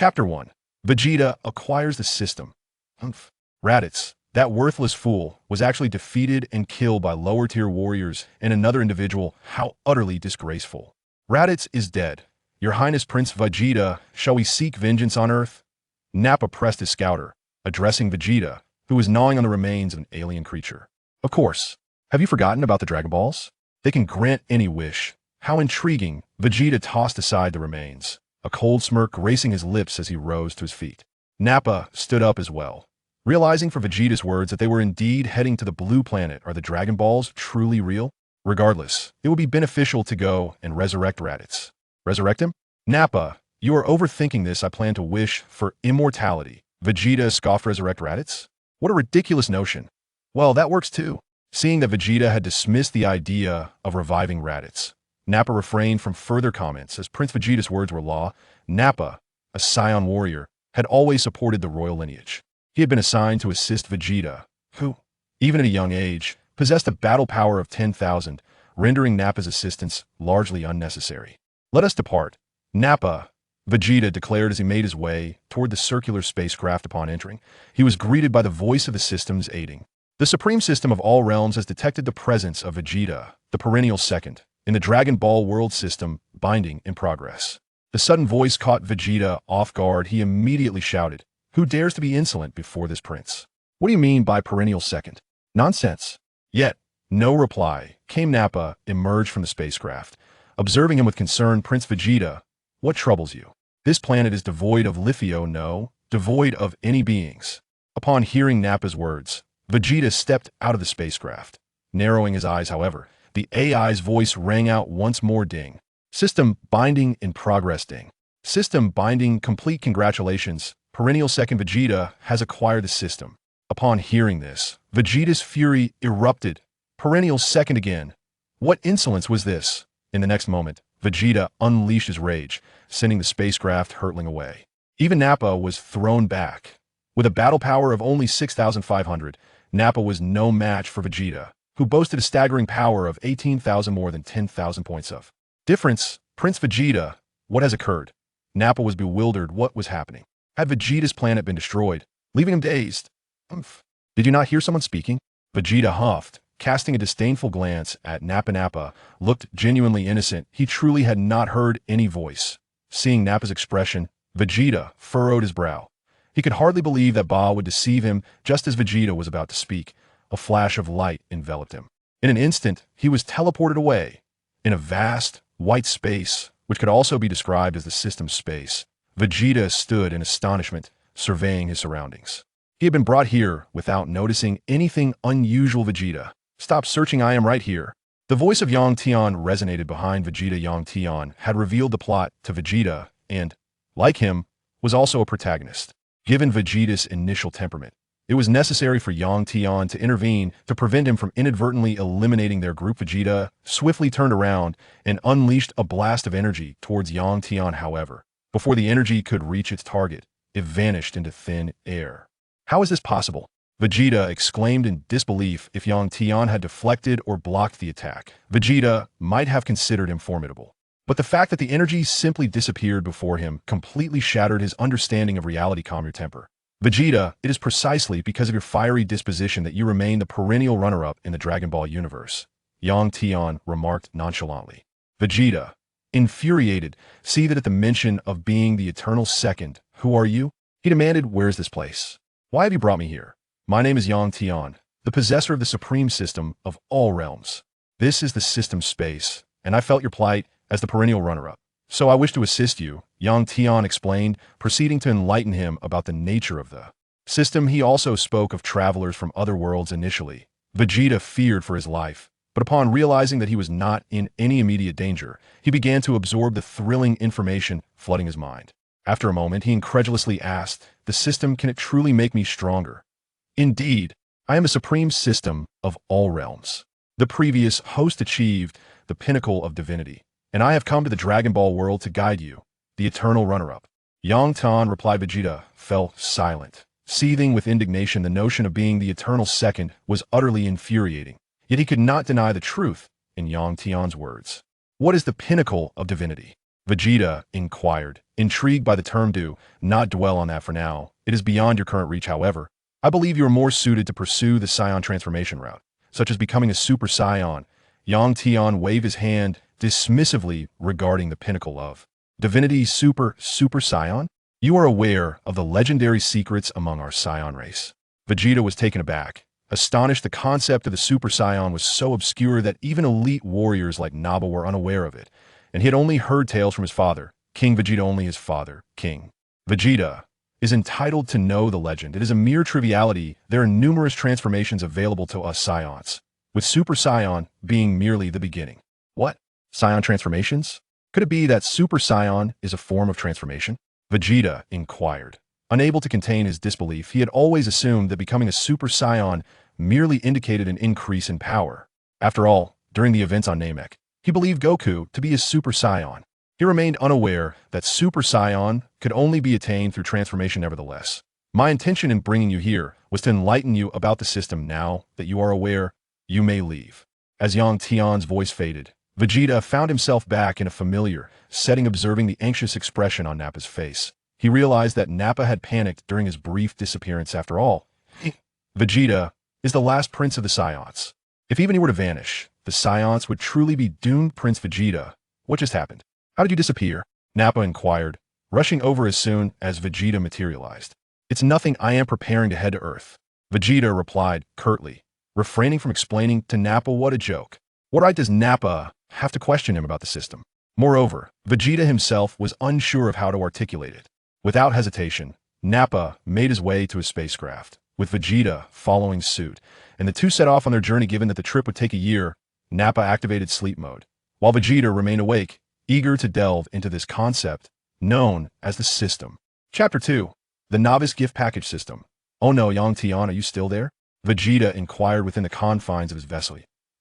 Chapter 1. Vegeta acquires the system. Raditz, that worthless fool, was actually defeated and killed by lower-tier warriors and another individual. How utterly disgraceful. Raditz is dead. Your Highness Prince Vegeta, shall we seek vengeance on Earth? Nappa pressed his scouter, addressing Vegeta, who was gnawing on the remains of an alien creature. Of course. Have you forgotten about the Dragon Balls? They can grant any wish. How intriguing. Vegeta tossed aside the remains, a cold smirk gracing his lips as he rose to his feet. Nappa stood up as well, realizing for Vegeta's words that they were indeed heading to the blue planet. Are the Dragon Balls truly real? Regardless, it would be beneficial to go and resurrect Raditz. Resurrect him? Nappa, you are overthinking this. I plan to wish for immortality. Vegeta scoffed. Resurrect Raditz? What a ridiculous notion. Well, that works too. Seeing that Vegeta had dismissed the idea of reviving Raditz, Nappa refrained from further comments as Prince Vegeta's words were law. Nappa, a scion warrior, had always supported the royal lineage. He had been assigned to assist Vegeta, who, even at a young age, possessed a battle power of 10,000, rendering Nappa's assistance largely unnecessary. Let us depart. Nappa, Vegeta declared as he made his way toward the circular spacecraft. Upon entering, he was greeted by the voice of the system's aiding. The Supreme System of all realms has detected the presence of Vegeta, the perennial second, in the Dragon Ball world system, binding in progress. The sudden voice caught Vegeta off guard. He immediately shouted, "Who dares to be insolent before this prince? What do you mean by perennial second? Nonsense." Yet, no reply came. Nappa emerged from the spacecraft, observing him with concern. "Prince Vegeta, what troubles you? This planet is devoid of lithium, no, devoid of any beings." Upon hearing Nappa's words, Vegeta stepped out of the spacecraft. Narrowing his eyes, however, the AI's voice rang out once more. Ding. System binding in progress. Ding. System binding complete. Congratulations. Perennial second Vegeta has acquired the system. Upon hearing this, Vegeta's fury erupted. Perennial second again. What insolence was this? In the next moment, Vegeta unleashed his rage, sending the spacecraft hurtling away. Even Nappa was thrown back. With a battle power of only 6,500, Nappa was no match for Vegeta, who boasted a staggering power of 18,000, more than 10,000 points of difference. Prince Vegeta, what has occurred? Nappa was bewildered. What was happening? Had Vegeta's planet been destroyed, leaving him dazed? Did you not hear someone speaking? Vegeta huffed, casting a disdainful glance at Nappa. Nappa looked genuinely innocent. He truly had not heard any voice. Seeing Nappa's expression, Vegeta furrowed his brow. He could hardly believe that Ba would deceive him. Just as Vegeta was about to speak, a flash of light enveloped him. In an instant, he was teleported away. In a vast, white space, which could also be described as the system's space, Vegeta stood in astonishment, surveying his surroundings. He had been brought here without noticing anything unusual. Vegeta, stop searching, I am right here. The voice of Yang Tian resonated behind Vegeta. Yang Tian had revealed the plot to Vegeta and, like him, was also a protagonist. Given Vegeta's initial temperament, it was necessary for Yang Tian to intervene to prevent him from inadvertently eliminating their group. Vegeta swiftly turned around and unleashed a blast of energy towards Yang Tian. However, before the energy could reach its target, it vanished into thin air. How is this possible? Vegeta exclaimed in disbelief. If Yang Tian had deflected or blocked the attack, Vegeta might have considered him formidable. But the fact that the energy simply disappeared before him completely shattered his understanding of reality. Calm your temper. Vegeta, it is precisely because of your fiery disposition that you remain the perennial runner-up in the Dragon Ball universe, Yang Tian remarked nonchalantly. Vegeta, infuriated, see that at the mention of being the eternal second, who are you? He demanded. Where is this place? Why have you brought me here? My name is Yang Tian, the possessor of the supreme system of all realms. This is the system space, and I felt your plight as the perennial runner-up. So I wish to assist you, Yang Tian explained, proceeding to enlighten him about the nature of the system. He also spoke of travelers from other worlds. Initially, Vegeta feared for his life, but upon realizing that he was not in any immediate danger, he began to absorb the thrilling information flooding his mind. After a moment, he incredulously asked, "The system, can it truly make me stronger?" "Indeed, I am the supreme system of all realms. The previous host achieved the pinnacle of divinity, and I have come to the Dragon Ball world to guide you, the eternal runner-up." Yang Tian replied. Vegeta fell silent, seething with indignation. The notion of being the eternal second was utterly infuriating, yet he could not deny the truth in Yang Tian's words. What is the pinnacle of divinity? Vegeta inquired, intrigued by the term. Do not dwell on that for now. It is beyond your current reach, however. I believe you are more suited to pursue the Saiyan transformation route, such as becoming a Super Saiyan. Yang Tian waved his hand dismissively regarding the pinnacle of divinity. Super Saiyan? You are aware of the legendary secrets among our Saiyan race. Vegeta was taken aback, astonished. The concept of the Super Saiyan was so obscure that even elite warriors like Nappa were unaware of it, and he had only heard tales from his father, King Vegeta. Only his father, King Vegeta, is entitled to know the legend. It is a mere triviality. There are numerous transformations available to us Saiyans, with Super Saiyan being merely the beginning. What? Saiyan transformations? Could it be that Super Saiyan is a form of transformation? Vegeta inquired. Unable to contain his disbelief, he had always assumed that becoming a Super Saiyan merely indicated an increase in power. After all, during the events on Namek, he believed Goku to be a Super Saiyan. He remained unaware that Super Saiyan could only be attained through transformation. Nevertheless, my intention in bringing you here was to enlighten you about the system. Now that you are aware, you may leave. As Yang Tian's voice faded, Vegeta found himself back in a familiar setting, observing the anxious expression on Nappa's face. He realized that Nappa had panicked during his brief disappearance. After all, Vegeta is the last prince of the Saiyans. If even he were to vanish, the Saiyans would truly be doomed. Prince Vegeta, what just happened? How did you disappear? Nappa inquired, rushing over as soon as Vegeta materialized. It's nothing. I am preparing to head to Earth. Vegeta replied curtly, refraining from explaining to Nappa. What a joke. What right does Nappa have to question him about the system? Moreover, Vegeta himself was unsure of how to articulate it. Without hesitation, Nappa made his way to his spacecraft, with Vegeta following suit, and the two set off on their journey. Given that the trip would take a year, Nappa activated sleep mode, while Vegeta remained awake, eager to delve into this concept known as the system. Chapter 2. The Novice Gift Package System. Oh no, Yang Tian, are you still there? Vegeta inquired within the confines of his vessel.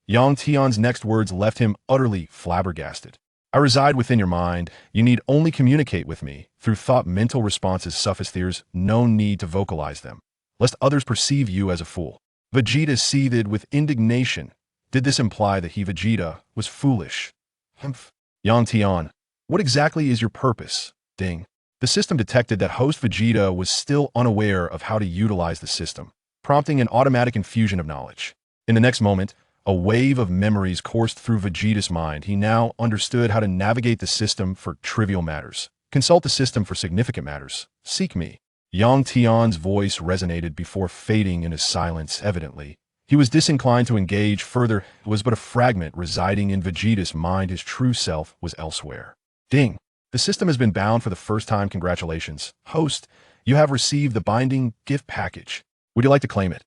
Yang Tian's next words left him utterly flabbergasted. I reside within your mind. You need only communicate with me through thought. Mental responses suffice. There's no need to vocalize them, lest others perceive you as a fool. Vegeta seethed with indignation. Did this imply that he, Vegeta, was foolish? Humph. Yang Tian, what exactly is your purpose? Ding. The system detected that host Vegeta was still unaware of how to utilize the system, prompting an automatic infusion of knowledge. In the next moment, a wave of memories coursed through Vegeta's mind. He now understood how to navigate the system for trivial matters, consult the system for significant matters, seek me. Yang Tian's voice resonated before fading into silence. Evidently, he was disinclined to engage further. It was but a fragment residing in Vegeta's mind. His true self was elsewhere. Ding. The system has been bound for the first time. Congratulations. Host, you have received the binding gift package. Would you like to claim it?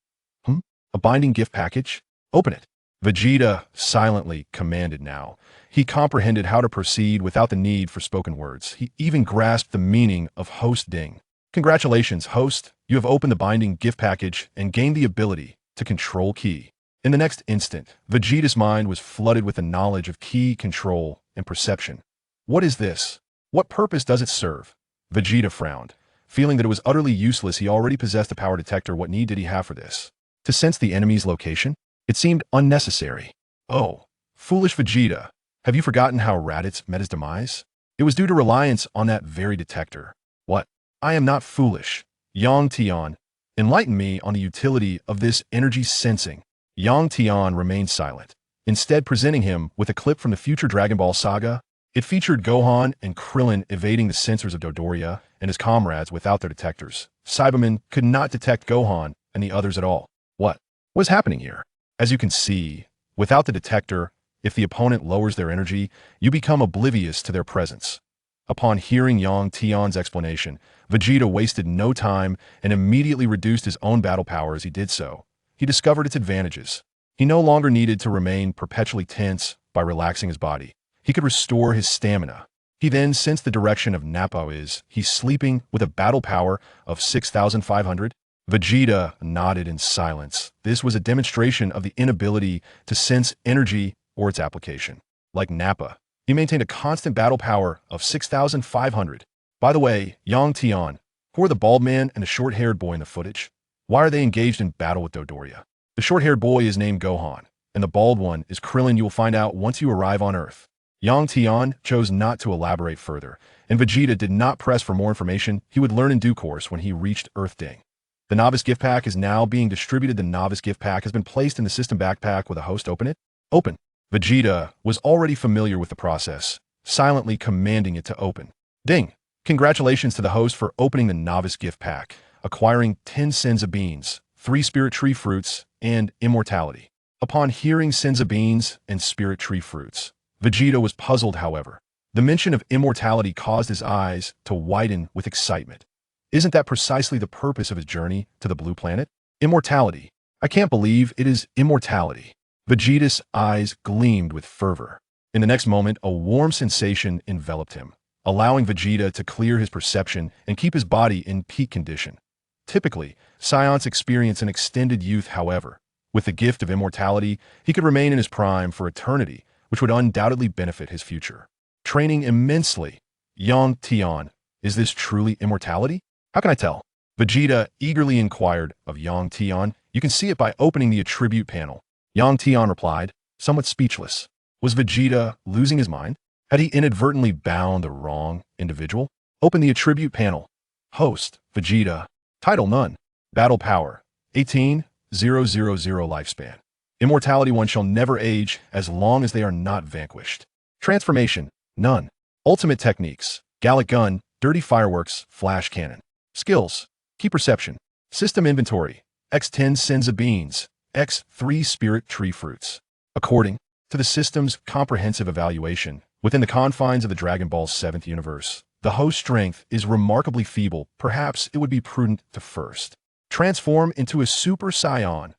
A binding gift package? Open it. Vegeta silently commanded now. He comprehended how to proceed without the need for spoken words. He even grasped the meaning of host. Ding. Congratulations, host. You have opened the binding gift package and gained the ability to control Ki. In the next instant, Vegeta's mind was flooded with the knowledge of Ki control and perception. What is this? What purpose does it serve? Vegeta frowned, feeling that it was utterly useless. He already possessed a power detector. What need did he have for this? To sense the enemy's location? It seemed unnecessary. Oh, foolish Vegeta. Have you forgotten how Raditz met his demise? It was due to reliance on that very detector. What? I am not foolish. Yang Tian, enlighten me on the utility of this energy sensing. Yang Tian remained silent, instead presenting him with a clip from the future Dragon Ball saga. It featured Gohan and Krillin evading the sensors of Dodoria and his comrades without their detectors. Cybermen could not detect Gohan and the others at all. What was happening here? As you can see, without the detector, if the opponent lowers their energy, you become oblivious to their presence. Upon hearing Yang Tian's explanation, Vegeta wasted no time and immediately reduced his own battle power. As he did so, he discovered its advantages. He no longer needed to remain perpetually tense by relaxing his body. He could restore his stamina. He then sensed the direction of Nappa. Is he sleeping with a battle power of 6,500? Vegeta nodded in silence. This was a demonstration of the inability to sense energy or its application. Like Nappa, he maintained a constant battle power of 6,500. By the way, Yang Tian, who are the bald man and the short-haired boy in the footage? Why are they engaged in battle with Dodoria? The short-haired boy is named Gohan, and the bald one is Krillin. You will find out once you arrive on Earth. Yang Tian chose not to elaborate further, and Vegeta did not press for more information he would learn in due course when he reached Earth Ding. The novice gift pack is now being distributed. The novice gift pack has been placed in the system backpack with a host. Open it. Open. Vegeta was already familiar with the process, silently commanding it to open. Ding! Congratulations to the host for opening the novice gift pack, acquiring 10 Senza beans, 3 spirit tree fruits, and immortality. Upon hearing Senza beans and spirit tree fruits, Vegeta was puzzled, however. The mention of immortality caused his eyes to widen with excitement. Isn't that precisely the purpose of his journey to the blue planet? Immortality. I can't believe it is immortality. Vegeta's eyes gleamed with fervor. In the next moment, a warm sensation enveloped him, allowing Vegeta to clear his perception and keep his body in peak condition. Typically, Saiyans experience an extended youth. However, with the gift of immortality, he could remain in his prime for eternity, which would undoubtedly benefit his future. Training immensely. Yang Tian, is this truly immortality? How can I tell? Vegeta eagerly inquired of Yang Tian. You can see it by opening the attribute panel. Yang Tian replied, somewhat speechless. Was Vegeta losing his mind? Had he inadvertently bound the wrong individual? Open the attribute panel. Host, Vegeta. Title none. Battle power, 18,000 lifespan. Immortality, one shall never age as long as they are not vanquished. Transformation, none. Ultimate techniques, Gallic gun, dirty fireworks, flash cannon. Skills, key perception. System inventory, X10 Senza beans, X3 spirit tree fruits. According to the system's comprehensive evaluation, within the confines of the Dragon Ball 7th universe, the host strength is remarkably feeble. Perhaps it would be prudent to first transform into a Super Saiyan.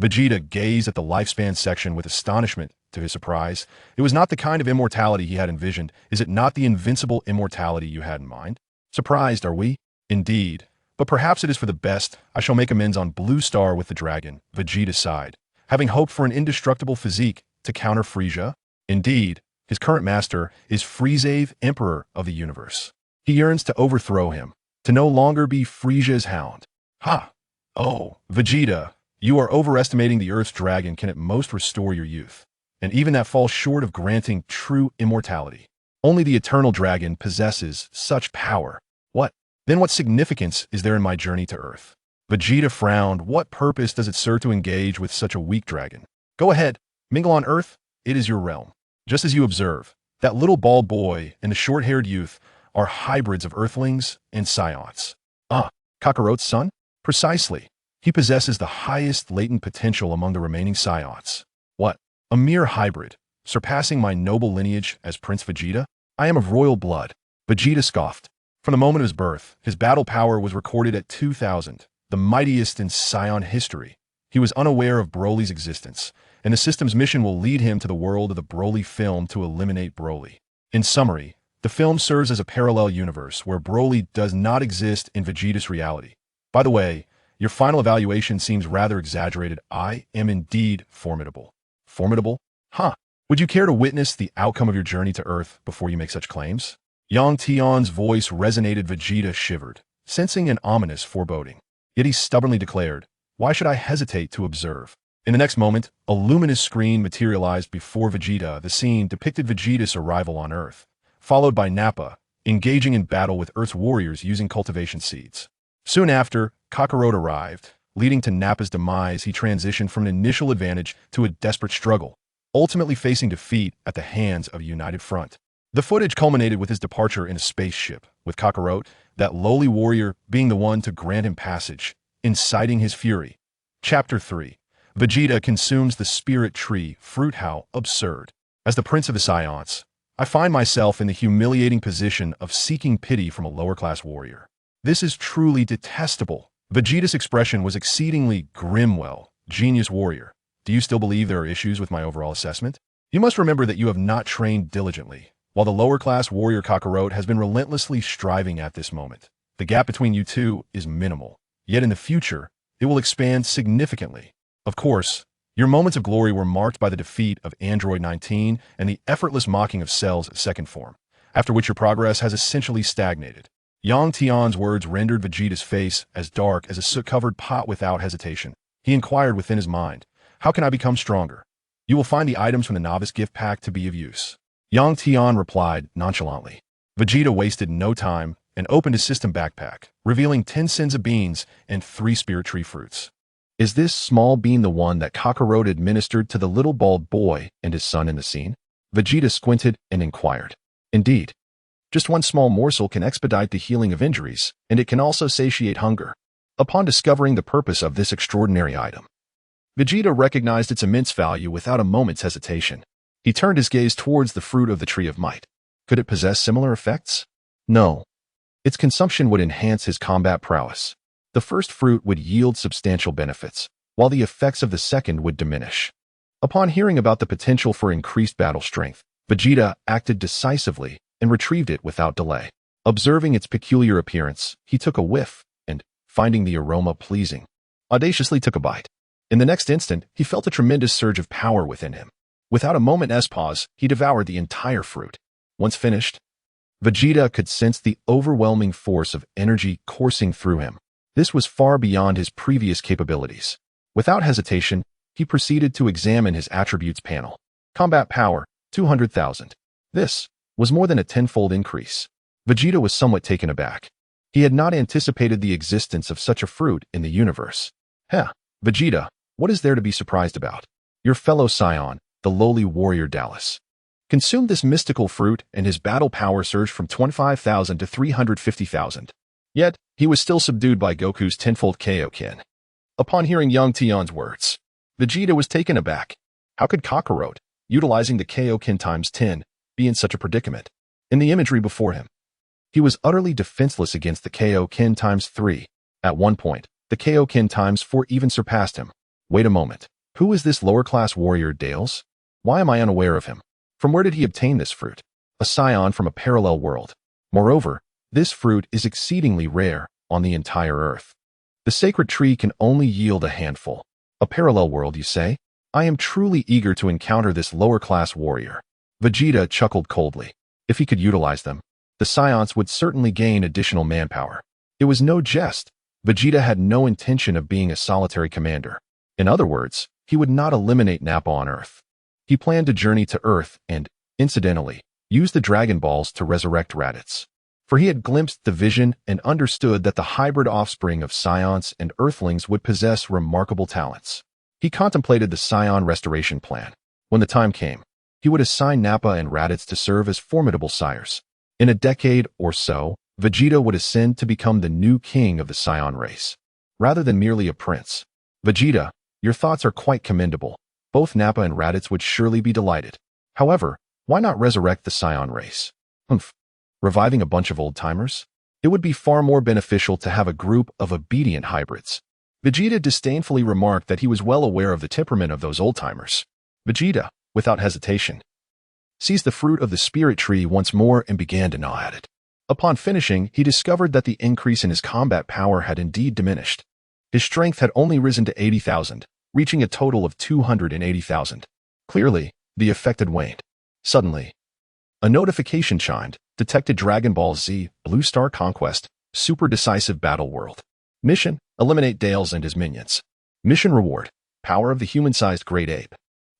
Vegeta gazed at the lifespan section with astonishment. To his surprise, it was not the kind of immortality he had envisioned. Is it not the invincible immortality you had in mind? Surprised, are we? Indeed. But perhaps it is for the best. I shall make amends on Blue Star with the dragon. Vegeta sighed, having hoped for an indestructible physique to counter Frieza. Indeed, his current master is Frieza, Emperor of the universe. He yearns to overthrow him, to no longer be Frieza's hound. Ha! Oh, Vegeta, you are overestimating the Earth's dragon can at most restore your youth, and even that falls short of granting true immortality. Only the eternal dragon possesses such power. What? Then what significance is there in my journey to Earth? Vegeta frowned. What purpose does it serve to engage with such a weak dragon? Go ahead, mingle on Earth. It is your realm. Just as you observe, that little bald boy and the short-haired youth are hybrids of Earthlings and Saiyans. Ah, Kakaroto's son? Precisely. He possesses the highest latent potential among the remaining Saiyans. What? A mere hybrid, surpassing my noble lineage as Prince Vegeta? I am of royal blood. Vegeta scoffed. From the moment of his birth, his battle power was recorded at 2,000, the mightiest in Saiyan history. He was unaware of Broly's existence, and the system's mission will lead him to the world of the Broly film to eliminate Broly. In summary, the film serves as a parallel universe where Broly does not exist in Vegeta's reality. By the way, your final evaluation seems rather exaggerated. I am indeed formidable. Formidable? Huh. Would you care to witness the outcome of your journey to Earth before you make such claims? Yang Tian's voice resonated. Vegeta shivered, sensing an ominous foreboding. Yet he stubbornly declared, why should I hesitate to observe? In the next moment, a luminous screen materialized before Vegeta. The scene depicted Vegeta's arrival on Earth, followed by Nappa, engaging in battle with Earth's warriors using cultivation seeds. Soon after, Kakaroto arrived, leading to Nappa's demise. He transitioned from an initial advantage to a desperate struggle, ultimately facing defeat at the hands of a united front. The footage culminated with his departure in a spaceship, with Kakaroto, that lowly warrior, being the one to grant him passage, inciting his fury. Chapter 3. Vegeta consumes the spirit tree fruit. How absurd. As the prince of the Saiyans, I find myself in the humiliating position of seeking pity from a lower-class warrior. This is truly detestable. Vegeta's expression was exceedingly grim. Well, genius warrior, do you still believe there are issues with my overall assessment? You must remember that you have not trained diligently, while the lower-class warrior Kakaroto has been relentlessly striving at this moment. The gap between you two is minimal, yet in the future, it will expand significantly. Of course, your moments of glory were marked by the defeat of Android 19 and the effortless mocking of Cell's second form, after which your progress has essentially stagnated. Yang Tian's words rendered Vegeta's face as dark as a soot-covered pot. Without hesitation, he inquired within his mind, how can I become stronger? You will find the items from the novice gift pack to be of use. Yang Tian replied nonchalantly. Vegeta wasted no time and opened his system backpack, revealing 10 sins of beans and 3 spirit tree fruits. Is this small bean the one that Kakarot administered to the little bald boy and his son in the scene? Vegeta squinted and inquired. Indeed. Just one small morsel can expedite the healing of injuries, and it can also satiate hunger. Upon discovering the purpose of this extraordinary item, Vegeta recognized its immense value without a moment's hesitation. He turned his gaze towards the fruit of the Tree of Might. Could it possess similar effects? No. Its consumption would enhance his combat prowess. The first fruit would yield substantial benefits, while the effects of the second would diminish. Upon hearing about the potential for increased battle strength, Vegeta acted decisively and retrieved it without delay. Observing its peculiar appearance, he took a whiff and, finding the aroma pleasing, audaciously took a bite. In the next instant, he felt a tremendous surge of power within him. Without a moment's pause, he devoured the entire fruit. Once finished, Vegeta could sense the overwhelming force of energy coursing through him. This was far beyond his previous capabilities. Without hesitation, he proceeded to examine his attributes panel. Combat power, 200,000. This was more than a tenfold increase. Vegeta was somewhat taken aback. He had not anticipated the existence of such a fruit in the universe. Vegeta, what is there to be surprised about? Your fellow scion, the lowly warrior Dallas, consumed this mystical fruit and his battle power surged from 25,000 to 350,000. Yet, he was still subdued by Goku's tenfold Kaioken. Upon hearing Yang Tian's words, Vegeta was taken aback. How could Kakarot, utilizing the Kaioken times 10, be in such a predicament? In the imagery before him, he was utterly defenseless against the Kaioken times 3. At one point, the Kaioken times 4 even surpassed him. Wait a moment. Who is this lower-class warrior Dales? Why am I unaware of him? From where did he obtain this fruit? A scion from a parallel world. Moreover, this fruit is exceedingly rare on the entire Earth. The sacred tree can only yield a handful. A parallel world, you say? I am truly eager to encounter this lower-class warrior. Vegeta chuckled coldly. If he could utilize them, the scions would certainly gain additional manpower. It was no jest. Vegeta had no intention of being a solitary commander. In other words, he would not eliminate Nappa on Earth. He planned to journey to Earth and, incidentally, use the Dragon Balls to resurrect Raditz. For he had glimpsed the vision and understood that the hybrid offspring of scions and Earthlings would possess remarkable talents. He contemplated the scion restoration plan. When the time came, he would assign Nappa and Raditz to serve as formidable sires. In a decade or so, Vegeta would ascend to become the new king of the scion race, rather than merely a prince. Vegeta, your thoughts are quite commendable. Both Nappa and Raditz would surely be delighted. However, why not resurrect the scion race? Reviving a bunch of old-timers? It would be far more beneficial to have a group of obedient hybrids. Vegeta disdainfully remarked that he was well aware of the temperament of those old-timers. Vegeta, without hesitation, seized the fruit of the spirit tree once more and began to gnaw at it. Upon finishing, he discovered that the increase in his combat power had indeed diminished. His strength had only risen to 80,000, reaching a total of 280,000. Clearly, the effect had waned. Suddenly, a notification chimed, detected Dragon Ball Z, Blue Star Conquest, Super Decisive Battle World. Mission, eliminate Dales and his minions. Mission reward, power of the human-sized great ape.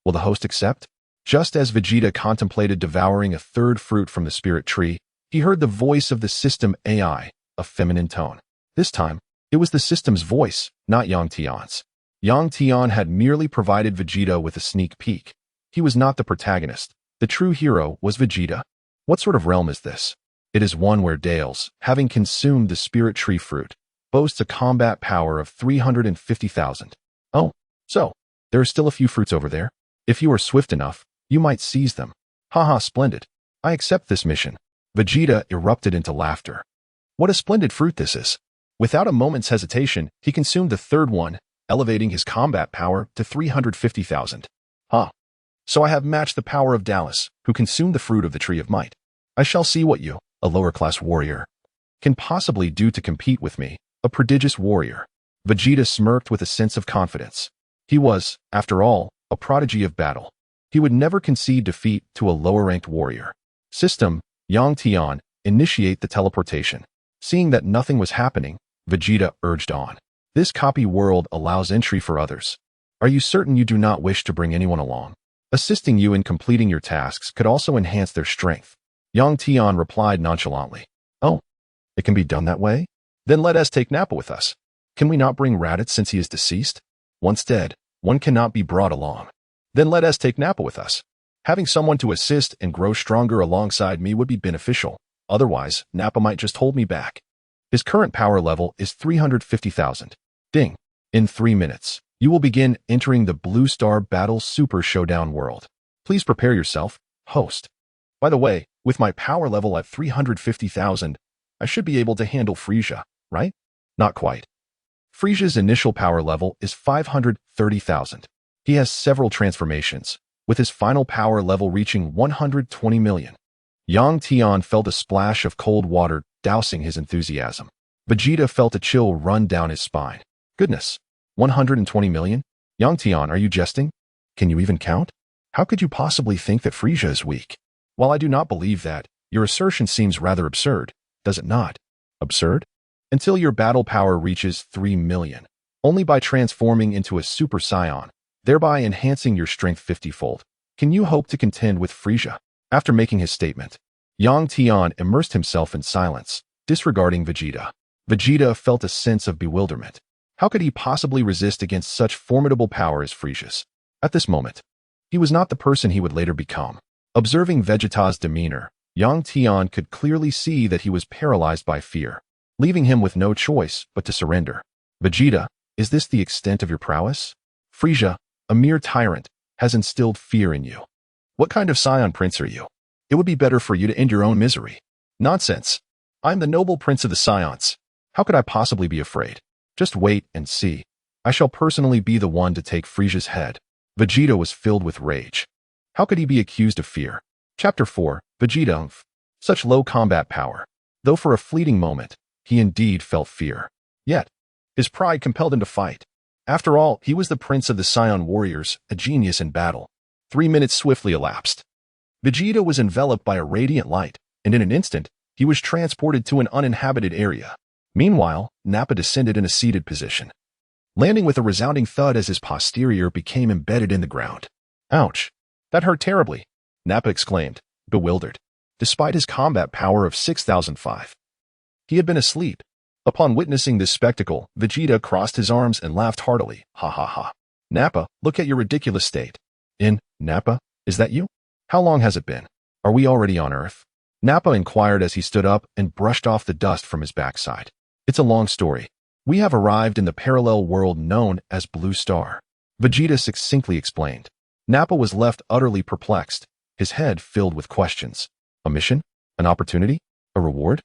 Will the host accept? Just as Vegeta contemplated devouring a third fruit from the spirit tree, he heard the voice of the system AI, a feminine tone. This time, it was the system's voice, not Yang Tian's. Yang Tian had merely provided Vegeta with a sneak peek. He was not the protagonist. The true hero was Vegeta. What sort of realm is this? It is one where Dales, having consumed the spirit tree fruit, boasts a combat power of 350,000. Oh, so, there are still a few fruits over there. If you are swift enough, you might seize them. Haha, splendid. I accept this mission. Vegeta erupted into laughter. What a splendid fruit this is. Without a moment's hesitation, he consumed the third one, elevating his combat power to 350,000. So I have matched the power of Dallas, who consumed the fruit of the Tree of Might. I shall see what you, a lower-class warrior, can possibly do to compete with me, a prodigious warrior. Vegeta smirked with a sense of confidence. He was, after all, a prodigy of battle. He would never concede defeat to a lower-ranked warrior. System, Yang Tian, initiate the teleportation. Seeing that nothing was happening, Vegeta urged on. This copy world allows entry for others. Are you certain you do not wish to bring anyone along? Assisting you in completing your tasks could also enhance their strength. Yang Tian replied nonchalantly. Oh, it can be done that way? Then let us take Nappa with us. Can we not bring Raditz since he is deceased? Once dead, one cannot be brought along. Then let us take Nappa with us. Having someone to assist and grow stronger alongside me would be beneficial. Otherwise, Nappa might just hold me back. His current power level is 350,000. Ding. In 3 minutes, you will begin entering the Blue Star Battle Super Showdown world. Please prepare yourself, host. By the way, with my power level at 350,000, I should be able to handle Frieza, right? Not quite. Frieza's initial power level is 530,000. He has several transformations, with his final power level reaching 120 million. Yang Tian felt a splash of cold water dousing his enthusiasm. Vegeta felt a chill run down his spine. Goodness, 120 million? Yang Tian, are you jesting? Can you even count? How could you possibly think that Frieza is weak? While I do not believe that, your assertion seems rather absurd, does it not? Absurd? Until your battle power reaches 3 million, only by transforming into a Super Saiyan, thereby enhancing your strength 50-fold, can you hope to contend with Frieza? After making his statement, Yang Tian immersed himself in silence, disregarding Vegeta. Vegeta felt a sense of bewilderment. How could he possibly resist against such formidable power as Frieza's? At this moment, he was not the person he would later become. Observing Vegeta's demeanor, Yang Tian could clearly see that he was paralyzed by fear, leaving him with no choice but to surrender. Vegeta, is this the extent of your prowess? Frieza, a mere tyrant, has instilled fear in you. What kind of Saiyan prince are you? It would be better for you to end your own misery. Nonsense. I am the noble prince of the Saiyans. How could I possibly be afraid? Just wait and see. I shall personally be the one to take Frieza's head. Vegeta was filled with rage. How could he be accused of fear? Chapter 4, Vegeta. Such low combat power. Though for a fleeting moment, he indeed felt fear. Yet, his pride compelled him to fight. After all, he was the prince of the Saiyan warriors, a genius in battle. 3 minutes swiftly elapsed. Vegeta was enveloped by a radiant light, and in an instant, he was transported to an uninhabited area. Meanwhile, Nappa descended in a seated position, landing with a resounding thud as his posterior became embedded in the ground. Ouch! That hurt terribly, Nappa exclaimed, bewildered. Despite his combat power of 6,005, he had been asleep. Upon witnessing this spectacle, Vegeta crossed his arms and laughed heartily. Ha ha ha. Nappa, look at your ridiculous state. Nappa, is that you? How long has it been? Are we already on Earth? Nappa inquired as he stood up and brushed off the dust from his backside. It's a long story. We have arrived in the parallel world known as Blue Star. Vegeta succinctly explained. Nappa was left utterly perplexed, his head filled with questions. A mission? An opportunity? A reward?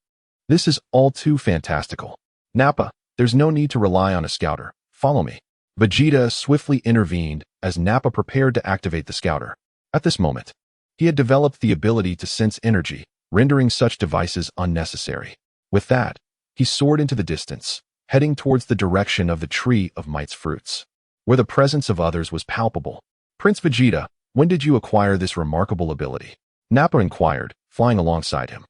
This is all too fantastical. Nappa, there's no need to rely on a scouter. Follow me. Vegeta swiftly intervened as Nappa prepared to activate the scouter. At this moment, he had developed the ability to sense energy, rendering such devices unnecessary. With that, he soared into the distance, heading towards the direction of the Tree of Might's fruits, where the presence of others was palpable. Prince Vegeta, when did you acquire this remarkable ability? Nappa inquired, flying alongside him.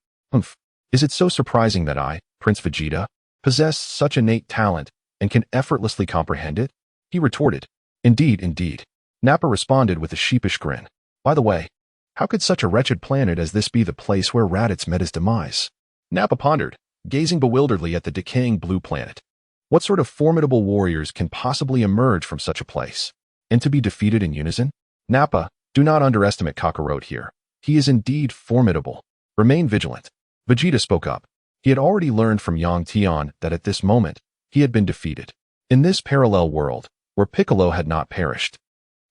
Is it so surprising that I, Prince Vegeta, possess such innate talent and can effortlessly comprehend it? He retorted. Indeed, indeed. Nappa responded with a sheepish grin. By the way, how could such a wretched planet as this be the place where Raditz met his demise? Nappa pondered, gazing bewilderedly at the decaying blue planet. What sort of formidable warriors can possibly emerge from such a place? And to be defeated in unison? Nappa, do not underestimate Kakarot here. He is indeed formidable. Remain vigilant. Vegeta spoke up. He had already learned from Yang Tian that at this moment, he had been defeated. In this parallel world, where Piccolo had not perished,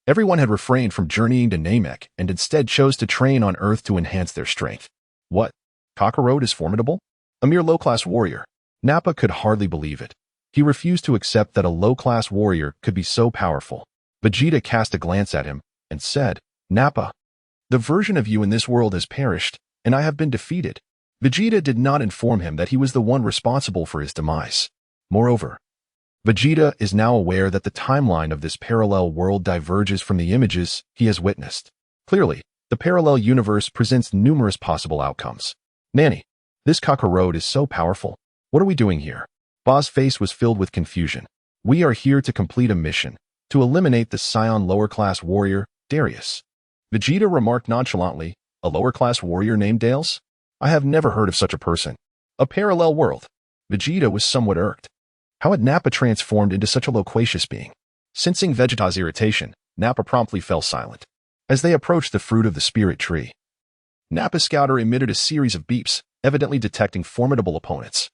everyone had refrained from journeying to Namek and instead chose to train on Earth to enhance their strength. What? Kakarot is formidable? A mere low-class warrior. Nappa could hardly believe it. He refused to accept that a low-class warrior could be so powerful. Vegeta cast a glance at him and said, Nappa, the version of you in this world has perished, and I have been defeated. Vegeta did not inform him that he was the one responsible for his demise. Moreover, Vegeta is now aware that the timeline of this parallel world diverges from the images he has witnessed. Clearly, the parallel universe presents numerous possible outcomes. Nanny, this Kakarot is so powerful. What are we doing here? Ba's face was filled with confusion. We are here to complete a mission, to eliminate the Saiyan lower-class warrior, Darius. Vegeta remarked nonchalantly. A lower-class warrior named Dales? I have never heard of such a person. A parallel world. Vegeta was somewhat irked. How had Nappa transformed into such a loquacious being? Sensing Vegeta's irritation, Nappa promptly fell silent. As they approached the fruit of the spirit tree, Nappa's scouter emitted a series of beeps, evidently detecting formidable opponents.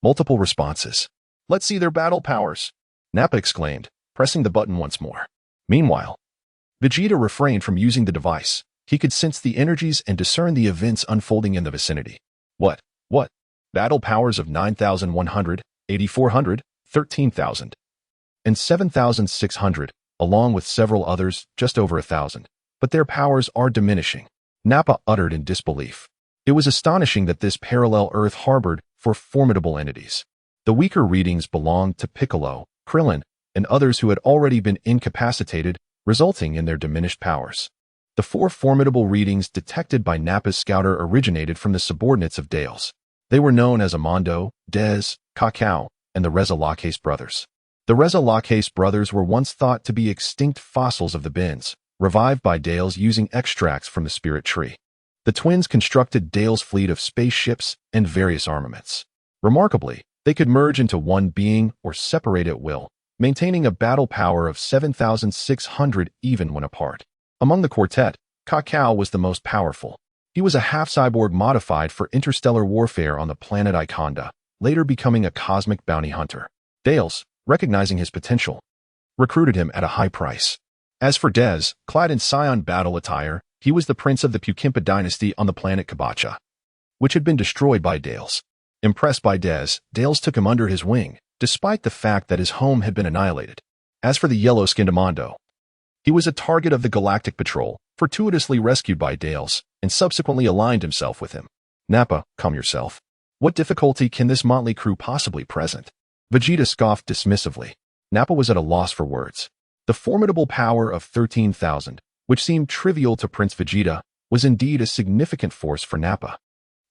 Multiple responses. Let's see their battle powers, Nappa exclaimed, pressing the button once more. Meanwhile, Vegeta refrained from using the device. He could sense the energies and discern the events unfolding in the vicinity. What? Battle powers of 9,100, 8,400, 13,000, and 7,600, along with several others, just over 1,000. But their powers are diminishing, Nappa uttered in disbelief. It was astonishing that this parallel Earth harbored for formidable entities. The weaker readings belonged to Piccolo, Krillin, and others who had already been incapacitated, resulting in their diminished powers. The four formidable readings detected by Nappa's scouter originated from the subordinates of Dales. They were known as Amando, Dez, Cacao, and the Reza Laques brothers. The Reza Laques brothers were once thought to be extinct fossils of the Bins, revived by Dales using extracts from the spirit tree. The twins constructed Dale's fleet of spaceships and various armaments. Remarkably, they could merge into one being or separate at will, maintaining a battle power of 7,600 even when apart. Among the quartet, Cacao was the most powerful. He was a half-cyborg modified for interstellar warfare on the planet Iconda, later becoming a cosmic bounty hunter. Dales, recognizing his potential, recruited him at a high price. As for Dez, clad in Scion battle attire, he was the prince of the Pukimpa dynasty on the planet Kabacha, which had been destroyed by Dales. Impressed by Dez, Dales took him under his wing, despite the fact that his home had been annihilated. As for the yellow-skinned Amando, he was a target of the Galactic Patrol, fortuitously rescued by Dales, and subsequently aligned himself with him. Nappa, calm yourself. What difficulty can this motley crew possibly present? Vegeta scoffed dismissively. Nappa was at a loss for words. The formidable power of 13,000, which seemed trivial to Prince Vegeta, was indeed a significant force for Nappa.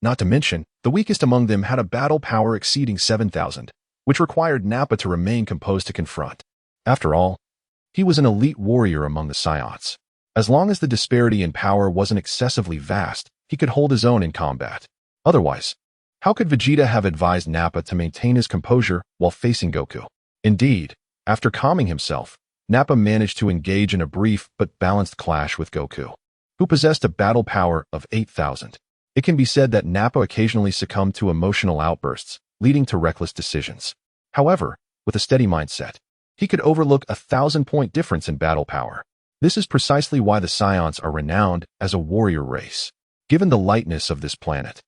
Not to mention, the weakest among them had a battle power exceeding 7,000, which required Nappa to remain composed to confront. After all, he was an elite warrior among the Scions. As long as the disparity in power wasn't excessively vast, he could hold his own in combat. Otherwise, how could Vegeta have advised Nappa to maintain his composure while facing Goku? Indeed, after calming himself, Nappa managed to engage in a brief but balanced clash with Goku, who possessed a battle power of 8,000. It can be said that Nappa occasionally succumbed to emotional outbursts, leading to reckless decisions. However, with a steady mindset, he could overlook a 1,000-point difference in battle power. This is precisely why the Scions are renowned as a warrior race. Given the lightness of this planet,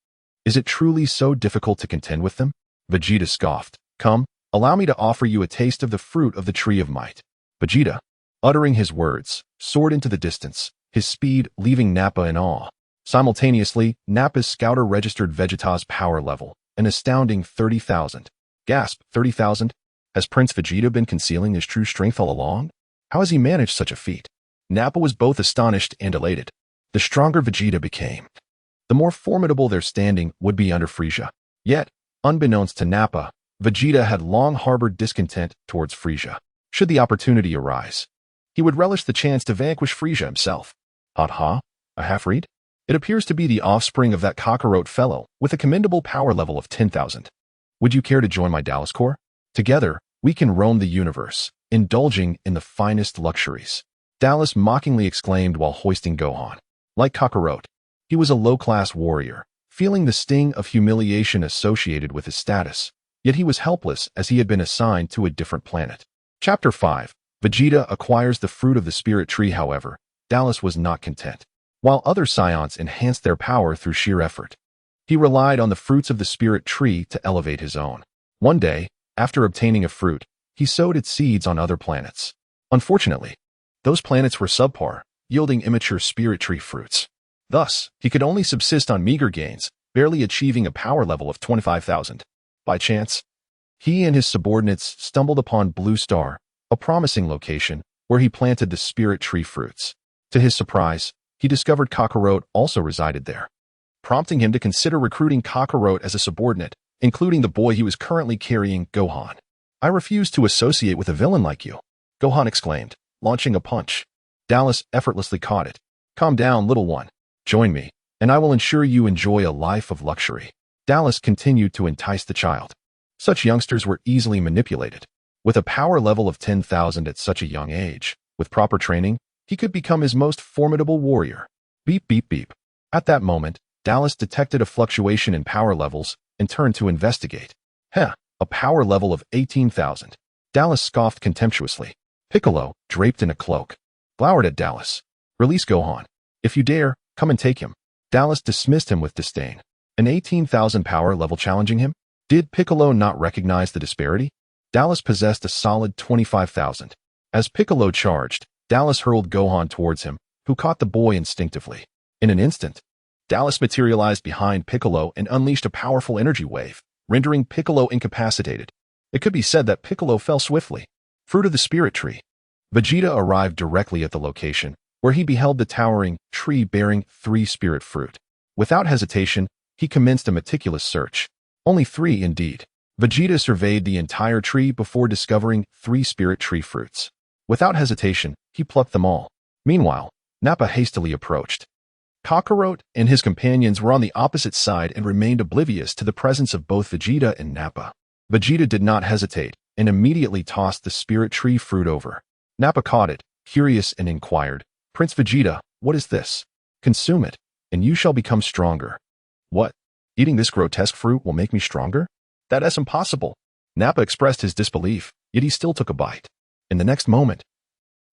is it truly so difficult to contend with them? Vegeta scoffed. Come, allow me to offer you a taste of the fruit of the Tree of Might. Vegeta, uttering his words, soared into the distance, his speed leaving Nappa in awe. Simultaneously, Nappa's scouter registered Vegeta's power level, an astounding 30,000. Gasp, 30,000? Has Prince Vegeta been concealing his true strength all along? How has he managed such a feat? Nappa was both astonished and elated. The stronger Vegeta became, the more formidable their standing would be under Frieza. Yet, unbeknownst to Nappa, Vegeta had long harbored discontent towards Frieza. Should the opportunity arise, he would relish the chance to vanquish Frieza himself. Hahaha, a half-breed? It appears to be the offspring of that Kakarot fellow with a commendable power level of 10,000. Would you care to join my Dallas Corps? Together, we can roam the universe, indulging in the finest luxuries. Dallas mockingly exclaimed while hoisting Gohan. Like Kakarot, he was a low-class warrior, feeling the sting of humiliation associated with his status, yet he was helpless as he had been assigned to a different planet. Chapter 5. Vegeta acquires the fruit of the spirit tree. However, Dallas was not content. While other Scions enhanced their power through sheer effort, he relied on the fruits of the spirit tree to elevate his own. One day, after obtaining a fruit, he sowed its seeds on other planets. Unfortunately, those planets were subpar, yielding immature spirit tree fruits. Thus, he could only subsist on meager gains, barely achieving a power level of 25,000. By chance, he and his subordinates stumbled upon Blue Star, a promising location where he planted the spirit tree fruits. To his surprise, he discovered Kakarot also resided there, prompting him to consider recruiting Kakarot as a subordinate, including the boy he was currently carrying, Gohan. I refuse to associate with a villain like you, Gohan exclaimed, launching a punch. Dallas effortlessly caught it, Calm down, little one. Join me, and I will ensure you enjoy a life of luxury. Dallas continued to entice the child. Such youngsters were easily manipulated. With a power level of 10,000 at such a young age, with proper training, he could become his most formidable warrior. Beep, beep, beep. At that moment, Dallas detected a fluctuation in power levels and turned to investigate. Heh, a power level of 18,000. Dallas scoffed contemptuously. Piccolo, draped in a cloak, glowered at Dallas. Release Gohan. If you dare, come and take him. Dallas dismissed him with disdain. An 18,000 power level challenging him? Did Piccolo not recognize the disparity? Dallas possessed a solid 25,000. As Piccolo charged, Dallas hurled Gohan towards him, who caught the boy instinctively. In an instant, Dallas materialized behind Piccolo and unleashed a powerful energy wave, rendering Piccolo incapacitated. It could be said that Piccolo fell swiftly. Fruit of the Spirit Tree. Vegeta arrived directly at the location, where he beheld the towering tree bearing 3 spirit fruit. Without hesitation, he commenced a meticulous search. Only 3 indeed. Vegeta surveyed the entire tree before discovering 3 spirit tree fruits. Without hesitation, he plucked them all. Meanwhile, Nappa hastily approached. Kakarot and his companions were on the opposite side and remained oblivious to the presence of both Vegeta and Nappa. Vegeta did not hesitate and immediately tossed the spirit tree fruit over. Nappa caught it, curious, and inquired, "Prince Vegeta, what is this?" "Consume it, and you shall become stronger." "What? Eating this grotesque fruit will make me stronger? That is impossible." Nappa expressed his disbelief, yet he still took a bite. In the next moment,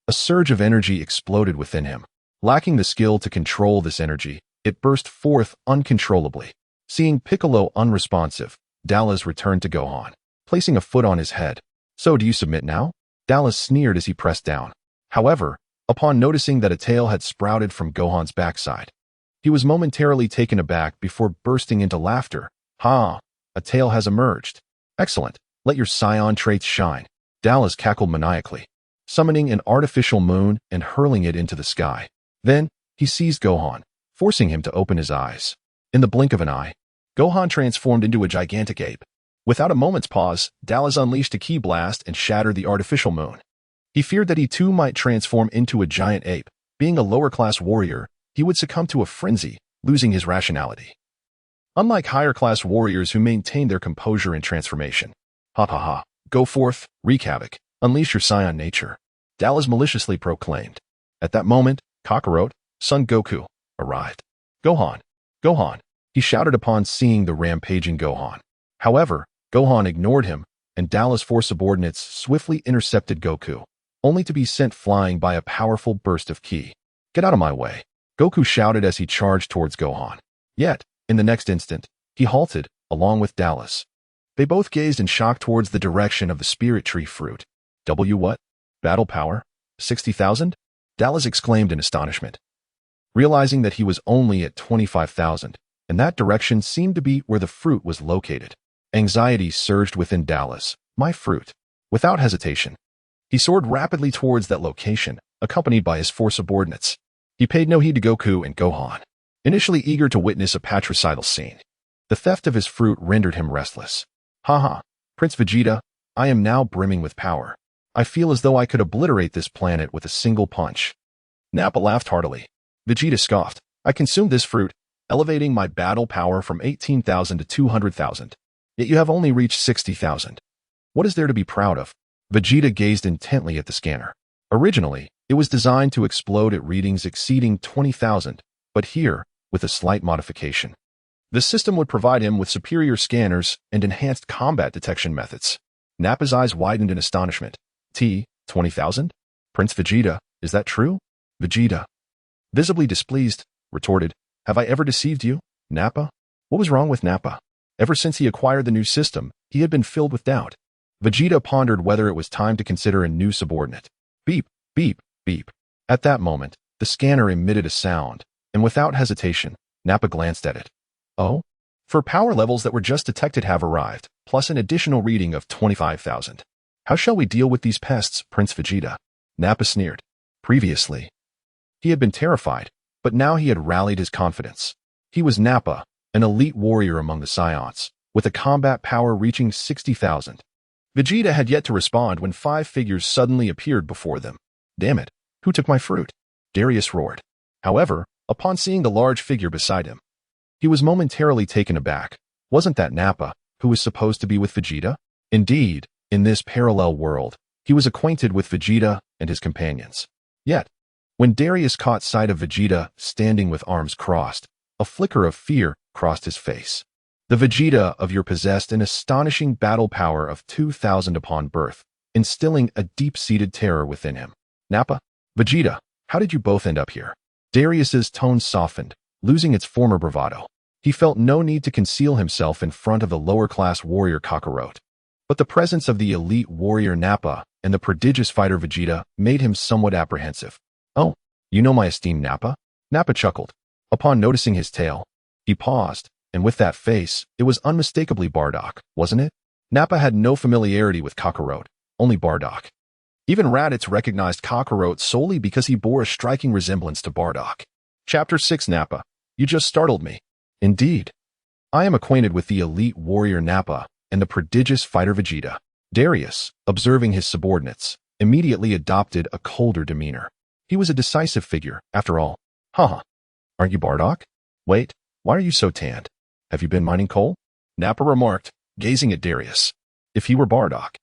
a surge of energy exploded within him. Lacking the skill to control this energy, it burst forth uncontrollably. Seeing Piccolo unresponsive, Dallas returned to Gohan, placing a foot on his head. "So do you submit now?" Dallas sneered as he pressed down. However, upon noticing that a tail had sprouted from Gohan's backside, he was momentarily taken aback before bursting into laughter. "Ha! A tail has emerged. Excellent. Let your scion traits shine." Dallas cackled maniacally, summoning an artificial moon and hurling it into the sky. Then, he seized Gohan, forcing him to open his eyes. In the blink of an eye, Gohan transformed into a gigantic ape. Without a moment's pause, Dallas unleashed a ki blast and shattered the artificial moon. He feared that he too might transform into a giant ape. Being a lower-class warrior, he would succumb to a frenzy, losing his rationality. Unlike higher-class warriors who maintain their composure in transformation. Hahaha. Go forth, wreak havoc, unleash your scion nature, Dallas maliciously proclaimed. At that moment, Kakarot, Son Goku, arrived. "Gohan! Gohan!" he shouted upon seeing the rampaging Gohan. However, Gohan ignored him, and Dallas' 4 subordinates swiftly intercepted Goku, only to be sent flying by a powerful burst of ki. "Get out of my way!" Goku shouted as he charged towards Gohan. Yet, in the next instant, he halted, along with Dallas. They both gazed in shock towards the direction of the spirit tree fruit. What? Battle power? 60,000? Dallas exclaimed in astonishment, realizing that he was only at 25,000, and that direction seemed to be where the fruit was located. Anxiety surged within Dallas. My fruit. Without hesitation, he soared rapidly towards that location, accompanied by his 4 subordinates. He paid no heed to Goku and Gohan, initially eager to witness a patricidal scene. The theft of his fruit rendered him restless. "Haha, Prince Vegeta, I am now brimming with power. I feel as though I could obliterate this planet with a single punch." Nappa laughed heartily. Vegeta scoffed. "I consumed this fruit, elevating my battle power from 18,000 to 200,000. Yet you have only reached 60,000. What is there to be proud of?" Vegeta gazed intently at the scanner. Originally, it was designed to explode at readings exceeding 20,000, but here, with a slight modification, the system would provide him with superior scanners and enhanced combat detection methods. Nappa's eyes widened in astonishment. 20,000? Prince Vegeta, is that true?" Vegeta, visibly displeased, retorted, "Have I ever deceived you, Nappa?" What was wrong with Nappa? Ever since he acquired the new system, he had been filled with doubt. Vegeta pondered whether it was time to consider a new subordinate. Beep, beep, beep. At that moment, the scanner emitted a sound, and without hesitation, Nappa glanced at it. "Oh? 4 power levels that were just detected have arrived, plus an additional reading of 25,000. How shall we deal with these pests, Prince Vegeta?" Nappa sneered. Previously, he had been terrified, but now he had rallied his confidence. He was Nappa, an elite warrior among the Scions, with a combat power reaching 60,000. Vegeta had yet to respond when 5 figures suddenly appeared before them. "Damn it, who took my fruit?" Darius roared. However, upon seeing the large figure beside him, he was momentarily taken aback. Wasn't that Nappa, who was supposed to be with Vegeta? Indeed, in this parallel world, he was acquainted with Vegeta and his companions. Yet, when Darius caught sight of Vegeta standing with arms crossed, a flicker of fear crossed his face. The Vegeta of your possessed an astonishing battle power of 2,000 upon birth, instilling a deep-seated terror within him. Nappa, Vegeta, how did you both end up here? Darius's tone softened, losing its former bravado. He felt no need to conceal himself in front of the lower-class warrior Kakarot. But the presence of the elite warrior Nappa and the prodigious fighter Vegeta made him somewhat apprehensive. Oh, you know my esteemed Nappa? Nappa chuckled. Upon noticing his tail, he paused, and with that face, it was unmistakably Bardock, wasn't it? Nappa had no familiarity with Kakarot, only Bardock. Even Raditz recognized Kakarot solely because he bore a striking resemblance to Bardock. Chapter 6 Nappa, you just startled me. Indeed. I am acquainted with the elite warrior Nappa and the prodigious fighter Vegeta. Darius, observing his subordinates, immediately adopted a colder demeanor. He was a decisive figure, after all. Haha. Aren't you Bardock? Wait, why are you so tanned? Have you been mining coal? Nappa remarked, gazing at Darius. If he were Bardock,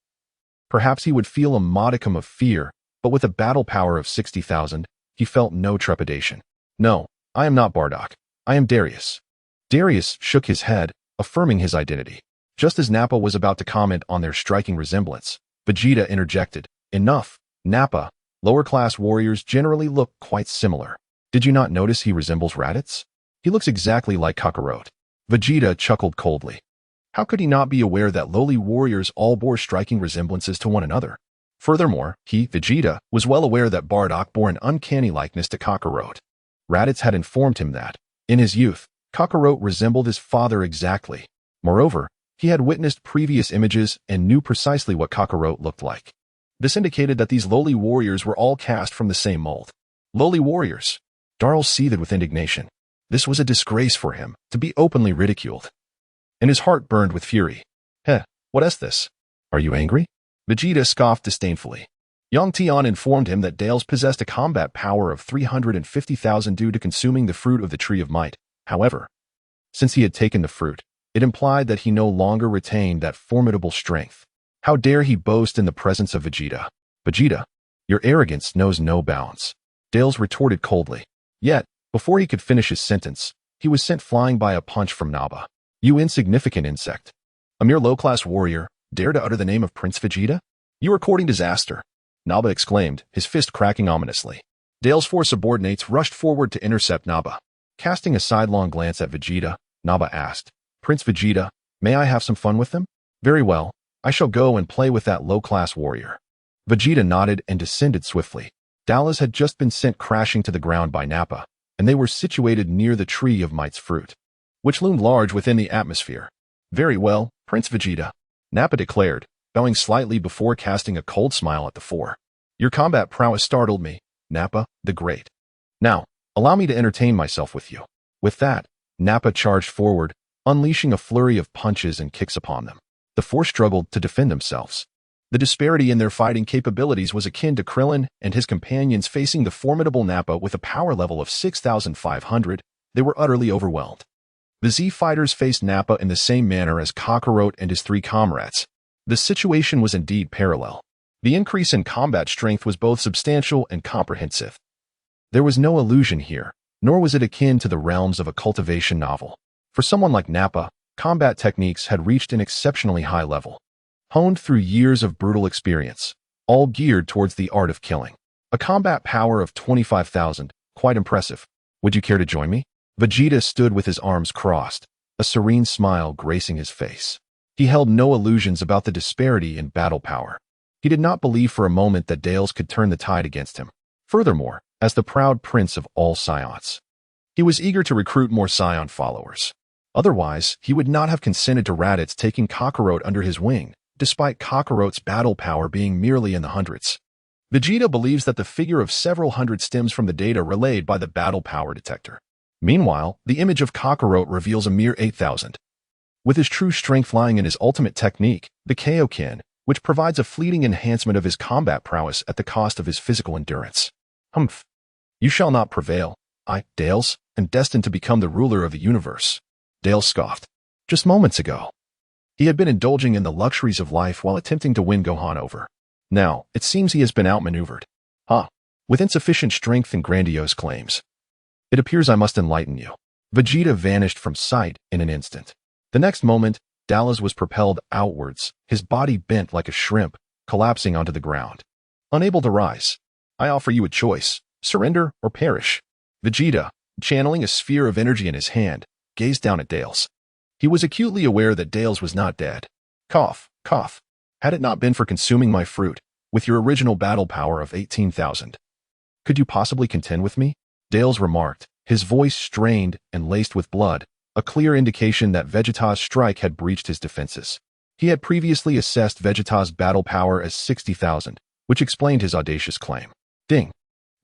perhaps he would feel a modicum of fear, but with a battle power of 60,000, he felt no trepidation. No, I am not Bardock. I am Darius. Darius shook his head, affirming his identity. Just as Nappa was about to comment on their striking resemblance, Vegeta interjected. Enough, Nappa. Lower-class warriors generally look quite similar. Did you not notice he resembles Raditz? He looks exactly like Kakarot. Vegeta chuckled coldly. How could he not be aware that lowly warriors all bore striking resemblances to one another? Furthermore, he, Vegeta, was well aware that Bardock bore an uncanny likeness to Kakarot. Raditz had informed him that, in his youth, Kakarot resembled his father exactly. Moreover, he had witnessed previous images and knew precisely what Kakarot looked like. This indicated that these lowly warriors were all cast from the same mold. Lowly warriors. Darl seethed with indignation. This was a disgrace for him, to be openly ridiculed. And his heart burned with fury. Heh, what is this? Are you angry? Vegeta scoffed disdainfully. Yang Tian informed him that Dales possessed a combat power of 350,000 due to consuming the fruit of the Tree of Might. However, since he had taken the fruit, it implied that he no longer retained that formidable strength. How dare he boast in the presence of Vegeta? Vegeta, your arrogance knows no bounds. Dales retorted coldly. Yet, before he could finish his sentence, he was sent flying by a punch from Nappa. You insignificant insect. A mere low-class warrior, dare to utter the name of Prince Vegeta? You are courting disaster, Nappa exclaimed, his fist cracking ominously. Dale's four subordinates rushed forward to intercept Nappa. Casting a sidelong glance at Vegeta, Nappa asked, Prince Vegeta, may I have some fun with them? Very well, I shall go and play with that low-class warrior. Vegeta nodded and descended swiftly. Dallas had just been sent crashing to the ground by Nappa, and they were situated near the Tree of Might's fruit, which loomed large within the atmosphere. Very well, Prince Vegeta, Nappa declared, bowing slightly before casting a cold smile at the four. Your combat prowess startled me, Nappa, the Great. Now, allow me to entertain myself with you. With that, Nappa charged forward, unleashing a flurry of punches and kicks upon them. The four struggled to defend themselves. The disparity in their fighting capabilities was akin to Krillin and his companions facing the formidable Nappa with a power level of 6,500. They were utterly overwhelmed. The Z fighters faced Nappa in the same manner as Kakarot and his three comrades. The situation was indeed parallel. The increase in combat strength was both substantial and comprehensive. There was no illusion here, nor was it akin to the realms of a cultivation novel. For someone like Nappa, combat techniques had reached an exceptionally high level, honed through years of brutal experience, all geared towards the art of killing. A combat power of 25,000, quite impressive. Would you care to join me? Vegeta stood with his arms crossed, a serene smile gracing his face. He held no illusions about the disparity in battle power. He did not believe for a moment that Dales could turn the tide against him. Furthermore, as the proud prince of all Scions, he was eager to recruit more Scion followers. Otherwise, he would not have consented to Raditz taking Kakarot under his wing, despite Kakarot's battle power being merely in the hundreds. Vegeta believes that the figure of several hundred stems from the data relayed by the battle power detector. Meanwhile, the image of Kakarot reveals a mere 8,000. With his true strength lying in his ultimate technique, the Kaioken, which provides a fleeting enhancement of his combat prowess at the cost of his physical endurance. Humph. You shall not prevail, Dales, am destined to become the ruler of the universe. Dale scoffed. Just moments ago, he had been indulging in the luxuries of life while attempting to win Gohan over. Now, it seems he has been outmaneuvered. With insufficient strength and grandiose claims. It appears I must enlighten you. Vegeta vanished from sight in an instant. The next moment, Dallas was propelled outwards, his body bent like a shrimp, collapsing onto the ground. Unable to rise. I offer you a choice, surrender or perish. Vegeta, channeling a sphere of energy in his hand, gazed down at Dales. He was acutely aware that Dales was not dead. Cough, cough. Had it not been for consuming my fruit, with your original battle power of 18,000. Could you possibly contend with me? Dales remarked, his voice strained and laced with blood, a clear indication that Vegeta's strike had breached his defenses. He had previously assessed Vegeta's battle power as 60,000, which explained his audacious claim. Ding.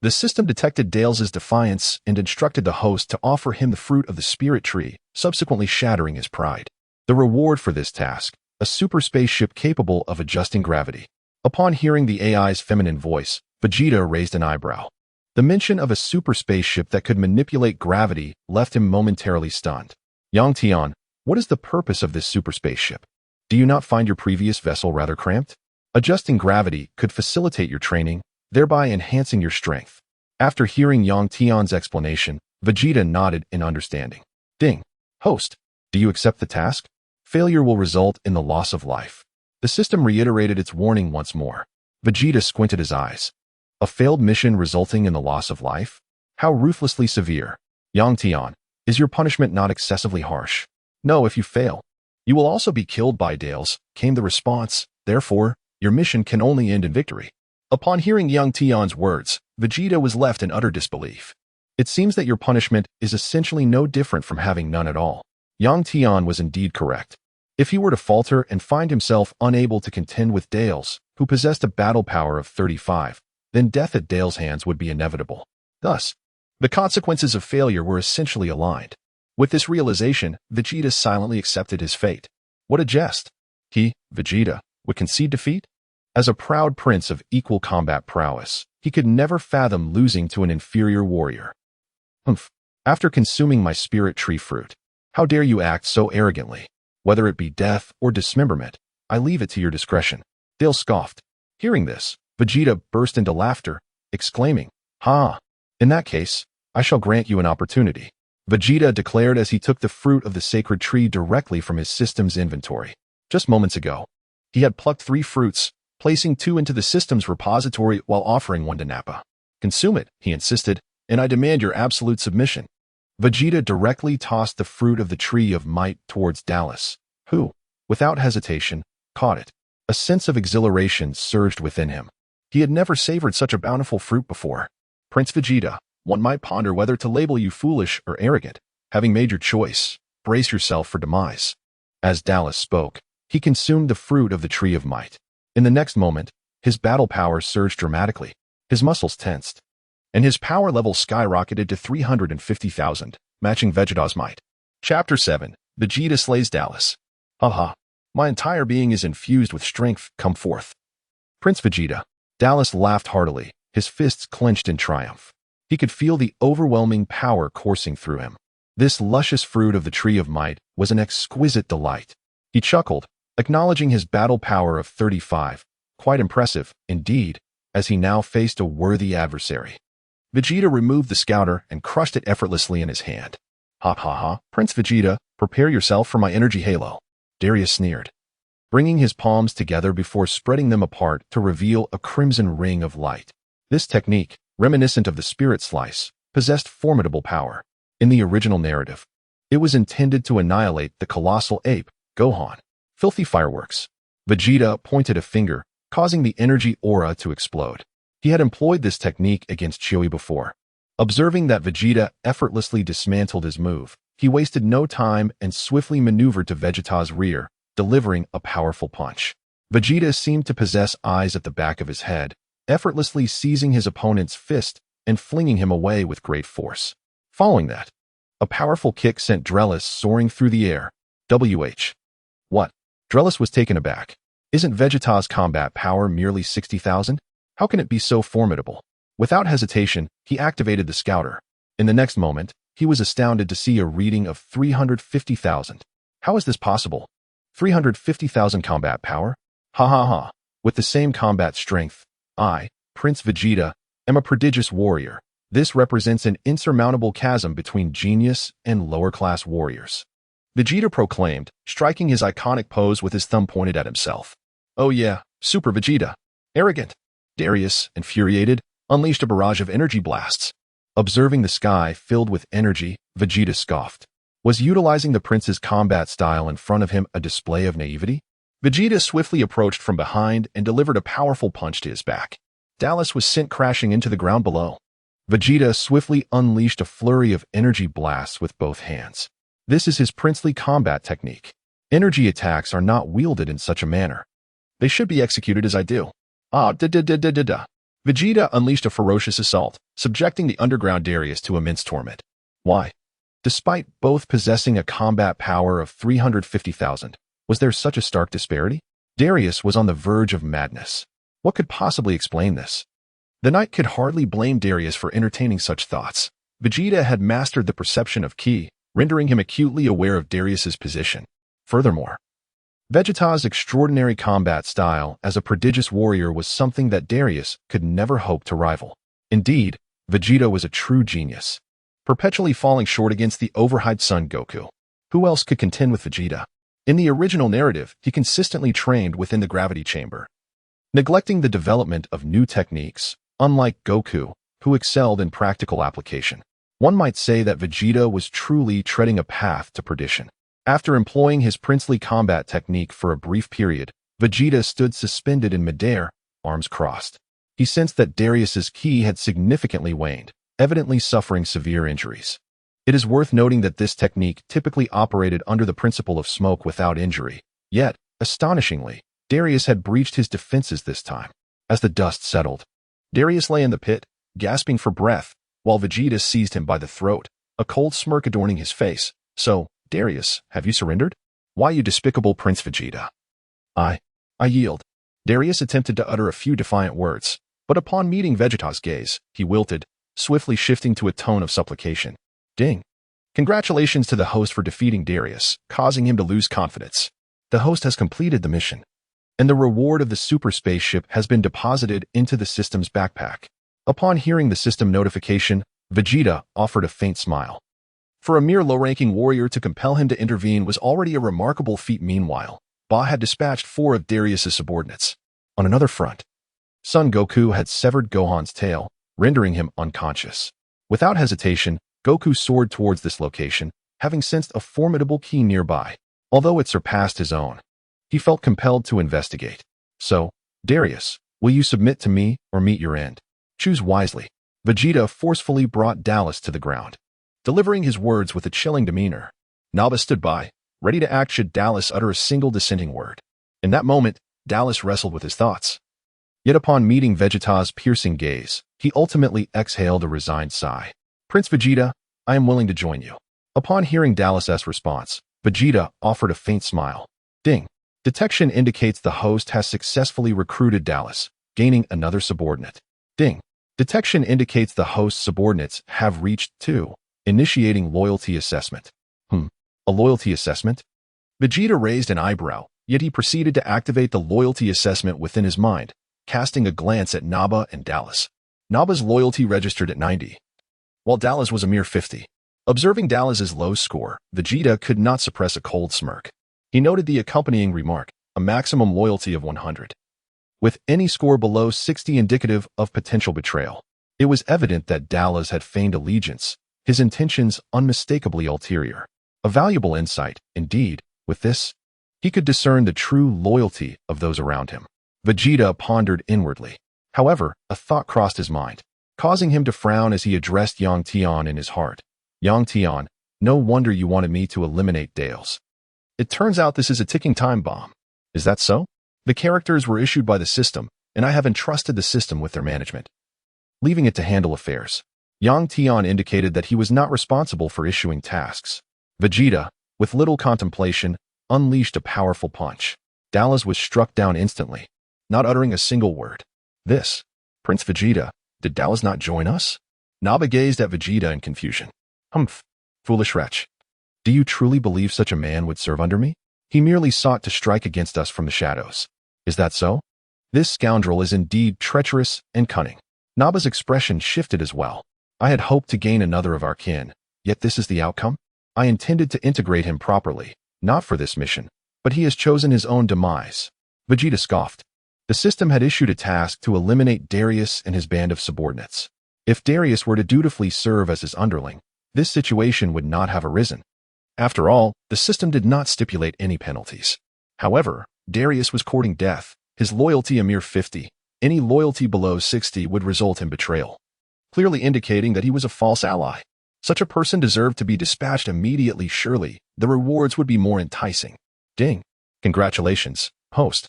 The system detected Dales's defiance and instructed the host to offer him the fruit of the spirit tree, subsequently shattering his pride. The reward for this task, a super spaceship capable of adjusting gravity. Upon hearing the AI's feminine voice, Vegeta raised an eyebrow. The mention of a super spaceship that could manipulate gravity left him momentarily stunned. Yang Tian, what is the purpose of this super spaceship? Do you not find your previous vessel rather cramped? Adjusting gravity could facilitate your training, thereby enhancing your strength. After hearing Yang Tian's explanation, Vegeta nodded in understanding. Ding. Host, do you accept the task? Failure will result in the loss of life. The system reiterated its warning once more. Vegeta squinted his eyes. A failed mission resulting in the loss of life? How ruthlessly severe. Yang Tian, is your punishment not excessively harsh? No, if you fail. You will also be killed by Dales, came the response. Therefore, your mission can only end in victory. Upon hearing Yang Tian's words, Vegeta was left in utter disbelief. It seems that your punishment is essentially no different from having none at all. Yang Tian was indeed correct. If he were to falter and find himself unable to contend with Dales, who possessed a battle power of 35, then death at Dale's hands would be inevitable. Thus, the consequences of failure were essentially aligned. With this realization, Vegeta silently accepted his fate. What a jest! He, Vegeta, would concede defeat? As a proud prince of equal combat prowess, he could never fathom losing to an inferior warrior. Humph! After consuming my spirit tree fruit, how dare you act so arrogantly? Whether it be death or dismemberment, I leave it to your discretion. Dale scoffed. Hearing this, Vegeta burst into laughter, exclaiming, Ha! In that case, I shall grant you an opportunity. Vegeta declared as he took the fruit of the sacred tree directly from his system's inventory. Just moments ago, he had plucked 3 fruits, placing 2 into the system's repository while offering 1 to Nappa. Consume it, he insisted, and I demand your absolute submission. Vegeta directly tossed the fruit of the tree of might towards Dallas, who, without hesitation, caught it. A sense of exhilaration surged within him. He had never savored such a bountiful fruit before. Prince Vegeta, one might ponder whether to label you foolish or arrogant. Having made your choice, brace yourself for demise. As Dallas spoke, he consumed the fruit of the tree of might. In the next moment, his battle power surged dramatically. His muscles tensed, and his power level skyrocketed to 350,000, matching Vegeta's might. Chapter 7, Vegeta slays Dallas. Haha, my entire being is infused with strength, come forth. Prince Vegeta. Dallas laughed heartily, his fists clenched in triumph. He could feel the overwhelming power coursing through him. This luscious fruit of the tree of might was an exquisite delight. He chuckled, acknowledging his battle power of 35, quite impressive, indeed, as he now faced a worthy adversary. Vegeta removed the scouter and crushed it effortlessly in his hand. Ha ha ha, Prince Vegeta, prepare yourself for my energy halo. Darius sneered, bringing his palms together before spreading them apart to reveal a crimson ring of light. This technique, reminiscent of the spirit slice, possessed formidable power. In the original narrative, it was intended to annihilate the colossal ape, Gohan. Filthy fireworks. Vegeta pointed a finger, causing the energy aura to explode. He had employed this technique against Chewie before. Observing that Vegeta effortlessly dismantled his move, he wasted no time and swiftly maneuvered to Vegeta's rear, delivering a powerful punch. Vegeta seemed to possess eyes at the back of his head, effortlessly seizing his opponent's fist and flinging him away with great force. Following that, a powerful kick sent Drellis soaring through the air. What? Drellis was taken aback. Isn't Vegeta's combat power merely 60,000? How can it be so formidable? Without hesitation, he activated the scouter. In the next moment, he was astounded to see a reading of 350,000. How is this possible? 350,000 combat power? Ha ha ha. With the same combat strength, I, Prince Vegeta, am a prodigious warrior. This represents an insurmountable chasm between genius and lower-class warriors. Vegeta proclaimed, striking his iconic pose with his thumb pointed at himself. Oh yeah, Super Vegeta. Arrogant. Darius, infuriated, unleashed a barrage of energy blasts. Observing the sky filled with energy, Vegeta scoffed. Was utilizing the prince's combat style in front of him a display of naivety? Vegeta swiftly approached from behind and delivered a powerful punch to his back. Dallas was sent crashing into the ground below. Vegeta swiftly unleashed a flurry of energy blasts with both hands. This is his princely combat technique. Energy attacks are not wielded in such a manner. They should be executed as I do. Vegeta unleashed a ferocious assault, subjecting the underground Darius to immense torment. Why? Despite both possessing a combat power of 350,000, was there such a stark disparity? Darius was on the verge of madness. What could possibly explain this? The knight could hardly blame Darius for entertaining such thoughts. Vegeta had mastered the perception of ki, rendering him acutely aware of Darius's position. Furthermore, Vegeta's extraordinary combat style as a prodigious warrior was something that Darius could never hope to rival. Indeed, Vegeta was a true genius, perpetually falling short against the overhyped son Goku. Who else could contend with Vegeta? In the original narrative, he consistently trained within the gravity chamber, neglecting the development of new techniques, unlike Goku, who excelled in practical application. One might say that Vegeta was truly treading a path to perdition. After employing his princely combat technique for a brief period, Vegeta stood suspended in midair, arms crossed. He sensed that Darius's ki had significantly waned, evidently suffering severe injuries. It is worth noting that this technique typically operated under the principle of smoke without injury. Yet, astonishingly, Darius had breached his defenses this time. As the dust settled, Darius lay in the pit, gasping for breath, while Vegeta seized him by the throat, a cold smirk adorning his face. So, Darius, have you surrendered? Why, you despicable Prince Vegeta? I yield. Darius attempted to utter a few defiant words, but upon meeting Vegeta's gaze, he wilted, swiftly shifting to a tone of supplication. Ding. Congratulations to the host for defeating Darius, causing him to lose confidence. The host has completed the mission, and the reward of the super spaceship has been deposited into the system's backpack. Upon hearing the system notification, Vegeta offered a faint smile. For a mere low-ranking warrior to compel him to intervene was already a remarkable feat. Meanwhile, Ba had dispatched 4 of Darius's subordinates. On another front, Son Goku had severed Gohan's tail, rendering him unconscious. Without hesitation, Goku soared towards this location, having sensed a formidable ki nearby. Although it surpassed his own, he felt compelled to investigate. So, Darius, will you submit to me or meet your end? Choose wisely. Vegeta forcefully brought Dallas to the ground, delivering his words with a chilling demeanor. Naba stood by, ready to act should Dallas utter a single dissenting word. In that moment, Dallas wrestled with his thoughts. Yet upon meeting Vegeta's piercing gaze, he ultimately exhaled a resigned sigh. Prince Vegeta, I am willing to join you. Upon hearing Dallas's response, Vegeta offered a faint smile. Ding. Detection indicates the host has successfully recruited Dallas, gaining another subordinate. Ding. Detection indicates the host's subordinates have reached 2, initiating loyalty assessment. A loyalty assessment? Vegeta raised an eyebrow, yet he proceeded to activate the loyalty assessment within his mind, casting a glance at Naba and Dallas. Naba's loyalty registered at 90, while Dallas was a mere 50. Observing Dallas's low score, Vegeta could not suppress a cold smirk. He noted the accompanying remark, a maximum loyalty of 100. With any score below 60 indicative of potential betrayal, it was evident that Dallas had feigned allegiance, his intentions unmistakably ulterior. A valuable insight, indeed. With this, he could discern the true loyalty of those around him. Vegeta pondered inwardly. However, a thought crossed his mind, causing him to frown as he addressed Yang Tian in his heart. Yang Tian, no wonder you wanted me to eliminate Dales. It turns out this is a ticking time bomb. Is that so? The characters were issued by the system, and I have entrusted the system with their management, leaving it to handle affairs. Yang Tian indicated that he was not responsible for issuing tasks. Vegeta, with little contemplation, unleashed a powerful punch. Dallas was struck down instantly, not uttering a single word. This, Prince Vegeta, did Dallas not join us? Naba gazed at Vegeta in confusion. Humph, foolish wretch. Do you truly believe such a man would serve under me? He merely sought to strike against us from the shadows. Is that so? This scoundrel is indeed treacherous and cunning. Naba's expression shifted as well. I had hoped to gain another of our kin, yet this is the outcome? I intended to integrate him properly, not for this mission, but he has chosen his own demise. Vegeta scoffed. The system had issued a task to eliminate Darius and his band of subordinates. If Darius were to dutifully serve as his underling, this situation would not have arisen. After all, the system did not stipulate any penalties. However, Darius was courting death, his loyalty a mere 50. Any loyalty below 60 would result in betrayal, clearly indicating that he was a false ally. Such a person deserved to be dispatched immediately. Surely, the rewards would be more enticing. Ding. Congratulations, host,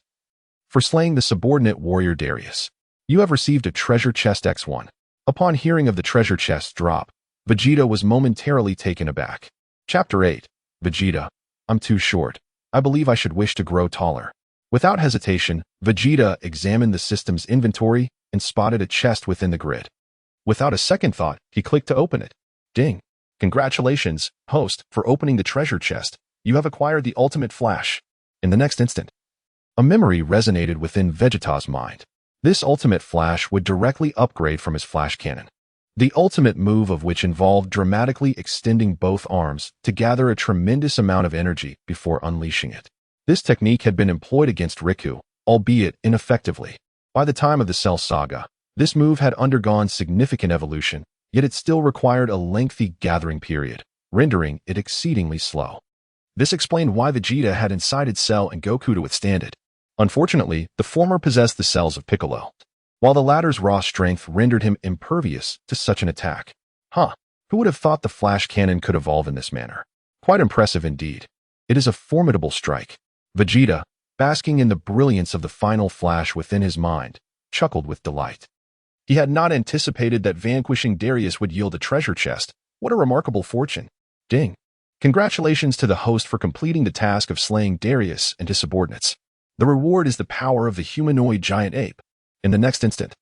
for slaying the subordinate warrior Darius. You have received a treasure chest X1. Upon hearing of the treasure chest's drop, Vegeta was momentarily taken aback. Chapter 8. Vegeta. I'm too short. I believe I should wish to grow taller. Without hesitation, Vegeta examined the system's inventory and spotted a chest within the grid. Without a second thought, he clicked to open it. Ding. Congratulations, host, for opening the treasure chest. You have acquired the ultimate flash. In the next instant, a memory resonated within Vegeta's mind. This ultimate flash would directly upgrade from his flash cannon. The ultimate move of which involved dramatically extending both arms to gather a tremendous amount of energy before unleashing it. This technique had been employed against Riku, albeit ineffectively. By the time of the Cell Saga, this move had undergone significant evolution, yet it still required a lengthy gathering period, rendering it exceedingly slow. This explained why Vegeta had incited Cell and Goku to withstand it. Unfortunately, the former possessed the cells of Piccolo, while the latter's raw strength rendered him impervious to such an attack. Who would have thought the flash cannon could evolve in this manner? Quite impressive indeed. It is a formidable strike. Vegeta, basking in the brilliance of the final flash within his mind, chuckled with delight. He had not anticipated that vanquishing Darius would yield a treasure chest. What a remarkable fortune. Ding. Congratulations to the host for completing the task of slaying Darius and his subordinates. The reward is the power of the humanoid giant ape. In the next instant,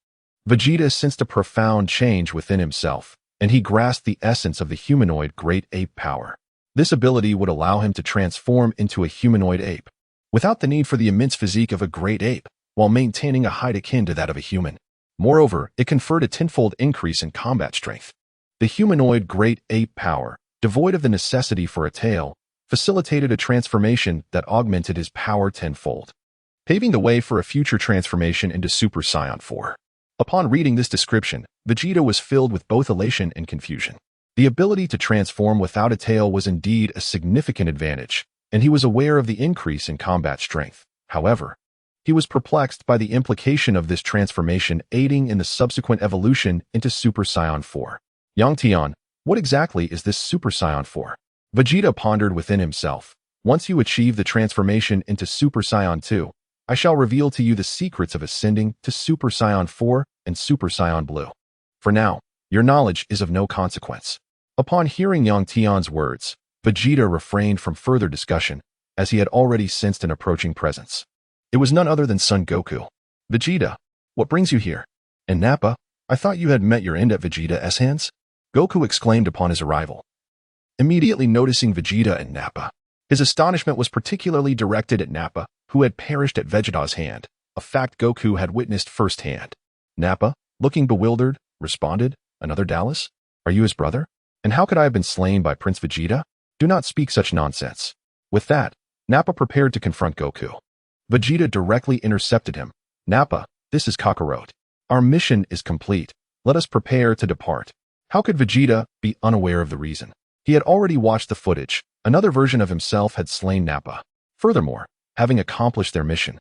Vegeta sensed a profound change within himself, and he grasped the essence of the humanoid great ape power. This ability would allow him to transform into a humanoid ape, without the need for the immense physique of a great ape, while maintaining a height akin to that of a human. Moreover, it conferred a tenfold increase in combat strength. The humanoid great ape power, devoid of the necessity for a tail, facilitated a transformation that augmented his power tenfold, paving the way for a future transformation into Super Saiyan 4. Upon reading this description, Vegeta was filled with both elation and confusion. The ability to transform without a tail was indeed a significant advantage, and he was aware of the increase in combat strength. However, he was perplexed by the implication of this transformation aiding in the subsequent evolution into Super Saiyan 4. Yang Tian, what exactly is this Super Saiyan 4? Vegeta pondered within himself. Once you achieve the transformation into Super Saiyan 2, I shall reveal to you the secrets of ascending to Super Saiyan 4 and Super Saiyan Blue. For now, your knowledge is of no consequence. Upon hearing Yang Tian's words, Vegeta refrained from further discussion, as he had already sensed an approaching presence. It was none other than Son Goku. Vegeta, what brings you here? And Nappa, I thought you had met your end at Vegeta's hands? Goku exclaimed upon his arrival. Immediately noticing Vegeta and Nappa, his astonishment was particularly directed at Nappa, who had perished at Vegeta's hand, a fact Goku had witnessed firsthand. Nappa, looking bewildered, responded, Another Dallas? Are you his brother? And how could I have been slain by Prince Vegeta? Do not speak such nonsense. With that, Nappa prepared to confront Goku. Vegeta directly intercepted him. Nappa, this is Kakarot. Our mission is complete. Let us prepare to depart. How could Vegeta be unaware of the reason? He had already watched the footage. Another version of himself had slain Nappa. Furthermore, having accomplished their mission,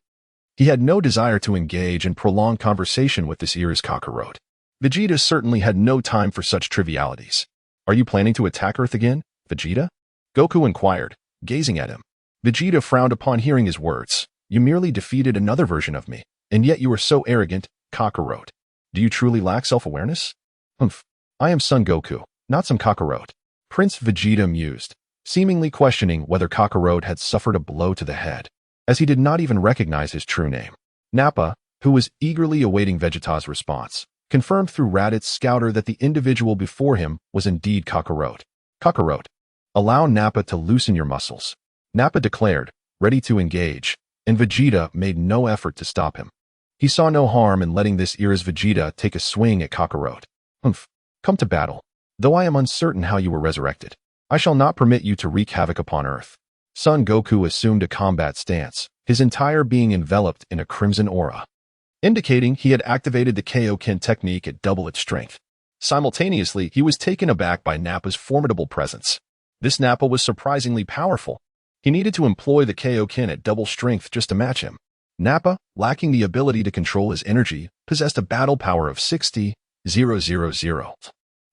he had no desire to engage in prolonged conversation with this era's Kakarot. Vegeta certainly had no time for such trivialities. Are you planning to attack Earth again, Vegeta? Goku inquired, gazing at him. Vegeta frowned upon hearing his words. You merely defeated another version of me, and yet you are so arrogant, Kakarot. Do you truly lack self-awareness? I am Son Goku, not some Kakarot. Prince Vegeta mused, seemingly questioning whether Kakarot had suffered a blow to the head, as he did not even recognize his true name. Nappa, who was eagerly awaiting Vegeta's response, confirmed through Raditz's scouter that the individual before him was indeed Kakarot. Kakarot, allow Nappa to loosen your muscles. Nappa declared, ready to engage, and Vegeta made no effort to stop him. He saw no harm in letting this era's Vegeta take a swing at Kakarot. Come to battle. Though I am uncertain how you were resurrected, I shall not permit you to wreak havoc upon Earth. Son Goku assumed a combat stance, his entire being enveloped in a crimson aura, indicating he had activated the Kaioken technique at double its strength. Simultaneously, he was taken aback by Nappa's formidable presence. This Nappa was surprisingly powerful. He needed to employ the Kaioken at double strength just to match him. Nappa, lacking the ability to control his energy, possessed a battle power of 60,000,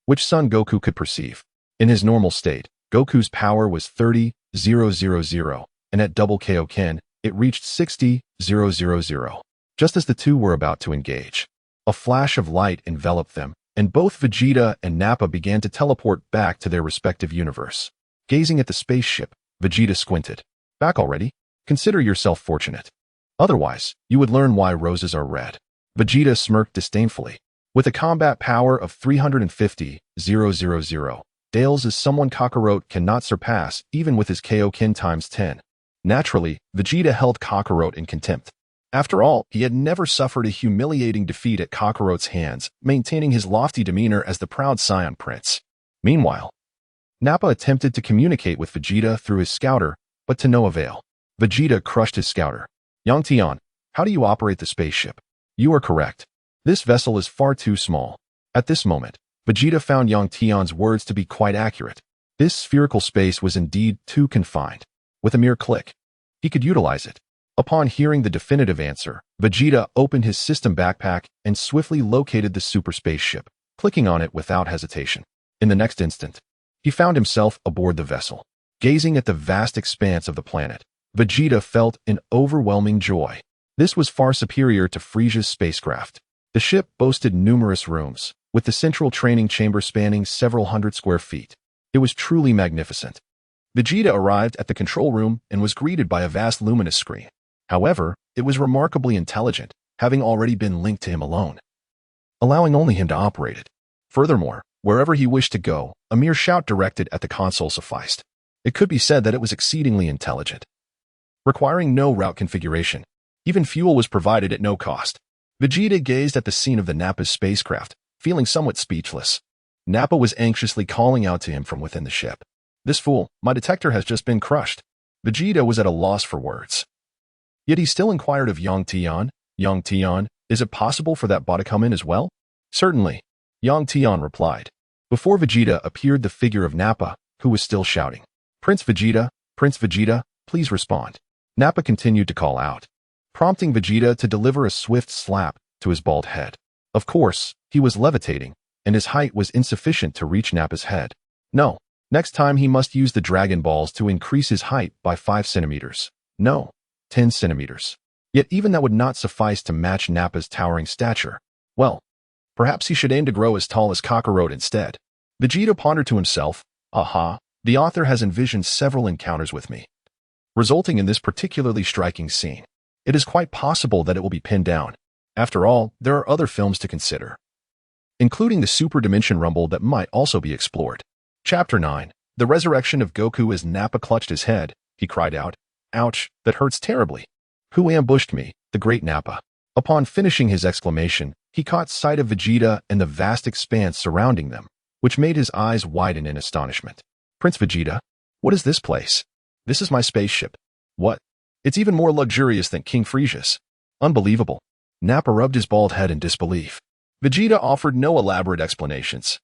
which Son Goku could perceive. In his normal state, Goku's power was 30,000, and at double Kaioken, it reached 60,000. Just as the two were about to engage, a flash of light enveloped them, and both Vegeta and Nappa began to teleport back to their respective universe. Gazing at the spaceship, Vegeta squinted. Back already? Consider yourself fortunate. Otherwise, you would learn why roses are red. Vegeta smirked disdainfully. With a combat power of 350,000, Dales is someone Kakarot cannot surpass even with his Kaioken times 10. Naturally, Vegeta held Kakarot in contempt. After all, he had never suffered a humiliating defeat at Kakarot's hands, maintaining his lofty demeanor as the proud Saiyan Prince. Meanwhile, Nappa attempted to communicate with Vegeta through his scouter, but to no avail. Vegeta crushed his scouter. Yang Tian, how do you operate the spaceship? You are correct. This vessel is far too small. At this moment, Vegeta found Yang Tian's words to be quite accurate. This spherical space was indeed too confined. With a mere click, he could utilize it. Upon hearing the definitive answer, Vegeta opened his system backpack and swiftly located the super spaceship, clicking on it without hesitation. In the next instant, he found himself aboard the vessel. Gazing at the vast expanse of the planet, Vegeta felt an overwhelming joy. This was far superior to Frisia's spacecraft. The ship boasted numerous rooms, with the central training chamber spanning several hundred square feet. It was truly magnificent. Vegeta arrived at the control room and was greeted by a vast luminous screen. However, it was remarkably intelligent, having already been linked to him alone, allowing only him to operate it. Furthermore, wherever he wished to go, a mere shout directed at the console sufficed. It could be said that it was exceedingly intelligent. Requiring no route configuration, even fuel was provided at no cost. Vegeta gazed at the scene of the Nappa's spacecraft, feeling somewhat speechless. Nappa was anxiously calling out to him from within the ship. This fool, my detector has just been crushed. Vegeta was at a loss for words. Yet he still inquired of Yang Tian. Yang Tian, is it possible for that bot to come in as well? Certainly, Yang Tian replied. Before Vegeta appeared the figure of Nappa, who was still shouting. Prince Vegeta, please respond. Nappa continued to call out, prompting Vegeta to deliver a swift slap to his bald head. Of course, he was levitating, and his height was insufficient to reach Nappa's head. No, next time he must use the Dragon Balls to increase his height by 5 centimeters. No, 10 centimeters. Yet even that would not suffice to match Nappa's towering stature. Well, perhaps he should aim to grow as tall as Kakarot instead. Vegeta pondered to himself, aha, the author has envisioned several encounters with me, resulting in this particularly striking scene. It is quite possible that it will be pinned down. After all, there are other films to consider, including the Super Dimension Rumble that might also be explored. Chapter 9. The Resurrection of Goku. As Nappa clutched his head, he cried out, ouch, that hurts terribly. Who ambushed me? The great Nappa. Upon finishing his exclamation, he caught sight of Vegeta and the vast expanse surrounding them, which made his eyes widen in astonishment. Prince Vegeta, what is this place? This is my spaceship. What? It's even more luxurious than King Frisia's. Unbelievable. Nappa rubbed his bald head in disbelief. Vegeta offered no elaborate explanations.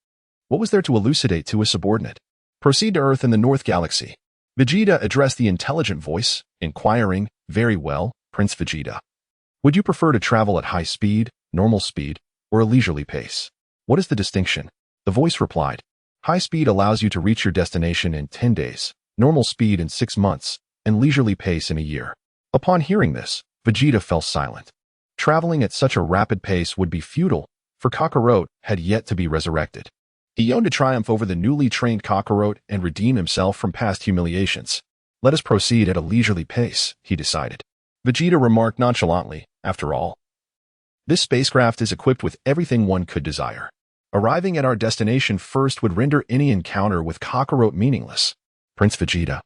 What was there to elucidate to a subordinate? Proceed to Earth in the North Galaxy. Vegeta addressed the intelligent voice, inquiring, very well, Prince Vegeta. Would you prefer to travel at high speed, normal speed, or a leisurely pace? What is the distinction? The voice replied, high speed allows you to reach your destination in 10 days, normal speed in 6 months, and leisurely pace in a year. Upon hearing this, Vegeta fell silent. Traveling at such a rapid pace would be futile, for Kakarot had yet to be resurrected. He yearned to triumph over the newly trained Kakarot and redeem himself from past humiliations. Let us proceed at a leisurely pace, he decided. Vegeta remarked nonchalantly, after all, This spacecraft is equipped with everything one could desire. Arriving at our destination first would render any encounter with Kakarot meaningless. Prince Vegeta.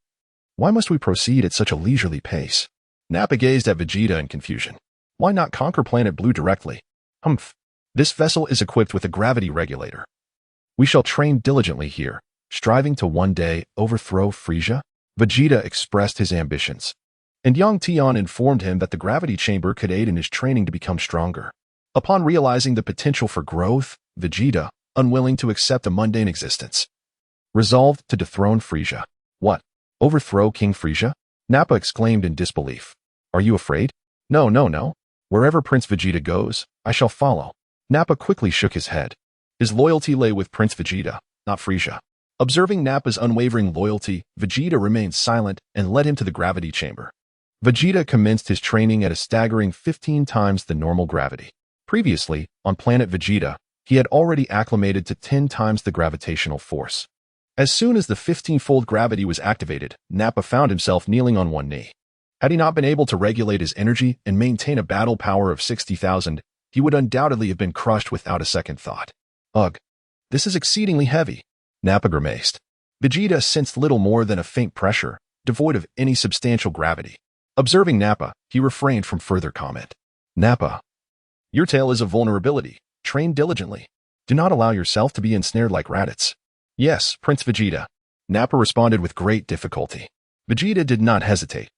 Why must we proceed at such a leisurely pace? Nappa gazed at Vegeta in confusion. Why not conquer Planet Blue directly? Humph. This vessel is equipped with a gravity regulator. We shall train diligently here, striving to one day overthrow Frieza. Vegeta expressed his ambitions, and Yang Tian informed him that the gravity chamber could aid in his training to become stronger. Upon realizing the potential for growth, Vegeta, unwilling to accept a mundane existence, resolved to dethrone Frieza. What? Overthrow King Frieza? Nappa exclaimed in disbelief. Are you afraid? No, no, no. Wherever Prince Vegeta goes, I shall follow. Nappa quickly shook his head. His loyalty lay with Prince Vegeta, not Frieza. Observing Nappa's unwavering loyalty, Vegeta remained silent and led him to the gravity chamber. Vegeta commenced his training at a staggering 15 times the normal gravity. Previously, on planet Vegeta, he had already acclimated to 10 times the gravitational force. As soon as the 15-fold gravity was activated, Nappa found himself kneeling on one knee. Had he not been able to regulate his energy and maintain a battle power of 60,000, he would undoubtedly have been crushed without a second thought. Ugh, this is exceedingly heavy, Nappa grimaced. Vegeta sensed little more than a faint pressure, devoid of any substantial gravity. Observing Nappa, he refrained from further comment. Nappa, your tail is a vulnerability. Train diligently. Do not allow yourself to be ensnared like Raditz. Yes, Prince Vegeta. Nappa responded with great difficulty. Vegeta did not hesitate.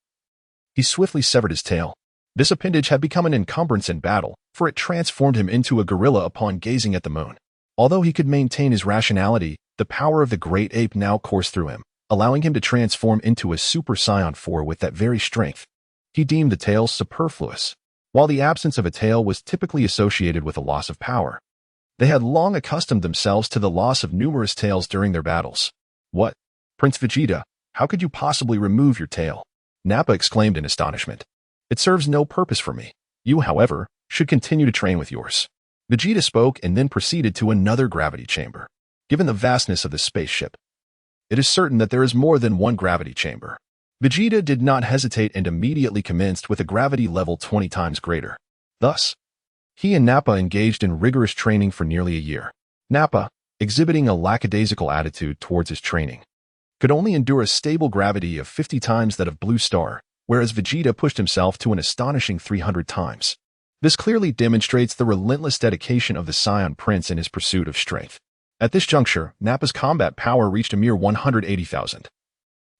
He swiftly severed his tail. This appendage had become an encumbrance in battle, for it transformed him into a gorilla upon gazing at the moon. Although he could maintain his rationality, the power of the great ape now coursed through him, allowing him to transform into a Super Saiyan 4 with that very strength. He deemed the tail superfluous. While the absence of a tail was typically associated with a loss of power, they had long accustomed themselves to the loss of numerous tails during their battles. What? Prince Vegeta, how could you possibly remove your tail? Nappa exclaimed in astonishment. It serves no purpose for me. You, however, should continue to train with yours. Vegeta spoke and then proceeded to another gravity chamber. Given the vastness of the spaceship, it is certain that there is more than one gravity chamber. Vegeta did not hesitate and immediately commenced with a gravity level 20 times greater. Thus, he and Nappa engaged in rigorous training for nearly a year. Nappa, exhibiting a lackadaisical attitude towards his training, could only endure a stable gravity of 50 times that of Blue Star, whereas Vegeta pushed himself to an astonishing 300 times. This clearly demonstrates the relentless dedication of the Saiyan Prince in his pursuit of strength. At this juncture, Nappa's combat power reached a mere 180,000.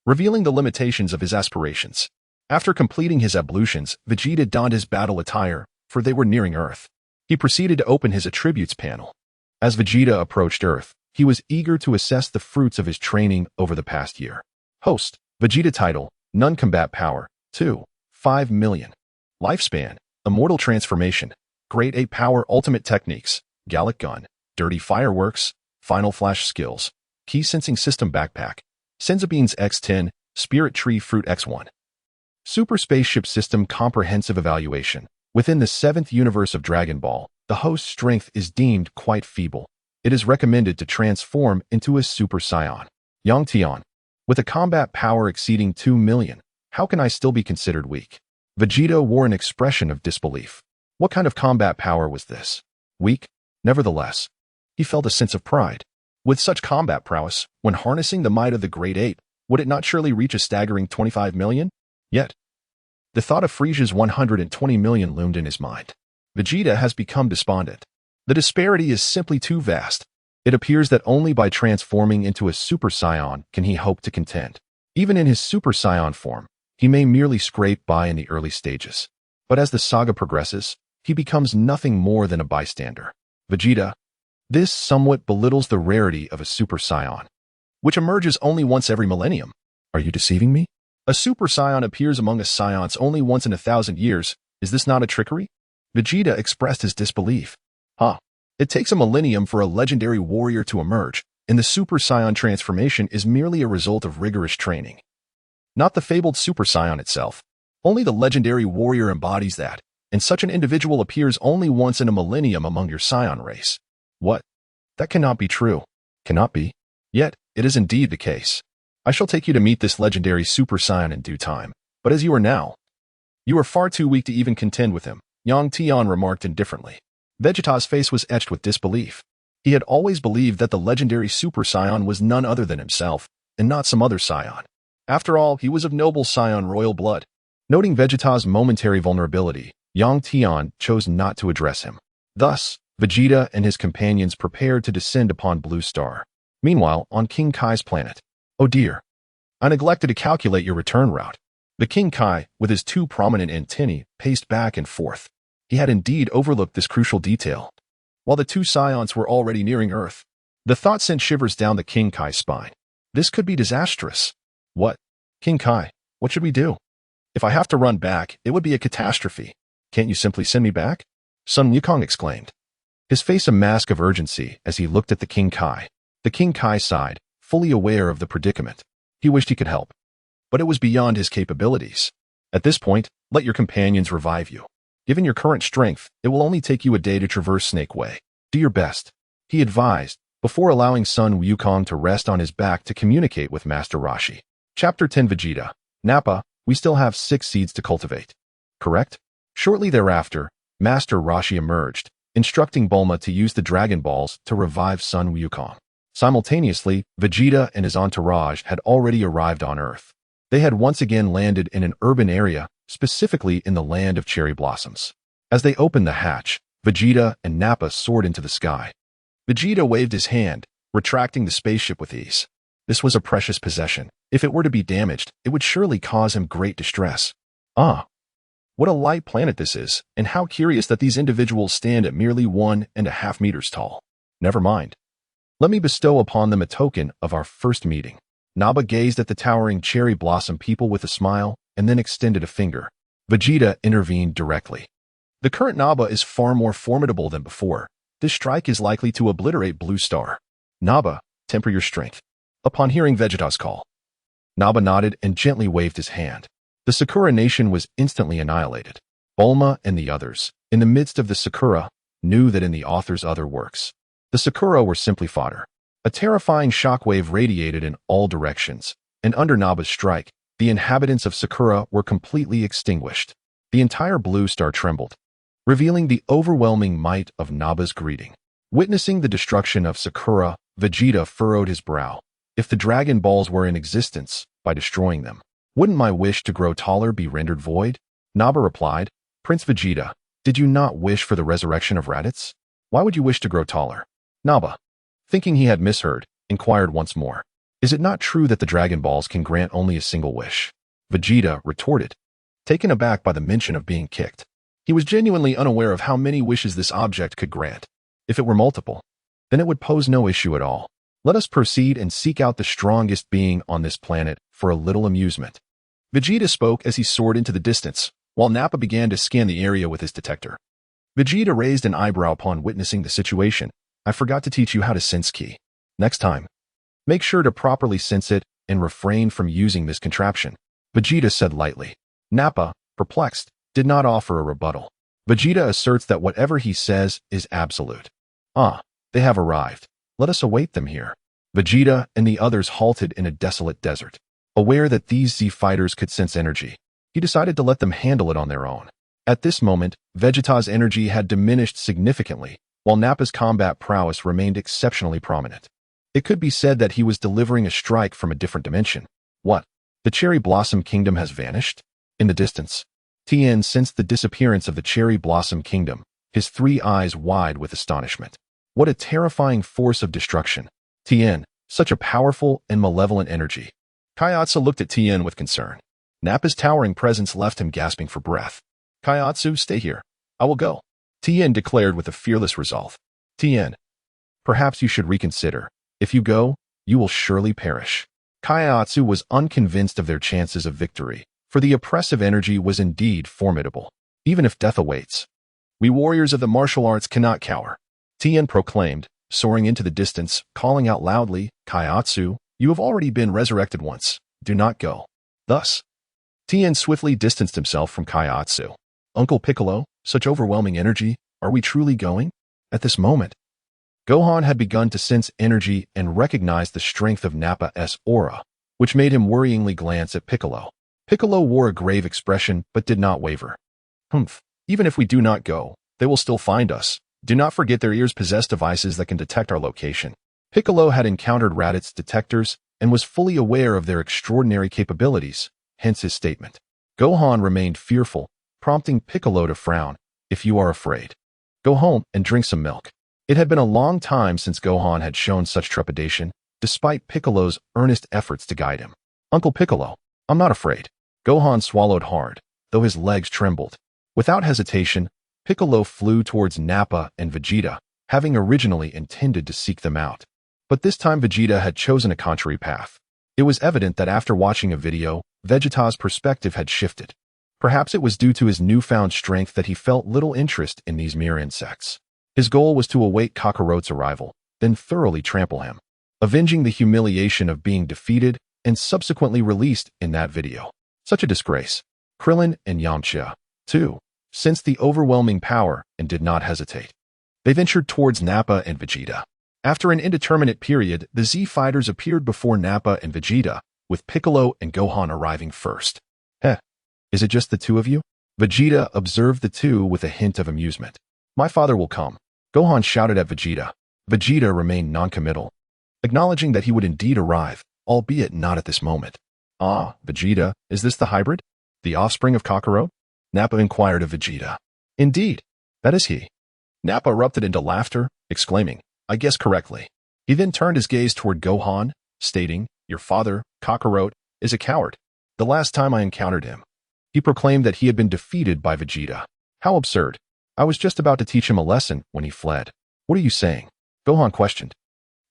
Revealing the limitations of his aspirations. After completing his ablutions, Vegeta donned his battle attire, for they were nearing Earth. He proceeded to open his attributes panel. As Vegeta approached Earth, he was eager to assess the fruits of his training over the past year. Host, Vegeta title, non-combat power, 2, 5 million. Lifespan, immortal transformation, Great Ape power ultimate techniques, Gallic gun, dirty fireworks, final flash skills, key sensing system backpack, Senzabeans X10, Spirit Tree Fruit X1. Super Spaceship System Comprehensive Evaluation. Within the 7th universe of Dragon Ball, the host's strength is deemed quite feeble. It is recommended to transform into a Super Saiyan. Yang Tian. With a combat power exceeding 2 million, how can I still be considered weak? Vegeta wore an expression of disbelief. What kind of combat power was this? Weak? Nevertheless, he felt a sense of pride. With such combat prowess, when harnessing the might of the Great Ape, would it not surely reach a staggering 25 million? Yet, the thought of Frieza's 120 million loomed in his mind. Vegeta has become despondent. The disparity is simply too vast. It appears that only by transforming into a Super Saiyan can he hope to contend. Even in his Super Saiyan form, he may merely scrape by in the early stages. But as the saga progresses, he becomes nothing more than a bystander. Vegeta. This somewhat belittles the rarity of a Super Saiyan, which emerges only once every millennium. Are you deceiving me? A Super Saiyan appears among us Saiyans only once in 1,000 years. Is this not a trickery? Vegeta expressed his disbelief. It takes a millennium for a legendary warrior to emerge, and the Super Saiyan transformation is merely a result of rigorous training. Not the fabled Super Saiyan itself. Only the legendary warrior embodies that, and such an individual appears only once in a millennium among your Saiyan race. What? That cannot be true. Cannot be. Yet, it is indeed the case. I shall take you to meet this legendary Super Saiyan in due time, but as you are now, you are far too weak to even contend with him. Yang Tian remarked indifferently. Vegeta's face was etched with disbelief. He had always believed that the legendary Super Saiyan was none other than himself, and not some other Saiyan. After all, he was of noble Saiyan royal blood. Noting Vegeta's momentary vulnerability, Yang Tian chose not to address him. Thus, Vegeta and his companions prepared to descend upon Blue Star. Meanwhile, on King Kai's planet. Oh dear. I neglected to calculate your return route. The King Kai, with his two prominent antennae, paced back and forth. He had indeed overlooked this crucial detail. While the two Scions were already nearing Earth, the thought sent shivers down the King Kai's spine. This could be disastrous. What? King Kai, what should we do? If I have to run back, it would be a catastrophe. Can't you simply send me back? Sun Wukong exclaimed. His face a mask of urgency as he looked at the King Kai. The King Kai sighed, fully aware of the predicament. He wished he could help, but it was beyond his capabilities. At this point, let your companions revive you. Given your current strength, it will only take you a day to traverse Snake Way. Do your best, he advised, before allowing Sun Wukong to rest on his back to communicate with Master Roshi. Chapter 10 Vegeta. Nappa, we still have 6 seeds to cultivate. Correct? Shortly thereafter, Master Roshi emerged, instructing Bulma to use the Dragon Balls to revive Sun Wukong. Simultaneously, Vegeta and his entourage had already arrived on Earth. They had once again landed in an urban area, specifically in the land of cherry blossoms. As they opened the hatch, Vegeta and Nappa soared into the sky. Vegeta waved his hand, retracting the spaceship with ease. This was a precious possession. If it were to be damaged, it would surely cause him great distress. Ah, what a light planet this is, and how curious that these individuals stand at merely 1.5 meters tall. Never mind. Let me bestow upon them a token of our first meeting. Nappa gazed at the towering cherry blossom people with a smile, and then extended a finger. Vegeta intervened directly. The current Nappa is far more formidable than before. This strike is likely to obliterate Blue Star. Nappa, temper your strength. Upon hearing Vegeta's call, Nappa nodded and gently waved his hand. The Sakura nation was instantly annihilated. Bulma and the others, in the midst of the Sakura, knew that in the author's other works, the Sakura were simply fodder. A terrifying shockwave radiated in all directions, and under Nappa's strike, the inhabitants of Sakura were completely extinguished. The entire Blue Star trembled, revealing the overwhelming might of Nappa's greeting. Witnessing the destruction of Sakura, Vegeta furrowed his brow. If the Dragon Balls were in existence, by destroying them, wouldn't my wish to grow taller be rendered void? Nappa replied, Prince Vegeta, did you not wish for the resurrection of Raditz? Why would you wish to grow taller? Nappa, thinking he had misheard, inquired once more. Is it not true that the Dragon Balls can grant only a single wish? Vegeta retorted, taken aback by the mention of being kicked. He was genuinely unaware of how many wishes this object could grant. If it were multiple, then it would pose no issue at all. Let us proceed and seek out the strongest being on this planet for a little amusement. Vegeta spoke as he soared into the distance, while Nappa began to scan the area with his detector. Vegeta raised an eyebrow upon witnessing the situation. I forgot to teach you how to sense ki. Next time, make sure to properly sense it and refrain from using this contraption, Vegeta said lightly. Nappa, perplexed, did not offer a rebuttal. Vegeta asserts that whatever he says is absolute. Ah, they have arrived. Let us await them here. Vegeta and the others halted in a desolate desert. Aware that these Z fighters could sense energy, he decided to let them handle it on their own. At this moment, Vegeta's energy had diminished significantly, while Nappa's combat prowess remained exceptionally prominent. It could be said that he was delivering a strike from a different dimension. What? The Cherry Blossom Kingdom has vanished? In the distance, Tien sensed the disappearance of the Cherry Blossom Kingdom, his 3 eyes wide with astonishment. What a terrifying force of destruction. Tien, such a powerful and malevolent energy. Kaiatsu looked at Tien with concern. Nappa's towering presence left him gasping for breath. Kaiatsu, stay here. I will go, Tien declared with a fearless resolve. Tien, perhaps you should reconsider. If you go, you will surely perish. Kaiatsu was unconvinced of their chances of victory, for the oppressive energy was indeed formidable. Even if death awaits, we warriors of the martial arts cannot cower, Tien proclaimed, soaring into the distance, calling out loudly, Kaiatsu, you have already been resurrected once. Do not go. Thus, Tien swiftly distanced himself from Kaiatsu. Uncle Piccolo, such overwhelming energy, are we truly going? At this moment, Gohan had begun to sense energy and recognized the strength of Nappa's aura, which made him worryingly glance at Piccolo. Piccolo wore a grave expression but did not waver. Humph, Even if we do not go, they will still find us. Do not forget their ears possess devices that can detect our location. Piccolo had encountered Raditz detectors and was fully aware of their extraordinary capabilities, hence his statement. Gohan remained fearful, prompting Piccolo to frown. If you are afraid, go home and drink some milk. It had been a long time since Gohan had shown such trepidation, despite Piccolo's earnest efforts to guide him. Uncle Piccolo, I'm not afraid. Gohan swallowed hard, though his legs trembled. Without hesitation, Piccolo flew towards Nappa and Vegeta, having originally intended to seek them out. But this time Vegeta had chosen a contrary path. It was evident that after watching a video, Vegeta's perspective had shifted. Perhaps it was due to his newfound strength that he felt little interest in these mere insects. His goal was to await Kakarot's arrival, then thoroughly trample him, avenging the humiliation of being defeated and subsequently released in that video. Such a disgrace. Krillin and Yamcha, too, sensed the overwhelming power and did not hesitate. They ventured towards Nappa and Vegeta. After an indeterminate period, the Z fighters appeared before Nappa and Vegeta, with Piccolo and Gohan arriving first. Is it just the two of you? Vegeta observed the two with a hint of amusement. My father will come. Gohan shouted at Vegeta. Vegeta remained noncommittal, acknowledging that he would indeed arrive, albeit not at this moment. Ah, Vegeta, is this the hybrid? The offspring of Kakarot? Nappa inquired of Vegeta. Indeed, that is he. Nappa erupted into laughter, exclaiming, I guess correctly. He then turned his gaze toward Gohan, stating, Your father, Kakarot, is a coward. The last time I encountered him, he proclaimed that he had been defeated by Vegeta. How absurd. I was just about to teach him a lesson when he fled. What are you saying? Gohan questioned,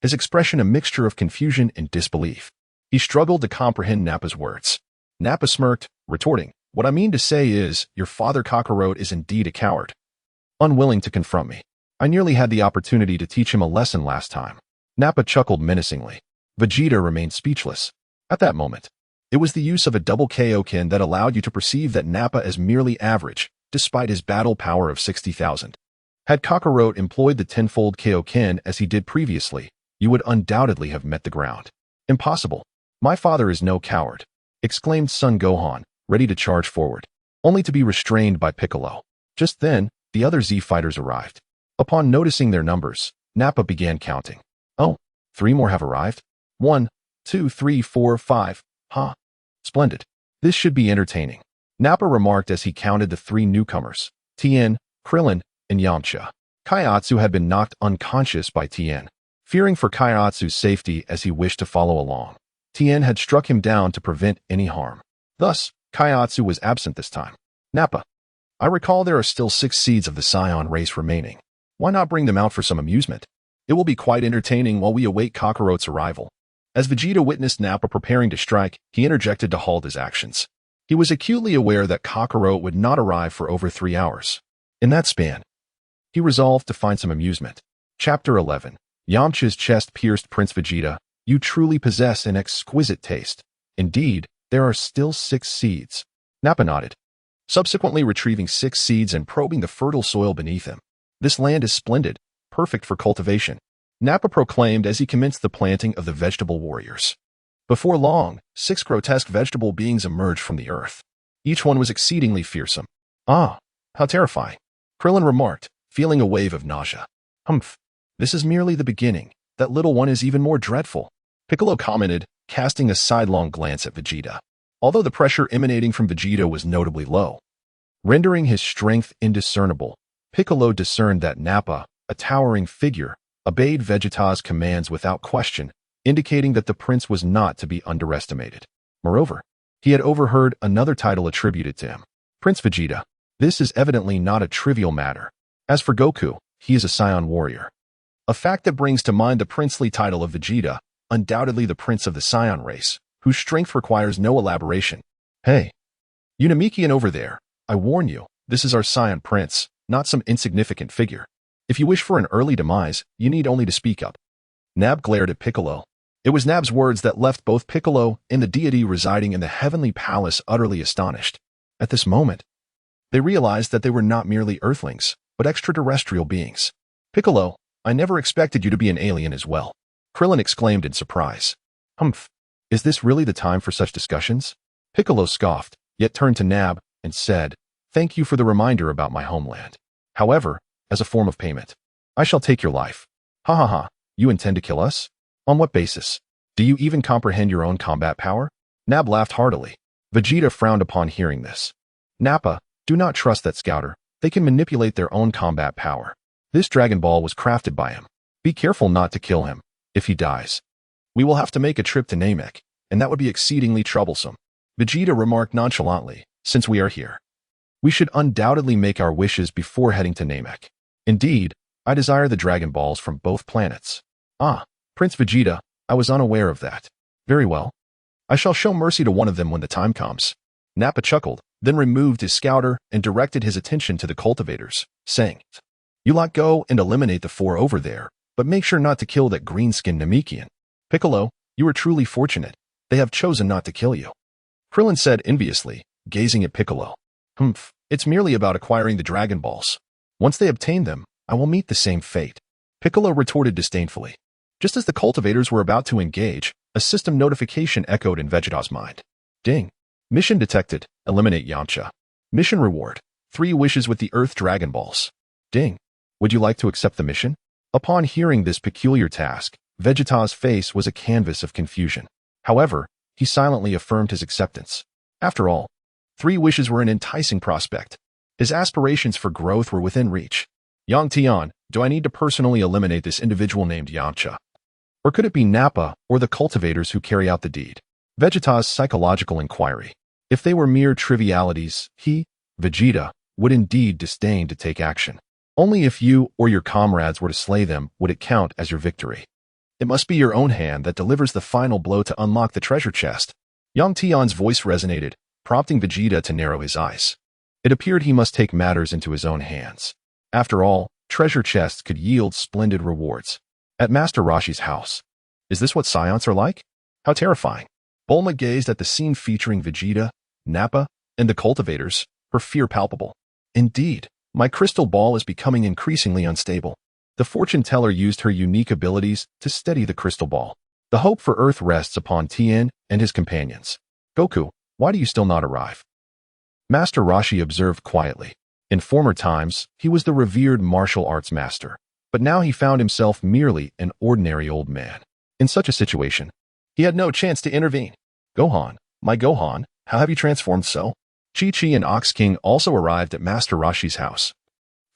his expression a mixture of confusion and disbelief. He struggled to comprehend Nappa's words. Nappa smirked, retorting, What I mean to say is, your father Kakarot is indeed a coward. Unwilling to confront me. I nearly had the opportunity to teach him a lesson last time. Nappa chuckled menacingly. Vegeta remained speechless. At that moment, it was the use of a double Kaioken that allowed you to perceive that Nappa is merely average, despite his battle power of 60,000. Had Kakarot employed the tenfold Kaioken as he did previously, you would undoubtedly have met the ground. Impossible. My father is no coward, exclaimed Son Gohan, ready to charge forward, only to be restrained by Piccolo. Just then, the other Z fighters arrived. Upon noticing their numbers, Nappa began counting. Oh, 3 more have arrived? 1, 2, 3, 4, 5. Huh. Splendid. This should be entertaining. Nappa remarked as he counted the 3 newcomers, Tien, Krillin, and Yamcha. Kaiatsu had been knocked unconscious by Tien. Fearing for Kaiatsu's safety as he wished to follow along, Tien had struck him down to prevent any harm. Thus, Kaiatsu was absent this time. Nappa, I recall there are still 6 seeds of the Saiyan race remaining. Why not bring them out for some amusement? It will be quite entertaining while we await Kakarot's arrival. As Vegeta witnessed Nappa preparing to strike, he interjected to halt his actions. He was acutely aware that Kakarot would not arrive for over 3 hours. In that span, he resolved to find some amusement. Chapter 11. Yamcha's chest pierced Prince Vegeta. You truly possess an exquisite taste. Indeed, there are still 6 seeds. Nappa nodded, subsequently retrieving 6 seeds and probing the fertile soil beneath him. This land is splendid, perfect for cultivation, Nappa proclaimed as he commenced the planting of the vegetable warriors. Before long, 6 grotesque vegetable beings emerged from the earth. Each one was exceedingly fearsome. Ah, how terrifying, Krillin remarked, feeling a wave of nausea. Humph, this is merely the beginning. That little one is even more dreadful, Piccolo commented, casting a sidelong glance at Vegeta. Although the pressure emanating from Vegeta was notably low, rendering his strength indiscernible, Piccolo discerned that Nappa, a towering figure, obeyed Vegeta's commands without question, indicating that the prince was not to be underestimated. Moreover, he had overheard another title attributed to him, Prince Vegeta. This is evidently not a trivial matter. As for Goku, he is a Saiyan warrior. A fact that brings to mind the princely title of Vegeta, undoubtedly the prince of the Saiyan race, whose strength requires no elaboration. Hey, you Namekian over there, I warn you, this is our Saiyan prince, not some insignificant figure. If you wish for an early demise, you need only to speak up. Nab glared at Piccolo. It was Nab's words that left both Piccolo and the deity residing in the heavenly palace utterly astonished. At this moment, they realized that they were not merely earthlings, but extraterrestrial beings. Piccolo, I never expected you to be an alien as well, Krillin exclaimed in surprise. Humph, is this really the time for such discussions? Piccolo scoffed, yet turned to Nab and said, Thank you for the reminder about my homeland. However, as a form of payment, I shall take your life. Hahaha, you intend to kill us? On what basis? Do you even comprehend your own combat power? Nab laughed heartily. Vegeta frowned upon hearing this. Nappa, do not trust that scouter. They can manipulate their own combat power. This Dragon Ball was crafted by him. Be careful not to kill him. If he dies, we will have to make a trip to Namek, and that would be exceedingly troublesome. Vegeta remarked nonchalantly, since we are here, we should undoubtedly make our wishes before heading to Namek. Indeed, I desire the Dragon Balls from both planets. Ah, Prince Vegeta, I was unaware of that. Very well. I shall show mercy to one of them when the time comes. Nappa chuckled, then removed his scouter and directed his attention to the cultivators, saying, You lot go and eliminate the 4 over there, but make sure not to kill that green-skinned Namekian. Piccolo, you are truly fortunate. They have chosen not to kill you. Krillin said enviously, gazing at Piccolo. It's merely about acquiring the Dragon Balls. Once they obtain them, I will meet the same fate. Piccolo retorted disdainfully. Just as the cultivators were about to engage, a system notification echoed in Vegeta's mind. Ding. Mission detected. Eliminate Yamcha. Mission reward. 3 wishes with the Earth Dragon Balls. Ding. Would you like to accept the mission? Upon hearing this peculiar task, Vegeta's face was a canvas of confusion. However, he silently affirmed his acceptance. After all, 3 wishes were an enticing prospect. His aspirations for growth were within reach. Yang Tian, do I need to personally eliminate this individual named Yamcha? Or could it be Nappa or the cultivators who carry out the deed? Vegeta's psychological inquiry. If they were mere trivialities, he, Vegeta, would indeed disdain to take action. Only if you or your comrades were to slay them would it count as your victory. It must be your own hand that delivers the final blow to unlock the treasure chest. Yang Tian's voice resonated, prompting Vegeta to narrow his eyes. It appeared he must take matters into his own hands. After all, treasure chests could yield splendid rewards. At Master Roshi's house. Is this what Scions are like? How terrifying. Bulma gazed at the scene featuring Vegeta, Nappa, and the cultivators, her fear palpable. Indeed, my crystal ball is becoming increasingly unstable. The fortune teller used her unique abilities to steady the crystal ball. The hope for Earth rests upon Tien and his companions. Goku, why do you still not arrive? Master Roshi observed quietly. In former times, he was the revered martial arts master, but now he found himself merely an ordinary old man. In such a situation, he had no chance to intervene. Gohan, my Gohan, how have you transformed so? Chi-Chi and Ox King also arrived at Master Roshi's house.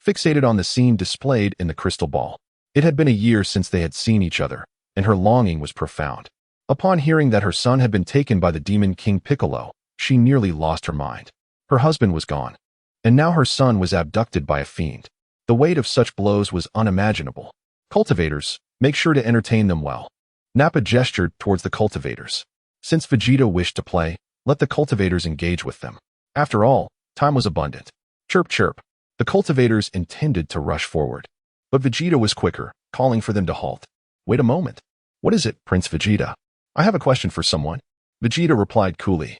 Fixated on the scene displayed in the crystal ball. It had been a year since they had seen each other, and her longing was profound. Upon hearing that her son had been taken by the Demon King Piccolo, she nearly lost her mind. Her husband was gone, and now her son was abducted by a fiend. The weight of such blows was unimaginable. Cultivators, make sure to entertain them well. Nappa gestured towards the cultivators. Since Vegeta wished to play, let the cultivators engage with them. After all, time was abundant. Chirp chirp. The cultivators intended to rush forward. But Vegeta was quicker, calling for them to halt. Wait a moment. What is it, Prince Vegeta? I have a question for someone. Vegeta replied coolly,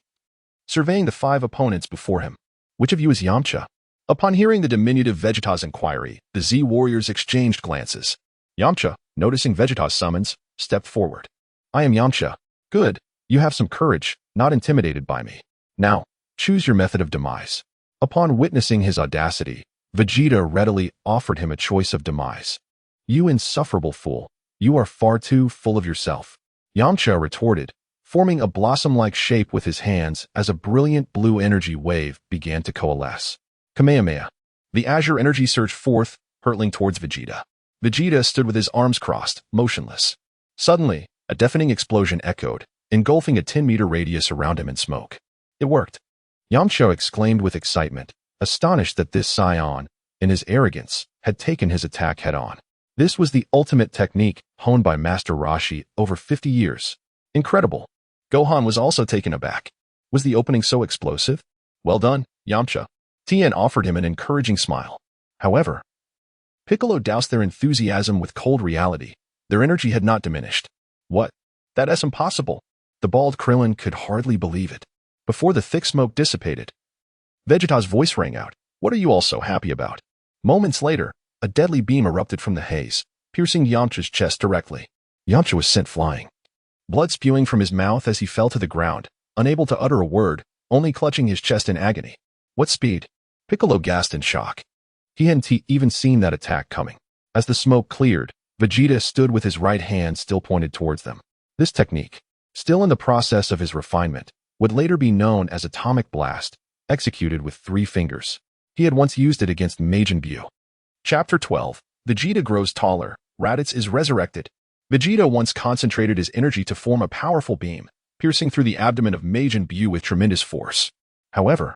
surveying the 5 opponents before him. Which of you is Yamcha? Upon hearing the diminutive Vegeta's inquiry, the Z warriors exchanged glances. Yamcha, noticing Vegeta's summons, stepped forward. I am Yamcha. Good. You have some courage, not intimidated by me. Now, choose your method of demise. Upon witnessing his audacity, Vegeta readily offered him a choice of demise. You insufferable fool. You are far too full of yourself. Yamcha retorted, forming a blossom-like shape with his hands as a brilliant blue energy wave began to coalesce. Kamehameha. The azure energy surged forth, hurtling towards Vegeta. Vegeta stood with his arms crossed, motionless. Suddenly, a deafening explosion echoed, engulfing a 10-meter radius around him in smoke. It worked. Yamcha exclaimed with excitement, astonished that this scion, in his arrogance, had taken his attack head-on. This was the ultimate technique honed by Master Roshi over 50 years. Incredible. Gohan was also taken aback. Was the opening so explosive? Well done, Yamcha. Tien offered him an encouraging smile. However, Piccolo doused their enthusiasm with cold reality. Their energy had not diminished. What? That is impossible. The bald Krillin could hardly believe it. Before the thick smoke dissipated, Vegeta's voice rang out. What are you all so happy about? Moments later, a deadly beam erupted from the haze, piercing Yamcha's chest directly. Yamcha was sent flying. Blood spewing from his mouth as he fell to the ground, unable to utter a word, only clutching his chest in agony. What speed? Piccolo gasped in shock. He hadn't even seen that attack coming. As the smoke cleared, Vegeta stood with his right hand still pointed towards them. This technique, still in the process of his refinement, would later be known as Atomic Blast, executed with 3 fingers. He had once used it against Majin Buu. Chapter 12. Vegeta grows taller. Raditz is resurrected. Vegeta once concentrated his energy to form a powerful beam, piercing through the abdomen of Majin Buu with tremendous force. However,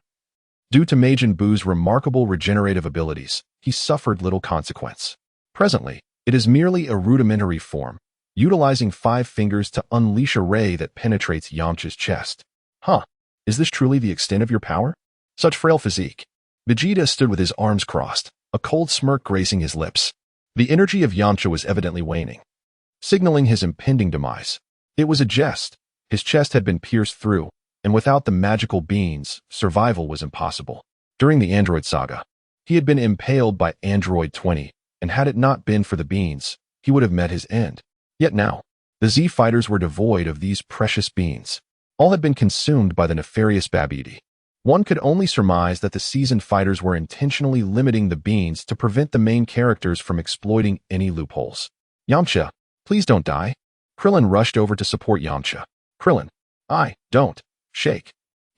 due to Majin Buu's remarkable regenerative abilities, he suffered little consequence. Presently, it is merely a rudimentary form, utilizing 5 fingers to unleash a ray that penetrates Yamcha's chest. Huh, is this truly the extent of your power? Such frail physique. Vegeta stood with his arms crossed, a cold smirk gracing his lips. The energy of Yamcha was evidently waning, signaling his impending demise. It was a jest. His chest had been pierced through, and without the magical beans, survival was impossible. During the Android saga, he had been impaled by Android 20, and had it not been for the beans, he would have met his end. Yet now, the Z fighters were devoid of these precious beans. All had been consumed by the nefarious Babidi. One could only surmise that the seasoned fighters were intentionally limiting the beans to prevent the main characters from exploiting any loopholes. Yamcha, please don't die. Krillin rushed over to support Yamcha. Krillin, don't shake.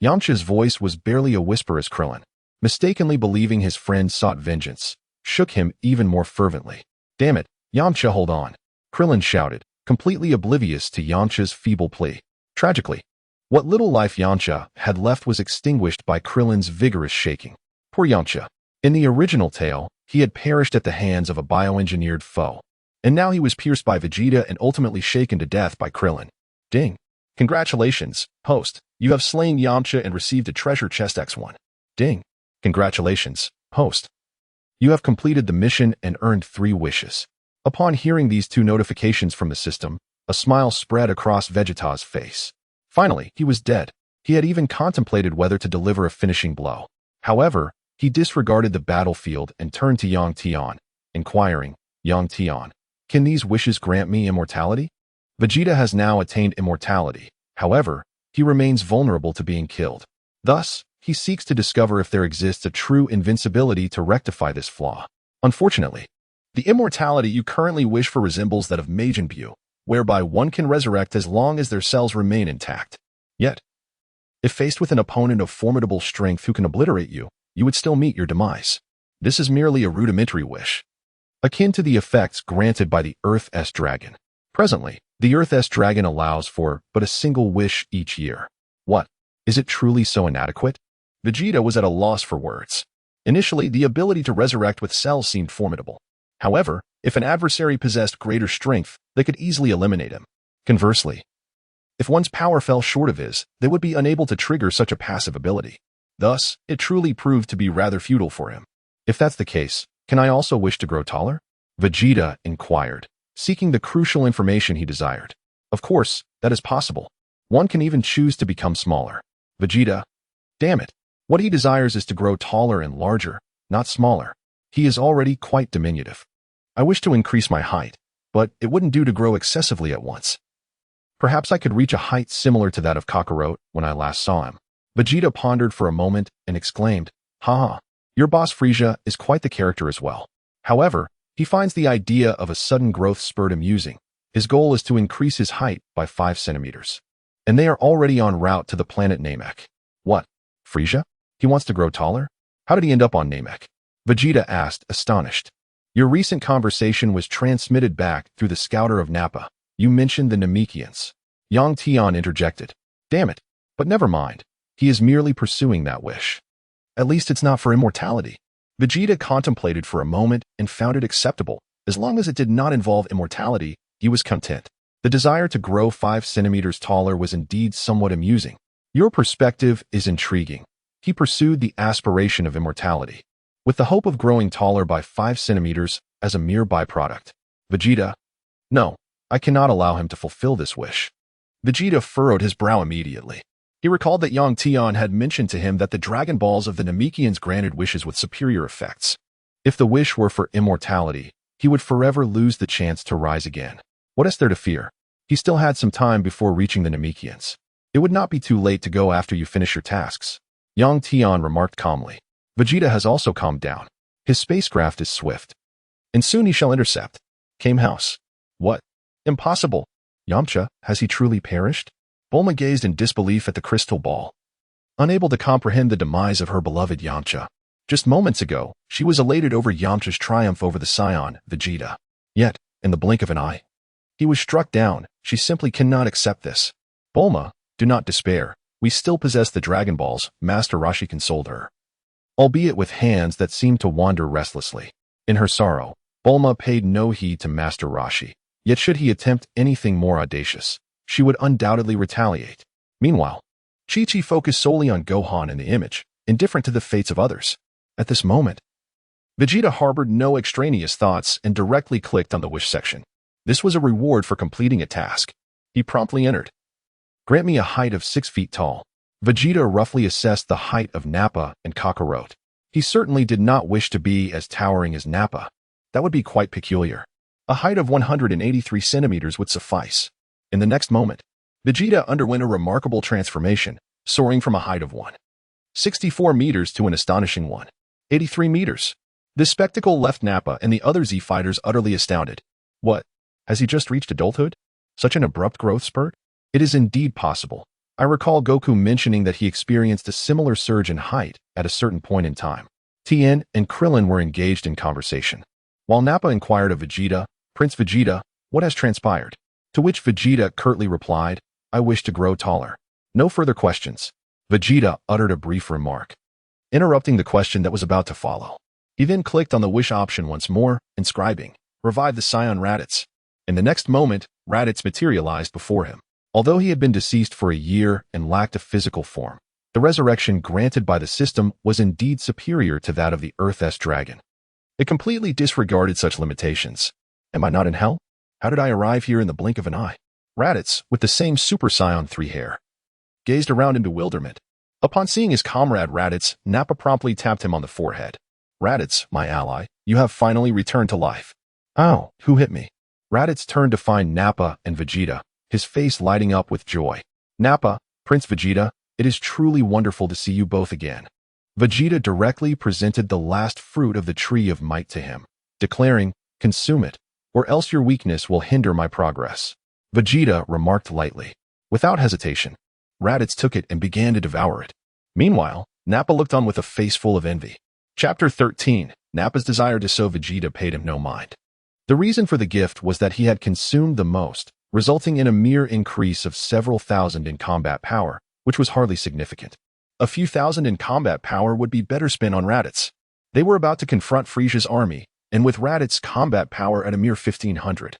Yamcha's voice was barely a whisper as Krillin, mistakenly believing his friend sought vengeance, shook him even more fervently. Damn it, Yamcha, hold on. Krillin shouted, completely oblivious to Yamcha's feeble plea. Tragically, what little life Yamcha had left was extinguished by Krillin's vigorous shaking. Poor Yamcha. In the original tale, he had perished at the hands of a bioengineered foe. And now he was pierced by Vegeta and ultimately shaken to death by Krillin. Ding. Congratulations, host. You have slain Yamcha and received a treasure chest X1. Ding. Congratulations, host. You have completed the mission and earned 3 wishes. Upon hearing these 2 notifications from the system, a smile spread across Vegeta's face. Finally, he was dead. He had even contemplated whether to deliver a finishing blow. However, he disregarded the battlefield and turned to Yang Tian, inquiring, Yang Tian, can these wishes grant me immortality? Vegeta has now attained immortality. However, he remains vulnerable to being killed. Thus, he seeks to discover if there exists a true invincibility to rectify this flaw. Unfortunately, the immortality you currently wish for resembles that of Majin Buu, whereby one can resurrect as long as their cells remain intact. Yet, if faced with an opponent of formidable strength who can obliterate you, you would still meet your demise. This is merely a rudimentary wish, akin to the effects granted by the Earth-S Dragon. Presently, the Earth-S Dragon allows for but a single wish each year. What? Is it truly so inadequate? Vegeta was at a loss for words. Initially, the ability to resurrect with cells seemed formidable. However, if an adversary possessed greater strength, they could easily eliminate him. Conversely, if one's power fell short of his, they would be unable to trigger such a passive ability. Thus, it truly proved to be rather futile for him. If that's the case, can I also wish to grow taller? Vegeta inquired, seeking the crucial information he desired. Of course, that is possible. One can even choose to become smaller. Vegeta, damn it. What he desires is to grow taller and larger, not smaller. He is already quite diminutive. I wish to increase my height, but it wouldn't do to grow excessively at once. Perhaps I could reach a height similar to that of Kakarot when I last saw him. Vegeta pondered for a moment and exclaimed, Haha, your boss Frieza is quite the character as well. However, he finds the idea of a sudden growth spurt amusing. His goal is to increase his height by 5 centimeters. And they are already en route to the planet Namek. What? Frieza? He wants to grow taller? How did he end up on Namek? Vegeta asked, astonished. Your recent conversation was transmitted back through the scouter of Nappa. You mentioned the Namekians. Yang Tian interjected. Damn it, but never mind. He is merely pursuing that wish. At least it's not for immortality. Vegeta contemplated for a moment and found it acceptable. As long as it did not involve immortality, he was content. The desire to grow 5 centimeters taller was indeed somewhat amusing. Your perspective is intriguing. He pursued the aspiration of immortality, with the hope of growing taller by 5 centimeters as a mere byproduct. Vegeta, no, I cannot allow him to fulfill this wish. Vegeta furrowed his brow immediately. He recalled that Yang Tian had mentioned to him that the Dragon Balls of the Namekians granted wishes with superior effects. If the wish were for immortality, he would forever lose the chance to rise again. What is there to fear? He still had some time before reaching the Namekians. It would not be too late to go after you finish your tasks. Yang Tian remarked calmly. Vegeta has also calmed down. His spacecraft is swift, and soon he shall intercept. Came house. What? Impossible. Yamcha, has he truly perished? Bulma gazed in disbelief at the crystal ball, unable to comprehend the demise of her beloved Yamcha. Just moments ago, she was elated over Yamcha's triumph over the scion, Vegeta. Yet, in the blink of an eye, he was struck down. She simply cannot accept this. Bulma, do not despair. We still possess the Dragon Balls, Master Roshi consoled her, albeit with hands that seemed to wander restlessly. In her sorrow, Bulma paid no heed to Master Roshi. Yet should he attempt anything more audacious, she would undoubtedly retaliate. Meanwhile, Chi-Chi focused solely on Gohan and the image, indifferent to the fates of others. At this moment, Vegeta harbored no extraneous thoughts and directly clicked on the wish section. This was a reward for completing a task. He promptly entered. Grant me a height of 6 feet tall. Vegeta roughly assessed the height of Nappa and Kakarot. He certainly did not wish to be as towering as Nappa. That would be quite peculiar. A height of 183 centimeters would suffice. In the next moment, Vegeta underwent a remarkable transformation, soaring from a height of 164 meters to an astonishing 183 meters. This spectacle left Nappa and the other Z fighters utterly astounded. What? Has he just reached adulthood? Such an abrupt growth spurt? It is indeed possible. I recall Goku mentioning that he experienced a similar surge in height at a certain point in time. Tien and Krillin were engaged in conversation, while Nappa inquired of Vegeta, Prince Vegeta, what has transpired? To which Vegeta curtly replied, I wish to grow taller. No further questions. Vegeta uttered a brief remark, interrupting the question that was about to follow. He then clicked on the wish option once more, inscribing, revive the scion Raditz. In the next moment, Raditz materialized before him. Although he had been deceased for a year and lacked a physical form, the resurrection granted by the system was indeed superior to that of the Earth's dragon. It completely disregarded such limitations. Am I not in hell? How did I arrive here in the blink of an eye? Raditz, with the same Super Saiyan 3 hair, gazed around in bewilderment. Upon seeing his comrade Raditz, Nappa promptly tapped him on the forehead. Raditz, my ally, you have finally returned to life. Ow, who hit me? Raditz turned to find Nappa and Vegeta, his face lighting up with joy. Nappa, Prince Vegeta, it is truly wonderful to see you both again. Vegeta directly presented the last fruit of the tree of might to him, declaring, consume it, or else your weakness will hinder my progress. Vegeta remarked lightly. Without hesitation, Raditz took it and began to devour it. Meanwhile, Nappa looked on with a face full of envy. Chapter 13. Nappa's desire to sow Vegeta paid him no mind. The reason for the gift was that he had consumed the most, resulting in a mere increase of several thousand in combat power, which was hardly significant. A few thousand in combat power would be better spent on Raditz. They were about to confront Frisia's army, and with Raditz's combat power at a mere 1,500,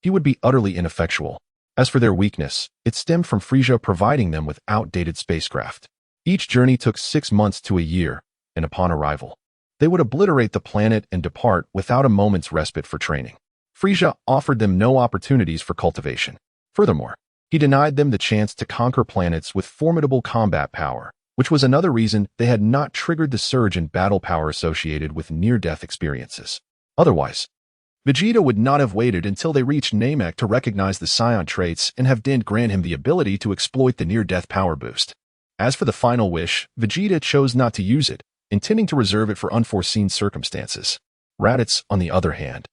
he would be utterly ineffectual. As for their weakness, it stemmed from Frisia providing them with outdated spacecraft. Each journey took 6 months to a year, and upon arrival, they would obliterate the planet and depart without a moment's respite for training. Frisia offered them no opportunities for cultivation. Furthermore, he denied them the chance to conquer planets with formidable combat power, which was another reason they had not triggered the surge in battle power associated with near-death experiences. Otherwise, Vegeta would not have waited until they reached Namek to recognize the Scion traits and have then grant him the ability to exploit the near-death power boost. As for the final wish, Vegeta chose not to use it, intending to reserve it for unforeseen circumstances. Raditz, on the other hand,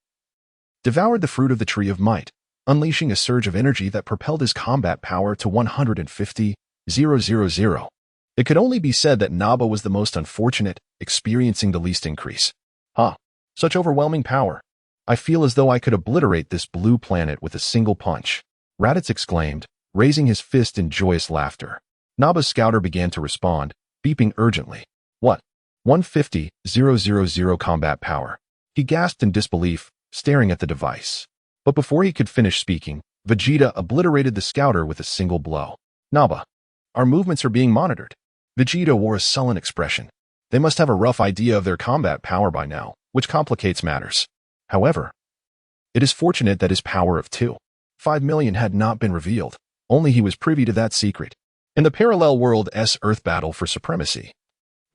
devoured the fruit of the Tree of Might, unleashing a surge of energy that propelled his combat power to 150,000. It could only be said that Nappa was the most unfortunate, experiencing the least increase. Such overwhelming power. I feel as though I could obliterate this blue planet with a single punch. Raditz exclaimed, raising his fist in joyous laughter. Nappa's scouter began to respond, beeping urgently. What? 150,000 combat power. He gasped in disbelief, staring at the device. But before he could finish speaking, Vegeta obliterated the scouter with a single blow. Nappa, our movements are being monitored. Vegeta wore a sullen expression. They must have a rough idea of their combat power by now, which complicates matters. However, it is fortunate that his power of 2.5 million had not been revealed. Only he was privy to that secret. In the parallel world's Earth battle for supremacy,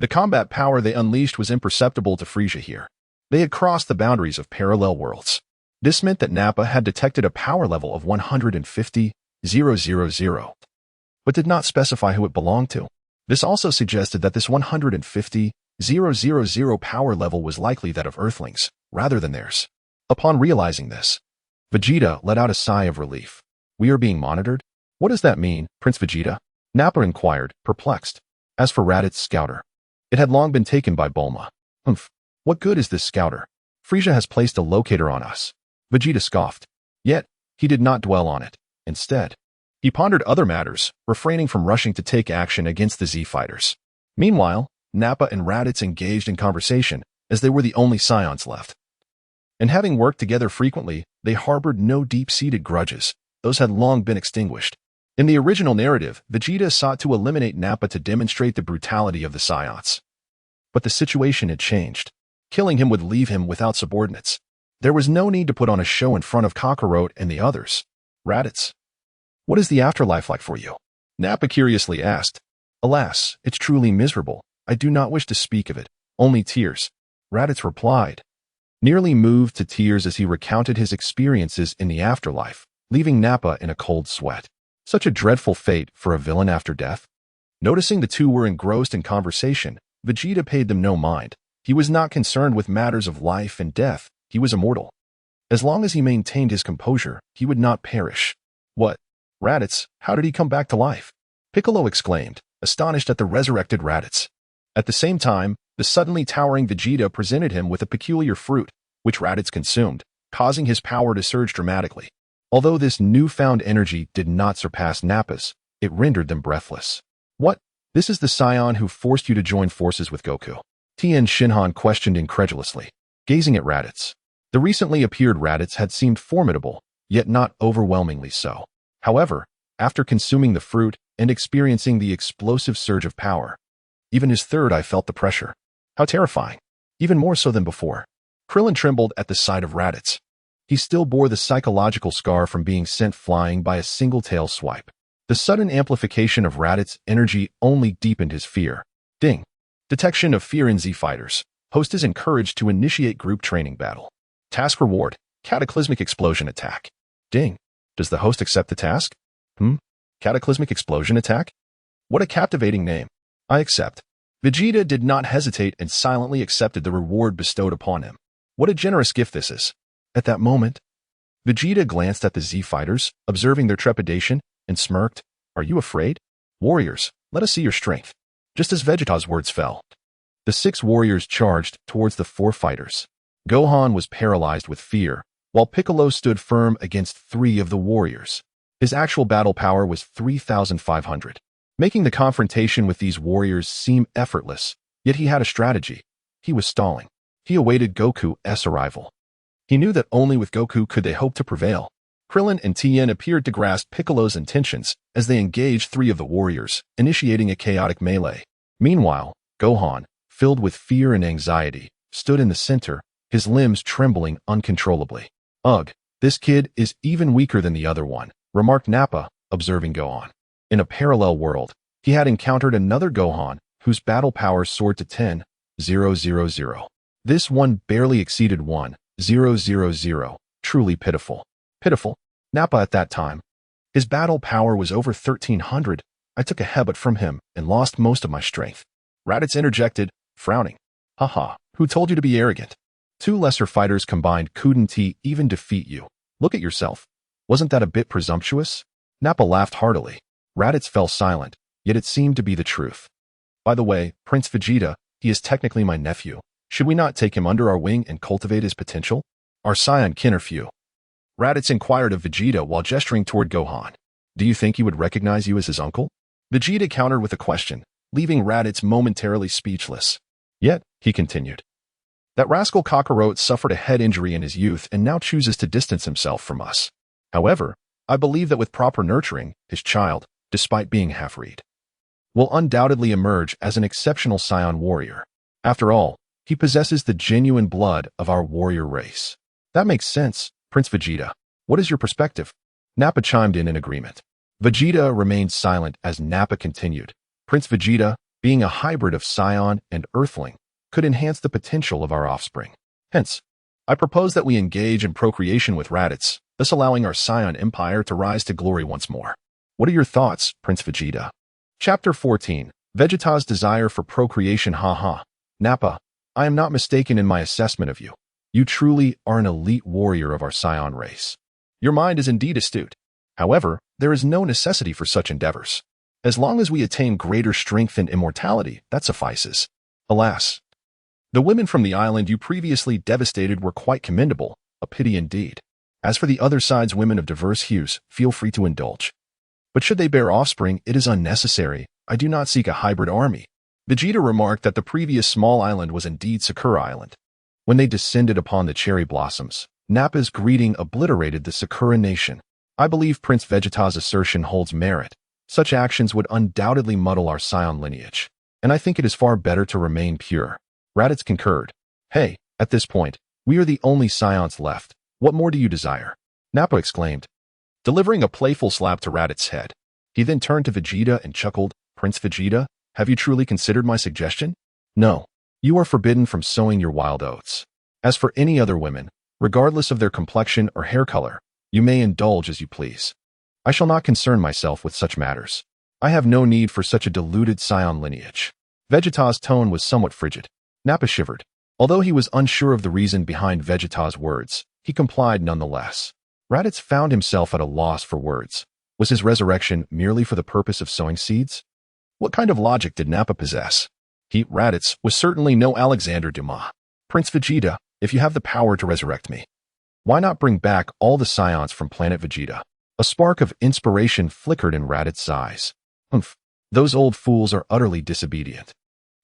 the combat power they unleashed was imperceptible to Frisia here. They had crossed the boundaries of parallel worlds. This meant that Nappa had detected a power level of 150,000, but did not specify who it belonged to. This also suggested that this 150,000 000 power level was likely that of Earthlings, rather than theirs. Upon realizing this, Vegeta let out a sigh of relief. We are being monitored? What does that mean, Prince Vegeta? Nappa inquired, perplexed. As for Raditz's scouter, it had long been taken by Bulma. What good is this scouter? Frieza has placed a locator on us. Vegeta scoffed. Yet, he did not dwell on it. Instead, he pondered other matters, refraining from rushing to take action against the Z-fighters. Meanwhile, Nappa and Raditz engaged in conversation, as they were the only scions left. And having worked together frequently, they harbored no deep-seated grudges. Those had long been extinguished. In the original narrative, Vegeta sought to eliminate Nappa to demonstrate the brutality of the Scions. But the situation had changed. Killing him would leave him without subordinates. There was no need to put on a show in front of Kakarot and the others. Raditz, what is the afterlife like for you? Nappa curiously asked. Alas, it's truly miserable. I do not wish to speak of it. Only tears. Raditz replied, nearly moved to tears as he recounted his experiences in the afterlife, leaving Nappa in a cold sweat. Such a dreadful fate for a villain after death. Noticing the two were engrossed in conversation, Vegeta paid them no mind. He was not concerned with matters of life and death. He was immortal. As long as he maintained his composure, he would not perish. What? Raditz, how did he come back to life? Piccolo exclaimed, astonished at the resurrected Raditz. At the same time, the suddenly towering Vegeta presented him with a peculiar fruit, which Raditz consumed, causing his power to surge dramatically. Although this newfound energy did not surpass Nappa's, it rendered them breathless. What? This is the scion who forced you to join forces with Goku? Tien Shinhan questioned incredulously, gazing at Raditz. The recently appeared Raditz had seemed formidable, yet not overwhelmingly so. However, after consuming the fruit and experiencing the explosive surge of power, even his third eye felt the pressure. How terrifying. Even more so than before. Krillin trembled at the sight of Raditz. He still bore the psychological scar from being sent flying by a single tail swipe. The sudden amplification of Raditz's energy only deepened his fear. Ding. Detection of fear in Z-fighters. Host is encouraged to initiate group training battle. Task reward. Cataclysmic explosion attack. Ding. Does the host accept the task? Cataclysmic explosion attack? What a captivating name. I accept. Vegeta did not hesitate and silently accepted the reward bestowed upon him. What a generous gift this is. At that moment, Vegeta glanced at the Z-fighters, observing their trepidation, and smirked. Are you afraid? Warriors, let us see your strength. Just as Vegeta's words fell, the 6 warriors charged towards the 4 fighters. Gohan was paralyzed with fear, while Piccolo stood firm against 3 of the warriors. His actual battle power was 3,500, making the confrontation with these warriors seem effortless, yet he had a strategy. He was stalling. He awaited Goku's arrival. He knew that only with Goku could they hope to prevail. Krillin and Tien appeared to grasp Piccolo's intentions as they engaged 3 of the warriors, initiating a chaotic melee. Meanwhile, Gohan, filled with fear and anxiety, stood in the center, his limbs trembling uncontrollably. Ugh, this kid is even weaker than the other one, remarked Nappa, observing Gohan. In a parallel world, he had encountered another Gohan, whose battle power soared to 10,000. This one barely exceeded 1,000. Truly pitiful. Pitiful. Nappa at that time. His battle power was over 1,300. I took a hebut from him and lost most of my strength. Raditz interjected, frowning. Haha, who told you to be arrogant? 2 lesser fighters combined couldn't even defeat you. Look at yourself. Wasn't that a bit presumptuous? Nappa laughed heartily. Raditz fell silent, yet it seemed to be the truth. By the way, Prince Vegeta, he is technically my nephew. Should we not take him under our wing and cultivate his potential? Our scion kin are few. Raditz inquired of Vegeta while gesturing toward Gohan. Do you think he would recognize you as his uncle? Vegeta countered with a question, leaving Raditz momentarily speechless. Yet, he continued, that rascal Kakarot suffered a head injury in his youth and now chooses to distance himself from us. However, I believe that with proper nurturing, his child, despite being half-breed, will undoubtedly emerge as an exceptional scion warrior. After all, he possesses the genuine blood of our warrior race. That makes sense, Prince Vegeta. What is your perspective? Nappa chimed in agreement. Vegeta remained silent as Nappa continued. Prince Vegeta, being a hybrid of scion and earthling, could enhance the potential of our offspring. Hence, I propose that we engage in procreation with Raditz, thus allowing our scion empire to rise to glory once more. What are your thoughts, Prince Vegeta? Chapter 14. Vegeta's desire for procreation. Haha. Nappa, I am not mistaken in my assessment of you. You truly are an elite warrior of our scion race. Your mind is indeed astute. However, there is no necessity for such endeavors. As long as we attain greater strength and immortality, that suffices. Alas, the women from the island you previously devastated were quite commendable, a pity indeed. As for the other side's women of diverse hues, feel free to indulge. But should they bear offspring, it is unnecessary. I do not seek a hybrid army. Vegeta remarked that the previous small island was indeed Sakura Island. When they descended upon the cherry blossoms, Nappa's greeting obliterated the Sakura nation. I believe Prince Vegeta's assertion holds merit. Such actions would undoubtedly muddle our scion lineage, and I think it is far better to remain pure. Raditz concurred. Hey, at this point, we are the only scions left. What more do you desire? Nappa exclaimed, delivering a playful slap to Raditz's head. He then turned to Vegeta and chuckled, Prince Vegeta, have you truly considered my suggestion? No. You are forbidden from sowing your wild oats. As for any other women, regardless of their complexion or hair color, you may indulge as you please. I shall not concern myself with such matters. I have no need for such a diluted scion lineage. Vegeta's tone was somewhat frigid. Nappa shivered. Although he was unsure of the reason behind Vegeta's words, he complied nonetheless. Raditz found himself at a loss for words. Was his resurrection merely for the purpose of sowing seeds? What kind of logic did Nappa possess? He, Raditz, was certainly no Alexander Dumas. Prince Vegeta, if you have the power to resurrect me, why not bring back all the scions from planet Vegeta? A spark of inspiration flickered in Raditz's eyes. Humph, those old fools are utterly disobedient.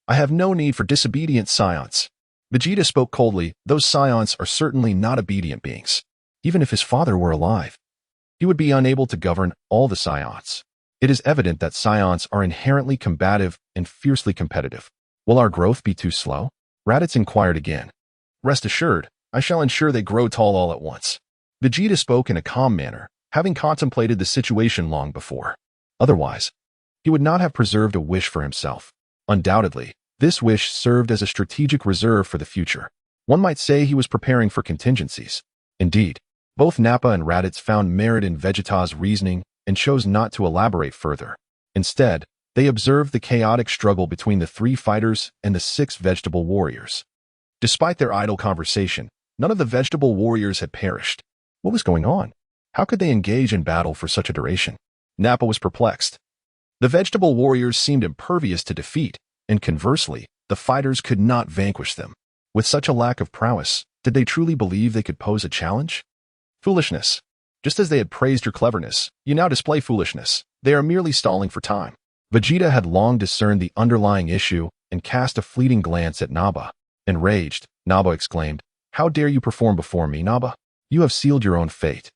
I have no need for disobedient scions. Vegeta spoke coldly. Those scions are certainly not obedient beings. Even if his father were alive, he would be unable to govern all the scions. It is evident that scions are inherently combative and fiercely competitive. Will our growth be too slow? Raditz inquired again. Rest assured, I shall ensure they grow tall all at once. Vegeta spoke in a calm manner, having contemplated the situation long before. Otherwise, he would not have preserved a wish for himself. Undoubtedly, this wish served as a strategic reserve for the future. One might say he was preparing for contingencies. Indeed, both Nappa and Raditz found merit in Vegeta's reasoning and chose not to elaborate further. Instead, they observed the chaotic struggle between the 3 fighters and the 6 vegetable warriors. Despite their idle conversation, none of the vegetable warriors had perished. What was going on? How could they engage in battle for such a duration? Nappa was perplexed. The vegetable warriors seemed impervious to defeat, and conversely, the fighters could not vanquish them. With such a lack of prowess, did they truly believe they could pose a challenge? Foolishness. Just as they had praised your cleverness, you now display foolishness. They are merely stalling for time. Vegeta had long discerned the underlying issue and cast a fleeting glance at Nappa. Enraged, Nappa exclaimed, How dare you perform before me, Nappa? You have sealed your own fate.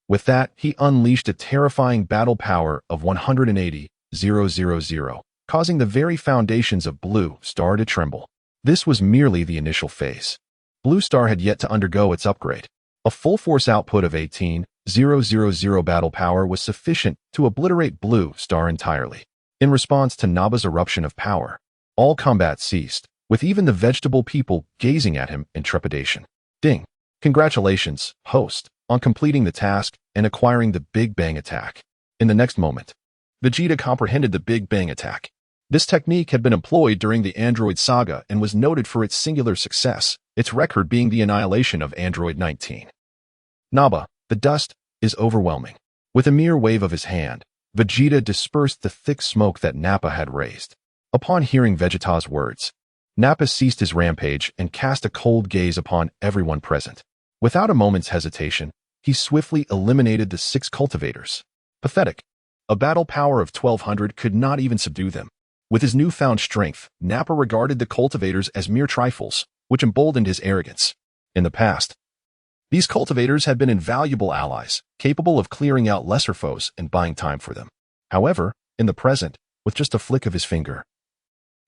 With that, he unleashed a terrifying battle power of 180,000, causing the very foundations of Blue Star to tremble. This was merely the initial phase. Blue Star had yet to undergo its upgrade. A full force output of 18,000 battle power was sufficient to obliterate Blue Star entirely. In response to Nappa's eruption of power, all combat ceased, with even the vegetable people gazing at him in trepidation. Ding! Congratulations, host, on completing the task and acquiring the Big Bang attack. In the next moment, Vegeta comprehended the Big Bang attack. This technique had been employed during the Android saga and was noted for its singular success, its record being the annihilation of Android 19. Nappa, the dust is overwhelming. With a mere wave of his hand, Vegeta dispersed the thick smoke that Nappa had raised. Upon hearing Vegeta's words, Nappa ceased his rampage and cast a cold gaze upon everyone present. Without a moment's hesitation, he swiftly eliminated the 6 cultivators. Pathetic. A battle power of 1,200 could not even subdue them. With his newfound strength, Nappa regarded the cultivators as mere trifles, which emboldened his arrogance. In the past, these cultivators had been invaluable allies, capable of clearing out lesser foes and buying time for them. However, in the present, with just a flick of his finger,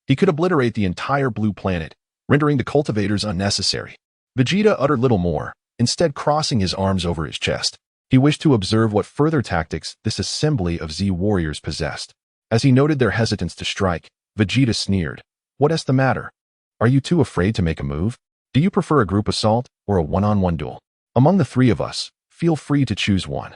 he could obliterate the entire blue planet, rendering the cultivators unnecessary. Vegeta uttered little more, instead crossing his arms over his chest. He wished to observe what further tactics this assembly of Z warriors possessed. As he noted their hesitance to strike, Vegeta sneered. What is the matter? Are you too afraid to make a move? Do you prefer a group assault or a one-on-one duel? Among the 3 of us, feel free to choose one.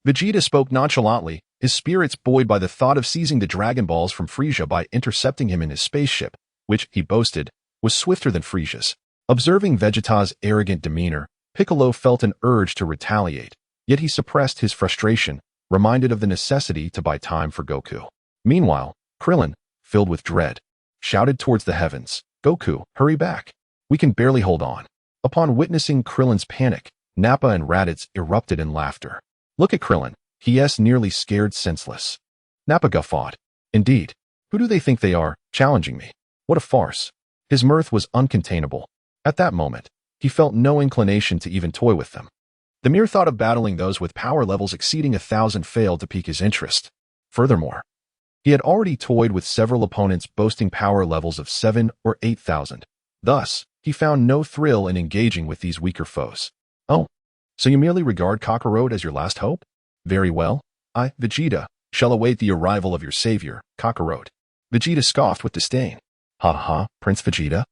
Vegeta spoke nonchalantly, his spirits buoyed by the thought of seizing the Dragon Balls from Frieza by intercepting him in his spaceship, which, he boasted, was swifter than Frisia's. Observing Vegeta's arrogant demeanor, Piccolo felt an urge to retaliate, yet he suppressed his frustration, reminded of the necessity to buy time for Goku. Meanwhile, Krillin, filled with dread, shouted towards the heavens, "Goku, hurry back! We can barely hold on." Upon witnessing Krillin's panic, Nappa and Raditz erupted in laughter. "Look at Krillin, he's nearly scared senseless." Nappa guffawed. "Indeed. Who do they think they are, challenging me? What a farce." His mirth was uncontainable. At that moment, he felt no inclination to even toy with them. The mere thought of battling those with power levels exceeding 1,000 failed to pique his interest. Furthermore, he had already toyed with several opponents boasting power levels of 7 or 8,000. Thus, he found no thrill in engaging with these weaker foes. "Oh, so you merely regard Kakarot as your last hope? Very well. I, Vegeta, shall await the arrival of your savior, Kakarot." Vegeta scoffed with disdain. "Haha, Prince Vegeta?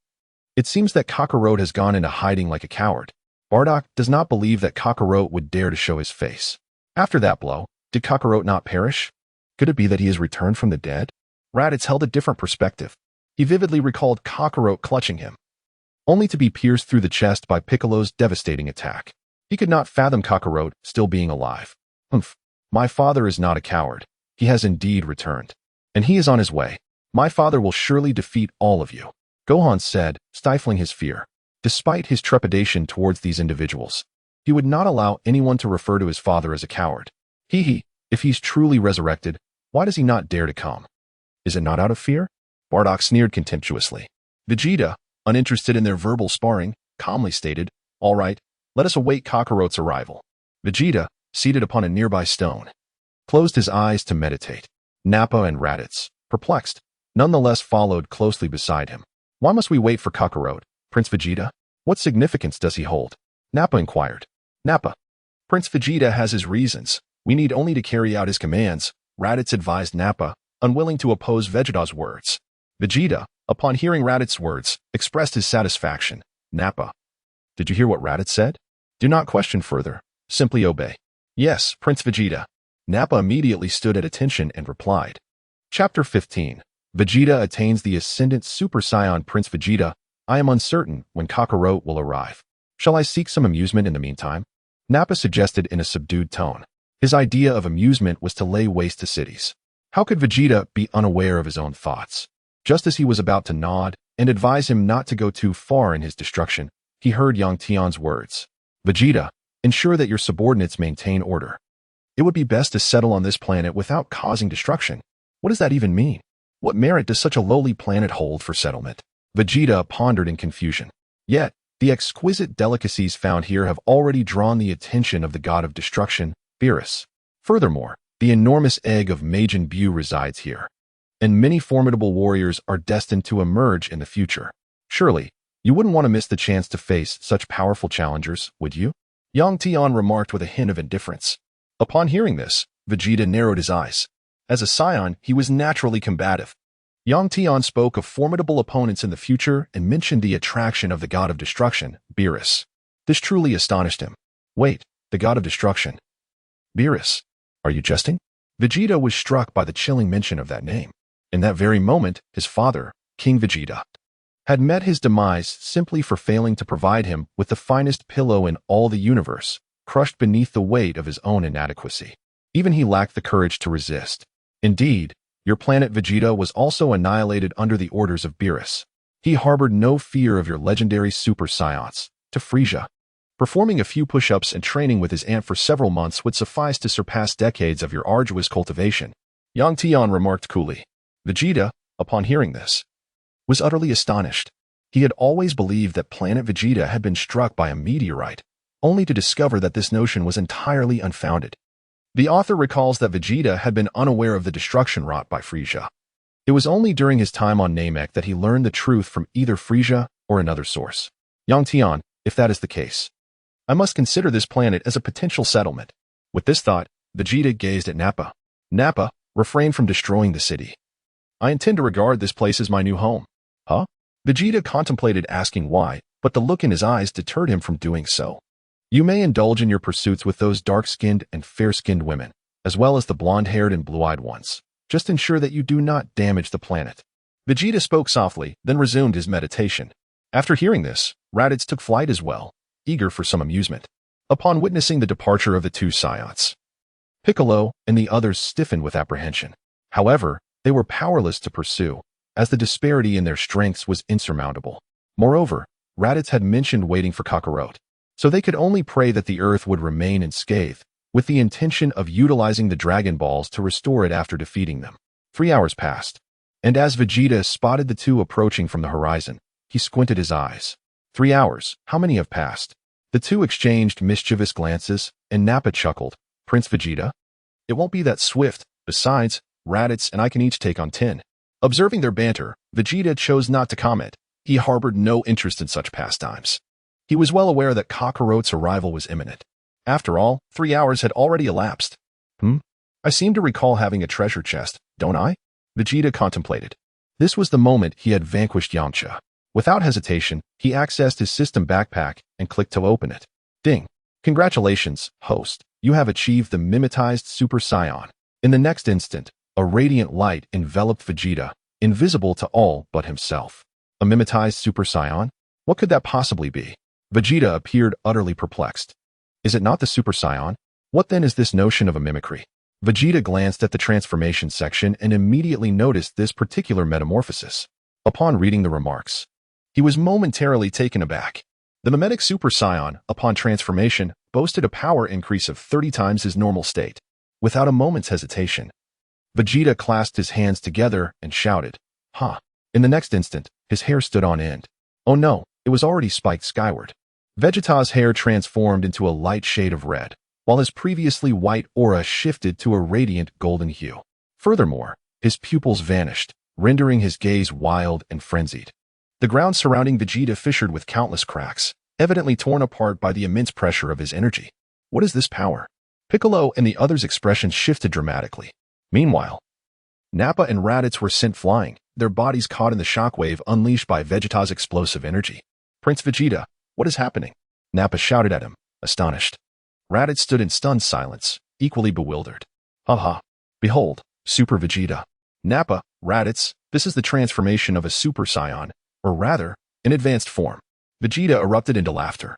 It seems that Kakarot has gone into hiding like a coward. Bardock does not believe that Kakarot would dare to show his face. After that blow, did Kakarot not perish? Could it be that he has returned from the dead?" Raditz held a different perspective. He vividly recalled Kakarot clutching him, only to be pierced through the chest by Piccolo's devastating attack. He could not fathom Kakarot still being alive. "Humph, my father is not a coward. He has indeed returned. And he is on his way. My father will surely defeat all of you," Gohan said, stifling his fear. Despite his trepidation towards these individuals, he would not allow anyone to refer to his father as a coward. If he's truly resurrected, why does he not dare to come? Is it not out of fear? Bardock sneered contemptuously. Vegeta, uninterested in their verbal sparring, calmly stated, "All right, let us await Kakarot's arrival." Vegeta, seated upon a nearby stone, closed his eyes to meditate. Nappa and Raditz, perplexed, nonetheless followed closely beside him. "Why must we wait for Kakarot, Prince Vegeta? What significance does he hold?" Nappa inquired. "Nappa, Prince Vegeta has his reasons. We need only to carry out his commands," Raditz advised Nappa, unwilling to oppose Vegeta's words. Vegeta, upon hearing Raditz's words, expressed his satisfaction. "Nappa, did you hear what Raditz said? Do not question further. Simply obey." "Yes, Prince Vegeta." Nappa immediately stood at attention and replied. Chapter 15. Vegeta attains the Ascendant Super Saiyan. Prince Vegeta, I am uncertain when Kakarot will arrive. Shall I seek some amusement in the meantime? Nappa suggested in a subdued tone. His idea of amusement was to lay waste to cities. How could Vegeta be unaware of his own thoughts? Just as he was about to nod and advise him not to go too far in his destruction, he heard Yang Tian's words. "Vegeta, ensure that your subordinates maintain order. It would be best to settle on this planet without causing destruction." What does that even mean? What merit does such a lowly planet hold for settlement? Vegeta pondered in confusion. Yet, the exquisite delicacies found here have already drawn the attention of the god of destruction, Beerus. Furthermore, the enormous egg of Majin Buu resides here, and many formidable warriors are destined to emerge in the future. Surely, you wouldn't want to miss the chance to face such powerful challengers, would you? Yang Tian remarked with a hint of indifference. Upon hearing this, Vegeta narrowed his eyes. As a Saiyan, he was naturally combative. Yang Tian spoke of formidable opponents in the future and mentioned the attraction of the god of destruction, Beerus. This truly astonished him. Wait, the god of destruction? Beerus? Are you jesting? Vegeta was struck by the chilling mention of that name. In that very moment, his father, King Vegeta, had met his demise simply for failing to provide him with the finest pillow in all the universe, crushed beneath the weight of his own inadequacy. Even he lacked the courage to resist. Indeed, your planet Vegeta was also annihilated under the orders of Beerus. He harbored no fear of your legendary Super Saiyans. To Frisia, performing a few push-ups and training with his aunt for several months would suffice to surpass decades of your arduous cultivation, Yang Tian remarked coolly. Vegeta, upon hearing this, was utterly astonished. He had always believed that planet Vegeta had been struck by a meteorite, only to discover that this notion was entirely unfounded. The author recalls that Vegeta had been unaware of the destruction wrought by Frisia. It was only during his time on Namek that he learned the truth from either Frisia or another source. Yang Tian, if that is the case, I must consider this planet as a potential settlement. With this thought, Vegeta gazed at Nappa. Nappa, refrain from destroying the city. I intend to regard this place as my new home. Huh? Vegeta contemplated asking why, but the look in his eyes deterred him from doing so. You may indulge in your pursuits with those dark-skinned and fair-skinned women, as well as the blonde-haired and blue-eyed ones. Just ensure that you do not damage the planet. Vegeta spoke softly, then resumed his meditation. After hearing this, Raditz took flight as well, eager for some amusement. Upon witnessing the departure of the two Scions, Piccolo and the others stiffened with apprehension. However, they were powerless to pursue, as the disparity in their strengths was insurmountable. Moreover, Raditz had mentioned waiting for Kakarot, so they could only pray that the Earth would remain unscathed, with the intention of utilizing the Dragon Balls to restore it after defeating them. 3 hours passed, and as Vegeta spotted the two approaching from the horizon, he squinted his eyes. 3 hours, how many have passed? The two exchanged mischievous glances, and Nappa chuckled. Prince Vegeta? It won't be that swift. Besides, Raditz and I can each take on 10. Observing their banter, Vegeta chose not to comment. He harbored no interest in such pastimes. He was well aware that Kakarot's arrival was imminent. After all, 3 hours had already elapsed. I seem to recall having a treasure chest, don't I? Vegeta contemplated. This was the moment he had vanquished Yamcha. Without hesitation, he accessed his system backpack and clicked to open it. Ding! Congratulations, host. You have achieved the mimetized Super Saiyan. In the next instant, a radiant light enveloped Vegeta, invisible to all but himself. A mimetized Super Saiyan? What could that possibly be? Vegeta appeared utterly perplexed. Is it not the Super Saiyan? What then is this notion of a mimicry? Vegeta glanced at the transformation section and immediately noticed this particular metamorphosis. Upon reading the remarks, he was momentarily taken aback. The mimetic Super Saiyan, upon transformation, boasted a power increase of 30 times his normal state. Without a moment's hesitation, Vegeta clasped his hands together and shouted, "Ha!" In the next instant, his hair stood on end. Oh no, it was already spiked skyward. Vegeta's hair transformed into a light shade of red, while his previously white aura shifted to a radiant golden hue. Furthermore, his pupils vanished, rendering his gaze wild and frenzied. The ground surrounding Vegeta fissured with countless cracks, evidently torn apart by the immense pressure of his energy. What is this power? Piccolo and the others' expressions shifted dramatically. Meanwhile, Nappa and Raditz were sent flying, their bodies caught in the shockwave unleashed by Vegeta's explosive energy. Prince Vegeta, what is happening? Nappa shouted at him, astonished. Raditz stood in stunned silence, equally bewildered. Haha, behold, Super Vegeta. Nappa, Raditz, this is the transformation of a Super Saiyan, or rather, an advanced form. Vegeta erupted into laughter,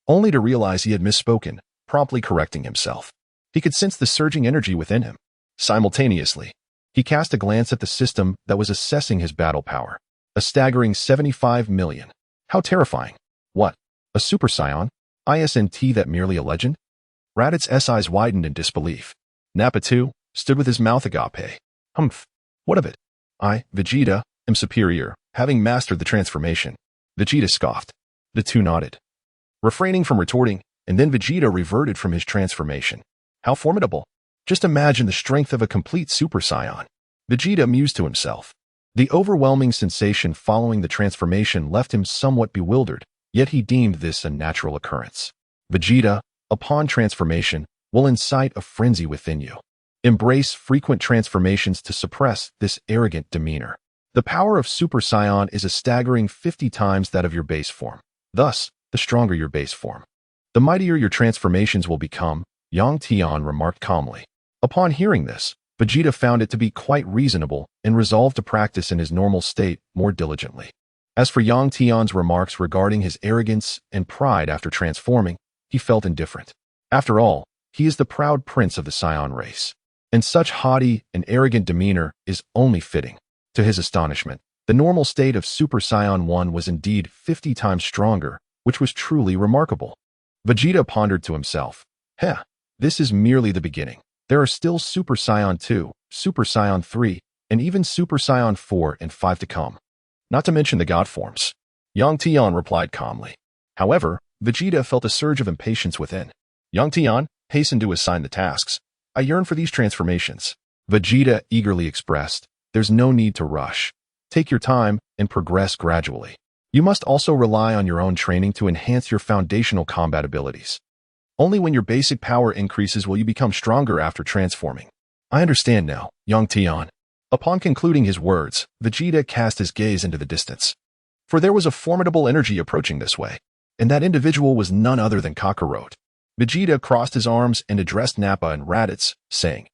only to realize he had misspoken, promptly correcting himself. He could sense the surging energy within him. Simultaneously, he cast a glance at the system that was assessing his battle power. A staggering 75 million. How terrifying. What? A Super Saiyan? Isn't that merely a legend? Raditz's eyes widened in disbelief. Nappa, too, stood with his mouth agape. Humph. What of it? I, Vegeta, am superior, having mastered the transformation. Vegeta scoffed. The two nodded, refraining from retorting, and then Vegeta reverted from his transformation. How formidable. Just imagine the strength of a complete Super Saiyan. Vegeta mused to himself. The overwhelming sensation following the transformation left him somewhat bewildered, yet he deemed this a natural occurrence. Vegeta, upon transformation, will incite a frenzy within you. Embrace frequent transformations to suppress this arrogant demeanor. The power of Super Saiyan is a staggering 50 times that of your base form. Thus, the stronger your base form, the mightier your transformations will become, Yang Tian remarked calmly. Upon hearing this, Vegeta found it to be quite reasonable and resolved to practice in his normal state more diligently. As for Yang Tian's remarks regarding his arrogance and pride after transforming, he felt indifferent. After all, he is the proud prince of the Saiyan race, and such haughty and arrogant demeanor is only fitting. To his astonishment, the normal state of Super Saiyan 1 was indeed 50 times stronger, which was truly remarkable. Vegeta pondered to himself, this is merely the beginning. There are still Super Saiyan 2, Super Saiyan 3, and even Super Saiyan 4 and 5 to come. Not to mention the God forms. Yang Tian replied calmly. However, Vegeta felt a surge of impatience within. Yang Tian, hasten to assign the tasks. I yearn for these transformations. Vegeta eagerly expressed. There's no need to rush. Take your time and progress gradually. You must also rely on your own training to enhance your foundational combat abilities. Only when your basic power increases will you become stronger after transforming. I understand now, Yang Tian. Upon concluding his words, Vegeta cast his gaze into the distance. For there was a formidable energy approaching this way, and that individual was none other than Kakarot. Vegeta crossed his arms and addressed Nappa and Raditz, saying,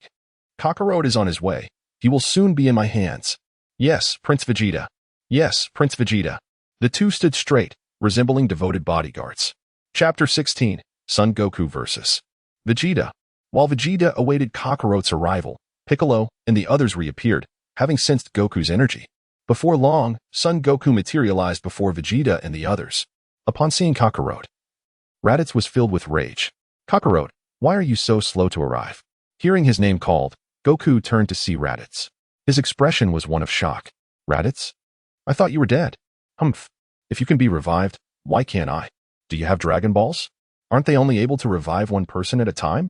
Kakarot is on his way. He will soon be in my hands. Yes, Prince Vegeta. Yes, Prince Vegeta. The two stood straight, resembling devoted bodyguards. Chapter 16, Son Goku vs. Vegeta. While Vegeta awaited Kakarot's arrival, Piccolo and the others reappeared, having sensed Goku's energy. Before long, Son Goku materialized before Vegeta and the others. Upon seeing Kakarot, Raditz was filled with rage. Kakarot, why are you so slow to arrive? Hearing his name called, Goku turned to see Raditz. His expression was one of shock. Raditz? I thought you were dead. Humph. If you can be revived, why can't I? Do you have Dragon Balls? Aren't they only able to revive one person at a time?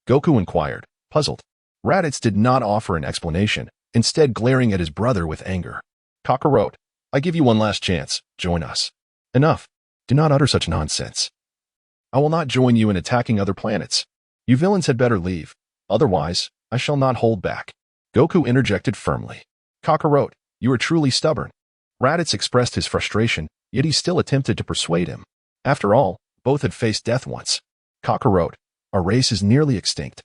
Goku inquired, puzzled. Raditz did not offer an explanation, instead glaring at his brother with anger. Kakarot, I give you one last chance. Join us. Enough. Do not utter such nonsense. I will not join you in attacking other planets. You villains had better leave. Otherwise, I shall not hold back. Goku interjected firmly. Kakarot, you are truly stubborn. Raditz expressed his frustration, yet he still attempted to persuade him. After all, both had faced death once. Kakarot, our race is nearly extinct.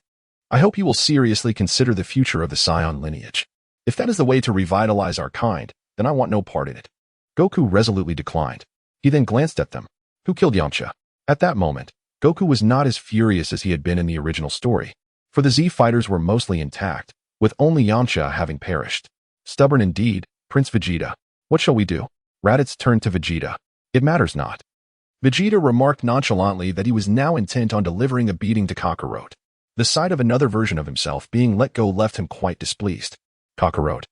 I hope you will seriously consider the future of the Scion lineage. If that is the way to revitalize our kind, then I want no part in it. Goku resolutely declined. He then glanced at them. Who killed Yamcha? At that moment, Goku was not as furious as he had been in the original story, for the Z fighters were mostly intact, with only Yamcha having perished. Stubborn indeed, Prince Vegeta. What shall we do? Raditz turned to Vegeta. It matters not. Vegeta remarked nonchalantly that he was now intent on delivering a beating to Kakarot. The sight of another version of himself being let go left him quite displeased. Kakarot.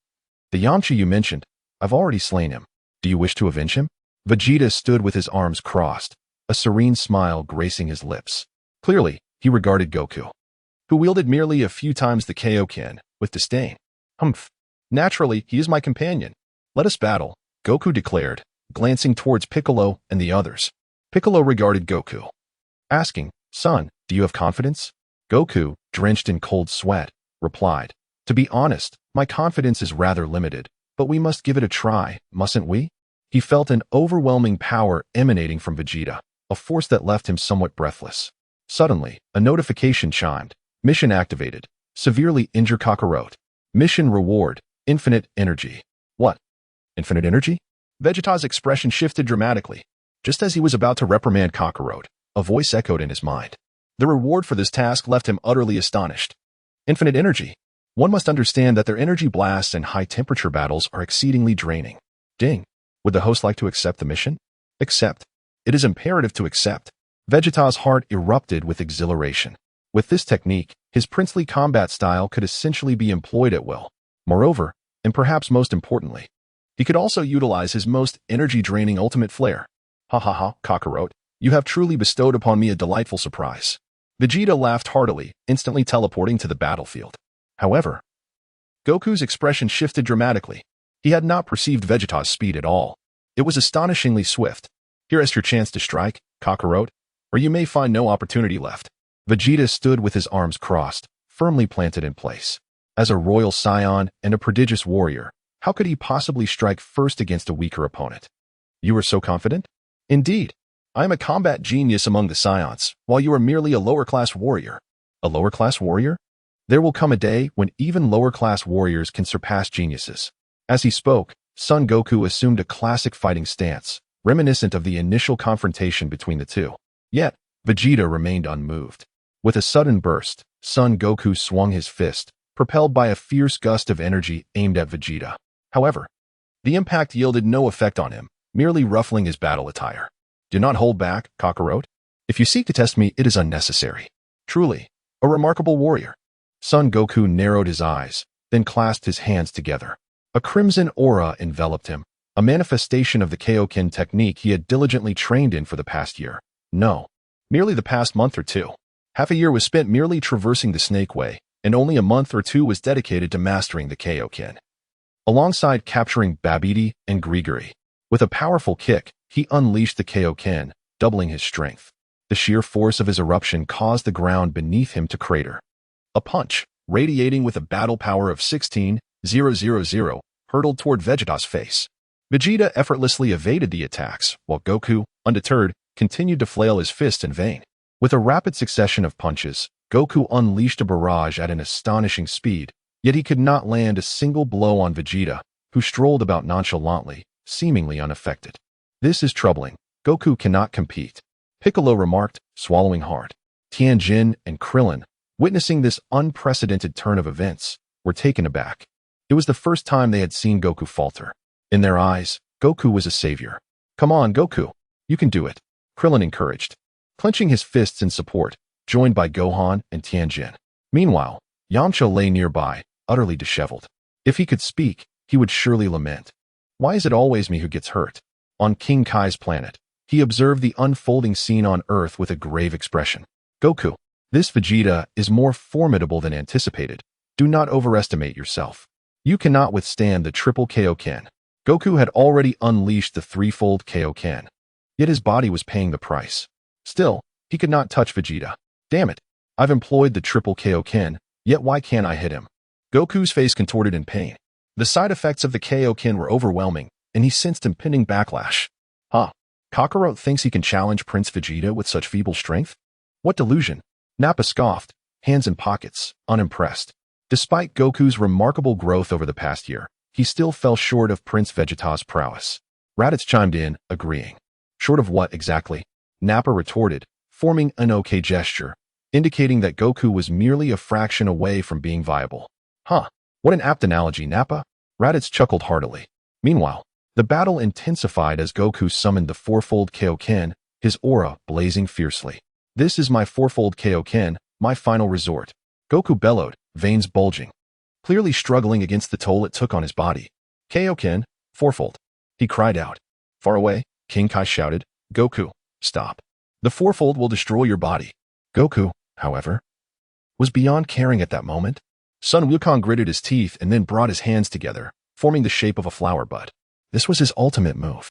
The Yamcha you mentioned, I've already slain him. Do you wish to avenge him? Vegeta stood with his arms crossed, a serene smile gracing his lips. Clearly, he regarded Goku, who wielded merely a few times the Kaioken, with disdain. Humph. Naturally, he is my companion. Let us battle, Goku declared, glancing towards Piccolo and the others. Piccolo regarded Goku, asking, Son, do you have confidence? Goku, drenched in cold sweat, replied, To be honest, my confidence is rather limited, but we must give it a try, mustn't we? He felt an overwhelming power emanating from Vegeta, a force that left him somewhat breathless. Suddenly, a notification chimed. Mission activated. Severely injure Kakarot. Mission reward. Infinite energy. What? Infinite energy? Vegeta's expression shifted dramatically. Just as he was about to reprimand Kakarot, a voice echoed in his mind. The reward for this task left him utterly astonished. Infinite energy. One must understand that their energy blasts and high-temperature battles are exceedingly draining. Ding. Would the host like to accept the mission? Accept. It is imperative to accept. Vegeta's heart erupted with exhilaration. With this technique, his princely combat style could essentially be employed at will. Moreover, and perhaps most importantly, he could also utilize his most energy-draining ultimate flare. Hahaha, Kakarot, you have truly bestowed upon me a delightful surprise. Vegeta laughed heartily, instantly teleporting to the battlefield. However, Goku's expression shifted dramatically. He had not perceived Vegeta's speed at all. It was astonishingly swift. Here is your chance to strike, Kakarot, or you may find no opportunity left. Vegeta stood with his arms crossed, firmly planted in place. As a royal scion and a prodigious warrior, how could he possibly strike first against a weaker opponent? You are so confident? Indeed. I am a combat genius among the scions, while you are merely a lower-class warrior. A lower-class warrior? There will come a day when even lower-class warriors can surpass geniuses. As he spoke, Son Goku assumed a classic fighting stance, reminiscent of the initial confrontation between the two. Yet, Vegeta remained unmoved. With a sudden burst, Son Goku swung his fist, propelled by a fierce gust of energy aimed at Vegeta. However, the impact yielded no effect on him, merely ruffling his battle attire. Do not hold back, Kakarot. If you seek to test me, it is unnecessary. Truly, a remarkable warrior. Son Goku narrowed his eyes, then clasped his hands together. A crimson aura enveloped him, a manifestation of the Kaioken technique he had diligently trained in for the past year. No, merely the past month or two. Half a year was spent merely traversing the Snake Way, and only a month or two was dedicated to mastering the Kaioken. Alongside capturing Babidi and Grigori, with a powerful kick, he unleashed the Kaioken, doubling his strength. The sheer force of his eruption caused the ground beneath him to crater. A punch, radiating with a battle power of 16,000, hurtled toward Vegeta's face. Vegeta effortlessly evaded the attacks, while Goku, undeterred, continued to flail his fist in vain. With a rapid succession of punches, Goku unleashed a barrage at an astonishing speed, yet he could not land a single blow on Vegeta, who strolled about nonchalantly, seemingly unaffected. This is troubling. Goku cannot compete. Piccolo remarked, swallowing hard. Tianjin and Krillin, witnessing this unprecedented turn of events, were taken aback. It was the first time they had seen Goku falter. In their eyes, Goku was a savior. Come on, Goku. You can do it, Krillin encouraged, clenching his fists in support, joined by Gohan and Tianjin. Meanwhile, Yamcha lay nearby, utterly disheveled. If he could speak, he would surely lament. Why is it always me who gets hurt? On King Kai's planet, he observed the unfolding scene on Earth with a grave expression. Goku, this Vegeta is more formidable than anticipated. Do not overestimate yourself. You cannot withstand the triple Kaioken. Goku had already unleashed the threefold Kaioken, yet his body was paying the price. Still, he could not touch Vegeta. Damn it, I've employed the triple Kaioken, yet why can't I hit him? Goku's face contorted in pain. The side effects of the Kaioken were overwhelming, and he sensed impending backlash. Kakarot thinks he can challenge Prince Vegeta with such feeble strength? What delusion? Nappa scoffed, hands in pockets, unimpressed. Despite Goku's remarkable growth over the past year, he still fell short of Prince Vegeta's prowess. Raditz chimed in, agreeing. Short of what exactly? Nappa retorted, forming an OK gesture, indicating that Goku was merely a fraction away from being viable. What an apt analogy, Nappa. Raditz chuckled heartily. Meanwhile, the battle intensified as Goku summoned the fourfold Kaioken, his aura blazing fiercely. This is my fourfold Kaioken, my final resort. Goku bellowed, veins bulging, clearly struggling against the toll it took on his body. Kaioken, fourfold. He cried out. Far away, King Kai shouted, Goku, stop. The fourfold will destroy your body. Goku, however, was beyond caring at that moment. Sun Wukong gritted his teeth and then brought his hands together, forming the shape of a flower bud. This was his ultimate move.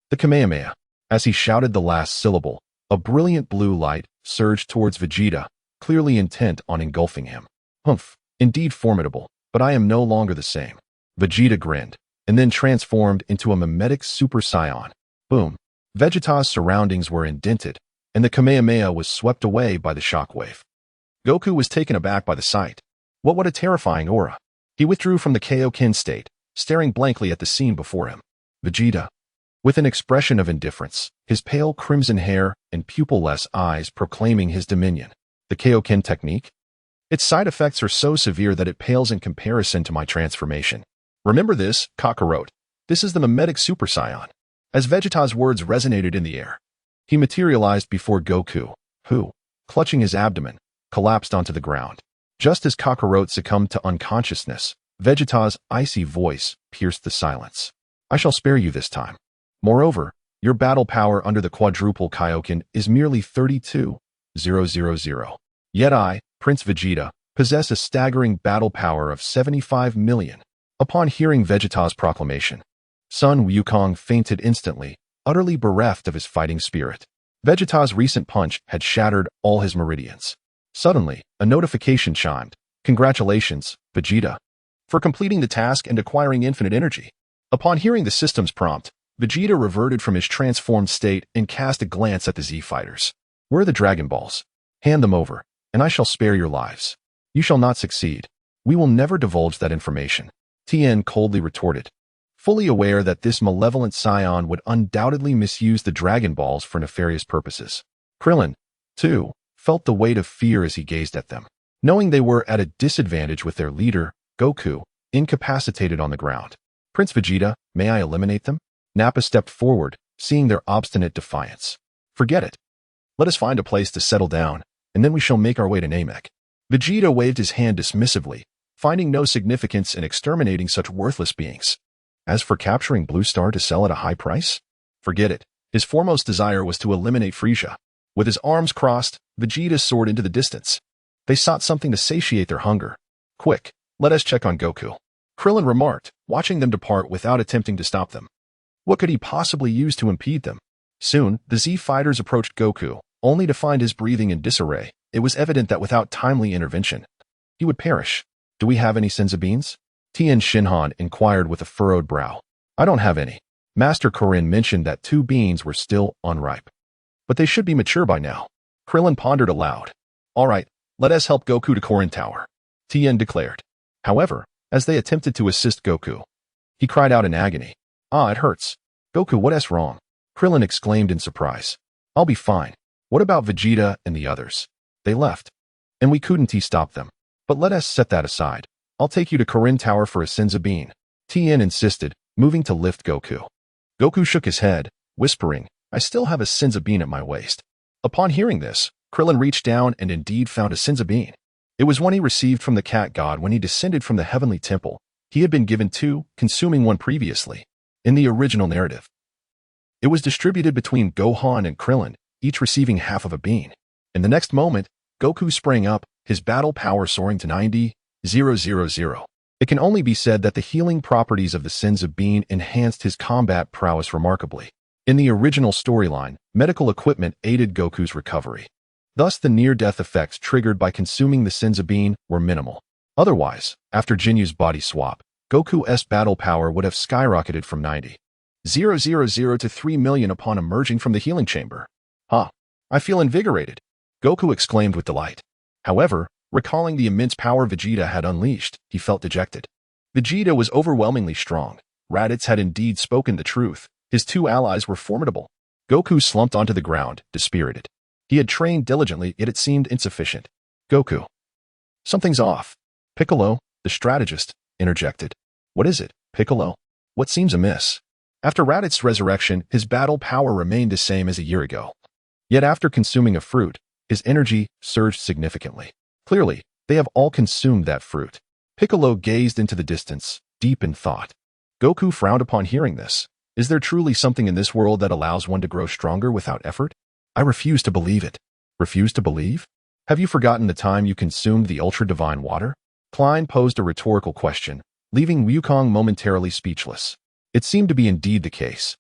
The Kamehameha. As he shouted the last syllable, a brilliant blue light surged towards Vegeta, clearly intent on engulfing him. Humph, indeed formidable, but I am no longer the same. Vegeta grinned, and then transformed into a mimetic Super Saiyan. Boom. Vegeta's surroundings were indented, and the Kamehameha was swept away by the shockwave. Goku was taken aback by the sight. What a terrifying aura. He withdrew from the Kaioken state, staring blankly at the scene before him. Vegeta, with an expression of indifference, his pale crimson hair and pupil-less eyes proclaiming his dominion. The Kaioken technique? Its side effects are so severe that it pales in comparison to my transformation. Remember this, Kakarot. This is the mimetic Super Saiyan. As Vegeta's words resonated in the air, he materialized before Goku, who, clutching his abdomen, collapsed onto the ground. Just as Kakarot succumbed to unconsciousness, Vegeta's icy voice pierced the silence. I shall spare you this time. Moreover, your battle power under the quadruple Kaioken is merely 32,000. Yet I, Prince Vegeta, possess a staggering battle power of 75 million. Upon hearing Vegeta's proclamation, Sun Wukong fainted instantly, utterly bereft of his fighting spirit. Vegeta's recent punch had shattered all his meridians. Suddenly, a notification chimed. Congratulations, Vegeta, for completing the task and acquiring infinite energy. Upon hearing the system's prompt, Vegeta reverted from his transformed state and cast a glance at the Z-Fighters. Where are the Dragon Balls? Hand them over, and I shall spare your lives. You shall not succeed. We will never divulge that information. Tien coldly retorted, fully aware that this malevolent scion would undoubtedly misuse the Dragon Balls for nefarious purposes. Krillin, too, felt the weight of fear as he gazed at them, knowing they were at a disadvantage with their leader, Goku, incapacitated on the ground. Prince Vegeta, may I eliminate them? Nappa stepped forward, seeing their obstinate defiance. Forget it. Let us find a place to settle down, and then we shall make our way to Namek. Vegeta waved his hand dismissively, finding no significance in exterminating such worthless beings. As for capturing Blue Star to sell at a high price? Forget it. His foremost desire was to eliminate Frieza. With his arms crossed, Vegeta soared into the distance. They sought something to satiate their hunger. Quick, let us check on Goku. Krillin remarked, watching them depart without attempting to stop them. What could he possibly use to impede them? Soon, the Z-Fighters approached Goku, only to find his breathing in disarray. It was evident that without timely intervention, he would perish. Do we have any senzu beans? Tien Shinhan inquired with a furrowed brow. I don't have any. Master Korin mentioned that 2 beans were still unripe. But they should be mature by now. Krillin pondered aloud. All right, let us help Goku to Korin Tower, Tien declared. However, as they attempted to assist Goku, he cried out in agony. It hurts. Goku, what is wrong? Krillin exclaimed in surprise. I'll be fine. What about Vegeta and the others? They left, and we couldn't stop them. But let us set that aside. I'll take you to Korin Tower for a Senzu Bean, Tien insisted, moving to lift Goku. Goku shook his head, whispering, I still have a Senzu Bean at my waist. Upon hearing this, Krillin reached down and indeed found a Senzu Bean. It was one he received from the cat god when he descended from the heavenly temple. He had been given two, consuming one previously. In the original narrative, it was distributed between Gohan and Krillin, each receiving half of a bean. In the next moment, Goku sprang up, his battle power soaring to 90,000. It can only be said that the healing properties of the Senzu Bean enhanced his combat prowess remarkably. In the original storyline, medical equipment aided Goku's recovery. Thus, the near-death effects triggered by consuming the Senzu Bean were minimal. Otherwise, after Jinyu's body swap, Goku's battle power would have skyrocketed from 90,000 to 3 million upon emerging from the healing chamber. I feel invigorated, Goku exclaimed with delight. However, recalling the immense power Vegeta had unleashed, he felt dejected. Vegeta was overwhelmingly strong. Raditz had indeed spoken the truth. His two allies were formidable. Goku slumped onto the ground, dispirited. He had trained diligently, yet it seemed insufficient. Goku. Something's off. Piccolo, the strategist, interjected. What is it, Piccolo? What seems amiss? After Raditz's resurrection, his battle power remained the same as a year ago. Yet after consuming a fruit, his energy surged significantly. Clearly, they have all consumed that fruit. Piccolo gazed into the distance, deep in thought. Goku frowned upon hearing this. Is there truly something in this world that allows one to grow stronger without effort? I refuse to believe it. Refuse to believe? Have you forgotten the time you consumed the ultra-divine water? Klein posed a rhetorical question, leaving Wukong momentarily speechless. It seemed to be indeed the case.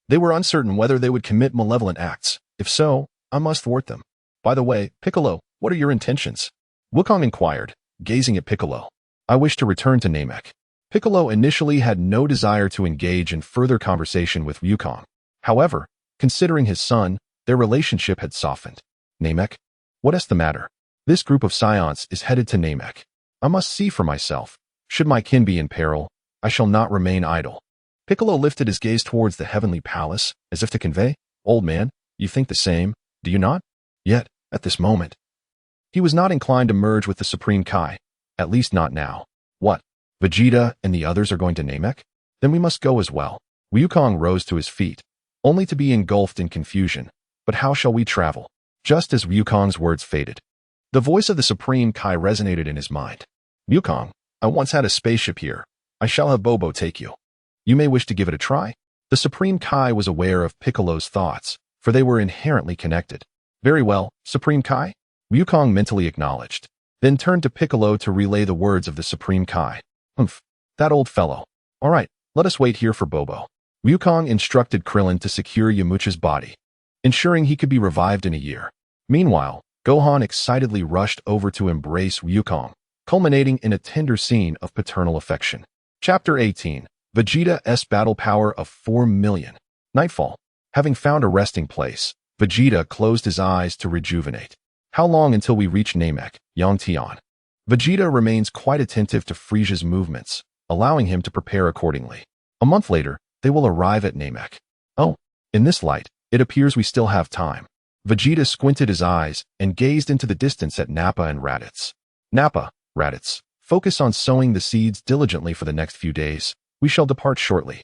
They were uncertain whether they would commit malevolent acts. If so, I must thwart them. By the way, Piccolo, what are your intentions? Wukong inquired, gazing at Piccolo. I wish to return to Namek. Piccolo initially had no desire to engage in further conversation with Wukong. However, considering his son, their relationship had softened. Namek? What is the matter? This group of scions is headed to Namek. I must see for myself. Should my kin be in peril, I shall not remain idle. Piccolo lifted his gaze towards the heavenly palace, as if to convey, Old man, you think the same, do you not? Yet, at this moment, he was not inclined to merge with the Supreme Kai, at least not now. What? Vegeta and the others are going to Namek? Then we must go as well. Wukong rose to his feet, only to be engulfed in confusion. But how shall we travel? Just as Wukong's words faded, the voice of the Supreme Kai resonated in his mind. Wukong, I once had a spaceship here. I shall have Bobo take you. You may wish to give it a try. The Supreme Kai was aware of Piccolo's thoughts, for they were inherently connected. Very well, Supreme Kai? Wukong mentally acknowledged, then turned to Piccolo to relay the words of the Supreme Kai. Humph, that old fellow. All right, let us wait here for Bobo. Wukong instructed Krillin to secure Yamcha's body, ensuring he could be revived in a year. Meanwhile, Gohan excitedly rushed over to embrace Wukong, culminating in a tender scene of paternal affection. Chapter 18. Vegeta's battle power of 4 million. Nightfall. Having found a resting place, Vegeta closed his eyes to rejuvenate. How long until we reach Namek, Yangtian? Vegeta remains quite attentive to Frieza's movements, allowing him to prepare accordingly. A month later, they will arrive at Namek. Oh, in this light, it appears we still have time. Vegeta squinted his eyes and gazed into the distance at Nappa and Raditz. Nappa, Raditz, focus on sowing the seeds diligently for the next few days. We shall depart shortly.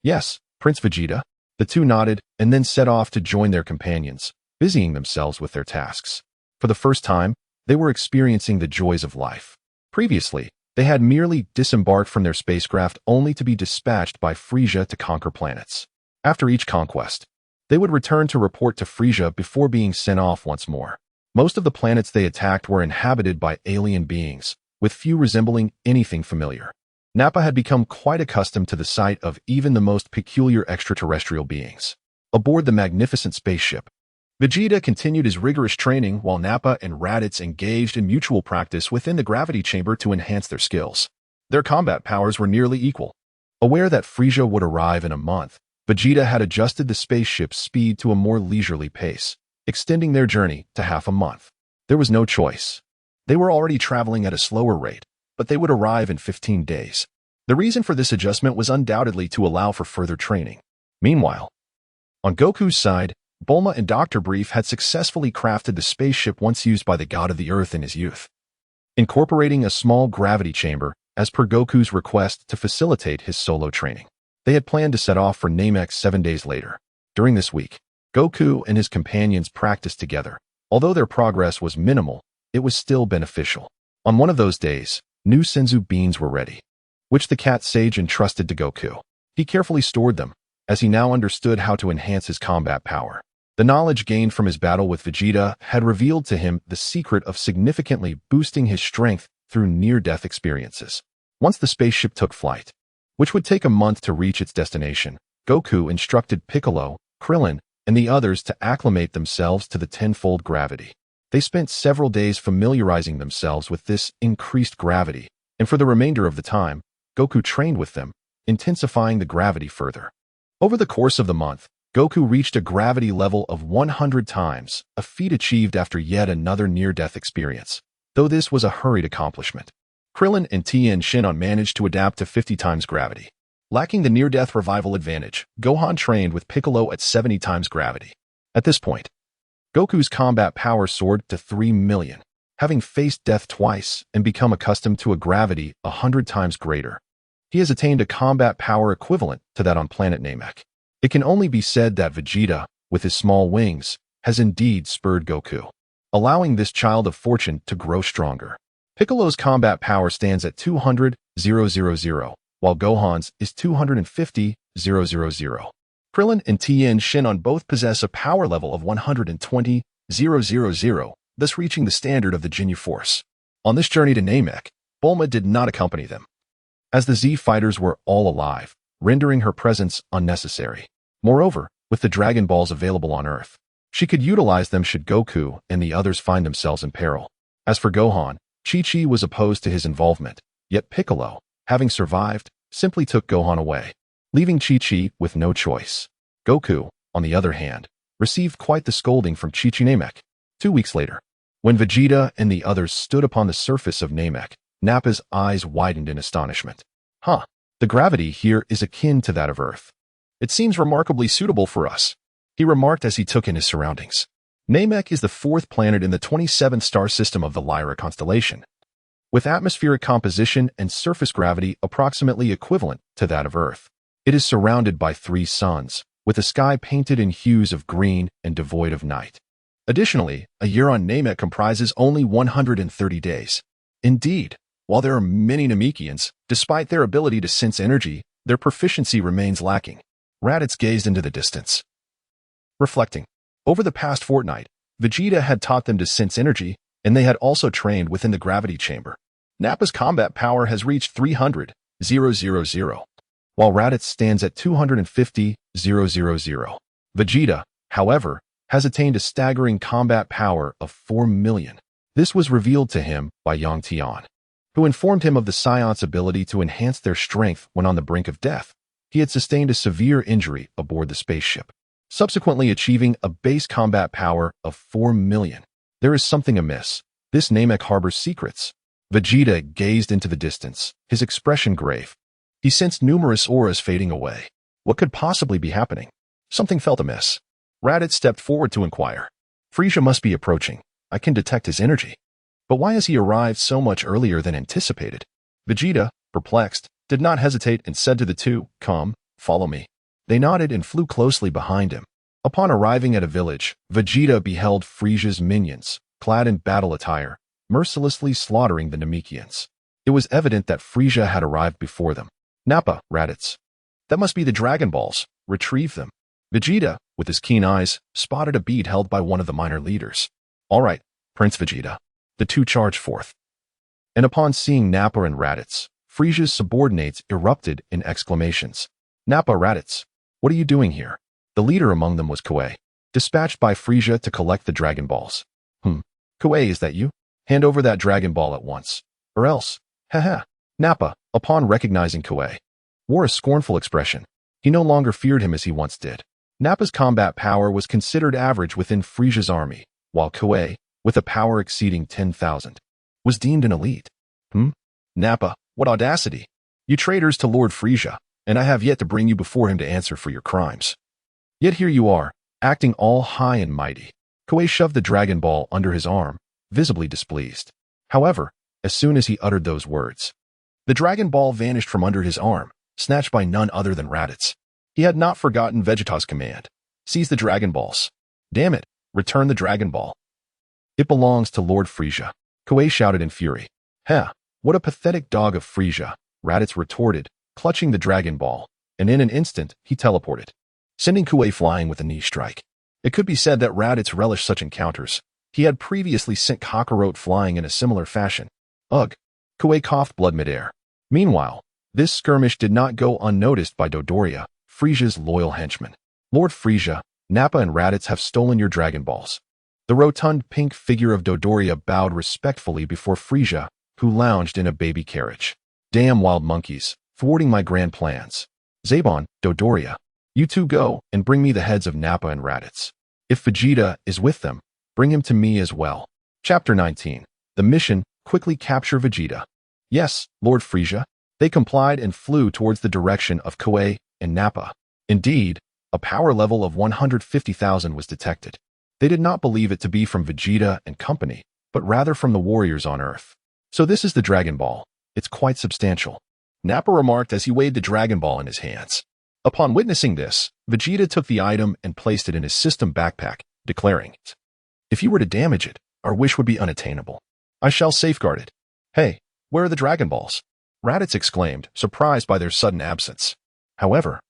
Yes, Prince Vegeta. The two nodded and then set off to join their companions, busying themselves with their tasks. For the first time, they were experiencing the joys of life. Previously, they had merely disembarked from their spacecraft only to be dispatched by Frieza to conquer planets. After each conquest, they would return to report to Frieza before being sent off once more. Most of the planets they attacked were inhabited by alien beings, with few resembling anything familiar. Nappa had become quite accustomed to the sight of even the most peculiar extraterrestrial beings. Aboard the magnificent spaceship, Vegeta continued his rigorous training while Nappa and Raditz engaged in mutual practice within the gravity chamber to enhance their skills. Their combat powers were nearly equal. Aware that Frieza would arrive in a month, Vegeta had adjusted the spaceship's speed to a more leisurely pace, extending their journey to half a month. There was no choice. They were already traveling at a slower rate, but they would arrive in 15 days. The reason for this adjustment was undoubtedly to allow for further training. Meanwhile, On Goku's side, Bulma and Dr. Brief had successfully crafted the spaceship once used by the god of the earth in his youth, incorporating a small gravity chamber as per Goku's request to facilitate his solo training. They had planned to set off for Namek 7 days later. During this week, Goku and his companions practiced together. Although their progress was minimal, it was still beneficial. On one of those days, new Senzu beans were ready, which the cat sage entrusted to Goku. He carefully stored them, as he now understood how to enhance his combat power. The knowledge gained from his battle with Vegeta had revealed to him the secret of significantly boosting his strength through near-death experiences. Once the spaceship took flight, which would take a month to reach its destination, Goku instructed Piccolo, Krillin, and the others to acclimate themselves to the tenfold gravity. They spent several days familiarizing themselves with this increased gravity, and for the remainder of the time, Goku trained with them, intensifying the gravity further. Over the course of the month, Goku reached a gravity level of 100 times, a feat achieved after yet another near-death experience, though this was a hurried accomplishment. Krillin and Tien Shinhan managed to adapt to 50 times gravity. Lacking the near-death revival advantage, Gohan trained with Piccolo at 70 times gravity. At this point, Goku's combat power soared to 3 million, having faced death twice and become accustomed to a gravity 100 times greater. He has attained a combat power equivalent to that on planet Namek. It can only be said that Vegeta, with his small wings, has indeed spurred Goku, allowing this child of fortune to grow stronger. Piccolo's combat power stands at 200,000, while Gohan's is 250,000. Krillin and Tien Shinhan both possess a power level of 120,000, thus reaching the standard of the Ginyu Force. On this journey to Namek, Bulma did not accompany them, as the Z fighters were all alive, rendering her presence unnecessary. Moreover, with the Dragon Balls available on Earth, she could utilize them should Goku and the others find themselves in peril. As for Gohan, Chi-Chi was opposed to his involvement, yet Piccolo, having survived, simply took Gohan away, leaving Chi-Chi with no choice. Goku, on the other hand, received quite the scolding from Chi-Chi Namek. 2 weeks later, when Vegeta and the others stood upon the surface of Namek, Nappa's eyes widened in astonishment. The gravity here is akin to that of Earth. It seems remarkably suitable for us, he remarked as he took in his surroundings. Namek is the 4th planet in the 27th star system of the Lyra constellation, with atmospheric composition and surface gravity approximately equivalent to that of Earth. It is surrounded by 3 suns, with the sky painted in hues of green and devoid of night. Additionally, a year on Namek comprises only 130 days. Indeed, while there are many Namekians, despite their ability to sense energy, their proficiency remains lacking. Raditz gazed into the distance, reflecting. Over the past fortnight, Vegeta had taught them to sense energy, and they had also trained within the gravity chamber. Nappa's combat power has reached 300,000, while Raditz stands at 250,000. Vegeta, however, has attained a staggering combat power of 4 million. This was revealed to him by Yang Tian, who informed him of the Scion's ability to enhance their strength when on the brink of death. He had sustained a severe injury aboard the spaceship, subsequently achieving a base combat power of 4 million. There is something amiss. This Namek harbors secrets. Vegeta gazed into the distance, his expression grave. He sensed numerous auras fading away. What could possibly be happening? Something felt amiss. Raditz stepped forward to inquire. Frieza must be approaching. I can detect his energy. But why has he arrived so much earlier than anticipated? Vegeta, perplexed, did not hesitate and said to the two, "Come, follow me." They nodded and flew closely behind him. Upon arriving at a village, Vegeta beheld Frieza's minions, clad in battle attire, mercilessly slaughtering the Namekians. It was evident that Frieza had arrived before them. Nappa, Raditz. That must be the Dragon Balls. Retrieve them. Vegeta, with his keen eyes, spotted a bead held by one of the minor leaders. All right, Prince Vegeta. The two charged forth. And upon seeing Nappa and Raditz, Frieza's subordinates erupted in exclamations. Nappa, Raditz, what are you doing here? The leader among them was Koei, dispatched by Frieza to collect the Dragon Balls. Koei, is that you? Hand over that Dragon Ball at once, or else. Haha. Nappa, upon recognizing Koei, wore a scornful expression. He no longer feared him as he once did. Nappa's combat power was considered average within Frieza's army, while Koei, with a power exceeding 10,000, was deemed an elite. Nappa, what audacity! You traitors to Lord Frieza, and I have yet to bring you before him to answer for your crimes. Yet here you are, acting all high and mighty. Koei shoved the Dragon Ball under his arm, visibly displeased. However, as soon as he uttered those words, the Dragon Ball vanished from under his arm, snatched by none other than Raditz. He had not forgotten Vegeta's command. Seize the Dragon Balls. Damn it, return the Dragon Ball. It belongs to Lord Frieza. Koei shouted in fury. Ha, what a pathetic dog of Frieza, Raditz retorted, clutching the Dragon Ball, and in an instant, he teleported, sending Koei flying with a knee strike. It could be said that Raditz relished such encounters. He had previously sent Kakarot flying in a similar fashion. Ugh. Koei coughed blood midair. Meanwhile, this skirmish did not go unnoticed by Dodoria, Frieza's loyal henchman. Lord Frieza, Nappa and Raditz have stolen your Dragon Balls. The rotund pink figure of Dodoria bowed respectfully before Frieza, who lounged in a baby carriage. Damn wild monkeys, thwarting my grand plans. Zabon, Dodoria, you two go and bring me the heads of Nappa and Raditz. If Vegeta is with them, bring him to me as well. Chapter 19. The mission, quickly capture Vegeta. Yes, Lord Frieza. They complied and flew towards the direction of Koei and Nappa. Indeed, a power level of 150,000 was detected. They did not believe it to be from Vegeta and company, but rather from the warriors on Earth. So this is the Dragon Ball. It's quite substantial. Nappa remarked as he weighed the Dragon Ball in his hands. Upon witnessing this, Vegeta took the item and placed it in his system backpack, declaring, if you were to damage it, our wish would be unattainable. I shall safeguard it. Hey, where are the Dragon Balls? Raditz exclaimed, surprised by their sudden absence. However,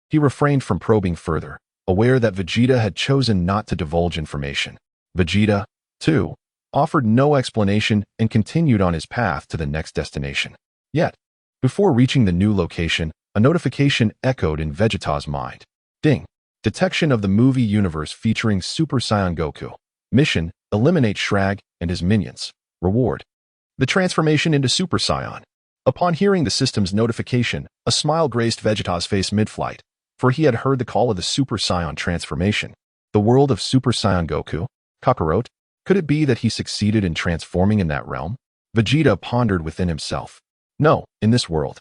he refrained from probing further, aware that Vegeta had chosen not to divulge information. Vegeta, too, offered no explanation and continued on his path to the next destination. Yet, before reaching the new location, a notification echoed in Vegeta's mind. Ding! Detection of the movie universe featuring Super Saiyan Goku. Mission, eliminate Shrag and his minions. Reward, the transformation into Super Saiyan. Upon hearing the system's notification, a smile graced Vegeta's face mid-flight, for he had heard the call of the Super Saiyan transformation. The world of Super Saiyan Goku? Kakarot? Could it be that he succeeded in transforming in that realm? Vegeta pondered within himself. No, in this world,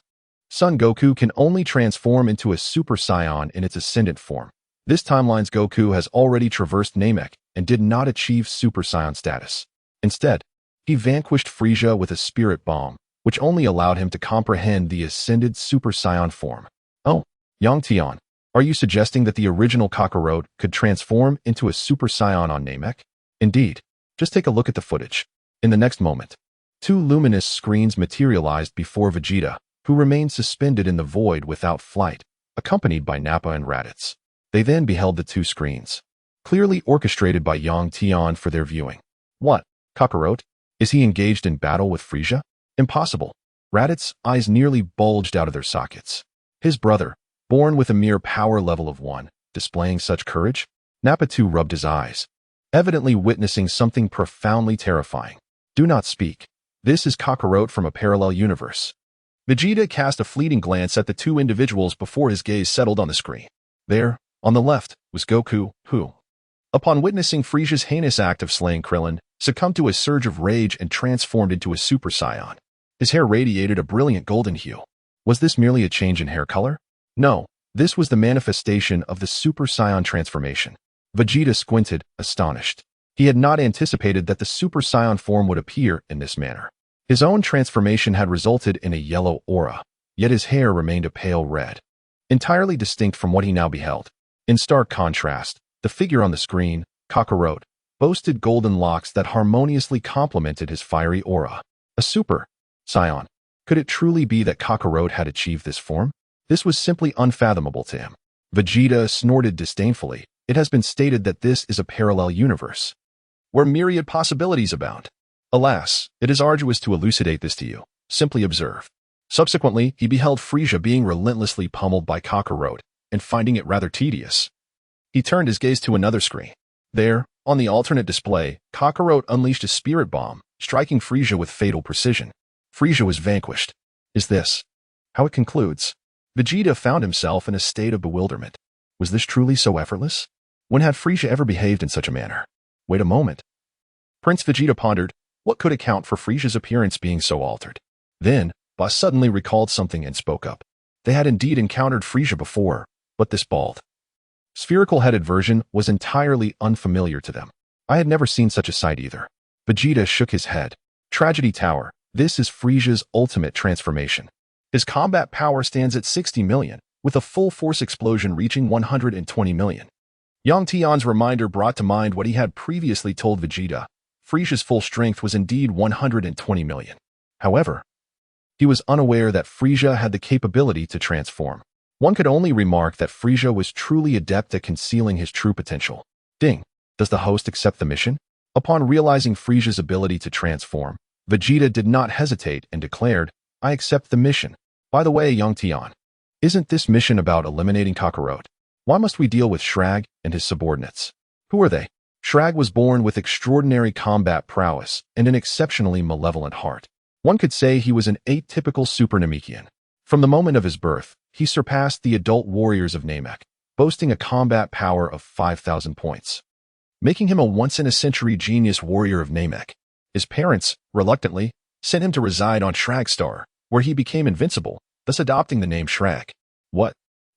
Son Goku can only transform into a Super Saiyan in its ascendant form. This timeline's Goku has already traversed Namek and did not achieve Super Saiyan status. Instead, he vanquished Frieza with a spirit bomb, which only allowed him to comprehend the ascended Super Saiyan form. Oh, Yang Tian, are you suggesting that the original Kakarot could transform into a Super Saiyan on Namek? Indeed. Just take a look at the footage. In the next moment, two luminous screens materialized before Vegeta, who remained suspended in the void without flight, accompanied by Nappa and Raditz. They then beheld the two screens, clearly orchestrated by Yang Tian for their viewing. What? Kakarot? Is he engaged in battle with Frieza? Impossible. Raditz's eyes nearly bulged out of their sockets. His brother, born with a mere power level of 1, displaying such courage? Nappa too rubbed his eyes, evidently witnessing something profoundly terrifying. Do not speak. This is Kakarot from a parallel universe. Vegeta cast a fleeting glance at the two individuals before his gaze settled on the screen. There, on the left, was Goku, who, upon witnessing Frieza's heinous act of slaying Krillin, succumbed to a surge of rage and transformed into a Super Saiyan. His hair radiated a brilliant golden hue. Was this merely a change in hair color? No, this was the manifestation of the Super Saiyan transformation. Vegeta squinted, astonished. He had not anticipated that the Super Saiyan form would appear in this manner. His own transformation had resulted in a yellow aura, yet his hair remained a pale red, entirely distinct from what he now beheld. In stark contrast, the figure on the screen, Kakarot, boasted golden locks that harmoniously complemented his fiery aura. A Super Saiyan. Could it truly be that Kakarot had achieved this form? This was simply unfathomable to him. Vegeta snorted disdainfully. It has been stated that this is a parallel universe, where myriad possibilities abound. Alas, it is arduous to elucidate this to you. Simply observe. Subsequently, he beheld Frieza being relentlessly pummeled by Kakarot, and finding it rather tedious, he turned his gaze to another screen. There, on the alternate display, Kakarot unleashed a spirit bomb, striking Frieza with fatal precision. Frieza was vanquished. Is this how it concludes? Vegeta found himself in a state of bewilderment. Was this truly so effortless? When had Frieza ever behaved in such a manner? Wait a moment. Prince Vegeta pondered, what could account for Frieza's appearance being so altered? Then, Boss suddenly recalled something and spoke up. They had indeed encountered Frieza before, but this bald spherical-headed version was entirely unfamiliar to them. I had never seen such a sight either. Vegeta shook his head. Tragedy Tower, this is Frisia's ultimate transformation. His combat power stands at 60 million, with a full force explosion reaching 120 million. Yang Tian's reminder brought to mind what he had previously told Vegeta. Frisia's full strength was indeed 120 million. However, he was unaware that Frisia had the capability to transform. One could only remark that Frisia was truly adept at concealing his true potential. Ding! Does the host accept the mission? Upon realizing Frisia's ability to transform, Vegeta did not hesitate and declared, I accept the mission. By the way, Yang Tian, isn't this mission about eliminating Kakarot? Why must we deal with Shrag and his subordinates? Who are they? Shrag was born with extraordinary combat prowess and an exceptionally malevolent heart. One could say he was an atypical Super Namekian. From the moment of his birth, he surpassed the adult warriors of Namek, boasting a combat power of 5,000 points, making him a once-in-a-century genius warrior of Namek. His parents, reluctantly, sent him to reside on Shragstar, where he became invincible, thus adopting the name Shrag. What?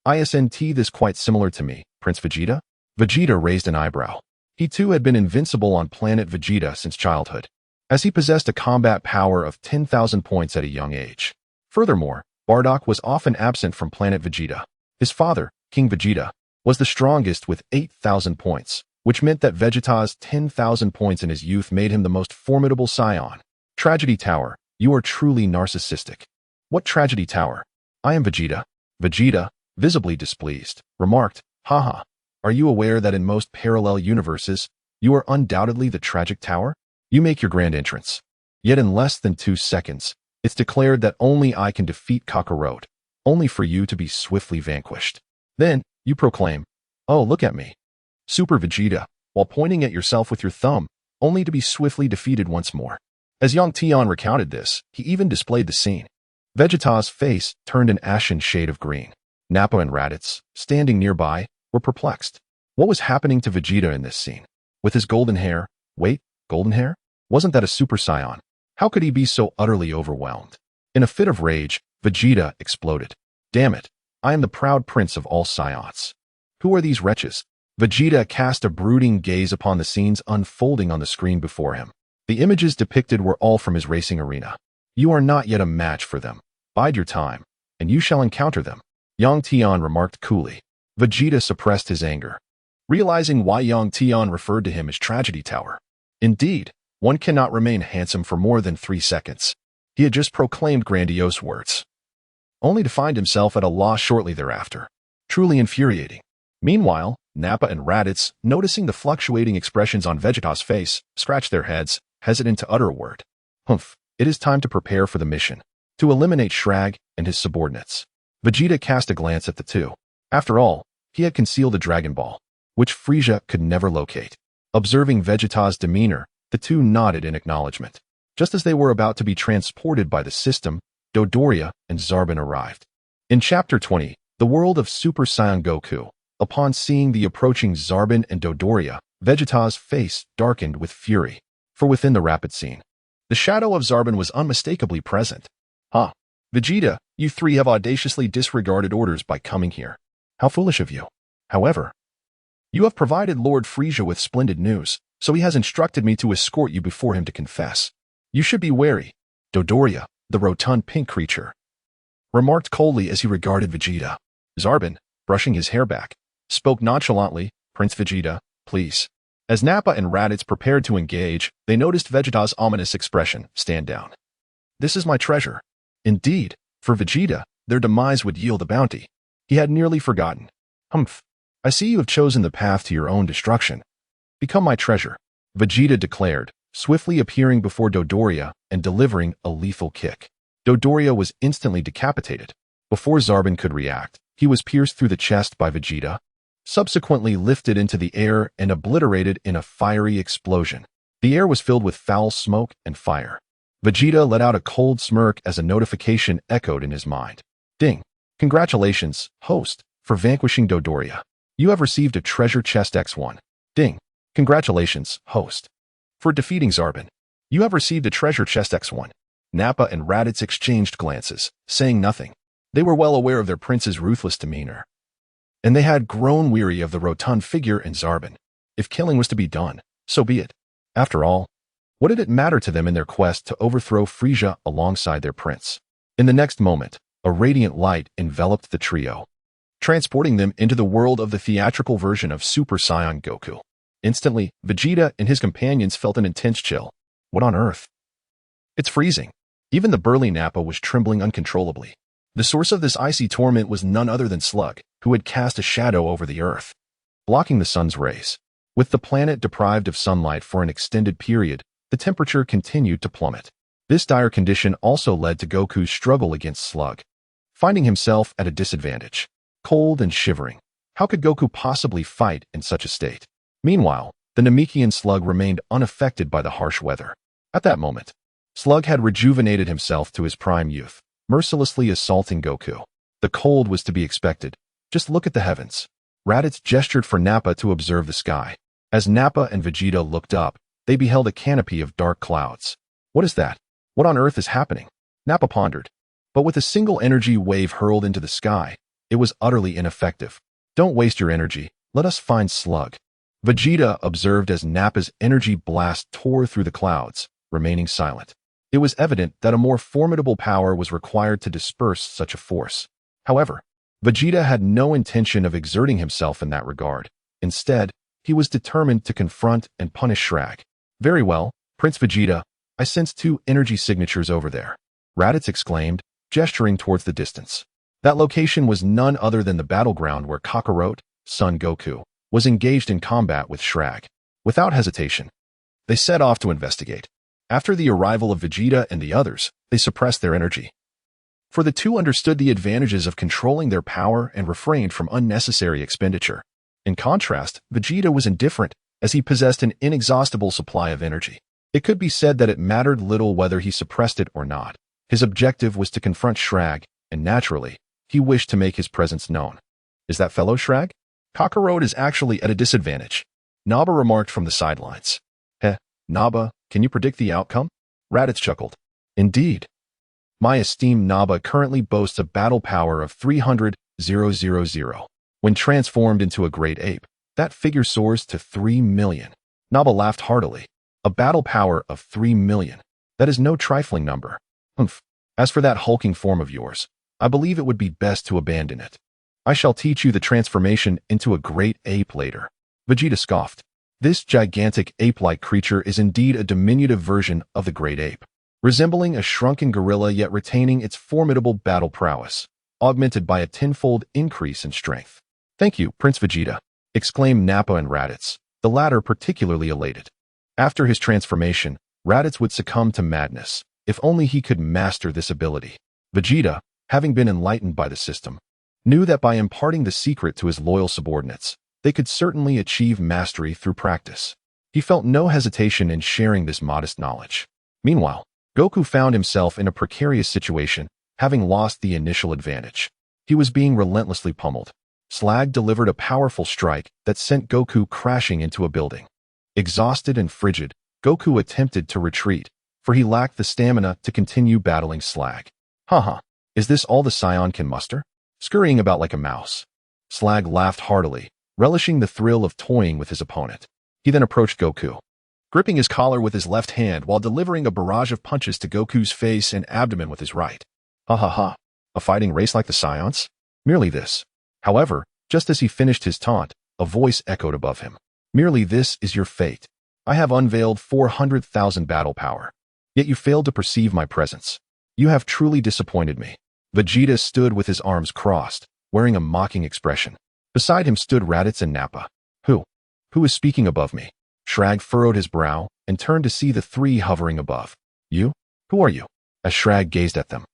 Isn't this quite similar to me, Prince Vegeta? Vegeta raised an eyebrow. He too had been invincible on planet Vegeta since childhood, as he possessed a combat power of 10,000 points at a young age. Furthermore, Bardock was often absent from planet Vegeta. His father, King Vegeta, was the strongest with 8,000 points, which meant that Vegeta's 10,000 points in his youth made him the most formidable scion. Tragedy Tower, you are truly narcissistic. What Tragedy Tower? I am Vegeta. Vegeta, visibly displeased, remarked, Haha, are you aware that in most parallel universes, you are undoubtedly the Tragic Tower? You make your grand entrance. Yet in less than 2 seconds, it's declared that only I can defeat Kakarot, only for you to be swiftly vanquished. Then, you proclaim, oh, look at me, Super Vegeta, while pointing at yourself with your thumb, only to be swiftly defeated once more. As Yang Tian recounted this, he even displayed the scene. Vegeta's face turned an ashen shade of green. Nappa and Raditz, standing nearby, were perplexed. What was happening to Vegeta in this scene? With his golden hair, wait, golden hair? Wasn't that a Super Saiyan? How could he be so utterly overwhelmed? In a fit of rage, Vegeta exploded. Damn it, I am the proud prince of all Saiyans. Who are these wretches? Vegeta cast a brooding gaze upon the scenes unfolding on the screen before him. The images depicted were all from his racing arena. You are not yet a match for them. Bide your time, and you shall encounter them. Yang Tian remarked coolly. Vegeta suppressed his anger, realizing why Yang Tian referred to him as Tragedy Tower. Indeed, one cannot remain handsome for more than 3 seconds. He had just proclaimed grandiose words, only to find himself at a loss shortly thereafter. Truly infuriating. Meanwhile, Nappa and Raditz, noticing the fluctuating expressions on Vegeta's face, scratched their heads, hesitant to utter a word. Humph, it is time to prepare for the mission, to eliminate Shrag and his subordinates. Vegeta cast a glance at the two. After all, he had concealed a Dragon Ball, which Frisia could never locate. Observing Vegeta's demeanor, the two nodded in acknowledgement. Just as they were about to be transported by the system, Dodoria and Zarbin arrived. In Chapter 20, the world of Super Saiyan Goku, upon seeing the approaching Zarbin and Dodoria, Vegeta's face darkened with fury. For within the rapid scene, the shadow of Zarbin was unmistakably present. Ha! Vegeta, you three have audaciously disregarded orders by coming here. How foolish of you. However, you have provided Lord Frisia with splendid news, so he has instructed me to escort you before him to confess. You should be wary. Dodoria, the rotund pink creature, remarked coldly as he regarded Vegeta. Zarbin, brushing his hair back, spoke nonchalantly, Prince Vegeta, please. As Nappa and Raditz prepared to engage, they noticed Vegeta's ominous expression. Stand down. This is my treasure. Indeed, for Vegeta, their demise would yield a bounty. He had nearly forgotten. Humph. I see you have chosen the path to your own destruction. Become my treasure, Vegeta declared, swiftly appearing before Dodoria and delivering a lethal kick. Dodoria was instantly decapitated. Before Zarbin could react, he was pierced through the chest by Vegeta, subsequently lifted into the air and obliterated in a fiery explosion. The air was filled with foul smoke and fire. Vegeta let out a cold smirk as a notification echoed in his mind. Ding! Congratulations, host, for vanquishing Dodoria. You have received a treasure chest X1. Ding! Congratulations, host, for defeating Zarbin. You have received a treasure chest X1. Nappa and Raditz exchanged glances, saying nothing. They were well aware of their prince's ruthless demeanor. and they had grown weary of the rotund figure in Zarbon. If killing was to be done, so be it. After all, what did it matter to them in their quest to overthrow Frisia alongside their prince? In the next moment, a radiant light enveloped the trio, transporting them into the world of the theatrical version of Super Saiyan Goku. Instantly, Vegeta and his companions felt an intense chill. What on earth? It's freezing. Even the burly Nappa was trembling uncontrollably. The source of this icy torment was none other than Slug, who had cast a shadow over the earth, blocking the sun's rays. With the planet deprived of sunlight for an extended period, the temperature continued to plummet. This dire condition also led to Goku's struggle against Slug, finding himself at a disadvantage. Cold and shivering, how could Goku possibly fight in such a state? Meanwhile, the Namekian Slug remained unaffected by the harsh weather. At that moment, Slug had rejuvenated himself to his prime youth, mercilessly assaulting Goku. The cold was to be expected. Just look at the heavens. Raditz gestured for Nappa to observe the sky. As Nappa and Vegeta looked up, they beheld a canopy of dark clouds. What is that? What on earth is happening? Nappa pondered. But with a single energy wave hurled into the sky, it was utterly ineffective. Don't waste your energy. Let us find Slug. Vegeta observed as Nappa's energy blast tore through the clouds, remaining silent. It was evident that a more formidable power was required to disperse such a force. However, Vegeta had no intention of exerting himself in that regard. Instead, he was determined to confront and punish Shrag. Very well, Prince Vegeta, I sense 2 energy signatures over there, Raditz exclaimed, gesturing towards the distance. That location was none other than the battleground where Kakarot, son Goku, was engaged in combat with Shrag. Without hesitation, they set off to investigate. After the arrival of Vegeta and the others, they suppressed their energy. For the two understood the advantages of controlling their power and refrained from unnecessary expenditure. In contrast, Vegeta was indifferent, as he possessed an inexhaustible supply of energy. It could be said that it mattered little whether he suppressed it or not. His objective was to confront Shrag, and naturally, he wished to make his presence known. Is that fellow Shrag? Kakarot is actually at a disadvantage, Naba remarked from the sidelines. Naba, can you predict the outcome? Raditz chuckled. Indeed. My esteemed Naba currently boasts a battle power of 300,000. When transformed into a great ape, that figure soars to 3 million. Naba laughed heartily. A battle power of 3 million. That is no trifling number. Humph. As for that hulking form of yours, I believe it would be best to abandon it. I shall teach you the transformation into a great ape later. Vegeta scoffed. This gigantic ape-like creature is indeed a diminutive version of the great ape, resembling a shrunken gorilla yet retaining its formidable battle prowess, augmented by a tenfold increase in strength. Thank you, Prince Vegeta, exclaimed Nappa and Raditz, the latter particularly elated. After his transformation, Raditz would succumb to madness, if only he could master this ability. Vegeta, having been enlightened by the system, knew that by imparting the secret to his loyal subordinates, they could certainly achieve mastery through practice. He felt no hesitation in sharing this modest knowledge. Meanwhile, Goku found himself in a precarious situation, having lost the initial advantage. He was being relentlessly pummeled. Slag delivered a powerful strike that sent Goku crashing into a building. Exhausted and frigid, Goku attempted to retreat, for he lacked the stamina to continue battling Slag. Haha, is this all the Saiyan can muster? Scurrying about like a mouse. Slag laughed heartily, relishing the thrill of toying with his opponent. He then approached Goku, gripping his collar with his left hand while delivering a barrage of punches to Goku's face and abdomen with his right. Hahaha, a fighting race like the Saiyans? Merely this. However, just as he finished his taunt, a voice echoed above him. Merely this is your fate. I have unveiled 400,000 battle power. Yet you failed to perceive my presence. You have truly disappointed me. Vegeta stood with his arms crossed, wearing a mocking expression. Beside him stood Raditz and Nappa. Who is speaking above me? Shrag furrowed his brow and turned to see the three hovering above. You? Who are you? As Shrag gazed at them,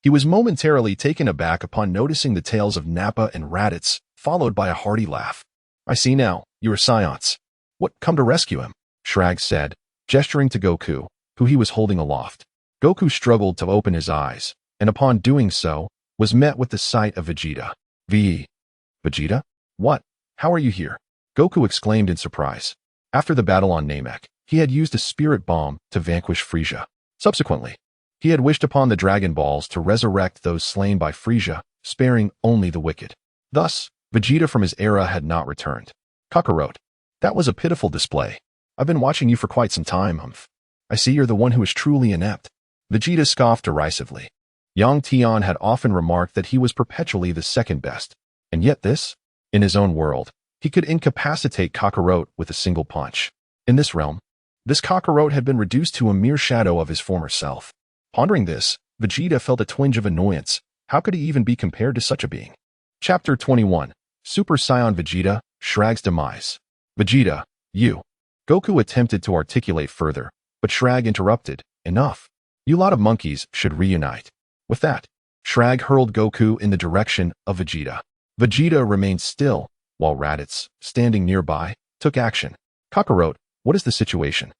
he was momentarily taken aback upon noticing the tails of Nappa and Raditz, followed by a hearty laugh. I see now, you are Saiyans. What, come to rescue him? Shrag said, gesturing to Goku, who he was holding aloft. Goku struggled to open his eyes, and upon doing so, was met with the sight of Vegeta. Vegeta? What? How are you here? Goku exclaimed in surprise. After the battle on Namek, he had used a spirit bomb to vanquish Frisia. Subsequently, he had wished upon the Dragon Balls to resurrect those slain by Frisia, sparing only the wicked. Thus, Vegeta from his era had not returned. Kakarot. That was a pitiful display. I've been watching you for quite some time, Humph. I see you're the one who is truly inept. Vegeta scoffed derisively. Yang Tian had often remarked that he was perpetually the second best. And yet this? In his own world, he could incapacitate Kakarot with a single punch. In this realm, this Kakarot had been reduced to a mere shadow of his former self. Pondering this, Vegeta felt a twinge of annoyance. How could he even be compared to such a being? Chapter 21. Super Saiyan Vegeta, Shrag's Demise. Vegeta, you. Goku attempted to articulate further, but Shrag interrupted. Enough. You lot of monkeys should reunite. With that, Shrag hurled Goku in the direction of Vegeta. Vegeta remained still, while Raditz, standing nearby, took action. Kakarot, what is the situation?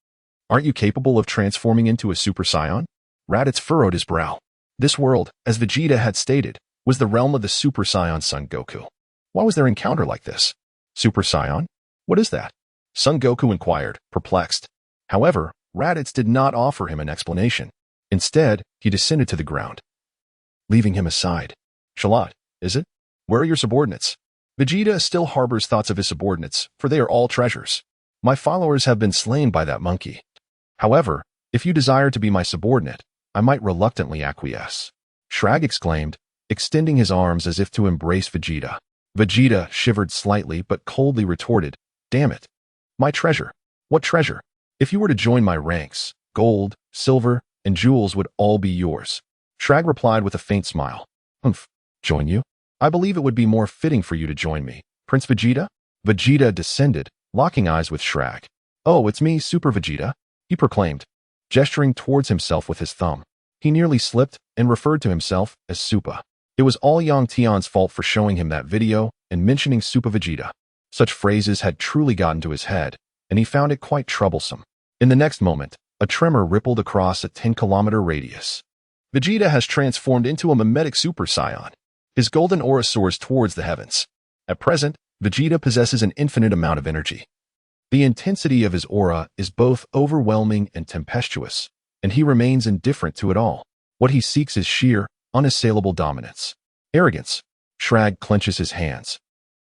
Aren't you capable of transforming into a Super Saiyan? Raditz furrowed his brow. This world, as Vegeta had stated, was the realm of the Super Saiyan Son Goku. Why was their encounter like this? Super Saiyan? What is that? Son Goku inquired, perplexed. However, Raditz did not offer him an explanation. Instead, he descended to the ground, leaving him aside. Shalat, is it? Where are your subordinates? Vegeta still harbors thoughts of his subordinates, for they are all treasures. My followers have been slain by that monkey. However, if you desire to be my subordinate, I might reluctantly acquiesce. Shrag exclaimed, extending his arms as if to embrace Vegeta. Vegeta shivered slightly but coldly retorted, damn it. My treasure. What treasure? If you were to join my ranks, gold, silver, and jewels would all be yours. Shrag replied with a faint smile. Humph. Join you? I believe it would be more fitting for you to join me. Prince Vegeta? Vegeta descended, locking eyes with Shrag. Oh, it's me, Super Vegeta, he proclaimed, gesturing towards himself with his thumb. He nearly slipped and referred to himself as Supa. It was all Yang Tian's fault for showing him that video and mentioning Super Vegeta. Such phrases had truly gotten to his head, and he found it quite troublesome. In the next moment, a tremor rippled across a 10-kilometer radius. Vegeta has transformed into a mimetic Super Saiyan. His golden aura soars towards the heavens. At present, Vegeta possesses an infinite amount of energy. The intensity of his aura is both overwhelming and tempestuous, and he remains indifferent to it all. What he seeks is sheer, unassailable dominance. Arrogance. Shrag clenches his hands,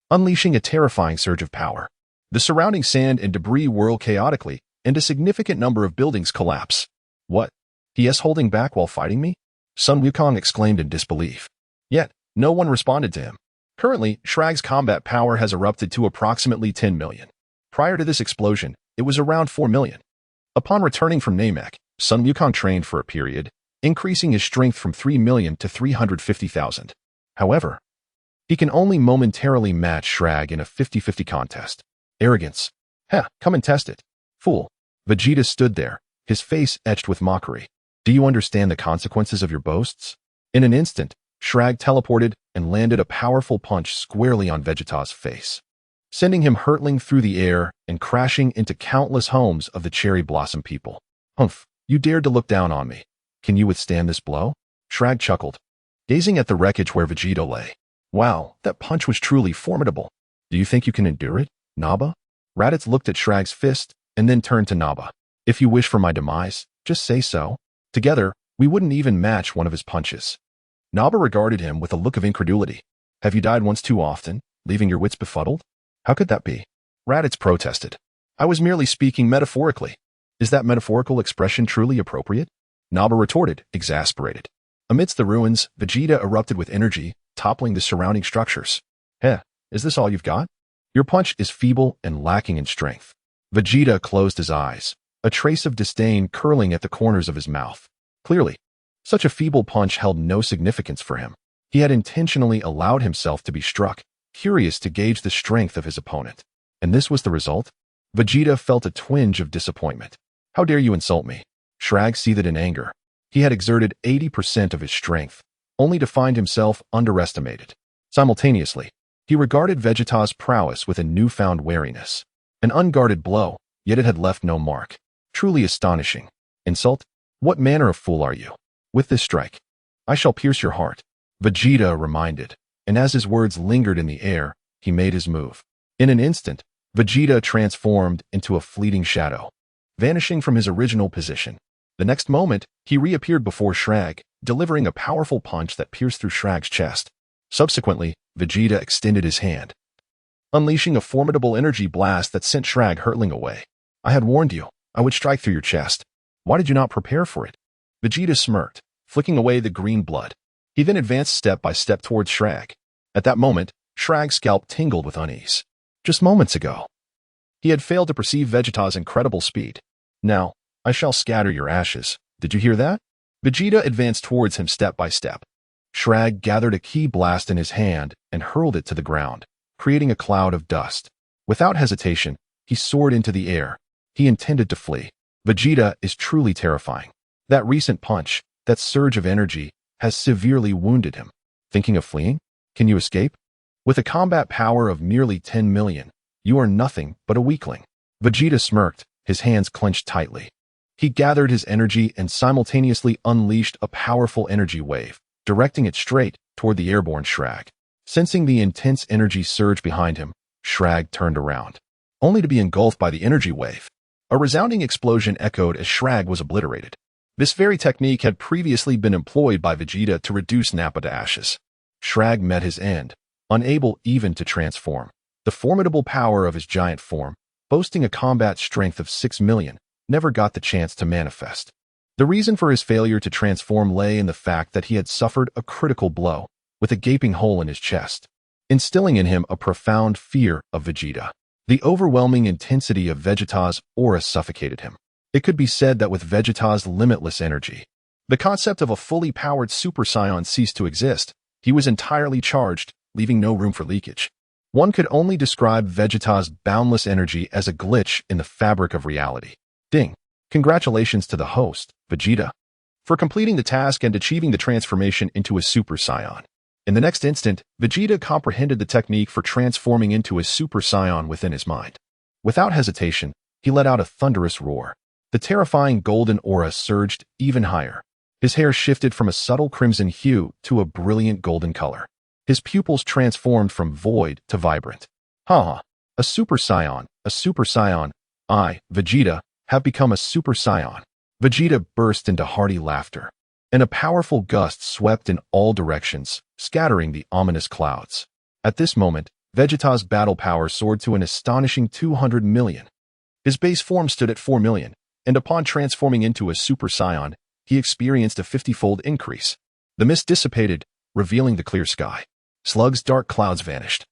unleashing a terrifying surge of power. The surrounding sand and debris whirl chaotically, and a significant number of buildings collapse. What? He is holding back while fighting me? Sun Wukong exclaimed in disbelief. Yet, no one responded to him. Currently, Shrag's combat power has erupted to approximately 10 million. Prior to this explosion, it was around 4 million. Upon returning from Namek, Sun Wukong trained for a period, increasing his strength from 3 million to 350,000. However, he can only momentarily match Shrag in a 50-50 contest. Arrogance. Heh, come and test it. Fool. Vegeta stood there, his face etched with mockery. Do you understand the consequences of your boasts? In an instant, Shrag teleported and landed a powerful punch squarely on Vegeta's face, sending him hurtling through the air and crashing into countless homes of the Cherry Blossom people. Humph, you dared to look down on me. Can you withstand this blow? Shrag chuckled, gazing at the wreckage where Vegeta lay. Wow, that punch was truly formidable. Do you think you can endure it, Naba? Raditz looked at Shrag's fist and then turned to Naba. If you wish for my demise, just say so. Together, we wouldn't even match one of his punches. Naba regarded him with a look of incredulity. Have you died once too often, leaving your wits befuddled? How could that be? Raditz protested. I was merely speaking metaphorically. Is that metaphorical expression truly appropriate? Naba retorted, exasperated. Amidst the ruins, Vegeta erupted with energy, toppling the surrounding structures. Heh, is this all you've got? Your punch is feeble and lacking in strength. Vegeta closed his eyes, a trace of disdain curling at the corners of his mouth. Clearly, such a feeble punch held no significance for him. He had intentionally allowed himself to be struck, curious to gauge the strength of his opponent. And this was the result? Vegeta felt a twinge of disappointment. How dare you insult me? Shrag seethed in anger. He had exerted 80% of his strength, only to find himself underestimated. Simultaneously, he regarded Vegeta's prowess with a newfound wariness. An unguarded blow, yet it had left no mark. Truly astonishing. Insult? What manner of fool are you? With this strike, I shall pierce your heart. Vegeta reminded, and as his words lingered in the air, he made his move. In an instant, Vegeta transformed into a fleeting shadow, vanishing from his original position. The next moment, he reappeared before Shrag, delivering a powerful punch that pierced through Shrag's chest. Subsequently, Vegeta extended his hand, unleashing a formidable energy blast that sent Shrag hurtling away. I had warned you, I would strike through your chest. Why did you not prepare for it? Vegeta smirked, flicking away the green blood. He then advanced step by step towards Shrag. At that moment, Shrag's scalp tingled with unease. Just moments ago, he had failed to perceive Vegeta's incredible speed. Now, I shall scatter your ashes. Did you hear that? Vegeta advanced towards him step by step. Shrag gathered a ki blast in his hand and hurled it to the ground, creating a cloud of dust. Without hesitation, he soared into the air. He intended to flee. Vegeta is truly terrifying. That recent punch, that surge of energy, has severely wounded him. Thinking of fleeing? Can you escape? With a combat power of merely 10 million, you are nothing but a weakling. Vegeta smirked, his hands clenched tightly. He gathered his energy and simultaneously unleashed a powerful energy wave, directing it straight toward the airborne Shrag. Sensing the intense energy surge behind him, Shrag turned around, only to be engulfed by the energy wave. A resounding explosion echoed as Shrag was obliterated. This very technique had previously been employed by Vegeta to reduce Nappa to ashes. Shrag met his end, unable even to transform. The formidable power of his giant form, boasting a combat strength of 6 million, never got the chance to manifest. The reason for his failure to transform lay in the fact that he had suffered a critical blow, with a gaping hole in his chest, instilling in him a profound fear of Vegeta. The overwhelming intensity of Vegeta's aura suffocated him. It could be said that with Vegeta's limitless energy, the concept of a fully powered Super Saiyan ceased to exist. He was entirely charged, leaving no room for leakage. One could only describe Vegeta's boundless energy as a glitch in the fabric of reality. Ding! Congratulations to the host, Vegeta, for completing the task and achieving the transformation into a Super Saiyan. In the next instant, Vegeta comprehended the technique for transforming into a Super Saiyan within his mind. Without hesitation, he let out a thunderous roar. The terrifying golden aura surged even higher. His hair shifted from a subtle crimson hue to a brilliant golden color. His pupils transformed from void to vibrant. Haha, a Super Saiyan, a Super Saiyan. I, Vegeta, have become a Super Saiyan. Vegeta burst into hearty laughter, and a powerful gust swept in all directions, scattering the ominous clouds. At this moment, Vegeta's battle power soared to an astonishing 200 million. His base form stood at 4 million, and upon transforming into a Super Saiyan, he experienced a 50-fold increase. The mist dissipated, revealing the clear sky. Slug's dark clouds vanished,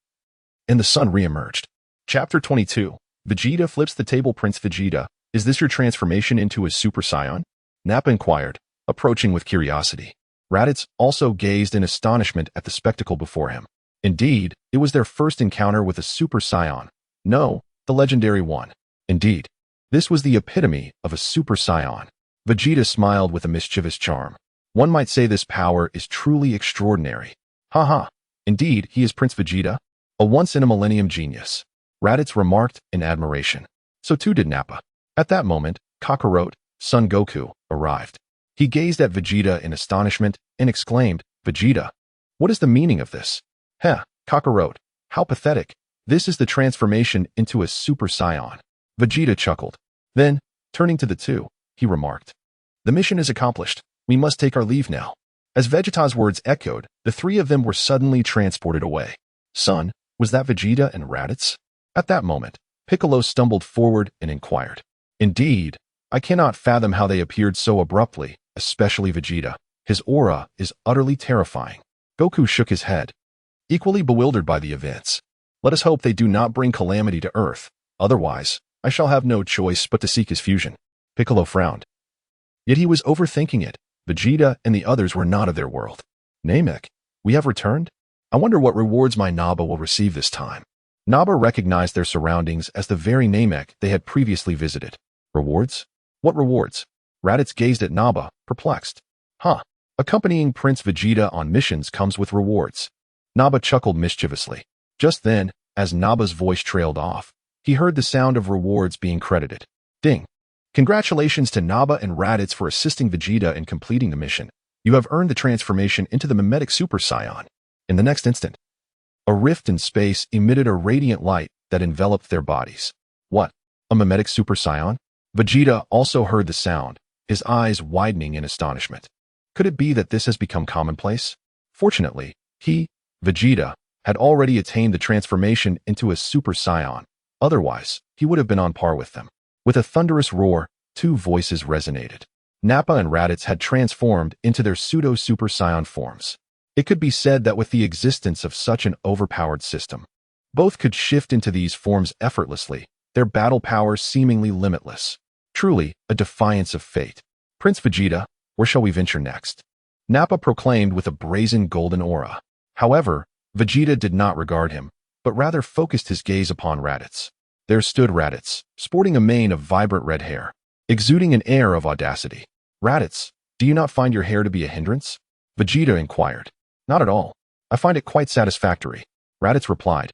and the sun re-emerged. Chapter 22. Vegeta flips the table. Prince Vegeta, is this your transformation into a Super Saiyan? Nappa inquired, approaching with curiosity. Raditz also gazed in astonishment at the spectacle before him. Indeed, it was their first encounter with a Super Saiyan. No, the legendary one. Indeed, this was the epitome of a Super Saiyan. Vegeta smiled with a mischievous charm. One might say this power is truly extraordinary. Haha, indeed, he is Prince Vegeta, a once-in-a-millennium genius. Raditz remarked in admiration. So too did Nappa. At that moment, Kakarot, Son Goku, arrived. He gazed at Vegeta in astonishment and exclaimed, Vegeta, what is the meaning of this? Heh, Kakarot, how pathetic. This is the transformation into a Super Saiyan. Vegeta chuckled. Then, turning to the two, he remarked, the mission is accomplished. We must take our leave now. As Vegeta's words echoed, the three of them were suddenly transported away. Son, was that Vegeta and Raditz? At that moment, Piccolo stumbled forward and inquired. Indeed, I cannot fathom how they appeared so abruptly, especially Vegeta. His aura is utterly terrifying. Goku shook his head, equally bewildered by the events. Let us hope they do not bring calamity to Earth. Otherwise, I shall have no choice but to seek his fusion. Piccolo frowned. Yet he was overthinking it. Vegeta and the others were not of their world. Namek, we have returned? I wonder what rewards my Naba will receive this time. Naba recognized their surroundings as the very Namek they had previously visited. Rewards? What rewards? Raditz gazed at Naba, perplexed. Huh. Accompanying Prince Vegeta on missions comes with rewards. Naba chuckled mischievously. Just then, as Naba's voice trailed off, he heard the sound of rewards being credited. Ding. Congratulations to Naba and Raditz for assisting Vegeta in completing the mission. You have earned the transformation into the mimetic Super Saiyan. In the next instant, a rift in space emitted a radiant light that enveloped their bodies. What? A mimetic Super Saiyan? Vegeta also heard the sound, his eyes widening in astonishment. Could it be that this has become commonplace? Fortunately, he, Vegeta had already attained the transformation into a Super Saiyan. Otherwise, he would have been on par with them. With a thunderous roar, two voices resonated. Nappa and Raditz had transformed into their pseudo-Super Saiyan forms. It could be said that with the existence of such an overpowered system, both could shift into these forms effortlessly, their battle power seemingly limitless. Truly, a defiance of fate. Prince Vegeta, where shall we venture next? Nappa proclaimed with a brazen golden aura. However, Vegeta did not regard him, but rather focused his gaze upon Raditz. There stood Raditz, sporting a mane of vibrant red hair, exuding an air of audacity. Raditz, do you not find your hair to be a hindrance? Vegeta inquired. Not at all. I find it quite satisfactory, Raditz replied,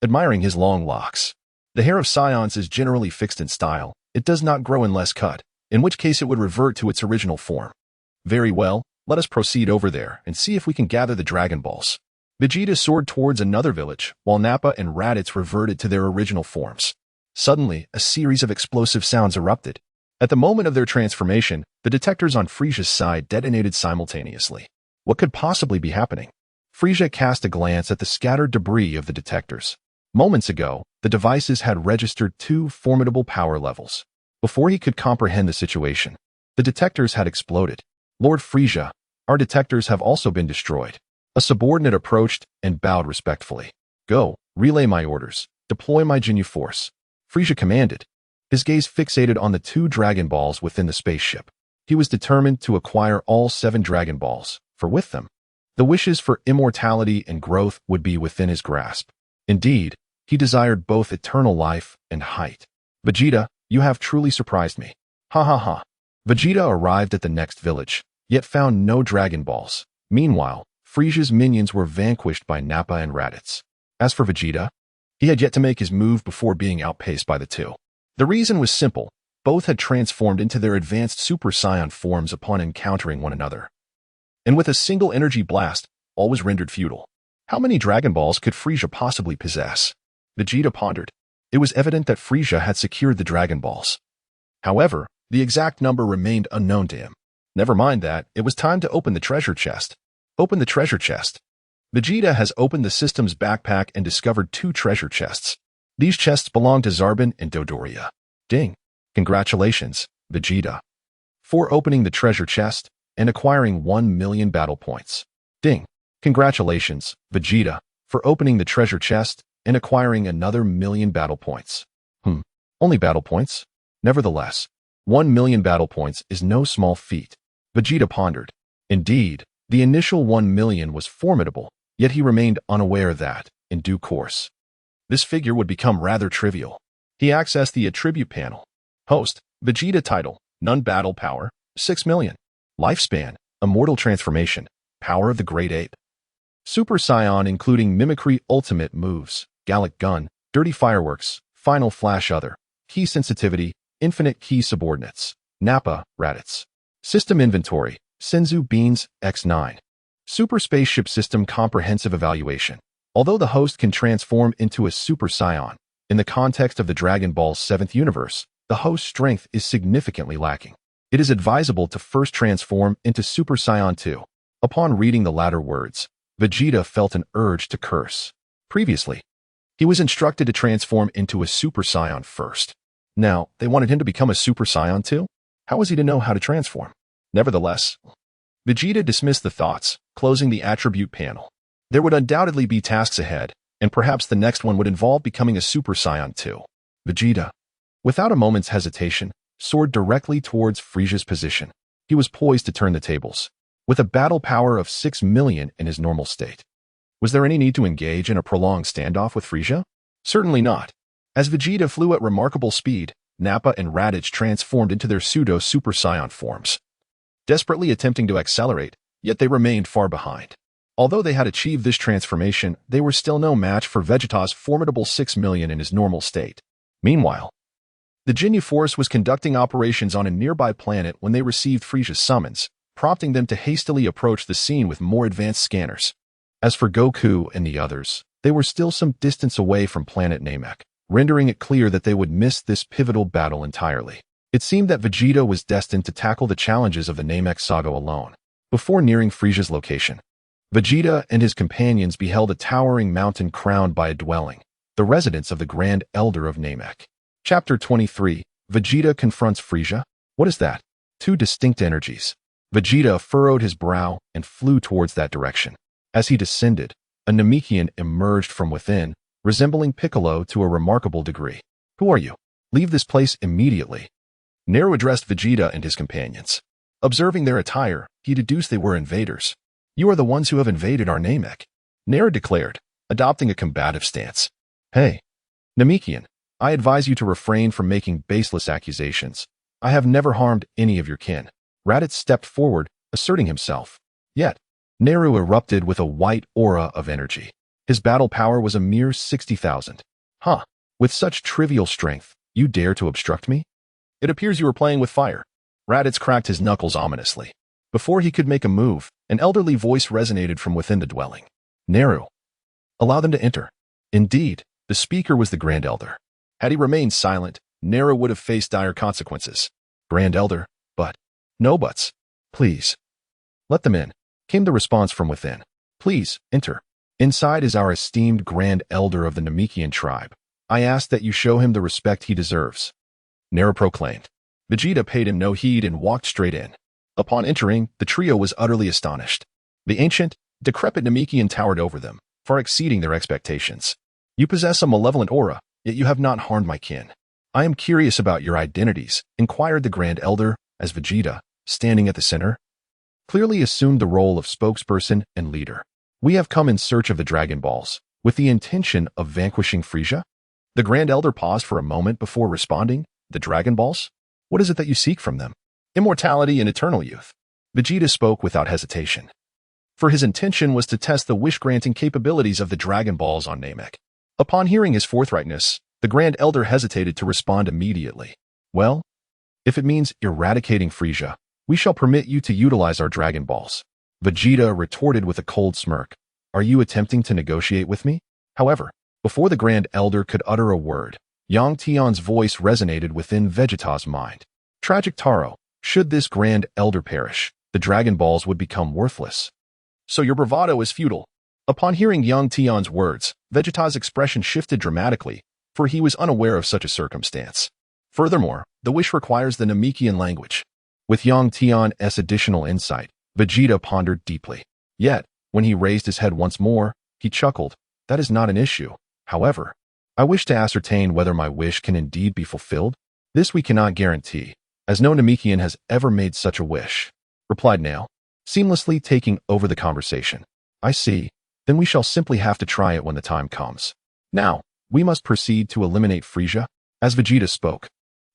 admiring his long locks. The hair of Scions is generally fixed in style. It does not grow unless cut, in which case it would revert to its original form. Very well, let us proceed over there and see if we can gather the Dragon Balls. Vegeta soared towards another village, while Nappa and Raditz reverted to their original forms. Suddenly, a series of explosive sounds erupted. At the moment of their transformation, the detectors on Frisia's side detonated simultaneously. What could possibly be happening? Frisia cast a glance at the scattered debris of the detectors. Moments ago, the devices had registered two formidable power levels. Before he could comprehend the situation, the detectors had exploded. Lord Frisia, our detectors have also been destroyed. A subordinate approached and bowed respectfully. Go, relay my orders. Deploy my Ginyu Force. Frisia commanded, his gaze fixated on the two Dragon Balls within the spaceship. He was determined to acquire all 7 Dragon Balls, for with them, the wishes for immortality and growth would be within his grasp. Indeed, he desired both eternal life and height. Vegeta, you have truly surprised me. Hahaha. Vegeta arrived at the next village, yet found no Dragon Balls. Meanwhile, Frisia's minions were vanquished by Nappa and Raditz. As for Vegeta, he had yet to make his move before being outpaced by the two. The reason was simple. Both had transformed into their advanced Super Saiyan forms upon encountering one another. And with a single energy blast, all was rendered futile. How many Dragon Balls could Frisia possibly possess? Vegeta pondered. It was evident that Frisia had secured the Dragon Balls. However, the exact number remained unknown to him. Never mind that, it was time to open the treasure chest. Open the treasure chest. Vegeta has opened the system's backpack and discovered 2 treasure chests. These chests belong to Zarbin and Dodoria. Ding. Congratulations, Vegeta. For opening the treasure chest and acquiring 1 million battle points. Ding. Congratulations, Vegeta, for opening the treasure chest and acquiring another 1,000,000 battle points. Only battle points? Nevertheless, 1 million battle points is no small feat. Vegeta pondered. Indeed, the initial 1 million was formidable, yet he remained unaware that, in due course, this figure would become rather trivial. He accessed the attribute panel. Host, Vegeta title, none battle power, 6 million. Lifespan, immortal transformation, power of the great ape. Super Saiyan including mimicry ultimate moves, Gallic gun, dirty fireworks, final flash other, key sensitivity, infinite key subordinates, Nappa, Raditz. System inventory, Senzu Beans, X9. Super Spaceship System comprehensive evaluation. Although the host can transform into a Super Saiyan, in the context of the Dragon Ball's 7th universe, the host's strength is significantly lacking. It is advisable to first transform into Super Saiyan 2. Upon reading the latter words, Vegeta felt an urge to curse. Previously, he was instructed to transform into a Super Saiyan first. Now, they wanted him to become a Super Saiyan 2? How was he to know how to transform? Nevertheless, Vegeta dismissed the thoughts, closing the attribute panel. There would undoubtedly be tasks ahead, and perhaps the next one would involve becoming a Super Saiyan 2. Vegeta, without a moment's hesitation, soared directly towards Frisia's position. He was poised to turn the tables, with a battle power of 6 million in his normal state. Was there any need to engage in a prolonged standoff with Frisia? Certainly not. As Vegeta flew at remarkable speed, Nappa and Raditz transformed into their pseudo-Super Saiyan forms, desperately attempting to accelerate, yet they remained far behind. Although they had achieved this transformation, they were still no match for Vegeta's formidable 6 million in his normal state. Meanwhile, the Ginyu Force was conducting operations on a nearby planet when they received Frisia's summons, prompting them to hastily approach the scene with more advanced scanners. As for Goku and the others, they were still some distance away from planet Namek, rendering it clear that they would miss this pivotal battle entirely. It seemed that Vegeta was destined to tackle the challenges of the Namek saga alone. Before nearing Frisia's location, Vegeta and his companions beheld a towering mountain crowned by a dwelling, the residence of the Grand Elder of Namek. Chapter 23. Vegeta confronts Frieza? What is that? Two distinct energies. Vegeta furrowed his brow and flew towards that direction. As he descended, a Namekian emerged from within, resembling Piccolo to a remarkable degree. Who are you? Leave this place immediately. Naru addressed Vegeta and his companions. Observing their attire, he deduced they were invaders. You are the ones who have invaded our Namek, Naru declared, adopting a combative stance. Hey, Namekian, I advise you to refrain from making baseless accusations. I have never harmed any of your kin. Raditz stepped forward, asserting himself. Yet, Naru erupted with a white aura of energy. His battle power was a mere 60,000. Huh, with such trivial strength, you dare to obstruct me? It appears you were playing with fire. Raditz cracked his knuckles ominously. Before he could make a move, an elderly voice resonated from within the dwelling. Naru, allow them to enter. Indeed, the speaker was the Grand Elder. Had he remained silent, Naru would have faced dire consequences. Grand Elder, but. No buts. Please. Let them in, came the response from within. Please, enter. Inside is our esteemed Grand Elder of the Namekian tribe. I ask that you show him the respect he deserves. Naru proclaimed. Vegeta paid him no heed and walked straight in. Upon entering, the trio was utterly astonished. The ancient, decrepit Namekian towered over them, far exceeding their expectations. You possess a malevolent aura, yet you have not harmed my kin. I am curious about your identities, inquired the Grand Elder, as Vegeta, standing at the center, clearly assumed the role of spokesperson and leader. We have come in search of the Dragon Balls, with the intention of vanquishing Frieza? The Grand Elder paused for a moment before responding. The Dragon Balls? What is it that you seek from them? Immortality and eternal youth. Vegeta spoke without hesitation. For his intention was to test the wish-granting capabilities of the Dragon Balls on Namek. Upon hearing his forthrightness, the Grand Elder hesitated to respond immediately. Well, if it means eradicating Frieza, we shall permit you to utilize our Dragon Balls. Vegeta retorted with a cold smirk. Are you attempting to negotiate with me? However, before the Grand Elder could utter a word, Yang Tian's voice resonated within Vegeta's mind. Tragic Taro, should this Grand Elder perish, the Dragon Balls would become worthless. So your bravado is futile. Upon hearing Yang Tian's words, Vegeta's expression shifted dramatically, for he was unaware of such a circumstance. Furthermore, the wish requires the Namekian language. With Yang Tian's additional insight, Vegeta pondered deeply. Yet, when he raised his head once more, he chuckled. That is not an issue. However, I wish to ascertain whether my wish can indeed be fulfilled. This we cannot guarantee, as no Namekian has ever made such a wish, replied Nail, seamlessly taking over the conversation. I see. Then we shall simply have to try it when the time comes. Now, we must proceed to eliminate Frieza. As Vegeta spoke,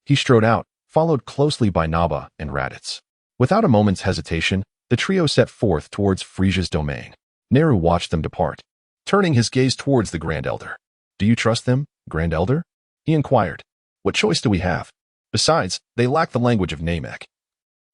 he strode out, followed closely by Naba and Raditz. Without a moment's hesitation, the trio set forth towards Frieza's domain. Naru watched them depart, turning his gaze towards the Grand Elder. Do you trust them, Grand Elder? He inquired. What choice do we have? Besides, they lack the language of Namek,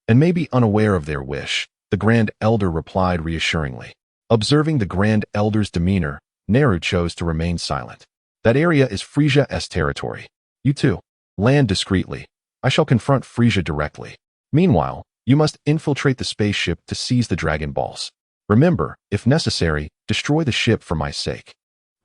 and may be unaware of their wish, the Grand Elder replied reassuringly. Observing the Grand Elder's demeanor, Naru chose to remain silent. That area is Frieza's territory. You two, land discreetly. I shall confront Frieza directly. Meanwhile, you must infiltrate the spaceship to seize the Dragon Balls. Remember, if necessary, destroy the ship for my sake.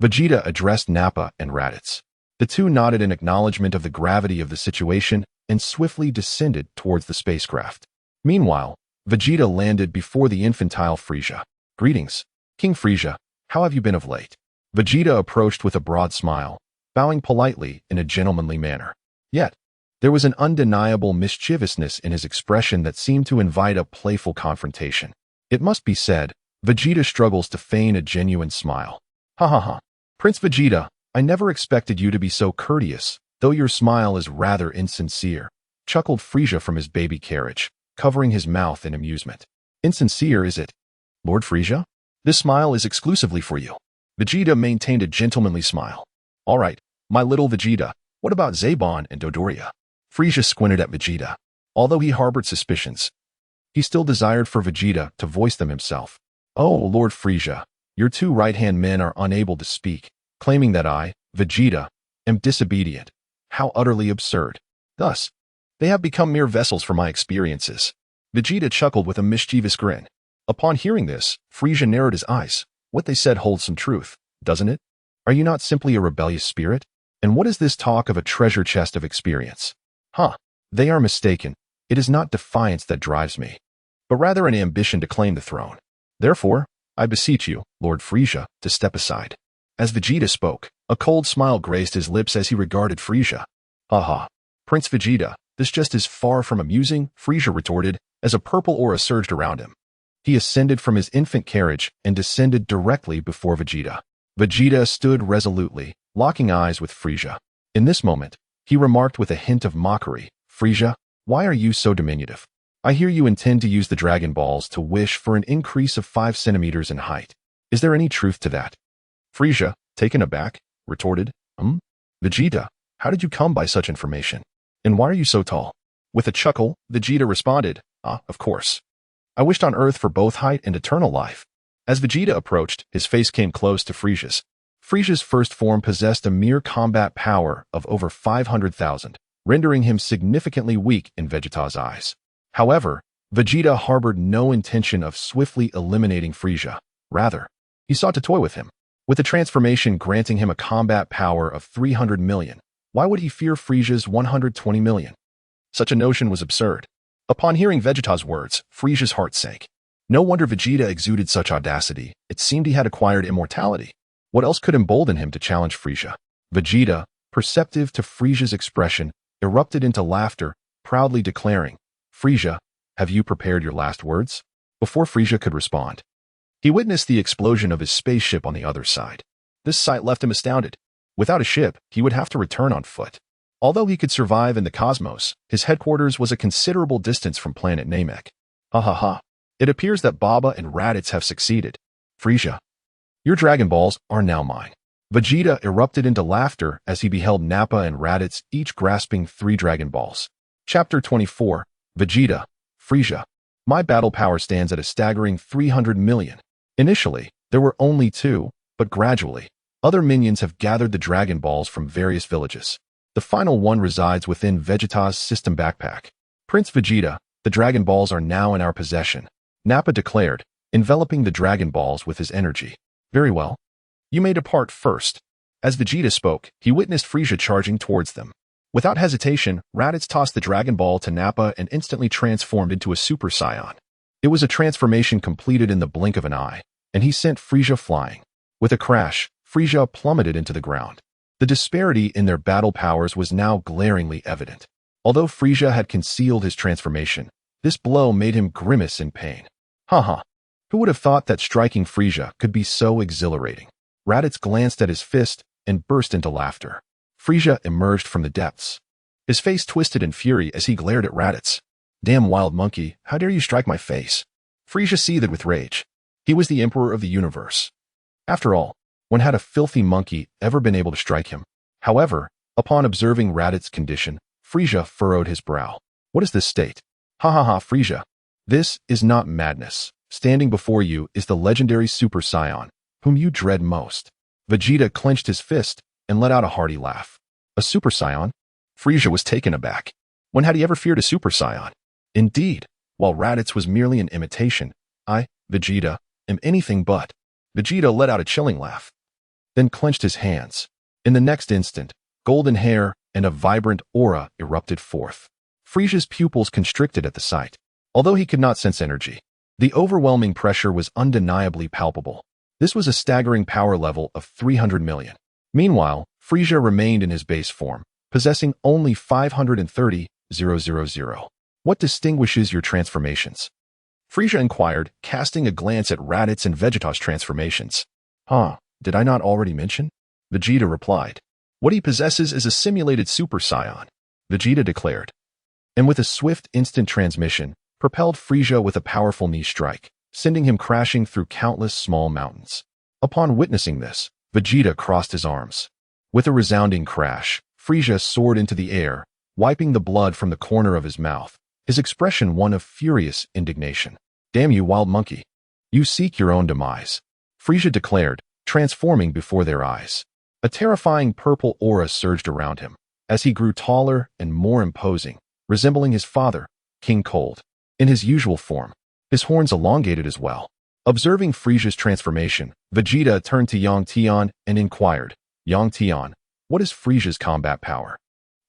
Vegeta addressed Nappa and Raditz. The two nodded in acknowledgement of the gravity of the situation and swiftly descended towards the spacecraft. Meanwhile, Vegeta landed before the infantile Frieza. Greetings, King Frieza. How have you been of late? Vegeta approached with a broad smile, bowing politely in a gentlemanly manner. Yet, there was an undeniable mischievousness in his expression that seemed to invite a playful confrontation. It must be said, Vegeta struggles to feign a genuine smile. Hahaha. Prince Vegeta, I never expected you to be so courteous, though your smile is rather insincere, chuckled Frieza from his baby carriage, covering his mouth in amusement. Insincere, is it? Lord Frieza? This smile is exclusively for you. Vegeta maintained a gentlemanly smile. All right, my little Vegeta, what about Zaban and Dodoria? Frieza squinted at Vegeta. Although he harbored suspicions, he still desired for Vegeta to voice them himself. Oh, Lord Frieza, your two right-hand men are unable to speak, claiming that I, Vegeta, am disobedient. How utterly absurd. Thus, they have become mere vessels for my experiences. Vegeta chuckled with a mischievous grin. Upon hearing this, Frieza narrowed his eyes. What they said holds some truth, doesn't it? Are you not simply a rebellious spirit? And what is this talk of a treasure chest of experience? Huh, they are mistaken. It is not defiance that drives me, but rather an ambition to claim the throne. Therefore, I beseech you, Lord Frieza, to step aside. As Vegeta spoke, a cold smile graced his lips as he regarded Frieza. Haha, Prince Vegeta, this just is far from amusing, Frieza retorted, as a purple aura surged around him. He ascended from his infant carriage and descended directly before Vegeta. Vegeta stood resolutely, locking eyes with Frieza. In this moment, he remarked with a hint of mockery, Frieza, why are you so diminutive? I hear you intend to use the Dragon Balls to wish for an increase of 5 centimeters in height. Is there any truth to that? Frieza, taken aback, retorted, Vegeta, how did you come by such information? And why are you so tall? With a chuckle, Vegeta responded, of course. I wished on Earth for both height and eternal life. As Vegeta approached, his face came close to Frieza's. Frieza's first form possessed a mere combat power of over 500,000, rendering him significantly weak in Vegeta's eyes. However, Vegeta harbored no intention of swiftly eliminating Frieza. Rather, he sought to toy with him. With the transformation granting him a combat power of 300 million, why would he fear Frieza's 120 million? Such a notion was absurd. Upon hearing Vegeta's words, Frieza's heart sank. No wonder Vegeta exuded such audacity. It seemed he had acquired immortality. What else could embolden him to challenge Frieza? Vegeta, perceptive to Frieza's expression, erupted into laughter, proudly declaring, Frieza, have you prepared your last words? Before Frieza could respond, he witnessed the explosion of his spaceship on the other side. This sight left him astounded. Without a ship, he would have to return on foot. Although he could survive in the cosmos, his headquarters was a considerable distance from planet Namek. Hahaha. It appears that Baba and Raditz have succeeded. Frieza, your Dragon Balls are now mine. Vegeta erupted into laughter as he beheld Nappa and Raditz each grasping 3 Dragon Balls. Chapter 24, Vegeta, Frieza. My battle power stands at a staggering 300 million. Initially, there were only 2, but gradually, other minions have gathered the Dragon Balls from various villages. The final one resides within Vegeta's system backpack. Prince Vegeta, the Dragon Balls are now in our possession, Nappa declared, enveloping the Dragon Balls with his energy. Very well. You may depart first. As Vegeta spoke, he witnessed Frieza charging towards them. Without hesitation, Raditz tossed the Dragon Ball to Nappa and instantly transformed into a Super Saiyan. It was a transformation completed in the blink of an eye, and he sent Frieza flying. With a crash, Frieza plummeted into the ground. The disparity in their battle powers was now glaringly evident. Although Frieza had concealed his transformation, this blow made him grimace in pain. Haha. Who would have thought that striking Frieza could be so exhilarating? Raditz glanced at his fist and burst into laughter. Frieza emerged from the depths. His face twisted in fury as he glared at Raditz. Damn wild monkey, how dare you strike my face? Frieza seethed with rage. He was the emperor of the universe. After all, when had a filthy monkey ever been able to strike him? However, upon observing Raditz's condition, Frieza furrowed his brow. What is this state? Hahaha, Frieza. This is not madness. Standing before you is the legendary Super Saiyan, whom you dread most. Vegeta clenched his fist and let out a hearty laugh. A Super Saiyan? Frieza was taken aback. When had he ever feared a Super Saiyan? Indeed, while Raditz was merely an imitation, I, Vegeta, am anything but. Vegeta let out a chilling laugh, then clenched his hands. In the next instant, golden hair and a vibrant aura erupted forth. Frieza's pupils constricted at the sight. Although he could not sense energy, the overwhelming pressure was undeniably palpable. This was a staggering power level of 300 million. Meanwhile, Frieza remained in his base form, possessing only 530,000. What distinguishes your transformations? Frieza inquired, casting a glance at Raditz and Vegeta's transformations. Did I not already mention? Vegeta replied. What he possesses is a simulated Super Saiyan, Vegeta declared. And with a swift instant transmission, propelled Frieza with a powerful knee strike, sending him crashing through countless small mountains. Upon witnessing this, Vegeta crossed his arms. With a resounding crash, Frieza soared into the air, wiping the blood from the corner of his mouth, his expression one of furious indignation. Damn you, wild monkey. You seek your own demise, Frieza declared, transforming before their eyes. A terrifying purple aura surged around him, as he grew taller and more imposing, resembling his father, King Cold. In his usual form, his horns elongated as well. Observing Frisia's transformation, Vegeta turned to Yang Tian and inquired, Yang Tian, what is Frisia's combat power?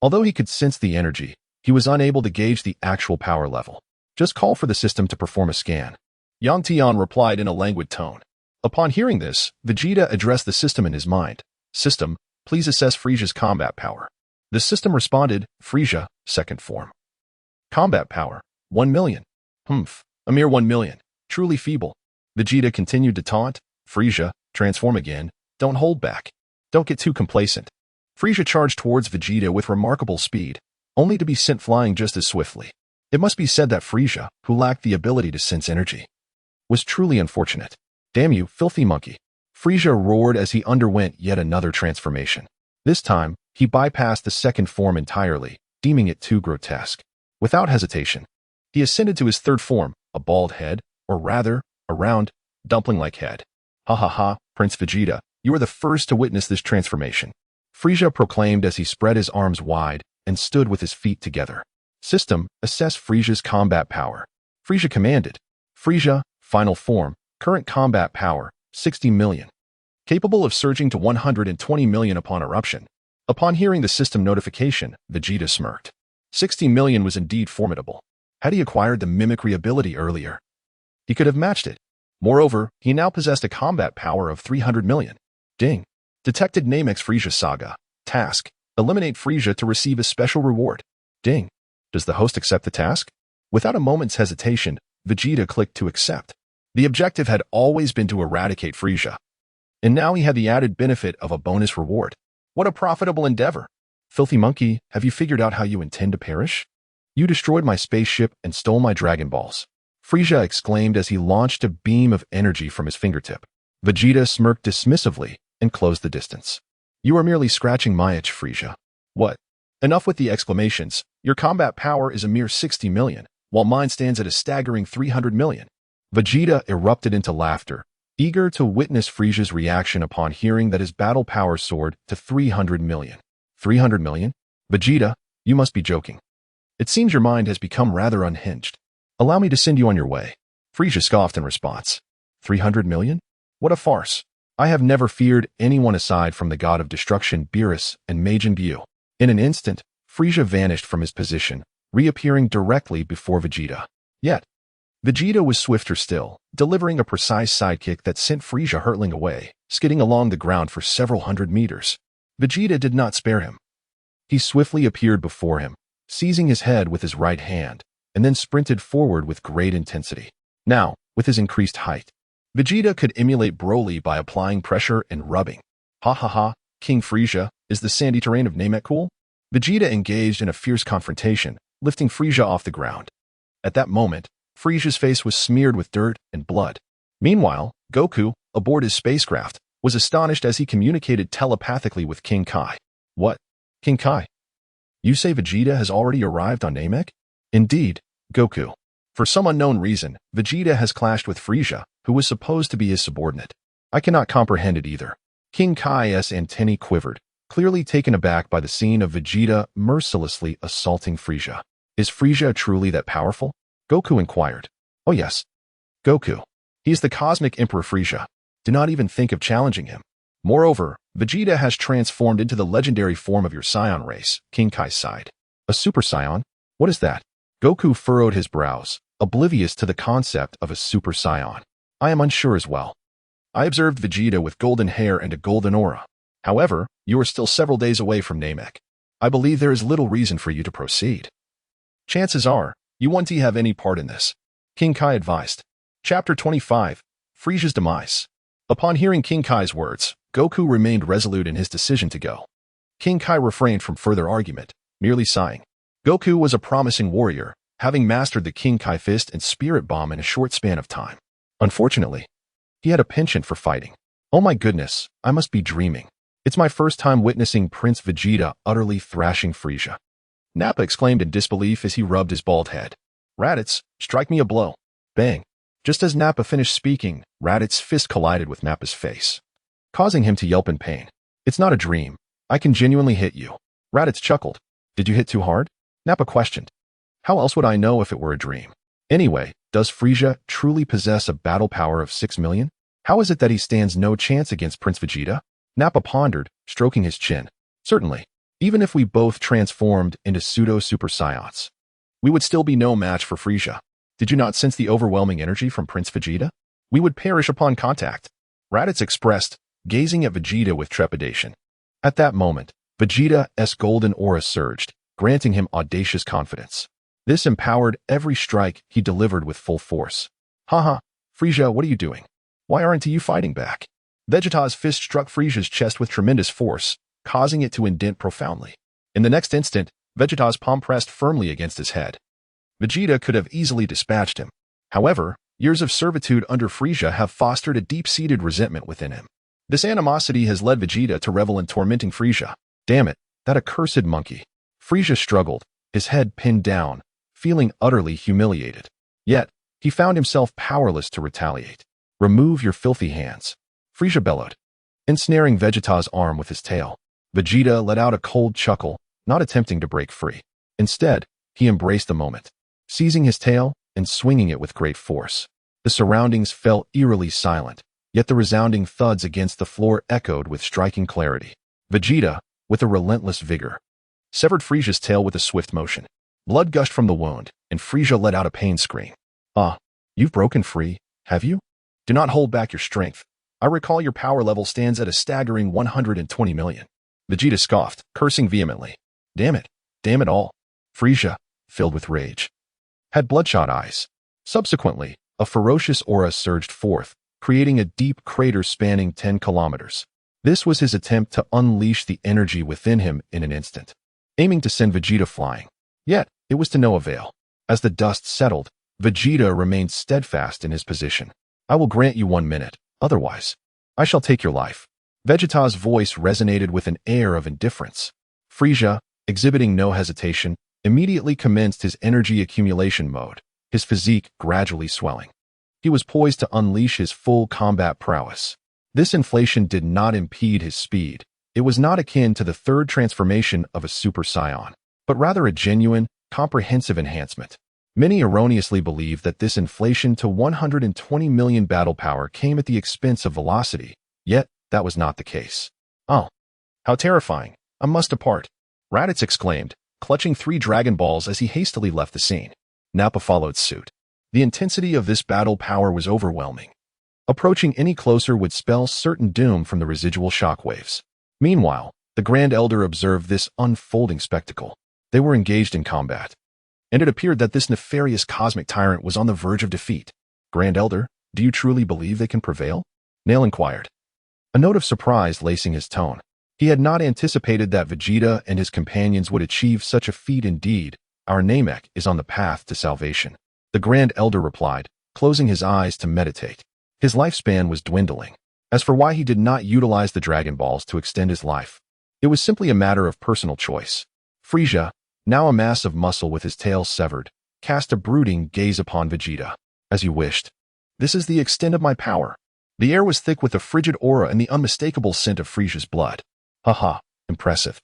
Although he could sense the energy, he was unable to gauge the actual power level. Just call for the system to perform a scan. Yang Tian replied in a languid tone. Upon hearing this, Vegeta addressed the system in his mind. System, please assess Frisia's combat power. The system responded, Frisia, second form. Combat power, 1 million. A mere 1 million. Truly feeble. Vegeta continued to taunt, Frisia, transform again. Don't hold back. Don't get too complacent. Frisia charged towards Vegeta with remarkable speed, only to be sent flying just as swiftly. It must be said that Frisia, who lacked the ability to sense energy, was truly unfortunate. Damn you, filthy monkey. Frisia roared as he underwent yet another transformation. This time, he bypassed the second form entirely, deeming it too grotesque. Without hesitation, he ascended to his third form, a bald head, or rather, a round, dumpling-like head. Hahaha, Prince Vegeta, you are the first to witness this transformation. Frisia proclaimed as he spread his arms wide and stood with his feet together. System, assess Frisia's combat power. Frisia commanded. Frisia, final form, current combat power, 60 million. Capable of surging to 120 million upon eruption. Upon hearing the system notification, Vegeta smirked. 60 million was indeed formidable. Had he acquired the mimicry ability earlier, he could have matched it. Moreover, he now possessed a combat power of 300 million. Ding. Detected Namex Frisia Saga. Task. Eliminate Frisia to receive a special reward. Ding. Does the host accept the task? Without a moment's hesitation, Vegeta clicked to accept. The objective had always been to eradicate Frisia, and now he had the added benefit of a bonus reward. What a profitable endeavor! Filthy monkey, have you figured out how you intend to perish? You destroyed my spaceship and stole my Dragon Balls. Frisia exclaimed as he launched a beam of energy from his fingertip. Vegeta smirked dismissively and closed the distance. You are merely scratching my itch, Frisia. What? Enough with the exclamations. Your combat power is a mere 60 million, while mine stands at a staggering 300 million. Vegeta erupted into laughter, eager to witness Frisia's reaction upon hearing that his battle power soared to 300 million. 300 million? Vegeta, you must be joking. It seems your mind has become rather unhinged. Allow me to send you on your way. Frisia scoffed in response. 300 million? What a farce. I have never feared anyone aside from the god of destruction Beerus and Majin Buu. In an instant, Frisia vanished from his position, reappearing directly before Vegeta. Yet, Vegeta was swifter still, delivering a precise sidekick that sent Frisia hurtling away, skidding along the ground for several hundred meters. Vegeta did not spare him. He swiftly appeared before him, seizing his head with his right hand, and then sprinted forward with great intensity. Now, with his increased height, Vegeta could emulate Broly by applying pressure and rubbing. Hahaha, King Frisia, is the sandy terrain of Namek cool? Vegeta engaged in a fierce confrontation, lifting Frisia off the ground. At that moment, Frisia's face was smeared with dirt and blood. Meanwhile, Goku, aboard his spacecraft, was astonished as he communicated telepathically with King Kai. What? King Kai? You say Vegeta has already arrived on Namek? Indeed, Goku. For some unknown reason, Vegeta has clashed with Frisia, who was supposed to be his subordinate. I cannot comprehend it either. King Kai's antennae quivered, clearly taken aback by the scene of Vegeta mercilessly assaulting Frisia. Is Frisia truly that powerful? Goku inquired. Oh yes. Goku. He is the cosmic Emperor Frisia. Do not even think of challenging him. Moreover, Vegeta has transformed into the legendary form of your Saiyan race, King Kai sighed. A Super Saiyan? What is that? Goku furrowed his brows, oblivious to the concept of a Super Saiyan. I am unsure as well. I observed Vegeta with golden hair and a golden aura. However, you are still several days away from Namek. I believe there is little reason for you to proceed. Chances are, you won't have any part in this, King Kai advised. Chapter 25, Frisia's Demise. Upon hearing King Kai's words, Goku remained resolute in his decision to go. King Kai refrained from further argument, merely sighing. Goku was a promising warrior, having mastered the King Kai Fist and Spirit Bomb in a short span of time. Unfortunately, he had a penchant for fighting. Oh my goodness, I must be dreaming. It's my first time witnessing Prince Vegeta utterly thrashing Frisia. Nappa exclaimed in disbelief as he rubbed his bald head. Raditz, strike me a blow. Bang. Just as Nappa finished speaking, Raditz's fist collided with Nappa's face, causing him to yelp in pain. It's not a dream. I can genuinely hit you. Raditz chuckled. Did you hit too hard? Nappa questioned. How else would I know if it were a dream? Anyway, does Frieza truly possess a battle power of 6 million? How is it that he stands no chance against Prince Vegeta? Nappa pondered, stroking his chin. Certainly, even if we both transformed into pseudo-super Saiyans, we would still be no match for Frieza. Did you not sense the overwhelming energy from Prince Vegeta? We would perish upon contact, Raditz expressed, gazing at Vegeta with trepidation. At that moment, Vegeta's golden aura surged, granting him audacious confidence. This empowered every strike he delivered with full force. Haha, Frieza, what are you doing? Why aren't you fighting back? Vegeta's fist struck Frieza's chest with tremendous force, causing it to indent profoundly. In the next instant, Vegeta's palm pressed firmly against his head. Vegeta could have easily dispatched him. However, years of servitude under Frieza have fostered a deep-seated resentment within him. This animosity has led Vegeta to revel in tormenting Frieza. Damn it, that accursed monkey. Frieza struggled, his head pinned down, feeling utterly humiliated. Yet, he found himself powerless to retaliate. Remove your filthy hands, Frieza bellowed, ensnaring Vegeta's arm with his tail. Vegeta let out a cold chuckle, not attempting to break free. Instead, he embraced the moment, seizing his tail and swinging it with great force. The surroundings fell eerily silent, yet the resounding thuds against the floor echoed with striking clarity. Vegeta, with a relentless vigor, severed Frieza's tail with a swift motion. Blood gushed from the wound, and Frieza let out a pain scream. Ah, you've broken free, have you? Do not hold back your strength. I recall your power level stands at a staggering 120 million. Vegeta scoffed, cursing vehemently. Damn it all. Frieza, filled with rage, had bloodshot eyes. Subsequently, a ferocious aura surged forth, creating a deep crater spanning 10 kilometers. This was his attempt to unleash the energy within him in an instant, aiming to send Vegeta flying. Yet, it was to no avail. As the dust settled, Vegeta remained steadfast in his position. I will grant you 1 minute, otherwise, I shall take your life. Vegeta's voice resonated with an air of indifference. Frieza, exhibiting no hesitation, immediately commenced his energy accumulation mode, his physique gradually swelling. He was poised to unleash his full combat prowess. This inflation did not impede his speed. It was not akin to the third transformation of a Super Saiyan, but rather a genuine, comprehensive enhancement. Many erroneously believe that this inflation to 120 million battle power came at the expense of velocity, yet that was not the case. Oh, how terrifying. I must depart, Raditz exclaimed, clutching 3 Dragon Balls as he hastily left the scene. Nappa followed suit. The intensity of this battle power was overwhelming. Approaching any closer would spell certain doom from the residual shockwaves. Meanwhile, the Grand Elder observed this unfolding spectacle. They were engaged in combat, and it appeared that this nefarious cosmic tyrant was on the verge of defeat. Grand Elder, do you truly believe they can prevail? Nail inquired, a note of surprise lacing his tone. He had not anticipated that Vegeta and his companions would achieve such a feat. Indeed, our Namek is on the path to salvation, the Grand Elder replied, closing his eyes to meditate. His lifespan was dwindling. As for why he did not utilize the Dragon Balls to extend his life, it was simply a matter of personal choice. Frieza, now a mass of muscle with his tail severed, cast a brooding gaze upon Vegeta. As you wished. This is the extent of my power. The air was thick with a frigid aura and the unmistakable scent of Frieza's blood. Haha, impressive.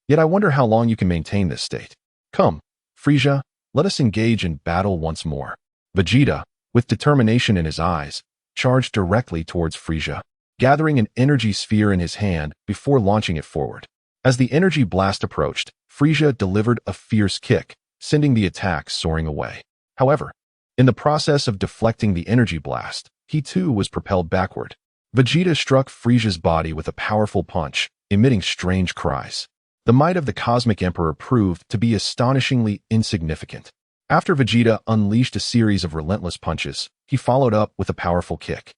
Yet I wonder how long you can maintain this state. Come, Frieza, let us engage in battle once more. Vegeta, with determination in his eyes, charged directly towards Frieza, gathering an energy sphere in his hand before launching it forward. As the energy blast approached, Frieza delivered a fierce kick, sending the attack soaring away. However, in the process of deflecting the energy blast, he too was propelled backward. Vegeta struck Frieza's body with a powerful punch, emitting strange cries. The might of the Cosmic Emperor proved to be astonishingly insignificant. After Vegeta unleashed a series of relentless punches, he followed up with a powerful kick.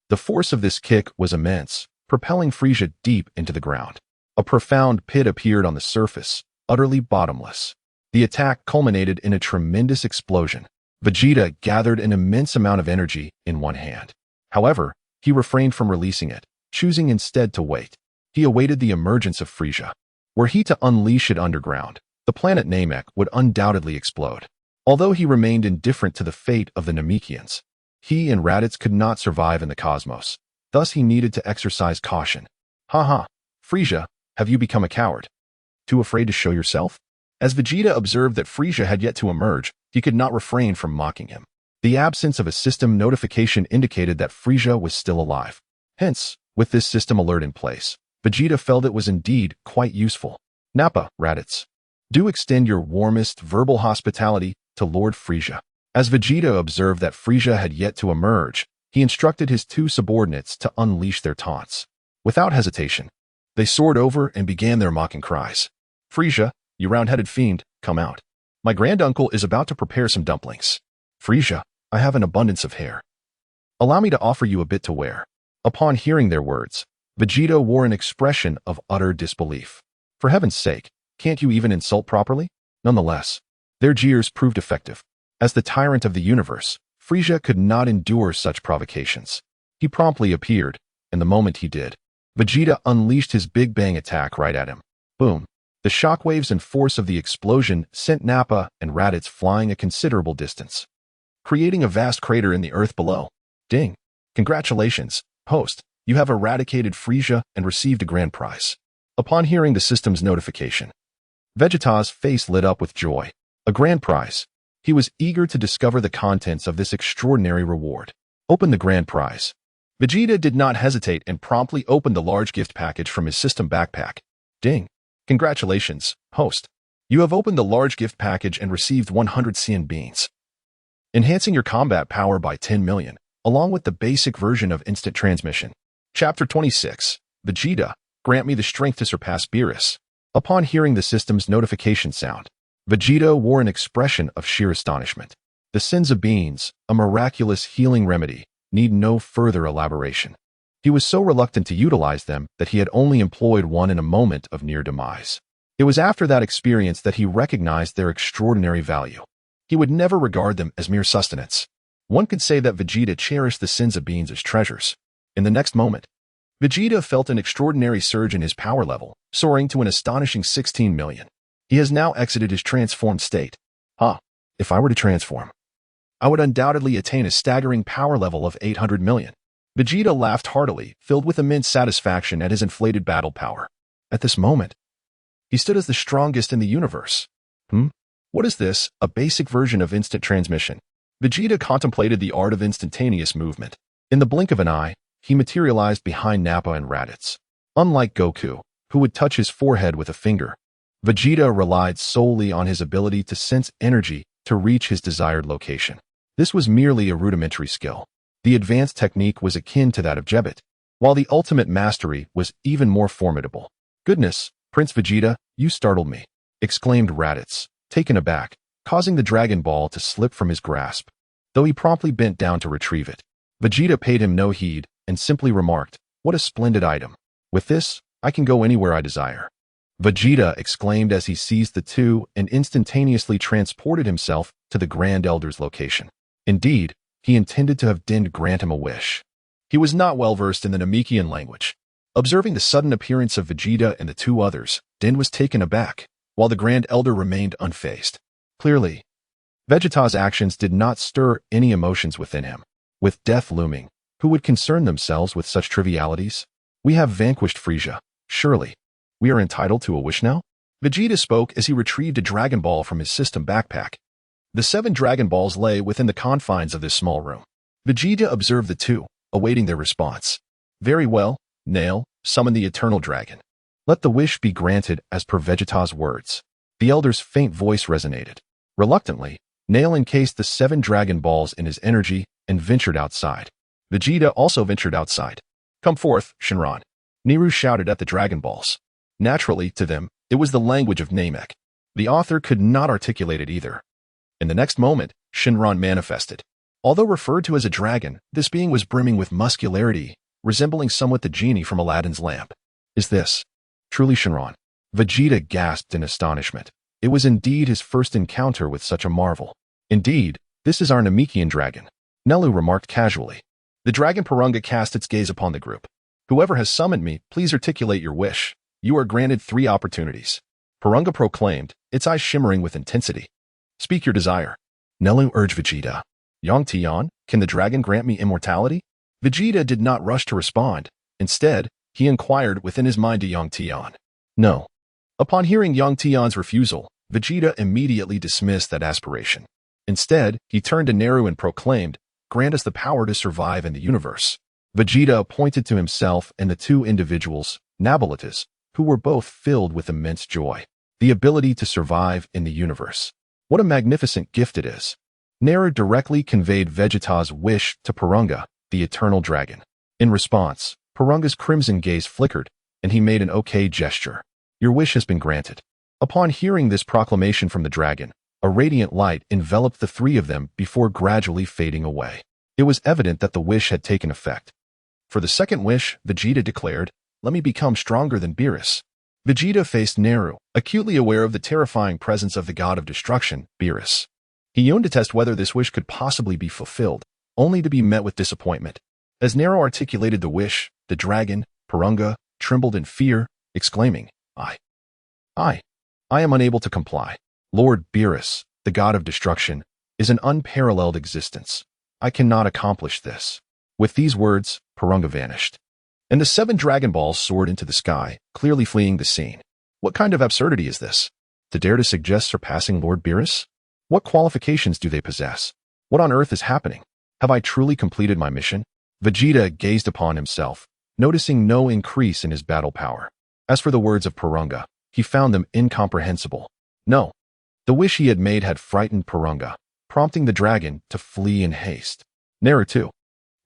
The force of this kick was immense, propelling Frieza deep into the ground. A profound pit appeared on the surface, utterly bottomless. The attack culminated in a tremendous explosion. Vegeta gathered an immense amount of energy in one hand. However, he refrained from releasing it, choosing instead to wait. He awaited the emergence of Frieza. Were he to unleash it underground, the planet Namek would undoubtedly explode. Although he remained indifferent to the fate of the Namekians, he and Raditz could not survive in the cosmos. Thus he needed to exercise caution. Haha, Frieza, have you become a coward? Too afraid to show yourself? As Vegeta observed that Frieza had yet to emerge, He could not refrain from mocking him. The absence of a system notification indicated that Frieza was still alive. Hence, with this system alert in place, Vegeta felt it was indeed quite useful. Nappa, Raditz. Do extend your warmest verbal hospitality to Lord Frieza. As Vegeta observed that Frieza had yet to emerge, he instructed his two subordinates to unleash their taunts. Without hesitation, they soared over and began their mocking cries. Frieza, you round-headed fiend, come out. My granduncle is about to prepare some dumplings. Frieza, I have an abundance of hair. Allow me to offer you a bit to wear. Upon hearing their words, Vegeta wore an expression of utter disbelief. For heaven's sake, can't you even insult properly? Nonetheless, their jeers proved effective. As the tyrant of the universe, Frieza could not endure such provocations. He promptly appeared, and the moment he did, Vegeta unleashed his Big Bang attack right at him. Boom. The shockwaves and force of the explosion sent Nappa and Raditz flying a considerable distance, creating a vast crater in the earth below. Ding. Congratulations, host. You have eradicated Frieza and received a grand prize. Upon hearing the system's notification, Vegeta's face lit up with joy. A grand prize. He was eager to discover the contents of this extraordinary reward. Open the grand prize. Vegeta did not hesitate and promptly opened the large gift package from his system backpack. Ding. Congratulations, host. You have opened the large gift package and received 100 Saiyan beans, enhancing your combat power by 10 million, along with the basic version of instant transmission. Chapter 26. Vegeta, grant me the strength to surpass Beerus. Upon hearing the system's notification sound, Vegeta wore an expression of sheer astonishment. The Senza beans, a miraculous healing remedy, need no further elaboration. He was so reluctant to utilize them that he had only employed one in a moment of near demise. It was after that experience that he recognized their extraordinary value. He would never regard them as mere sustenance. One could say that Vegeta cherished the Senza beans as treasures. In the next moment, Vegeta felt an extraordinary surge in his power level, soaring to an astonishing 16 million. He has now exited his transformed state. If I were to transform, I would undoubtedly attain a staggering power level of 800 million. Vegeta laughed heartily, filled with immense satisfaction at his inflated battle power. At this moment, he stood as the strongest in the universe. What is this? A basic version of instant transmission. Vegeta contemplated the art of instantaneous movement. In the blink of an eye, he materialized behind Nappa and Raditz. Unlike Goku, who would touch his forehead with a finger, Vegeta relied solely on his ability to sense energy to reach his desired location. This was merely a rudimentary skill. The advanced technique was akin to that of Jebet, while the ultimate mastery was even more formidable. Goodness, Prince Vegeta, you startled me, exclaimed Raditz, taken aback, causing the Dragon Ball to slip from his grasp. Though he promptly bent down to retrieve it, Vegeta paid him no heed and simply remarked, "What a splendid item. With this, I can go anywhere I desire." Vegeta exclaimed as he seized the two and instantaneously transported himself to the Grand Elder's location. Indeed, he intended to have Din grant him a wish. He was not well versed in the Namekian language. Observing the sudden appearance of Vegeta and the two others, Din was taken aback, while the Grand Elder remained unfazed. Clearly, Vegeta's actions did not stir any emotions within him. With death looming, who would concern themselves with such trivialities? We have vanquished Frieza. Surely, we are entitled to a wish now? Vegeta spoke as he retrieved a Dragon Ball from his system backpack. The 7 Dragon Balls lay within the confines of this small room. Vegeta observed the two, awaiting their response. Very well, Nail, summon the Eternal Dragon. Let the wish be granted as per Vegeta's words. The Elder's faint voice resonated. Reluctantly, Nail encased the 7 Dragon Balls in his energy and ventured outside. Vegeta also ventured outside. Come forth, Shenron. Neru shouted at the Dragon Balls. Naturally, to them, it was the language of Namek. The author could not articulate it either. In the next moment, Shenron manifested. Although referred to as a dragon, this being was brimming with muscularity, resembling somewhat the genie from Aladdin's lamp. Is this truly Shenron? Vegeta gasped in astonishment. It was indeed his first encounter with such a marvel. Indeed, this is our Namekian dragon, Nelu remarked casually. The Dragon Purunga cast its gaze upon the group. Whoever has summoned me, please articulate your wish. You are granted 3 opportunities. Purunga proclaimed, its eyes shimmering with intensity. Speak your desire. Nelu urged Vegeta. Yang Tian, can the dragon grant me immortality? Vegeta did not rush to respond. Instead, he inquired within his mind to Yang Tian. No. Upon hearing Yang Tian's refusal, Vegeta immediately dismissed that aspiration. Instead, he turned to Naru and proclaimed, "Grant us the power to survive in the universe." Vegeta appointed to himself and the two individuals, Nabalitas, who were both filled with immense joy. The ability to survive in the universe. What a magnificent gift it is. Naru directly conveyed Vegeta's wish to Purunga, the eternal dragon. In response, Purunga's crimson gaze flickered, and he made an okay gesture. "Your wish has been granted." Upon hearing this proclamation from the dragon, a radiant light enveloped the three of them before gradually fading away. It was evident that the wish had taken effect. For the second wish, Vegeta declared, "Let me become stronger than Beerus." Vegeta faced Naru, acutely aware of the terrifying presence of the god of destruction, Beerus. He yearned to test whether this wish could possibly be fulfilled, only to be met with disappointment. As Naru articulated the wish, the dragon, Purunga, trembled in fear, exclaiming, I am unable to comply. Lord Beerus, the god of destruction, is an unparalleled existence. I cannot accomplish this." With these words, Purunga vanished, and the 7 Dragon Balls soared into the sky, clearly fleeing the scene. What kind of absurdity is this? To dare to suggest surpassing Lord Beerus? What qualifications do they possess? What on earth is happening? Have I truly completed my mission? Vegeta gazed upon himself, noticing no increase in his battle power. As for the words of Purunga, he found them incomprehensible. No, the wish he had made had frightened Purunga, prompting the dragon to flee in haste. Naru, too,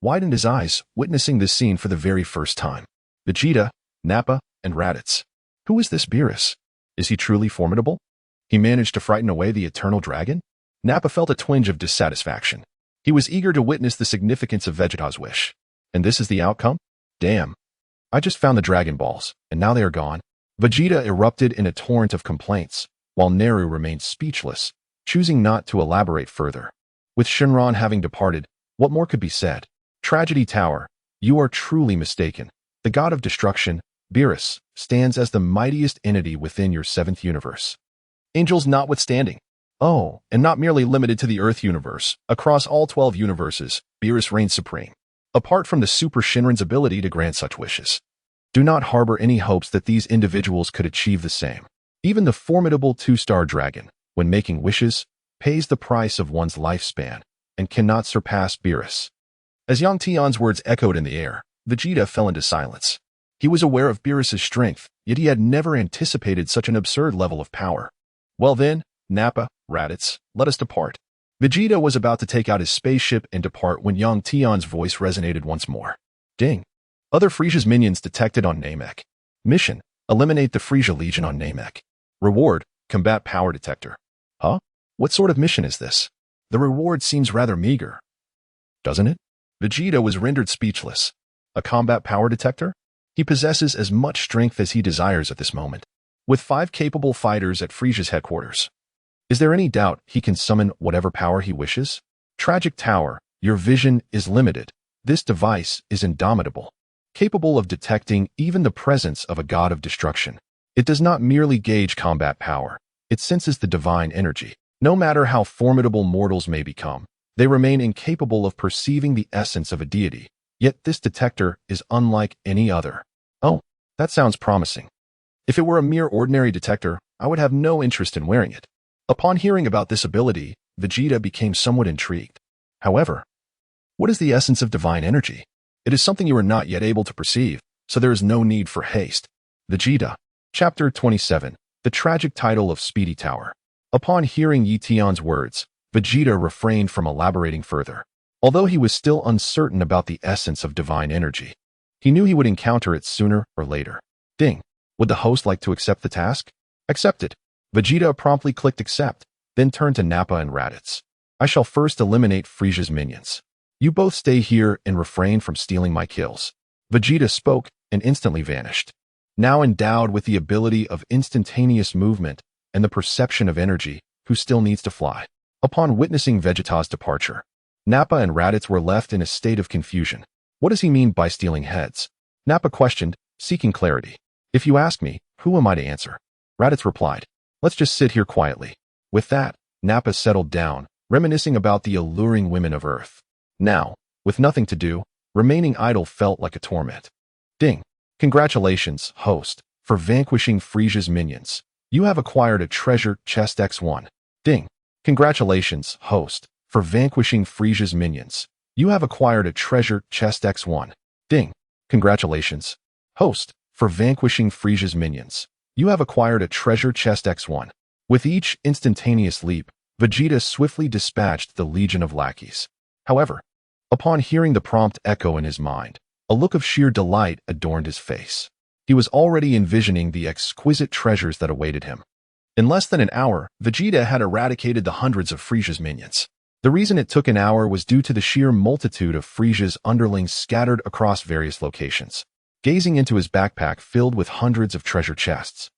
widened his eyes, witnessing this scene for the very first time. Vegeta, Nappa, and Raditz. Who is this Beerus? Is he truly formidable? He managed to frighten away the eternal dragon? Nappa felt a twinge of dissatisfaction. He was eager to witness the significance of Vegeta's wish. And this is the outcome? Damn. I just found the Dragon Balls, and now they are gone. Vegeta erupted in a torrent of complaints, while Naru remained speechless, choosing not to elaborate further. With Shenron having departed, what more could be said? Tragedy Tower, you are truly mistaken. The god of destruction, Beerus, stands as the mightiest entity within your 7th universe. Angels notwithstanding. Oh, and not merely limited to the Earth universe. Across all 12 universes, Beerus reigns supreme. Apart from the Super Shinran's ability to grant such wishes. Do not harbor any hopes that these individuals could achieve the same. Even the formidable 2-star dragon, when making wishes, pays the price of one's lifespan, and cannot surpass Beerus. As Yang Tian's words echoed in the air, Vegeta fell into silence. He was aware of Beerus's strength, yet he had never anticipated such an absurd level of power. Well then, Nappa, Raditz, let us depart. Vegeta was about to take out his spaceship and depart when Yang Tian's voice resonated once more. Ding. Other Frisia's minions detected on Namek. Mission, eliminate the Frisia Legion on Namek. Reward, combat power detector. Huh? What sort of mission is this? The reward seems rather meager. Doesn't it? Vegeta was rendered speechless. A combat power detector? He possesses as much strength as he desires at this moment. With 5 capable fighters at Frisia's headquarters. Is there any doubt he can summon whatever power he wishes? Tragic Tower, your vision is limited. This device is indomitable, capable of detecting even the presence of a god of destruction. It does not merely gauge combat power, it senses the divine energy. No matter how formidable mortals may become, they remain incapable of perceiving the essence of a deity. Yet this detector is unlike any other. Oh, that sounds promising. If it were a mere ordinary detector, I would have no interest in wearing it. Upon hearing about this ability, Vegeta became somewhat intrigued. However, what is the essence of divine energy? It is something you are not yet able to perceive, so there is no need for haste. Vegeta. Chapter 27. The Tragic Title of Speedy Tower. Upon hearing Yi Tian's words, Vegeta refrained from elaborating further. Although he was still uncertain about the essence of divine energy, he knew he would encounter it sooner or later. Ding. Would the host like to accept the task? Accepted. Vegeta promptly clicked accept, then turned to Nappa and Raditz. I shall first eliminate Frisia's minions. You both stay here and refrain from stealing my kills. Vegeta spoke and instantly vanished. Now endowed with the ability of instantaneous movement and the perception of energy, who still needs to fly. Upon witnessing Vegeta's departure, Nappa and Raditz were left in a state of confusion. What does he mean by stealing heads? Nappa questioned, seeking clarity. If you ask me, who am I to answer? Raditz replied, let's just sit here quietly. With that, Nappa settled down, reminiscing about the alluring women of Earth. Now, with nothing to do, remaining idle felt like a torment. Ding. Congratulations, host, for vanquishing Frisia's minions. You have acquired a treasure chest X1. Ding. Congratulations, host, for vanquishing Frisia's minions. You have acquired a treasure chest X1. Ding. Congratulations, host, for vanquishing Frisia's minions. You have acquired a treasure chest X1. With each instantaneous leap, Vegeta swiftly dispatched the legion of lackeys. However, upon hearing the prompt echo in his mind, a look of sheer delight adorned his face. He was already envisioning the exquisite treasures that awaited him. In less than an hour, Vegeta had eradicated the hundreds of Frisia's minions. The reason it took an hour was due to the sheer multitude of Frisia's underlings scattered across various locations. Gazing into his backpack filled with hundreds of treasure chests,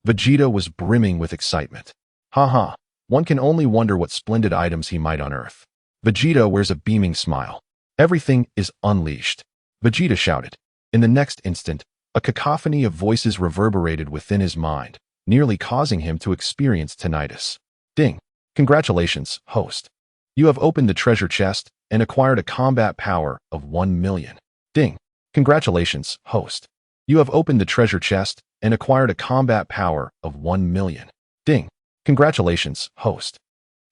Vegeta was brimming with excitement. Haha, one can only wonder what splendid items he might unearth. Vegeta wears a beaming smile. Everything is unleashed, Vegeta shouted. In the next instant, a cacophony of voices reverberated within his mind, nearly causing him to experience tinnitus. Ding. Congratulations, host. You have opened the treasure chest and acquired a combat power of 1 million. Ding. Congratulations, host. You have opened the treasure chest and acquired a combat power of 1 million. Ding. Congratulations, host.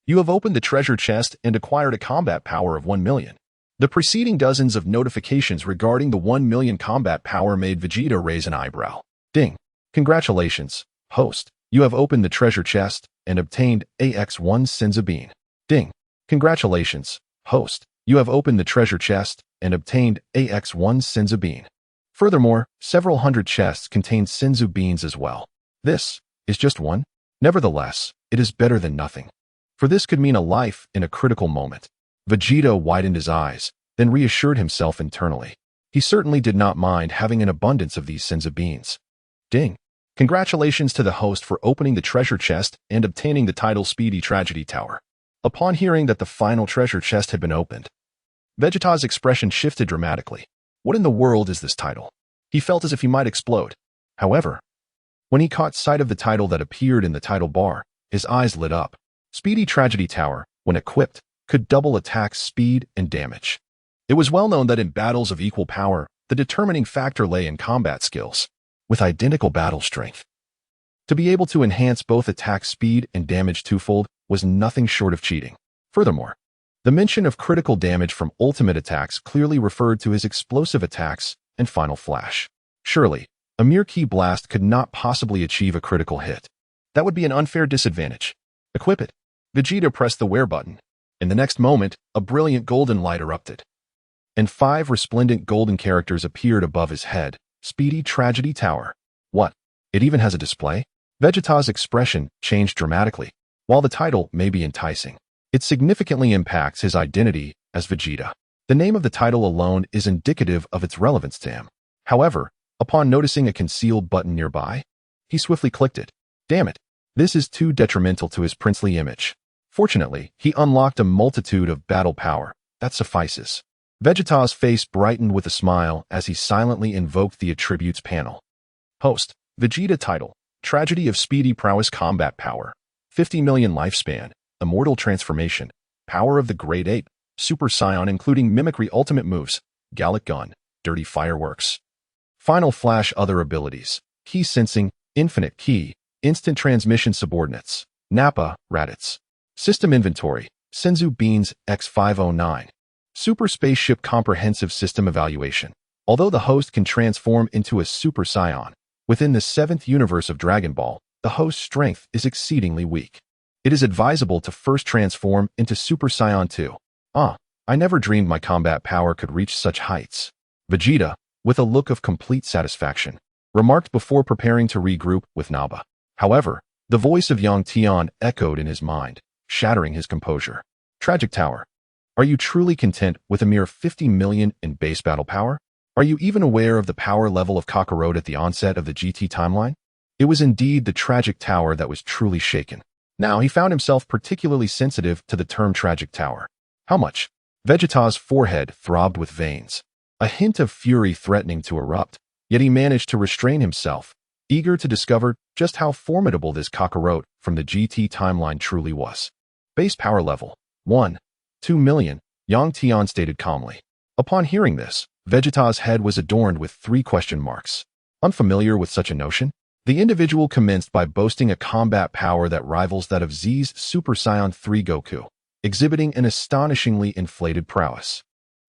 You have opened the treasure chest and acquired a combat power of 1 million. The preceding dozens of notifications regarding the 1 million combat power made Vegeta raise an eyebrow. Ding. Congratulations, host. You have opened the treasure chest and obtained AX1 Senzu Bean. Ding. Congratulations, host. You have opened the treasure chest and obtained AX1 Senzu Bean. Furthermore, several hundred chests contain Senzu Beans as well. This is just one. Nevertheless, it is better than nothing. For this could mean a life in a critical moment. Vegeta widened his eyes, then reassured himself internally. He certainly did not mind having an abundance of these Senzu Beans. Ding. Congratulations to the host for opening the treasure chest and obtaining the title Speedy Tragedy Tower. Upon hearing that the final treasure chest had been opened, Vegeta's expression shifted dramatically. What in the world is this title? He felt as if he might explode. However, when he caught sight of the title that appeared in the title bar, his eyes lit up. Speedy Tragedy Tower, when equipped, could double attack speed and damage. It was well known that in battles of equal power, the determining factor lay in combat skills, with identical battle strength. To be able to enhance both attack speed and damage twofold was nothing short of cheating. Furthermore, the mention of critical damage from ultimate attacks clearly referred to his explosive attacks and final flash. Surely, a mere ki blast could not possibly achieve a critical hit. That would be an unfair disadvantage. Equip it. Vegeta pressed the wear button. In the next moment, a brilliant golden light erupted, and 5 resplendent golden characters appeared above his head. Speedy Tragedy Tower. What? It even has a display? Vegeta's expression changed dramatically. While the title may be enticing, it significantly impacts his identity as Vegeta. The name of the title alone is indicative of its relevance to him. However, upon noticing a concealed button nearby, he swiftly clicked it. Damn it, this is too detrimental to his princely image. Fortunately, he unlocked a multitude of battle power. That suffices. Vegeta's face brightened with a smile as he silently invoked the attributes panel. Host, Vegeta title, Tragedy of Speedy Prowess Combat Power, 50 million lifespan, Immortal Transformation, Power of the Great Ape, Super Saiyan including Mimicry Ultimate Moves, Gallic Gun, Dirty Fireworks. Final Flash Other Abilities, Ki Sensing, Infinite Ki, Instant Transmission Subordinates, Nappa, Raditz. System Inventory, Senzu Beans X509. Super Spaceship Comprehensive System Evaluation. Although the host can transform into a Super Saiyan, within the 7th universe of Dragon Ball, the host's strength is exceedingly weak. It is advisable to first transform into Super Saiyan 2. I never dreamed my combat power could reach such heights. Vegeta, with a look of complete satisfaction, remarked before preparing to regroup with Nappa. However, the voice of Yang Tian echoed in his mind, shattering his composure. Tragic Tower. Are you truly content with a mere 50 million in base battle power? Are you even aware of the power level of Kakarot at the onset of the GT timeline? It was indeed the Tragic Tower that was truly shaken. Now he found himself particularly sensitive to the term Tragic Tower. How much? Vegeta's forehead throbbed with veins, a hint of fury threatening to erupt, yet he managed to restrain himself, eager to discover just how formidable this Kakarot from the GT timeline truly was. Base power level, 1. 2 million, Yang Tian stated calmly. Upon hearing this, Vegeta's head was adorned with 3 question marks. Unfamiliar with such a notion? The individual commenced by boasting a combat power that rivals that of Z's Super Saiyan 3 Goku, exhibiting an astonishingly inflated prowess.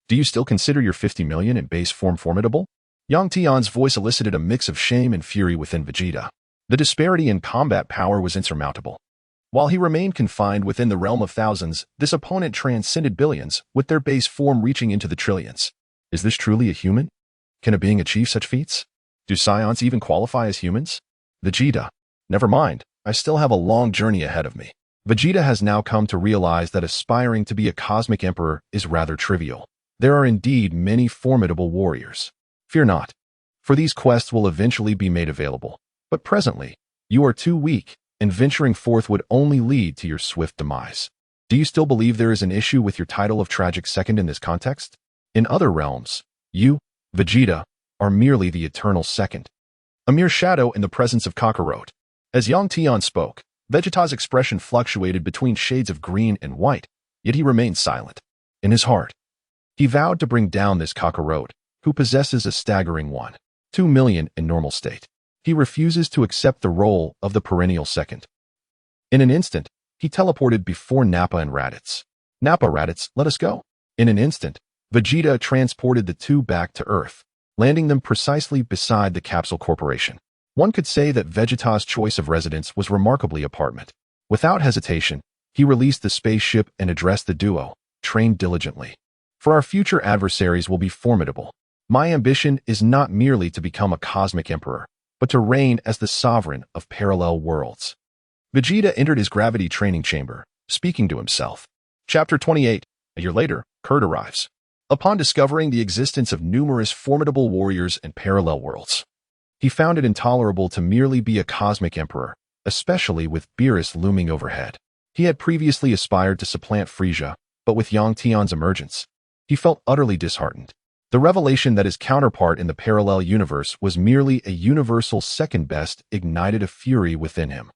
Do you still consider your 50 million in base form formidable? Yang Tian's voice elicited a mix of shame and fury within Vegeta. The disparity in combat power was insurmountable. While he remained confined within the realm of thousands, this opponent transcended billions, with their base form reaching into the trillions. Is this truly a human? Can a being achieve such feats? Do Scions even qualify as humans? Vegeta. Never mind, I still have a long journey ahead of me. Vegeta has now come to realize that aspiring to be a cosmic emperor is rather trivial. There are indeed many formidable warriors. Fear not, for these quests will eventually be made available. But presently, you are too weak, and venturing forth would only lead to your swift demise. Do you still believe there is an issue with your title of tragic second in this context? In other realms, you, Vegeta, are merely the eternal second. A mere shadow in the presence of Kakarot. As Yang Tian spoke, Vegeta's expression fluctuated between shades of green and white, yet he remained silent. In his heart, he vowed to bring down this Kakarot, who possesses a staggering 1.2 million in normal state. He refuses to accept the role of the perennial second. In an instant, he teleported before Nappa and Raditz. Nappa, Raditz, let us go. In an instant, Vegeta transported the two back to Earth, landing them precisely beside the Capsule Corporation. One could say that Vegeta's choice of residence was remarkably apartment. Without hesitation, he released the spaceship and addressed the duo, trained diligently. For our future adversaries will be formidable. My ambition is not merely to become a cosmic emperor, but to reign as the sovereign of parallel worlds. Vegeta entered his gravity training chamber, speaking to himself. Chapter 28. A year later, Kurt arrives. Upon discovering the existence of numerous formidable warriors and parallel worlds, he found it intolerable to merely be a cosmic emperor, especially with Beerus looming overhead. He had previously aspired to supplant Frieza, but with Yang Tian's emergence, he felt utterly disheartened. The revelation that his counterpart in the parallel universe was merely a universal second best ignited a fury within him.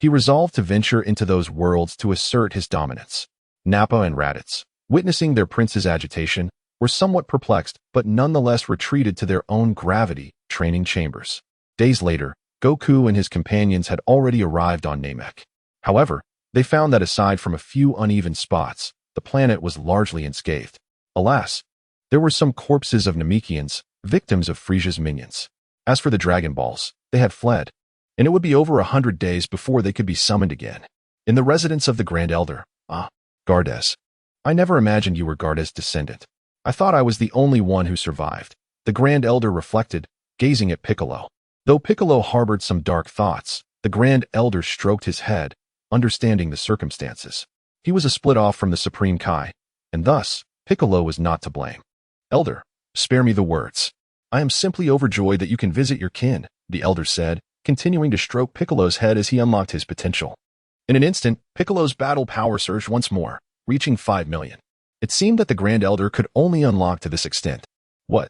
He resolved to venture into those worlds to assert his dominance. Nappa and Raditz, witnessing their prince's agitation, were somewhat perplexed but nonetheless retreated to their own gravity training chambers. Days later, Goku and his companions had already arrived on Namek. However, they found that aside from a few uneven spots, the planet was largely unscathed. Alas, there were some corpses of Namekians, victims of Frieza's minions. As for the Dragon Balls, they had fled, and it would be over 100 days before they could be summoned again. In the residence of the Grand Elder, Gardes. I never imagined you were Gardes' descendant. I thought I was the only one who survived. The Grand Elder reflected, gazing at Piccolo. Though Piccolo harbored some dark thoughts, the Grand Elder stroked his head, understanding the circumstances. He was a split off from the Supreme Kai, and thus, Piccolo was not to blame. Elder, spare me the words. I am simply overjoyed that you can visit your kin, the Elder said, continuing to stroke Piccolo's head as he unlocked his potential. In an instant, Piccolo's battle power surged once more, reaching 5 million. It seemed that the Grand Elder could only unlock to this extent. What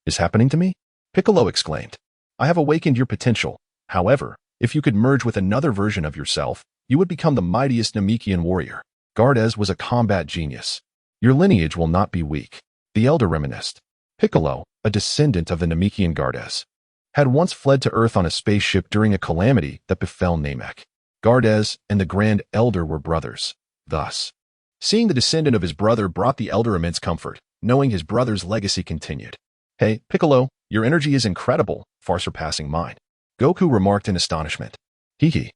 is happening to me? Piccolo exclaimed. I have awakened your potential. However, if you could merge with another version of yourself, you would become the mightiest Namekian warrior. Gardes was a combat genius. Your lineage will not be weak. The Elder reminisced. Piccolo, a descendant of the Namekian Gardes, had once fled to Earth on a spaceship during a calamity that befell Namek. Gardes and the Grand Elder were brothers. Thus, seeing the descendant of his brother brought the Elder immense comfort, knowing his brother's legacy continued. Hey, Piccolo, your energy is incredible, far surpassing mine. Goku remarked in astonishment. Hee.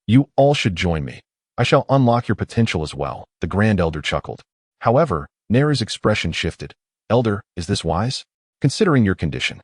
You all should join me. I shall unlock your potential as well, the Grand Elder chuckled. However, Nera's expression shifted. Elder, is this wise? Considering your condition.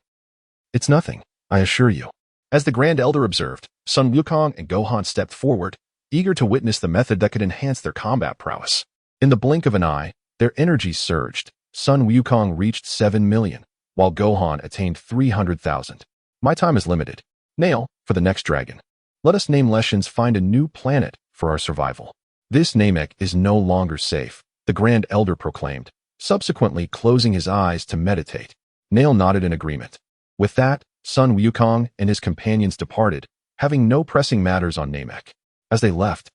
It's nothing, I assure you. As the Grand Elder observed, Sun Wukong and Gohan stepped forward, eager to witness the method that could enhance their combat prowess. In the blink of an eye, their energy surged. Sun Wukong reached 7 million, while Gohan attained 300,000. My time is limited. Nail, for the next dragon. Let us name Leshens find a new planet for our survival. This Namek is no longer safe, the Grand Elder proclaimed, subsequently closing his eyes to meditate. Nail nodded in agreement. With that, Sun Wukong and his companions departed, having no pressing matters on Namek. As they left,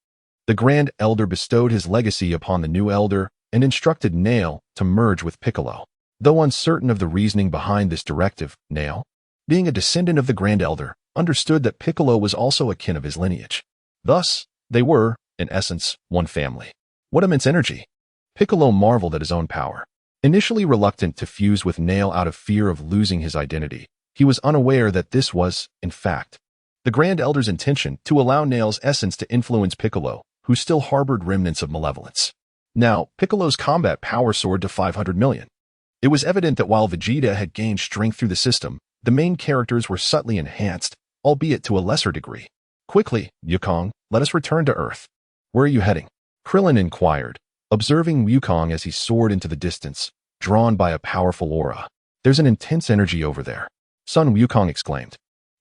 the Grand Elder bestowed his legacy upon the new Elder and instructed Nail to merge with Piccolo. Though uncertain of the reasoning behind this directive, Nail, being a descendant of the Grand Elder, understood that Piccolo was also a kin of his lineage. Thus, they were, in essence, one family. What immense energy! Piccolo marveled at his own power. Initially reluctant to fuse with Nail out of fear of losing his identity, he was unaware that this was, in fact, the Grand Elder's intention to allow Nail's essence to influence Piccolo, who still harbored remnants of malevolence. Now, Piccolo's combat power soared to 500 million. It was evident that while Vegeta had gained strength through the system, the main characters were subtly enhanced, albeit to a lesser degree. Quickly, Wukong, let us return to Earth. Where are you heading? Krillin inquired, observing Wukong as he soared into the distance, drawn by a powerful aura. There's an intense energy over there. Son, Wukong exclaimed,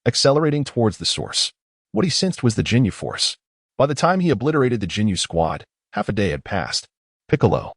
accelerating towards the source. What he sensed was the Jinyu force. By the time he obliterated the Jinyu squad, half a day had passed. Piccolo,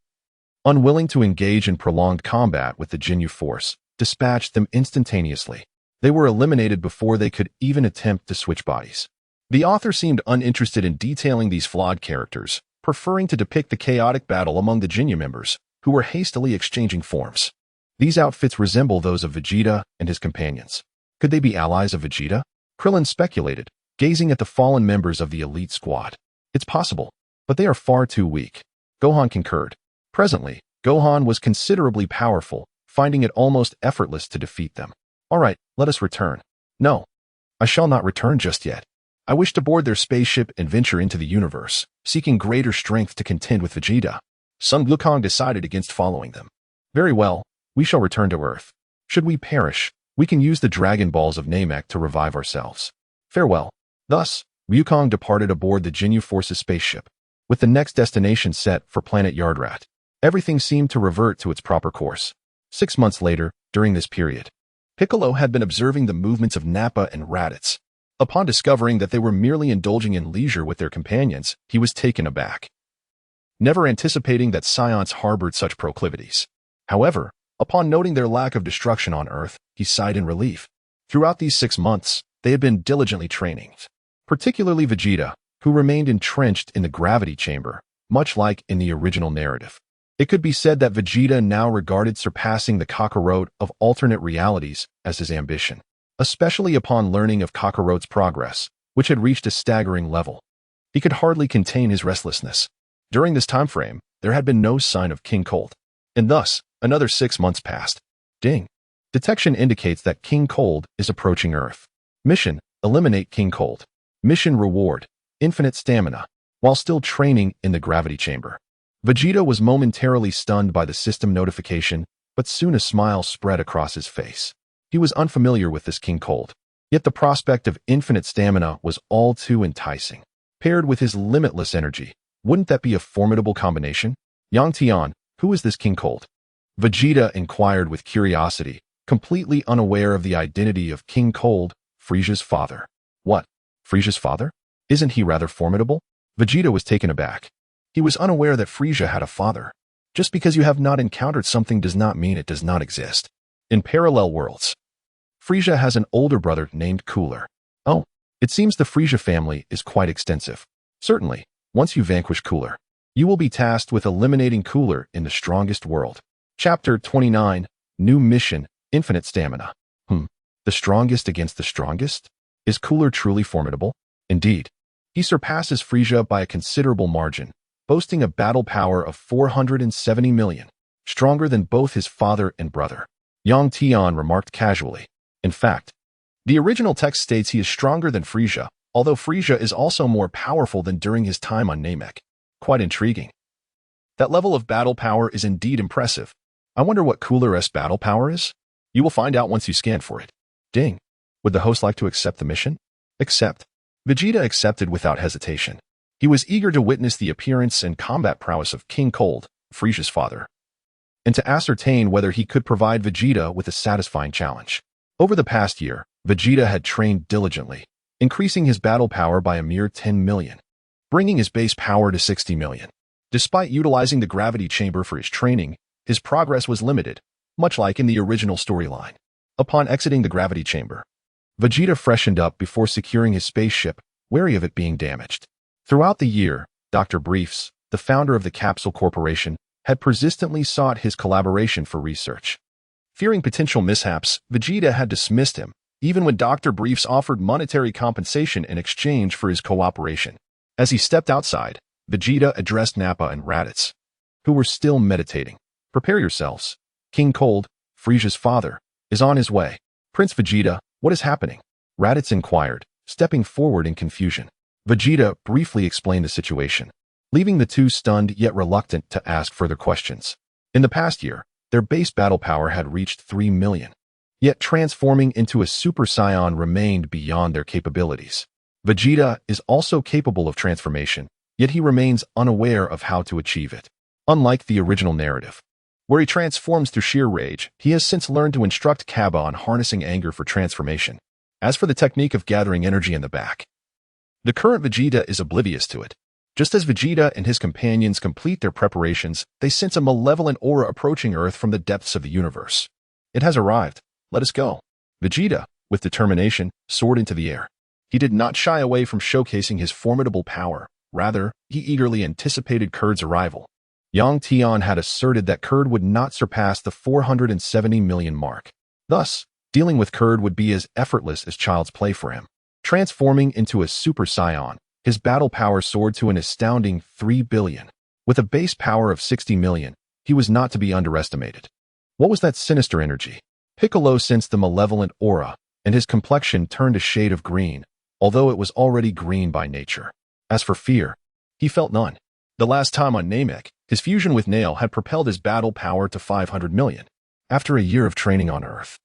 unwilling to engage in prolonged combat with the Jinyu force, dispatched them instantaneously. They were eliminated before they could even attempt to switch bodies. The author seemed uninterested in detailing these flawed characters, preferring to depict the chaotic battle among the Jinyu members, who were hastily exchanging forms. These outfits resemble those of Vegeta and his companions. Could they be allies of Vegeta? Krillin speculated, gazing at the fallen members of the elite squad. It's possible, but they are far too weak. Gohan concurred. Presently, Gohan was considerably powerful, finding it almost effortless to defeat them. All right, let us return. No, I shall not return just yet. I wish to board their spaceship and venture into the universe, seeking greater strength to contend with Vegeta. Son Wukong decided against following them. Very well, we shall return to Earth. Should we perish, we can use the Dragon Balls of Namek to revive ourselves. Farewell. Thus, Wukong departed aboard the Jinyu Force's spaceship, with the next destination set for planet Yardrat. Everything seemed to revert to its proper course. 6 months later, during this period, Piccolo had been observing the movements of Nappa and Raditz. Upon discovering that they were merely indulging in leisure with their companions, he was taken aback, never anticipating that Scions harbored such proclivities. However, upon noting their lack of destruction on Earth, he sighed in relief. Throughout these 6 months, they had been diligently training, particularly Vegeta, who remained entrenched in the gravity chamber, much like in the original narrative. It could be said that Vegeta now regarded surpassing the Kakarot of alternate realities as his ambition, especially upon learning of Kakarot's progress, which had reached a staggering level. He could hardly contain his restlessness. During this time frame, there had been no sign of King Cold, and thus, another 6 months passed. Ding. Detection indicates that King Cold is approaching Earth. Mission: eliminate King Cold. Mission reward: infinite stamina. While still training in the gravity chamber, Vegeta was momentarily stunned by the system notification, but soon a smile spread across his face. He was unfamiliar with this King Cold, yet the prospect of infinite stamina was all too enticing. Paired with his limitless energy, wouldn't that be a formidable combination? Yang Tian, who is this King Cold? Vegeta inquired with curiosity, completely unaware of the identity of King Cold, Frieza's father. What? Frieza's father? Isn't he rather formidable? Vegeta was taken aback. He was unaware that Frieza had a father. Just because you have not encountered something does not mean it does not exist. In parallel worlds, Frieza has an older brother named Cooler. Oh, it seems the Frieza family is quite extensive. Certainly, once you vanquish Cooler, you will be tasked with eliminating Cooler in the strongest world. Chapter 29, New Mission, Infinite Stamina. The strongest against the strongest? Is Cooler truly formidable? Indeed. He surpasses Frieza by a considerable margin, boasting a battle power of 470 million, stronger than both his father and brother. Yang Tian remarked casually. In fact, the original text states he is stronger than Frieza, although Frieza is also more powerful than during his time on Namek. Quite intriguing. That level of battle power is indeed impressive. I wonder what Cooler's battle power is? You will find out once you scan for it. Ding. Would the host like to accept the mission? Accept. Vegeta accepted without hesitation. He was eager to witness the appearance and combat prowess of King Cold, Frieza's father, and to ascertain whether he could provide Vegeta with a satisfying challenge. Over the past year, Vegeta had trained diligently, increasing his battle power by a mere 10 million, bringing his base power to 60 million. Despite utilizing the gravity chamber for his training, his progress was limited, much like in the original storyline. Upon exiting the gravity chamber, Vegeta freshened up before securing his spaceship, wary of it being damaged. Throughout the year, Dr. Briefs, the founder of the Capsule Corporation, had persistently sought his collaboration for research. Fearing potential mishaps, Vegeta had dismissed him, even when Dr. Briefs offered monetary compensation in exchange for his cooperation. As he stepped outside, Vegeta addressed Nappa and Raditz, who were still meditating. "Prepare yourselves. King Cold, Frisia's father, is on his way." "Prince Vegeta, what is happening?" Raditz inquired, stepping forward in confusion. Vegeta briefly explained the situation, leaving the two stunned yet reluctant to ask further questions. In the past year, their base battle power had reached 3 million. Yet transforming into a Super Saiyan remained beyond their capabilities. Vegeta is also capable of transformation, yet he remains unaware of how to achieve it. Unlike the original narrative, where he transforms through sheer rage, he has since learned to instruct Kaba on harnessing anger for transformation. As for the technique of gathering energy in the back, the current Vegeta is oblivious to it. Just as Vegeta and his companions complete their preparations, they sense a malevolent aura approaching Earth from the depths of the universe. "It has arrived. Let us go." Vegeta, with determination, soared into the air. He did not shy away from showcasing his formidable power. Rather, he eagerly anticipated Kurd's arrival. Yang Tian had asserted that Kurd would not surpass the 470 million mark. Thus, dealing with Kurd would be as effortless as child's play for him. Transforming into a Super Saiyan, his battle power soared to an astounding 3 billion. With a base power of 60 million, he was not to be underestimated. What was that sinister energy? Piccolo sensed the malevolent aura, and his complexion turned a shade of green, although it was already green by nature. As for fear, he felt none. The last time on Namek, his fusion with Nail had propelled his battle power to 500 million. After a year of training on Earth,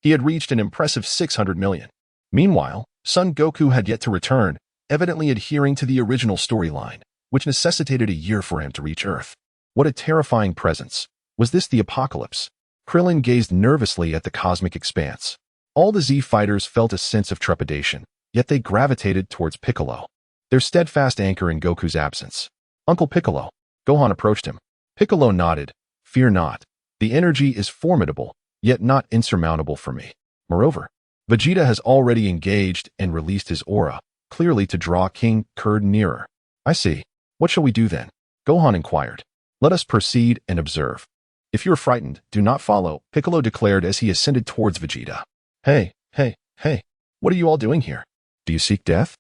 he had reached an impressive 600 million. Meanwhile, Son Goku had yet to return, evidently adhering to the original storyline, which necessitated a year for him to reach Earth. What a terrifying presence. Was this the apocalypse? Krillin gazed nervously at the cosmic expanse. All the Z fighters felt a sense of trepidation, yet they gravitated towards Piccolo, their steadfast anchor in Goku's absence. "Uncle Piccolo." Gohan approached him. Piccolo nodded. "Fear not. The energy is formidable, yet not insurmountable for me. Moreover, Vegeta has already engaged and released his aura, clearly to draw King Kurd nearer." "I see. What shall we do then?" Gohan inquired. "Let us proceed and observe. If you're frightened, do not follow," Piccolo declared as he ascended towards Vegeta. Hey, what are you all doing here? Do you seek death?"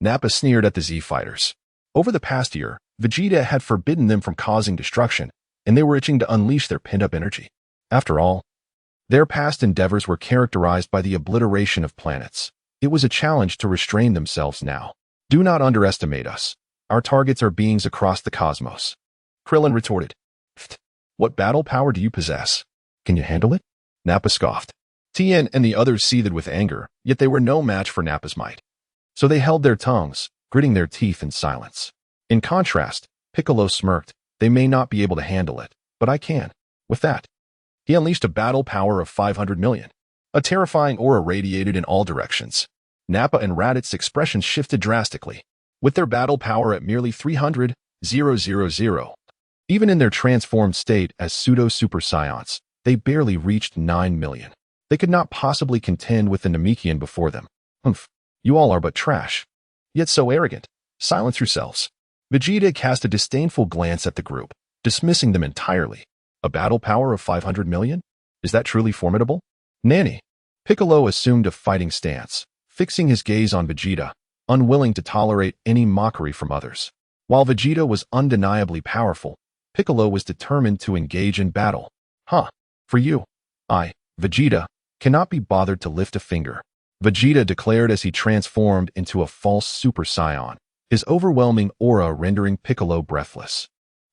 Nappa sneered at the Z fighters. Over the past year, Vegeta had forbidden them from causing destruction, and they were itching to unleash their pent-up energy. After all, their past endeavors were characterized by the obliteration of planets. It was a challenge to restrain themselves now. "Do not underestimate us. Our targets are beings across the cosmos," Krillin retorted. "What battle power do you possess? Can you handle it?" Nappa scoffed. Tien and the others seethed with anger, yet they were no match for Nappa's might. So they held their tongues, gritting their teeth in silence. In contrast, Piccolo smirked. "They may not be able to handle it, but I can." With that, he unleashed a battle power of 500 million. A terrifying aura radiated in all directions. Nappa and Raditz's expressions shifted drastically. With their battle power at merely 300,000, even in their transformed state as pseudo-super Saiyans, they barely reached 9 million. They could not possibly contend with the Namekian before them. "Humph, you all are but trash. Yet so arrogant. Silence yourselves." Vegeta cast a disdainful glance at the group, dismissing them entirely. A battle power of 500 million? Is that truly formidable? "Nanny." Piccolo assumed a fighting stance, fixing his gaze on Vegeta, unwilling to tolerate any mockery from others. While Vegeta was undeniably powerful, Piccolo was determined to engage in battle. For you, I, Vegeta, cannot be bothered to lift a finger," Vegeta declared as he transformed into a false Super Saiyan, his overwhelming aura rendering Piccolo breathless.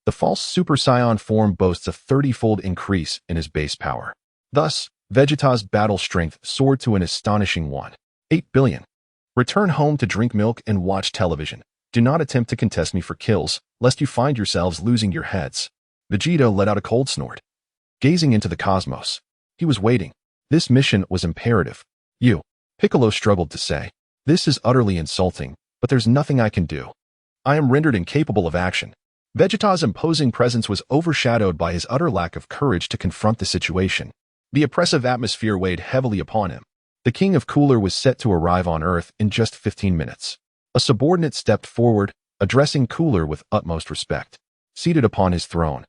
The false Super Saiyan form boasts a 30-fold increase in his base power. Thus, Vegeta's battle strength soared to an astonishing 1.8 billion. "Return home to drink milk and watch television. Do not attempt to contest me for kills, lest you find yourselves losing your heads." Vegeta let out a cold snort. Gazing into the cosmos, he was waiting. This mission was imperative. "You," Piccolo struggled to say. "This is utterly insulting, but there's nothing I can do. I am rendered incapable of action." Vegeta's imposing presence was overshadowed by his utter lack of courage to confront the situation. The oppressive atmosphere weighed heavily upon him. The King of Cooler was set to arrive on Earth in just 15 minutes. A subordinate stepped forward, addressing Cooler with utmost respect. Seated upon his throne,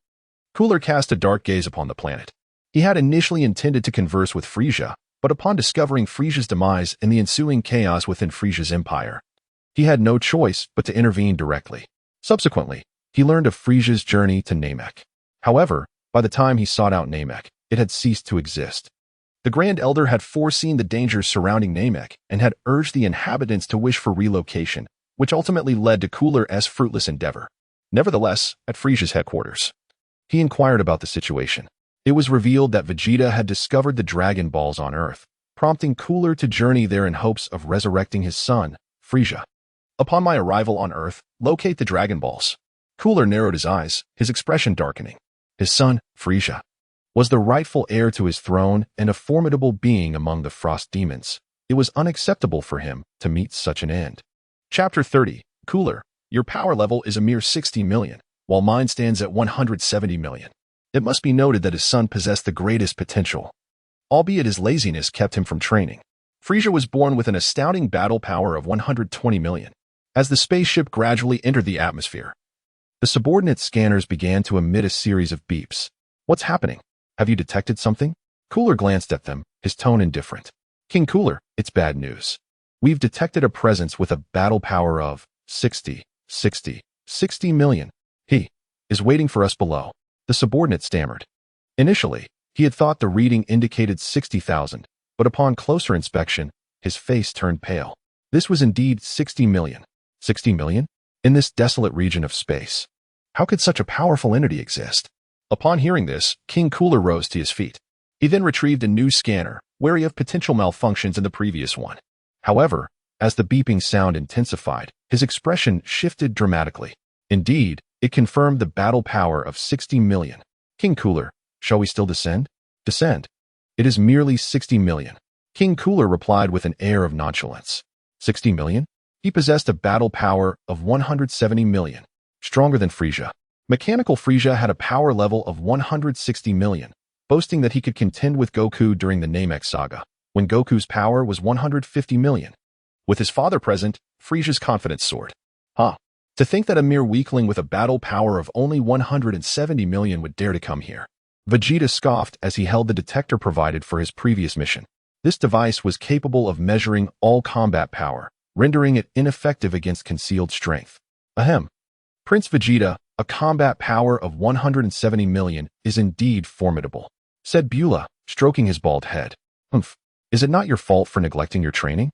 Cooler cast a dark gaze upon the planet. He had initially intended to converse with Frisia, But upon discovering Frisia's demise and the ensuing chaos within Frisia's empire, he had no choice but to intervene directly. Subsequently, he learned of Frisia's journey to Namek. However, by the time he sought out Namek, it had ceased to exist. The Grand Elder had foreseen the dangers surrounding Namek and had urged the inhabitants to wish for relocation, which ultimately led to Cooler's fruitless endeavor. Nevertheless, at Frisia's headquarters, he inquired about the situation. It was revealed that Vegeta had discovered the Dragon Balls on Earth, prompting Cooler to journey there in hopes of resurrecting his son, Frieza. Upon my arrival on Earth, locate the Dragon Balls. Cooler narrowed his eyes, his expression darkening. His son, Frieza, was the rightful heir to his throne and a formidable being among the Frost Demons. It was unacceptable for him to meet such an end. Chapter 30. Cooler, your power level is a mere 60 million, while mine stands at 170 million. It must be noted that his son possessed the greatest potential, albeit his laziness kept him from training. Frieza was born with an astounding battle power of 120 million. As the spaceship gradually entered the atmosphere, the subordinate scanners began to emit a series of beeps. What's happening? Have you detected something? Cooler glanced at them, his tone indifferent. King Cooler, it's bad news. We've detected a presence with a battle power of 60 million. He is waiting for us below. The subordinate stammered. Initially, he had thought the reading indicated 60,000, but upon closer inspection, his face turned pale. This was indeed 60 million. 60 million? In this desolate region of space. How could such a powerful entity exist? Upon hearing this, King Cooler rose to his feet. He then retrieved a new scanner, wary of potential malfunctions in the previous one. However, as the beeping sound intensified, his expression shifted dramatically. Indeed, it confirmed the battle power of 60 million. King Cooler, shall we still descend? Descend. It is merely 60 million. King Cooler replied with an air of nonchalance. 60 million? He possessed a battle power of 170 million, stronger than Frieza. Mechanical Frieza had a power level of 160 million, boasting that he could contend with Goku during the Namek saga, when Goku's power was 150 million. With his father present, Frieza's confidence soared. To think that a mere weakling with a battle power of only 170 million would dare to come here. Vegeta scoffed as he held the detector provided for his previous mission. This device was capable of measuring all combat power, rendering it ineffective against concealed strength. Ahem. Prince Vegeta, a combat power of 170 million, is indeed formidable, said Beulah, stroking his bald head. Humph. Is it not your fault for neglecting your training?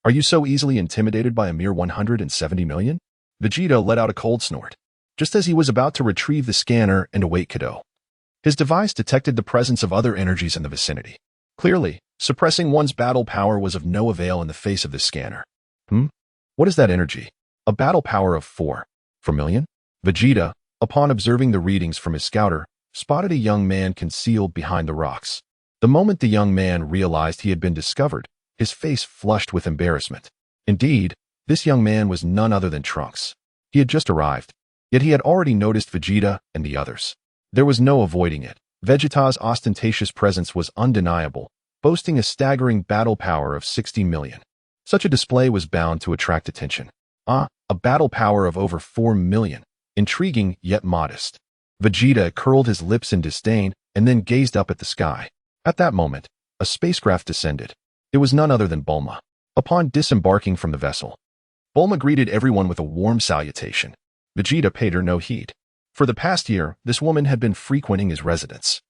Are you so easily intimidated by a mere 170 million? Vegeta let out a cold snort, just as he was about to retrieve the scanner and await Kado. His device detected the presence of other energies in the vicinity. Clearly, suppressing one's battle power was of no avail in the face of this scanner. What is that energy? A battle power of 4 million? Vegeta, upon observing the readings from his scouter, spotted a young man concealed behind the rocks. The moment the young man realized he had been discovered, his face flushed with embarrassment. Indeed, this young man was none other than Trunks. He had just arrived, yet he had already noticed Vegeta and the others. There was no avoiding it. Vegeta's ostentatious presence was undeniable, boasting a staggering battle power of 60 million. Such a display was bound to attract attention. A battle power of over 4 million. Intriguing yet modest. Vegeta curled his lips in disdain and then gazed up at the sky. At that moment, a spacecraft descended. It was none other than Bulma. Upon disembarking from the vessel, Bulma greeted everyone with a warm salutation. Vegeta paid her no heed. For the past year, this woman had been frequenting his residence,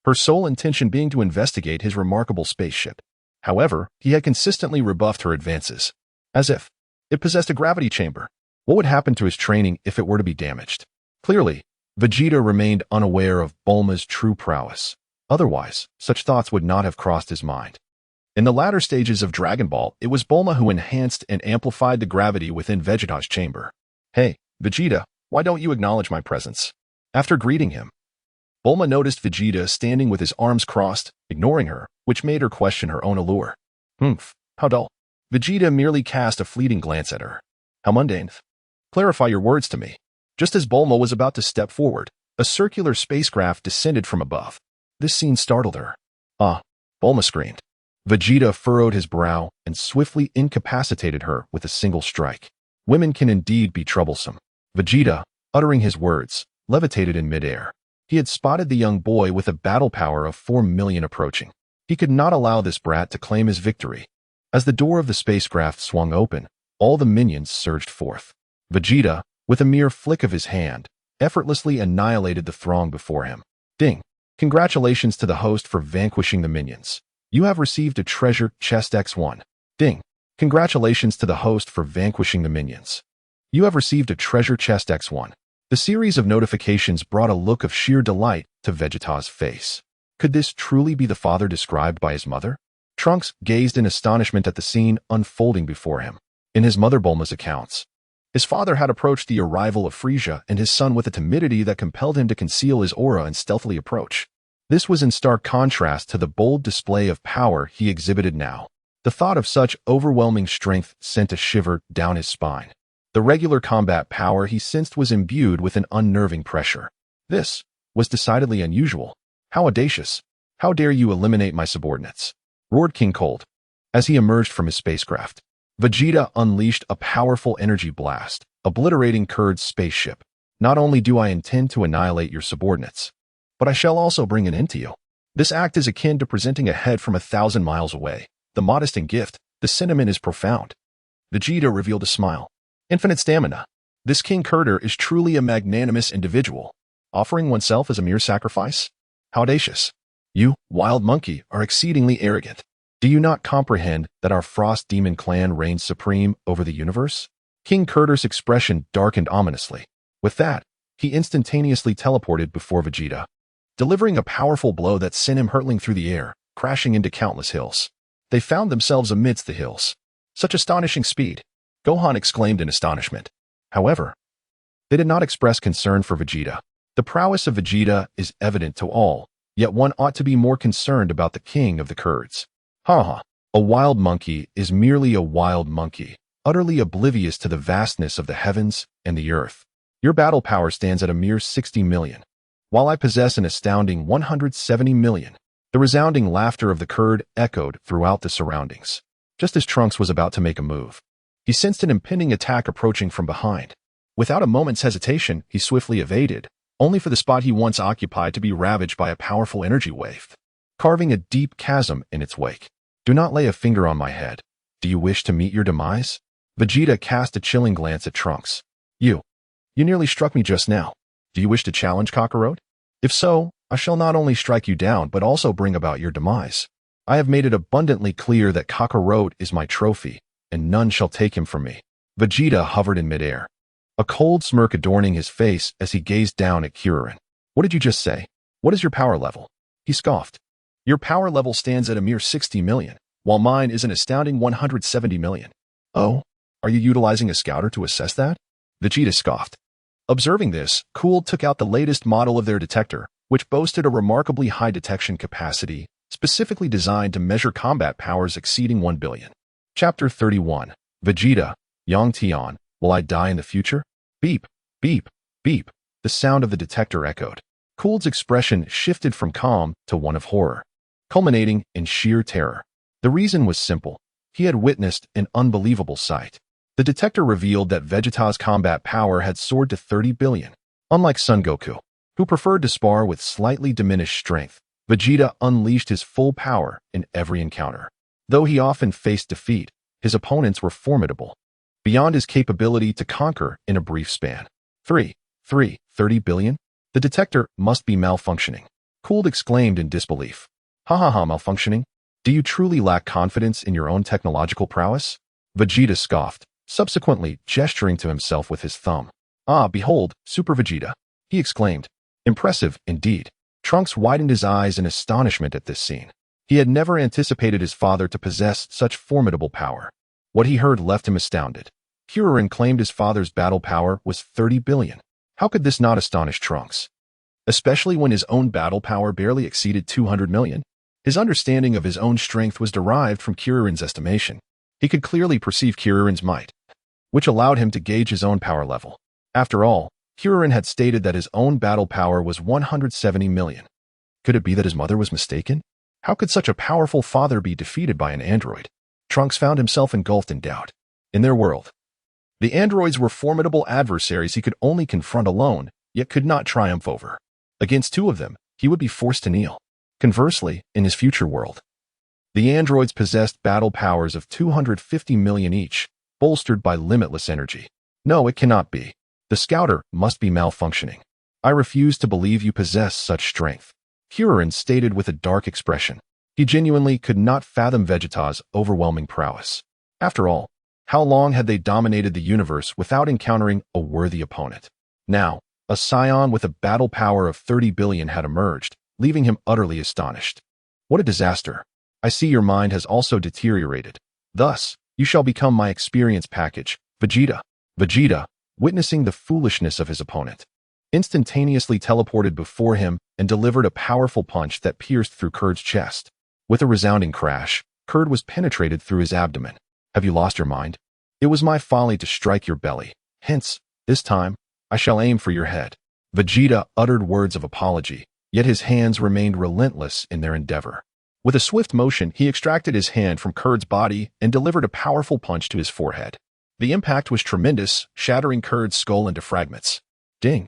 her sole intention being to investigate his remarkable spaceship. However, he had consistently rebuffed her advances, as if it possessed a gravity chamber. What would happen to his training if it were to be damaged? Clearly, Vegeta remained unaware of Bulma's true prowess. Otherwise, such thoughts would not have crossed his mind. In the latter stages of Dragon Ball, it was Bulma who enhanced and amplified the gravity within Vegeta's chamber. Hey, Vegeta, why don't you acknowledge my presence? After greeting him, Bulma noticed Vegeta standing with his arms crossed, ignoring her, which made her question her own allure. How dull. Vegeta merely cast a fleeting glance at her. How mundane. Clarify your words to me. Just as Bulma was about to step forward, a circular spacecraft descended from above. This scene startled her. Bulma screamed. Vegeta furrowed his brow and swiftly incapacitated her with a single strike. Women can indeed be troublesome. Vegeta, uttering his words, levitated in midair. He had spotted the young boy with a battle power of 4 million approaching. He could not allow this brat to claim his victory. As the door of the spacecraft swung open, all the minions surged forth. Vegeta, with a mere flick of his hand, effortlessly annihilated the throng before him. Ding! Congratulations to the host for vanquishing the minions. You have received a treasure chest X1. Ding! Congratulations to the host for vanquishing the minions. You have received a treasure chest X1. The series of notifications brought a look of sheer delight to Vegeta's face. Could this truly be the father described by his mother? Trunks gazed in astonishment at the scene unfolding before him. In his mother Bulma's accounts, his father had approached the arrival of Frieza and his son with a timidity that compelled him to conceal his aura and stealthily approach. This was in stark contrast to the bold display of power he exhibited now. The thought of such overwhelming strength sent a shiver down his spine. The regular combat power he sensed was imbued with an unnerving pressure. This was decidedly unusual. How audacious! How dare you eliminate my subordinates? Roared King Cold. As he emerged from his spacecraft, Vegeta unleashed a powerful energy blast, obliterating Kurd's spaceship. Not only do I intend to annihilate your subordinates, but I shall also bring an end to you. This act is akin to presenting a head from 1,000 miles away. The modest in gift, the sentiment is profound. Vegeta revealed a smile. Infinite stamina. This King Kurder is truly a magnanimous individual, offering oneself as a mere sacrifice. How audacious. You, wild monkey, are exceedingly arrogant. Do you not comprehend that our Frost Demon clan reigns supreme over the universe? King Kurder's expression darkened ominously. With that, he instantaneously teleported before Vegeta, delivering a powerful blow that sent him hurtling through the air, crashing into countless hills. They found themselves amidst the hills. Such astonishing speed! Gohan exclaimed in astonishment. However, they did not express concern for Vegeta. The prowess of Vegeta is evident to all, yet one ought to be more concerned about the king of the Kurds. Haha, a wild monkey is merely a wild monkey, utterly oblivious to the vastness of the heavens and the earth. Your battle power stands at a mere 60 million, while I possess an astounding 170 million. The resounding laughter of the Kurd echoed throughout the surroundings. Just as Trunks was about to make a move, he sensed an impending attack approaching from behind. Without a moment's hesitation, he swiftly evaded, only for the spot he once occupied to be ravaged by a powerful energy wave, carving a deep chasm in its wake. Do not lay a finger on my head. Do you wish to meet your demise? Vegeta cast a chilling glance at Trunks. You nearly struck me just now. Do you wish to challenge Kakarot? If so, I shall not only strike you down but also bring about your demise. I have made it abundantly clear that Kakarot is my trophy, and none shall take him from me. Vegeta hovered in midair, a cold smirk adorning his face as he gazed down at Kuririn. What did you just say? What is your power level? He scoffed. Your power level stands at a mere 60 million, while mine is an astounding 170 million. Oh, are you utilizing a scouter to assess that? Vegeta scoffed. Observing this, Cool took out the latest model of their detector, which boasted a remarkably high detection capacity, specifically designed to measure combat powers exceeding 1 billion. Chapter 31. Vegeta, Yang Tian, will I die in the future? Beep, beep, beep. The sound of the detector echoed. Cool's expression shifted from calm to one of horror, culminating in sheer terror. The reason was simple. He had witnessed an unbelievable sight. The detector revealed that Vegeta's combat power had soared to 30 billion. Unlike Son Goku, who preferred to spar with slightly diminished strength, Vegeta unleashed his full power in every encounter. Though he often faced defeat, his opponents were formidable, beyond his capability to conquer in a brief span. 30 billion? The detector must be malfunctioning. Cool exclaimed in disbelief. Hahaha, malfunctioning? Do you truly lack confidence in your own technological prowess? Vegeta scoffed, subsequently gesturing to himself with his thumb. Ah, behold, Super Vegeta, he exclaimed. Impressive, indeed. Trunks widened his eyes in astonishment at this scene. He had never anticipated his father to possess such formidable power. What he heard left him astounded. Kuririn claimed his father's battle power was 30 billion. How could this not astonish Trunks? Especially when his own battle power barely exceeded 200 million. His understanding of his own strength was derived from Kuririn's estimation. He could clearly perceive Kuririn's might, which allowed him to gauge his own power level. After all, Kuririn had stated that his own battle power was 170 million. Could it be that his mother was mistaken? How could such a powerful father be defeated by an android? Trunks found himself engulfed in doubt. In their world, the androids were formidable adversaries he could only confront alone, yet could not triumph over. Against two of them, he would be forced to kneel. Conversely, in his future world, The androids possessed battle powers of 250 million each, bolstered by limitless energy. No, it cannot be. The scouter must be malfunctioning. I refuse to believe you possess such strength. Huron stated with a dark expression. He genuinely could not fathom Vegeta's overwhelming prowess. After all, how long had they dominated the universe without encountering a worthy opponent? Now, a scion with a battle power of 30 billion had emerged, leaving him utterly astonished. What a disaster. I see your mind has also deteriorated. Thus, you shall become my experience package, Vegeta. Vegeta, witnessing the foolishness of his opponent, instantaneously teleported before him and delivered a powerful punch that pierced through Kurd's chest. With a resounding crash, Kurd was penetrated through his abdomen. Have you lost your mind? It was my folly to strike your belly. Hence, this time, I shall aim for your head. Vegeta uttered words of apology, yet his hands remained relentless in their endeavor. With a swift motion, he extracted his hand from Kurd's body and delivered a powerful punch to his forehead. The impact was tremendous, shattering Kurd's skull into fragments. Ding!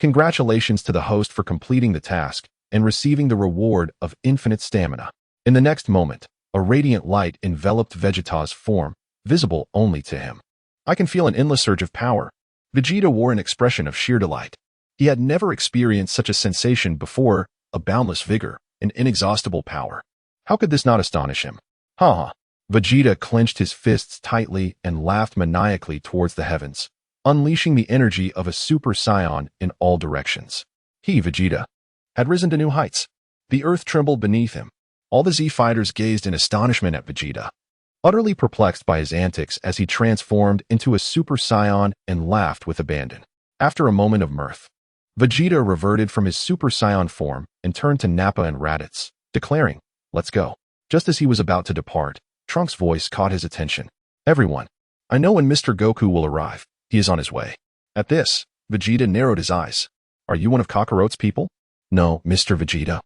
Congratulations to the host for completing the task and receiving the reward of infinite stamina. In the next moment, a radiant light enveloped Vegeta's form, visible only to him. I can feel an endless surge of power. Vegeta wore an expression of sheer delight. He had never experienced such a sensation before, a boundless vigor, an inexhaustible power. How could this not astonish him? Haha. Vegeta clenched his fists tightly and laughed maniacally towards the heavens, unleashing the energy of a super scion in all directions. He, Vegeta, had risen to new heights. The earth trembled beneath him. All the Z-fighters gazed in astonishment at Vegeta, utterly perplexed by his antics as he transformed into a super scion and laughed with abandon. After a moment of mirth, Vegeta reverted from his super scion form and turned to Nappa and Raditz, declaring, "Let's go." Just as he was about to depart, Trunks' voice caught his attention. "Everyone, I know when Mr. Goku will arrive. He is on his way." At this, Vegeta narrowed his eyes. "Are you one of Kakarot's people?" "No, Mr. Vegeta.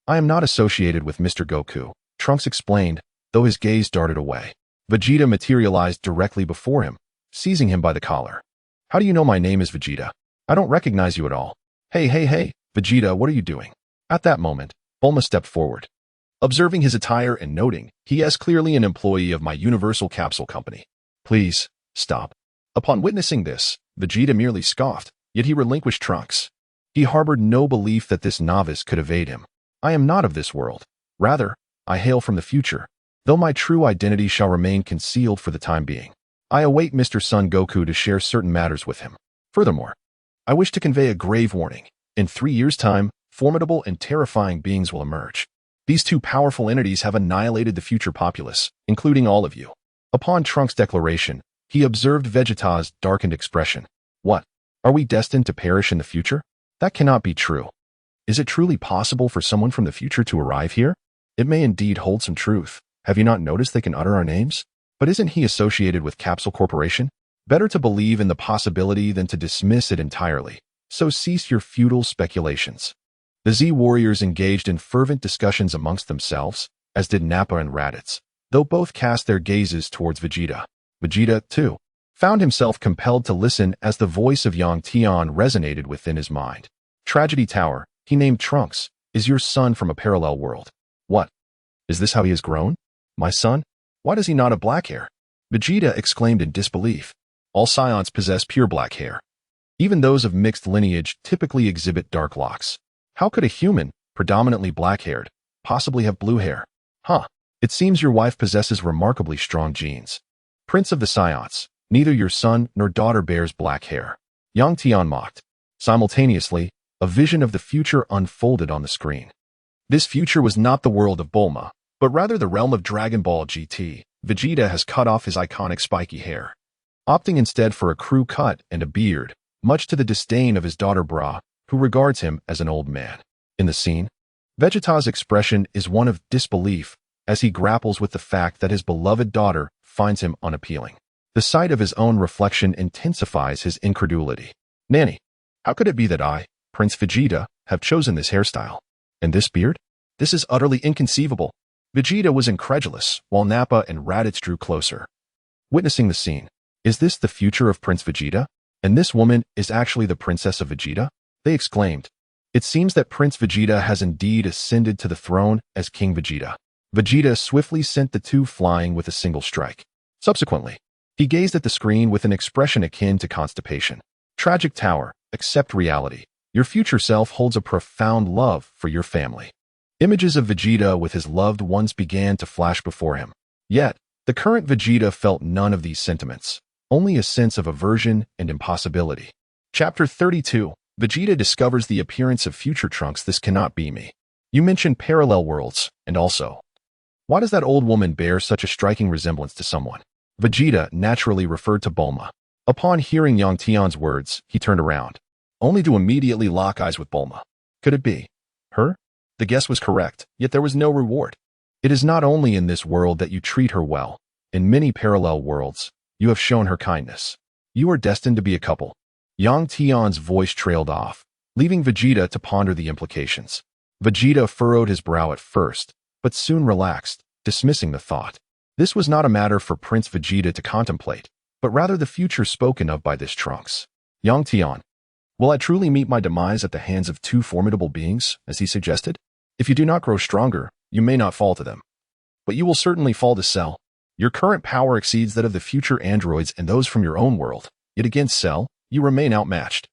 I am not associated with Mr. Goku," Trunks explained, though his gaze darted away. Vegeta materialized directly before him, seizing him by the collar. "How do you know my name is Vegeta? I don't recognize you at all." Hey, Vegeta, what are you doing?" At that moment, Bulma stepped forward. Observing his attire and noting, he is clearly an employee of my Universal Capsule Company. "Please, stop." Upon witnessing this, Vegeta merely scoffed, yet he relinquished Trunks. He harbored no belief that this novice could evade him. "I am not of this world. Rather, I hail from the future, though my true identity shall remain concealed for the time being. I await Mr. Son Goku to share certain matters with him. Furthermore, I wish to convey a grave warning. In 3 years' time, formidable and terrifying beings will emerge. These two powerful entities have annihilated the future populace, including all of you." Upon Trunks' declaration, he observed Vegeta's darkened expression. "What? Are we destined to perish in the future? That cannot be true. Is it truly possible for someone from the future to arrive here? It may indeed hold some truth. Have you not noticed they can utter our names? But isn't he associated with Capsule Corporation? Better to believe in the possibility than to dismiss it entirely. So cease your futile speculations." The Z-warriors engaged in fervent discussions amongst themselves, as did Nappa and Raditz, though both cast their gazes towards Vegeta. Vegeta, too, found himself compelled to listen as the voice of Yang Tian resonated within his mind. "Tragedy Tower, he named Trunks, is your son from a parallel world." "What? Is this how he has grown? My son? Why does he not have black hair?" Vegeta exclaimed in disbelief. All scions possess pure black hair. Even those of mixed lineage typically exhibit dark locks. How could a human, predominantly black-haired, possibly have blue hair? It seems your wife possesses remarkably strong genes. Prince of the Scions, neither your son nor daughter bears black hair. Yang Tian mocked. Simultaneously, a vision of the future unfolded on the screen. This future was not the world of Bulma, but rather the realm of Dragon Ball GT. Vegeta has cut off his iconic spiky hair, opting instead for a crew cut and a beard, much to the disdain of his daughter Bra, who regards him as an old man. In the scene, Vegeta's expression is one of disbelief as he grapples with the fact that his beloved daughter finds him unappealing. The sight of his own reflection intensifies his incredulity. "Nanny, how could it be that I, Prince Vegeta, have chosen this hairstyle? And this beard? This is utterly inconceivable." Vegeta was incredulous, while Nappa and Raditz drew closer. Witnessing the scene, "Is this the future of Prince Vegeta? And this woman is actually the Princess of Vegeta?" they exclaimed. "It seems that Prince Vegeta has indeed ascended to the throne as King Vegeta." Vegeta swiftly sent the two flying with a single strike. Subsequently, he gazed at the screen with an expression akin to constipation. Tragic Tower, accept reality. Your future self holds a profound love for your family. Images of Vegeta with his loved ones began to flash before him. Yet, the current Vegeta felt none of these sentiments, only a sense of aversion and impossibility. Chapter 32. Vegeta discovers the appearance of future Trunks. This cannot be me. You mentioned parallel worlds, and also, why does that old woman bear such a striking resemblance to someone? Vegeta naturally referred to Bulma. Upon hearing Yang Tian's words, he turned around, only to immediately lock eyes with Bulma. Could it be her? The guess was correct, yet there was no reward. It is not only in this world that you treat her well. In many parallel worlds, you have shown her kindness. You are destined to be a couple. Yang Tian's voice trailed off, leaving Vegeta to ponder the implications. Vegeta furrowed his brow at first, but soon relaxed, dismissing the thought. This was not a matter for Prince Vegeta to contemplate, but rather the future spoken of by this Trunks. Yang Tian, will I truly meet my demise at the hands of two formidable beings, as he suggested? If you do not grow stronger, you may not fall to them. But you will certainly fall to Cell. Your current power exceeds that of the future androids and those from your own world, yet against Cell, you remain outmatched.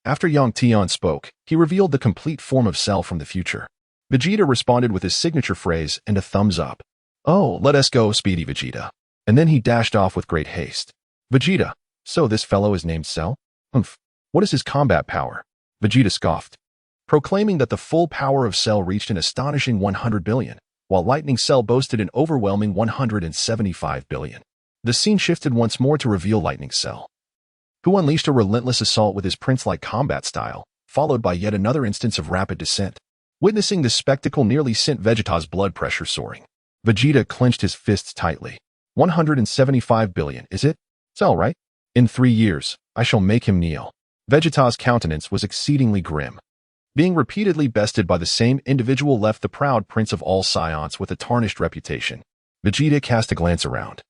After Yang Tian spoke, he revealed the complete form of Cell from the future. Vegeta responded with his signature phrase and a thumbs up. Oh, let us go, speedy Vegeta. And then he dashed off with great haste. Vegeta, so this fellow is named Cell? Humph. What is his combat power? Vegeta scoffed, proclaiming that the full power of Cell reached an astonishing 100 billion, while Lightning Cell boasted an overwhelming 175 billion. The scene shifted once more to reveal Lightning Cell, who unleashed a relentless assault with his prince-like combat style, followed by yet another instance of rapid descent. Witnessing this spectacle nearly sent Vegeta's blood pressure soaring. Vegeta clenched his fists tightly. 175 billion, is it? Cell, right? In 3 years, I shall make him kneel. Vegeta's countenance was exceedingly grim. Being repeatedly bested by the same individual left the proud prince of all Scions with a tarnished reputation. Vegeta cast a glance around,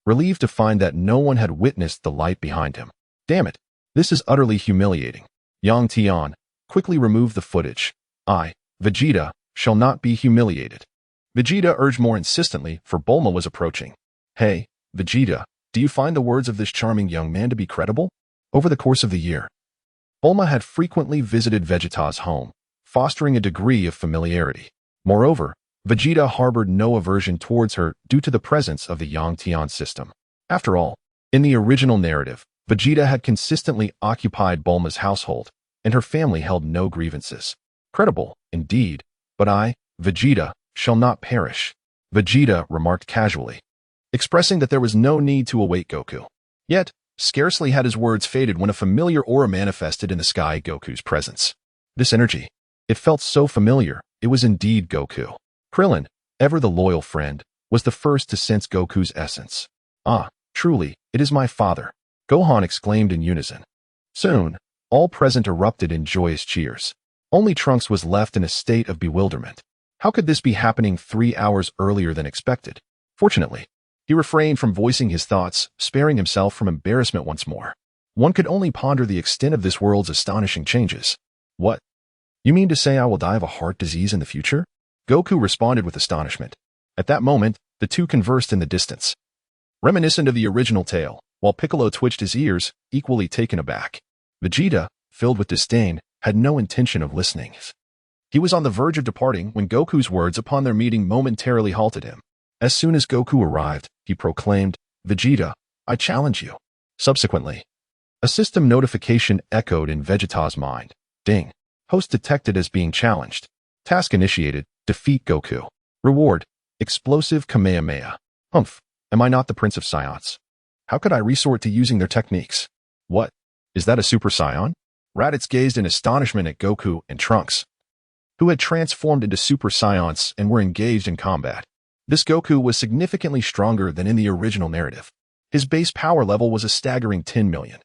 relieved to find that no one had witnessed the light behind him. Damn it, this is utterly humiliating. Yang Tian, quickly remove the footage. I, Vegeta, shall not be humiliated. Vegeta urged more insistently, for Bulma was approaching. Hey, Vegeta, do you find the words of this charming young man to be credible? Over the course of the year, Bulma had frequently visited Vegeta's home, fostering a degree of familiarity. Moreover, Vegeta harbored no aversion towards her due to the presence of the Yang Tian system. After all, in the original narrative, Vegeta had consistently occupied Bulma's household, and her family held no grievances. Credible, indeed, but I, Vegeta, shall not perish. Vegeta remarked casually, expressing that there was no need to await Goku. Yet, scarcely had his words faded when a familiar aura manifested in the sky. Goku's presence. This energy, it felt so familiar. It was indeed Goku. Krillin, ever the loyal friend, was the first to sense Goku's essence. Ah, truly, it is my father, Gohan exclaimed in unison. Soon, all present erupted in joyous cheers. Only Trunks was left in a state of bewilderment. How could this be happening 3 hours earlier than expected? Fortunately, he refrained from voicing his thoughts, sparing himself from embarrassment once more. One could only ponder the extent of this world's astonishing changes. What? You mean to say I will die of a heart disease in the future? Goku responded with astonishment. At that moment, the two conversed in the distance, reminiscent of the original tale, while Piccolo twitched his ears, equally taken aback. Vegeta, filled with disdain, had no intention of listening. He was on the verge of departing when Goku's words upon their meeting momentarily halted him. As soon as Goku arrived, he proclaimed, Vegeta, I challenge you. Subsequently, a system notification echoed in Vegeta's mind. Ding. Host detected as being challenged. Task initiated. Defeat Goku. Reward. Explosive Kamehameha. Humph. Am I not the Prince of Scions? How could I resort to using their techniques? What? Is that a Super Saiyan? Raditz gazed in astonishment at Goku and Trunks, who had transformed into Super Saiyan and were engaged in combat. This Goku was significantly stronger than in the original narrative. His base power level was a staggering 10 million.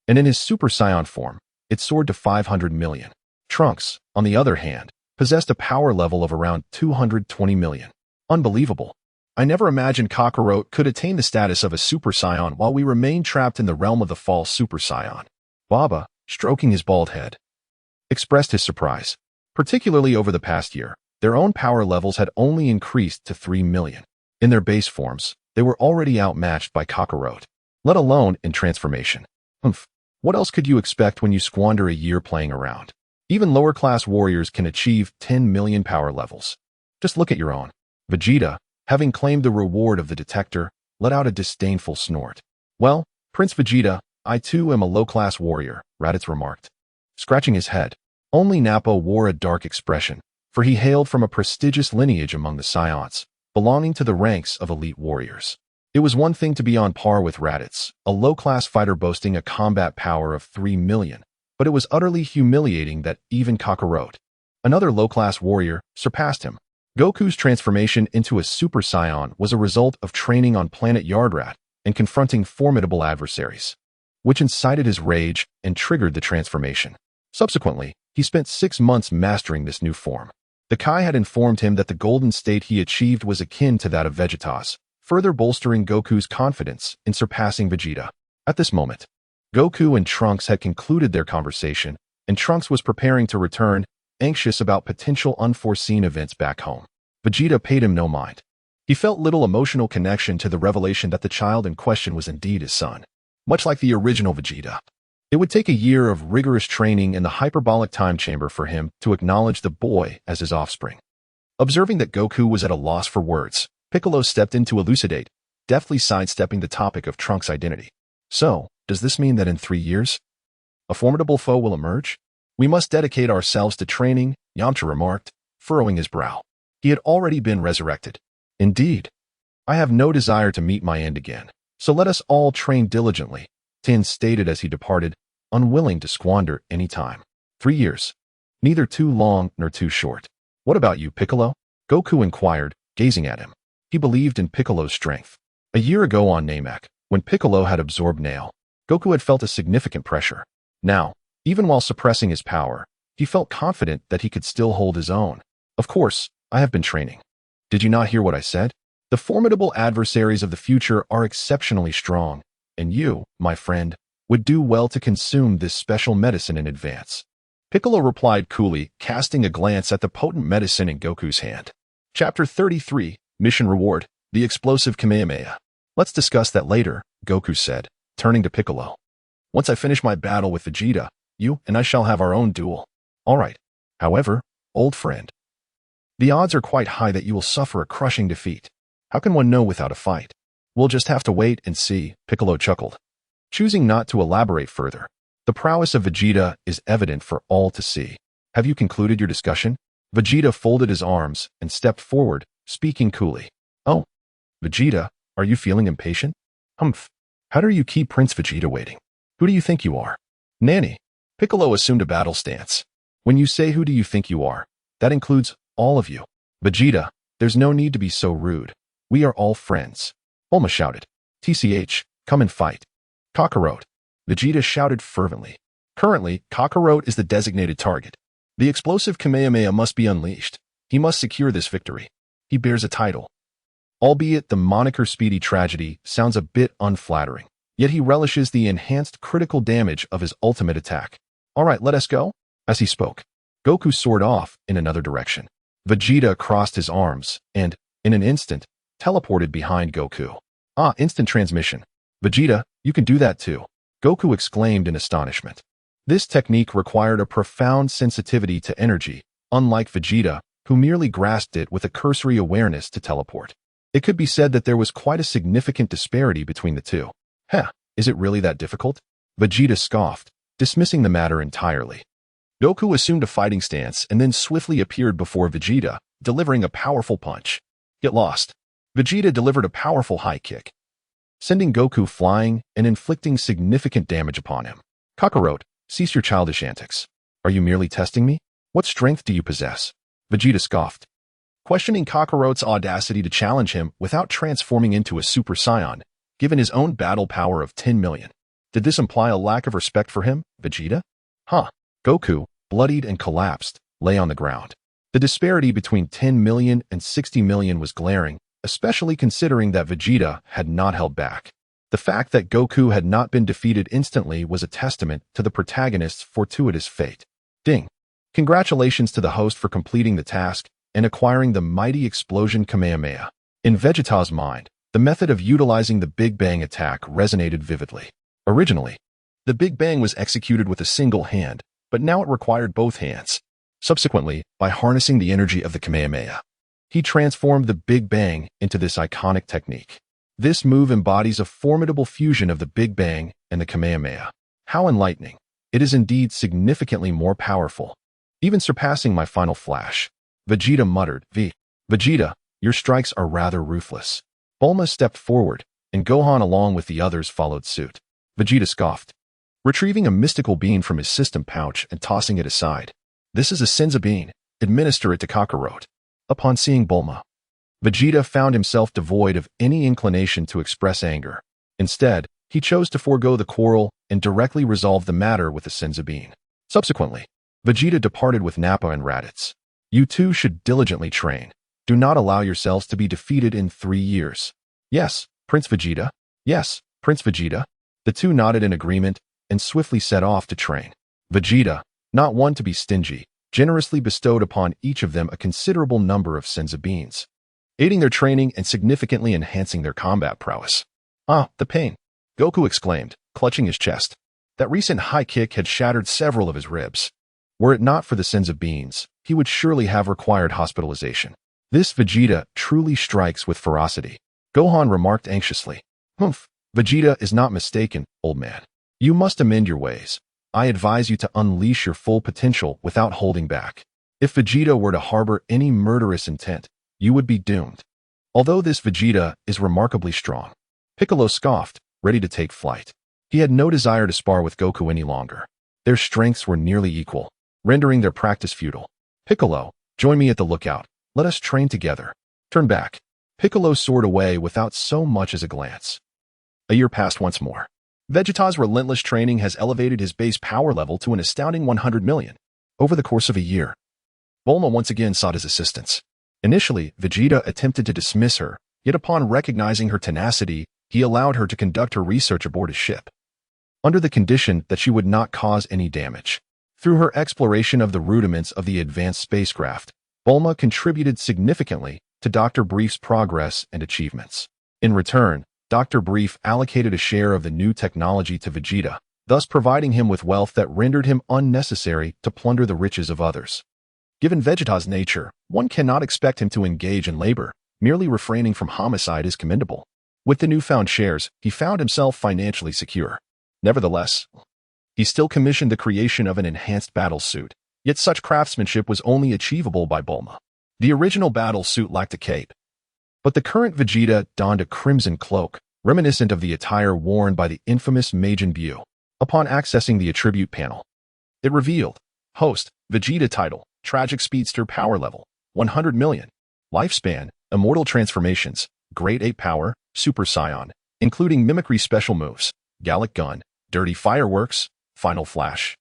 And in his Super Saiyan form, it soared to 500 million. Trunks, on the other hand, possessed a power level of around 220 million. Unbelievable. I never imagined Kakarot could attain the status of a Super Saiyan while we remain trapped in the realm of the false Super Saiyan. Baba, stroking his bald head, expressed his surprise, particularly over the past year. Their own power levels had only increased to 3 million. In their base forms, they were already outmatched by Kakarot, let alone in transformation. What else could you expect when you squander a year playing around? Even lower-class warriors can achieve 10 million power levels. Just look at your own. Vegeta, having claimed the reward of the detector, let out a disdainful snort. Well, Prince Vegeta, I too am a low-class warrior, Raditz remarked. Scratching his head, only Nappa wore a dark expression, for he hailed from a prestigious lineage among the Scions, belonging to the ranks of elite warriors. It was one thing to be on par with Raditz, a low-class fighter boasting a combat power of 3 million, but it was utterly humiliating that even Kakarot, another low-class warrior, surpassed him. Goku's transformation into a Super Saiyan was a result of training on planet Yardrat and confronting formidable adversaries, which incited his rage and triggered the transformation. Subsequently, he spent 6 months mastering this new form. The Kai had informed him that the golden state he achieved was akin to that of Vegeta's, further bolstering Goku's confidence in surpassing Vegeta. At this moment, Goku and Trunks had concluded their conversation, and Trunks was preparing to return, anxious about potential unforeseen events back home. Vegeta paid him no mind. He felt little emotional connection to the revelation that the child in question was indeed his son. Much like the original Vegeta, it would take a year of rigorous training in the hyperbolic time chamber for him to acknowledge the boy as his offspring. Observing that Goku was at a loss for words, Piccolo stepped in to elucidate, deftly sidestepping the topic of Trunks' identity. So, does this mean that in 3 years, a formidable foe will emerge? We must dedicate ourselves to training, Yamcha remarked, furrowing his brow. He had already been resurrected. Indeed, I have no desire to meet my end again, so let us all train diligently, Tin stated as he departed, unwilling to squander any time. 3 years. Neither too long nor too short. What about you, Piccolo? Goku inquired, gazing at him. He believed in Piccolo's strength. A year ago on Namek, when Piccolo had absorbed Nail, Goku had felt a significant pressure. Now, even while suppressing his power, he felt confident that he could still hold his own. Of course, I have been training. Did you not hear what I said? The formidable adversaries of the future are exceptionally strong, and you, my friend, would do well to consume this special medicine in advance. Piccolo replied coolly, casting a glance at the potent medicine in Goku's hand. Chapter 33, Mission Reward, the Explosive Kamehameha. Let's discuss that later, Goku said, turning to Piccolo. Once I finish my battle with Vegeta, you and I shall have our own duel. All right. However, old friend, the odds are quite high that you will suffer a crushing defeat. How can one know without a fight? We'll just have to wait and see, Piccolo chuckled. Choosing not to elaborate further, the prowess of Vegeta is evident for all to see. Have you concluded your discussion? Vegeta folded his arms and stepped forward, speaking coolly. Oh, Vegeta, are you feeling impatient? Humph. How do you keep Prince Vegeta waiting? Who do you think you are? Nanny. Piccolo assumed a battle stance. When you say who do you think you are, that includes all of you. Vegeta, there's no need to be so rude. We are all friends. Bulma shouted. TCH, come and fight. Kakarot. Vegeta shouted fervently. Currently, Kakarot is the designated target. The explosive Kamehameha must be unleashed. He must secure this victory. He bears a title. Albeit the moniker Speedy Tragedy sounds a bit unflattering, yet he relishes the enhanced critical damage of his ultimate attack. All right, let us go. As he spoke, Goku soared off in another direction. Vegeta crossed his arms and, in an instant, teleported behind Goku. Ah, instant transmission. Vegeta, you can do that too. Goku exclaimed in astonishment. This technique required a profound sensitivity to energy, unlike Vegeta, who merely grasped it with a cursory awareness to teleport. It could be said that there was quite a significant disparity between the two. Is it really that difficult? Vegeta scoffed, dismissing the matter entirely. Goku assumed a fighting stance and then swiftly appeared before Vegeta, delivering a powerful punch. Get lost. Vegeta delivered a powerful high kick, sending Goku flying and inflicting significant damage upon him. Kakarot, cease your childish antics. Are you merely testing me? What strength do you possess? Vegeta scoffed, questioning Kakarot's audacity to challenge him without transforming into a Super Saiyan, given his own battle power of 10 million. Did this imply a lack of respect for him, Vegeta? Goku, bloodied and collapsed, lay on the ground. The disparity between 10 million and 60 million was glaring, especially considering that Vegeta had not held back. The fact that Goku had not been defeated instantly was a testament to the protagonist's fortuitous fate. Ding. Congratulations to the host for completing the task. and acquiring the mighty explosion Kamehameha. In Vegeta's mind, the method of utilizing the Big Bang attack resonated vividly. Originally, the Big Bang was executed with a single hand, but now it required both hands. Subsequently, by harnessing the energy of the Kamehameha, he transformed the Big Bang into this iconic technique. This move embodies a formidable fusion of the Big Bang and the Kamehameha. How enlightening! It is indeed significantly more powerful, even surpassing my final flash. Vegeta muttered, Vegeta, your strikes are rather ruthless. Bulma stepped forward, and Gohan along with the others followed suit. Vegeta scoffed, retrieving a mystical bean from his system pouch and tossing it aside. This is a Senzu bean. Administer it to Kakarot. Upon seeing Bulma, Vegeta found himself devoid of any inclination to express anger. Instead, he chose to forego the quarrel and directly resolve the matter with the Senzu bean. Subsequently, Vegeta departed with Nappa and Raditz. You two should diligently train. Do not allow yourselves to be defeated in 3 years. Yes, Prince Vegeta. Yes, Prince Vegeta. The two nodded in agreement and swiftly set off to train. Vegeta, not one to be stingy, generously bestowed upon each of them a considerable number of Senzu beans, aiding their training and significantly enhancing their combat prowess. Ah, the pain! Goku exclaimed, clutching his chest. That recent high kick had shattered several of his ribs. Were it not for the Senzu beans, he would surely have required hospitalization. This Vegeta truly strikes with ferocity. Gohan remarked anxiously. Humph, Vegeta is not mistaken, old man. You must amend your ways. I advise you to unleash your full potential without holding back. If Vegeta were to harbor any murderous intent, you would be doomed. Although this Vegeta is remarkably strong, Piccolo scoffed, ready to take flight. He had no desire to spar with Goku any longer. Their strengths were nearly equal, rendering their practice futile. Piccolo, join me at the lookout. Let us train together. Turn back. Piccolo soared away without so much as a glance. A year passed once more. Vegeta's relentless training has elevated his base power level to an astounding 100 million. Over the course of a year, Bulma once again sought his assistance. Initially, Vegeta attempted to dismiss her, yet upon recognizing her tenacity, he allowed her to conduct her research aboard his ship, under the condition that she would not cause any damage. Through her exploration of the rudiments of the advanced spacecraft, Bulma contributed significantly to Dr. Brief's progress and achievements. In return, Dr. Brief allocated a share of the new technology to Vegeta, thus providing him with wealth that rendered him unnecessary to plunder the riches of others. Given Vegeta's nature, one cannot expect him to engage in labor. Merely refraining from homicide is commendable. With the newfound shares, he found himself financially secure. Nevertheless, he still commissioned the creation of an enhanced battle suit, yet such craftsmanship was only achievable by Bulma. The original battle suit lacked a cape, but the current Vegeta donned a crimson cloak, reminiscent of the attire worn by the infamous Majin Buu. Upon accessing the attribute panel, it revealed, Host, Vegeta title, Tragic Speedster power level, 100 million. Lifespan, Immortal transformations, Grade 8 power, Super Saiyan, including mimicry special moves, Gallic Gun, Dirty Fireworks, Final Flash,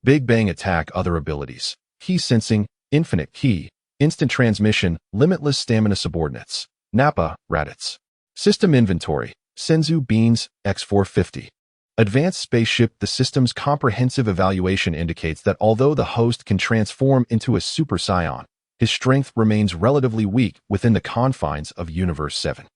Big Bang Attack. Other abilities, Ki Sensing, Infinite Ki, Instant Transmission, Limitless Stamina. Subordinates, Nappa, Raditz. System Inventory, Senzu Beans, X450. Advanced Spaceship. The system's comprehensive evaluation indicates that although the host can transform into a Super Saiyan, his strength remains relatively weak within the confines of Universe 7.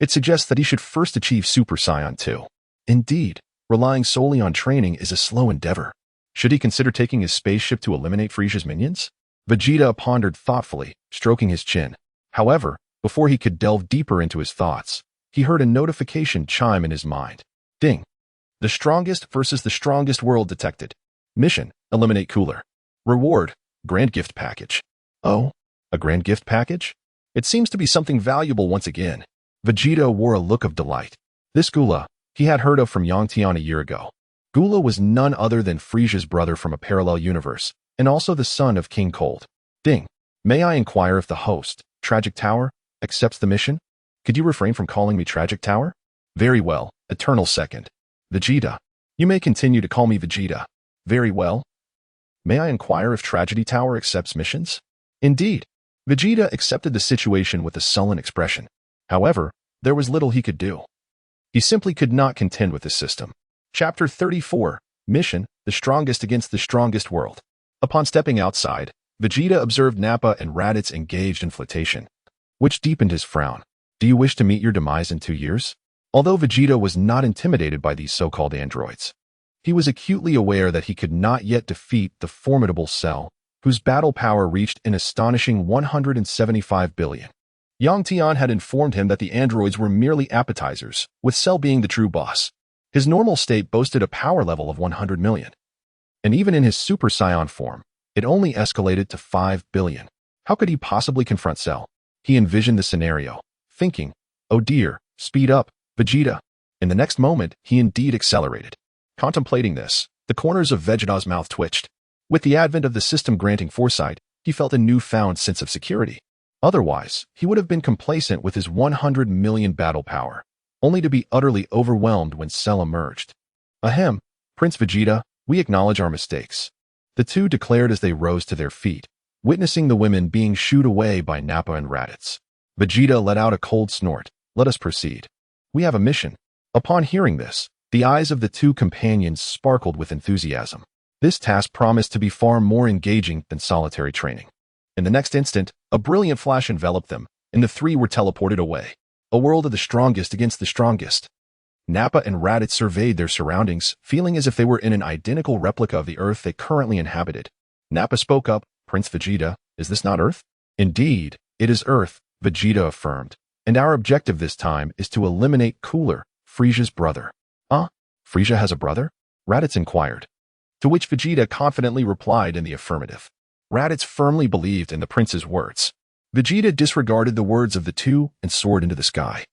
It suggests that he should first achieve Super Saiyan 2. Indeed, relying solely on training is a slow endeavor. Should he consider taking his spaceship to eliminate Frieza's minions? Vegeta pondered thoughtfully, stroking his chin. However, before he could delve deeper into his thoughts, he heard a notification chime in his mind. Ding! The strongest versus the strongest world detected. Mission, eliminate Cooler. Reward, Grand Gift Package. Oh, a Grand Gift Package? It seems to be something valuable once again. Vegeta wore a look of delight. This Gula, he had heard of from Yangtian a year ago. Gula was none other than Frieza's brother from a parallel universe, and also the son of King Cold. Ding. May I inquire if the host, Tragic Tower, accepts the mission? Could you refrain from calling me Tragic Tower? Very well, Eternal Second. Vegeta. You may continue to call me Vegeta. Very well. May I inquire if Tragedy Tower accepts missions? Indeed. Vegeta accepted the situation with a sullen expression. However, there was little he could do. He simply could not contend with this system. Chapter 34, Mission, the Strongest Against the Strongest World. Upon stepping outside, Vegeta observed Nappa and Raditz engaged in flirtation, which deepened his frown. Do you wish to meet your demise in 2 years? Although Vegeta was not intimidated by these so-called androids, he was acutely aware that he could not yet defeat the formidable Cell, whose battle power reached an astonishing 175 billion. Yang Tian had informed him that the androids were merely appetizers, with Cell being the true boss. His normal state boasted a power level of 100 million. And even in his Super Saiyan form, it only escalated to 5 billion. How could he possibly confront Cell? He envisioned the scenario, thinking, oh dear, speed up, Vegeta. In the next moment, he indeed accelerated. Contemplating this, the corners of Vegeta's mouth twitched. With the advent of the system granting foresight, he felt a newfound sense of security. Otherwise, he would have been complacent with his 100 million battle power, only to be utterly overwhelmed when Cell emerged. Ahem, Prince Vegeta, we acknowledge our mistakes. The two declared as they rose to their feet, witnessing the women being shooed away by Nappa and Raditz. Vegeta let out a cold snort. Let us proceed. We have a mission. Upon hearing this, the eyes of the two companions sparkled with enthusiasm. This task promised to be far more engaging than solitary training. In the next instant, a brilliant flash enveloped them, and the three were teleported away. A world of the strongest against the strongest. Nappa and Raditz surveyed their surroundings, feeling as if they were in an identical replica of the Earth they currently inhabited. Nappa spoke up, Prince Vegeta, is this not Earth? Indeed, it is Earth, Vegeta affirmed. And our objective this time is to eliminate Cooler, Frieza's brother. Frieza has a brother? Raditz inquired. To which Vegeta confidently replied in the affirmative. Raditz firmly believed in the prince's words. Vegeta disregarded the words of the two and soared into the sky,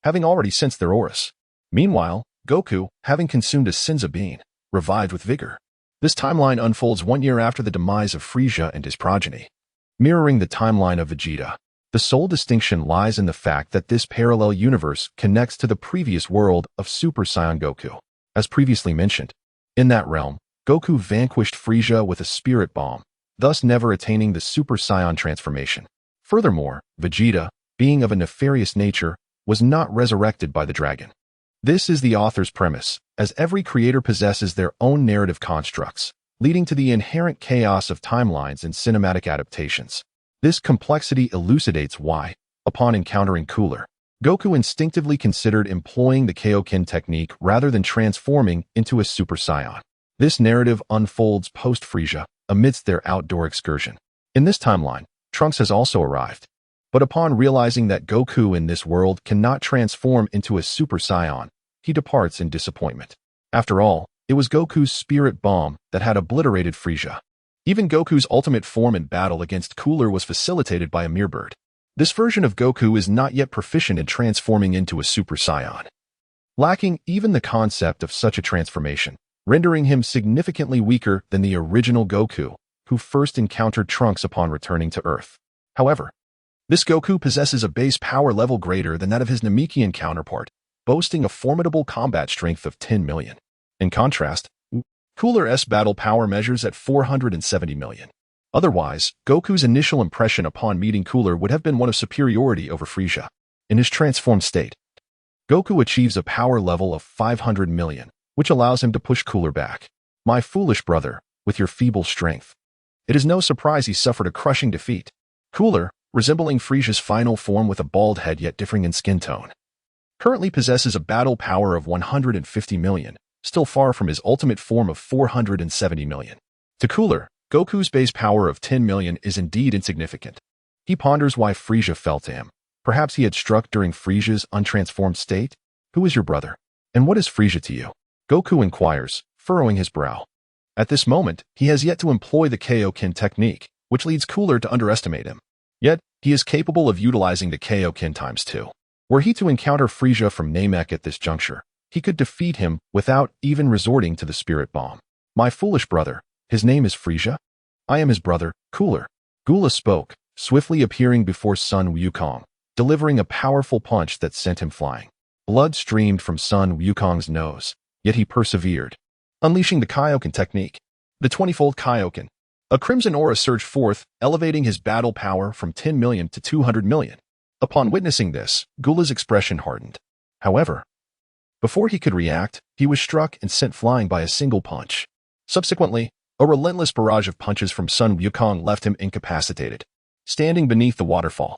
having already sensed their auras. Meanwhile, Goku, having consumed a Senza bean, revived with vigor. This timeline unfolds 1 year after the demise of Frieza and his progeny. Mirroring the timeline of Vegeta, the sole distinction lies in the fact that this parallel universe connects to the previous world of Super Saiyan Goku. As previously mentioned, in that realm, Goku vanquished Frieza with a spirit bomb, thus never attaining the Super Saiyan transformation. Furthermore, Vegeta, being of a nefarious nature, was not resurrected by the dragon. This is the author's premise, as every creator possesses their own narrative constructs, leading to the inherent chaos of timelines and cinematic adaptations. This complexity elucidates why, upon encountering Cooler, Goku instinctively considered employing the Kaioken technique rather than transforming into a Super Saiyan. This narrative unfolds post-Frieza, amidst their outdoor excursion. In this timeline, Trunks has also arrived. But upon realizing that Goku in this world cannot transform into a Super Saiyan, he departs in disappointment. After all, it was Goku's spirit bomb that had obliterated Frieza. Even Goku's ultimate form in battle against Cooler was facilitated by a mere bird. This version of Goku is not yet proficient in transforming into a Super Saiyan, lacking even the concept of such a transformation, rendering him significantly weaker than the original Goku, who first encountered Trunks upon returning to Earth. However, this Goku possesses a base power level greater than that of his Namekian counterpart, boasting a formidable combat strength of 10 million. In contrast, Cooler's battle power measures at 470 million. Otherwise, Goku's initial impression upon meeting Cooler would have been one of superiority over Frieza. In his transformed state, Goku achieves a power level of 500 million, which allows him to push Cooler back. My foolish brother, with your feeble strength. It is no surprise he suffered a crushing defeat. Cooler, resembling Frieza's final form with a bald head yet differing in skin tone, currently possesses a battle power of 150 million, still far from his ultimate form of 470 million. To Cooler, Goku's base power of 10 million is indeed insignificant. He ponders why Frieza fell to him. Perhaps he had struck during Frieza's untransformed state? Who is your brother? And what is Frieza to you? Goku inquires, furrowing his brow. At this moment, he has yet to employ the Kaioken technique, which leads Cooler to underestimate him. Yet, he is capable of utilizing the Kaioken ×2. Were he to encounter Frieza from Namek at this juncture, he could defeat him without even resorting to the spirit bomb. My foolish brother, his name is Frieza? I am his brother, Cooler. Gula spoke, swiftly appearing before Sun Wukong, delivering a powerful punch that sent him flying. Blood streamed from Sun Wukong's nose, yet he persevered, unleashing the Kaioken technique. The 20-fold Kaioken. A crimson aura surged forth, elevating his battle power from 10 million to 200 million. Upon witnessing this, Gula's expression hardened. However, before he could react, he was struck and sent flying by a single punch. Subsequently, A relentless barrage of punches from Sun Wukong left him incapacitated. Standing beneath the waterfall,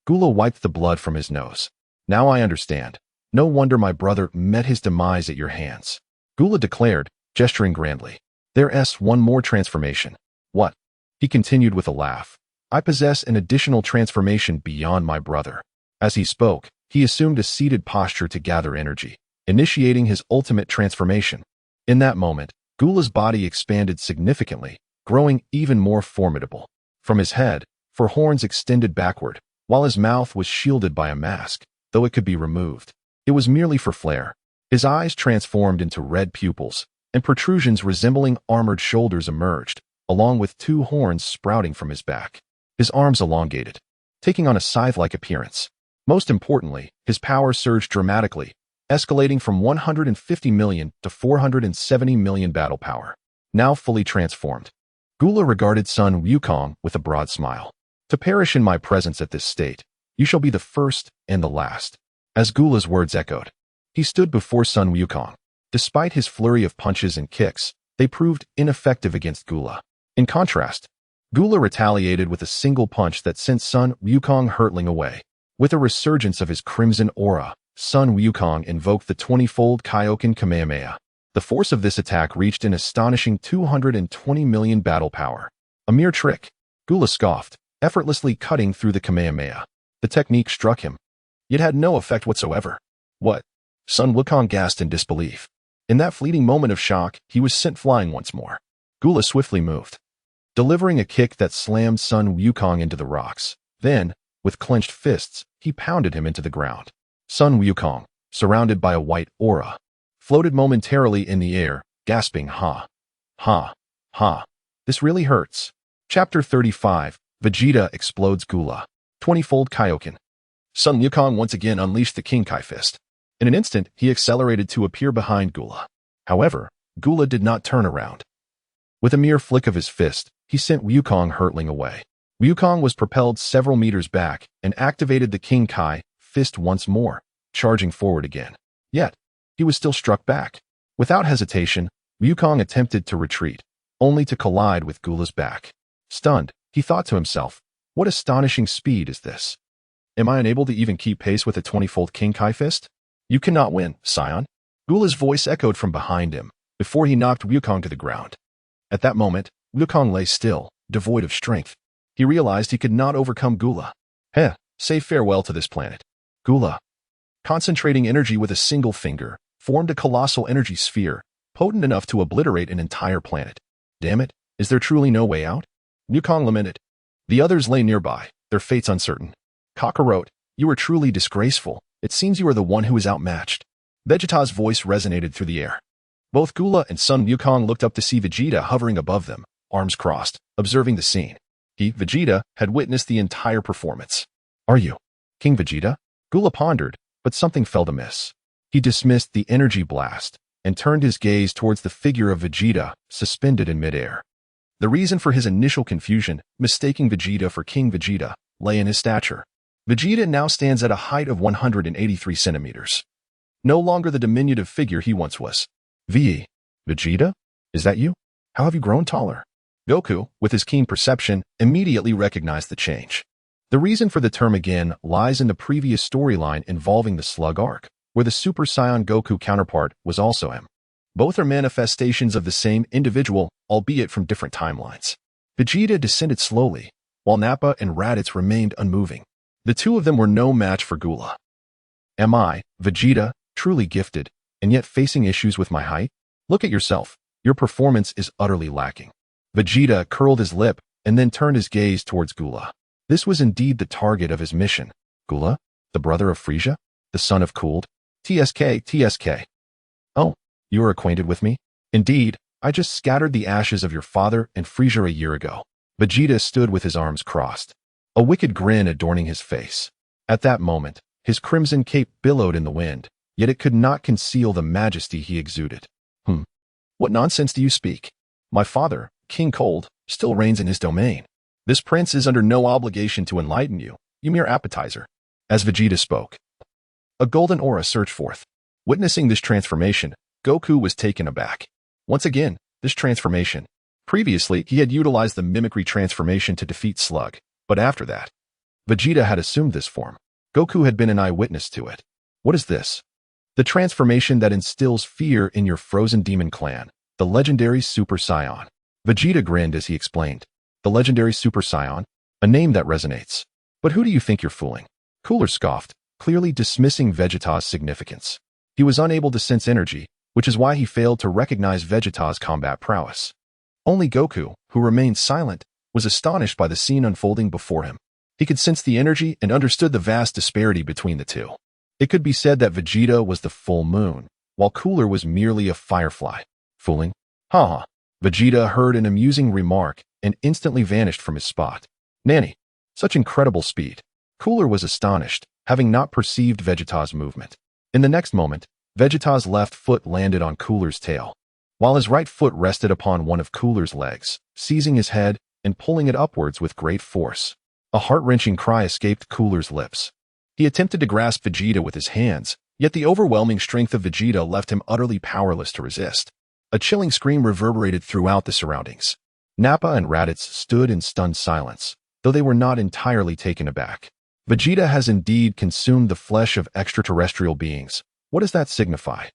Gula wiped the blood from his nose. Now I understand. No wonder my brother met his demise at your hands. Gula declared, gesturing grandly. There's one more transformation. What? He continued with a laugh. I possess an additional transformation beyond my brother. As he spoke, he assumed a seated posture to gather energy, initiating his ultimate transformation. In that moment, Gula's body expanded significantly, growing even more formidable. From his head, four horns extended backward, while his mouth was shielded by a mask, though it could be removed. It was merely for flair. His eyes transformed into red pupils, and protrusions resembling armored shoulders emerged, along with two horns sprouting from his back. His arms elongated, taking on a scythe-like appearance. Most importantly, his power surged dramatically, escalating from 150 million to 470 million battle power. Now fully transformed, Gula regarded Sun Wukong with a broad smile. To perish in my presence at this state, you shall be the first and the last. As Gula's words echoed, he stood before Sun Wukong. Despite his flurry of punches and kicks, they proved ineffective against Gula. In contrast, Gula retaliated with a single punch that sent Sun Wukong hurtling away. With a resurgence of his crimson aura, Sun Wukong invoked the 20-fold Kaioken Kamehameha. The force of this attack reached an astonishing 220 million battle power. A mere trick, Gula scoffed, effortlessly cutting through the Kamehameha. The technique struck him, yet had no effect whatsoever. What? Sun Wukong gasped in disbelief. In that fleeting moment of shock, he was sent flying once more. Gula swiftly moved, delivering a kick that slammed Sun Wukong into the rocks. Then, with clenched fists, he pounded him into the ground. Sun Wukong, surrounded by a white aura, floated momentarily in the air, gasping, ha, ha, ha. This really hurts. Chapter 35, Vegeta explodes Gula. 20-fold Kaioken. Sun Wukong once again unleashed the King Kai Fist. In an instant, he accelerated to appear behind Gula. However, Gula did not turn around. With a mere flick of his fist, he sent Wukong hurtling away. Wukong was propelled several meters back and activated the King Kai Fist once more, charging forward again. Yet, he was still struck back. Without hesitation, Wukong attempted to retreat, only to collide with Gula's back. Stunned, he thought to himself, what astonishing speed is this? Am I unable to even keep pace with a 20-fold King Kai Fist? You cannot win, Scion. Gula's voice echoed from behind him, before he knocked Wukong to the ground. At that moment, Wukong lay still, devoid of strength. He realized he could not overcome Gula. Say farewell to this planet. Gula, concentrating energy with a single finger, formed a colossal energy sphere, potent enough to obliterate an entire planet. Damn it, is there truly no way out? Wukong lamented. The others lay nearby, their fates uncertain. Kakarot, you are truly disgraceful. It seems you are the one who is outmatched. Vegeta's voice resonated through the air. Both Gula and Sun Wukong looked up to see Vegeta hovering above them, arms crossed, observing the scene. He, Vegeta, had witnessed the entire performance. Are you King Vegeta? Gula pondered, but something felt amiss. He dismissed the energy blast and turned his gaze towards the figure of Vegeta, suspended in midair. The reason for his initial confusion, mistaking Vegeta for King Vegeta, lay in his stature. Vegeta now stands at a height of 183 centimeters. No longer the diminutive figure he once was. Vegeta? Is that you? How have you grown taller? Goku, with his keen perception, immediately recognized the change. The reason for the term again lies in the previous storyline involving the Slug arc, where the Super Saiyan Goku counterpart was also him. Both are manifestations of the same individual, albeit from different timelines. Vegeta descended slowly, while Nappa and Raditz remained unmoving. The two of them were no match for Gula. Am I, Vegeta, truly gifted, and yet facing issues with my height? Look at yourself. Your performance is utterly lacking. Vegeta curled his lip and then turned his gaze towards Gula. This was indeed the target of his mission. Gula, the brother of Frieza, the son of Cooled, TSK. Oh, you are acquainted with me? Indeed, I just scattered the ashes of your father and Frieza a year ago. Vegeta stood with his arms crossed, a wicked grin adorning his face. At that moment, his crimson cape billowed in the wind, yet it could not conceal the majesty he exuded. What nonsense do you speak? My father, King Cold, still reigns in his domain. This prince is under no obligation to enlighten you, you mere appetizer. As Vegeta spoke, a golden aura surged forth. Witnessing this transformation, Goku was taken aback. Once again, this transformation, Previously, he had utilized the mimicry transformation to defeat Slug, but after that, Vegeta had assumed this form. Goku had been an eyewitness to it. What is this? The transformation that instills fear in your frozen demon clan, the legendary Super Saiyan. Vegeta grinned as he explained. The legendary Super Saiyan? A name that resonates. But who do you think you're fooling? Cooler scoffed, clearly dismissing Vegeta's significance. He was unable to sense energy, which is why he failed to recognize Vegeta's combat prowess. Only Goku, who remained silent, was astonished by the scene unfolding before him. He could sense the energy and understood the vast disparity between the two. It could be said that Vegeta was the full moon, while Cooler was merely a firefly. Fooling? Haha. Vegeta heard an amusing remark and instantly vanished from his spot. Nanny, such incredible speed. Cooler was astonished, having not perceived Vegeta's movement. In the next moment, Vegeta's left foot landed on Cooler's tail, while his right foot rested upon one of Cooler's legs, seizing his head and pulling it upwards with great force. A heart-wrenching cry escaped Cooler's lips. He attempted to grasp Vegeta with his hands, yet the overwhelming strength of Vegeta left him utterly powerless to resist. A chilling scream reverberated throughout the surroundings. Nappa and Raditz stood in stunned silence, though they were not entirely taken aback. Vegeta has indeed consumed the flesh of extraterrestrial beings. What does that signify?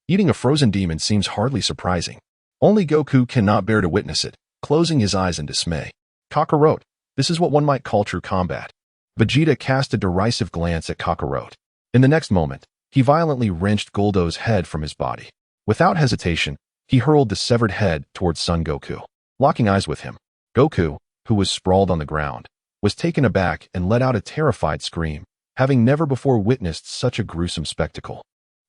Eating a frozen demon seems hardly surprising. Only Goku cannot bear to witness it, closing his eyes in dismay. Kakarot, this is what one might call true combat. Vegeta cast a derisive glance at Kakarot. In the next moment, he violently wrenched Guldo's head from his body. Without hesitation, he hurled the severed head towards Son Goku. Locking eyes with him, Goku, who was sprawled on the ground, was taken aback and let out a terrified scream, having never before witnessed such a gruesome spectacle.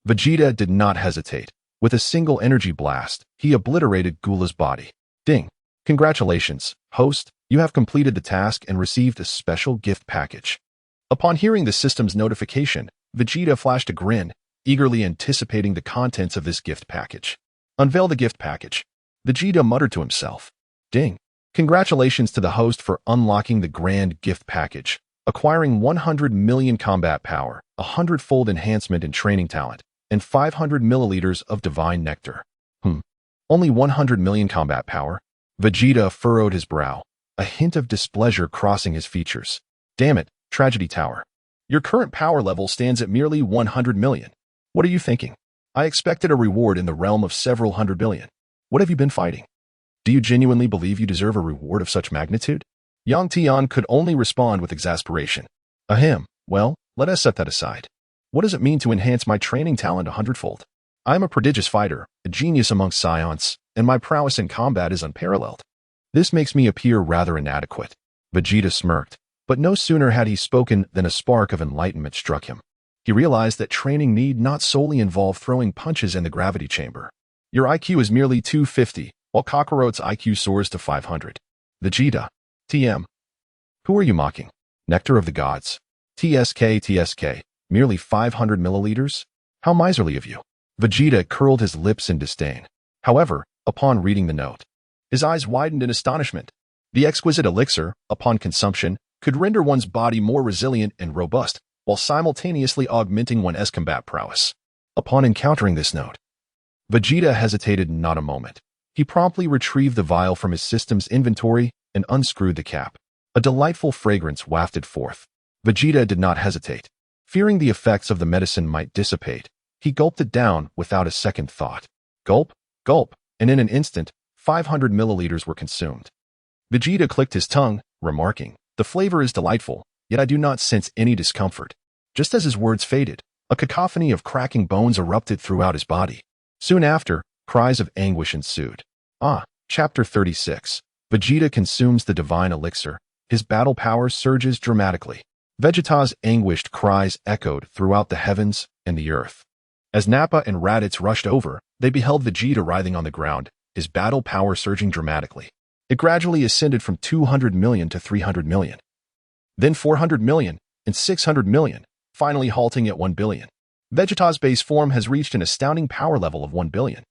Vegeta did not hesitate. With a single energy blast, he obliterated Gula's body. Ding! Congratulations, host. You have completed the task and received a special gift package. Upon hearing the system's notification, Vegeta flashed a grin, eagerly anticipating the contents of this gift package. Unveil the gift package. Vegeta muttered to himself. Ding. Congratulations to the host for unlocking the grand gift package, acquiring 100 million combat power, 100-fold enhancement in training talent, and 500 milliliters of divine nectar. Only 100 million combat power? Vegeta furrowed his brow, a hint of displeasure crossing his features. Damn it, Tragedy Tower. Your current power level stands at merely 100 million. What are you thinking? I expected a reward in the realm of several hundred billion. What have you been fighting? Do you genuinely believe you deserve a reward of such magnitude? Yang Tian could only respond with exasperation. Ahem, well, let us set that aside. What does it mean to enhance my training talent 100-fold? I am a prodigious fighter, a genius amongst Scions, and my prowess in combat is unparalleled. This makes me appear rather inadequate. Vegeta smirked, but no sooner had he spoken than a spark of enlightenment struck him. He realized that training need not solely involve throwing punches in the gravity chamber. Your IQ is merely 250, while Kakarot's IQ soars to 500. Vegeta. TM. Who are you mocking? Nectar of the Gods. TSK, merely 500 milliliters? How miserly of you. Vegeta curled his lips in disdain. However, upon reading the note, his eyes widened in astonishment. The exquisite elixir, upon consumption, could render one's body more resilient and robust, while simultaneously augmenting one's combat prowess. Upon encountering this note, Vegeta hesitated not a moment. He promptly retrieved the vial from his system's inventory and unscrewed the cap. A delightful fragrance wafted forth. Vegeta did not hesitate. Fearing the effects of the medicine might dissipate, he gulped it down without a second thought. Gulp, gulp, and in an instant, 500 milliliters were consumed. Vegeta clicked his tongue, remarking, "The flavor is delightful, yet I do not sense any discomfort." Just as his words faded, a cacophony of cracking bones erupted throughout his body. Soon after, cries of anguish ensued. Chapter 36. Vegeta consumes the divine elixir. His battle power surges dramatically. Vegeta's anguished cries echoed throughout the heavens and the earth. As Nappa and Raditz rushed over, they beheld Vegeta writhing on the ground, his battle power surging dramatically. It gradually ascended from 200 million to 300 million. Then 400 million and 600 million, finally halting at 1 billion. Vegeta's base form has reached an astounding power level of 1 billion.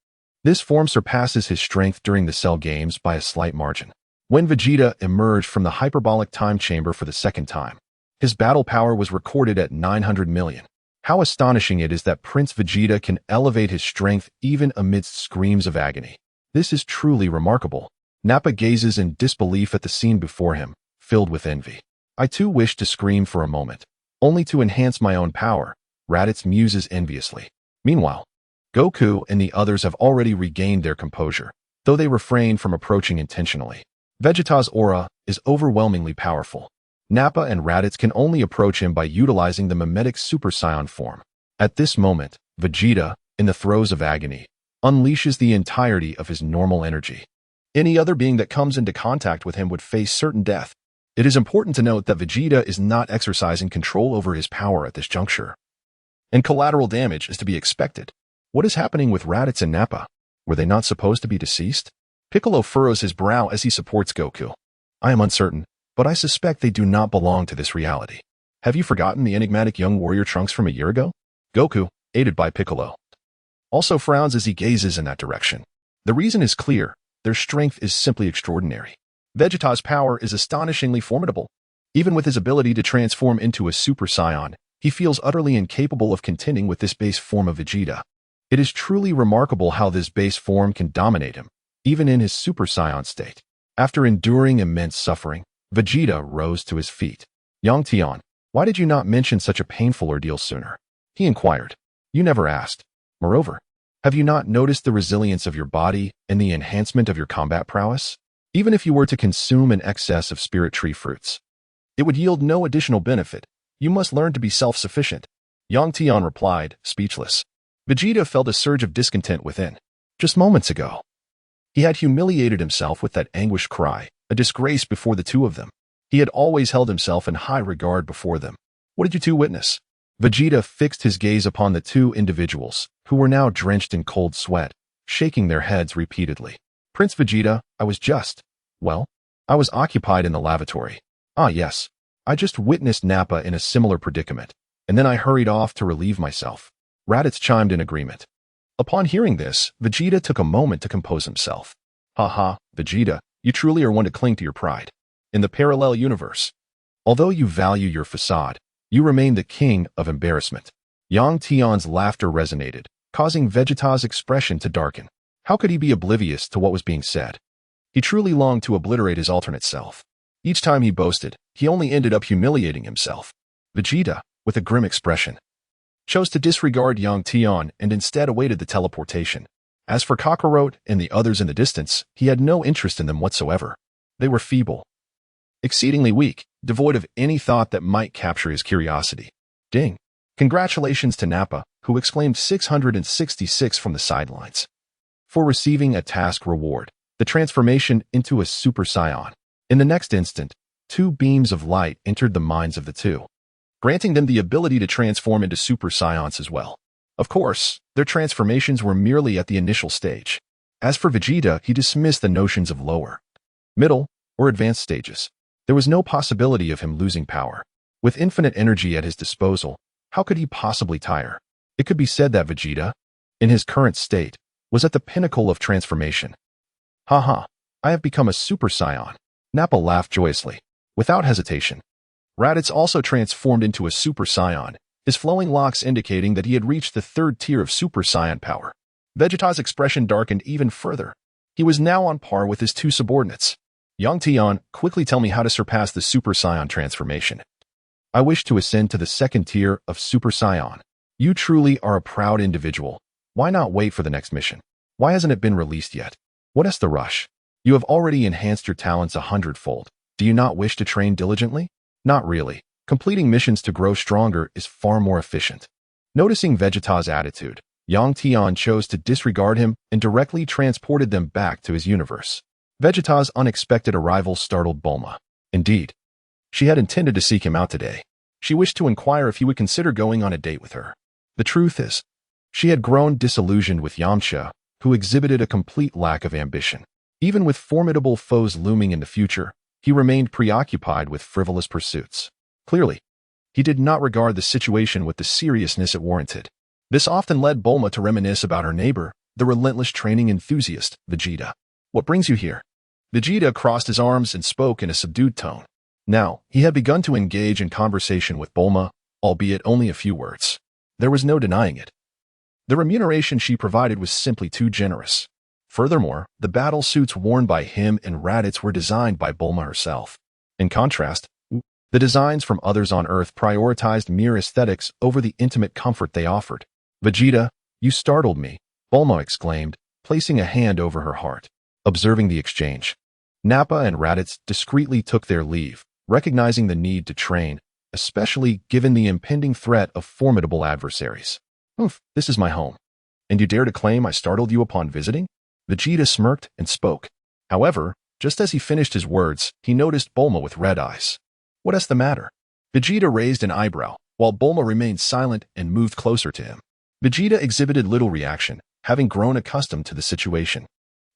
This form surpasses his strength during the Cell Games by a slight margin. When Vegeta emerged from the hyperbolic time chamber for the second time, his battle power was recorded at 900 million. How astonishing it is that Prince Vegeta can elevate his strength even amidst screams of agony. This is truly remarkable. Nappa gazes in disbelief at the scene before him, filled with envy. I too wish to scream for a moment, only to enhance my own power, Raditz muses enviously. Meanwhile, Goku and the others have already regained their composure, though they refrain from approaching intentionally. Vegeta's aura is overwhelmingly powerful. Nappa and Raditz can only approach him by utilizing the mimetic Super Saiyan form. At this moment, Vegeta, in the throes of agony, unleashes the entirety of his normal energy. Any other being that comes into contact with him would face certain death. It is important to note that Vegeta is not exercising control over his power at this juncture, and collateral damage is to be expected. What is happening with Raditz and Nappa? Were they not supposed to be deceased? Piccolo furrows his brow as he supports Goku. I am uncertain, but I suspect they do not belong to this reality. Have you forgotten the enigmatic young warrior Trunks from a year ago? Goku, aided by Piccolo, also frowns as he gazes in that direction. The reason is clear. Their strength is simply extraordinary. Vegeta's power is astonishingly formidable. Even with his ability to transform into a Super Saiyan, he feels utterly incapable of contending with this base form of Vegeta. It is truly remarkable how this base form can dominate him, even in his Super Saiyan state. After enduring immense suffering, Vegeta rose to his feet. Yang Tian, why did you not mention such a painful ordeal sooner? He inquired. You never asked. Moreover, have you not noticed the resilience of your body and the enhancement of your combat prowess? Even if you were to consume an excess of spirit tree fruits, it would yield no additional benefit. You must learn to be self-sufficient. Yang Tian replied, speechless. Vegeta felt a surge of discontent within. Just moments ago, he had humiliated himself with that anguished cry, a disgrace before the two of them. He had always held himself in high regard before them. What did you two witness? Vegeta fixed his gaze upon the two individuals, who were now drenched in cold sweat, shaking their heads repeatedly. Prince Vegeta, I was occupied in the lavatory. Ah yes, I just witnessed Nappa in a similar predicament, and then I hurried off to relieve myself. Raditz chimed in agreement. Upon hearing this, Vegeta took a moment to compose himself. Haha, Vegeta, you truly are one to cling to your pride. In the parallel universe, although you value your facade, you remain the king of embarrassment. Yang Tian's laughter resonated, causing Vegeta's expression to darken. How could he be oblivious to what was being said? He truly longed to obliterate his alternate self. Each time he boasted, he only ended up humiliating himself. Vegeta, with a grim expression, chose to disregard Yang Tian and instead awaited the teleportation. As for Kakarot and the others in the distance, he had no interest in them whatsoever. They were feeble, exceedingly weak, devoid of any thought that might capture his curiosity. Ding! Congratulations to Nappa, who exclaimed 666 from the sidelines, for receiving a task reward, the transformation into a Super Saiyan. In the next instant, two beams of light entered the minds of the two, granting them the ability to transform into Super Saiyans as well. Of course, their transformations were merely at the initial stage. As for Vegeta, he dismissed the notions of lower, middle, or advanced stages. There was no possibility of him losing power. With infinite energy at his disposal, how could he possibly tire? It could be said that Vegeta, in his current state, was at the pinnacle of transformation. Haha, I have become a Super Saiyan. Nappa laughed joyously. Without hesitation, Raditz also transformed into a Super Saiyan, his flowing locks indicating that he had reached the third tier of Super Saiyan power. Vegeta's expression darkened even further. He was now on par with his two subordinates. Yang Tian, quickly tell me how to surpass the Super Saiyan transformation. I wish to ascend to the second tier of Super Saiyan. You truly are a proud individual. Why not wait for the next mission? Why hasn't it been released yet? What is the rush? You have already enhanced your talents 100-fold. Do you not wish to train diligently? Not really. Completing missions to grow stronger is far more efficient. Noticing Vegeta's attitude, Yang Tian chose to disregard him and directly transported them back to his universe. Vegeta's unexpected arrival startled Bulma. Indeed, she had intended to seek him out today. She wished to inquire if he would consider going on a date with her. The truth is, she had grown disillusioned with Yamcha, who exhibited a complete lack of ambition. Even with formidable foes looming in the future, he remained preoccupied with frivolous pursuits. Clearly, he did not regard the situation with the seriousness it warranted. This often led Bulma to reminisce about her neighbor, the relentless training enthusiast, Vegeta. What brings you here? Vegeta crossed his arms and spoke in a subdued tone. Now, he had begun to engage in conversation with Bulma, albeit only a few words. There was no denying it. The remuneration she provided was simply too generous. Furthermore, the battle suits worn by him and Raditz were designed by Bulma herself. In contrast, the designs from others on Earth prioritized mere aesthetics over the intimate comfort they offered. "Vegeta, you startled me," Bulma exclaimed, placing a hand over her heart. Observing the exchange, Nappa and Raditz discreetly took their leave, recognizing the need to train, especially given the impending threat of formidable adversaries. "Oof, this is my home. And you dare to claim I startled you upon visiting?" Vegeta smirked and spoke. However, just as he finished his words, he noticed Bulma with red eyes. "What's the matter?" Vegeta raised an eyebrow, while Bulma remained silent and moved closer to him. Vegeta exhibited little reaction, having grown accustomed to the situation.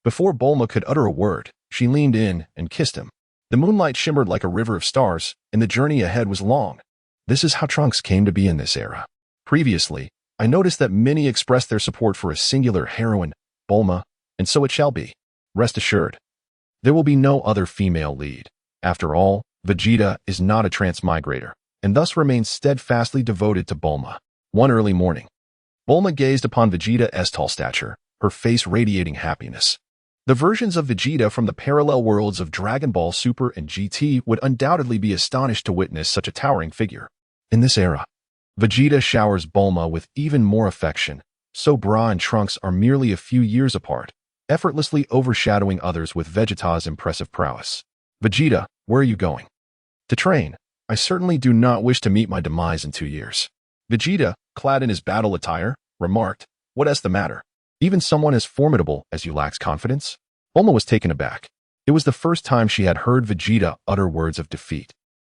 Before Bulma could utter a word, she leaned in and kissed him. The moonlight shimmered like a river of stars, and the journey ahead was long. This is how Trunks came to be in this era. Previously, I noticed that many expressed their support for a singular heroine, Bulma, and so it shall be. Rest assured, there will be no other female lead. After all, Vegeta is not a transmigrator, and thus remains steadfastly devoted to Bulma. One early morning, Bulma gazed upon Vegeta's tall stature, her face radiating happiness. The versions of Vegeta from the parallel worlds of Dragon Ball Super and GT would undoubtedly be astonished to witness such a towering figure. In this era, Vegeta showers Bulma with even more affection, so Bra and Trunks are merely a few years apart, effortlessly overshadowing others with Vegeta's impressive prowess. "Vegeta, where are you going?" "To train. I certainly do not wish to meet my demise in 2 years." Vegeta, clad in his battle attire, remarked, "What's the matter? Even someone as formidable as you lacks confidence?" Bulma was taken aback. It was the first time she had heard Vegeta utter words of defeat.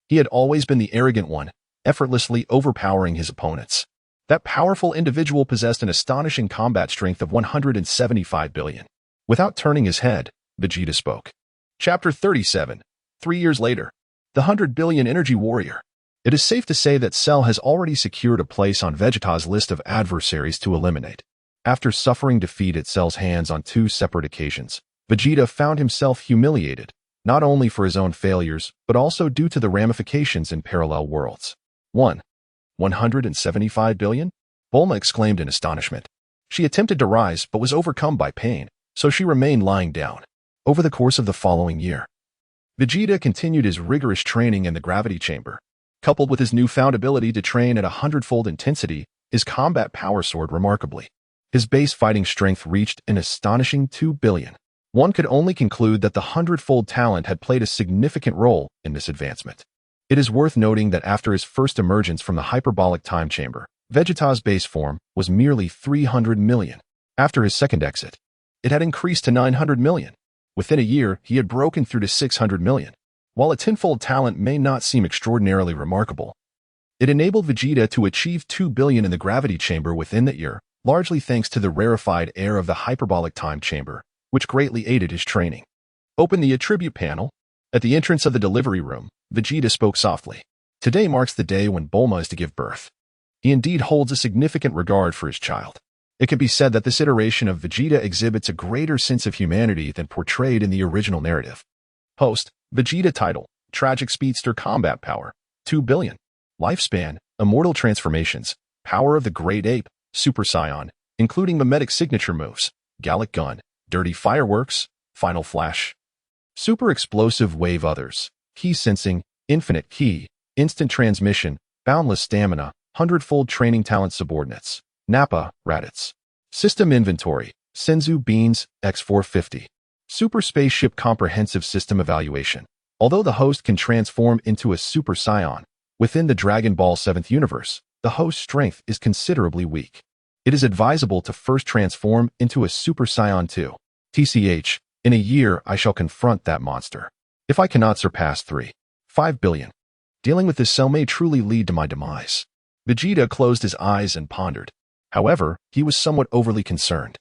He had always been the arrogant one, effortlessly overpowering his opponents. That powerful individual possessed an astonishing combat strength of 175 billion. Without turning his head, Vegeta spoke. Chapter 37. 3 years later. The 100 billion energy warrior. It is safe to say that Cell has already secured a place on Vegeta's list of adversaries to eliminate. After suffering defeat at Cell's hands on 2 separate occasions, Vegeta found himself humiliated, not only for his own failures, but also due to the ramifications in parallel worlds. 175 billion? Bulma exclaimed in astonishment. She attempted to rise but was overcome by pain, so she remained lying down. Over the course of the following year, Vegeta continued his rigorous training in the gravity chamber. Coupled with his newfound ability to train at 100-fold intensity, his combat power soared remarkably. His base fighting strength reached an astonishing 2 billion. One could only conclude that the 100-fold talent had played a significant role in this advancement. It is worth noting that after his first emergence from the hyperbolic time chamber, Vegeta's base form was merely 300 million. After his second exit, it had increased to 900 million. Within a year, he had broken through to 600 million. While a tenfold talent may not seem extraordinarily remarkable, it enabled Vegeta to achieve 2 billion in the gravity chamber within that year, largely thanks to the rarefied air of the hyperbolic time chamber, which greatly aided his training. Open the attribute panel. At the entrance of the delivery room, Vegeta spoke softly. Today marks the day when Bulma is to give birth. He indeed holds a significant regard for his child. It can be said that this iteration of Vegeta exhibits a greater sense of humanity than portrayed in the original narrative. Host, Vegeta title, Tragic Speedster Combat Power, 2 billion. Lifespan, Immortal Transformations, Power of the Great Ape, Super Saiyan, including mimetic signature moves, Gallic Gun, Dirty Fireworks, Final Flash, Super Explosive Wave Others, Key Sensing, Infinite Key, Instant Transmission, Boundless Stamina, 100-fold Training Talent Subordinates, Nappa, Raditz. System Inventory, Senzu Beans, X450. Super Spaceship Comprehensive System Evaluation. Although the host can transform into a Super Saiyan, within the Dragon Ball 7th universe, the host's strength is considerably weak. It is advisable to first transform into a Super Saiyan 2. TCH, in a year I shall confront that monster. If I cannot surpass 5 billion. Dealing with this cell may truly lead to my demise. Vegeta closed his eyes and pondered. However, he was somewhat overly concerned,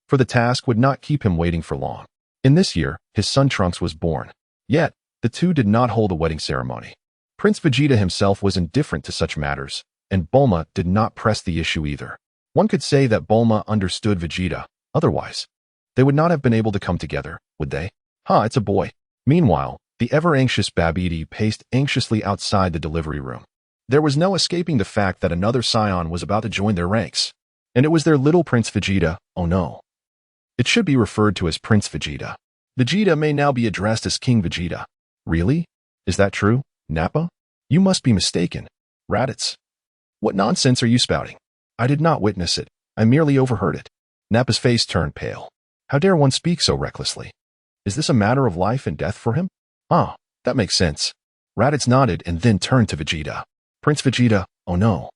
for the task would not keep him waiting for long. In this year, his son Trunks was born. Yet, the two did not hold a wedding ceremony. Prince Vegeta himself was indifferent to such matters, and Bulma did not press the issue either. One could say that Bulma understood Vegeta. Otherwise, they would not have been able to come together, would they? It's a boy. Meanwhile, the ever-anxious Babidi paced anxiously outside the delivery room. There was no escaping the fact that another Saiyan was about to join their ranks. And it was their little Prince Vegeta. Oh no. It should be referred to as Prince Vegeta. Vegeta may now be addressed as King Vegeta. Really? Is that true, Nappa? You must be mistaken. Raditz. What nonsense are you spouting? I did not witness it. I merely overheard it. Nappa's face turned pale. How dare one speak so recklessly? Is this a matter of life and death for him? Ah, that makes sense. Raditz nodded and then turned to Vegeta. Prince Vegeta, oh no.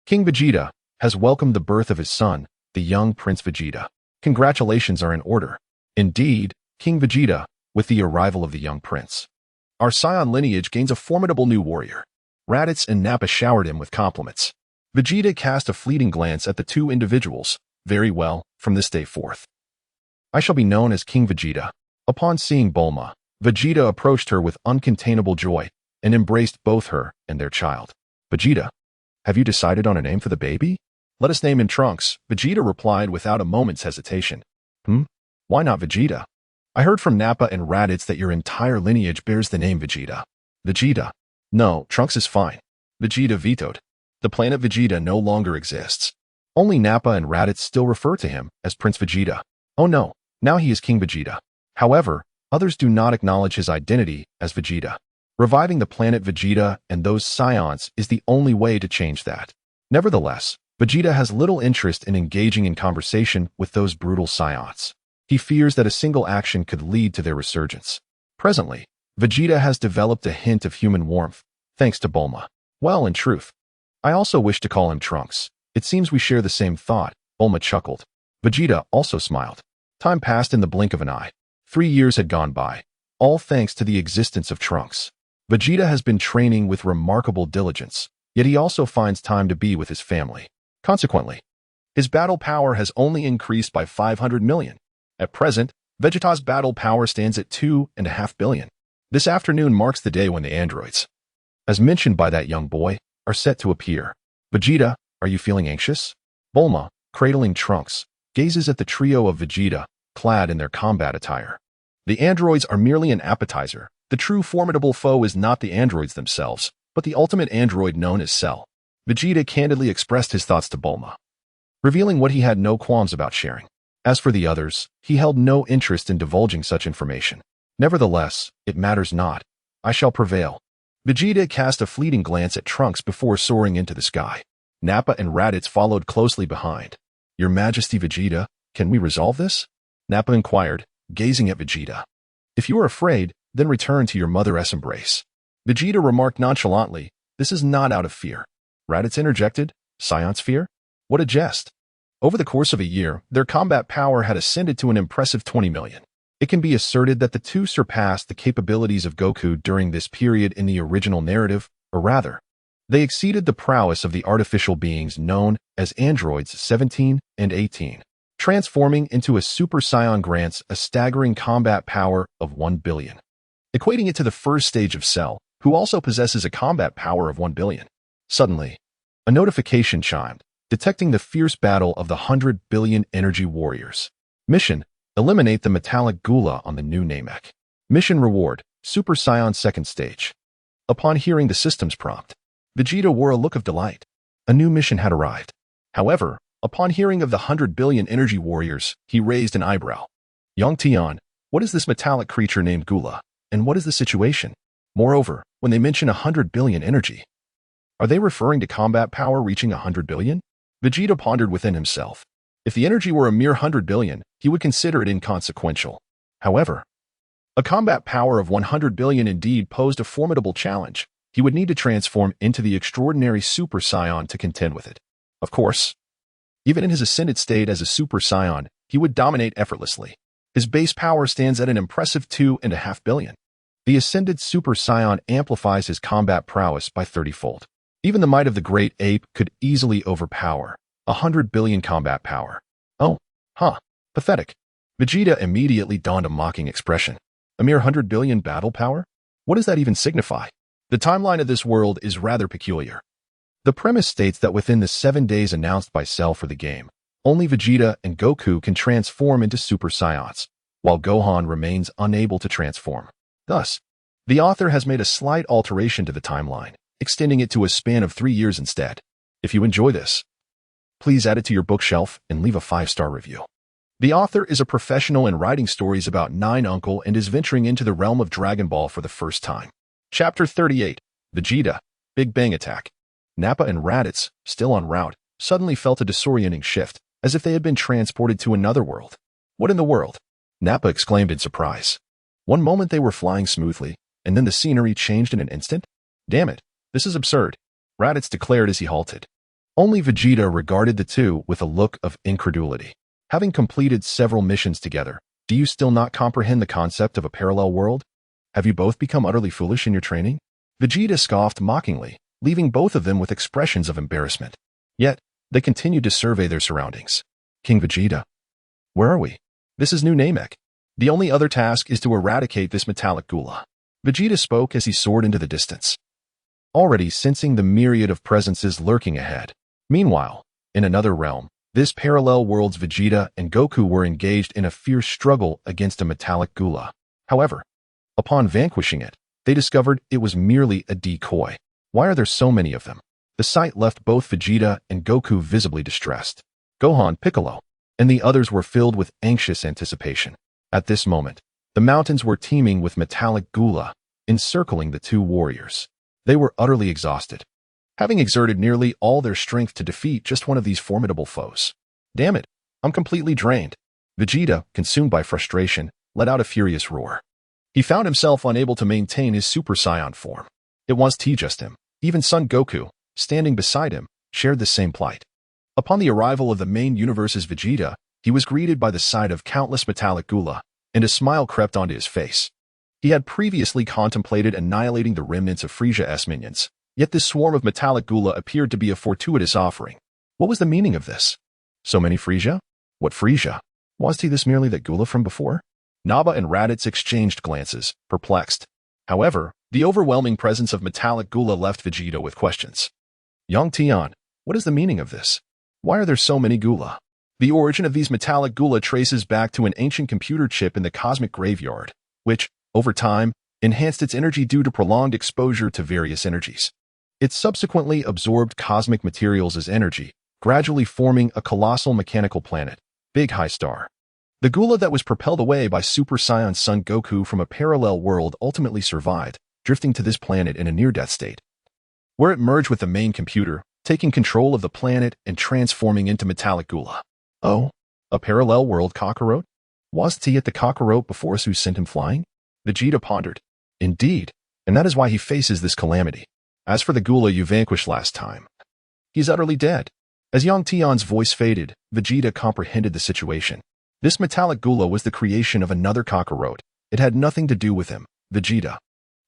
King Vegeta has welcomed the birth of his son, the young Prince Vegeta. Congratulations are in order. Indeed, King Vegeta, with the arrival of the young prince. Our scion lineage gains a formidable new warrior. Raditz and Nappa showered him with compliments. Vegeta cast a fleeting glance at the two individuals. Very well, from this day forth. I shall be known as King Vegeta. Upon seeing Bulma, Vegeta approached her with uncontainable joy and embraced both her and their child. Vegeta, have you decided on a name for the baby? Let us name him Trunks, Vegeta replied without a moment's hesitation. Why not Vegeta? I heard from Nappa and Raditz that your entire lineage bears the name Vegeta. Vegeta. No, Trunks is fine. Vegeta vetoed. The planet Vegeta no longer exists. Only Nappa and Raditz still refer to him as Prince Vegeta. Oh no, now he is King Vegeta. However, others do not acknowledge his identity as Vegeta. Reviving the planet Vegeta and those scions is the only way to change that. Nevertheless, Vegeta has little interest in engaging in conversation with those brutal scions. He fears that a single action could lead to their resurgence. Presently, Vegeta has developed a hint of human warmth, thanks to Bulma. Well, in truth, I also wish to call him Trunks. It seems we share the same thought, Bulma chuckled. Vegeta also smiled. Time passed in the blink of an eye. 3 years had gone by, all thanks to the existence of Trunks. Vegeta has been training with remarkable diligence, yet he also finds time to be with his family. Consequently, his battle power has only increased by 500 million. At present, Vegeta's battle power stands at 2.5 billion. This afternoon marks the day when the androids, as mentioned by that young boy, are set to appear. Vegeta, are you feeling anxious? Bulma, cradling Trunks, gazes at the trio of Vegeta, clad in their combat attire. The androids are merely an appetizer. The true formidable foe is not the androids themselves, but the ultimate android known as Cell. Vegeta candidly expressed his thoughts to Bulma, revealing what he had no qualms about sharing. As for the others, he held no interest in divulging such information. Nevertheless, it matters not. I shall prevail. Vegeta cast a fleeting glance at Trunks before soaring into the sky. Nappa and Raditz followed closely behind. Your Majesty Vegeta, can we resolve this? Nappa inquired, gazing at Vegeta. If you are afraid, then return to your mother's embrace. Vegeta remarked nonchalantly, this is not out of fear. Raditz interjected, Scion's fear? What a jest. Over the course of a year, their combat power had ascended to an impressive 20 million. It can be asserted that the two surpassed the capabilities of Goku during this period in the original narrative, or rather, they exceeded the prowess of the artificial beings known as androids 17 and 18. Transforming into a Super Saiyan grants a staggering combat power of 1 billion, equating it to the first stage of Cell, who also possesses a combat power of 1 billion. Suddenly, a notification chimed, detecting the fierce battle of the 100 billion energy warriors. Mission: eliminate the metallic Gula on the new Namek. Mission reward: Super Saiyan second stage. Upon hearing the system's prompt, Vegeta wore a look of delight. A new mission had arrived. However, upon hearing of the 100 billion energy warriors, he raised an eyebrow. Young Tian, what is this metallic creature named Gula, and what is the situation? Moreover, when they mention 100 billion energy, are they referring to combat power reaching 100 billion? Vegeta pondered within himself. If the energy were a mere 100 billion, he would consider it inconsequential. However, a combat power of 100 billion indeed posed a formidable challenge. He would need to transform into the extraordinary Super Saiyan to contend with it. Of course, even in his ascended state as a Super Saiyan, he would dominate effortlessly. His base power stands at an impressive 2.5 billion. The ascended Super Saiyan amplifies his combat prowess by 30-fold. Even the might of the great ape could easily overpower 100 billion combat power. Oh, pathetic. Vegeta immediately donned a mocking expression. A mere 100 billion battle power? What does that even signify? The timeline of this world is rather peculiar. The premise states that within the 7 days announced by Cell for the game, only Vegeta and Goku can transform into Super Saiyans, while Gohan remains unable to transform. Thus, the author has made a slight alteration to the timeline, extending it to a span of 3 years instead. If you enjoy this, please add it to your bookshelf and leave a 5-star review. The author is a professional in writing stories about Nine Uncle and is venturing into the realm of Dragon Ball for the first time. Chapter 38, Vegeta, Big Bang Attack. Nappa and Raditz, still en route, suddenly felt a disorienting shift, as if they had been transported to another world. What in the world? Nappa exclaimed in surprise. One moment they were flying smoothly, and then the scenery changed in an instant? Damn it, this is absurd, Raditz declared as he halted. Only Vegeta regarded the two with a look of incredulity. Having completed several missions together, do you still not comprehend the concept of a parallel world? Have you both become utterly foolish in your training? Vegeta scoffed mockingly, leaving both of them with expressions of embarrassment. Yet, they continued to survey their surroundings. King Vegeta. Where are we? This is New Namek. The only other task is to eradicate this metallic gula. Vegeta spoke as he soared into the distance, already sensing the myriad of presences lurking ahead. Meanwhile, in another realm, this parallel world's Vegeta and Goku were engaged in a fierce struggle against a metallic gula. However, upon vanquishing it, they discovered it was merely a decoy. Why are there so many of them? The sight left both Vegeta and Goku visibly distressed. Gohan, Piccolo, and the others were filled with anxious anticipation. At this moment, the mountains were teeming with metallic gula, encircling the two warriors. They were utterly exhausted, having exerted nearly all their strength to defeat just one of these formidable foes. Damn it, I'm completely drained. Vegeta, consumed by frustration, let out a furious roar. He found himself unable to maintain his Super Saiyan form. It was just him. Even Son Goku, standing beside him, shared the same plight. Upon the arrival of the main universe's Vegeta, he was greeted by the sight of countless metallic gula, and a smile crept onto his face. He had previously contemplated annihilating the remnants of Frieza's minions, yet this swarm of metallic gula appeared to be a fortuitous offering. What was the meaning of this? So many Frieza? What Frieza? Was he this merely that gula from before? Nappa and Raditz exchanged glances, perplexed. However, the overwhelming presence of metallic gula left Vegeta with questions. Young Tian, what is the meaning of this? Why are there so many gula? The origin of these metallic gula traces back to an ancient computer chip in the cosmic graveyard, which, over time, enhanced its energy due to prolonged exposure to various energies. It subsequently absorbed cosmic materials as energy, gradually forming a colossal mechanical planet, Big High Star. The gula that was propelled away by Super Saiyan Son Goku from a parallel world ultimately survived, drifting to this planet in a near-death state, where it merged with the main computer, taking control of the planet and transforming into metallic gula. Oh, a parallel world Kakarot? Was he at the Kakarot before us who sent him flying? Vegeta pondered. Indeed, and that is why he faces this calamity. As for the gula you vanquished last time, he's utterly dead. As Yang Tian's voice faded, Vegeta comprehended the situation. This metallic gula was the creation of another Kakarot. It had nothing to do with him, Vegeta.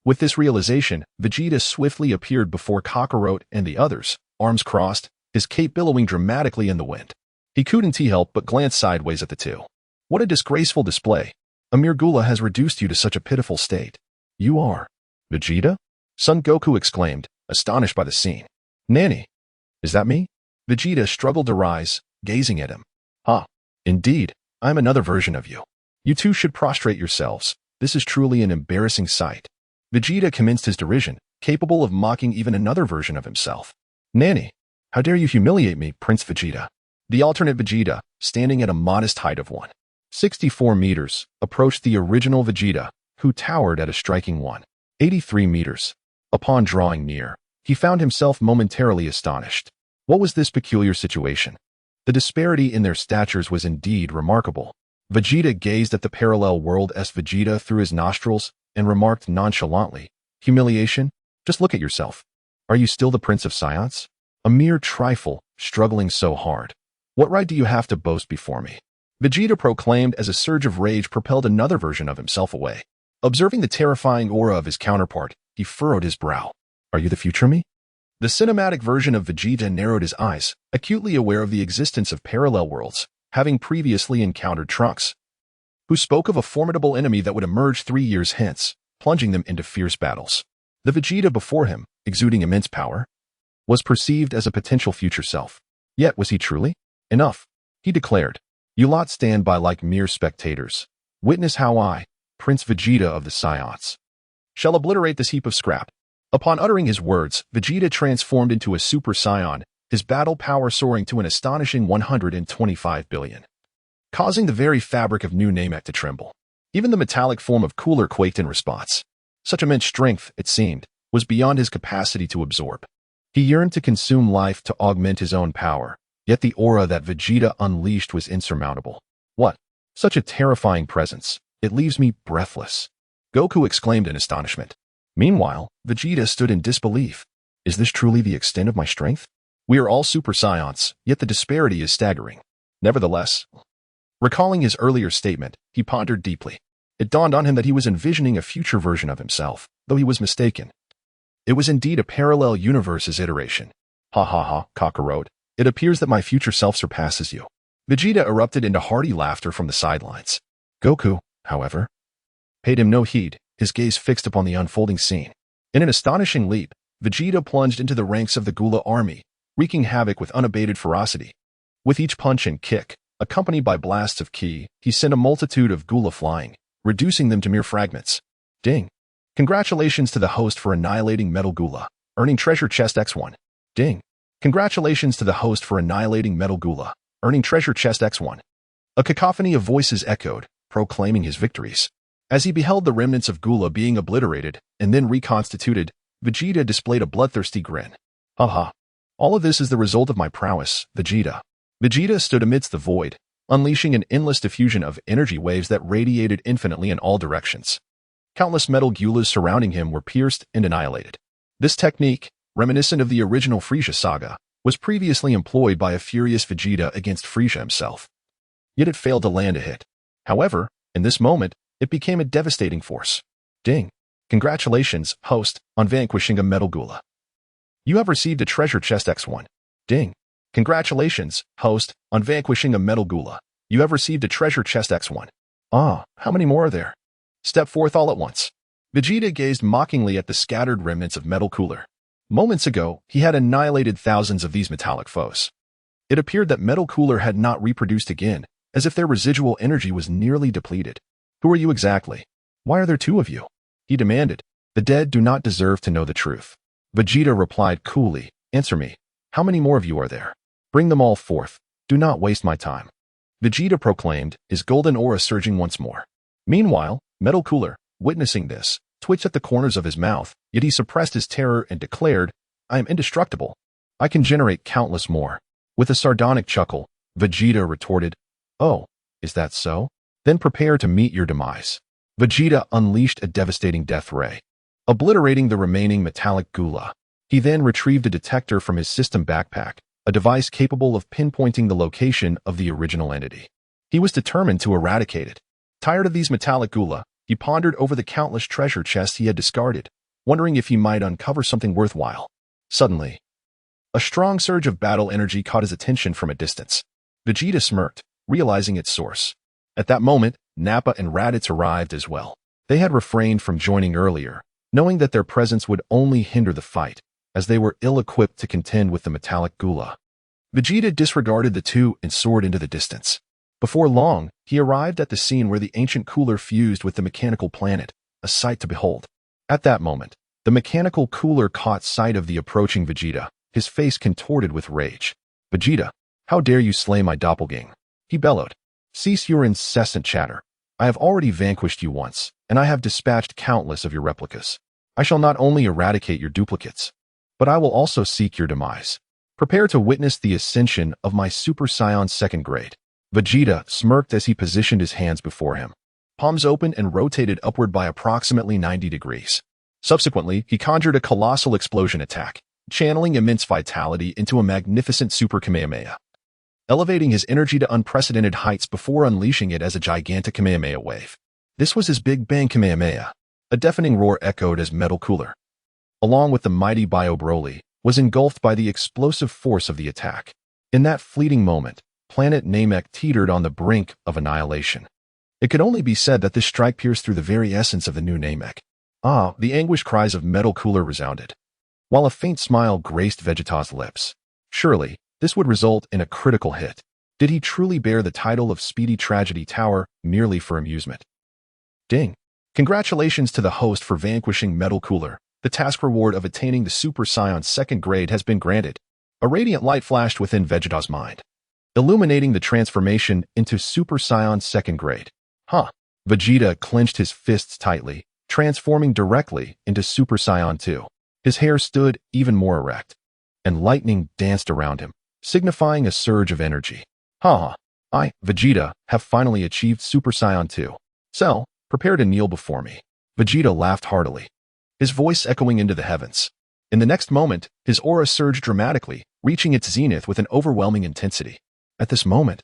With this realization, Vegeta swiftly appeared before Kakarot and the others, arms crossed, his cape billowing dramatically in the wind. He couldn't help but glance sideways at the two. What a disgraceful display. A mere gula has reduced you to such a pitiful state. You are Vegeta? Son Goku exclaimed, astonished by the scene. Nanny, is that me? Vegeta struggled to rise, gazing at him. Indeed, I'm another version of you. You two should prostrate yourselves. This is truly an embarrassing sight. Vegeta commenced his derision, capable of mocking even another version of himself. Nanny, how dare you humiliate me, Prince Vegeta? The alternate Vegeta, standing at a modest height of 164 meters, approached the original Vegeta, who towered at a striking 183 meters. Upon drawing near, he found himself momentarily astonished. What was this peculiar situation? The disparity in their statures was indeed remarkable. Vegeta gazed at the parallel world-s Vegeta through his nostrils and remarked nonchalantly, humiliation? Just look at yourself. Are you still the Prince of Saiyans? A mere trifle, struggling so hard. What right do you have to boast before me? Vegeta proclaimed as a surge of rage propelled another version of himself away. Observing the terrifying aura of his counterpart, he furrowed his brow. Are you the future me? The cinematic version of Vegeta narrowed his eyes, acutely aware of the existence of parallel worlds, having previously encountered Trunks, who spoke of a formidable enemy that would emerge 3 years hence, plunging them into fierce battles. The Vegeta before him, exuding immense power, was perceived as a potential future self. Yet was he truly? Enough, he declared. You lot stand by like mere spectators. Witness how I, Prince Vegeta of the Saiyans, shall obliterate this heap of scrap. Upon uttering his words, Vegeta transformed into a Super Saiyan, his battle power soaring to an astonishing 125 billion. causing the very fabric of new Namek to tremble. Even the metallic form of Cooler quaked in response. Such immense strength, it seemed, was beyond his capacity to absorb. He yearned to consume life to augment his own power, yet the aura that Vegeta unleashed was insurmountable. What? Such a terrifying presence. It leaves me breathless. Goku exclaimed in astonishment. Meanwhile, Vegeta stood in disbelief. Is this truly the extent of my strength? We are all Super Saiyans, yet the disparity is staggering. Nevertheless, recalling his earlier statement, he pondered deeply. It dawned on him that he was envisioning a future version of himself, though he was mistaken. It was indeed a parallel universe's iteration. Hahaha, Kakarot. It appears that my future self surpasses you. Vegeta erupted into hearty laughter from the sidelines. Goku, however, paid him no heed, his gaze fixed upon the unfolding scene. In an astonishing leap, Vegeta plunged into the ranks of the Gula army, wreaking havoc with unabated ferocity. With each punch and kick, accompanied by blasts of ki, he sent a multitude of Gula flying, reducing them to mere fragments. Ding. Congratulations to the host for annihilating Metal Gula, earning Treasure Chest X1. Ding. Congratulations to the host for annihilating Metal Gula, earning Treasure Chest X1. A cacophony of voices echoed, proclaiming his victories. As he beheld the remnants of Gula being obliterated and then reconstituted, Vegeta displayed a bloodthirsty grin. Haha. All of this is the result of my prowess, Vegeta. Vegeta stood amidst the void, unleashing an endless diffusion of energy waves that radiated infinitely in all directions. Countless metal gulas surrounding him were pierced and annihilated. This technique, reminiscent of the original Frieza saga, was previously employed by a furious Vegeta against Frieza himself. Yet it failed to land a hit. However, in this moment, it became a devastating force. Ding. Congratulations, host, on vanquishing a Metal Gula. You have received a Treasure Chest X1. Ding. Congratulations, host, on vanquishing a Metal Gula. You have received a Treasure Chest X1. Ah, how many more are there? Step forth all at once. Vegeta gazed mockingly at the scattered remnants of Metal Cooler. Moments ago, he had annihilated thousands of these metallic foes. It appeared that Metal Cooler had not reproduced again, as if their residual energy was nearly depleted. Who are you exactly? Why are there two of you? He demanded. The dead do not deserve to know the truth. Vegeta replied coolly, Answer me. How many more of you are there? Bring them all forth. Do not waste my time. Vegeta proclaimed, his golden aura surging once more. Meanwhile, Metal Cooler, witnessing this, twitched at the corners of his mouth, yet he suppressed his terror and declared, I am indestructible. I can generate countless more. With a sardonic chuckle, Vegeta retorted, Oh, is that so? Then prepare to meet your demise. Vegeta unleashed a devastating death ray, obliterating the remaining metallic Gula. He then retrieved a detector from his system backpack, a device capable of pinpointing the location of the original entity. He was determined to eradicate it. Tired of these metallic Gula, he pondered over the countless treasure chests he had discarded, wondering if he might uncover something worthwhile. Suddenly, a strong surge of battle energy caught his attention from a distance. Vegeta smirked, realizing its source. At that moment, Nappa and Raditz arrived as well. They had refrained from joining earlier, knowing that their presence would only hinder the fight, as they were ill-equipped to contend with the metallic Gula. Vegeta disregarded the two and soared into the distance. Before long, he arrived at the scene where the ancient cooler fused with the mechanical planet, a sight to behold. At that moment, the mechanical cooler caught sight of the approaching Vegeta, his face contorted with rage. Vegeta, how dare you slay my doppelganger? He bellowed. Cease your incessant chatter. I have already vanquished you once, and I have dispatched countless of your replicas. I shall not only eradicate your duplicates, but I will also seek your demise. Prepare to witness the ascension of my Super Saiyan second grade. Vegeta smirked as he positioned his hands before him. Palms opened and rotated upward by approximately 90 degrees. Subsequently, he conjured a colossal explosion attack, channeling immense vitality into a magnificent Super Kamehameha, elevating his energy to unprecedented heights before unleashing it as a gigantic Kamehameha wave. This was his Big Bang Kamehameha. A deafening roar echoed as Metal Cooler, along with the mighty Bio Broly, was engulfed by the explosive force of the attack. In that fleeting moment, planet Namek teetered on the brink of annihilation. It could only be said that this strike pierced through the very essence of the new Namek. Ah, the anguished cries of Metal Cooler resounded, while a faint smile graced Vegeta's lips. Surely, this would result in a critical hit. Did he truly bear the title of Speedy Tragedy Tower merely for amusement? Ding. Congratulations to the host for vanquishing Metal Cooler. The task reward of attaining the Super Saiyan second grade has been granted. A radiant light flashed within Vegeta's mind. illuminating the transformation into Super Saiyan second grade. Huh. Vegeta clenched his fists tightly, transforming directly into Super Saiyan 2. His hair stood even more erect, and lightning danced around him, signifying a surge of energy. Haha. I, Vegeta, have finally achieved Super Saiyan 2. Cell, prepare to kneel before me. Vegeta laughed heartily, his voice echoing into the heavens. In the next moment, his aura surged dramatically, reaching its zenith with an overwhelming intensity. At this moment,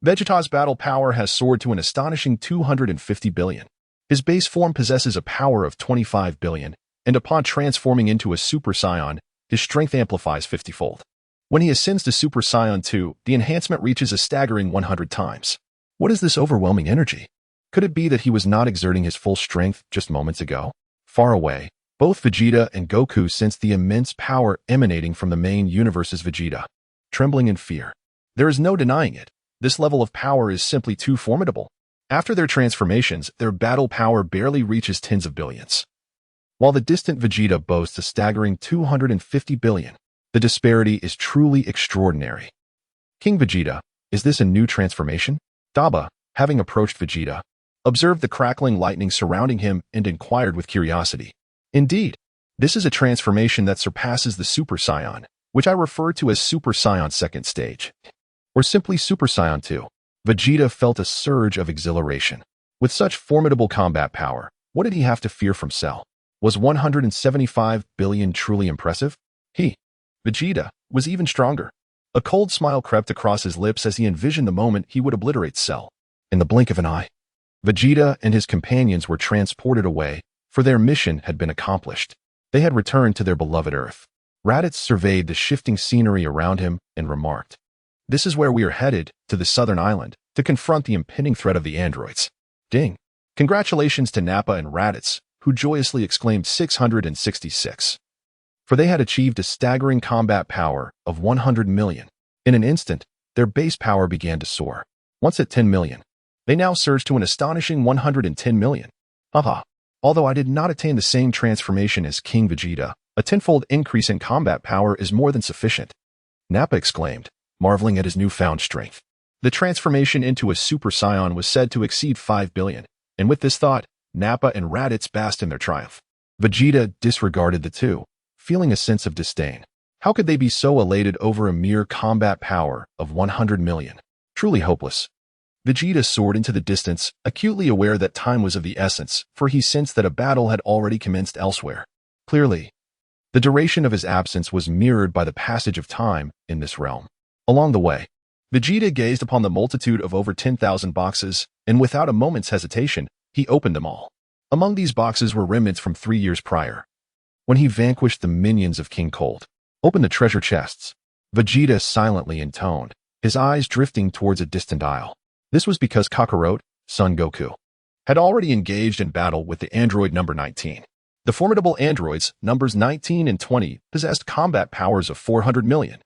Vegeta's battle power has soared to an astonishing 250 billion. His base form possesses a power of 25 billion, and upon transforming into a Super Saiyan, his strength amplifies 50-fold. When he ascends to Super Saiyan 2, the enhancement reaches a staggering 100 times. What is this overwhelming energy? Could it be that he was not exerting his full strength just moments ago? Far away, both Vegeta and Goku sensed the immense power emanating from the main universe's Vegeta. Trembling in fear, there is no denying it. This level of power is simply too formidable. After their transformations, their battle power barely reaches tens of billions. While the distant Vegeta boasts a staggering 250 billion, the disparity is truly extraordinary. King Vegeta, is this a new transformation? Daba, having approached Vegeta, observed the crackling lightning surrounding him and inquired with curiosity. Indeed, this is a transformation that surpasses the Super Saiyan, which I refer to as Super Saiyan second stage, or simply Super Saiyan 2. Vegeta felt a surge of exhilaration. With such formidable combat power, what did he have to fear from Cell? Was 175 billion truly impressive? He, Vegeta, was even stronger. A cold smile crept across his lips as he envisioned the moment he would obliterate Cell. In the blink of an eye, Vegeta and his companions were transported away, for their mission had been accomplished. They had returned to their beloved Earth. Raditz surveyed the shifting scenery around him and remarked, "This is where we are headed, to the southern island, to confront the impending threat of the androids." Ding! Congratulations to Nappa and Raditz, who joyously exclaimed 666. For they had achieved a staggering combat power of 100 million. In an instant, their base power began to soar. Once at 10 million, they now surged to an astonishing 110 million. Haha. Although I did not attain the same transformation as King Vegeta, a tenfold increase in combat power is more than sufficient. Nappa exclaimed, marveling at his newfound strength. The transformation into a Super Saiyan was said to exceed 5 billion, and with this thought, Nappa and Raditz basked in their triumph. Vegeta disregarded the two, feeling a sense of disdain. How could they be so elated over a mere combat power of 100 million? Truly hopeless. Vegeta soared into the distance, acutely aware that time was of the essence, for he sensed that a battle had already commenced elsewhere. Clearly, the duration of his absence was mirrored by the passage of time in this realm. Along the way, Vegeta gazed upon the multitude of over 10,000 boxes, and without a moment's hesitation, he opened them all. Among these boxes were remnants from 3 years prior, when he vanquished the minions of King Cold. Open the treasure chests, Vegeta silently intoned, his eyes drifting towards a distant isle. This was because Kakarot, son Goku, had already engaged in battle with the android number 19. The formidable androids, numbers 19 and 20, possessed combat powers of 400 million.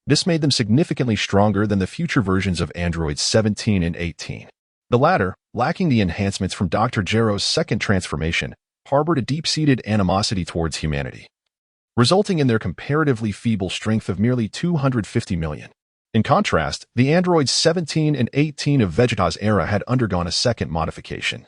This made them significantly stronger than the future versions of androids 17 and 18. The latter, lacking the enhancements from Dr. Gero's second transformation, harbored a deep-seated animosity towards humanity, resulting in their comparatively feeble strength of merely 250 million. In contrast, the androids 17 and 18 of Vegeta's era had undergone a second modification,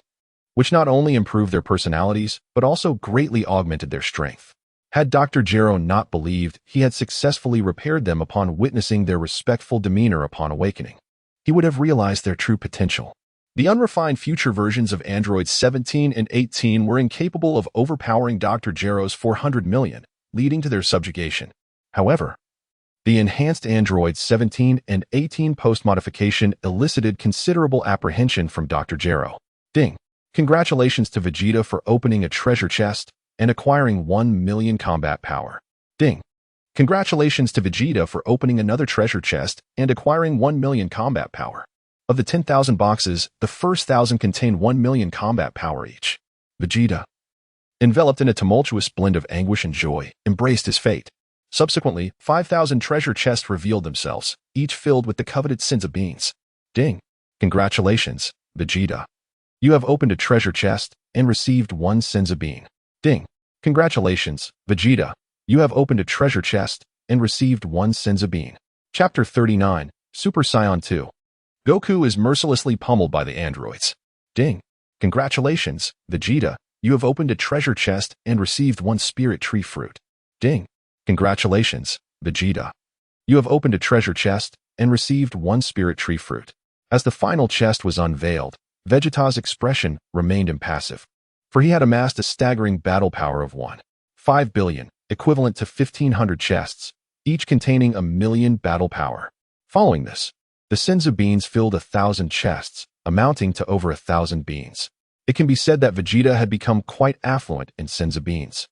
which not only improved their personalities, but also greatly augmented their strength. Had Dr. Gero not believed he had successfully repaired them upon witnessing their respectful demeanor upon awakening, he would have realized their true potential. The unrefined future versions of androids 17 and 18 were incapable of overpowering Dr. Gero's 400 million, leading to their subjugation. However, the enhanced androids 17 and 18 post-modification elicited considerable apprehension from Dr. Gero. Ding! Congratulations to Vegeta for opening a treasure chest and acquiring 1 million combat power. Ding! Congratulations to Vegeta for opening another treasure chest and acquiring 1 million combat power. Of the 10,000 boxes, the first 1,000 contained 1 million combat power each. Vegeta, enveloped in a tumultuous blend of anguish and joy, embraced his fate. Subsequently, 5,000 treasure chests revealed themselves, each filled with the coveted Senzu beans. Ding! Congratulations, Vegeta. You have opened a treasure chest and received 1 Senzu bean. Ding! Congratulations, Vegeta. You have opened a treasure chest and received 1 Senzu bean. Chapter 39, Super Saiyan 2. Goku is mercilessly pummeled by the androids. Ding. Congratulations, Vegeta. You have opened a treasure chest and received one spirit tree fruit. Ding. Congratulations, Vegeta. You have opened a treasure chest and received one spirit tree fruit. As the final chest was unveiled, Vegeta's expression remained impassive, for he had amassed a staggering battle power of 1.5 billion, equivalent to 1,500 chests, each containing 1,000,000 battle power. Following this, the Senzu beans filled 1,000 chests, amounting to over 1,000 beans. It can be said that Vegeta had become quite affluent in Senzu beans.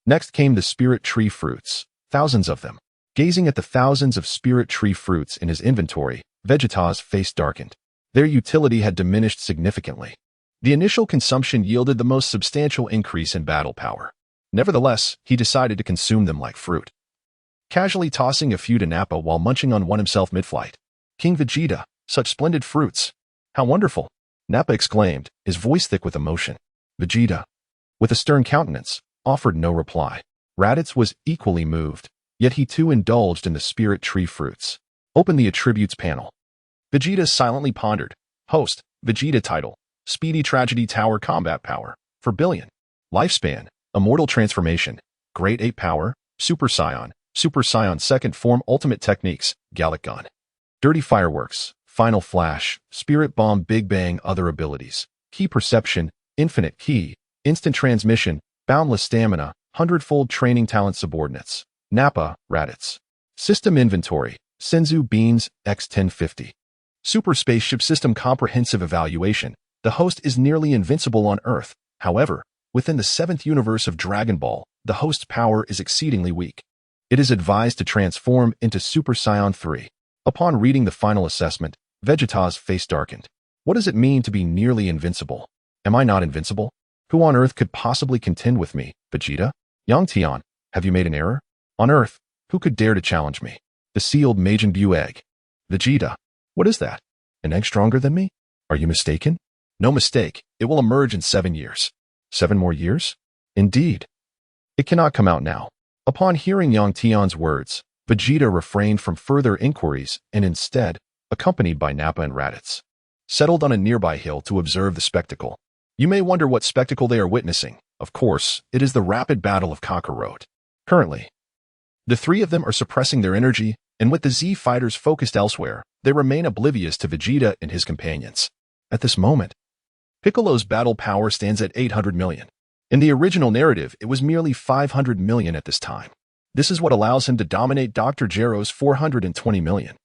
Next came the spirit tree fruits, thousands of them. Gazing at the thousands of spirit tree fruits in his inventory, Vegeta's face darkened. Their utility had diminished significantly. The initial consumption yielded the most substantial increase in battle power. Nevertheless, he decided to consume them like fruit, casually tossing a few to Nappa while munching on one himself mid-flight. King Vegeta, such splendid fruits. How wonderful! Nappa exclaimed, his voice thick with emotion. Vegeta, with a stern countenance, offered no reply. Raditz was equally moved, yet he too indulged in the spirit tree fruits. Open the attributes panel. Vegeta silently pondered. Host, Vegeta title, Speedy Tragedy Tower Combat Power, for billion. Lifespan, Immortal Transformation, Great Ape Power, Super Saiyan Second Form Ultimate Techniques, Gallic Gun. Dirty Fireworks, Final Flash, Spirit Bomb Big Bang Other Abilities, Key Perception, Infinite Key, Instant Transmission, Boundless Stamina, Hundredfold Training Talent Subordinates. Nappa, Raditz. System Inventory, Senzu Beans, X1050. Super Spaceship System Comprehensive Evaluation. The host is nearly invincible on Earth. However, within the 7th universe of Dragon Ball, the host's power is exceedingly weak. It is advised to transform into Super Saiyan 3. Upon reading the final assessment, Vegeta's face darkened. What does it mean to be nearly invincible? Am I not invincible? Who on Earth could possibly contend with me, Vegeta? Yang Tian, have you made an error? On Earth, who could dare to challenge me? The sealed Majin Buu egg. Vegeta, what is that? An egg stronger than me? Are you mistaken? No mistake, it will emerge in 7 years. 7 more years? Indeed. It cannot come out now. Upon hearing Yang Tian's words, Vegeta refrained from further inquiries and instead, accompanied by Nappa and Raditz, settled on a nearby hill to observe the spectacle. You may wonder what spectacle they are witnessing. Of course, it is the rapid battle of Kakarot. Currently, the three of them are suppressing their energy, and with the Z fighters focused elsewhere, they remain oblivious to Vegeta and his companions. At this moment, Piccolo's battle power stands at 800 million. In the original narrative, it was merely 500 million at this time. This is what allows him to dominate Dr. Gero's 420 million.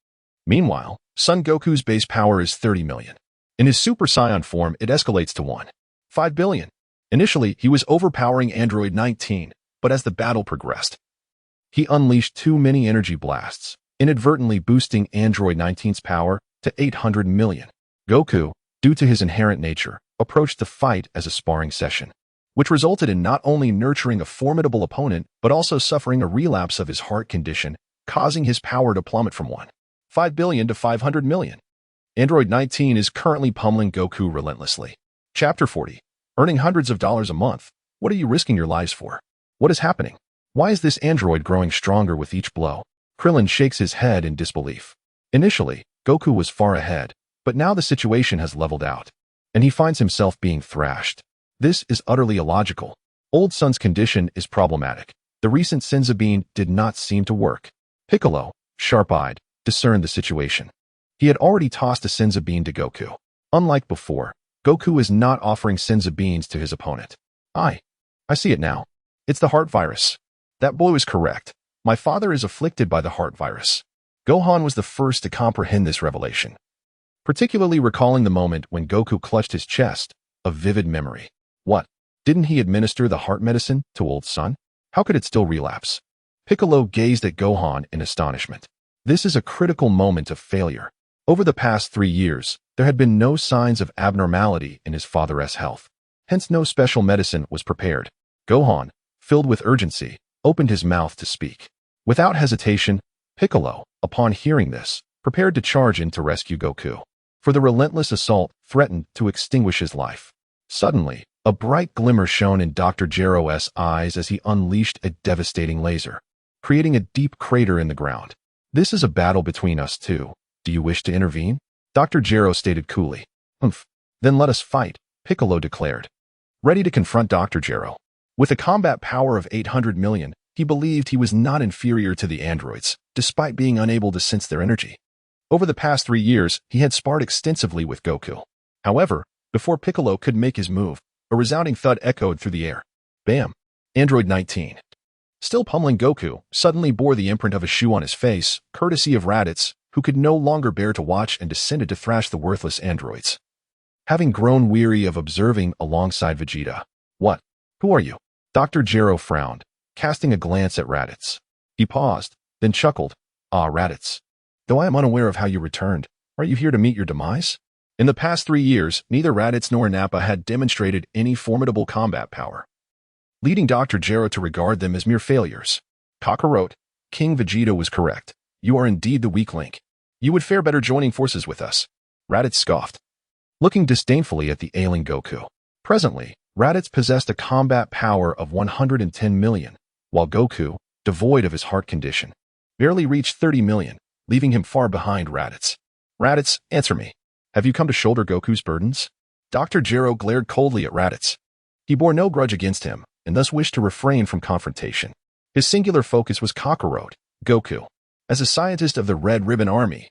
Meanwhile, Son Goku's base power is 30 million. In his Super Saiyan form, it escalates to 1.5 billion. Initially, he was overpowering Android 19, but as the battle progressed, he unleashed too many energy blasts, inadvertently boosting Android 19's power to 800 million. Goku, due to his inherent nature, approached the fight as a sparring session, which resulted in not only nurturing a formidable opponent, but also suffering a relapse of his heart condition, causing his power to plummet from 1.5 billion to 500 million. Android 19 is currently pummeling Goku relentlessly. Chapter 40. Earning hundreds of dollars a month. What are you risking your lives for? What is happening? Why is this android growing stronger with each blow? Krillin shakes his head in disbelief. Initially, Goku was far ahead, but now the situation has leveled out, and he finds himself being thrashed. This is utterly illogical. Old Son's condition is problematic. The recent Senzu bean did not seem to work. Piccolo, sharp-eyed, discerned the situation. He had already tossed a Senzu bean to Goku. Unlike before, Goku is not offering Senzu beans to his opponent. I see it now. It's the heart virus. That boy was correct. My father is afflicted by the heart virus. Gohan was the first to comprehend this revelation, particularly recalling the moment when Goku clutched his chest, a vivid memory. What? Didn't he administer the heart medicine to old Son? How could it still relapse? Piccolo gazed at Gohan in astonishment. This is a critical moment of failure. Over the past 3 years, there had been no signs of abnormality in his father's health. Hence no special medicine was prepared. Gohan, filled with urgency, opened his mouth to speak. Without hesitation, Piccolo, upon hearing this, prepared to charge in to rescue Goku. For the relentless assault threatened to extinguish his life. Suddenly, a bright glimmer shone in Dr. Gero's eyes as he unleashed a devastating laser, creating a deep crater in the ground. This is a battle between us two, Do you wish to intervene? Dr. Gero stated coolly. Humph. Then let us fight, Piccolo declared. Ready to confront Dr. Gero. With a combat power of 800 million, he believed he was not inferior to the androids, despite being unable to sense their energy. Over the past 3 years, he had sparred extensively with Goku. However, before Piccolo could make his move, a resounding thud echoed through the air. Bam! Android 19. Still pummeling Goku, suddenly bore the imprint of a shoe on his face, courtesy of Raditz, who could no longer bear to watch and descended to thrash the worthless androids. Having grown weary of observing alongside Vegeta. What? Who are you? Dr. Gero frowned, casting a glance at Raditz. He paused, then chuckled. Ah, Raditz. Though I am unaware of how you returned, are you here to meet your demise? In the past 3 years, neither Raditz nor Nappa had demonstrated any formidable combat power, leading Dr. Gero to regard them as mere failures. Kakarot, King Vegeta was correct. You are indeed the weak link. You would fare better joining forces with us. Raditz scoffed, looking disdainfully at the ailing Goku. Presently, Raditz possessed a combat power of 110 million, while Goku, devoid of his heart condition, barely reached 30 million, leaving him far behind Raditz. Raditz, answer me. Have you come to shoulder Goku's burdens? Dr. Gero glared coldly at Raditz. He bore no grudge against him, and thus wished to refrain from confrontation. His singular focus was Kakarot, Goku. As a scientist of the Red Ribbon Army,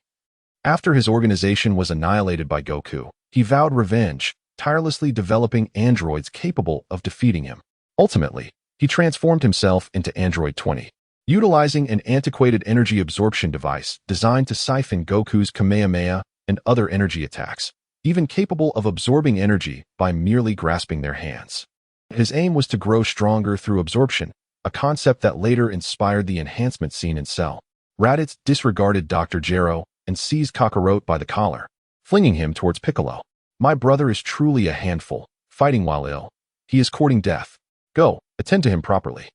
after his organization was annihilated by Goku, he vowed revenge, tirelessly developing androids capable of defeating him. Ultimately, he transformed himself into Android 20, utilizing an antiquated energy absorption device designed to siphon Goku's Kamehameha and other energy attacks, even capable of absorbing energy by merely grasping their hands. His aim was to grow stronger through absorption, a concept that later inspired the enhancement scene in Cell. Raditz disregarded Dr. Gero and seized Kakarot by the collar, flinging him towards Piccolo. My brother is truly a handful, fighting while ill. He is courting death. Go, attend to him properly.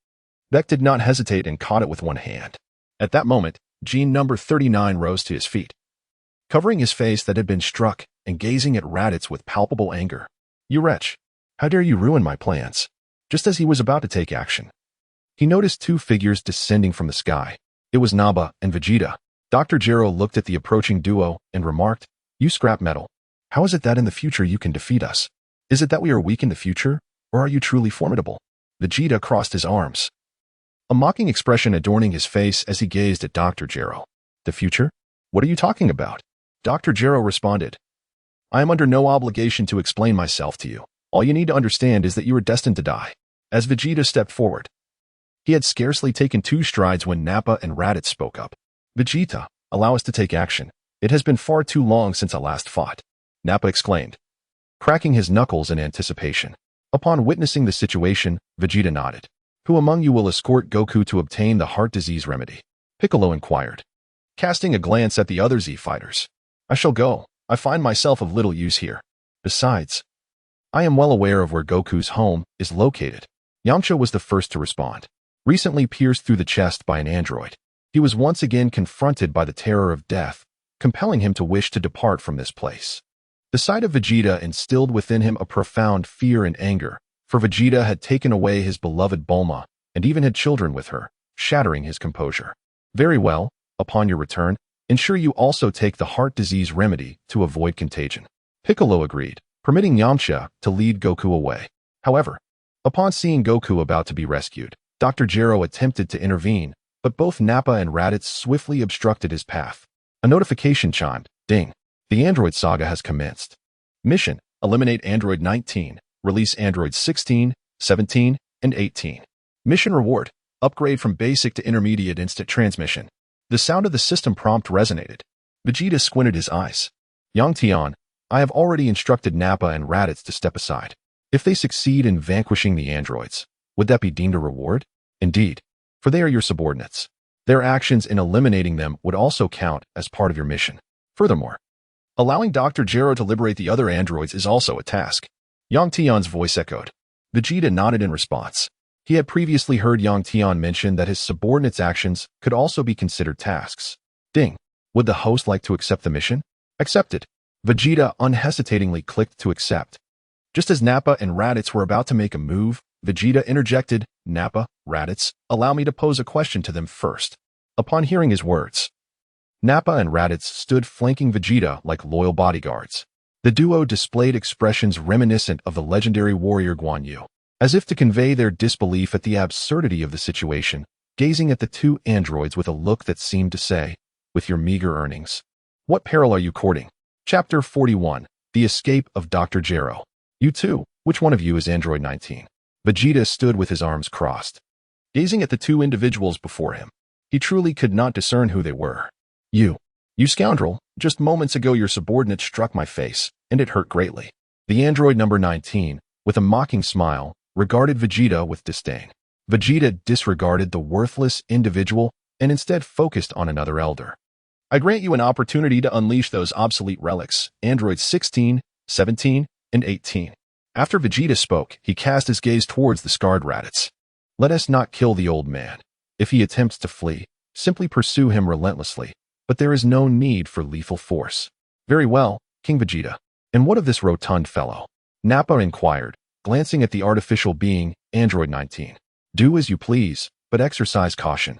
Beck did not hesitate and caught it with one hand. At that moment, Gene number 39 rose to his feet, covering his face that had been struck and gazing at Raditz with palpable anger. You wretch! How dare you ruin my plans? Just as he was about to take action, he noticed 2 figures descending from the sky. It was Nappa and Vegeta. Dr. Gero looked at the approaching duo and remarked, You scrap metal. How is it that in the future you can defeat us? Is it that we are weak in the future, or are you truly formidable? Vegeta crossed his arms, a mocking expression adorning his face as he gazed at Dr. Gero. The future? What are you talking about? Dr. Gero responded, I am under no obligation to explain myself to you. All you need to understand is that you are destined to die. As Vegeta stepped forward, he had scarcely taken 2 strides when Nappa and Raditz spoke up. Vegeta, allow us to take action. It has been far too long since I last fought. Nappa exclaimed, cracking his knuckles in anticipation. Upon witnessing the situation, Vegeta nodded. Who among you will escort Goku to obtain the heart disease remedy? Piccolo inquired, casting a glance at the other Z fighters. I shall go. I find myself of little use here. Besides, I am well aware of where Goku's home is located. Yamcha was the first to respond. Recently pierced through the chest by an android, he was once again confronted by the terror of death, compelling him to wish to depart from this place. The sight of Vegeta instilled within him a profound fear and anger, for Vegeta had taken away his beloved Bulma and even had children with her, shattering his composure. Very well, upon your return, ensure you also take the heart disease remedy to avoid contagion. Piccolo agreed, permitting Yamcha to lead Goku away. However, upon seeing Goku about to be rescued, Dr. Gero attempted to intervene, but both Nappa and Raditz swiftly obstructed his path. A notification chimed. Ding. The Android saga has commenced. Mission: eliminate Android 19, release Androids 16, 17, and 18. Mission reward: upgrade from basic to intermediate instant transmission. The sound of the system prompt resonated. Vegeta squinted his eyes. Yang Tian, I have already instructed Nappa and Raditz to step aside. If they succeed in vanquishing the androids, would that be deemed a reward? Indeed, for they are your subordinates. Their actions in eliminating them would also count as part of your mission. Furthermore, allowing Dr. Gero to liberate the other androids is also a task. Yang Tian's voice echoed. Vegeta nodded in response. He had previously heard Yang Tian mention that his subordinates' actions could also be considered tasks. Ding. Would the host like to accept the mission? Accepted. Vegeta unhesitatingly clicked to accept. Just as Nappa and Raditz were about to make a move, Vegeta interjected, Nappa, Raditz, allow me to pose a question to them first. Upon hearing his words, Nappa and Raditz stood flanking Vegeta like loyal bodyguards. The duo displayed expressions reminiscent of the legendary warrior Guan Yu, as if to convey their disbelief at the absurdity of the situation, gazing at the two androids with a look that seemed to say, "With your meager earnings, what peril are you courting?" Chapter 41, The Escape of Dr. Gero. "You two, which one of you is Android 19? Vegeta stood with his arms crossed, gazing at the two individuals before him. He truly could not discern who they were. You scoundrel, just moments ago your subordinate struck my face, and it hurt greatly." The android number 19, with a mocking smile, regarded Vegeta with disdain. Vegeta disregarded the worthless individual and instead focused on another elder. "I grant you an opportunity to unleash those obsolete relics, androids 16, 17, and 18. After Vegeta spoke, he cast his gaze towards the scarred Raditz. "Let us not kill the old man. If he attempts to flee, simply pursue him relentlessly, but there is no need for lethal force." "Very well, King Vegeta. And what of this rotund fellow?" Nappa inquired, glancing at the artificial being, Android 19. "Do as you please, but exercise caution.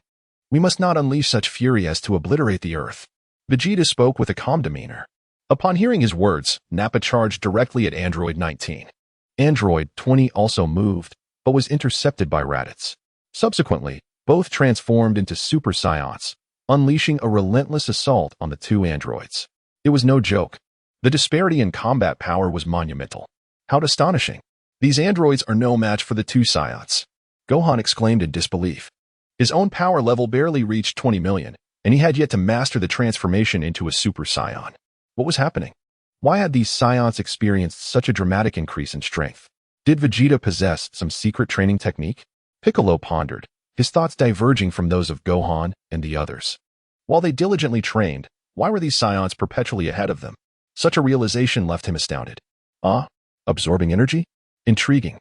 We must not unleash such fury as to obliterate the Earth." Vegeta spoke with a calm demeanor. Upon hearing his words, Nappa charged directly at Android 19. Android 20 also moved, but was intercepted by Raditz. Subsequently, both transformed into Super Saiyans, unleashing a relentless assault on the two androids. It was no joke. The disparity in combat power was monumental. "How astonishing! These androids are no match for the two Saiyans," Gohan exclaimed in disbelief. His own power level barely reached 20 million, and he had yet to master the transformation into a Super Saiyan. What was happening? Why had these Saiyans experienced such a dramatic increase in strength? Did Vegeta possess some secret training technique? Piccolo pondered, his thoughts diverging from those of Gohan and the others. While they diligently trained, why were these Saiyans perpetually ahead of them? Such a realization left him astounded. Absorbing energy? Intriguing.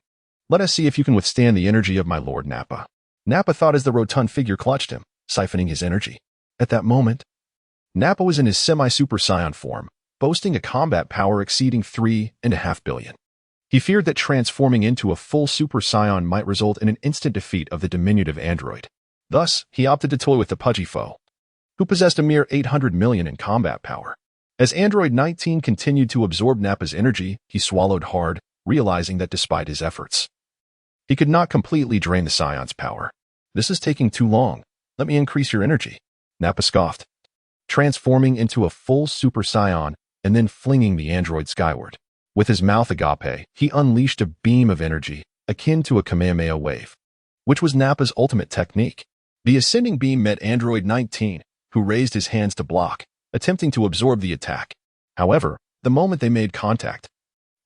Let us see if you can withstand the energy of my Lord Nappa. Nappa thought as the rotund figure clutched him, siphoning his energy. At that moment, Nappa was in his semi-Super Saiyan form, boasting a combat power exceeding 3.5 billion. He feared that transforming into a full Super Saiyan might result in an instant defeat of the diminutive android. Thus, he opted to toy with the pudgy foe, who possessed a mere 800 million in combat power. As Android 19 continued to absorb Nappa's energy, he swallowed hard, realizing that despite his efforts, he could not completely drain the Saiyans' power. "This is taking too long. Let me increase your energy," Nappa scoffed, transforming into a full Super Saiyan and then flinging the android skyward. With his mouth agape, he unleashed a beam of energy, akin to a Kamehameha wave, which was Nappa's ultimate technique. The ascending beam met Android 19, who raised his hands to block, attempting to absorb the attack. However, the moment they made contact,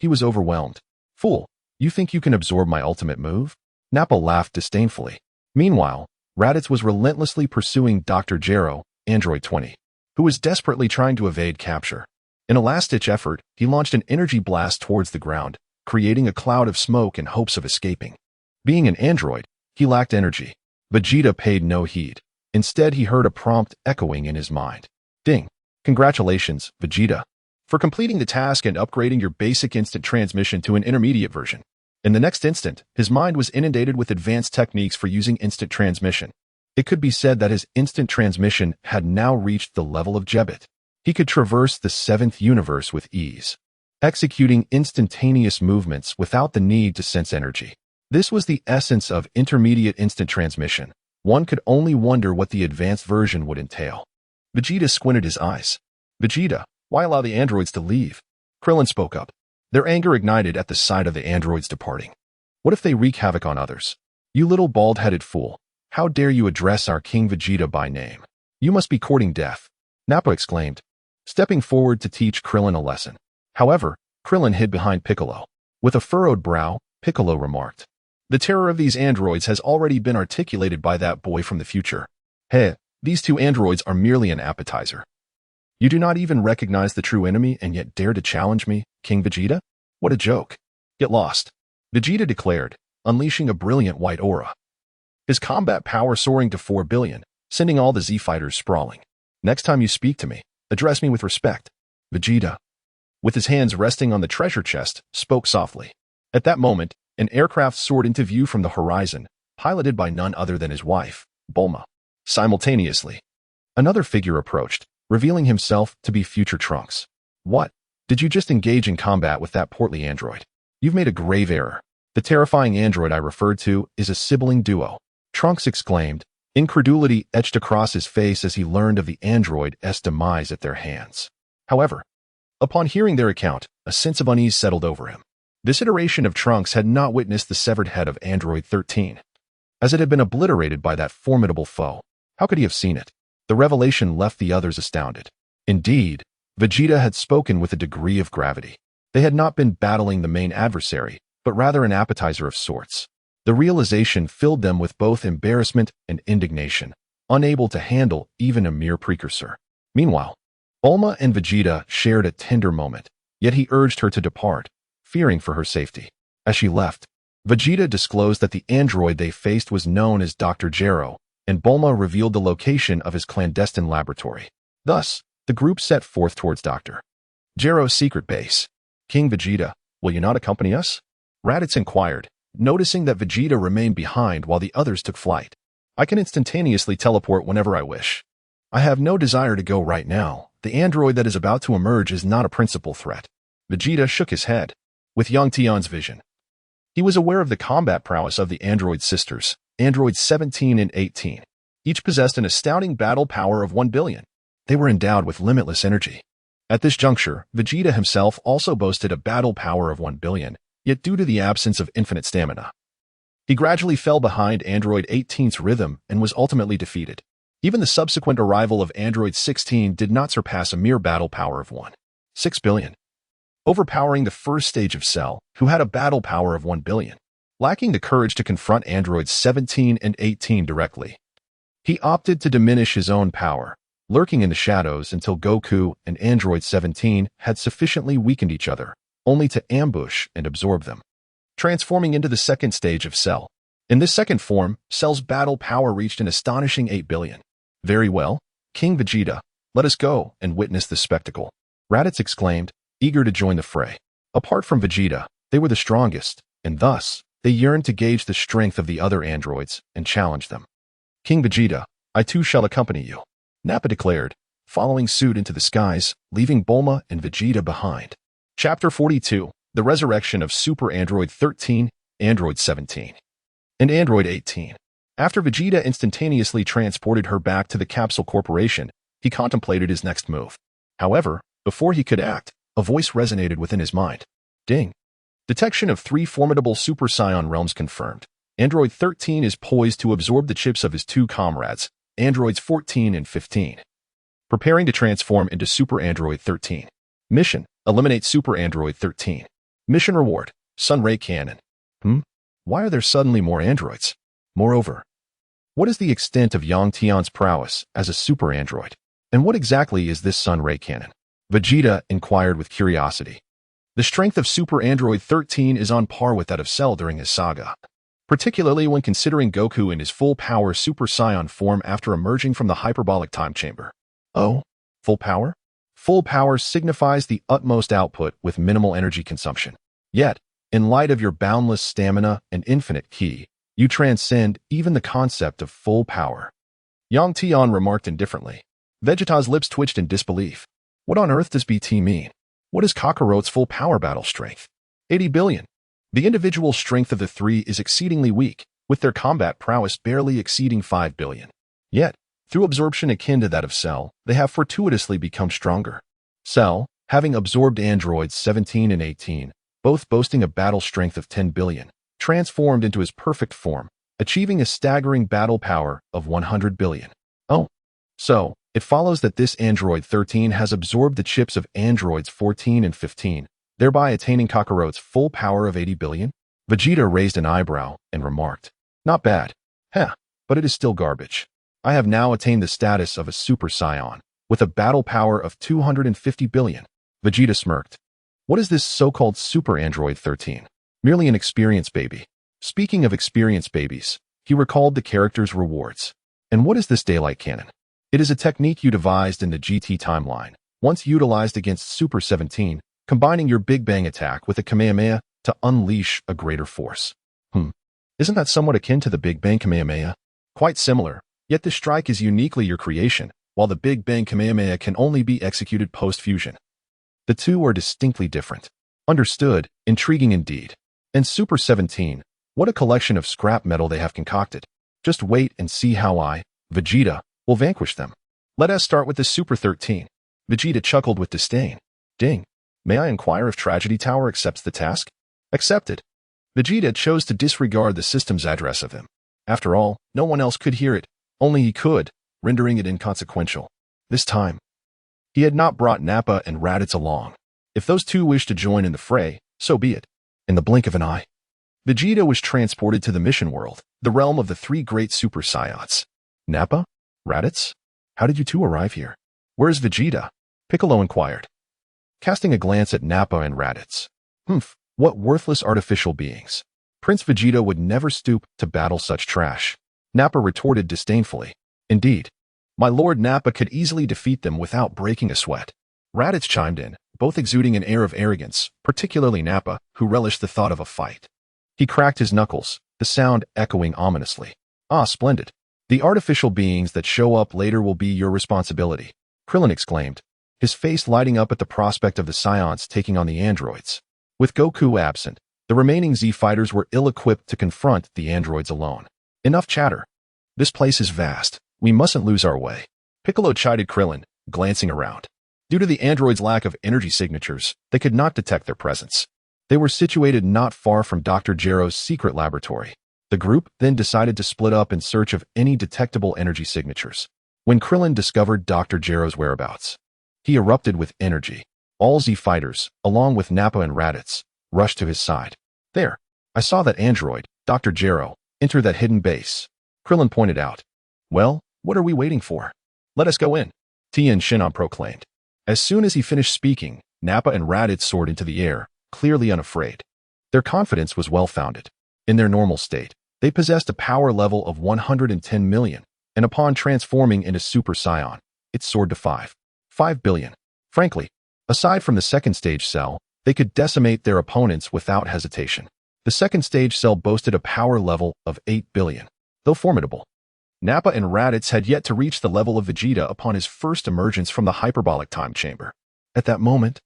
he was overwhelmed. "Fool, you think you can absorb my ultimate move?" Nappa laughed disdainfully. Meanwhile, Raditz was relentlessly pursuing Dr. Gero, Android 20, who was desperately trying to evade capture. In a last-ditch effort, he launched an energy blast towards the ground, creating a cloud of smoke in hopes of escaping. Being an android, he lacked energy. Vegeta paid no heed. Instead, he heard a prompt echoing in his mind. "Ding! Congratulations, Vegeta, for completing the task and upgrading your basic instant transmission to an intermediate version." In the next instant, his mind was inundated with advanced techniques for using instant transmission. It could be said that his instant transmission had now reached the level of Jebit. He could traverse the seventh universe with ease, executing instantaneous movements without the need to sense energy. This was the essence of intermediate instant transmission. One could only wonder what the advanced version would entail. Vegeta squinted his eyes. "Vegeta, why allow the androids to leave?" Krillin spoke up. Their anger ignited at the sight of the androids departing. "What if they wreak havoc on others? You little bald-headed fool. How dare you address our King Vegeta by name? You must be courting death," Nappa exclaimed, stepping forward to teach Krillin a lesson. However, Krillin hid behind Piccolo. With a furrowed brow, Piccolo remarked, "The terror of these androids has already been articulated by that boy from the future. Hey, these two androids are merely an appetizer. You do not even recognize the true enemy and yet dare to challenge me, King Vegeta? What a joke. Get lost," Vegeta declared, unleashing a brilliant white aura, his combat power soaring to 4 billion, sending all the Z-fighters sprawling. "Next time you speak to me, address me with respect." Vegeta, with his hands resting on the treasure chest, spoke softly. At that moment, an aircraft soared into view from the horizon, piloted by none other than his wife, Bulma. Simultaneously, another figure approached, revealing himself to be future Trunks. What? Did you just engage in combat with that portly android? You've made a grave error. The terrifying android I referred to is a sibling duo. Trunks exclaimed, incredulity etched across his face as he learned of the android's demise at their hands. However, upon hearing their account, a sense of unease settled over him. This iteration of Trunks had not witnessed the severed head of Android 13, as it had been obliterated by that formidable foe. How could he have seen it? The revelation left the others astounded. Indeed, Vegeta had spoken with a degree of gravity. They had not been battling the main adversary, but rather an appetizer of sorts. The realization filled them with both embarrassment and indignation, unable to handle even a mere precursor. Meanwhile, Bulma and Vegeta shared a tender moment, yet he urged her to depart, fearing for her safety. As she left, Vegeta disclosed that the android they faced was known as Dr. Gero, and Bulma revealed the location of his clandestine laboratory. Thus, the group set forth towards Dr. Gero's secret base. King Vegeta, will you not accompany us? Raditz inquired, noticing that Vegeta remained behind while the others took flight. I can instantaneously teleport whenever I wish. I have no desire to go right now. The android that is about to emerge is not a principal threat. Vegeta shook his head. With Yang Tian's vision, he was aware of the combat prowess of the android sisters, androids 17 and 18. Each possessed an astounding battle power of 1 billion. They were endowed with limitless energy. At this juncture, Vegeta himself also boasted a battle power of 1 billion, yet due to the absence of infinite stamina, he gradually fell behind Android 18's rhythm and was ultimately defeated. Even the subsequent arrival of Android 16 did not surpass a mere battle power of 1.6 billion, overpowering the first stage of Cell, who had a battle power of 1 billion. Lacking the courage to confront Androids 17 and 18 directly, he opted to diminish his own power, lurking in the shadows until Goku and Android 17 had sufficiently weakened each other, only to ambush and absorb them, transforming into the second stage of Cell. In this second form, Cell's battle power reached an astonishing 8 billion. Very well, King Vegeta, let us go and witness this spectacle. Raditz exclaimed, eager to join the fray. Apart from Vegeta, they were the strongest, and thus, they yearned to gauge the strength of the other androids and challenge them. King Vegeta, I too shall accompany you, Nappa declared, following suit into the skies, leaving Bulma and Vegeta behind. Chapter 42, The Resurrection of Super Android 13, Android 17, and Android 18. After Vegeta instantaneously transported her back to the Capsule Corporation, he contemplated his next move. However, before he could act, a voice resonated within his mind. Ding. Detection of 3 formidable Super Saiyan realms confirmed. Android 13 is poised to absorb the chips of his 2 comrades, Androids 14 and 15. Preparing to transform into Super Android 13. Mission: eliminate Super Android 13. Mission reward: Sun Ray Cannon. Why are there suddenly more androids? Moreover, what is the extent of Yang Tian's prowess as a super android? And what exactly is this Sun Ray Cannon? Vegeta inquired with curiosity. The strength of Super Android 13 is on par with that of Cell during his saga, particularly when considering Goku in his full-power Super Saiyan form after emerging from the hyperbolic time chamber. Oh, full power? Full power signifies the utmost output with minimal energy consumption. Yet, in light of your boundless stamina and infinite ki, you transcend even the concept of full power. Yang Tian remarked indifferently. Vegeta's lips twitched in disbelief. What on earth does BT mean? What is Kakarot's full power battle strength? 80 billion. The individual strength of the 3 is exceedingly weak, with their combat prowess barely exceeding 5 billion. Yet, through absorption akin to that of Cell, they have fortuitously become stronger. Cell, having absorbed androids 17 and 18, both boasting a battle strength of 10 billion, transformed into his perfect form, achieving a staggering battle power of 100 billion. Oh, so, it follows that this Android 13 has absorbed the chips of androids 14 and 15, thereby attaining Kakarot's full power of 80 billion? Vegeta raised an eyebrow and remarked, not bad. But it is still garbage. I have now attained the status of a Super Saiyan, with a battle power of 250 billion. Vegeta smirked. What is this so-called Super Android 13? Merely an experience baby. Speaking of experience babies, he recalled the character's rewards. And what is this daylight cannon? It is a technique you devised in the GT timeline, once utilized against Super 17, combining your Big Bang attack with a Kamehameha to unleash a greater force. Isn't that somewhat akin to the Big Bang Kamehameha? Quite similar, yet this strike is uniquely your creation, while the Big Bang Kamehameha can only be executed post-fusion. The two are distinctly different. Understood, intriguing indeed. And Super 17, what a collection of scrap metal they have concocted. Just wait and see how I, Vegeta, will vanquish them. Let us start with the Super 13. Vegeta chuckled with disdain. Ding. May I inquire if Tragedy Tower accepts the task? Accepted. Vegeta chose to disregard the system's address of him. After all, no one else could hear it. Only he could, rendering it inconsequential. This time, he had not brought Nappa and Raditz along. If those two wished to join in the fray, so be it. In the blink of an eye, Vegeta was transported to the mission world, the realm of the three great Super Saiyans. Nappa? Raditz? How did you two arrive here? Where's Vegeta? Piccolo inquired, casting a glance at Nappa and Raditz. What worthless artificial beings. Prince Vegeta would never stoop to battle such trash. Nappa retorted disdainfully. Indeed, my Lord Nappa could easily defeat them without breaking a sweat. Raditz chimed in, both exuding an air of arrogance, particularly Nappa, who relished the thought of a fight. He cracked his knuckles, the sound echoing ominously. Ah, splendid. The artificial beings that show up later will be your responsibility, Krillin exclaimed, his face lighting up at the prospect of the Saiyans taking on the androids. With Goku absent, the remaining Z-fighters were ill-equipped to confront the androids alone. Enough chatter. This place is vast. We mustn't lose our way. Piccolo chided Krillin, glancing around. Due to the androids' lack of energy signatures, they could not detect their presence. They were situated not far from Dr. Gero's secret laboratory. The group then decided to split up in search of any detectable energy signatures. When Krillin discovered Dr. Gero's whereabouts, he erupted with energy. All Z-fighters, along with Nappa and Raditz, rushed to his side. There, I saw that android, Dr. Gero, enter that hidden base. Krillin pointed out. Well, what are we waiting for? Let us go in, Tien Shinhan proclaimed. As soon as he finished speaking, Nappa and Raditz soared into the air, clearly unafraid. Their confidence was well-founded. In their normal state, they possessed a power level of 110 million, and upon transforming into Super Saiyan, it soared to 5 billion. Frankly, aside from the second stage cell, they could decimate their opponents without hesitation. The second stage cell boasted a power level of 8 billion. Though formidable, Nappa and Raditz had yet to reach the level of Vegeta upon his first emergence from the hyperbolic time chamber. At that moment,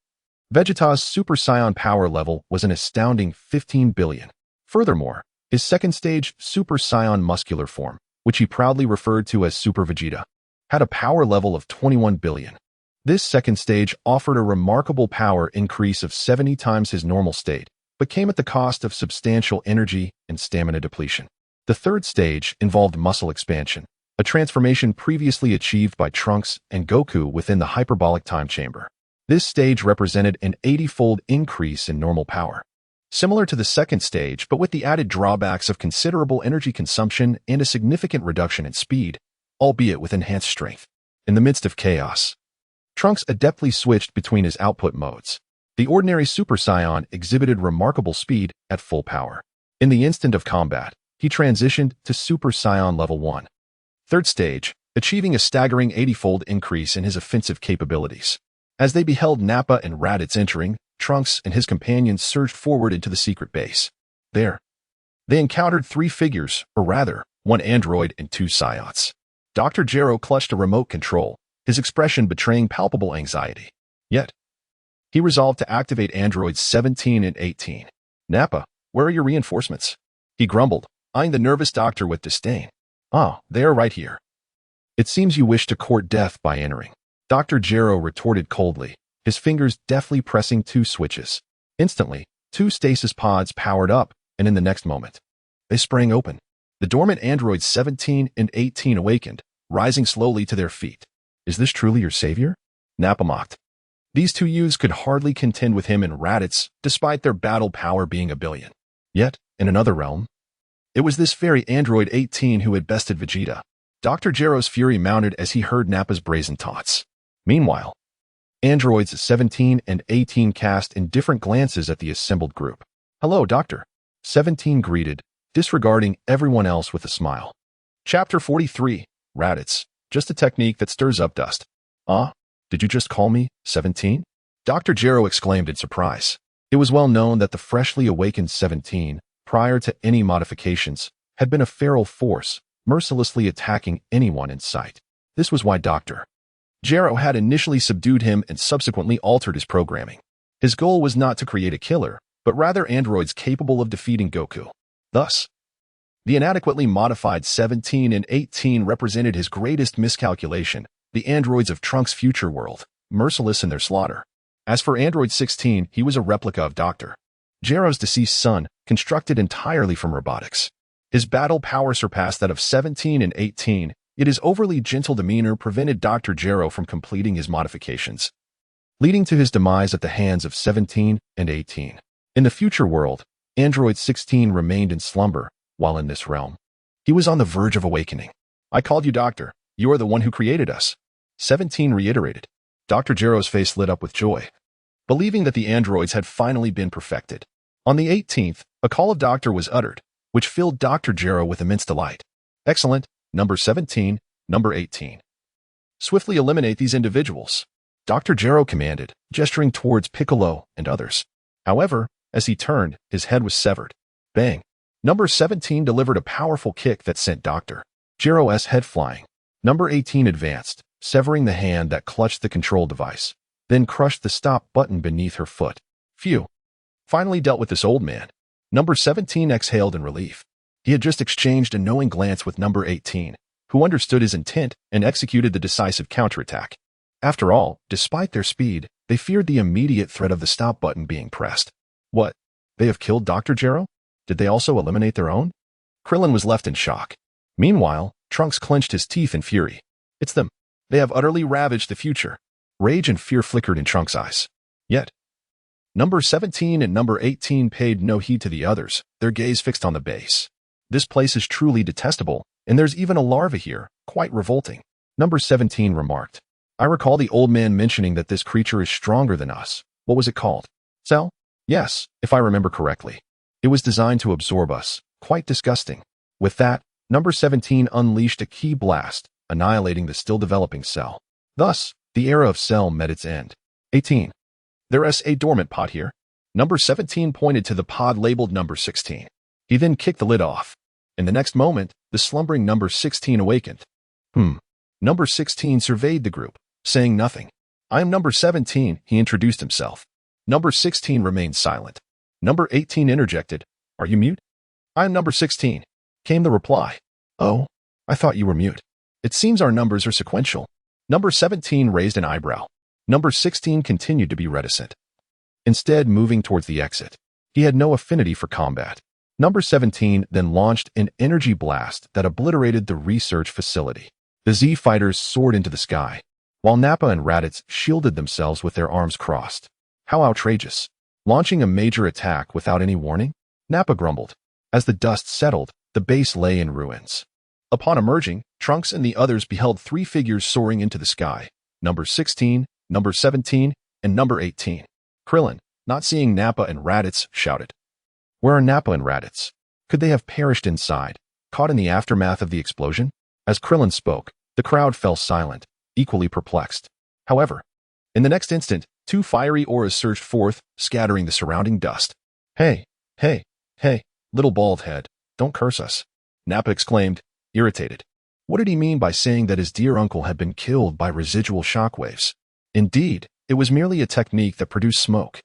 Vegeta's Super Saiyan power level was an astounding 15 billion. Furthermore, his second stage Super Saiyan muscular form, which he proudly referred to as Super Vegeta, had a power level of 21 billion. This second stage offered a remarkable power increase of 70 times his normal state, but came at the cost of substantial energy and stamina depletion. The third stage involved muscle expansion, a transformation previously achieved by Trunks and Goku within the hyperbolic time chamber. This stage represented an 80-fold increase in normal power. Similar to the second stage, but with the added drawbacks of considerable energy consumption and a significant reduction in speed, albeit with enhanced strength. In the midst of chaos, Trunks adeptly switched between his output modes. The ordinary Super Saiyan exhibited remarkable speed at full power. In the instant of combat, he transitioned to Super Saiyan Level 1. Third stage, achieving a staggering 80-fold increase in his offensive capabilities. As they beheld Nappa and Raditz entering, Trunks and his companions surged forward into the secret base. There, they encountered three figures, or rather, one android and two Saiyans. Dr. Gero clutched a remote control, his expression betraying palpable anxiety. Yet, he resolved to activate androids 17 and 18. Nappa, where are your reinforcements? He grumbled, eyeing the nervous doctor with disdain. Ah, they are right here. It seems you wish to court death by entering. Dr. Gero retorted coldly, his fingers deftly pressing two switches. Instantly, two stasis pods powered up, and in the next moment, they sprang open. The dormant androids 17 and 18 awakened, rising slowly to their feet. Is this truly your savior? Nappa mocked. These two youths could hardly contend with him and Raditz, despite their battle power being a billion. Yet, in another realm, it was this very android 18 who had bested Vegeta. Dr. Gero's fury mounted as he heard Nappa's brazen taunts. Meanwhile, androids 17 and 18 cast indifferent glances at the assembled group. Hello, Doctor. 17 greeted, disregarding everyone else with a smile. Chapter 43, Raditz, just a technique that stirs up dust. Ah, did you just call me 17? Dr. Gero exclaimed in surprise. It was well known that the freshly awakened 17, prior to any modifications, had been a feral force, mercilessly attacking anyone in sight. This was why Dr. Jero had initially subdued him and subsequently altered his programming. His goal was not to create a killer, but rather androids capable of defeating Goku. Thus, the inadequately modified 17 and 18 represented his greatest miscalculation, the androids of Trunks' future world, merciless in their slaughter. As for Android 16, he was a replica of Dr. Jero's deceased son, constructed entirely from robotics. His battle power surpassed that of 17 and 18, yet his overly gentle demeanor prevented Dr. Jero from completing his modifications, leading to his demise at the hands of 17 and 18. In the future world, Android 16 remained in slumber, while in this realm, he was on the verge of awakening. "I called you doctor. You are the one who created us," 17 reiterated. Dr. Jero's face lit up with joy, believing that the androids had finally been perfected. On the 18th, a call of doctor was uttered, which filled Dr. Jero with immense delight. "Excellent, number 17, number 18. Swiftly eliminate these individuals," Dr. Jero commanded, gesturing towards Piccolo and others. However, as he turned, his head was severed. Bang! Number 17 delivered a powerful kick that sent Dr. Jero's head flying. Number 18 advanced, severing the hand that clutched the control device, then crushed the stop button beneath her foot. Phew! Finally dealt with this old man. Number 17 exhaled in relief. He had just exchanged a knowing glance with number 18, who understood his intent and executed the decisive counterattack. After all, despite their speed, they feared the immediate threat of the stop button being pressed. What? They have killed Dr. Jero? Did they also eliminate their own? Krillin was left in shock. Meanwhile, Trunks clenched his teeth in fury. It's them. They have utterly ravaged the future. Rage and fear flickered in Trunks' eyes. Yet, number 17 and number 18 paid no heed to the others, their gaze fixed on the base. This place is truly detestable, and there's even a larva here, quite revolting. Number 17 remarked. I recall the old man mentioning that this creature is stronger than us. What was it called? Cell? Yes, if I remember correctly. It was designed to absorb us. Quite disgusting. With that, number 17 unleashed a key blast, annihilating the still developing Cell. Thus, the era of Cell met its end. 18. There's a dormant pod here. Number 17 pointed to the pod labeled number 16. He then kicked the lid off. In the next moment, the slumbering number 16 awakened. Number 16 surveyed the group, saying nothing. I am number 17, he introduced himself. Number 16 remained silent. Number 18 interjected. Are you mute? I am number 16, came the reply. Oh, I thought you were mute. It seems our numbers are sequential. Number 17 raised an eyebrow. Number 16 continued to be reticent, instead moving towards the exit. He had no affinity for combat. Number 17 then launched an energy blast that obliterated the research facility. The Z fighters soared into the sky, while Nappa and Raditz shielded themselves with their arms crossed. How outrageous. Launching a major attack without any warning? Nappa grumbled. As the dust settled, the base lay in ruins. Upon emerging, Trunks and the others beheld three figures soaring into the sky. Number 16, number 17, and number 18. Krillin, not seeing Nappa and Raditz, shouted. Where are Nappa and Raditz? Could they have perished inside, caught in the aftermath of the explosion? As Krillin spoke, the crowd fell silent, equally perplexed. However, in the next instant, two fiery auras surged forth, scattering the surrounding dust. Hey, little bald head, don't curse us, Nappa exclaimed, irritated. What did he mean by saying that his dear uncle had been killed by residual shockwaves? Indeed, it was merely a technique that produced smoke.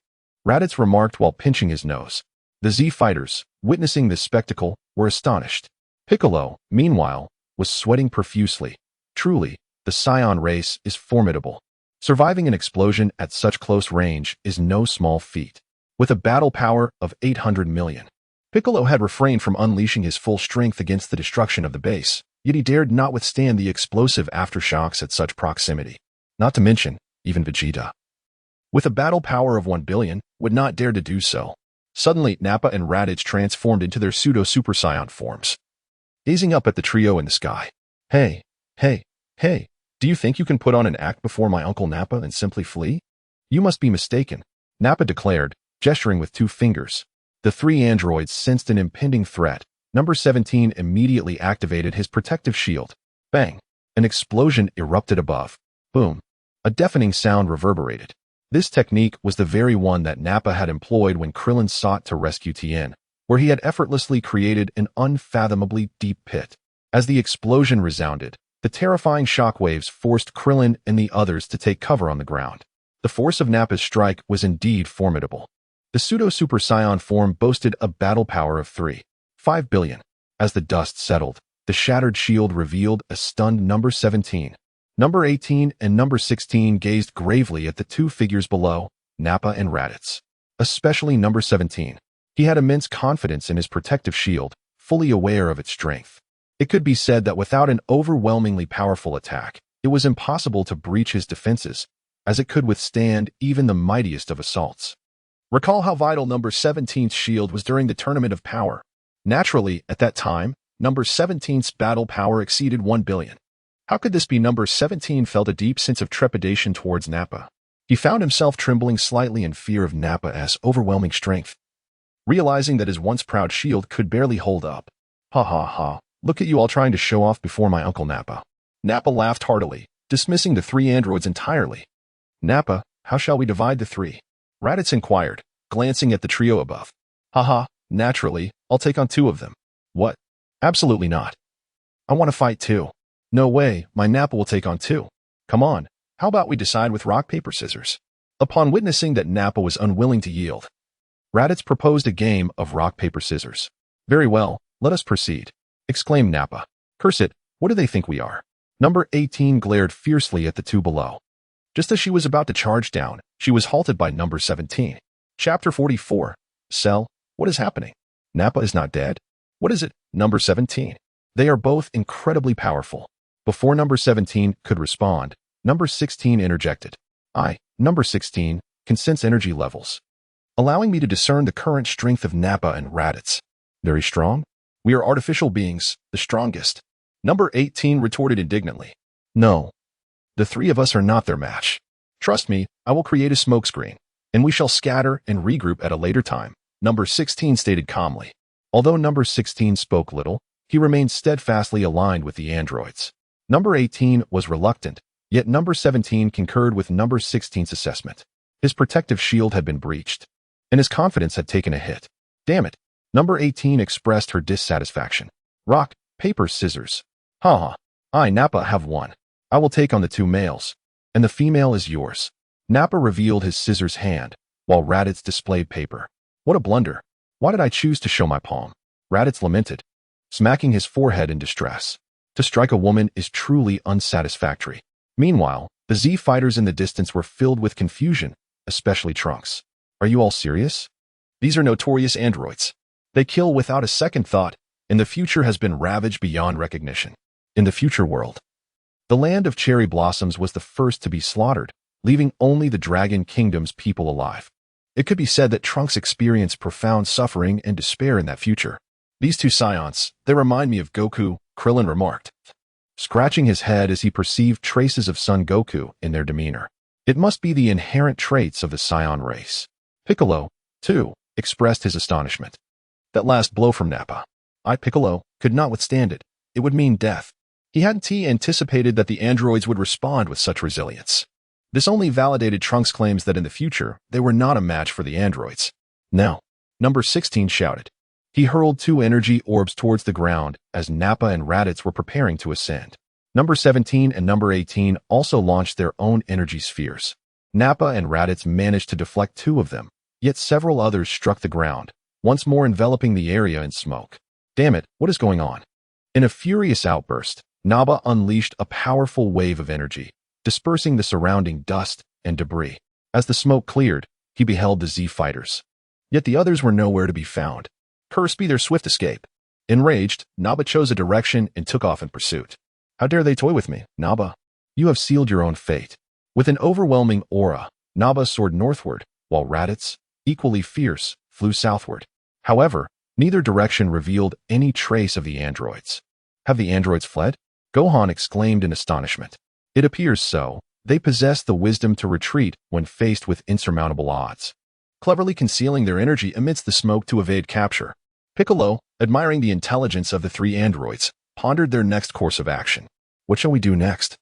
Raditz remarked while pinching his nose. The Z fighters, witnessing this spectacle, were astonished. Piccolo, meanwhile, was sweating profusely. Truly, the Scion race is formidable. Surviving an explosion at such close range is no small feat. With a battle power of 800 million, Piccolo had refrained from unleashing his full strength against the destruction of the base, yet he dared not withstand the explosive aftershocks at such proximity. Not to mention, even Vegeta, with a battle power of 1 billion, would not dare to do so. Suddenly, Nappa and Raditz transformed into their pseudo-super Saiyan forms, gazing up at the trio in the sky. Hey, do you think you can put on an act before my Uncle Nappa and simply flee? You must be mistaken, Nappa declared, gesturing with 2 fingers. The 3 androids sensed an impending threat. Number 17 immediately activated his protective shield. Bang! An explosion erupted above. Boom! A deafening sound reverberated. This technique was the very one that Nappa had employed when Krillin sought to rescue Tien, where he had effortlessly created an unfathomably deep pit. As the explosion resounded, The terrifying shockwaves forced Krillin and the others to take cover on the ground. The force of Nappa's strike was indeed formidable. The pseudo-super Saiyan form boasted a battle power of 3.5 billion. As the dust settled, the shattered shield revealed a stunned number 17. Number 18 and number 16 gazed gravely at the two figures below, Nappa and Raditz. Especially number 17. He had immense confidence in his protective shield, fully aware of its strength. It could be said that without an overwhelmingly powerful attack, it was impossible to breach his defenses, as it could withstand even the mightiest of assaults. Recall how vital number 17's shield was during the Tournament of Power. Naturally, at that time, number 17's battle power exceeded 1 billion. How could this be? Number 17 felt a deep sense of trepidation towards Nappa. He found himself trembling slightly in fear of Nappa's overwhelming strength. Realizing that his once proud shield could barely hold up. Ha ha ha, look at you all trying to show off before my Uncle Nappa. Nappa laughed heartily, dismissing the three androids entirely. Nappa, how shall we divide the three? Raditz inquired, glancing at the trio above. Haha, naturally, I'll take on 2 of them. What? Absolutely not. I want to fight too. No way, my Nappa will take on 2. Come on, how about we decide with rock, paper, scissors? Upon witnessing that Nappa was unwilling to yield, Raditz proposed a game of rock, paper, scissors. Very well, let us proceed, exclaimed Nappa. Curse it, what do they think we are? Number 18 glared fiercely at the two below. Just as she was about to charge down, she was halted by number 17. Chapter 44. Cell, what is happening? Nappa is not dead? What is it? Number 17. They are both incredibly powerful. Before number 17 could respond, number 16 interjected. Number 16, can sense energy levels, allowing me to discern the current strength of Nappa and Raditz. Very strong? We are artificial beings, the strongest. Number 18 retorted indignantly. No. The 3 of us are not their match. Trust me, I will create a smokescreen, and we shall scatter and regroup at a later time, number 16 stated calmly. Although number 16 spoke little, he remained steadfastly aligned with the androids. Number 18 was reluctant, yet number 17 concurred with number 16's assessment. His protective shield had been breached, and his confidence had taken a hit. Damn it. Number 18 expressed her dissatisfaction. Rock, paper, scissors. Haha. I, Nappa, have won. I will take on the 2 males, and the female is yours. Nappa revealed his scissors hand, while Raditz displayed paper. What a blunder. Why did I choose to show my palm? Raditz lamented, smacking his forehead in distress. To strike a woman is truly unsatisfactory. Meanwhile, the Z fighters in the distance were filled with confusion, especially Trunks. Are you all serious? These are notorious androids. They kill without a second thought, and the future has been ravaged beyond recognition. In the future world, the land of cherry blossoms was the first to be slaughtered, leaving only the Dragon Kingdom's people alive. It could be said that Trunks experienced profound suffering and despair in that future. These 2 Saiyans, they remind me of Goku, Krillin remarked, scratching his head as he perceived traces of Son Goku in their demeanor. It must be the inherent traits of the Saiyan race. Piccolo, too, expressed his astonishment. That last blow from Nappa, Piccolo, could not withstand it. It would mean death. He hadn't anticipated that the androids would respond with such resilience. This only validated Trunks' claims that in the future, they were not a match for the androids. Now, number 16 shouted. He hurled 2 energy orbs towards the ground as Nappa and Raditz were preparing to ascend. Number 17 and number 18 also launched their own energy spheres. Nappa and Raditz managed to deflect 2 of them, yet several others struck the ground, once more enveloping the area in smoke. Damn it, what is going on? In a furious outburst, Nappa unleashed a powerful wave of energy, dispersing the surrounding dust and debris. As the smoke cleared, he beheld the Z fighters. Yet the others were nowhere to be found. Cursed be their swift escape. Enraged, Nappa chose a direction and took off in pursuit. How dare they toy with me, Nappa? You have sealed your own fate. With an overwhelming aura, Nappa soared northward, while Raditz, equally fierce, flew southward. However, neither direction revealed any trace of the androids. Have the androids fled? Gohan exclaimed in astonishment. It appears so. They possess the wisdom to retreat when faced with insurmountable odds, cleverly concealing their energy amidst the smoke to evade capture. Piccolo, admiring the intelligence of the 3 androids, pondered their next course of action. What shall we do next?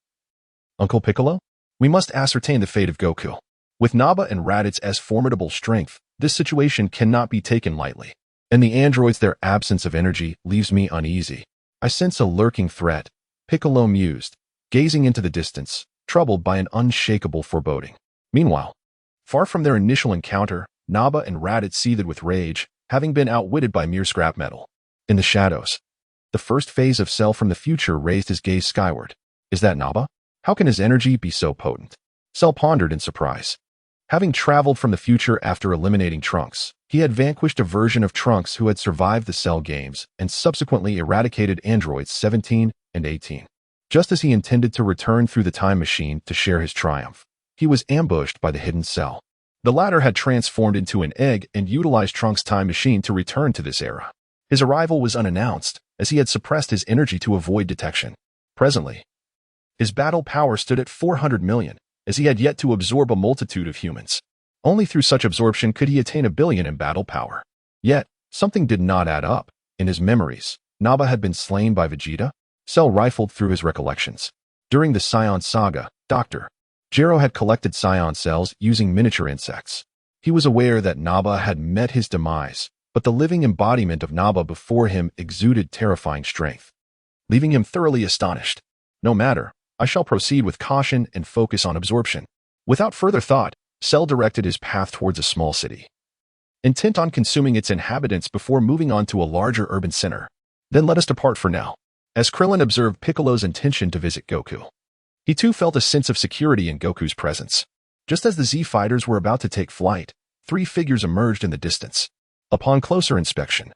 Uncle Piccolo? We must ascertain the fate of Goku. With Nappa and Raditz's formidable strength, this situation cannot be taken lightly. And the androids, their absence of energy leaves me uneasy. I sense a lurking threat, Piccolo mused, gazing into the distance, troubled by an unshakable foreboding. Meanwhile, far from their initial encounter, Naba and Raditz seethed with rage, having been outwitted by mere scrap metal. In the shadows, the first phase of Cell from the future raised his gaze skyward. Is that Naba? How can his energy be so potent? Cell pondered in surprise. Having traveled from the future after eliminating Trunks, he had vanquished a version of Trunks who had survived the Cell games and subsequently eradicated androids 17 and 18. Just as he intended to return through the time machine to share his triumph, he was ambushed by the hidden Cell. The latter had transformed into an egg and utilized Trunks' time machine to return to this era. His arrival was unannounced, as he had suppressed his energy to avoid detection. Presently, his battle power stood at 400 million, as he had yet to absorb a multitude of humans. Only through such absorption could he attain 1 billion in battle power. Yet, something did not add up. In his memories, Naba had been slain by Vegeta. Cell rifled through his recollections. During the Scion Saga, Dr. Gero had collected Scion cells using miniature insects. He was aware that Naba had met his demise, but the living embodiment of Naba before him exuded terrifying strength, leaving him thoroughly astonished. No matter, I shall proceed with caution and focus on absorption. Without further thought, Cell directed his path towards a small city, intent on consuming its inhabitants before moving on to a larger urban center. Then let us depart for now. As Krillin observed Piccolo's intention to visit Goku, he too felt a sense of security in Goku's presence. Just as the Z fighters were about to take flight, 3 figures emerged in the distance. Upon closer inspection,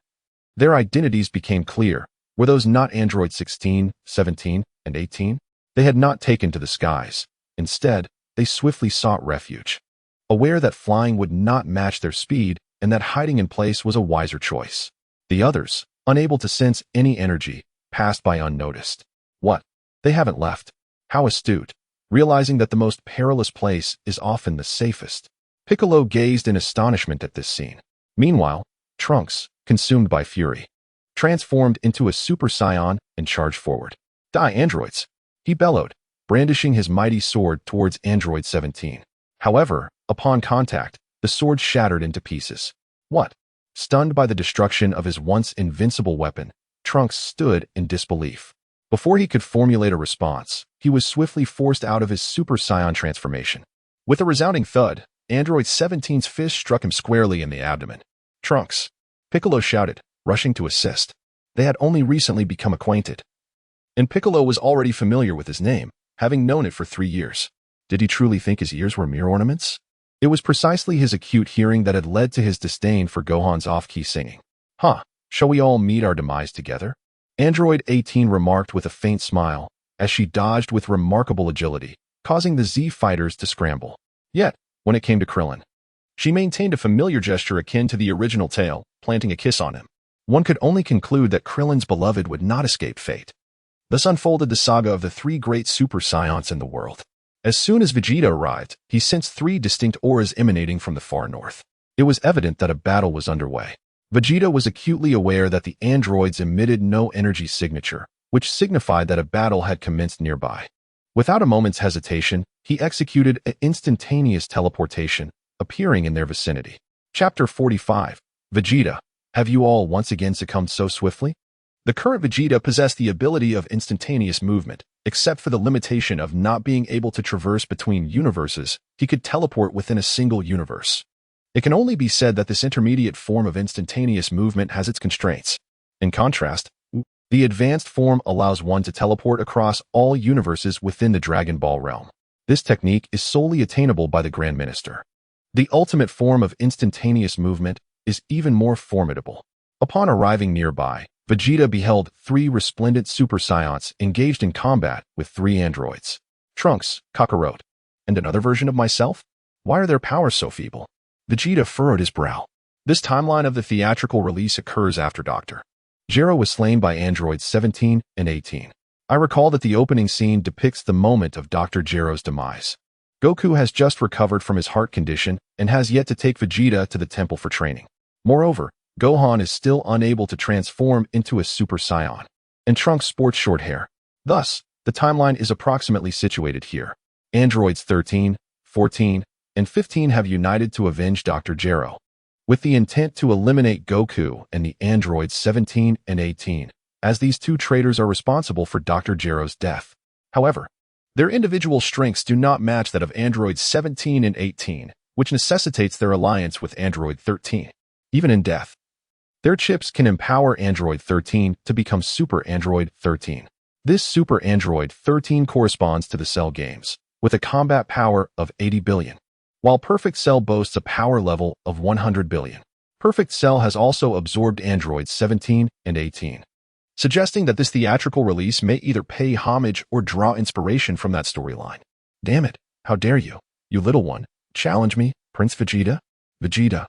their identities became clear. Were those not androids 16, 17, and 18? They had not taken to the skies. Instead, they swiftly sought refuge, aware that flying would not match their speed and that hiding in place was a wiser choice. The others, unable to sense any energy, passed by unnoticed. What? They haven't left. How astute, realizing that the most perilous place is often the safest. Piccolo gazed in astonishment at this scene. Meanwhile, Trunks, consumed by fury, transformed into a Super Saiyan and charged forward. Die, androids! He bellowed, brandishing his mighty sword towards Android 17. However, upon contact, the sword shattered into pieces. What? Stunned by the destruction of his once invincible weapon, Trunks stood in disbelief. Before he could formulate a response, he was swiftly forced out of his Super Saiyan transformation. With a resounding thud, Android 17's fist struck him squarely in the abdomen. Trunks! Piccolo shouted, rushing to assist. They had only recently become acquainted, and Piccolo was already familiar with his name, having known it for 3 years. Did he truly think his ears were mere ornaments? It was precisely his acute hearing that had led to his disdain for Gohan's off-key singing. Huh, shall we all meet our demise together? Android 18 remarked with a faint smile, as she dodged with remarkable agility, causing the Z fighters to scramble. Yet, when it came to Krillin, she maintained a familiar gesture akin to the original tale, planting a kiss on him. One could only conclude that Krillin's beloved would not escape fate. Thus unfolded the saga of the 3 great Super Saiyans in the world. As soon as Vegeta arrived, he sensed 3 distinct auras emanating from the far north. It was evident that a battle was underway. Vegeta was acutely aware that the androids emitted no energy signature, which signified that a battle had commenced nearby. Without a moment's hesitation, he executed an instantaneous teleportation, appearing in their vicinity. Chapter 45. Vegeta, have you all once again succumbed so swiftly? The current Vegeta possessed the ability of instantaneous movement, except for the limitation of not being able to traverse between universes. He could teleport within a single universe. It can only be said that this intermediate form of instantaneous movement has its constraints. In contrast, the advanced form allows one to teleport across all universes within the Dragon Ball realm. This technique is solely attainable by the Grand Minister. The ultimate form of instantaneous movement is even more formidable. Upon arriving nearby, Vegeta beheld 3 resplendent Super Saiyans engaged in combat with 3 androids. Trunks, Kakarot, and another version of myself? Why are their powers so feeble? Vegeta furrowed his brow. This timeline of the theatrical release occurs after Dr. Gero was slain by androids 17 and 18. I recall that the opening scene depicts the moment of Dr. Gero's demise. Goku has just recovered from his heart condition and has yet to take Vegeta to the temple for training. Moreover, Gohan is still unable to transform into a Super Saiyan, and Trunks sports short hair. Thus, the timeline is approximately situated here. Androids 13, 14, and 15 have united to avenge Dr. Gero, with the intent to eliminate Goku and the androids 17 and 18. as these two traitors are responsible for Dr. Gero's death. However, their individual strengths do not match that of androids 17 and 18, which necessitates their alliance with android 13. Even in death, their chips can empower android 13 to become super android 13. This super android 13 corresponds to the Cell games, with a combat power of 80 billion, while Perfect Cell boasts a power level of 100 billion. Perfect Cell has also absorbed androids 17 and 18, suggesting that this theatrical release may either pay homage or draw inspiration from that storyline. Damn it, how dare you, you little one, challenge me, Prince Vegeta? Vegeta,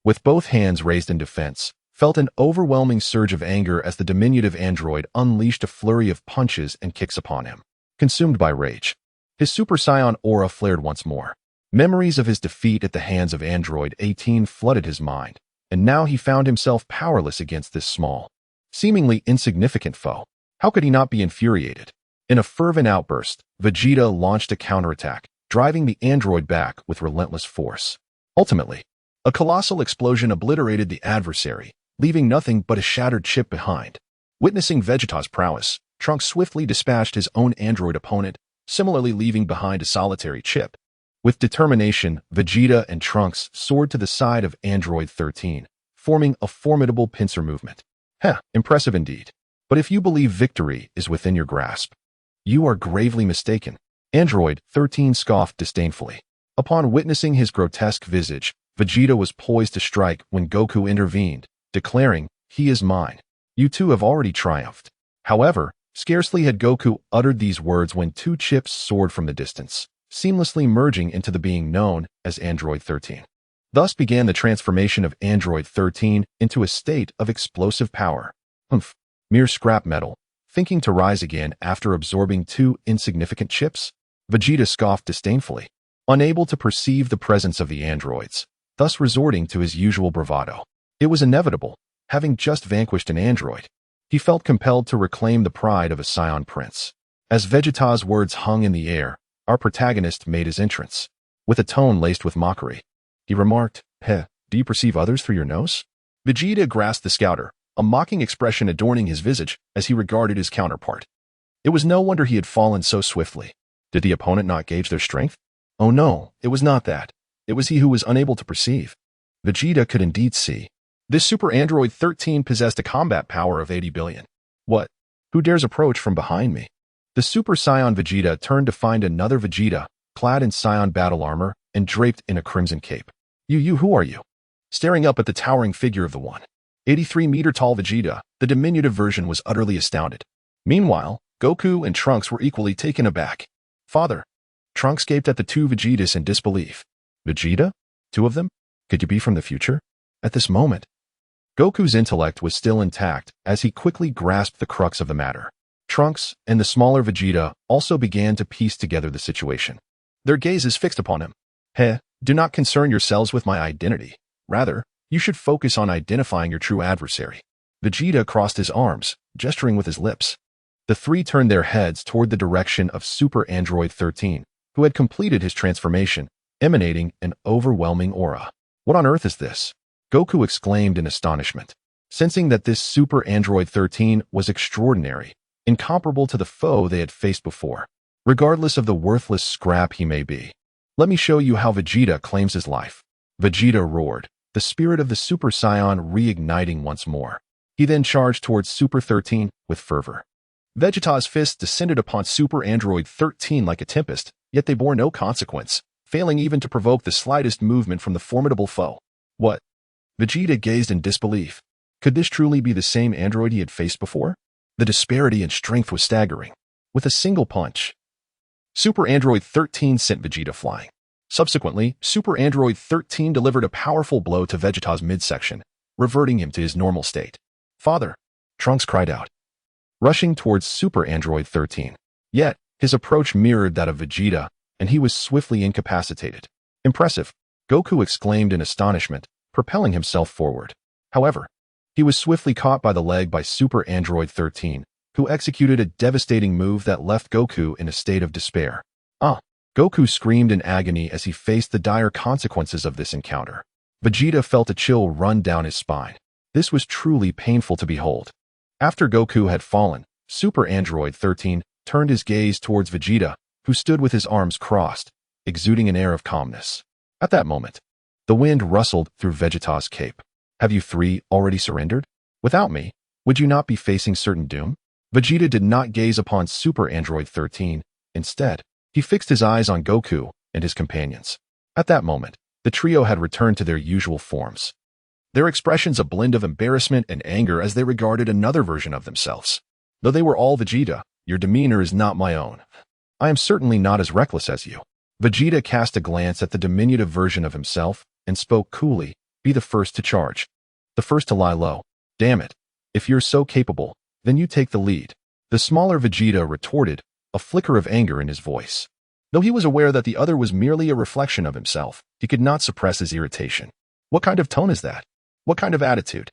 with both hands raised in defense, felt an overwhelming surge of anger as the diminutive android unleashed a flurry of punches and kicks upon him. Consumed by rage, his Super Saiyan aura flared once more. Memories of his defeat at the hands of android 18 flooded his mind, and now he found himself powerless against this small, seemingly insignificant foe. How could he not be infuriated? In a fervent outburst, Vegeta launched a counterattack, driving the android back with relentless force. Ultimately, a colossal explosion obliterated the adversary, leaving nothing but a shattered chip behind. Witnessing Vegeta's prowess, Trunks swiftly dispatched his own android opponent, similarly leaving behind a solitary chip. With determination, Vegeta and Trunks soared to the side of android 13, forming a formidable pincer movement. Impressive indeed. But if you believe victory is within your grasp, you are gravely mistaken. Android 13 scoffed disdainfully. Upon witnessing his grotesque visage, Vegeta was poised to strike when Goku intervened, declaring, "He is mine. You two have already triumphed." However, scarcely had Goku uttered these words when two chips soared from the distance, seamlessly merging into the being known as Android 13. Thus began the transformation of Android 13 into a state of explosive power. Mere scrap metal, thinking to rise again after absorbing two insignificant chips? Vegeta scoffed disdainfully, unable to perceive the presence of the androids, thus resorting to his usual bravado. It was inevitable, having just vanquished an android. He felt compelled to reclaim the pride of a Saiyan prince. As Vegeta's words hung in the air, our protagonist made his entrance. With a tone laced with mockery, he remarked, do you perceive others through your nose? Vegeta grasped the scouter, a mocking expression adorning his visage as he regarded his counterpart. It was no wonder he had fallen so swiftly. Did the opponent not gauge their strength? Oh no, it was not that. It was he who was unable to perceive. Vegeta could indeed see. This Super Android 13 possessed a combat power of 80 billion. What? Who dares approach from behind me? The Super Saiyan Vegeta turned to find another Vegeta, clad in Saiyan battle armor and draped in a crimson cape. Who are you? Staring up at the towering figure of the 183-meter-tall Vegeta, the diminutive version was utterly astounded. Meanwhile, Goku and Trunks were equally taken aback. Father. Trunks gaped at the two Vegetas in disbelief. Vegeta? Two of them? Could you be from the future? At this moment, Goku's intellect was still intact as he quickly grasped the crux of the matter. Trunks and the smaller Vegeta also began to piece together the situation. Their gazes fixed upon him. Do not concern yourselves with my identity. Rather, you should focus on identifying your true adversary. Vegeta crossed his arms, gesturing with his lips. The three turned their heads toward the direction of Super Android 13, who had completed his transformation, emanating an overwhelming aura. What on earth is this? Goku exclaimed in astonishment, sensing that this Super Android 13 was extraordinary, incomparable to the foe they had faced before, regardless of the worthless scrap he may be. Let me show you how Vegeta claims his life. Vegeta roared, the spirit of the Super Saiyan reigniting once more. He then charged towards Super 13 with fervor. Vegeta's fists descended upon Super Android 13 like a tempest, yet they bore no consequence, failing even to provoke the slightest movement from the formidable foe. What? Vegeta gazed in disbelief. Could this truly be the same android he had faced before? The disparity in strength was staggering. With a single punch, Super Android 13 sent Vegeta flying. Subsequently, Super Android 13 delivered a powerful blow to Vegeta's midsection, reverting him to his normal state. Father! Trunks cried out, rushing towards Super Android 13. Yet, his approach mirrored that of Vegeta, and he was swiftly incapacitated. Impressive! Goku exclaimed in astonishment, propelling himself forward. However, he was swiftly caught by the leg by Super Android 13, who executed a devastating move that left Goku in a state of despair. Goku screamed in agony as he faced the dire consequences of this encounter. Vegeta felt a chill run down his spine. This was truly painful to behold. After Goku had fallen, Super Android 13 turned his gaze towards Vegeta, who stood with his arms crossed, exuding an air of calmness. At that moment, the wind rustled through Vegeta's cape. Have you three already surrendered? Without me, would you not be facing certain doom? Vegeta did not gaze upon Super Android 13. Instead, he fixed his eyes on Goku and his companions. At that moment, the trio had returned to their usual forms. Their expressions a blend of embarrassment and anger as they regarded another version of themselves. Though they were all Vegeta, your demeanor is not my own. I am certainly not as reckless as you. Vegeta cast a glance at the diminutive version of himself and spoke coolly, be the first to charge. The first to lie low. Damn it. If you're so capable, then you take the lead. The smaller Vegeta retorted, a flicker of anger in his voice. Though he was aware that the other was merely a reflection of himself, he could not suppress his irritation. What kind of tone is that? What kind of attitude?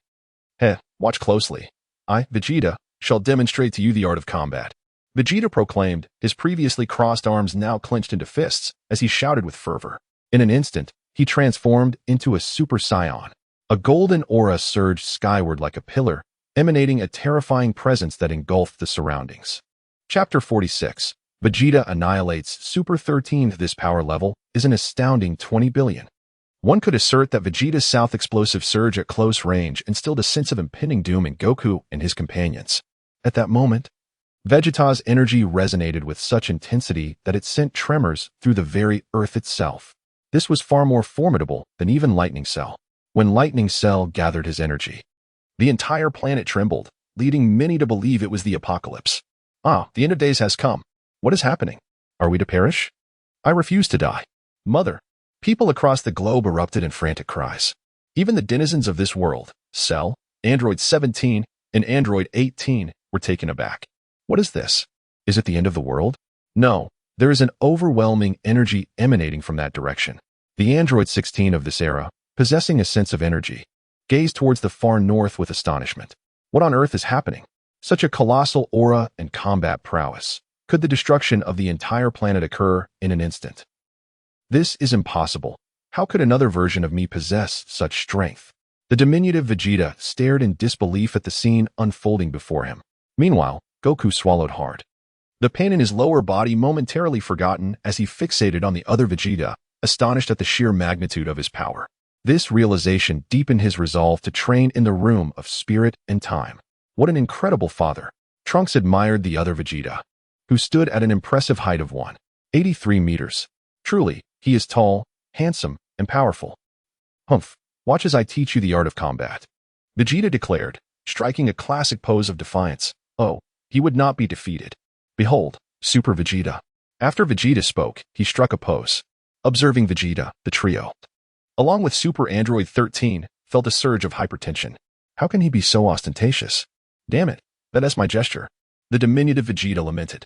Watch closely. I, Vegeta, shall demonstrate to you the art of combat. Vegeta proclaimed, his previously crossed arms now clenched into fists, as he shouted with fervor. In an instant, he transformed into a Super Saiyan. A golden aura surged skyward like a pillar, emanating a terrifying presence that engulfed the surroundings. Chapter 46. Vegeta annihilates Super 13. This power level is an astounding 20 billion. One could assert that Vegeta's South explosive surge at close range instilled a sense of impending doom in Goku and his companions. At that moment, Vegeta's energy resonated with such intensity that it sent tremors through the very earth itself. This was far more formidable than even Lightning Cell. When Lightning Cell gathered his energy, the entire planet trembled, leading many to believe it was the apocalypse. The end of days has come. What is happening? Are we to perish? I refuse to die. Mother. People across the globe erupted in frantic cries. Even the denizens of this world, Cell, Android 17, and Android 18, were taken aback. What is this? Is it the end of the world? No, there is an overwhelming energy emanating from that direction. The Android 16 of this era, possessing a sense of energy, gazed towards the far north with astonishment. What on earth is happening? Such a colossal aura and combat prowess. Could the destruction of the entire planet occur in an instant? This is impossible. How could another version of me possess such strength? The diminutive Vegeta stared in disbelief at the scene unfolding before him. Meanwhile, Goku swallowed hard. The pain in his lower body momentarily forgotten as he fixated on the other Vegeta, astonished at the sheer magnitude of his power. This realization deepened his resolve to train in the room of spirit and time. What an incredible father! Trunks admired the other Vegeta, who stood at an impressive height of 183 meters. Truly, he is tall, handsome, and powerful. Humph, watch as I teach you the art of combat. Vegeta declared, striking a classic pose of defiance. Oh, he would not be defeated. Behold, Super Vegeta. After Vegeta spoke, he struck a pose. Observing Vegeta, the trio, along with Super Android 13, felt a surge of hypertension. How can he be so ostentatious? Damn it, that is my gesture. The diminutive Vegeta lamented.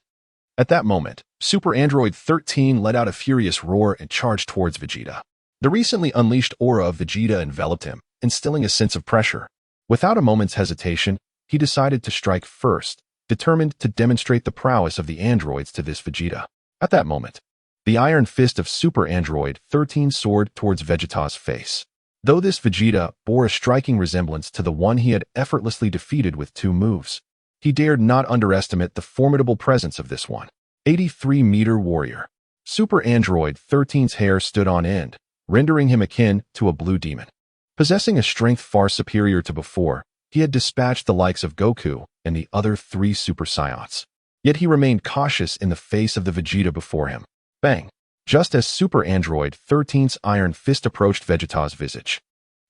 At that moment, Super Android 13 let out a furious roar and charged towards Vegeta. The recently unleashed aura of Vegeta enveloped him, instilling a sense of pressure. Without a moment's hesitation, he decided to strike first, determined to demonstrate the prowess of the androids to this Vegeta. At that moment, the iron fist of Super Android 13 soared towards Vegeta's face. Though this Vegeta bore a striking resemblance to the one he had effortlessly defeated with 2 moves, he dared not underestimate the formidable presence of this 183-meter warrior. Super Android 13's hair stood on end, rendering him akin to a blue demon. Possessing a strength far superior to before, he had dispatched the likes of Goku and the other 3 Super Saiyans. Yet he remained cautious in the face of the Vegeta before him. Bang! Just as Super Android 13's iron fist approached Vegeta's visage,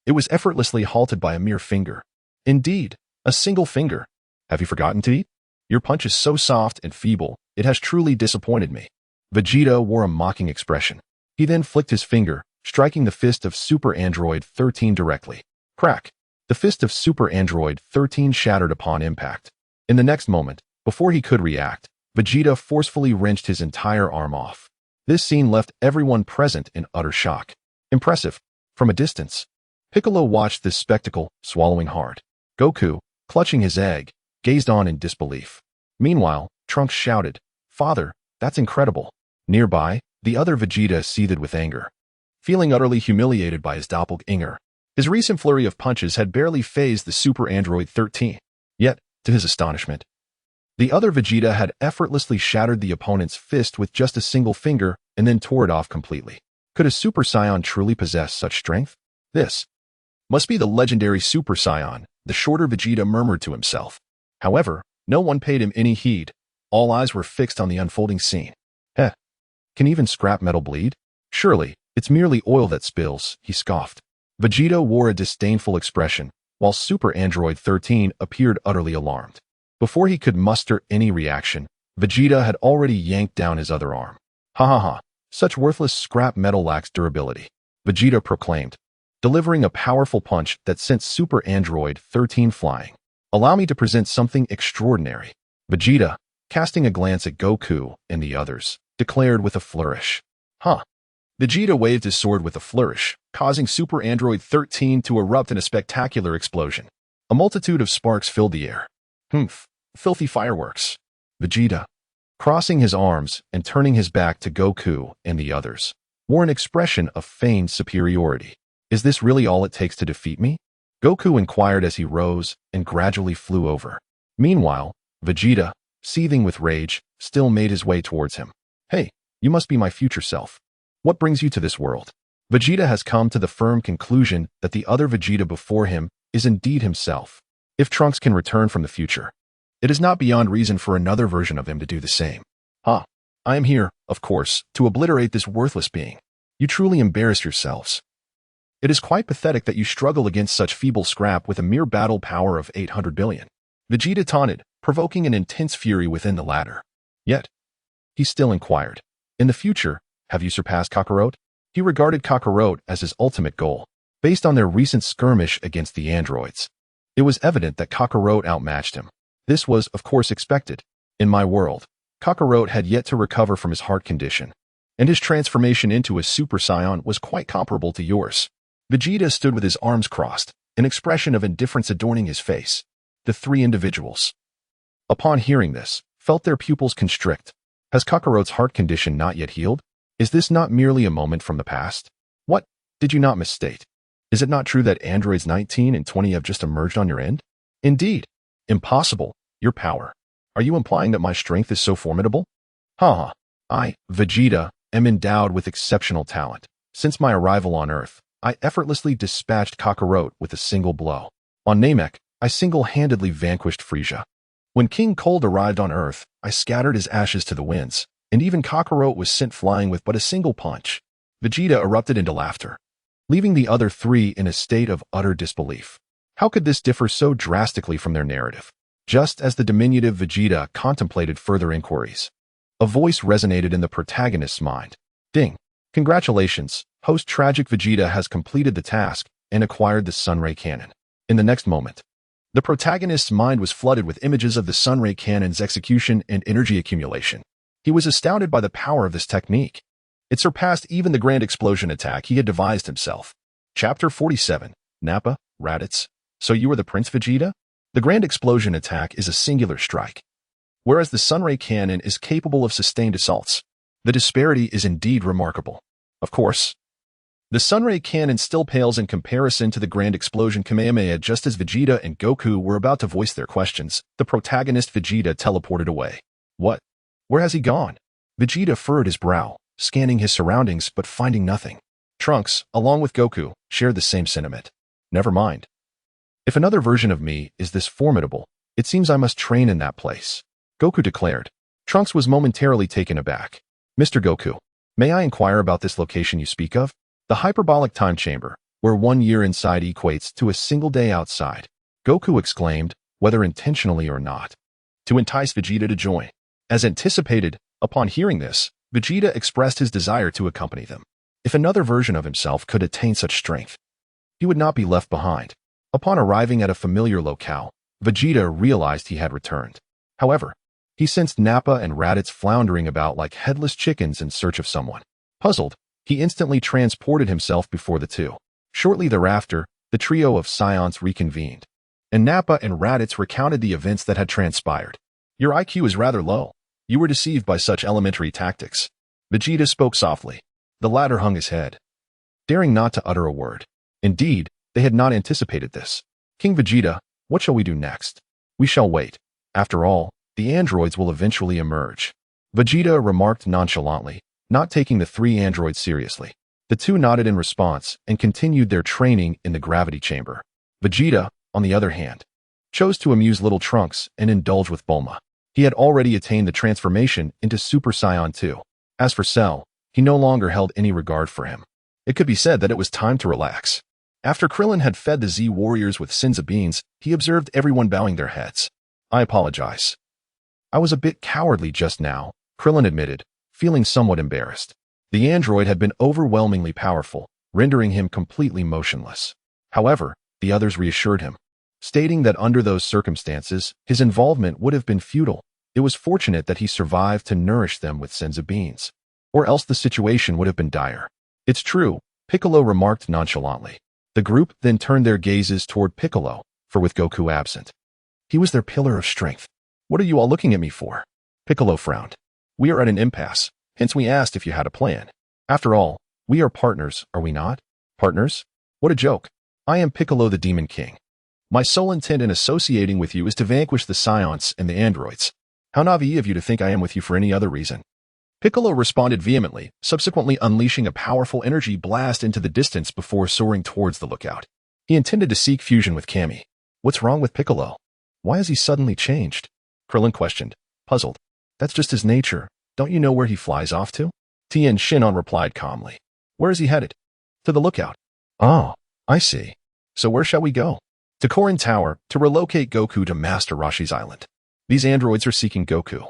it was effortlessly halted by a mere finger. Indeed, a single finger. Have you forgotten to eat? Your punch is so soft and feeble, it has truly disappointed me. Vegeta wore a mocking expression. He then flicked his finger, striking the fist of Super Android 13 directly. Crack! The fist of Super Android 13 shattered upon impact. In the next moment, before he could react, Vegeta forcefully wrenched his entire arm off. This scene left everyone present in utter shock. Impressive. From a distance, Piccolo watched this spectacle, swallowing hard. Goku, clutching his egg, gazed on in disbelief. Meanwhile, Trunks shouted, "Father, that's incredible." Nearby, the other Vegeta seethed with anger. Feeling utterly humiliated by his doppelganger, his recent flurry of punches had barely fazed the Super Android 13. Yet, To his astonishment, the other Vegeta had effortlessly shattered the opponent's fist with just a single finger and then tore it off completely. Could a Super Saiyan truly possess such strength? This must be the legendary Super Saiyan, the shorter Vegeta murmured to himself. However, no one paid him any heed. All eyes were fixed on the unfolding scene. Heh, can even scrap metal bleed? Surely, it's merely oil that spills, he scoffed. Vegeta wore a disdainful expression, while Super Android 13 appeared utterly alarmed. Before he could muster any reaction, Vegeta had already yanked down his other arm. Hahaha, such worthless scrap metal lacks durability, Vegeta proclaimed, delivering a powerful punch that sent Super Android 13 flying. Allow me to present something extraordinary. Vegeta, casting a glance at Goku and the others, declared with a flourish. Huh. Vegeta waved his sword with a flourish, causing Super Android 13 to erupt in a spectacular explosion. A multitude of sparks filled the air. Humph. Filthy fireworks. Vegeta, crossing his arms and turning his back to Goku and the others, wore an expression of feigned superiority. Is this really all it takes to defeat me? Goku inquired as he rose and gradually flew over. Meanwhile, Vegeta, seething with rage, still made his way towards him. Hey, you must be my future self. What brings you to this world? Vegeta has come to the firm conclusion that the other Vegeta before him is indeed himself. If Trunks can return from the future, it is not beyond reason for another version of him to do the same. I am here, of course, to obliterate this worthless being. You truly embarrass yourselves. It is quite pathetic that you struggle against such feeble scrap with a mere battle power of 800 billion. Vegeta taunted, provoking an intense fury within the latter. Yet, he still inquired, in the future, have you surpassed Kakarot? He regarded Kakarot as his ultimate goal, based on their recent skirmish against the androids. It was evident that Kakarot outmatched him. This was, of course, expected. In my world, Kakarot had yet to recover from his heart condition, and his transformation into a Super Saiyan was quite comparable to yours. Vegeta stood with his arms crossed, an expression of indifference adorning his face. The three individuals, upon hearing this, felt their pupils constrict. Has Kakarot's heart condition not yet healed? Is this not merely a moment from the past? What? Did you not misstate? Is it not true that androids 19 and 20 have just emerged on your end? Indeed. Impossible. Your power. Are you implying that my strength is so formidable? Haha. I, Vegeta, am endowed with exceptional talent. Since my arrival on Earth, I effortlessly dispatched Kakarot with a single blow. On Namek, I single-handedly vanquished Frieza. When King Cold arrived on Earth, I scattered his ashes to the winds, and even Kakarot was sent flying with but a single punch. Vegeta erupted into laughter, leaving the other three in a state of utter disbelief. How could this differ so drastically from their narrative? Just as the diminutive Vegeta contemplated further inquiries, a voice resonated in the protagonist's mind. Ding! Congratulations, host Tragic Vegeta has completed the task and acquired the Sunray Cannon. In the next moment, the protagonist's mind was flooded with images of the Sunray Cannon's execution and energy accumulation. He was astounded by the power of this technique. It surpassed even the grand explosion attack he had devised himself. Chapter 47, Nappa, Raditz. So you are the Prince Vegeta? The grand explosion attack is a singular strike, whereas the Sunray Cannon is capable of sustained assaults. The disparity is indeed remarkable. Of course, the Sunray Cannon still pales in comparison to the Grand Explosion Kamehameha. Just as Vegeta and Goku were about to voice their questions, the protagonist Vegeta teleported away. What? Where has he gone? Vegeta furrowed his brow, scanning his surroundings but finding nothing. Trunks, along with Goku, shared the same sentiment. Never mind. If another version of me is this formidable, it seems I must train in that place, Goku declared. Trunks was momentarily taken aback. Mr. Goku, may I inquire about this location you speak of? The hyperbolic time chamber, where 1 year inside equates to a single day outside, Goku exclaimed, whether intentionally or not, to entice Vegeta to join. As anticipated, upon hearing this, Vegeta expressed his desire to accompany them. If another version of himself could attain such strength, he would not be left behind. Upon arriving at a familiar locale, Vegeta realized he had returned. However, he sensed Nappa and Raditz floundering about like headless chickens in search of someone. Puzzled, he instantly transported himself before the two. Shortly thereafter, the trio of Scions reconvened, and Nappa and Raditz recounted the events that had transpired. Your IQ is rather low. You were deceived by such elementary tactics. Vegeta spoke softly. The latter hung his head, daring not to utter a word. Indeed, they had not anticipated this. King Vegeta, what shall we do next? We shall wait. After all, the androids will eventually emerge. Vegeta remarked nonchalantly, not taking the three androids seriously. The two nodded in response and continued their training in the gravity chamber. Vegeta, on the other hand, chose to amuse little Trunks and indulge with Bulma. He had already attained the transformation into Super Saiyan 2. As for Cell, he no longer held any regard for him. It could be said that it was time to relax. After Krillin had fed the Z-Warriors with Senzu beans, he observed everyone bowing their heads. I apologize. I was a bit cowardly just now, Krillin admitted, feeling somewhat embarrassed. The android had been overwhelmingly powerful, rendering him completely motionless. However, the others reassured him, stating that under those circumstances, his involvement would have been futile. It was fortunate that he survived to nourish them with Senzu beans, or else the situation would have been dire. It's true, Piccolo remarked nonchalantly. The group then turned their gazes toward Piccolo, for with Goku absent, he was their pillar of strength. What are you all looking at me for? Piccolo frowned. We are at an impasse, hence we asked if you had a plan. After all, we are partners, are we not? Partners? What a joke. I am Piccolo the Demon King. My sole intent in associating with you is to vanquish the Scions and the androids. How naive of you to think I am with you for any other reason. Piccolo responded vehemently, subsequently unleashing a powerful energy blast into the distance before soaring towards the lookout. He intended to seek fusion with Kami. What's wrong with Piccolo? Why has he suddenly changed? Krillin questioned, puzzled. That's just his nature. Don't you know where he flies off to? Tien Shinhan replied calmly. Where is he headed? To the lookout. Oh, I see. So where shall we go? To Korin Tower, to relocate Goku to Master Roshi's island. These androids are seeking Goku.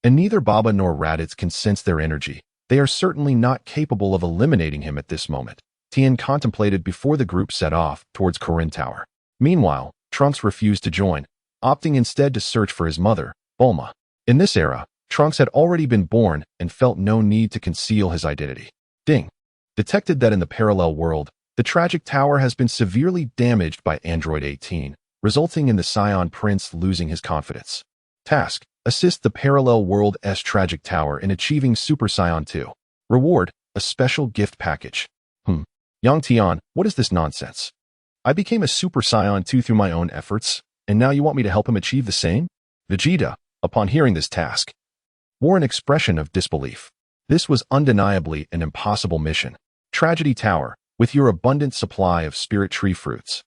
And neither Baba nor Raditz can sense their energy. They are certainly not capable of eliminating him at this moment. Tien contemplated before the group set off towards Korin Tower. Meanwhile, Trunks refused to join, opting instead to search for his mother, Bulma. In this era, Trunks had already been born and felt no need to conceal his identity. Ding. Detected that in the parallel world, the tragic tower has been severely damaged by Android 18, resulting in the Scion Prince losing his confidence. Task: assist the parallel world's tragic tower in achieving Super Saiyan 2. Reward: a special gift package. Yang Tian, what is this nonsense? I became a Super Saiyan 2 through my own efforts, and now you want me to help him achieve the same? Vegeta, upon hearing this task, wore an expression of disbelief. This was undeniably an impossible mission. Tragedy Tower, with your abundant supply of spirit tree fruits,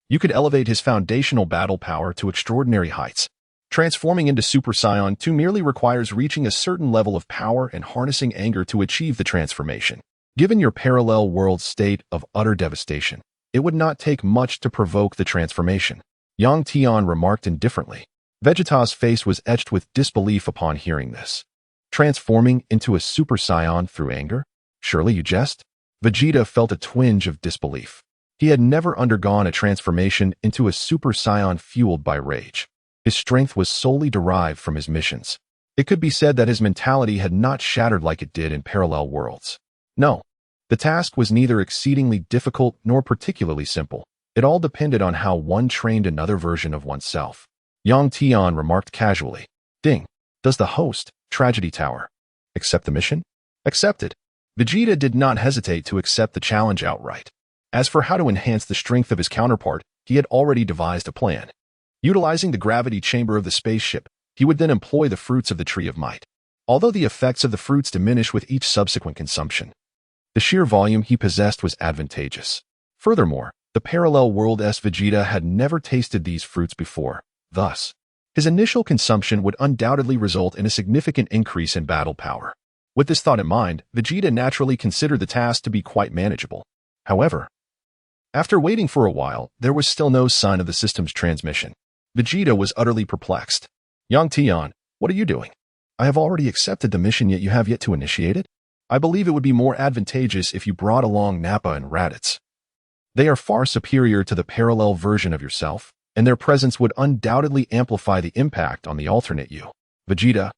you could elevate his foundational battle power to extraordinary heights. Transforming into Super Saiyan 2 merely requires reaching a certain level of power and harnessing anger to achieve the transformation. Given your parallel world's state of utter devastation, it would not take much to provoke the transformation. Yang Tian remarked indifferently. Vegeta's face was etched with disbelief upon hearing this. Transforming into a Super Saiyan through anger? Surely you jest? Vegeta felt a twinge of disbelief. He had never undergone a transformation into a Super Saiyan fueled by rage. His strength was solely derived from his missions. It could be said that his mentality had not shattered like it did in parallel worlds. No, the task was neither exceedingly difficult nor particularly simple. It all depended on how one trained another version of oneself. Yang Tian remarked casually. Ding. Does the host, Tragedy Tower, accept the mission? Accepted. Vegeta did not hesitate to accept the challenge outright. As for how to enhance the strength of his counterpart, he had already devised a plan. Utilizing the gravity chamber of the spaceship, he would then employ the fruits of the Tree of Might. Although the effects of the fruits diminish with each subsequent consumption, the sheer volume he possessed was advantageous. Furthermore, the parallel world's Vegeta had never tasted these fruits before. Thus, his initial consumption would undoubtedly result in a significant increase in battle power. With this thought in mind, Vegeta naturally considered the task to be quite manageable. However, after waiting for a while, there was still no sign of the system's transmission. Vegeta was utterly perplexed. Yang Tian, what are you doing? I have already accepted the mission, yet you have yet to initiate it? I believe it would be more advantageous if you brought along Nappa and Raditz. They are far superior to the parallel version of yourself, and their presence would undoubtedly amplify the impact on the alternate you. Vegeta,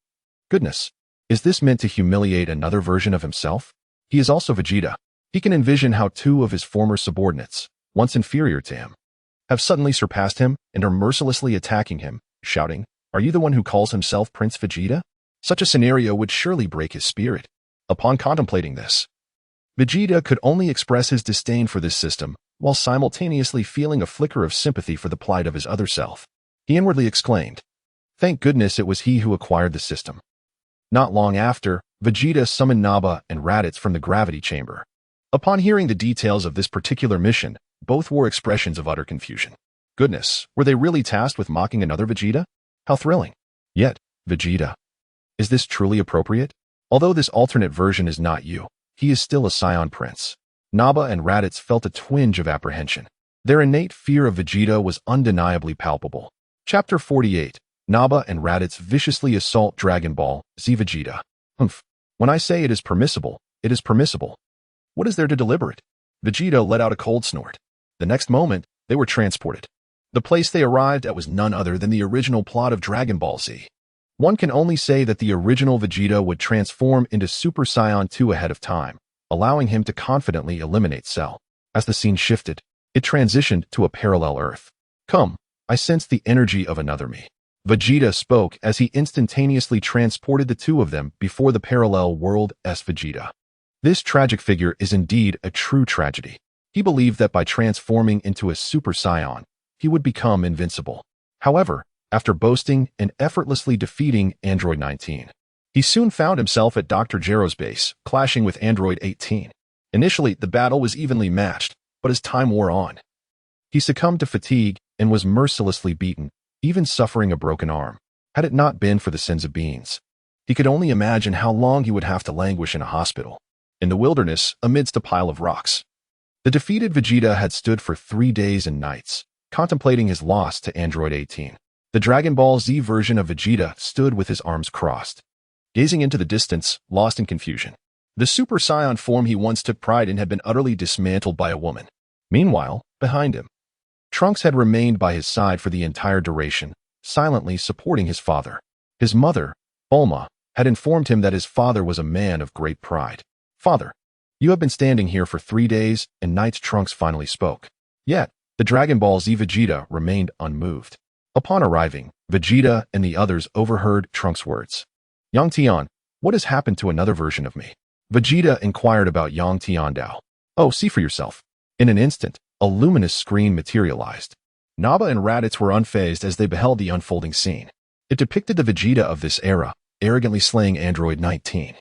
goodness, is this meant to humiliate another version of himself? He is also Vegeta. He can envision how two of his former subordinates, once inferior to him, have suddenly surpassed him and are mercilessly attacking him, shouting, "Are you the one who calls himself Prince Vegeta?" Such a scenario would surely break his spirit. Upon contemplating this, Vegeta could only express his disdain for this system, while simultaneously feeling a flicker of sympathy for the plight of his other self. He inwardly exclaimed. Thank goodness it was he who acquired the system. Not long after, Vegeta summoned Nappa and Raditz from the gravity chamber. Upon hearing the details of this particular mission, both wore expressions of utter confusion. Goodness, were they really tasked with mocking another Vegeta? How thrilling. Yet, Vegeta. Is this truly appropriate? Although this alternate version is not you, he is still a Scion Prince. Nappa and Raditz felt a twinge of apprehension. Their innate fear of Vegeta was undeniably palpable. Chapter 48. Nappa and Raditz viciously assault Dragon Ball Z Vegeta. Humph. When I say it is permissible, it is permissible. What is there to deliberate? Vegeta let out a cold snort. The next moment, they were transported. The place they arrived at was none other than the original plot of Dragon Ball Z. One can only say that the original Vegeta would transform into Super Saiyan 2 ahead of time, allowing him to confidently eliminate Cell. As the scene shifted, it transitioned to a parallel Earth. Come, I sense the energy of another me. Vegeta spoke as he instantaneously transported the two of them before the parallel world S Vegeta. This tragic figure is indeed a true tragedy. He believed that by transforming into a Super Saiyan, he would become invincible. However, after boasting and effortlessly defeating Android 19, he soon found himself at Dr. Gero's base, clashing with Android 18. Initially, the battle was evenly matched, but as time wore on, he succumbed to fatigue and was mercilessly beaten, even suffering a broken arm. Had it not been for the sins of beans, he could only imagine how long he would have to languish in a hospital, in the wilderness, amidst a pile of rocks. The defeated Vegeta had stood for 3 days and nights, contemplating his loss to Android 18. The Dragon Ball Z version of Vegeta stood with his arms crossed, gazing into the distance, lost in confusion. The Super Saiyan form he once took pride in had been utterly dismantled by a woman. Meanwhile, behind him, Trunks had remained by his side for the entire duration, silently supporting his father. His mother, Bulma, had informed him that his father was a man of great pride. Father, you have been standing here for 3 days and nights. Trunks finally spoke. Yet, the Dragon Ball Z Vegeta remained unmoved. Upon arriving, Vegeta and the others overheard Trunks' words. Yang Tian, what has happened to another version of me? Vegeta inquired about Yang Tiandao. Oh, see for yourself. In an instant, a luminous screen materialized. Nappa and Raditz were unfazed as they beheld the unfolding scene. It depicted the Vegeta of this era, arrogantly slaying Android 19,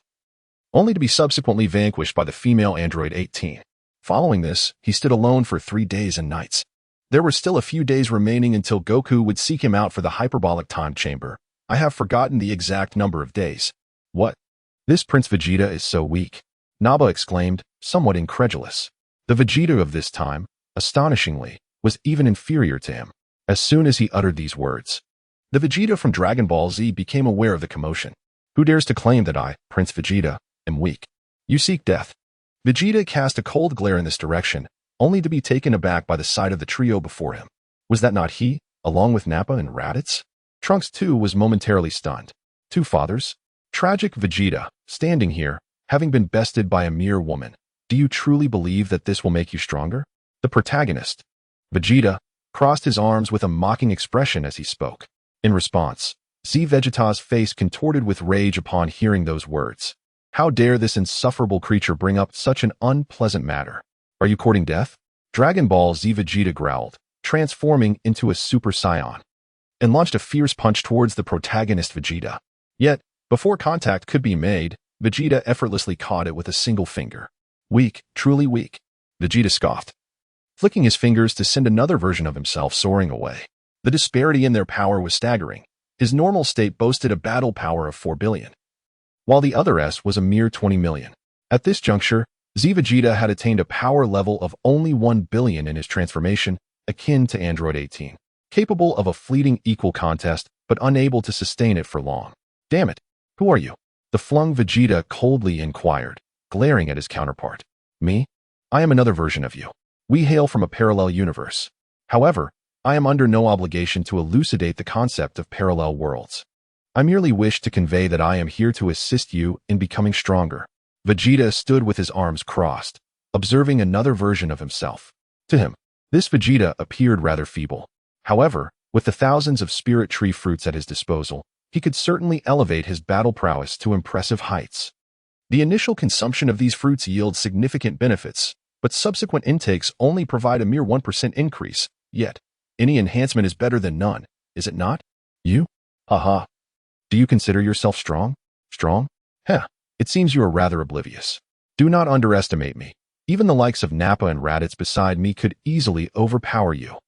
only to be subsequently vanquished by the female Android 18. Following this, he stood alone for 3 days and nights. There were still a few days remaining until Goku would seek him out for the hyperbolic time chamber. I have forgotten the exact number of days. What? This Prince Vegeta is so weak, Nappa exclaimed, somewhat incredulous. The Vegeta of this time, astonishingly, was even inferior to him. As soon as he uttered these words, the Vegeta from Dragon Ball Z became aware of the commotion. Who dares to claim that I, Prince Vegeta, am weak? You seek death. Vegeta cast a cold glare in this direction, only to be taken aback by the sight of the trio before him. Was that not he, along with Nappa and Raditz? Trunks too was momentarily stunned. 2 fathers? Tragic Vegeta, standing here, having been bested by a mere woman. Do you truly believe that this will make you stronger? The protagonist, Vegeta, crossed his arms with a mocking expression as he spoke. In response, Z Vegeta's face contorted with rage upon hearing those words. How dare this insufferable creature bring up such an unpleasant matter? Are you courting death? Dragon Ball Z Vegeta growled, transforming into a Super Saiyan, and launched a fierce punch towards the protagonist Vegeta. Yet, before contact could be made, Vegeta effortlessly caught it with a single finger. Weak, truly weak, Vegeta scoffed, flicking his fingers to send another version of himself soaring away. The disparity in their power was staggering. His normal state boasted a battle power of 4 billion, while the other S was a mere 20 million. At this juncture, Z Vegeta had attained a power level of only 1 billion in his transformation, akin to Android 18, capable of a fleeting equal contest, but unable to sustain it for long. Damn it, who are you? The flung Vegeta coldly inquired, glaring at his counterpart. Me? I am another version of you. We hail from a parallel universe. However, I am under no obligation to elucidate the concept of parallel worlds. I merely wish to convey that I am here to assist you in becoming stronger. Vegeta stood with his arms crossed, observing another version of himself. To him, this Vegeta appeared rather feeble. However, with the thousands of spirit tree fruits at his disposal, he could certainly elevate his battle prowess to impressive heights. The initial consumption of these fruits yields significant benefits, but subsequent intakes only provide a mere 1% increase, yet any enhancement is better than none. is it not? You? Haha. Do you consider yourself strong? Strong? Heh, it seems you are rather oblivious. Do not underestimate me. Even the likes of Nappa and Raditz beside me could easily overpower you.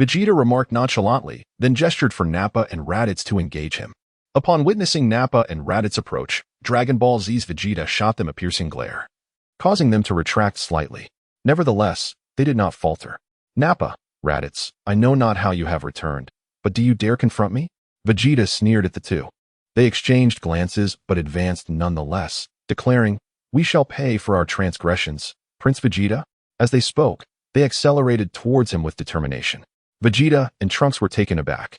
Vegeta remarked nonchalantly, then gestured for Nappa and Raditz to engage him. Upon witnessing Nappa and Raditz's approach, Dragon Ball Z's Vegeta shot them a piercing glare, causing them to retract slightly. Nevertheless, they did not falter. Nappa, Raditz, I know not how you have returned, but do you dare confront me? Vegeta sneered at the two. They exchanged glances but advanced nonetheless, declaring, We shall pay for our transgressions, Prince Vegeta. As they spoke, they accelerated towards him with determination. Vegeta and Trunks were taken aback.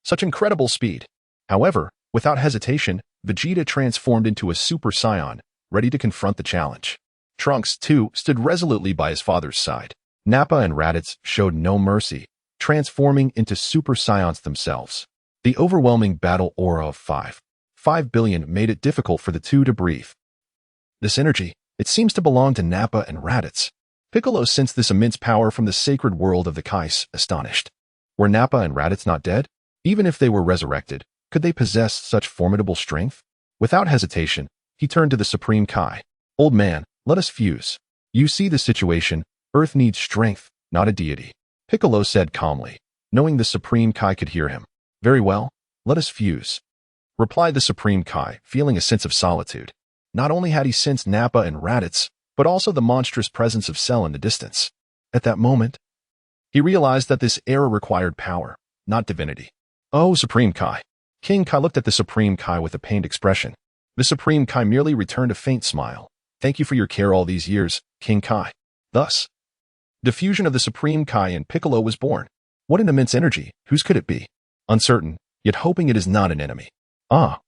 Such incredible speed. However, without hesitation, Vegeta transformed into a Super Saiyan, ready to confront the challenge. Trunks, too, stood resolutely by his father's side. Nappa and Raditz showed no mercy, transforming into Super Saiyans themselves. The overwhelming battle aura of 5 billion made it difficult for the two to breathe. This energy, it seems to belong to Nappa and Raditz. Piccolo sensed this immense power from the sacred world of the Kais, astonished. Were Nappa and Raditz not dead? Even if they were resurrected, could they possess such formidable strength? Without hesitation, he turned to the Supreme Kai. Old man, let us fuse. You see the situation, Earth needs strength, not a deity. Piccolo said calmly, knowing the Supreme Kai could hear him. Very well, let us fuse, replied the Supreme Kai, feeling a sense of solitude. Not only had he sensed Nappa and Raditz, but also the monstrous presence of Cell in the distance. At that moment, he realized that this era required power, not divinity. Oh, Supreme Kai. King Kai looked at the Supreme Kai with a pained expression. The Supreme Kai merely returned a faint smile. Thank you for your care all these years, King Kai. Thus, the fusion of the Supreme Kai and Piccolo was born. What an immense energy. Whose could it be? Uncertain, yet hoping it is not an enemy. Ah.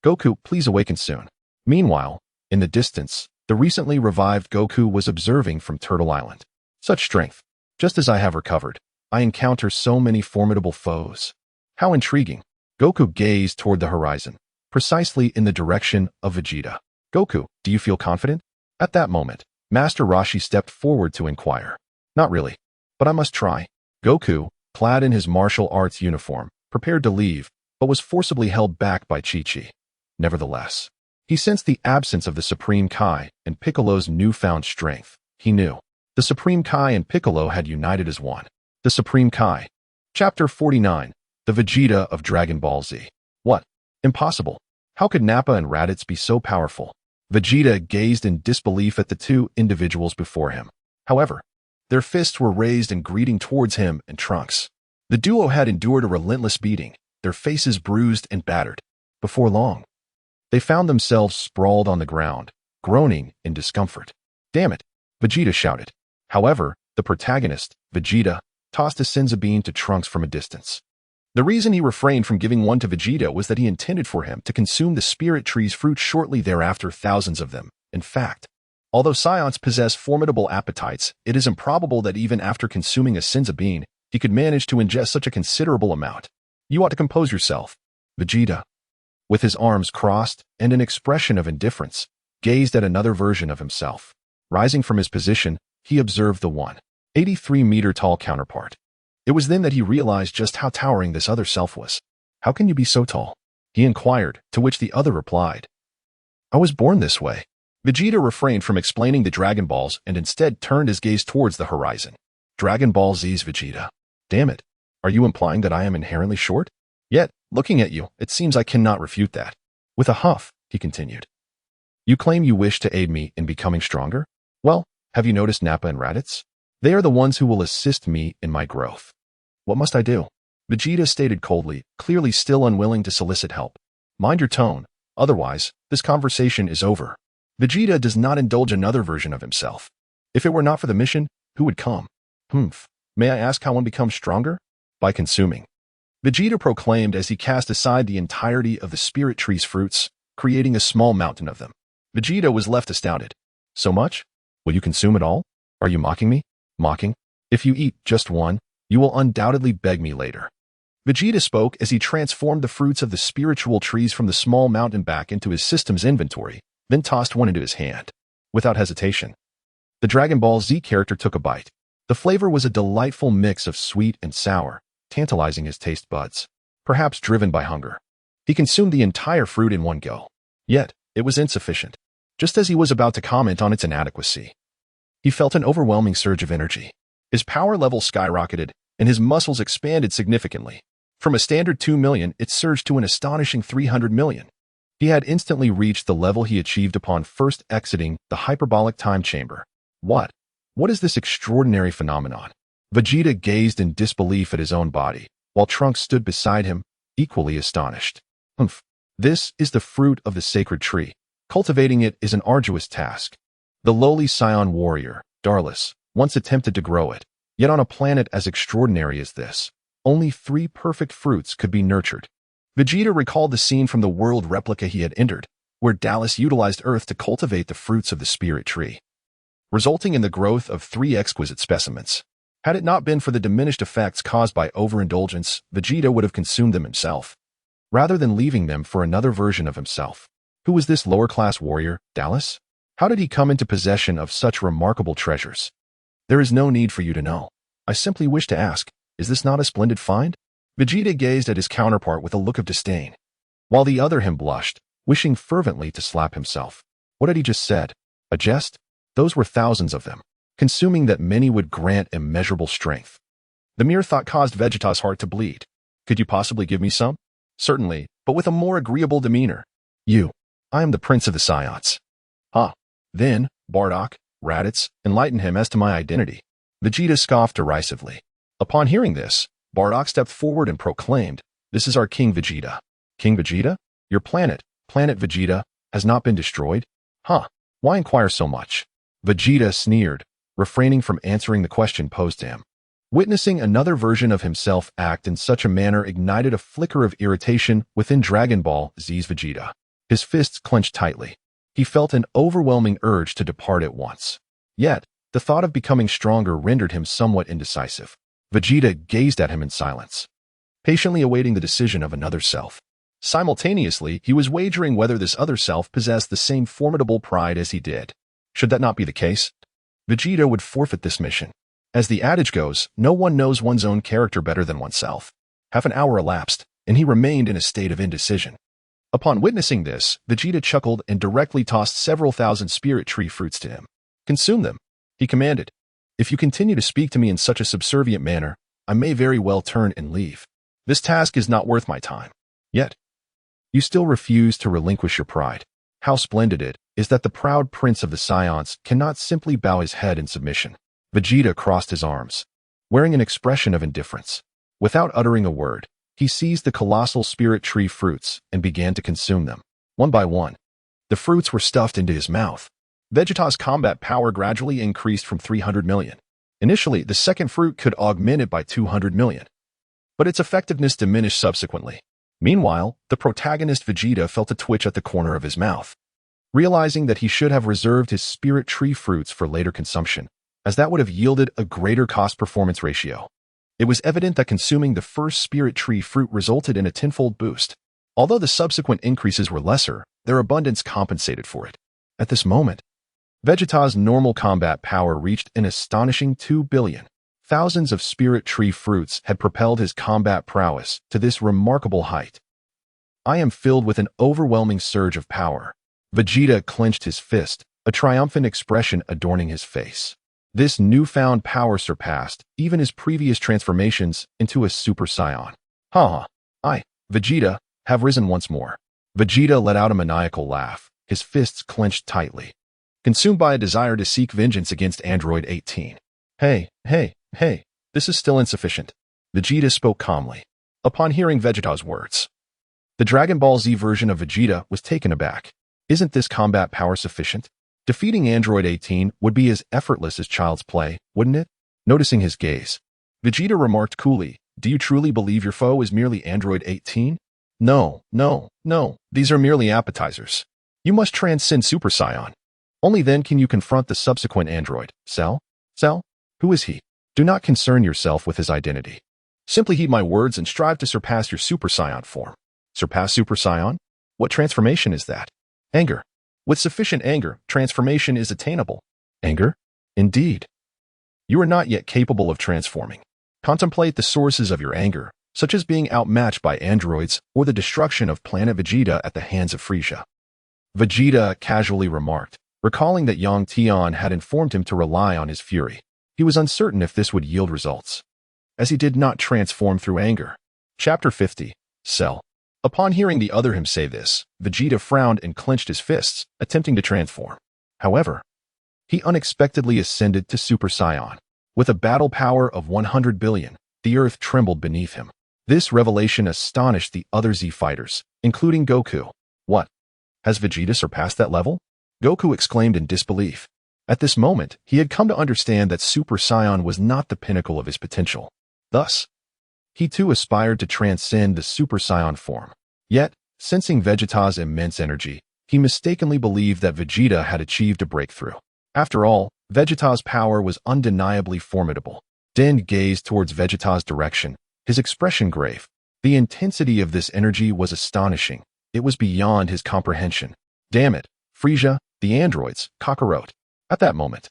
Goku, please awaken soon. Meanwhile, in the distance, the recently revived Goku was observing from Turtle Island. Such strength. Just as I have recovered, I encounter so many formidable foes. How intriguing. Goku gazed toward the horizon, precisely in the direction of Vegeta. Goku, do you feel confident? At that moment, Master Roshi stepped forward to inquire. Not really, but I must try. Goku, clad in his martial arts uniform, prepared to leave, but was forcibly held back by Chi-Chi. Nevertheless, he sensed the absence of the Supreme Kai and Piccolo's newfound strength. He knew. The Supreme Kai and Piccolo had united as one. The Supreme Kai. Chapter 49. The Vegeta of Dragon Ball Z. What? Impossible. How could Nappa and Raditz be so powerful? Vegeta gazed in disbelief at the two individuals before him. However, their fists were raised in greeting towards him and Trunks. The duo had endured a relentless beating, their faces bruised and battered. Before long, they found themselves sprawled on the ground, groaning in discomfort. Damn it, Vegeta shouted. However, the protagonist, Vegeta, tossed a senzu bean to Trunks from a distance. The reason he refrained from giving one to Vegeta was that he intended for him to consume the spirit tree's fruit shortly thereafter, thousands of them. In fact, although Saiyans possess formidable appetites, it is improbable that even after consuming a senzu bean, he could manage to ingest such a considerable amount. You ought to compose yourself. Vegeta, with his arms crossed and an expression of indifference, gazed at another version of himself. Rising from his position, he observed the 183-meter-tall counterpart. It was then that he realized just how towering this other self was. How can you be so tall? He inquired, to which the other replied. I was born this way. Vegeta refrained from explaining the Dragon Balls and instead turned his gaze towards the horizon. Dragon Ball Z's Vegeta. Damn it. Are you implying that I am inherently short? Yet, looking at you, it seems I cannot refute that. With a huff, he continued. You claim you wish to aid me in becoming stronger? Well, have you noticed Nappa and Raditz? They are the ones who will assist me in my growth. What must I do? Vegeta stated coldly, clearly still unwilling to solicit help. Mind your tone, otherwise, this conversation is over. Vegeta does not indulge another version of himself. If it were not for the mission, who would come? May I ask how one becomes stronger? By consuming. Vegeta proclaimed as he cast aside the entirety of the spirit tree's fruits, creating a small mountain of them. Vegeta was left astounded. So much? Will you consume it all? Are you mocking me? Mocking? If you eat just one, you will undoubtedly beg me later. Vegeta spoke as he transformed the fruits of the spiritual trees from the small mountain back into his system's inventory, then tossed one into his hand. Without hesitation, the Dragon Ball Z character took a bite. The flavor was a delightful mix of sweet and sour, tantalizing his taste buds. perhaps driven by hunger. He consumed the entire fruit in one go. Yet, it was insufficient. Just as he was about to comment on its inadequacy, he felt an overwhelming surge of energy. His power level skyrocketed, and his muscles expanded significantly. From a standard 2 million, it surged to an astonishing 300 million. He had instantly reached the level he achieved upon first exiting the hyperbolic time chamber. What is this extraordinary phenomenon? Vegeta gazed in disbelief at his own body, while Trunks stood beside him, equally astonished. This is the fruit of the sacred tree. Cultivating it is an arduous task. The lowly Scion warrior, Darlis, once attempted to grow it, yet on a planet as extraordinary as this, only 3 perfect fruits could be nurtured. Vegeta recalled the scene from the world replica he had entered, where Dallas utilized Earth to cultivate the fruits of the spirit tree, resulting in the growth of 3 exquisite specimens. Had it not been for the diminished effects caused by overindulgence, Vegeta would have consumed them himself, rather than leaving them for another version of himself. Who was this lower-class warrior, Dallas? How did he come into possession of such remarkable treasures? There is no need for you to know. I simply wish to ask, is this not a splendid find? Vegeta gazed at his counterpart with a look of disdain, while the other him blushed, wishing fervently to slap himself. What had he just said? A jest? Those were thousands of them. Consuming that many would grant immeasurable strength. The mere thought caused Vegeta's heart to bleed. Could you possibly give me some? Certainly, but with a more agreeable demeanor. I am the Prince of the Scions. Then, Bardock, Raditz, enlighten him as to my identity. Vegeta scoffed derisively. Upon hearing this, Bardock stepped forward and proclaimed, "This is our King Vegeta." King Vegeta? Your planet, Planet Vegeta, has not been destroyed? Why inquire so much? Vegeta sneered, refraining from answering the question posed to him. Witnessing another version of himself act in such a manner ignited a flicker of irritation within Dragon Ball Z's Vegeta. His fists clenched tightly. He felt an overwhelming urge to depart at once. Yet, the thought of becoming stronger rendered him somewhat indecisive. Vegeta gazed at him in silence, patiently awaiting the decision of another self. Simultaneously, he was wagering whether this other self possessed the same formidable pride as he did. Should that not be the case, Vegeta would forfeit this mission. As the adage goes, no one knows one's own character better than oneself. Half an hour elapsed, and he remained in a state of indecision. Upon witnessing this, Vegeta chuckled and directly tossed several thousand spirit tree fruits to him. Consume them, he commanded. If you continue to speak to me in such a subservient manner, I may very well turn and leave. This task is not worth my time. Yet, you still refuse to relinquish your pride. How splendid it is that the proud Prince of the Scions cannot simply bow his head in submission. Vegeta crossed his arms, wearing an expression of indifference. Without uttering a word, he seized the colossal spirit tree fruits and began to consume them. One by one, the fruits were stuffed into his mouth. Vegeta's combat power gradually increased from 300 million. Initially, the second fruit could augment it by 200 million, but its effectiveness diminished subsequently. Meanwhile, the protagonist Vegeta felt a twitch at the corner of his mouth, realizing that he should have reserved his spirit tree fruits for later consumption, as that would have yielded a greater cost-performance ratio. It was evident that consuming the first spirit tree fruit resulted in a tenfold boost. Although the subsequent increases were lesser, their abundance compensated for it. At this moment, Vegeta's normal combat power reached an astonishing 2 billion. Thousands of spirit tree fruits had propelled his combat prowess to this remarkable height. I am filled with an overwhelming surge of power. Vegeta clenched his fist, a triumphant expression adorning his face. This newfound power surpassed even his previous transformations into a Super Saiyan. I, Vegeta, have risen once more. Vegeta let out a maniacal laugh, his fists clenched tightly, consumed by a desire to seek vengeance against Android 18. Hey, this is still insufficient. Vegeta spoke calmly. Upon hearing Vegeta's words, the Dragon Ball Z version of Vegeta was taken aback. Isn't this combat power sufficient? Defeating Android 18 would be as effortless as child's play, wouldn't it? Noticing his gaze, Vegeta remarked coolly, "Do you truly believe your foe is merely Android 18? No, these are merely appetizers. You must transcend Super Saiyan. Only then can you confront the subsequent android. Cell? Who is he? Do not concern yourself with his identity. Simply heed my words and strive to surpass your Super Saiyan form." Surpass Super Saiyan? What transformation is that? Anger. With sufficient anger, transformation is attainable. Anger? Indeed. You are not yet capable of transforming. Contemplate the sources of your anger, such as being outmatched by androids or the destruction of planet Vegeta at the hands of Frieza. Vegeta casually remarked, recalling that Yang Tian had informed him to rely on his fury. He was uncertain if this would yield results, as he did not transform through anger. Chapter 50. Cell. Upon hearing the other him say this, Vegeta frowned and clenched his fists, attempting to transform. However, he unexpectedly ascended to Super Saiyan. With a battle power of 100 billion, the earth trembled beneath him. This revelation astonished the other Z fighters, including Goku. What? Has Vegeta surpassed that level? Goku exclaimed in disbelief. At this moment, he had come to understand that Super Saiyan was not the pinnacle of his potential. Thus, he too aspired to transcend the Super Saiyan form. Yet, sensing Vegeta's immense energy, he mistakenly believed that Vegeta had achieved a breakthrough. After all, Vegeta's power was undeniably formidable. Destined gazed towards Vegeta's direction, his expression grave. The intensity of this energy was astonishing. It was beyond his comprehension. Damn it, Frieza, the androids, Kakarot. At that moment,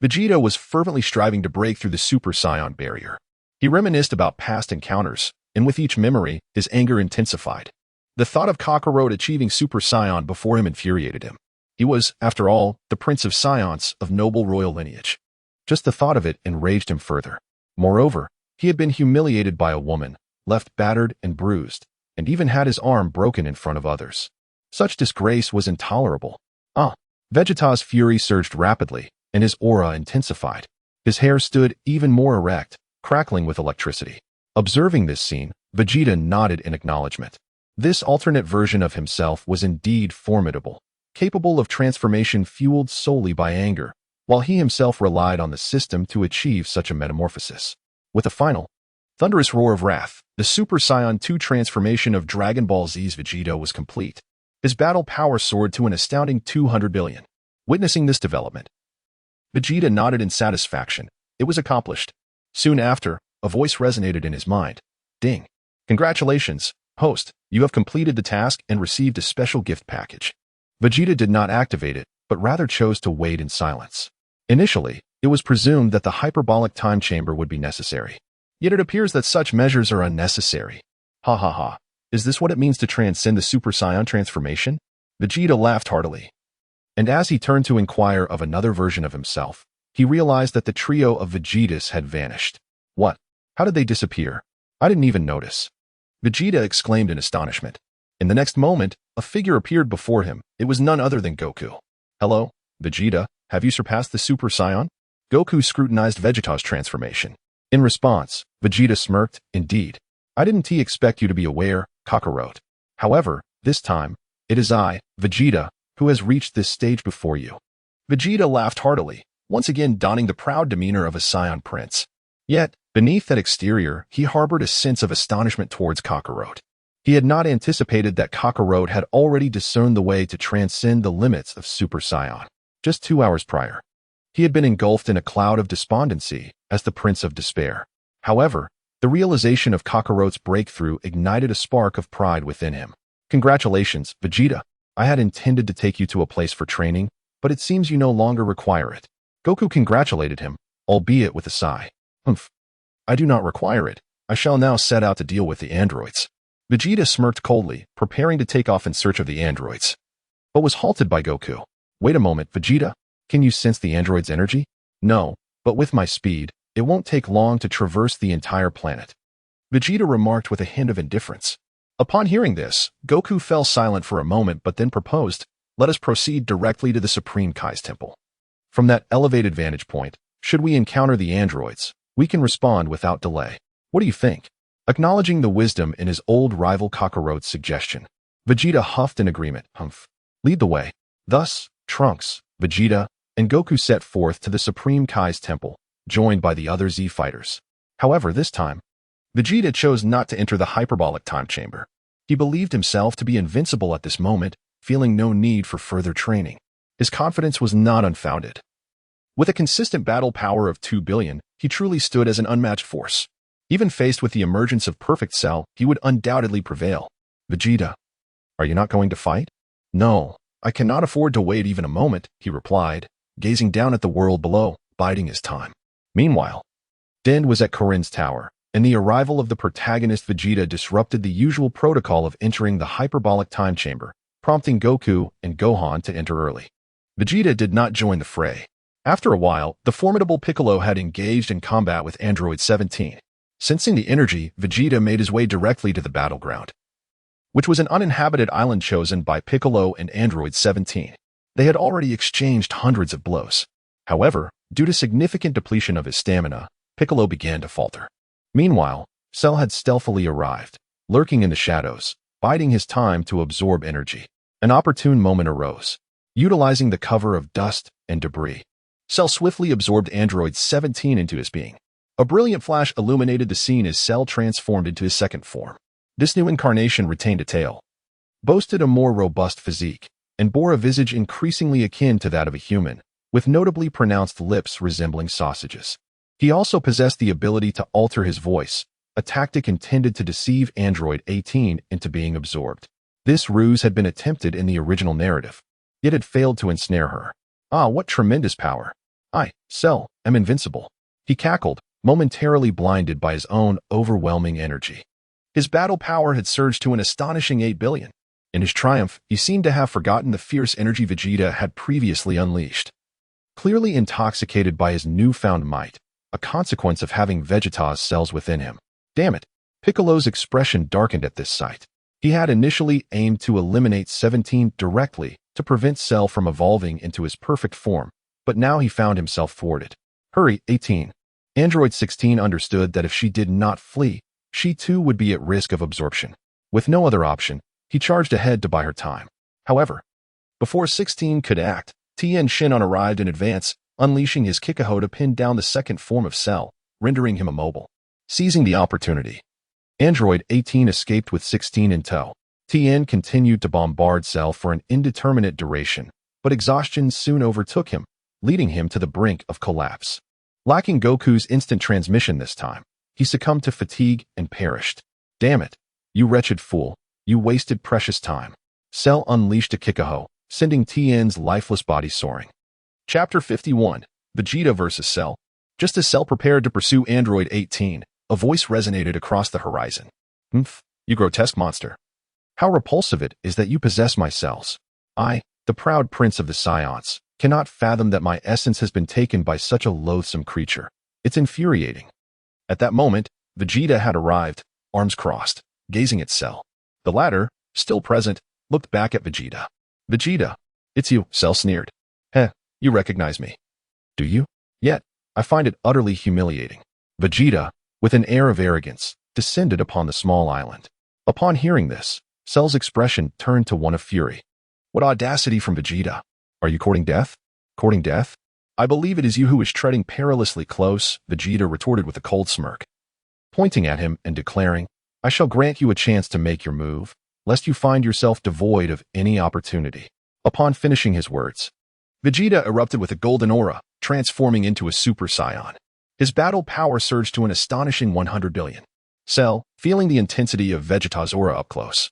Vegeta was fervently striving to break through the Super Saiyan barrier. He reminisced about past encounters, and with each memory, his anger intensified. The thought of Kakarot achieving Super Saiyan before him infuriated him. He was, after all, the Prince of Saiyans of noble royal lineage. Just the thought of it enraged him further. Moreover, he had been humiliated by a woman, left battered and bruised, and even had his arm broken in front of others. Such disgrace was intolerable. Vegeta's fury surged rapidly, and his aura intensified. His hair stood even more erect, crackling with electricity. Observing this scene, Vegeta nodded in acknowledgement. This alternate version of himself was indeed formidable, capable of transformation fueled solely by anger, while he himself relied on the system to achieve such a metamorphosis. With a final, thunderous roar of wrath, the Super Saiyan 2 transformation of Dragon Ball Z's Vegeta was complete. His battle power soared to an astounding 200 billion. Witnessing this development, Vegeta nodded in satisfaction. It was accomplished. Soon after, a voice resonated in his mind. Ding. Congratulations, host. You have completed the task and received a special gift package. Vegeta did not activate it, but rather chose to wait in silence. Initially, it was presumed that the hyperbolic time chamber would be necessary. Yet it appears that such measures are unnecessary. Hahaha. Is this what it means to transcend the Super Saiyan transformation? Vegeta laughed heartily. And as he turned to inquire of another version of himself, he realized that the trio of Vegetas had vanished. What? How did they disappear? I didn't even notice. Vegeta exclaimed in astonishment. In the next moment, a figure appeared before him. It was none other than Goku. Hello, Vegeta, have you surpassed the Super Saiyan? Goku scrutinized Vegeta's transformation. In response, Vegeta smirked, indeed. I didn't expect you to be aware, Kakarot. However, this time, it is I, Vegeta, who has reached this stage before you. Vegeta laughed heartily, once again donning the proud demeanor of a Saiyan prince. Yet, beneath that exterior, he harbored a sense of astonishment towards Kakarot. He had not anticipated that Kakarot had already discerned the way to transcend the limits of Super Saiyan. Just 2 hours prior, he had been engulfed in a cloud of despondency as the Prince of Despair. However, the realization of Kakarot's breakthrough ignited a spark of pride within him. Congratulations, Vegeta. I had intended to take you to a place for training, but it seems you no longer require it. Goku congratulated him, albeit with a sigh. Humph. I do not require it. I shall now set out to deal with the androids. Vegeta smirked coldly, preparing to take off in search of the androids, but was halted by Goku. Wait a moment, Vegeta. Can you sense the android's energy? No, but with my speed, it won't take long to traverse the entire planet. Vegeta remarked with a hint of indifference. Upon hearing this, Goku fell silent for a moment but then proposed, let us proceed directly to the Supreme Kai's temple. From that elevated vantage point, should we encounter the androids, we can respond without delay. What do you think? Acknowledging the wisdom in his old rival Kakarot's suggestion, Vegeta huffed in agreement. Humph. Lead the way. Thus, Trunks, Vegeta, and Goku set forth to the Supreme Kai's temple, joined by the other Z fighters. However, this time, Vegeta chose not to enter the hyperbolic time chamber. He believed himself to be invincible at this moment, feeling no need for further training. His confidence was not unfounded. With a consistent battle power of 2 billion, he truly stood as an unmatched force. Even faced with the emergence of Perfect Cell, he would undoubtedly prevail. Vegeta, are you not going to fight? No, I cannot afford to wait even a moment, he replied, gazing down at the world below, biding his time. Meanwhile, Destined was at Corinne's tower, and the arrival of the protagonist Vegeta disrupted the usual protocol of entering the hyperbolic time chamber, prompting Goku and Gohan to enter early. Vegeta did not join the fray. After a while, the formidable Piccolo had engaged in combat with Android 17. Sensing the energy, Vegeta made his way directly to the battleground, which was an uninhabited island chosen by Piccolo and Android 17. They had already exchanged hundreds of blows. However, due to significant depletion of his stamina, Piccolo began to falter. Meanwhile, Cell had stealthily arrived, lurking in the shadows, biding his time to absorb energy. An opportune moment arose. Utilizing the cover of dust and debris, Cell swiftly absorbed Android 17 into his being. A brilliant flash illuminated the scene as Cell transformed into his second form. This new incarnation retained a tail, boasted a more robust physique, and bore a visage increasingly akin to that of a human, with notably pronounced lips resembling sausages. He also possessed the ability to alter his voice, a tactic intended to deceive Android 18 into being absorbed. This ruse had been attempted in the original narrative, yet had failed to ensnare her. Ah, what tremendous power! I, Cell, am invincible. He cackled, momentarily blinded by his own overwhelming energy. His battle power had surged to an astonishing 8 billion. In his triumph, he seemed to have forgotten the fierce energy Vegeta had previously unleashed. Clearly intoxicated by his newfound might, a consequence of having Vegeta's cells within him. Damn it! Piccolo's expression darkened at this sight. He had initially aimed to eliminate 17 directly to prevent Cell from evolving into his perfect form, but now he found himself thwarted. Hurry, 18. Android 16 understood that if she did not flee, she too would be at risk of absorption. With no other option, he charged ahead to buy her time. However, before 16 could act, Tien Shin'an arrived in advance, unleashing his Kikaho to pin down the second form of Cell, rendering him immobile. Seizing the opportunity, Android 18 escaped with 16 in tow. Tien continued to bombard Cell for an indeterminate duration, but exhaustion soon overtook him, leading him to the brink of collapse. Lacking Goku's instant transmission this time, he succumbed to fatigue and perished. Damn it, you wretched fool, you wasted precious time. Cell unleashed a Kikaho, sending Tien's lifeless body soaring. Chapter 51, Vegeta vs. Cell. Just as Cell prepared to pursue Android 18, a voice resonated across the horizon. Humph, you grotesque monster. How repulsive it is that you possess my cells. I, the proud prince of the Scions, cannot fathom that my essence has been taken by such a loathsome creature. It's infuriating. At that moment, Vegeta had arrived, arms crossed, gazing at Cell. The latter, still present, looked back at Vegeta. Vegeta, it's you, Cell sneered. Heh, you recognize me. Do you? Yet, I find it utterly humiliating. Vegeta, with an air of arrogance, descended upon the small island. Upon hearing this, Cell's expression turned to one of fury. What audacity from Vegeta! Are you courting death? Courting death? I believe it is you who is treading perilously close, Vegeta retorted with a cold smirk. Pointing at him and declaring, I shall grant you a chance to make your move, lest you find yourself devoid of any opportunity. Upon finishing his words, Vegeta erupted with a golden aura, transforming into a Super Saiyan. His battle power surged to an astonishing 100 billion. Cell, feeling the intensity of Vegeta's aura up close,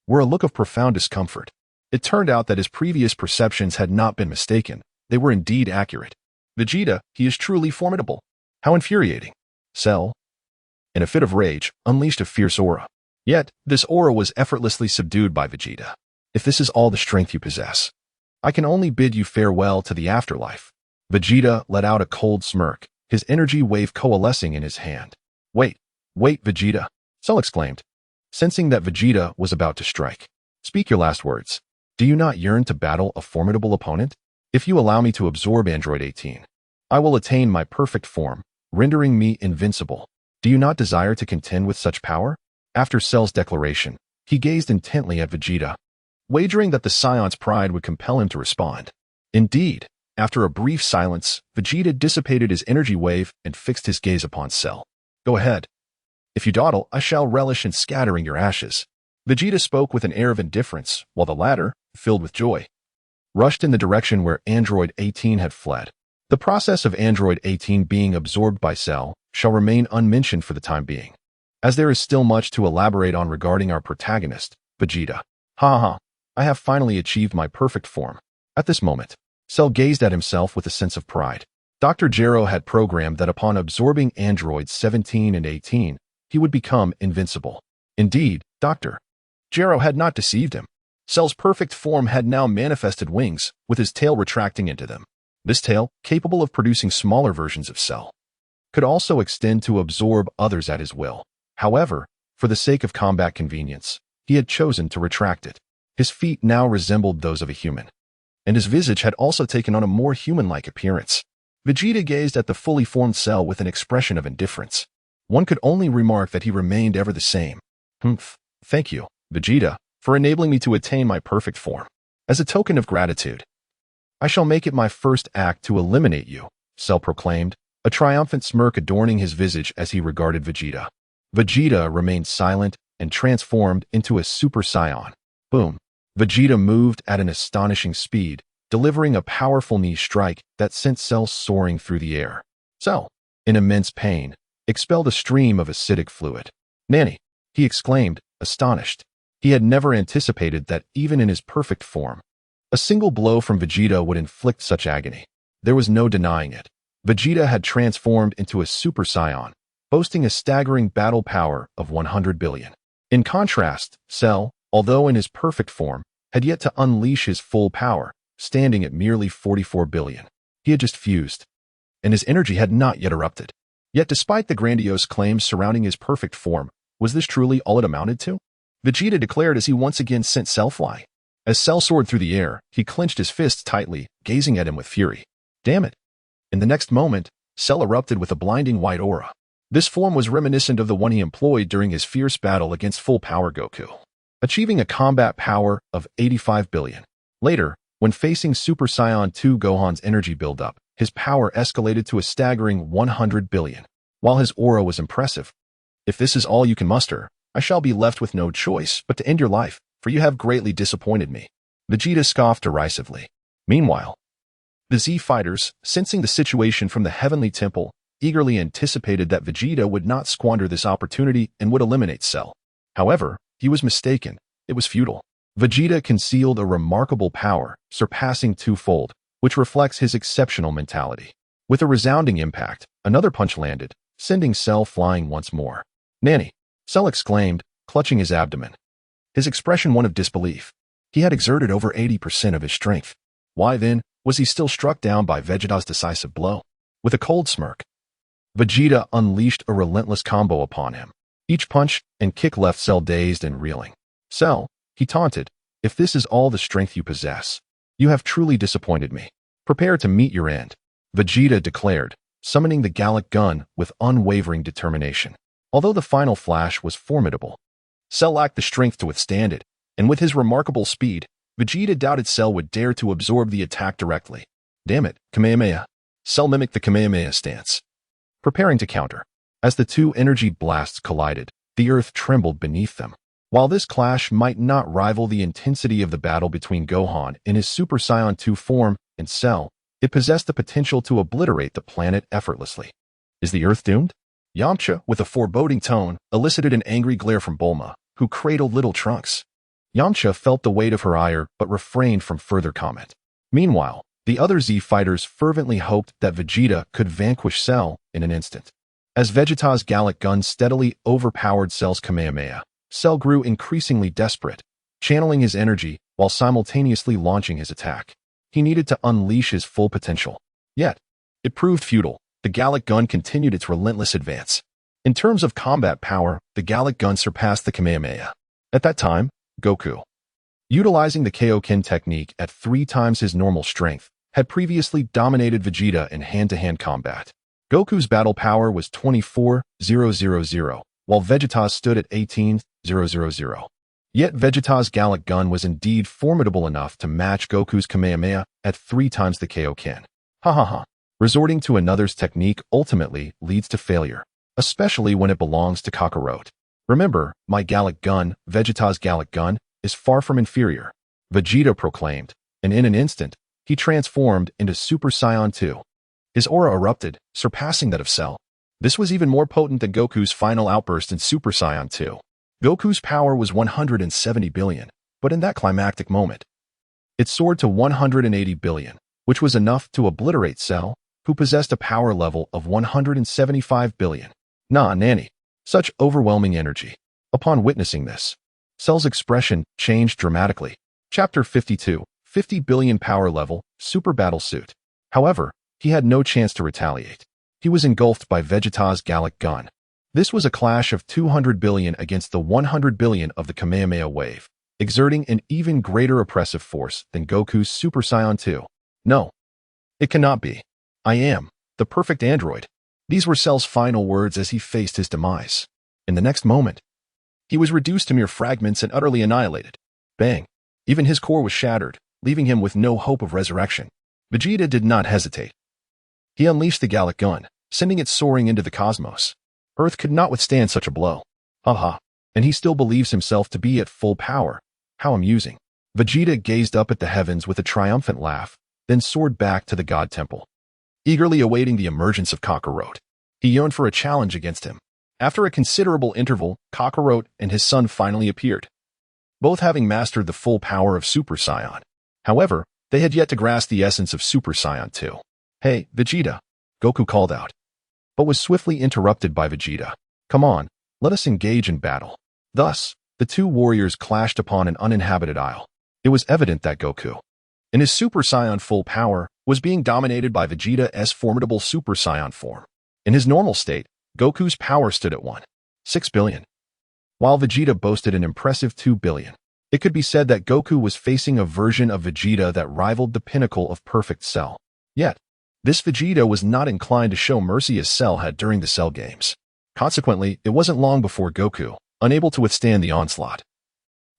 wore a look of profound discomfort. It turned out that his previous perceptions had not been mistaken. They were indeed accurate. Vegeta, he is truly formidable. How infuriating. Cell, in a fit of rage, unleashed a fierce aura. Yet, this aura was effortlessly subdued by Vegeta. If this is all the strength you possess, I can only bid you farewell to the afterlife. Vegeta let out a cold smirk, his energy wave coalescing in his hand. Wait, Vegeta, Cell exclaimed, sensing that Vegeta was about to strike. Speak your last words. Do you not yearn to battle a formidable opponent? If you allow me to absorb Android 18, I will attain my perfect form, rendering me invincible. Do you not desire to contend with such power? After Cell's declaration, he gazed intently at Vegeta, wagering that the Scion's pride would compel him to respond. Indeed, after a brief silence, Vegeta dissipated his energy wave and fixed his gaze upon Cell. Go ahead. If you dawdle, I shall relish in scattering your ashes. Vegeta spoke with an air of indifference, while the latter, filled with joy, rushed in the direction where Android 18 had fled. The process of Android 18 being absorbed by Cell shall remain unmentioned for the time being, as there is still much to elaborate on regarding our protagonist, Vegeta. Haha, I have finally achieved my perfect form. At this moment, Cell gazed at himself with a sense of pride. Dr. Gero had programmed that upon absorbing androids 17 and 18, he would become invincible. Indeed, Dr. Gero had not deceived him. Cell's perfect form had now manifested wings, with his tail retracting into them. This tail, capable of producing smaller versions of Cell, could also extend to absorb others at his will. However, for the sake of combat convenience, he had chosen to retract it. His feet now resembled those of a human, and his visage had also taken on a more human-like appearance. Vegeta gazed at the fully formed Cell with an expression of indifference. One could only remark that he remained ever the same. Thank you, Vegeta, for enabling me to attain my perfect form. As a token of gratitude, I shall make it my first act to eliminate you, Cell proclaimed, a triumphant smirk adorning his visage as he regarded Vegeta. Vegeta remained silent and transformed into a Super Saiyan. Boom. Vegeta moved at an astonishing speed, delivering a powerful knee strike that sent Cell soaring through the air. Cell, in immense pain, expelled a stream of acidic fluid. Nanny, he exclaimed, astonished. He had never anticipated that even in his perfect form, a single blow from Vegeta would inflict such agony. There was no denying it. Vegeta had transformed into a Super Saiyan, boasting a staggering battle power of 100 billion. In contrast, Cell, although in his perfect form, had yet to unleash his full power, standing at merely 44 billion. He had just fused, and his energy had not yet erupted. Yet despite the grandiose claims surrounding his perfect form, was this truly all it amounted to? Vegeta declared as he once again sent Cell flying. As Cell soared through the air, he clenched his fists tightly, gazing at him with fury. Damn it. In the next moment, Cell erupted with a blinding white aura. This form was reminiscent of the one he employed during his fierce battle against full-power Goku, achieving a combat power of 85 billion. Later, when facing Super Saiyan 2 Gohan's energy buildup, his power escalated to a staggering 100 billion. While his aura was impressive, if this is all you can muster, I shall be left with no choice but to end your life, for you have greatly disappointed me. Vegeta scoffed derisively. Meanwhile, the Z fighters, sensing the situation from the Heavenly Temple, eagerly anticipated that Vegeta would not squander this opportunity and would eliminate Cell. However, he was mistaken. It was futile. Vegeta concealed a remarkable power, surpassing twofold, which reflects his exceptional mentality. With a resounding impact, another punch landed, sending Cell flying once more. Nanny, Cell exclaimed, clutching his abdomen. His expression one of disbelief. He had exerted over 80% of his strength. Why then was he still struck down by Vegeta's decisive blow? With a cold smirk, Vegeta unleashed a relentless combo upon him. Each punch and kick left Cell dazed and reeling. Cell, he taunted, if this is all the strength you possess, you have truly disappointed me. Prepare to meet your end, Vegeta declared, summoning the Gallic Gun with unwavering determination. Although the final flash was formidable, Cell lacked the strength to withstand it, and with his remarkable speed, Vegeta doubted Cell would dare to absorb the attack directly. Damn it, Kamehameha. Cell mimicked the Kamehameha stance, preparing to counter. As the two energy blasts collided, the earth trembled beneath them. While this clash might not rival the intensity of the battle between Gohan in his Super Saiyan 2 form and Cell, it possessed the potential to obliterate the planet effortlessly. Is the earth doomed? Yamcha, with a foreboding tone, elicited an angry glare from Bulma, who cradled little Trunks. Yamcha felt the weight of her ire but refrained from further comment. Meanwhile, the other Z fighters fervently hoped that Vegeta could vanquish Cell in an instant. As Vegeta's Gallic Gun steadily overpowered Cell's Kamehameha, Cell grew increasingly desperate, channeling his energy while simultaneously launching his attack. He needed to unleash his full potential. Yet, it proved futile. The Gallic Gun continued its relentless advance. In terms of combat power, the Gallic Gun surpassed the Kamehameha. At that time, Goku, utilizing the Kaioken technique at 3 times his normal strength, had previously dominated Vegeta in hand-to-hand combat. Goku's battle power was 24,000, while Vegeta's stood at 18,000. Yet Vegeta's Gallic Gun was indeed formidable enough to match Goku's Kamehameha at 3 times the Kaioken. Hahaha. Resorting to another's technique ultimately leads to failure, especially when it belongs to Kakarot. Remember, my Gallic Gun, Vegeta's Gallic Gun, is far from inferior, Vegeta proclaimed, and in an instant, he transformed into Super Saiyan 2. His aura erupted, surpassing that of Cell. This was even more potent than Goku's final outburst in Super Saiyan 2. Goku's power was 170 billion, but in that climactic moment, it soared to 180 billion, which was enough to obliterate Cell who possessed a power level of 175 billion. Nah, nanny. Such overwhelming energy. Upon witnessing this, Cell's expression changed dramatically. Chapter 52, 50 billion power level, super battle suit. However, he had no chance to retaliate. He was engulfed by Vegeta's Gallic gun. This was a clash of 200 billion against the 100 billion of the Kamehameha wave, exerting an even greater oppressive force than Goku's Super Saiyan 2. No, it cannot be. I am the perfect android. These were Cell's final words as he faced his demise. In the next moment, he was reduced to mere fragments and utterly annihilated. Bang! Even his core was shattered, leaving him with no hope of resurrection. Vegeta did not hesitate. He unleashed the Gallic gun, sending it soaring into the cosmos. Earth could not withstand such a blow. Haha. And he still believes himself to be at full power. How amusing. Vegeta gazed up at the heavens with a triumphant laugh, then soared back to the God Temple. Eagerly awaiting the emergence of Kakarot, he yearned for a challenge against him. After a considerable interval, Kakarot and his son finally appeared, both having mastered the full power of Super Saiyan. However, they had yet to grasp the essence of Super Saiyan 2. Hey, Vegeta, Goku called out, but was swiftly interrupted by Vegeta. Come on, let us engage in battle. Thus, the two warriors clashed upon an uninhabited isle. It was evident that Goku, in his Super Saiyan full power, was being dominated by Vegeta's formidable Super Saiyan form. In his normal state, Goku's power stood at 1.6 billion, while Vegeta boasted an impressive 2 billion. It could be said that Goku was facing a version of Vegeta that rivaled the pinnacle of perfect Cell. Yet, this Vegeta was not inclined to show mercy as Cell had during the Cell games. Consequently, it wasn't long before Goku, unable to withstand the onslaught,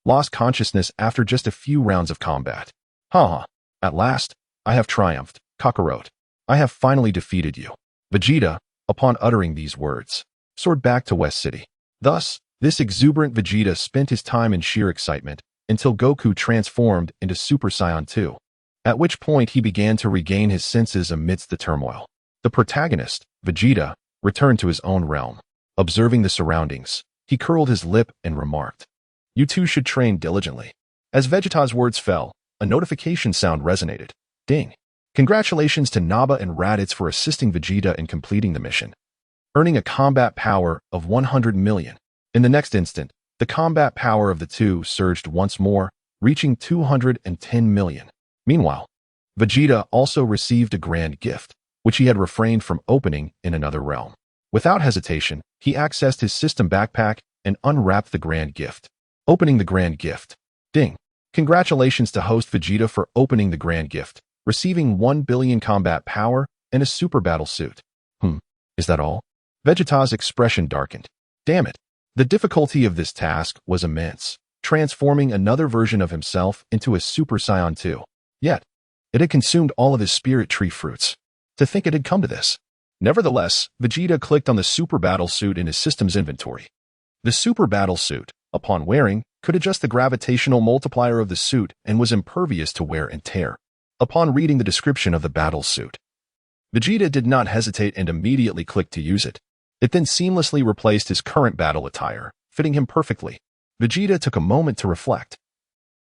lost consciousness after just a few rounds of combat. Haha. At last, I have triumphed, Kakarot. I have finally defeated you. Vegeta, upon uttering these words, soared back to West City. Thus, this exuberant Vegeta spent his time in sheer excitement until Goku transformed into Super Saiyan 2, at which point he began to regain his senses amidst the turmoil. The protagonist, Vegeta, returned to his own realm. Observing the surroundings, he curled his lip and remarked, "You two should train diligently." As Vegeta's words fell, a notification sound resonated. Ding! Congratulations to Naba and Raditz for assisting Vegeta in completing the mission, earning a combat power of 100 million. In the next instant, the combat power of the two surged once more, reaching 210 million. Meanwhile, Vegeta also received a grand gift, which he had refrained from opening in another realm. Without hesitation, he accessed his system backpack and unwrapped the grand gift. Opening the grand gift. Ding! Congratulations to host Vegeta for opening the grand gift, receiving 1 billion combat power and a super battle suit. Is that all? Vegeta's expression darkened. Damn it. The difficulty of this task was immense, transforming another version of himself into a Super Saiyan 2. Yet, it had consumed all of his spirit tree fruits. To think it had come to this. Nevertheless, Vegeta clicked on the super battle suit in his system's inventory. The super battle suit, upon wearing, could adjust the gravitational multiplier of the suit and was impervious to wear and tear. Upon reading the description of the battle suit, Vegeta did not hesitate and immediately clicked to use it. It then seamlessly replaced his current battle attire, fitting him perfectly. Vegeta took a moment to reflect,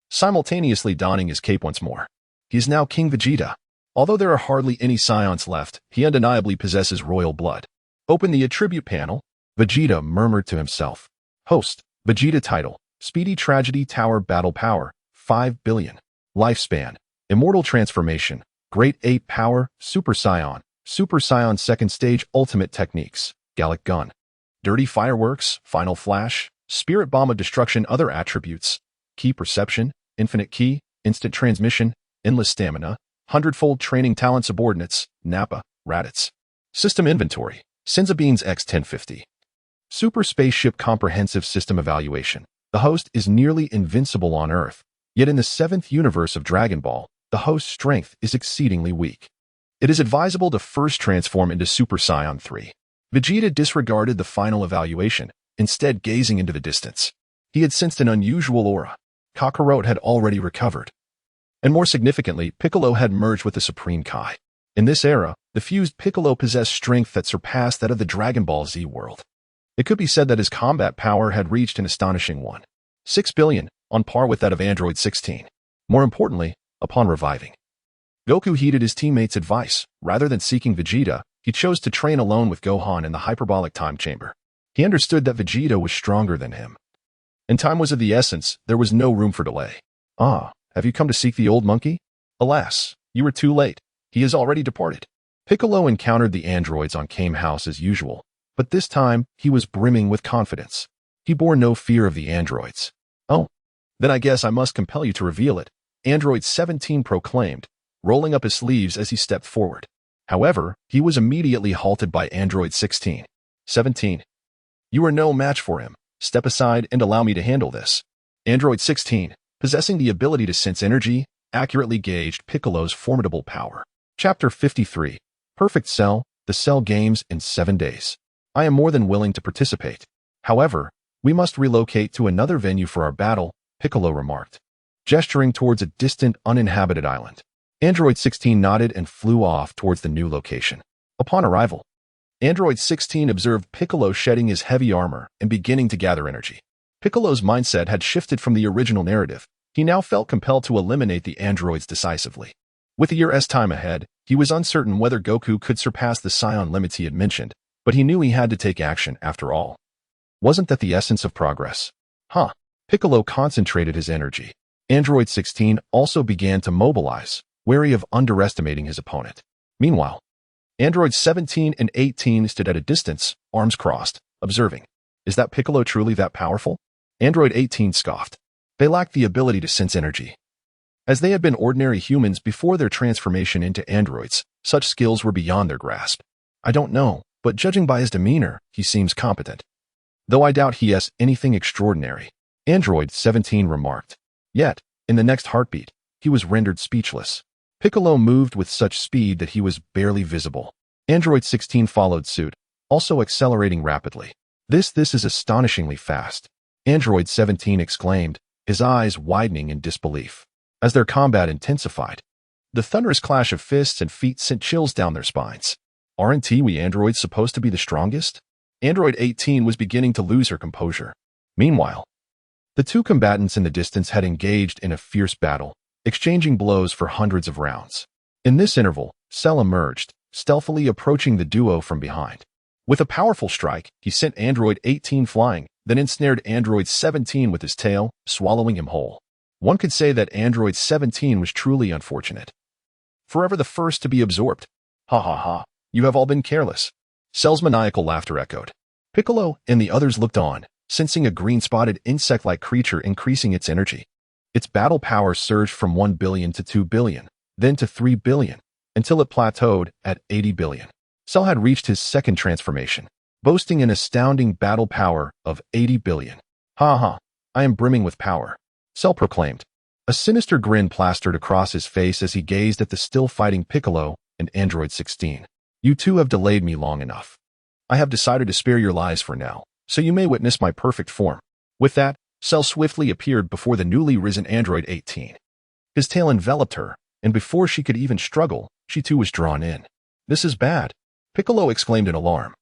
simultaneously donning his cape once more. He is now King Vegeta. Although there are hardly any Saiyans left, he undeniably possesses royal blood. Open the attribute panel, Vegeta murmured to himself. Host, Vegeta title, Speedy Tragedy Tower Battle Power, 5 billion. Lifespan, Immortal Transformation, Great Ape Power, Super Saiyan Second Stage Ultimate Techniques, Gallic Gun, Dirty Fireworks, Final Flash, Spirit Bomb of Destruction. Other attributes, Key Perception, Infinite Key, Instant Transmission, Endless Stamina, Hundredfold Training Talent Subordinates, Nappa, Raditz. System Inventory, Senzabeans X1050. Super Spaceship Comprehensive System Evaluation. The host is nearly invincible on Earth, yet in the 7th universe of Dragon Ball, the host's strength is exceedingly weak. It is advisable to first transform into Super Saiyan 3. Vegeta disregarded the final evaluation, instead gazing into the distance. He had sensed an unusual aura. Kakarot had already recovered. And more significantly, Piccolo had merged with the Supreme Kai. In this era, the fused Piccolo possessed strength that surpassed that of the Dragon Ball Z world. It could be said that his combat power had reached an astonishing 1.6 billion, on par with that of Android 16. More importantly, upon reviving, Goku heeded his teammates' advice. Rather than seeking Vegeta, he chose to train alone with Gohan in the hyperbolic time chamber. He understood that Vegeta was stronger than him, and time was of the essence. There was no room for delay. Ah, have you come to seek the old monkey? Alas, you were too late. He has already departed. Piccolo encountered the androids on Kame House as usual, but this time he was brimming with confidence. He bore no fear of the androids. Oh, then I guess I must compel you to reveal it, Android 17 proclaimed, rolling up his sleeves as he stepped forward. However, he was immediately halted by Android 16. 17. You are no match for him. Step aside and allow me to handle this. Android 16, possessing the ability to sense energy, accurately gauged Piccolo's formidable power. Chapter 53. Perfect Cell, the Cell Games in 7 days. I am more than willing to participate. However, we must relocate to another venue for our battle, Piccolo remarked, gesturing towards a distant, uninhabited island. Android 16 nodded and flew off towards the new location. Upon arrival, Android 16 observed Piccolo shedding his heavy armor and beginning to gather energy. Piccolo's mindset had shifted from the original narrative. He now felt compelled to eliminate the androids decisively. With a year's time ahead, he was uncertain whether Goku could surpass the Scion limits he had mentioned, but he knew he had to take action after all. Wasn't that the essence of progress? Piccolo concentrated his energy. Android 16 also began to mobilize, wary of underestimating his opponent. Meanwhile, Androids 17 and 18 stood at a distance, arms crossed, observing. Is that Piccolo truly that powerful? Android 18 scoffed. They lacked the ability to sense energy. As they had been ordinary humans before their transformation into androids, such skills were beyond their grasp. I don't know, but judging by his demeanor, he seems competent. Though I doubt he has anything extraordinary, Android 17 remarked. Yet, in the next heartbeat, he was rendered speechless. Piccolo moved with such speed that he was barely visible. Android 16 followed suit, also accelerating rapidly. This is astonishingly fast, Android 17 exclaimed, his eyes widening in disbelief. As their combat intensified, the thunderous clash of fists and feet sent chills down their spines. Aren't we androids supposed to be the strongest? Android 18 was beginning to lose her composure. Meanwhile, the two combatants in the distance had engaged in a fierce battle, exchanging blows for hundreds of rounds. In this interval, Cell emerged, stealthily approaching the duo from behind. With a powerful strike, he sent Android 18 flying, then ensnared Android 17 with his tail, swallowing him whole. One could say that Android 17 was truly unfortunate. Forever the first to be absorbed. Ha, you have all been careless. Cell's maniacal laughter echoed. Piccolo and the others looked on, sensing a green-spotted insect-like creature increasing its energy. Its battle power surged from 1 billion to 2 billion, then to 3 billion, until it plateaued at 80 billion. Cell had reached his second transformation, boasting an astounding battle power of 80 billion. I am brimming with power, Cell proclaimed. A sinister grin plastered across his face as he gazed at the still-fighting Piccolo and Android 16. You two have delayed me long enough. I have decided to spare your lives for now, so you may witness my perfect form. With that, Cell swiftly appeared before the newly risen Android 18. His tail enveloped her, and before she could even struggle, she too was drawn in. This is bad, Piccolo exclaimed in alarm,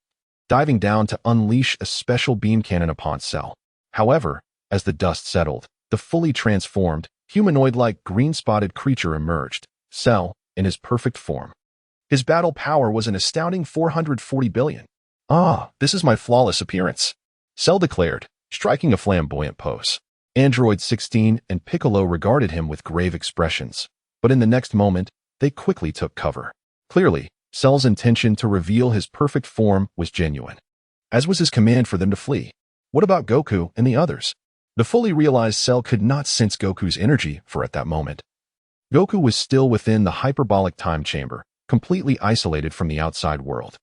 diving down to unleash a special beam cannon upon Cell. However, as the dust settled, the fully transformed, humanoid-like green-spotted creature emerged, Cell, in his perfect form. His battle power was an astounding 440 billion. This is my flawless appearance, Cell declared, striking a flamboyant pose. Android 16 and Piccolo regarded him with grave expressions, but in the next moment, they quickly took cover. Clearly, Cell's intention to reveal his perfect form was genuine, as was his command for them to flee. What about Goku and the others? The fully realized Cell could not sense Goku's energy for at that moment. Goku was still within the hyperbolic time chamber, completely isolated from the outside world.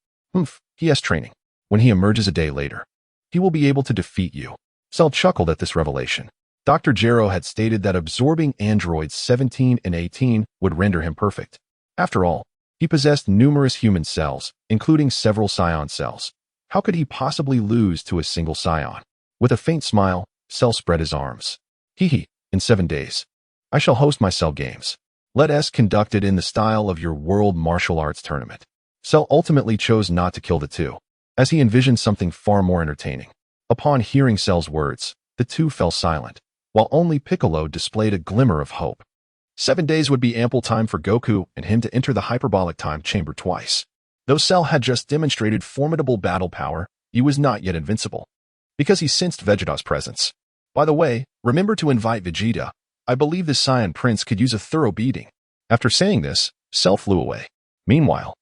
He has training. When he emerges a day later, he will be able to defeat you. Cell chuckled at this revelation. Dr. Gero had stated that absorbing androids 17 and 18 would render him perfect. After all, he possessed numerous human cells, including several Scion cells. How could he possibly lose to a single Scion? With a faint smile, Cell spread his arms. In 7 days, I shall host my Cell Games. Let us conduct it in the style of your World Martial Arts Tournament. Cell ultimately chose not to kill the two, as he envisioned something far more entertaining. Upon hearing Cell's words, the two fell silent, while only Piccolo displayed a glimmer of hope. 7 days would be ample time for Goku and him to enter the hyperbolic time chamber twice. Though Cell had just demonstrated formidable battle power, he was not yet invincible, because he sensed Vegeta's presence. By the way, remember to invite Vegeta. I believe the Saiyan Prince could use a thorough beating. After saying this, Cell flew away. Meanwhile,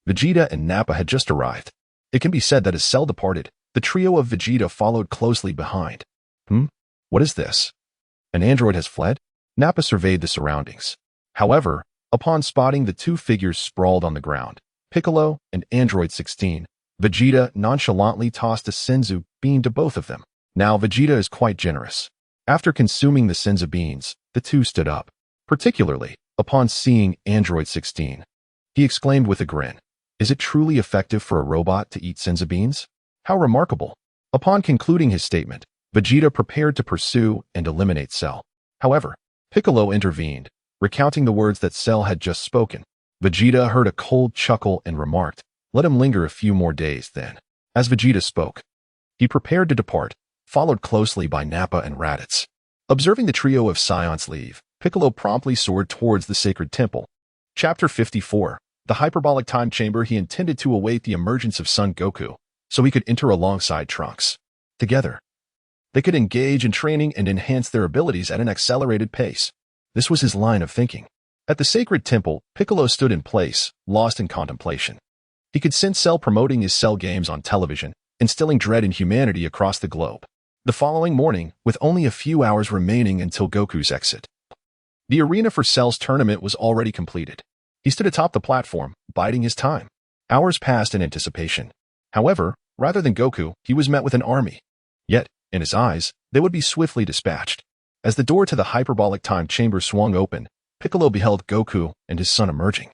Vegeta and Nappa had just arrived. It can be said that as Cell departed, the trio of Vegeta followed closely behind. What is this? An android has fled? Nappa surveyed the surroundings. However, upon spotting the two figures sprawled on the ground, Piccolo and Android 16, Vegeta nonchalantly tossed a senzu bean to both of them. Now Vegeta is quite generous. After consuming the senzu beans, the two stood up. Particularly, upon seeing Android 16. He exclaimed with a grin, "Is it truly effective for a robot to eat senzu beans? How remarkable." Upon concluding his statement, Vegeta prepared to pursue and eliminate Cell. However, Piccolo intervened, recounting the words that Cell had just spoken. Vegeta heard a cold chuckle and remarked, "Let him linger a few more days then." As Vegeta spoke, he prepared to depart, followed closely by Nappa and Raditz. Observing the trio of Scions leave, Piccolo promptly soared towards the sacred temple. Chapter 54. The hyperbolic time chamber. He intended to await the emergence of Son Goku, so he could enter alongside Trunks. Together, they could engage in training and enhance their abilities at an accelerated pace. This was his line of thinking. At the sacred temple, Piccolo stood in place, lost in contemplation. He could sense Cell promoting his Cell games on television, instilling dread in humanity across the globe. The following morning, with only a few hours remaining until Goku's exit, the arena for Cell's tournament was already completed. He stood atop the platform, biding his time. Hours passed in anticipation. However, rather than Goku, he was met with an army. Yet, in his eyes, they would be swiftly dispatched. As the door to the hyperbolic time chamber swung open, Piccolo beheld Goku and his son emerging.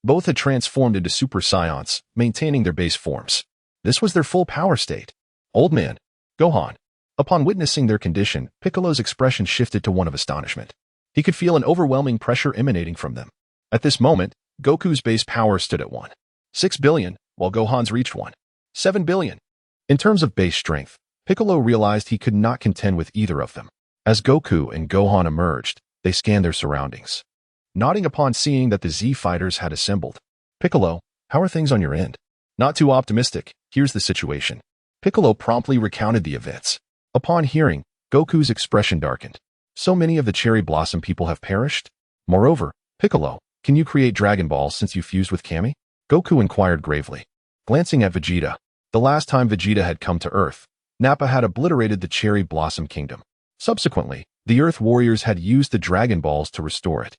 Both had transformed into Super Saiyans, maintaining their base forms. This was their full power state. Old Man, Gohan. Upon witnessing their condition, Piccolo's expression shifted to one of astonishment. He could feel an overwhelming pressure emanating from them. At this moment, Goku's base power stood at 1.6 billion, while Gohan's reached 1.7 billion. In terms of base strength, Piccolo realized he could not contend with either of them. As Goku and Gohan emerged, they scanned their surroundings. Nodding upon seeing that the Z fighters had assembled. "Piccolo, how are things on your end?" "Not too optimistic. Here's the situation." Piccolo promptly recounted the events. Upon hearing, Goku's expression darkened. "So many of the Cherry Blossom people have perished? Moreover, Piccolo, can you create Dragon Balls since you fused with Kami?" Goku inquired gravely. Glancing at Vegeta, the last time Vegeta had come to Earth, Nappa had obliterated the Cherry Blossom Kingdom. Subsequently, the Earth Warriors had used the Dragon Balls to restore it.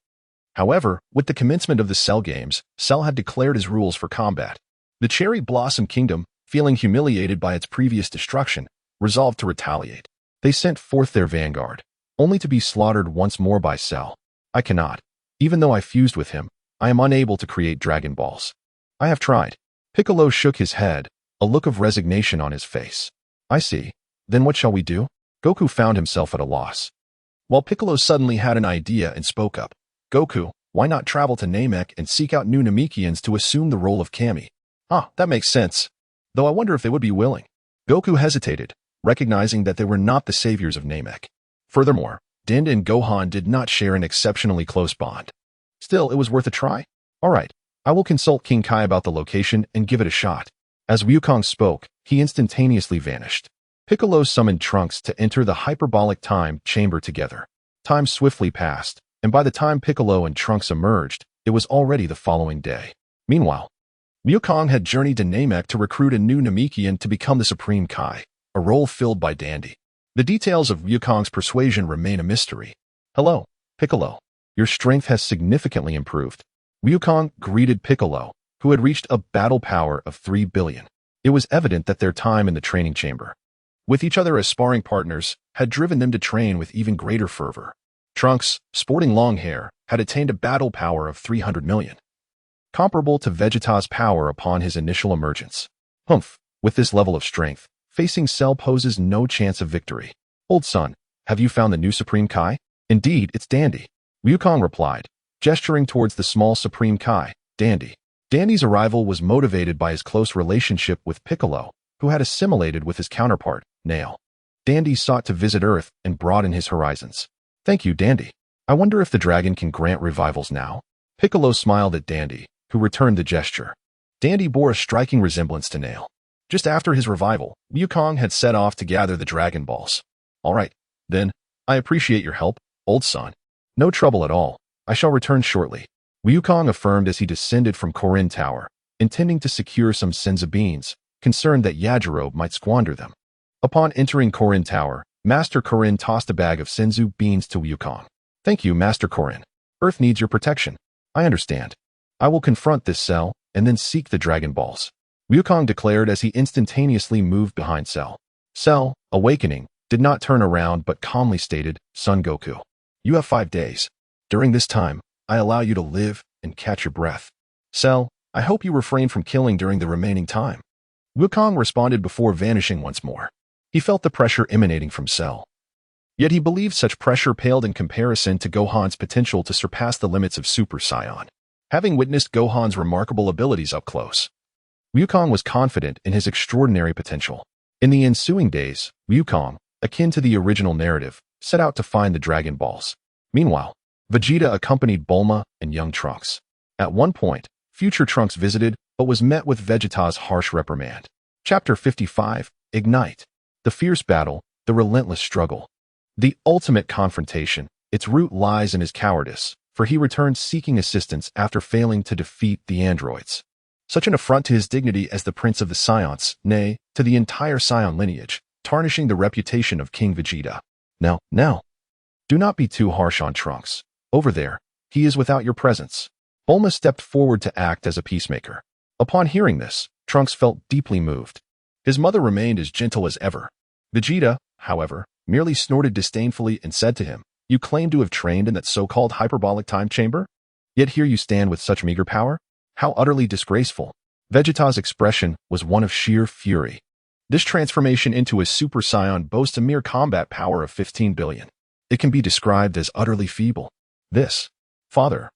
However, with the commencement of the Cell games, Cell had declared his rules for combat. The Cherry Blossom Kingdom, feeling humiliated by its previous destruction, resolved to retaliate. They sent forth their vanguard, only to be slaughtered once more by Cell. "I cannot. Even though I fused with him, I am unable to create Dragon Balls. I have tried." Piccolo shook his head, a look of resignation on his face. "I see. Then what shall we do?" Goku found himself at a loss. While Piccolo suddenly had an idea and spoke up. "Goku, why not travel to Namek and seek out new Namekians to assume the role of Kami?" "Ah, that makes sense. Though I wonder if they would be willing." Goku hesitated, recognizing that they were not the saviors of Namek. Furthermore, Din and Gohan did not share an exceptionally close bond. Still, it was worth a try. "All right, I will consult King Kai about the location and give it a shot." As Wukong spoke, he instantaneously vanished. Piccolo summoned Trunks to enter the hyperbolic time chamber together. Time swiftly passed, and by the time Piccolo and Trunks emerged, it was already the following day. Meanwhile, Wukong had journeyed to Namek to recruit a new Namekian to become the Supreme Kai, a role filled by Dandy. The details of Wukong's persuasion remain a mystery. "Hello, Piccolo. Your strength has significantly improved." Wukong greeted Piccolo, who had reached a battle power of 3 billion. It was evident that their time in the training chamber, with each other as sparring partners, had driven them to train with even greater fervor. Trunks, sporting long hair, had attained a battle power of 300 million, comparable to Vegeta's power upon his initial emergence. With this level of strength, facing Cell poses no chance of victory. "Old son, have you found the new Supreme Kai?" "Indeed, it's Dandy," Wukong replied, gesturing towards the small Supreme Kai, Dandy. Dandy's arrival was motivated by his close relationship with Piccolo, who had assimilated with his counterpart, Nail. Dandy sought to visit Earth and broaden his horizons. "Thank you, Dandy." I wonder if the dragon can grant revivals now. Piccolo smiled at Dandy, who returned the gesture. Dandy bore a striking resemblance to Nail. Just after his revival, Wukong had set off to gather the Dragon Balls. All right, then, I appreciate your help, old son. No trouble at all. I shall return shortly. Wukong affirmed as he descended from Korin Tower, intending to secure some Senza beans, concerned that Yajirobe might squander them. Upon entering Korin Tower, Master Korin tossed a bag of Senzu beans to Wukong. Thank you, Master Korin. Earth needs your protection. I understand. I will confront this Cell, and then seek the Dragon Balls. Wukong declared as he instantaneously moved behind Cell. Cell, awakening, did not turn around but calmly stated, Son Goku. You have 5 days. During this time, I allow you to live and catch your breath. Cell, I hope you refrain from killing during the remaining time. Wukong responded before vanishing once more. He felt the pressure emanating from Cell. Yet he believed such pressure paled in comparison to Gohan's potential to surpass the limits of Super Saiyan. Having witnessed Gohan's remarkable abilities up close, Wukong was confident in his extraordinary potential. In the ensuing days, Wukong, akin to the original narrative, set out to find the Dragon Balls. Meanwhile, Vegeta accompanied Bulma and young Trunks. At one point, future Trunks visited, but was met with Vegeta's harsh reprimand. Chapter 55, Ignite. The fierce battle, the relentless struggle. The ultimate confrontation, its root lies in his cowardice, for he returned seeking assistance after failing to defeat the androids. Such an affront to his dignity as the Prince of the Saiyans, nay, to the entire Saiyan lineage, tarnishing the reputation of King Vegeta. Now, do not be too harsh on Trunks. Over there, he is without your presence. Bulma stepped forward to act as a peacemaker. Upon hearing this, Trunks felt deeply moved. His mother remained as gentle as ever. Vegeta, however, merely snorted disdainfully and said to him, You claim to have trained in that so-called hyperbolic time chamber? Yet here you stand with such meager power? How utterly disgraceful. Vegeta's expression was one of sheer fury. This transformation into a Super Saiyan boasts a mere combat power of 15 billion. It can be described as utterly feeble. Father,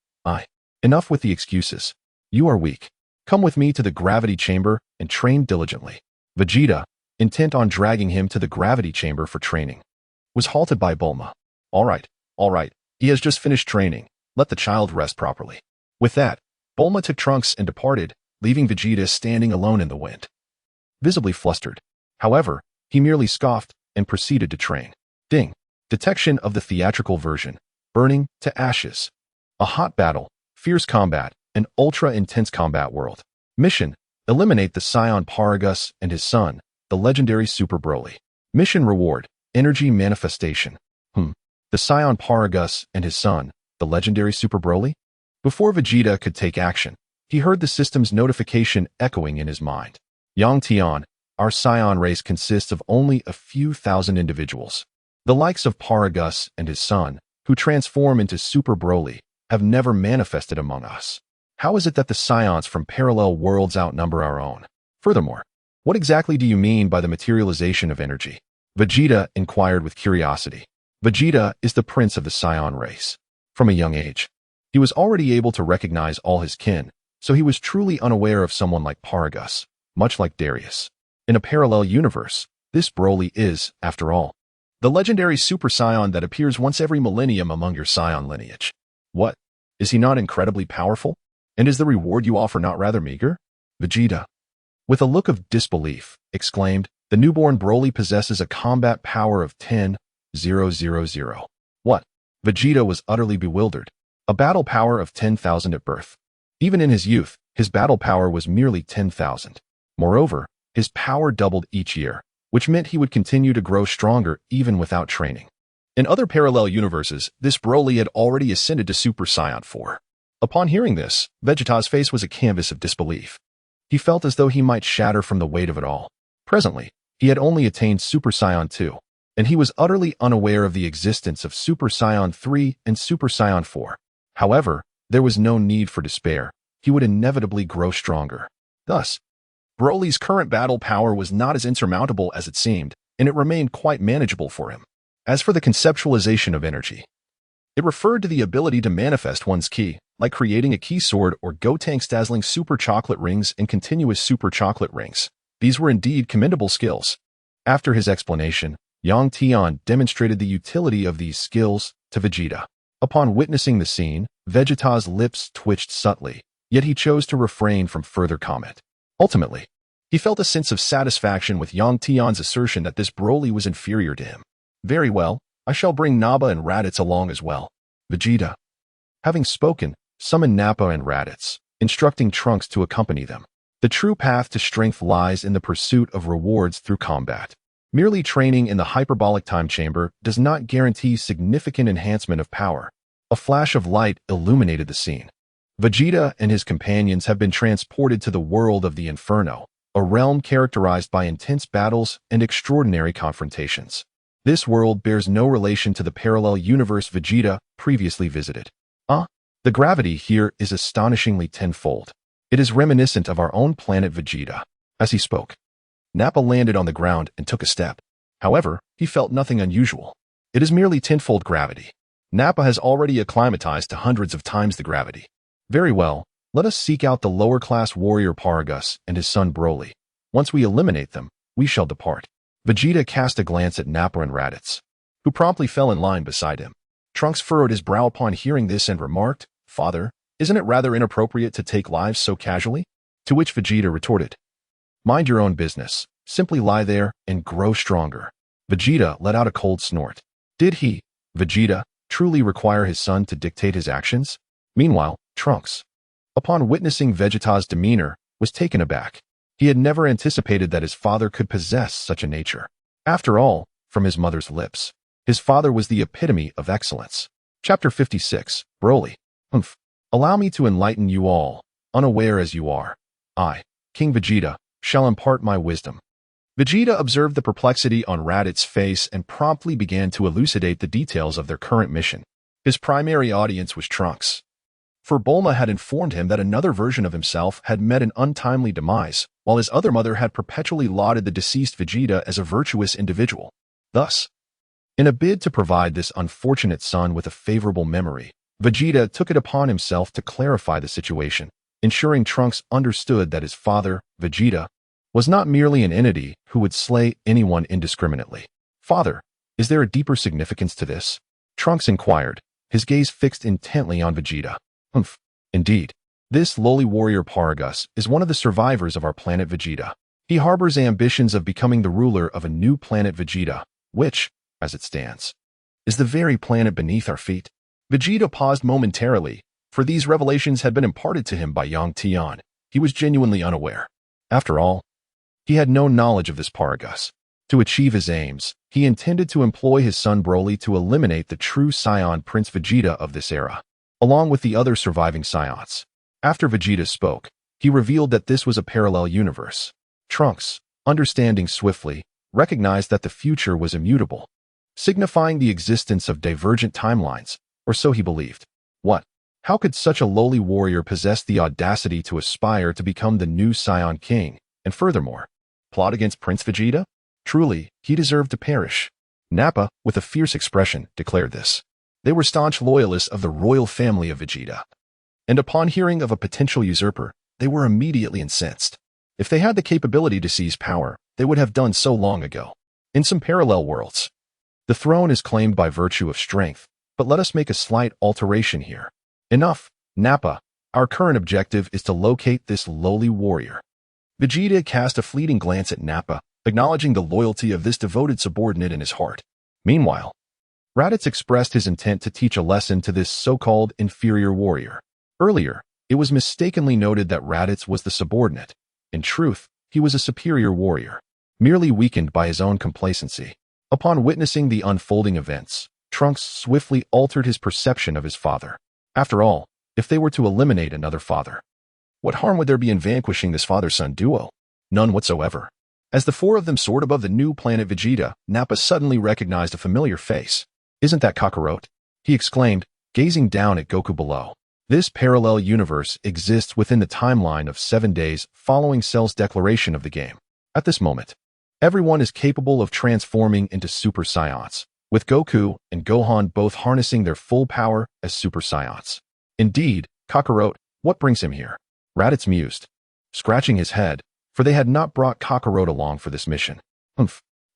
enough with the excuses. You are weak. Come with me to the gravity chamber and train diligently. Vegeta, intent on dragging him to the gravity chamber for training, was halted by Bulma. All right. He has just finished training. Let the child rest properly. With that, Bulma took Trunks and departed, leaving Vegeta standing alone in the wind. Visibly flustered. However, he merely scoffed and proceeded to train. Ding. Detection of the theatrical version. Burning to ashes. A hot battle, fierce combat, an ultra-intense combat world. Mission: eliminate the Saiyan Paragus and his son, the legendary Super Broly. Mission reward: energy manifestation. The Saiyan Paragus and his son, the legendary Super Broly? Before Vegeta could take action, he heard the system's notification echoing in his mind. Yang Tian, our Saiyan race consists of only a few thousand individuals. The likes of Paragus and his son, who transform into Super Broly, have never manifested among us. How is it that the Saiyans from parallel worlds outnumber our own? Furthermore, what exactly do you mean by the materialization of energy? Vegeta inquired with curiosity. Vegeta is the prince of the Saiyan race. From a young age, he was already able to recognize all his kin, so he was truly unaware of someone like Paragus, much like Darius. In a parallel universe, this Broly is, after all, the legendary Super Saiyan that appears once every millennium among your Saiyan lineage. What? Is he not incredibly powerful? And is the reward you offer not rather meager? Vegeta, with a look of disbelief, exclaimed, The newborn Broly possesses a combat power of 10,000. What? Vegeta was utterly bewildered. A battle power of 10,000 at birth. Even in his youth, his battle power was merely 10,000. Moreover, his power doubled each year, which meant he would continue to grow stronger even without training. In other parallel universes, this Broly had already ascended to Super Saiyan 4. Upon hearing this, Vegeta's face was a canvas of disbelief. He felt as though he might shatter from the weight of it all. Presently, he had only attained Super Saiyan 2, and he was utterly unaware of the existence of Super Saiyan 3 and Super Saiyan 4. However, there was no need for despair. He would inevitably grow stronger. Thus, Broly's current battle power was not as insurmountable as it seemed, and it remained quite manageable for him. As for the conceptualization of energy, it referred to the ability to manifest one's ki, like creating a ki sword or Gotenks dazzling super chocolate rings and continuous super chocolate rings. These were indeed commendable skills. After his explanation, Yang Tian demonstrated the utility of these skills to Vegeta. Upon witnessing the scene, Vegeta's lips twitched subtly, yet he chose to refrain from further comment. Ultimately, he felt a sense of satisfaction with Yang Tian's assertion that this Broly was inferior to him. Very well, I shall bring Nappa and Raditz along as well. Vegeta, having spoken, summoned Nappa and Raditz, instructing Trunks to accompany them. The true path to strength lies in the pursuit of rewards through combat. Merely training in the hyperbolic time chamber does not guarantee significant enhancement of power. A flash of light illuminated the scene. Vegeta and his companions have been transported to the world of the Inferno, a realm characterized by intense battles and extraordinary confrontations. This world bears no relation to the parallel universe Vegeta previously visited. The gravity here is astonishingly tenfold. It is reminiscent of our own planet Vegeta. As he spoke, Nappa landed on the ground and took a step. However, he felt nothing unusual. It is merely tenfold gravity. Nappa has already acclimatized to hundreds of times the gravity. Very well, let us seek out the lower-class warrior Paragus and his son Broly. Once we eliminate them, we shall depart. Vegeta cast a glance at Nappa and Raditz, who promptly fell in line beside him. Trunks furrowed his brow upon hearing this and remarked, "Father, isn't it rather inappropriate to take lives so casually?" To which Vegeta retorted, "Mind your own business. Simply lie there and grow stronger." Vegeta let out a cold snort. Did he, Vegeta, truly require his son to dictate his actions? Meanwhile, Trunks, upon witnessing Vegeta's demeanor, was taken aback. He had never anticipated that his father could possess such a nature. After all, from his mother's lips, his father was the epitome of excellence. Chapter 56, Broly. Allow me to enlighten you all, unaware as you are. I, King Vegeta, shall impart my wisdom. Vegeta observed the perplexity on Raditz's face and promptly began to elucidate the details of their current mission. His primary audience was Trunks, for Bulma had informed him that another version of himself had met an untimely demise, while his other mother had perpetually lauded the deceased Vegeta as a virtuous individual. Thus, in a bid to provide this unfortunate son with a favorable memory, Vegeta took it upon himself to clarify the situation, ensuring Trunks understood that his father, Vegeta, was not merely an entity who would slay anyone indiscriminately. "Father, is there a deeper significance to this?" Trunks inquired, his gaze fixed intently on Vegeta. Indeed. This lowly warrior Paragus is one of the survivors of our planet Vegeta. He harbors ambitions of becoming the ruler of a new planet Vegeta, which, as it stands, is the very planet beneath our feet. Vegeta paused momentarily, for these revelations had been imparted to him by Yang Tian. He was genuinely unaware. After all, he had no knowledge of this Paragus. To achieve his aims, he intended to employ his son Broly to eliminate the true scion Prince Vegeta of this era, along with the other surviving scions. After Vegeta spoke, he revealed that this was a parallel universe. Trunks, understanding swiftly, recognized that the future was immutable, signifying the existence of divergent timelines, or so he believed. What? How could such a lowly warrior possess the audacity to aspire to become the new Scion King, and furthermore, plot against Prince Vegeta? Truly, he deserved to perish. Nappa, with a fierce expression, declared this. They were staunch loyalists of the royal family of Vegeta, and upon hearing of a potential usurper, they were immediately incensed. If they had the capability to seize power, they would have done so long ago. In some parallel worlds, the throne is claimed by virtue of strength, but let us make a slight alteration here. Enough, Nappa. Our current objective is to locate this lowly warrior. Vegeta cast a fleeting glance at Nappa, acknowledging the loyalty of this devoted subordinate in his heart. Meanwhile, Raditz expressed his intent to teach a lesson to this so-called inferior warrior. Earlier, it was mistakenly noted that Raditz was the subordinate. In truth, he was a superior warrior, merely weakened by his own complacency. Upon witnessing the unfolding events, Trunks swiftly altered his perception of his father. After all, if they were to eliminate another father, what harm would there be in vanquishing this father-son duo? None whatsoever. As the four of them soared above the new planet Vegeta, Nappa suddenly recognized a familiar face. "Isn't that Kakarot?" he exclaimed, gazing down at Goku below. This parallel universe exists within the timeline of 7 days following Cell's declaration of the game. At this moment, everyone is capable of transforming into Super Saiyans, with Goku and Gohan both harnessing their full power as Super Saiyans. Indeed, Kakarot, what brings him here? Raditz mused, scratching his head, for they had not brought Kakarot along for this mission.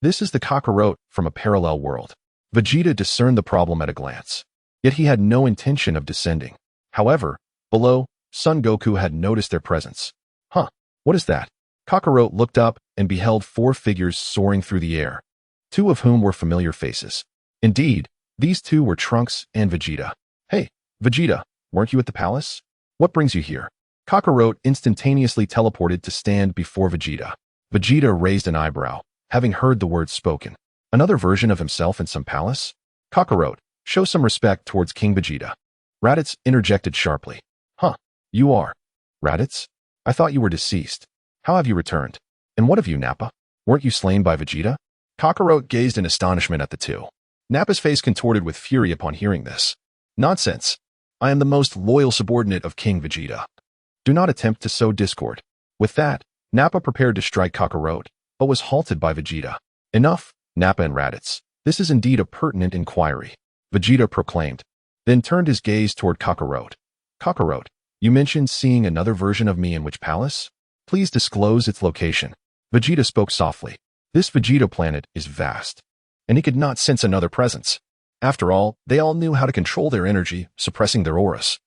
This is the Kakarot from a parallel world. Vegeta discerned the problem at a glance. yet he had no intention of descending. However, below, Son Goku had noticed their presence. Huh, what is that? Kakarot looked up and beheld 4 figures soaring through the air, 2 of whom were familiar faces. Indeed, these 2 were Trunks and Vegeta. Hey, Vegeta, weren't you at the palace? What brings you here? Kakarot instantaneously teleported to stand before Vegeta. Vegeta raised an eyebrow, having heard the words spoken. Another version of himself in some palace? Kakarot, show some respect towards King Vegeta. Raditz interjected sharply. Huh, you are. Raditz? I thought you were deceased. How have you returned? And what of you, Nappa? Weren't you slain by Vegeta? Kakarot gazed in astonishment at the 2. Nappa's face contorted with fury upon hearing this. Nonsense. I am the most loyal subordinate of King Vegeta. Do not attempt to sow discord. With that, Nappa prepared to strike Kakarot, but was halted by Vegeta. Enough, Nappa and Raditz. This is indeed a pertinent inquiry, Vegeta proclaimed, then turned his gaze toward Kakarot. Kakarot, you mentioned seeing another version of me in which palace? Please disclose its location. Vegeta spoke softly. This Vegeta planet is vast, and he could not sense another presence. After all, they all knew how to control their energy, suppressing their auras.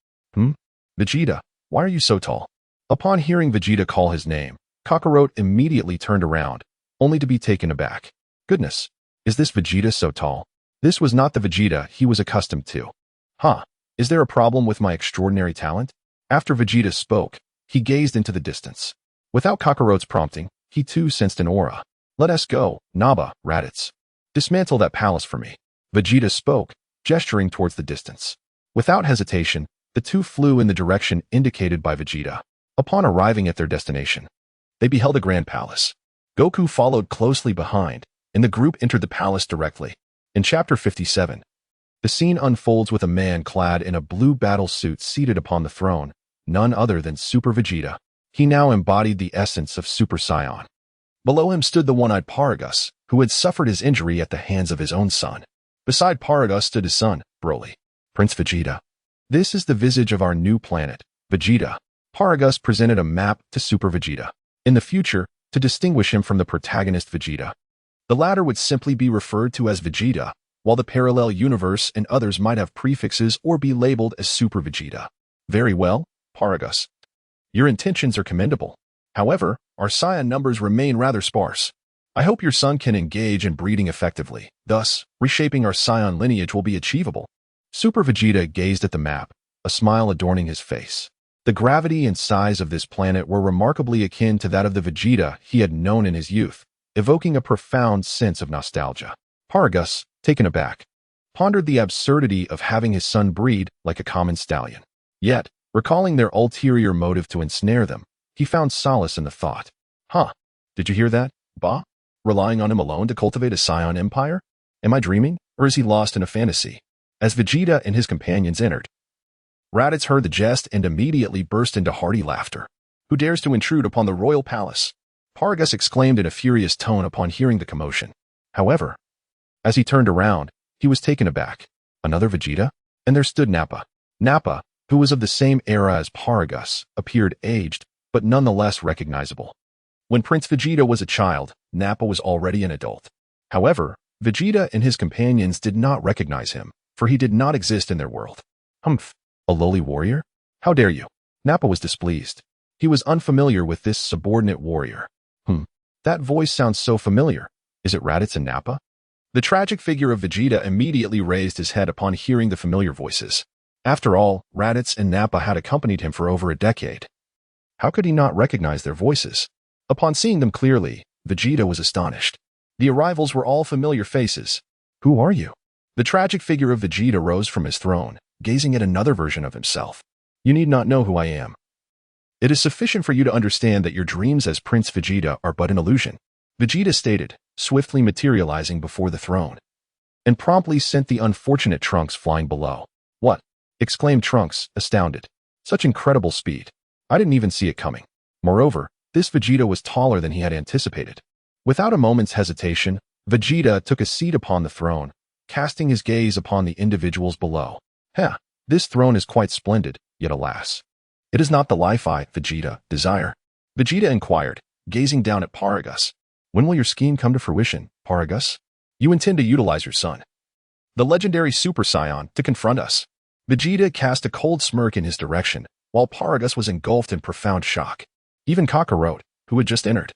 Vegeta, why are you so tall? Upon hearing Vegeta call his name, Kakarot immediately turned around, only to be taken aback. Goodness, is this Vegeta so tall? This was not the Vegeta he was accustomed to. Is there a problem with my extraordinary talent? After Vegeta spoke, he gazed into the distance. Without Kakarot's prompting, he too sensed an aura. Let us go, Naba, Raditz. Dismantle that palace for me. Vegeta spoke, gesturing towards the distance. Without hesitation, the 2 flew in the direction indicated by Vegeta. Upon arriving at their destination, they beheld a grand palace. Goku followed closely behind, and the group entered the palace directly. In Chapter 57, the scene unfolds with a man clad in a blue battle suit seated upon the throne, none other than Super Vegeta. He now embodied the essence of Super Saiyan. Below him stood the one-eyed Paragus, who had suffered his injury at the hands of his own son. Beside Paragus stood his son, Broly. Prince Vegeta. This is the visage of our new planet, Vegeta. Paragus presented a map to Super Vegeta. In the future, to distinguish him from the protagonist Vegeta, the latter would simply be referred to as Vegeta, while the parallel universe and others might have prefixes or be labeled as Super Vegeta. Very well, Paragus. Your intentions are commendable. However, our Saiyan numbers remain rather sparse. I hope your son can engage in breeding effectively. Thus, reshaping our Saiyan lineage will be achievable. Super Vegeta gazed at the map, a smile adorning his face. The gravity and size of this planet were remarkably akin to that of the Vegeta he had known in his youth, evoking a profound sense of nostalgia. Paragus, taken aback, pondered the absurdity of having his son breed like a common stallion. Yet, recalling their ulterior motive to ensnare them, he found solace in the thought. Did you hear that, Ba? Relying on him alone to cultivate a Saiyan empire? Am I dreaming, or is he lost in a fantasy? As Vegeta and his companions entered, Raditz heard the jest and immediately burst into hearty laughter. Who dares to intrude upon the royal palace? Paragus exclaimed in a furious tone upon hearing the commotion. However, as he turned around, he was taken aback. Another Vegeta? And there stood Nappa. Nappa, who was of the same era as Paragus, appeared aged, but nonetheless recognizable. When Prince Vegeta was a child, Nappa was already an adult. However, Vegeta and his companions did not recognize him, for he did not exist in their world. A lowly warrior? How dare you? Nappa was displeased. He was unfamiliar with this subordinate warrior. That voice sounds so familiar. Is it Raditz and Nappa? The tragic figure of Vegeta immediately raised his head upon hearing the familiar voices. After all, Raditz and Nappa had accompanied him for over a decade. How could he not recognize their voices? Upon seeing them clearly, Vegeta was astonished. The arrivals were all familiar faces. Who are you? The tragic figure of Vegeta rose from his throne, gazing at another version of himself. You need not know who I am. It is sufficient for you to understand that your dreams as Prince Vegeta are but an illusion, Vegeta stated, swiftly materializing before the throne, and promptly sent the unfortunate Trunks flying below. What? Exclaimed Trunks, astounded. Such incredible speed. I didn't even see it coming. Moreover, this Vegeta was taller than he had anticipated. Without a moment's hesitation, Vegeta took a seat upon the throne, casting his gaze upon the individuals below. This throne is quite splendid, yet alas, it is not the life I, Vegeta, desire. Vegeta inquired, gazing down at Paragus. When will your scheme come to fruition, Paragus? You intend to utilize your son. the legendary Super Saiyan, to confront us. Vegeta cast a cold smirk in his direction, while Paragus was engulfed in profound shock. Even Kakarot, who had just entered,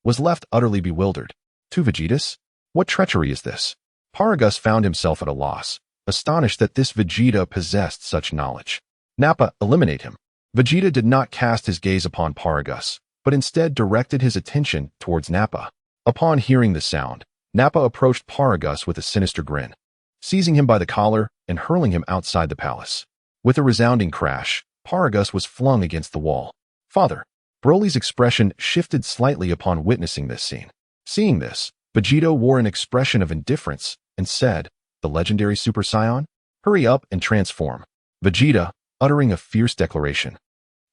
was left utterly bewildered. Two Vegetas? What treachery is this? Paragus found himself at a loss, astonished that this Vegeta possessed such knowledge. Nappa, eliminate him. Vegeta did not cast his gaze upon Paragus, but instead directed his attention towards Nappa. Upon hearing the sound, Nappa approached Paragus with a sinister grin, seizing him by the collar and hurling him outside the palace. With a resounding crash, Paragus was flung against the wall. Father! Broly's expression shifted slightly upon witnessing this scene. Seeing this, Vegeta wore an expression of indifference and said, "The legendary Super Saiyan? Hurry up and transform." Vegeta, uttering a fierce declaration,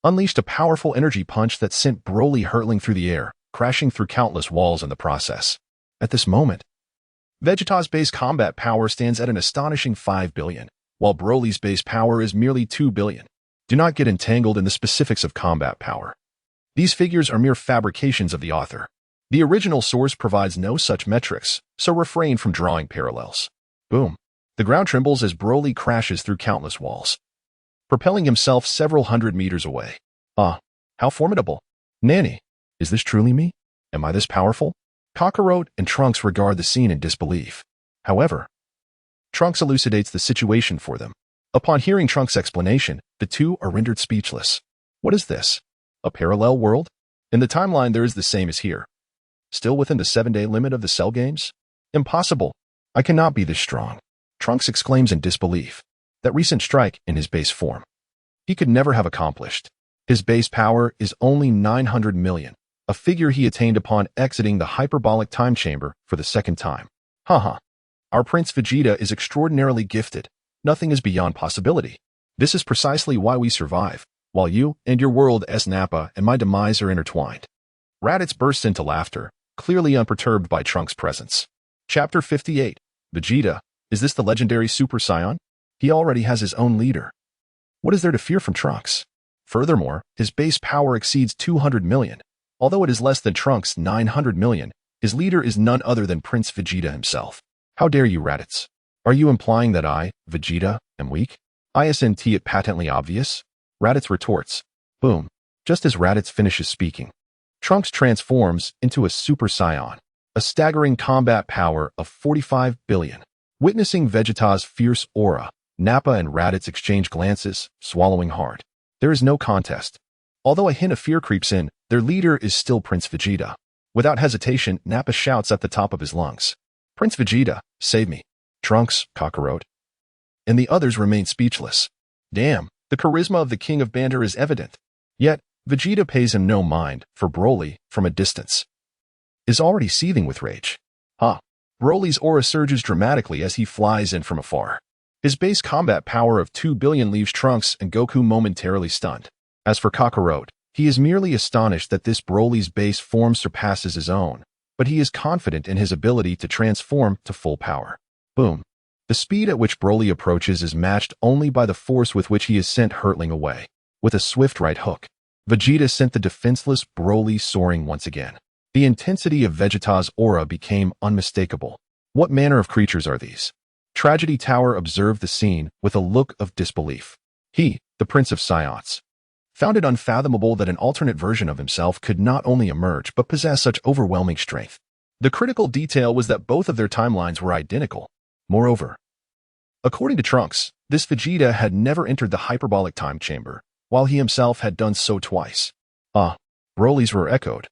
unleashed a powerful energy punch that sent Broly hurtling through the air, crashing through countless walls in the process. At this moment, Vegeta's base combat power stands at an astonishing 5 billion, while Broly's base power is merely 2 billion. Do not get entangled in the specifics of combat power. These figures are mere fabrications of the author. The original source provides no such metrics, so refrain from drawing parallels. Boom. The ground trembles as Broly crashes through countless walls, propelling himself several hundred meters away. Ah, how formidable. Nanny, is this truly me? Am I this powerful? Kakarot and Trunks regard the scene in disbelief. However, Trunks elucidates the situation for them. Upon hearing Trunks' explanation, the two are rendered speechless. What is this? A parallel world? In the timeline, there is the same as here. Still within the 7-day limit of the Cell Games? Impossible. I cannot be this strong. Trunks exclaims in disbelief. That recent strike in his base form, he could never have accomplished. His base power is only 900 million, a figure he attained upon exiting the hyperbolic time chamber for the second time. Haha. Our Prince Vegeta is extraordinarily gifted. Nothing is beyond possibility. This is precisely why we survive, while you and your world S. Nappa and my demise are intertwined. Raditz bursts into laughter, clearly unperturbed by Trunks' presence. Chapter 58. Vegeta, is this the legendary Super Saiyan? He already has his own leader. What is there to fear from Trunks? Furthermore, his base power exceeds 200 million. Although it is less than Trunks' 900 million, his leader is none other than Prince Vegeta himself. How dare you, Raditz? Are you implying that I, Vegeta, am weak? Isn't it patently obvious? Raditz retorts. Boom. Just as Raditz finishes speaking, Trunks transforms into a Super Saiyan, a staggering combat power of 45 billion. Witnessing Vegeta's fierce aura, Nappa and Raditz exchange glances, swallowing hard. There is no contest. Although a hint of fear creeps in, their leader is still Prince Vegeta. Without hesitation, Nappa shouts at the top of his lungs. Prince Vegeta, save me. Trunks, Kakarot, and the others remain speechless. Damn, the charisma of the King of Banter is evident. Yet, Vegeta pays him no mind, for Broly, from a distance, is already seething with rage. Broly's aura surges dramatically as he flies in from afar. His base combat power of 2 billion leaves Trunks and Goku momentarily stunned. As for Kakarot, he is merely astonished that this Broly's base form surpasses his own, but he is confident in his ability to transform to full power. Boom. The speed at which Broly approaches is matched only by the force with which he is sent hurtling away. With a swift right hook, Vegeta sent the defenseless Broly soaring once again. The intensity of Vegeta's aura became unmistakable. What manner of creatures are these? Tragedy Tower observed the scene with a look of disbelief. He, the Prince of Saiyans, found it unfathomable that an alternate version of himself could not only emerge but possess such overwhelming strength. The critical detail was that both of their timelines were identical. Moreover, according to Trunks, this Vegeta had never entered the hyperbolic time chamber, while he himself had done so twice. Broly's were echoed,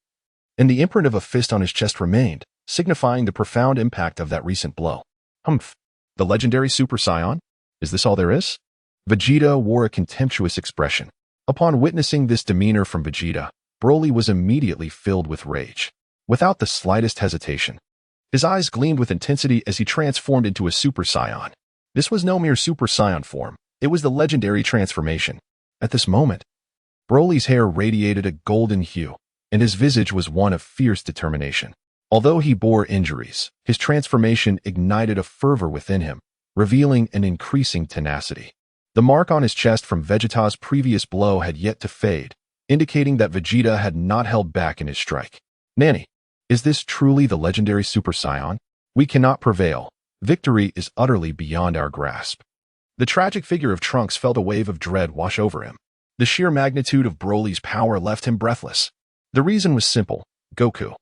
and the imprint of a fist on his chest remained, signifying the profound impact of that recent blow. Humph. The legendary Super Saiyan? Is this all there is? Vegeta wore a contemptuous expression. Upon witnessing this demeanor from Vegeta, Broly was immediately filled with rage. Without the slightest hesitation, his eyes gleamed with intensity as he transformed into a Super Saiyan. This was no mere Super Saiyan form, it was the legendary transformation. At this moment, Broly's hair radiated a golden hue, and his visage was one of fierce determination. Although he bore injuries, his transformation ignited a fervor within him, revealing an increasing tenacity. The mark on his chest from Vegeta's previous blow had yet to fade, indicating that Vegeta had not held back in his strike. Nanny, is this truly the legendary Super Saiyan? We cannot prevail. Victory is utterly beyond our grasp. The tragic figure of Trunks felt a wave of dread wash over him. The sheer magnitude of Broly's power left him breathless. The reason was simple. Goku,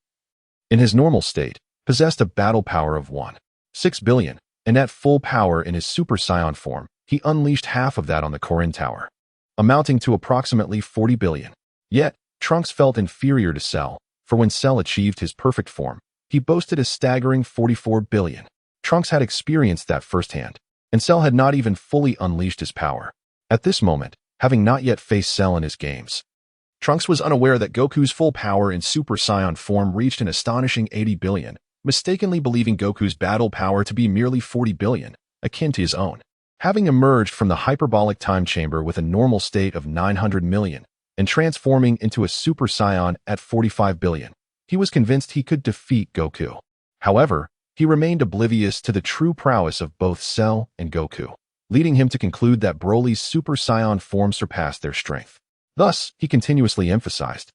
in his normal state, possessed a battle power of 1.6 billion, and at full power in his Super Saiyan form, he unleashed half of that on the Korin Tower, amounting to approximately 40 billion. Yet, Trunks felt inferior to Cell, for when Cell achieved his perfect form, he boasted a staggering 44 billion. Trunks had experienced that firsthand, and Cell had not even fully unleashed his power. At this moment, having not yet faced Cell in his games, Trunks was unaware that Goku's full power in Super Saiyan form reached an astonishing 80 billion, mistakenly believing Goku's battle power to be merely 40 billion, akin to his own. Having emerged from the hyperbolic time chamber with a normal state of 900 million and transforming into a Super Saiyan at 45 billion, he was convinced he could defeat Goku. However, he remained oblivious to the true prowess of both Cell and Goku, leading him to conclude that Broly's Super Saiyan form surpassed their strength. Thus, he continuously emphasized,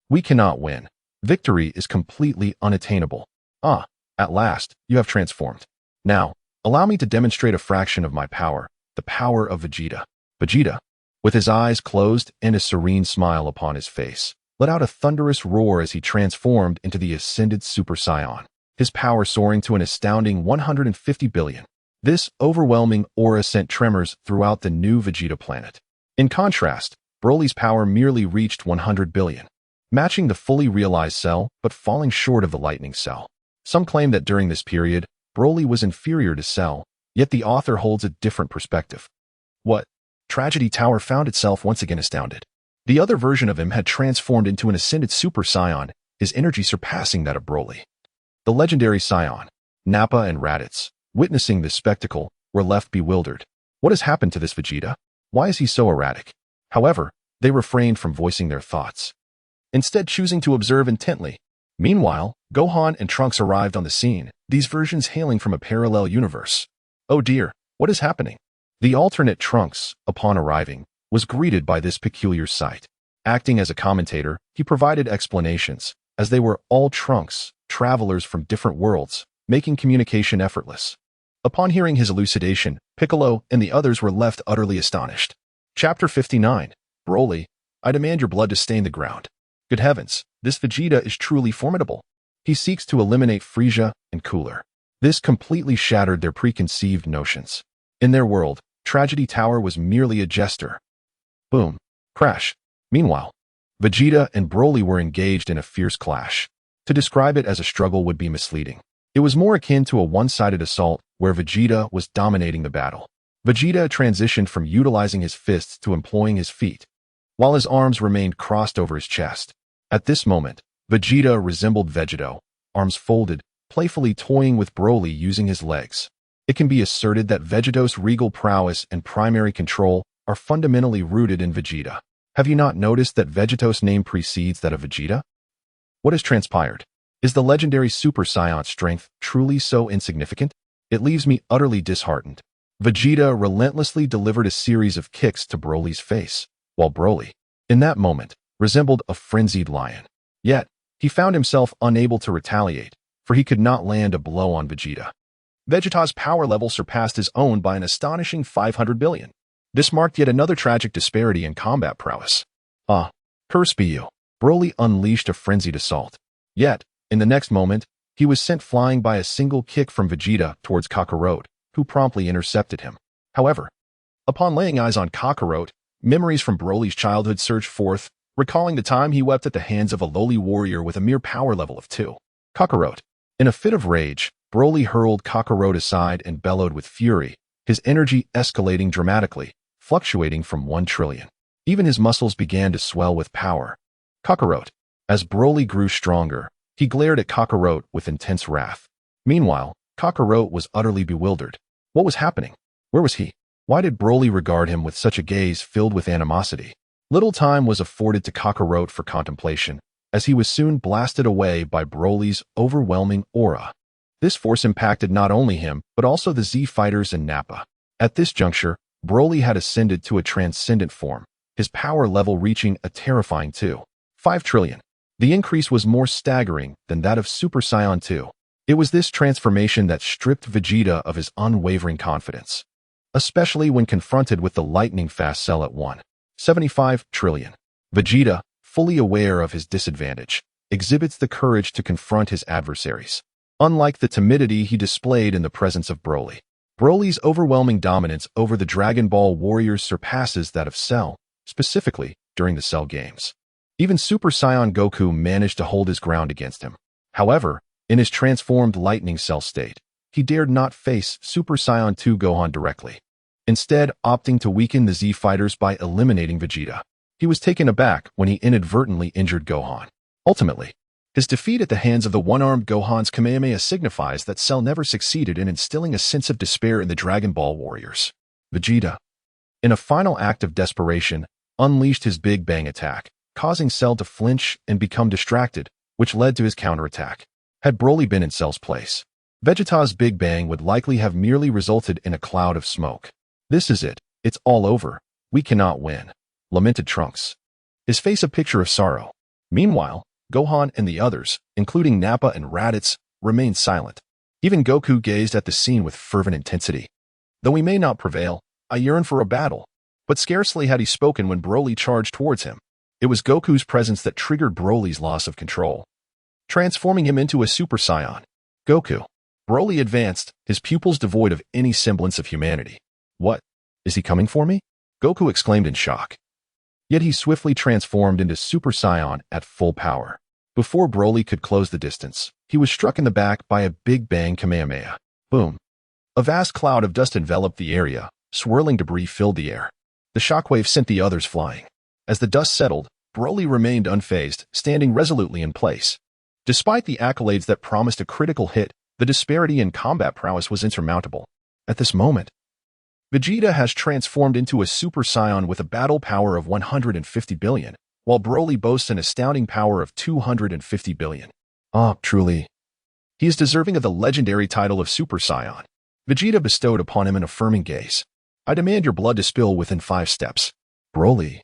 "We cannot win. Victory is completely unattainable. At last, you have transformed. Now, allow me to demonstrate a fraction of my power, the power of Vegeta." Vegeta, with his eyes closed and a serene smile upon his face, let out a thunderous roar as he transformed into the ascended Super Saiyan, his power soaring to an astounding 150 billion. This overwhelming aura sent tremors throughout the new Vegeta planet. In contrast, Broly's power merely reached 100 billion, matching the fully realized Cell but falling short of the lightning Cell. Some claim that during this period, Broly was inferior to Cell, yet the author holds a different perspective. What? Tragedy Tower found itself once again astounded. The other version of him had transformed into an ascended Super Saiyan, his energy surpassing that of Broly. The legendary Saiyan, Nappa and Raditz, witnessing this spectacle, were left bewildered. What has happened to this Vegeta? Why is he so erratic? However, they refrained from voicing their thoughts, instead choosing to observe intently. Meanwhile, Gohan and Trunks arrived on the scene, these versions hailing from a parallel universe. Oh dear, what is happening? The alternate Trunks, upon arriving, was greeted by this peculiar sight. Acting as a commentator, he provided explanations, as they were all Trunks, travelers from different worlds, making communication effortless. Upon hearing his elucidation, Piccolo and the others were left utterly astonished. Chapter 59. Broly, I demand your blood to stain the ground. Good heavens, this Vegeta is truly formidable. He seeks to eliminate Frieza and Cooler. This completely shattered their preconceived notions. In their world, Tragedy Tower was merely a jester. Boom. Crash. Meanwhile, Vegeta and Broly were engaged in a fierce clash. To describe it as a struggle would be misleading. It was more akin to a one-sided assault where Vegeta was dominating the battle. Vegeta transitioned from utilizing his fists to employing his feet, while his arms remained crossed over his chest. At this moment, Vegeta resembled Vegeto, arms folded, playfully toying with Broly using his legs. It can be asserted that Vegeto's regal prowess and primary control are fundamentally rooted in Vegeta. Have you not noticed that Vegeto's name precedes that of Vegeta? What has transpired? Is the legendary Super Saiyan strength truly so insignificant? It leaves me utterly disheartened. Vegeta relentlessly delivered a series of kicks to Broly's face, while Broly, in that moment, resembled a frenzied lion. Yet, he found himself unable to retaliate, for he could not land a blow on Vegeta. Vegeta's power level surpassed his own by an astonishing 500 billion. This marked yet another tragic disparity in combat prowess. Curse be you. Broly unleashed a frenzied assault. Yet, in the next moment, he was sent flying by a single kick from Vegeta towards Kakarot, who promptly intercepted him. However, upon laying eyes on Kakarot, memories from Broly's childhood surged forth, recalling the time he wept at the hands of a lowly warrior with a mere power level of 2. Kakarot. In a fit of rage, Broly hurled Kakarot aside and bellowed with fury, his energy escalating dramatically, fluctuating from 1 trillion. Even his muscles began to swell with power. Kakarot. As Broly grew stronger, he glared at Kakarot with intense wrath. Meanwhile, Kakarot was utterly bewildered. What was happening? Where was he? Why did Broly regard him with such a gaze filled with animosity? Little time was afforded to Kakarot for contemplation, as he was soon blasted away by Broly's overwhelming aura. This force impacted not only him, but also the Z fighters and Nappa. At this juncture, Broly had ascended to a transcendent form, his power level reaching a terrifying 2.5 trillion. The increase was more staggering than that of Super Saiyan 2. It was this transformation that stripped Vegeta of his unwavering confidence, especially when confronted with the lightning-fast Cell at 1.75 trillion. Vegeta, fully aware of his disadvantage, exhibits the courage to confront his adversaries, unlike the timidity he displayed in the presence of Broly. Broly's overwhelming dominance over the Dragon Ball warriors surpasses that of Cell, specifically during the Cell games. Even Super Saiyan Goku managed to hold his ground against him. However, in his transformed Lightning Cell state, he dared not face Super Saiyan 2 Gohan directly, instead opting to weaken the Z fighters by eliminating Vegeta. He was taken aback when he inadvertently injured Gohan. Ultimately, his defeat at the hands of the one-armed Gohan's Kamehameha signifies that Cell never succeeded in instilling a sense of despair in the Dragon Ball warriors. Vegeta, in a final act of desperation, unleashed his Big Bang attack, causing Cell to flinch and become distracted, which led to his counterattack. Had Broly been in Cell's place, Vegeta's Big Bang would likely have merely resulted in a cloud of smoke. "This is it. It's all over. We cannot win," lamented Trunks, his face a picture of sorrow. Meanwhile, Gohan and the others, including Nappa and Raditz, remained silent. Even Goku gazed at the scene with fervent intensity. "Though we may not prevail, I yearn for a battle." But scarcely had he spoken when Broly charged towards him. It was Goku's presence that triggered Broly's loss of control, transforming him into a Super Saiyan. "Goku." Broly advanced, his pupils devoid of any semblance of humanity. "What? Is he coming for me?" Goku exclaimed in shock. Yet he swiftly transformed into Super Saiyan at full power. Before Broly could close the distance, he was struck in the back by a Big Bang Kamehameha. Boom. A vast cloud of dust enveloped the area, swirling debris filled the air. The shockwave sent the others flying. As the dust settled, Broly remained unfazed, standing resolutely in place. Despite the accolades that promised a critical hit, the disparity in combat prowess was insurmountable. At this moment, Vegeta has transformed into a Super Saiyan with a battle power of 150 billion, while Broly boasts an astounding power of 250 billion. Truly, he is deserving of the legendary title of Super Saiyan. Vegeta bestowed upon him an affirming gaze. "I demand your blood to spill within 5 steps. Broly,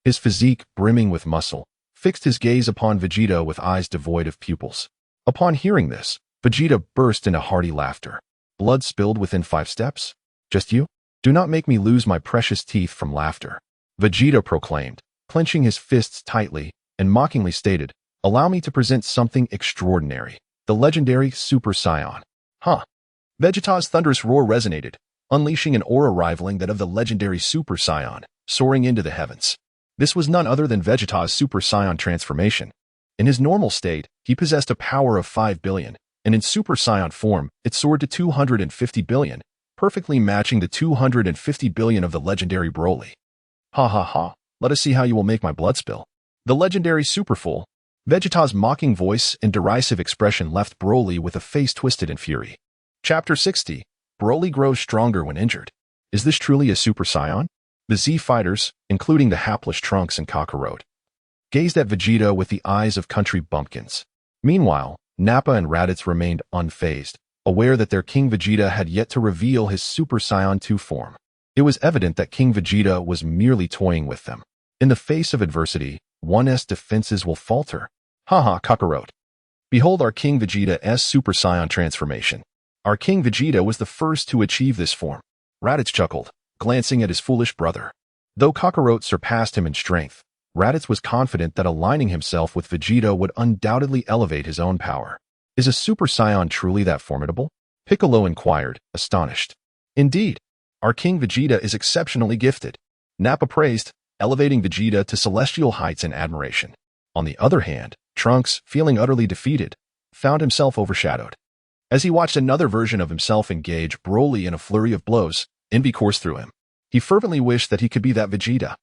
his physique brimming with muscle, fixed his gaze upon Vegeta with eyes devoid of pupils. Upon hearing this, Vegeta burst into hearty laughter. "Blood spilled within 5 steps? Just you? Do not make me lose my precious teeth from laughter," Vegeta proclaimed, clenching his fists tightly, and mockingly stated, "Allow me to present something extraordinary, the legendary Super Saiyan." Huh. Vegeta's thunderous roar resonated, unleashing an aura rivaling that of the legendary Super Saiyan, soaring into the heavens. This was none other than Vegeta's Super Saiyan transformation. In his normal state, he possessed a power of 5 billion, and in Super Saiyan form, it soared to 250 billion, perfectly matching the 250 billion of the legendary Broly. "Ha, let us see how you will make my blood spill." The legendary Superfool, Vegeta's mocking voice and derisive expression left Broly with a face twisted in fury. Chapter 60. Broly grows stronger when injured. Is this truly a Super Saiyan? The Z fighters, including the hapless Trunks and Kakarot, gazed at Vegeta with the eyes of country bumpkins. Meanwhile, Nappa and Raditz remained unfazed, aware that their King Vegeta had yet to reveal his Super Saiyan 2 form. It was evident that King Vegeta was merely toying with them. In the face of adversity, one's defenses will falter. Haha, Kakarot. Behold our King Vegeta's Super Saiyan transformation. Our King Vegeta was the first to achieve this form. Raditz chuckled, glancing at his foolish brother. Though Kakarot surpassed him in strength, Raditz was confident that aligning himself with Vegeta would undoubtedly elevate his own power. Is a Super Saiyan truly that formidable? Piccolo inquired, astonished. Indeed, our King Vegeta is exceptionally gifted. Nappa praised, elevating Vegeta to celestial heights in admiration. On the other hand, Trunks, feeling utterly defeated, found himself overshadowed. As he watched another version of himself engage Broly in a flurry of blows, envy coursed through him. He fervently wished that he could be that Vegeta.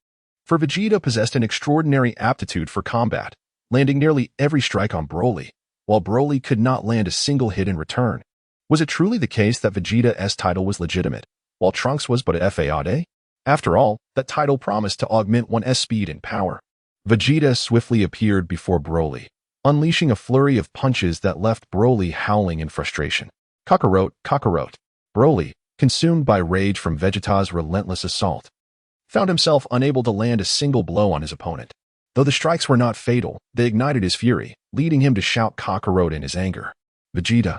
For Vegeta possessed an extraordinary aptitude for combat, landing nearly every strike on Broly, while Broly could not land a single hit in return. Was it truly the case that Vegeta's title was legitimate, while Trunks was but a fade? After all, that title promised to augment one's speed and power. Vegeta swiftly appeared before Broly, unleashing a flurry of punches that left Broly howling in frustration. Kakarot. Broly, consumed by rage from Vegeta's relentless assault, found himself unable to land a single blow on his opponent. Though the strikes were not fatal, they ignited his fury, leading him to shout Kakarot in his anger. "Vegeta,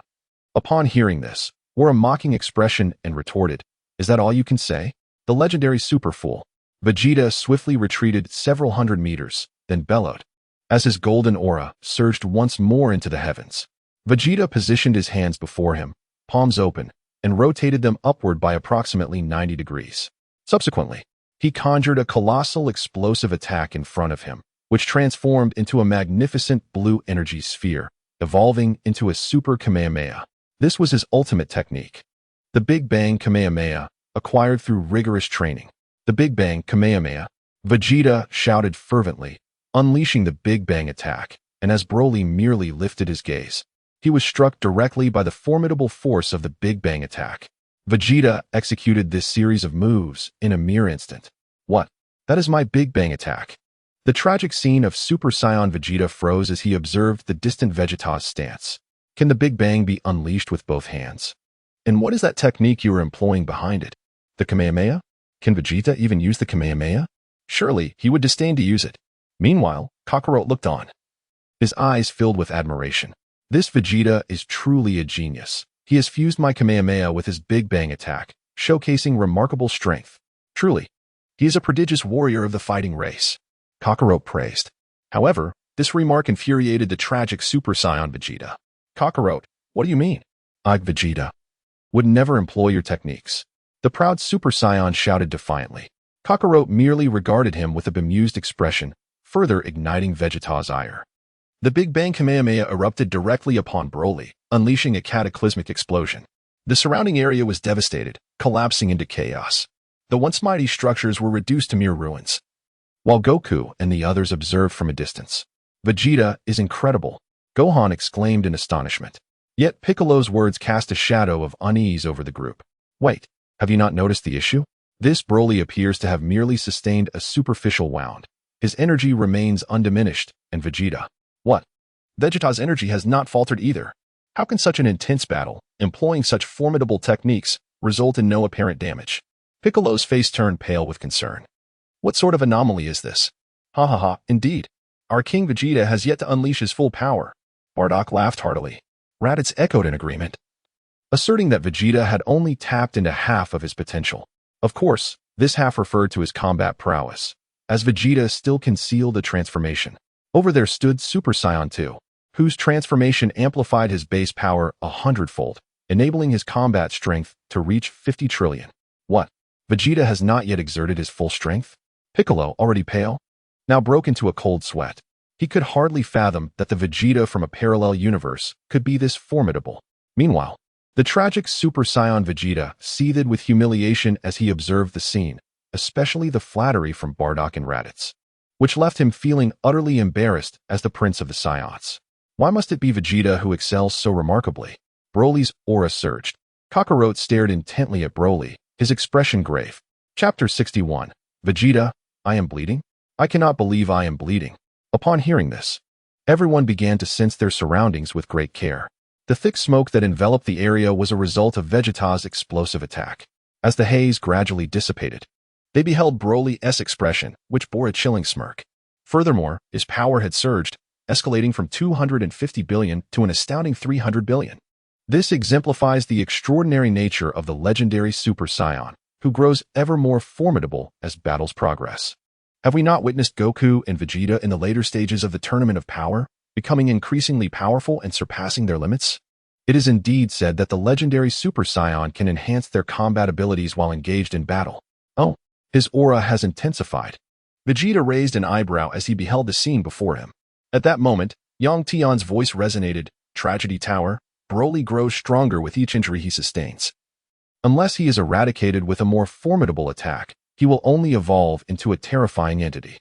Upon hearing this, wore a mocking expression and retorted, "Is that all you can say?" The legendary super fool. Vegeta swiftly retreated several hundred meters, then bellowed, as his golden aura surged once more into the heavens. Vegeta positioned his hands before him, palms open, and rotated them upward by approximately 90 degrees. Subsequently, he conjured a colossal explosive attack in front of him, which transformed into a magnificent blue energy sphere, evolving into a super Kamehameha. This was his ultimate technique. The Big Bang Kamehameha, acquired through rigorous training. The Big Bang Kamehameha. Vegeta shouted fervently, unleashing the Big Bang attack, and as Broly merely lifted his gaze, he was struck directly by the formidable force of the Big Bang attack. Vegeta executed this series of moves in a mere instant. What? That is my Big Bang attack. The tragic scene of Super Saiyan Vegeta froze as he observed the distant Vegeta's stance. Can the Big Bang be unleashed with both hands? And what is that technique you are employing behind it? The Kamehameha? Can Vegeta even use the Kamehameha? Surely he would disdain to use it. Meanwhile, Kakarot looked on, his eyes filled with admiration. This Vegeta is truly a genius. He has fused my Kamehameha with his Big Bang attack, showcasing remarkable strength. Truly, he is a prodigious warrior of the fighting race. Kakarot praised. However, this remark infuriated the tragic Super Saiyan Vegeta. Kakarot, what do you mean? I, Vegeta, would never employ your techniques. The proud Super Saiyan shouted defiantly. Kakarot merely regarded him with a bemused expression, further igniting Vegeta's ire. The Big Bang Kamehameha erupted directly upon Broly, unleashing a cataclysmic explosion. The surrounding area was devastated, collapsing into chaos. The once mighty structures were reduced to mere ruins. While Goku and the others observed from a distance, "Vegeta is incredible," Gohan exclaimed in astonishment. Yet Piccolo's words cast a shadow of unease over the group. Wait, have you not noticed the issue? This Broly appears to have merely sustained a superficial wound. His energy remains undiminished, and Vegeta. What? Vegeta's energy has not faltered either. How can such an intense battle, employing such formidable techniques, result in no apparent damage? Piccolo's face turned pale with concern. What sort of anomaly is this? Hahaha, indeed. Our King Vegeta has yet to unleash his full power. Bardock laughed heartily. Raditz echoed in agreement, asserting that Vegeta had only tapped into half of his potential. Of course, this half referred to his combat prowess, as Vegeta still concealed the transformation. Over there stood Super Saiyan 2, whose transformation amplified his base power 100-fold, enabling his combat strength to reach 50 trillion. What? Vegeta has not yet exerted his full strength? Piccolo, already pale, now broke into a cold sweat. He could hardly fathom that the Vegeta from a parallel universe could be this formidable. Meanwhile, the tragic Super Saiyan Vegeta seethed with humiliation as he observed the scene, especially the flattery from Bardock and Raditz, which left him feeling utterly embarrassed as the Prince of the Saiyans. Why must it be Vegeta who excels so remarkably? Broly's aura surged. Kakarot stared intently at Broly, his expression grave. Chapter 61. Vegeta, I am bleeding? I cannot believe I am bleeding. Upon hearing this, everyone began to sense their surroundings with great care. The thick smoke that enveloped the area was a result of Vegeta's explosive attack. As the haze gradually dissipated, they beheld Broly's expression, which bore a chilling smirk. Furthermore, his power had surged, escalating from 250 billion to an astounding 300 billion. This exemplifies the extraordinary nature of the legendary Super Saiyan, who grows ever more formidable as battles progress. Have we not witnessed Goku and Vegeta in the later stages of the Tournament of Power, becoming increasingly powerful and surpassing their limits? It is indeed said that the legendary Super Saiyan can enhance their combat abilities while engaged in battle. Oh, his aura has intensified. Vegeta raised an eyebrow as he beheld the scene before him. At that moment, Yang Tian's voice resonated. Tragedy Tower, Broly grows stronger with each injury he sustains. Unless he is eradicated with a more formidable attack, he will only evolve into a terrifying entity.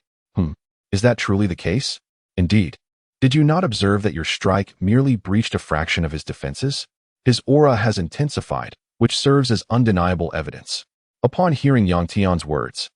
Is that truly the case? Indeed. Did you not observe that your strike merely breached a fraction of his defenses? His aura has intensified, which serves as undeniable evidence. Upon hearing Yang Tian's words,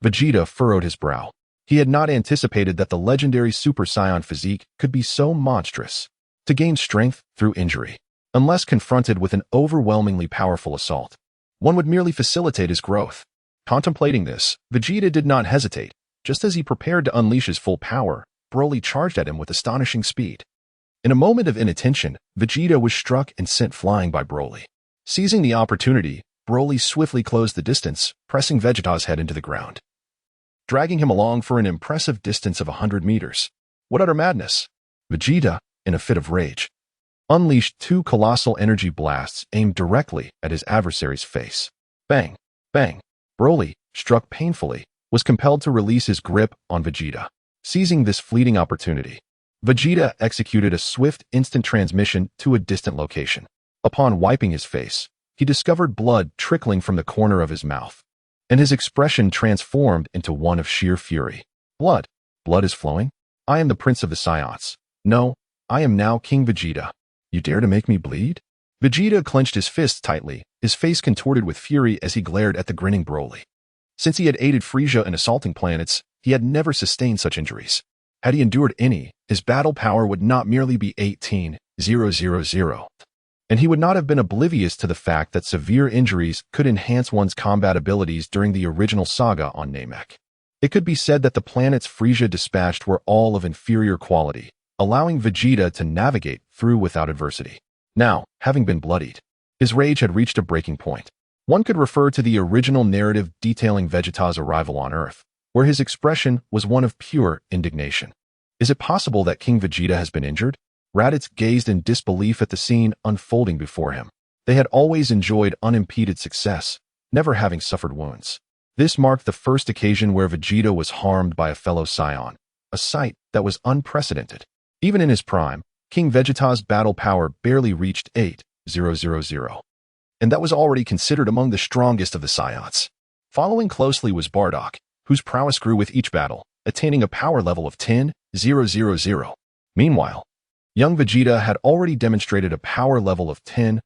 Vegeta furrowed his brow. He had not anticipated that the legendary Super Saiyan physique could be so monstrous. To gain strength through injury, unless confronted with an overwhelmingly powerful assault, one would merely facilitate his growth. Contemplating this, Vegeta did not hesitate. Just as he prepared to unleash his full power, Broly charged at him with astonishing speed. In a moment of inattention, Vegeta was struck and sent flying by Broly. Seizing the opportunity, Broly swiftly closed the distance, pressing Vegeta's head into the ground, dragging him along for an impressive distance of 100 meters. What utter madness! Vegeta, in a fit of rage, unleashed two colossal energy blasts aimed directly at his adversary's face. Bang! Bang! Broly, struck painfully, was compelled to release his grip on Vegeta. Seizing this fleeting opportunity, Vegeta executed a swift instant transmission to a distant location. Upon wiping his face, he discovered blood trickling from the corner of his mouth, and his expression transformed into one of sheer fury. Blood? Blood is flowing? I am the Prince of the Saiyans. No, I am now King Vegeta. You dare to make me bleed? Vegeta clenched his fists tightly, his face contorted with fury as he glared at the grinning Broly. Since he had aided Frieza in assaulting planets, he had never sustained such injuries. Had he endured any, his battle power would not merely be 18,000, and he would not have been oblivious to the fact that severe injuries could enhance one's combat abilities during the original saga on Namek. It could be said that the planets Frieza dispatched were all of inferior quality, allowing Vegeta to navigate through without adversity. Now, having been bloodied, his rage had reached a breaking point. One could refer to the original narrative detailing Vegeta's arrival on Earth, where his expression was one of pure indignation. Is it possible that King Vegeta has been injured? Raditz gazed in disbelief at the scene unfolding before him. They had always enjoyed unimpeded success, never having suffered wounds. This marked the first occasion where Vegeta was harmed by a fellow Saiyan, a sight that was unprecedented. Even in his prime, King Vegeta's battle power barely reached 8,000, and that was already considered among the strongest of the Saiyans. Following closely was Bardock, whose prowess grew with each battle, attaining a power level of 10,000. Meanwhile, young Vegeta had already demonstrated a power level of 10,000.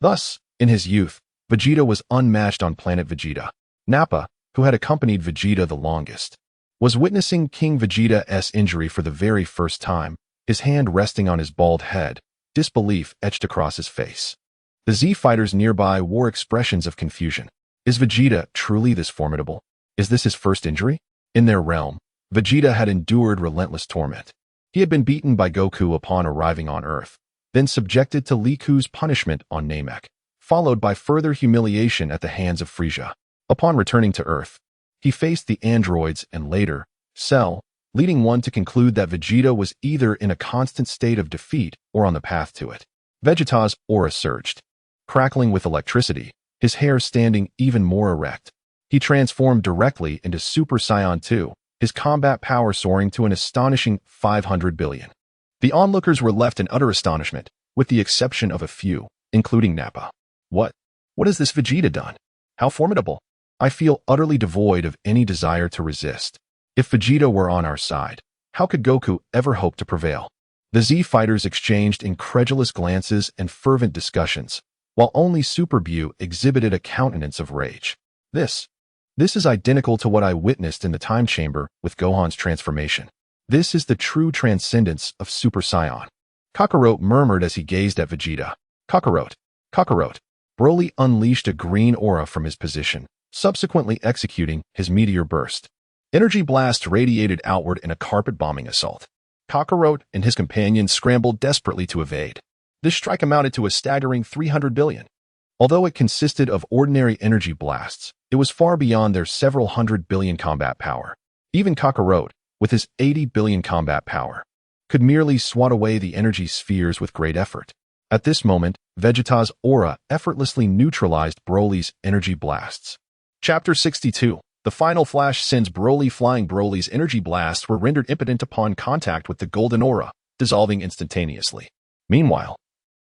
Thus, in his youth, Vegeta was unmatched on planet Vegeta. Nappa, who had accompanied Vegeta the longest, was witnessing King Vegeta's injury for the very first time, his hand resting on his bald head, disbelief etched across his face. The Z fighters nearby wore expressions of confusion. Is Vegeta truly this formidable? Is this his first injury? In their realm, Vegeta had endured relentless torment. He had been beaten by Goku upon arriving on Earth, then subjected to Liku's punishment on Namek, followed by further humiliation at the hands of Frieza. Upon returning to Earth, he faced the androids and later, Cell, leading one to conclude that Vegeta was either in a constant state of defeat or on the path to it. Vegeta's aura surged, crackling with electricity, his hair standing even more erect. He transformed directly into Super Saiyan 2, his combat power soaring to an astonishing 500 billion. The onlookers were left in utter astonishment, with the exception of a few, including Nappa. What has this Vegeta done? How formidable! I feel utterly devoid of any desire to resist. If Vegeta were on our side, how could Goku ever hope to prevail? The Z fighters exchanged incredulous glances and fervent discussions, while only Super Bu exhibited a countenance of rage. This is identical to what I witnessed in the time chamber with Gohan's transformation. This is the true transcendence of Super Saiyan. Kakarot murmured as he gazed at Vegeta. Kakarot. Broly unleashed a green aura from his position, subsequently executing his meteor burst. Energy blast radiated outward in a carpet-bombing assault. Kakarot and his companions scrambled desperately to evade. This strike amounted to a staggering 300 billion. Although it consisted of ordinary energy blasts, it was far beyond their several hundred billion combat power. Even Kakarot, with his 80 billion combat power, could merely swat away the energy spheres with great effort. At this moment, Vegeta's aura effortlessly neutralized Broly's energy blasts. Chapter 62. The final flash sends Broly flying. Broly's energy blasts were rendered impotent upon contact with the golden aura, dissolving instantaneously. Meanwhile,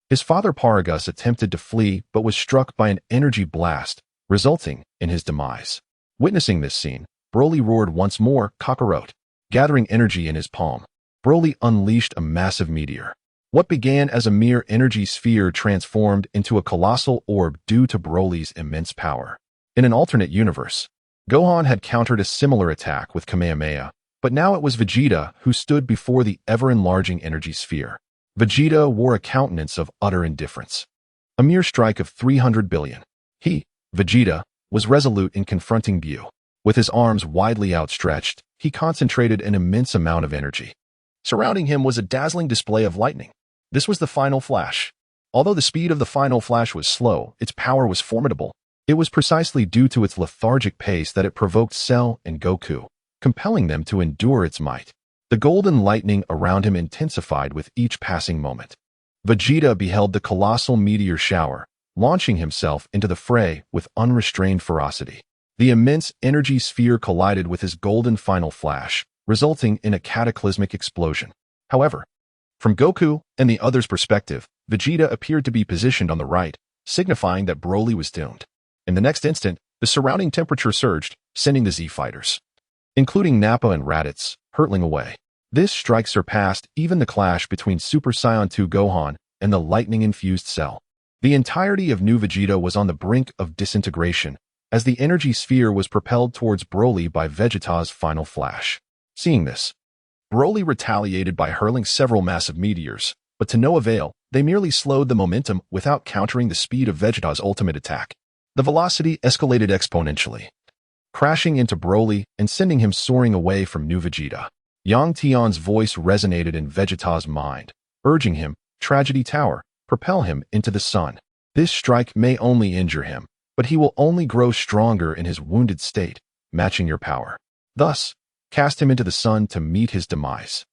his father Paragus attempted to flee but was struck by an energy blast, resulting in his demise. Witnessing this scene, Broly roared once more, Kakarot. Gathering energy in his palm, Broly unleashed a massive meteor. What began as a mere energy sphere transformed into a colossal orb due to Broly's immense power. In an alternate universe, Gohan had countered a similar attack with Kamehameha, but now it was Vegeta who stood before the ever-enlarging energy sphere. Vegeta wore a countenance of utter indifference. A mere strike of 300 billion. He, Vegeta, was resolute in confronting Bu. With his arms widely outstretched, he concentrated an immense amount of energy. Surrounding him was a dazzling display of lightning. This was the final flash. Although the speed of the final flash was slow, its power was formidable. It was precisely due to its lethargic pace that it provoked Cell and Goku, compelling them to endure its might. The golden lightning around him intensified with each passing moment. Vegeta beheld the colossal meteor shower, launching himself into the fray with unrestrained ferocity. The immense energy sphere collided with his golden final flash, resulting in a cataclysmic explosion. However, from Goku and the others' perspective, Vegeta appeared to be positioned on the right, signifying that Broly was doomed. In the next instant, the surrounding temperature surged, sending the Z-Fighters, including Nappa and Raditz, hurtling away. This strike surpassed even the clash between Super Saiyan 2 Gohan and the lightning-infused Cell. The entirety of New Vegeta was on the brink of disintegration, as the energy sphere was propelled towards Broly by Vegeta's final flash. Seeing this, Broly retaliated by hurling several massive meteors, but to no avail. They merely slowed the momentum without countering the speed of Vegeta's ultimate attack. The velocity escalated exponentially, crashing into Broly and sending him soaring away from New Vegeta. Yang Tian's voice resonated in Vegeta's mind, urging him, Tragedy Tower, propel him into the sun. This strike may only injure him, but he will only grow stronger in his wounded state, matching your power. Thus, cast him into the sun to meet his demise.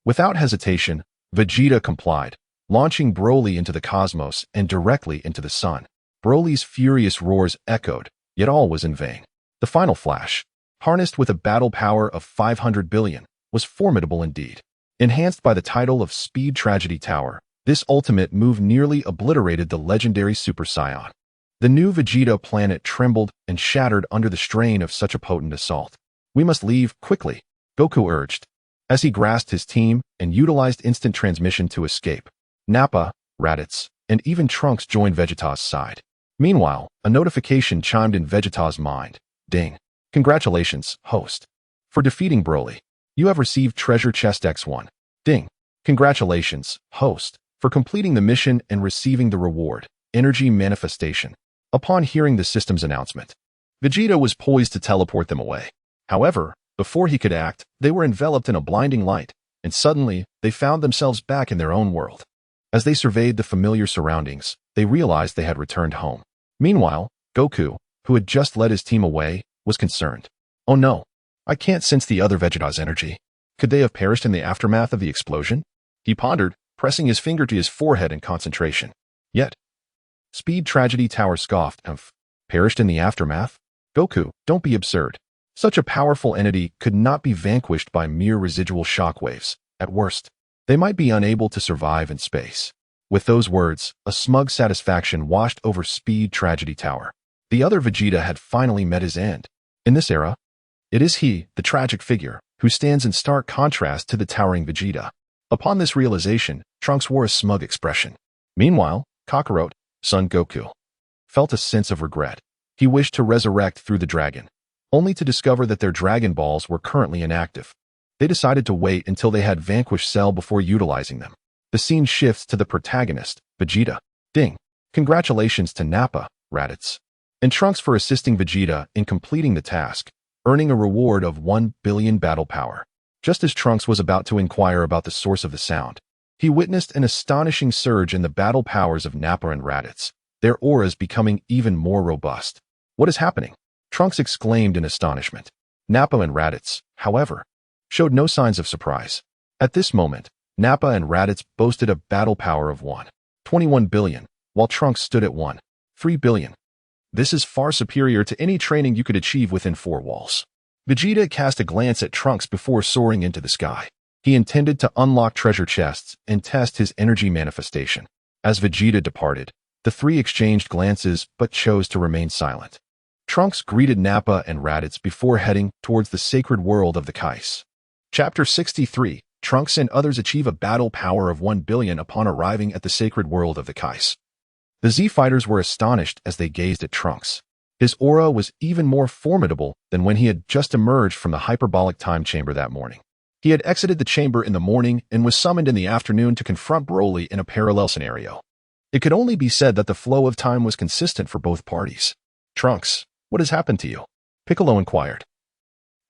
Without hesitation, Vegeta complied, launching Broly into the cosmos and directly into the sun. Broly's furious roars echoed, yet all was in vain. The final flash, harnessed with a battle power of 500 billion, was formidable indeed. Enhanced by the title of Speed Tragedy Tower, this ultimate move nearly obliterated the legendary Super Saiyan. The new Vegeta planet trembled and shattered under the strain of such a potent assault. We must leave quickly, Goku urged, as he grasped his team and utilized instant transmission to escape. Nappa, Raditz, and even Trunks joined Vegeta's side. Meanwhile, a notification chimed in Vegeta's mind. Ding. Congratulations, host, for defeating Broly. You have received Treasure Chest X1. Ding. Congratulations, host, for completing the mission and receiving the reward, Energy Manifestation. Upon hearing the system's announcement, Vegeta was poised to teleport them away. However, before he could act, they were enveloped in a blinding light, and suddenly, they found themselves back in their own world. As they surveyed the familiar surroundings, they realized they had returned home. Meanwhile, Goku, who had just led his team away, was concerned. Oh no, I can't sense the other Vegeta's energy. Could they have perished in the aftermath of the explosion? He pondered, pressing his finger to his forehead in concentration. Yet, Speed Tragedy Tower scoffed, perished in the aftermath? Goku, don't be absurd. Such a powerful entity could not be vanquished by mere residual shockwaves. At worst, they might be unable to survive in space. With those words, a smug satisfaction washed over Speed Tragedy Tower. The other Vegeta had finally met his end. In this era, it is he, the tragic figure, who stands in stark contrast to the towering Vegeta. Upon this realization, Trunks wore a smug expression. Meanwhile, Kakarot, son Goku, felt a sense of regret. He wished to resurrect through the dragon, only to discover that their Dragon Balls were currently inactive. They decided to wait until they had vanquished Cell before utilizing them. The scene shifts to the protagonist, Vegeta. Ding. Congratulations to Nappa, Raditz, and Trunks for assisting Vegeta in completing the task, earning a reward of 1 billion battle power. Just as Trunks was about to inquire about the source of the sound, he witnessed an astonishing surge in the battle powers of Nappa and Raditz, their auras becoming even more robust. What is happening? Trunks exclaimed in astonishment. Nappa and Raditz, however, showed no signs of surprise. At this moment, Nappa and Raditz boasted a battle power of 21 billion, while Trunks stood at 3 billion. This is far superior to any training you could achieve within 4 walls. Vegeta cast a glance at Trunks before soaring into the sky. He intended to unlock treasure chests and test his energy manifestation. As Vegeta departed, the three exchanged glances but chose to remain silent. Trunks greeted Nappa and Raditz before heading towards the sacred world of the Kais. Chapter 63, Trunks and others achieve a battle power of 1 billion upon arriving at the sacred world of the Kais. The Z-Fighters were astonished as they gazed at Trunks. His aura was even more formidable than when he had just emerged from the hyperbolic time chamber that morning. He had exited the chamber in the morning and was summoned in the afternoon to confront Broly in a parallel scenario. It could only be said that the flow of time was consistent for both parties. Trunks, what has happened to you? Piccolo inquired,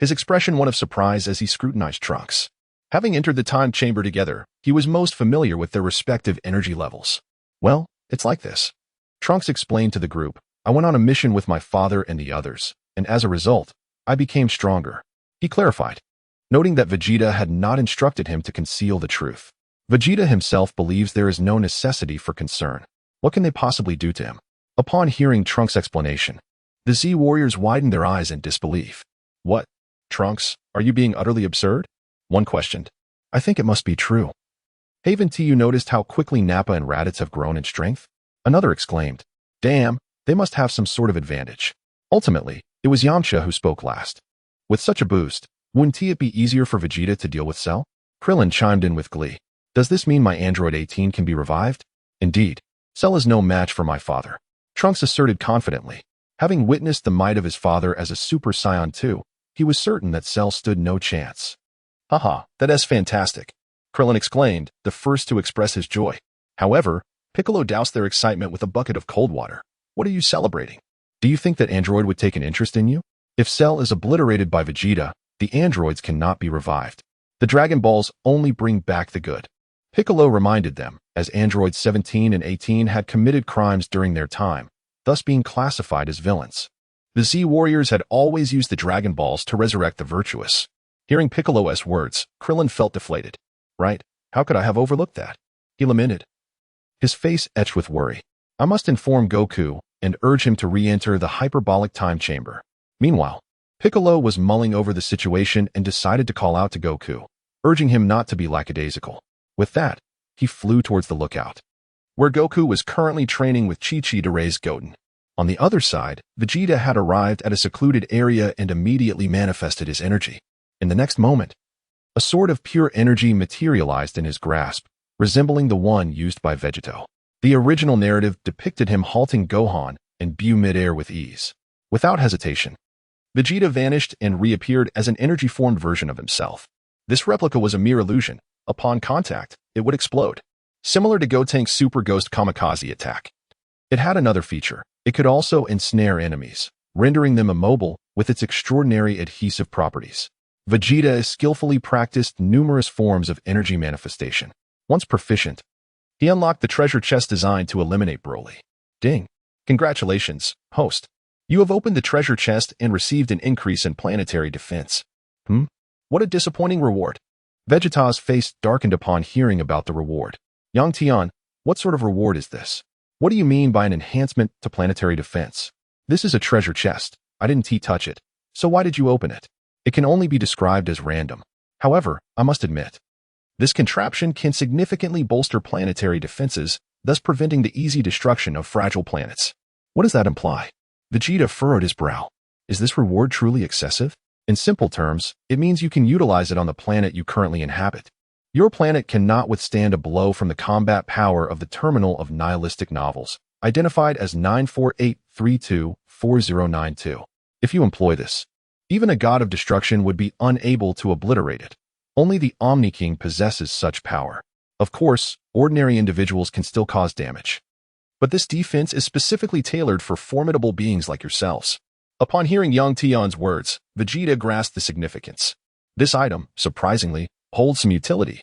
his expression one of surprise as he scrutinized Trunks. Having entered the time chamber together, he was most familiar with their respective energy levels. Well, it's like this. Trunks explained to the group, I went on a mission with my father and the others, and as a result, I became stronger. He clarified, noting that Vegeta had not instructed him to conceal the truth. Vegeta himself believes there is no necessity for concern. What can they possibly do to him? Upon hearing Trunks' explanation, the Z warriors widened their eyes in disbelief. What? Trunks, are you being utterly absurd? One questioned. I think it must be true. Haven't you noticed how quickly Nappa and Raditz have grown in strength? Another exclaimed. Damn, they must have some sort of advantage. Ultimately, it was Yamcha who spoke last. With such a boost, wouldn't it be easier for Vegeta to deal with Cell? Krillin chimed in with glee. Does this mean my android 18 can be revived? Indeed, Cell is no match for my father. Trunks asserted confidently. Having witnessed the might of his father as a Super Saiyan 2, he was certain that Cell stood no chance. Haha, that is fantastic, Krillin exclaimed, the first to express his joy. However, Piccolo doused their excitement with a bucket of cold water. What are you celebrating? Do you think that Android would take an interest in you? If Cell is obliterated by Vegeta, the androids cannot be revived. The Dragon Balls only bring back the good. Piccolo reminded them, as androids 17 and 18 had committed crimes during their time, thus being classified as villains. The Z warriors had always used the Dragon Balls to resurrect the virtuous. Hearing Piccolo's words, Krillin felt deflated. Right? How could I have overlooked that? He lamented. His face etched with worry. I must inform Goku and urge him to re-enter the hyperbolic time chamber. Meanwhile, Piccolo was mulling over the situation and decided to call out to Goku, urging him not to be lackadaisical. With that, he flew towards the lookout, where Goku was currently training with Chi-Chi to raise Goten. On the other side, Vegeta had arrived at a secluded area and immediately manifested his energy. In the next moment, a sword of pure energy materialized in his grasp, resembling the one used by Vegeta. The original narrative depicted him halting Gohan and Bu midair with ease. Without hesitation, Vegeta vanished and reappeared as an energy-formed version of himself. This replica was a mere illusion. Upon contact, it would explode, similar to Gotenks' Super Ghost Kamikaze attack. It had another feature. It could also ensnare enemies, rendering them immobile with its extraordinary adhesive properties. Vegeta skillfully practiced numerous forms of energy manifestation. Once proficient, he unlocked the treasure chest designed to eliminate Broly. Ding! Congratulations, host. You have opened the treasure chest and received an increase in planetary defense. What a disappointing reward. Vegeta's face darkened upon hearing about the reward. Yang Tian, what sort of reward is this? What do you mean by an enhancement to planetary defense? This is a treasure chest. I didn't touch it. So why did you open it? It can only be described as random. However, I must admit, this contraption can significantly bolster planetary defenses, thus preventing the easy destruction of fragile planets. What does that imply? Vegeta furrowed his brow. Is this reward truly excessive? In simple terms, it means you can utilize it on the planet you currently inhabit. Your planet cannot withstand a blow from the combat power of the terminal of nihilistic novels, identified as 948324092. If you employ this, even a god of destruction would be unable to obliterate it. Only the Omni King possesses such power. Of course, ordinary individuals can still cause damage. But this defense is specifically tailored for formidable beings like yourselves. Upon hearing Yang Tian's words, Vegeta grasped the significance. This item, surprisingly, holds some utility.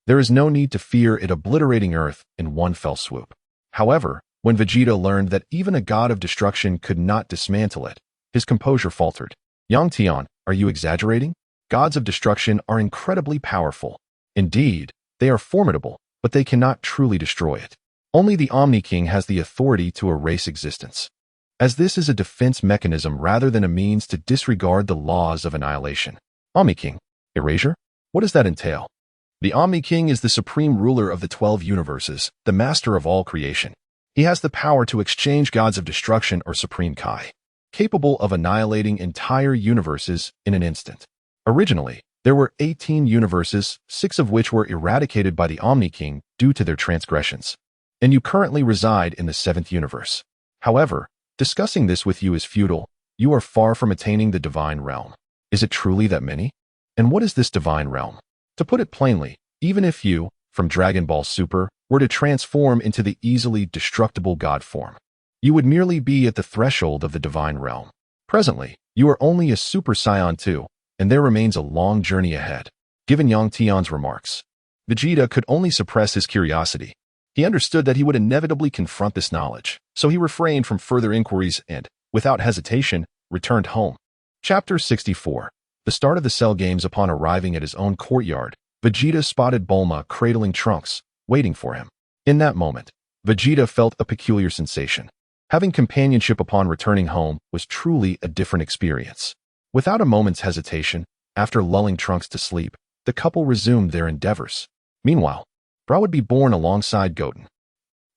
There is no need to fear it obliterating Earth in one fell swoop. However, when Vegeta learned that even a god of destruction could not dismantle it, his composure faltered. Yang Tian, are you exaggerating? Gods of destruction are incredibly powerful. Indeed, they are formidable, but they cannot truly destroy it. Only the Omni King has the authority to erase existence, as this is a defense mechanism rather than a means to disregard the laws of annihilation. Omni King, erasure? What does that entail? The Omni King is the supreme ruler of the 12 universes, the master of all creation. He has the power to exchange gods of destruction or supreme Kai, capable of annihilating entire universes in an instant. Originally, there were 18 universes, 6 of which were eradicated by the Omni King due to their transgressions. And you currently reside in the 7th universe. However, discussing this with you is futile. You are far from attaining the divine realm. Is it truly that many? And what is this divine realm? To put it plainly, even if you, from Dragon Ball Super, were to transform into the easily destructible god form, you would merely be at the threshold of the divine realm. Presently, you are only a Super Saiyan 2, and there remains a long journey ahead. Given Yang Tian's remarks, Vegeta could only suppress his curiosity. He understood that he would inevitably confront this knowledge, so he refrained from further inquiries and, without hesitation, returned home. Chapter 64. The start of the Cell Games. Upon arriving at his own courtyard, Vegeta spotted Bulma cradling Trunks, waiting for him. In that moment, Vegeta felt a peculiar sensation. Having companionship upon returning home was truly a different experience. Without a moment's hesitation, after lulling Trunks to sleep, the couple resumed their endeavors. Meanwhile, Bra would be born alongside Goten.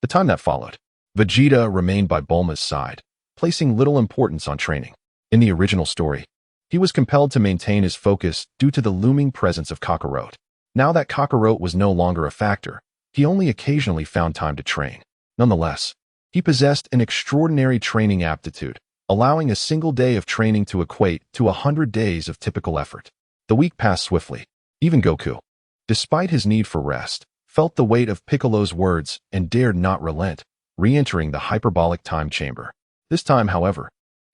The time that followed, Vegeta remained by Bulma's side, placing little importance on training. In the original story, he was compelled to maintain his focus due to the looming presence of Kakarot. Now that Kakarot was no longer a factor, he only occasionally found time to train. Nonetheless, he possessed an extraordinary training aptitude, allowing a single day of training to equate to 100 days of typical effort. The week passed swiftly. Even Goku, despite his need for rest, felt the weight of Piccolo's words and dared not relent, re-entering the hyperbolic time chamber. This time, however,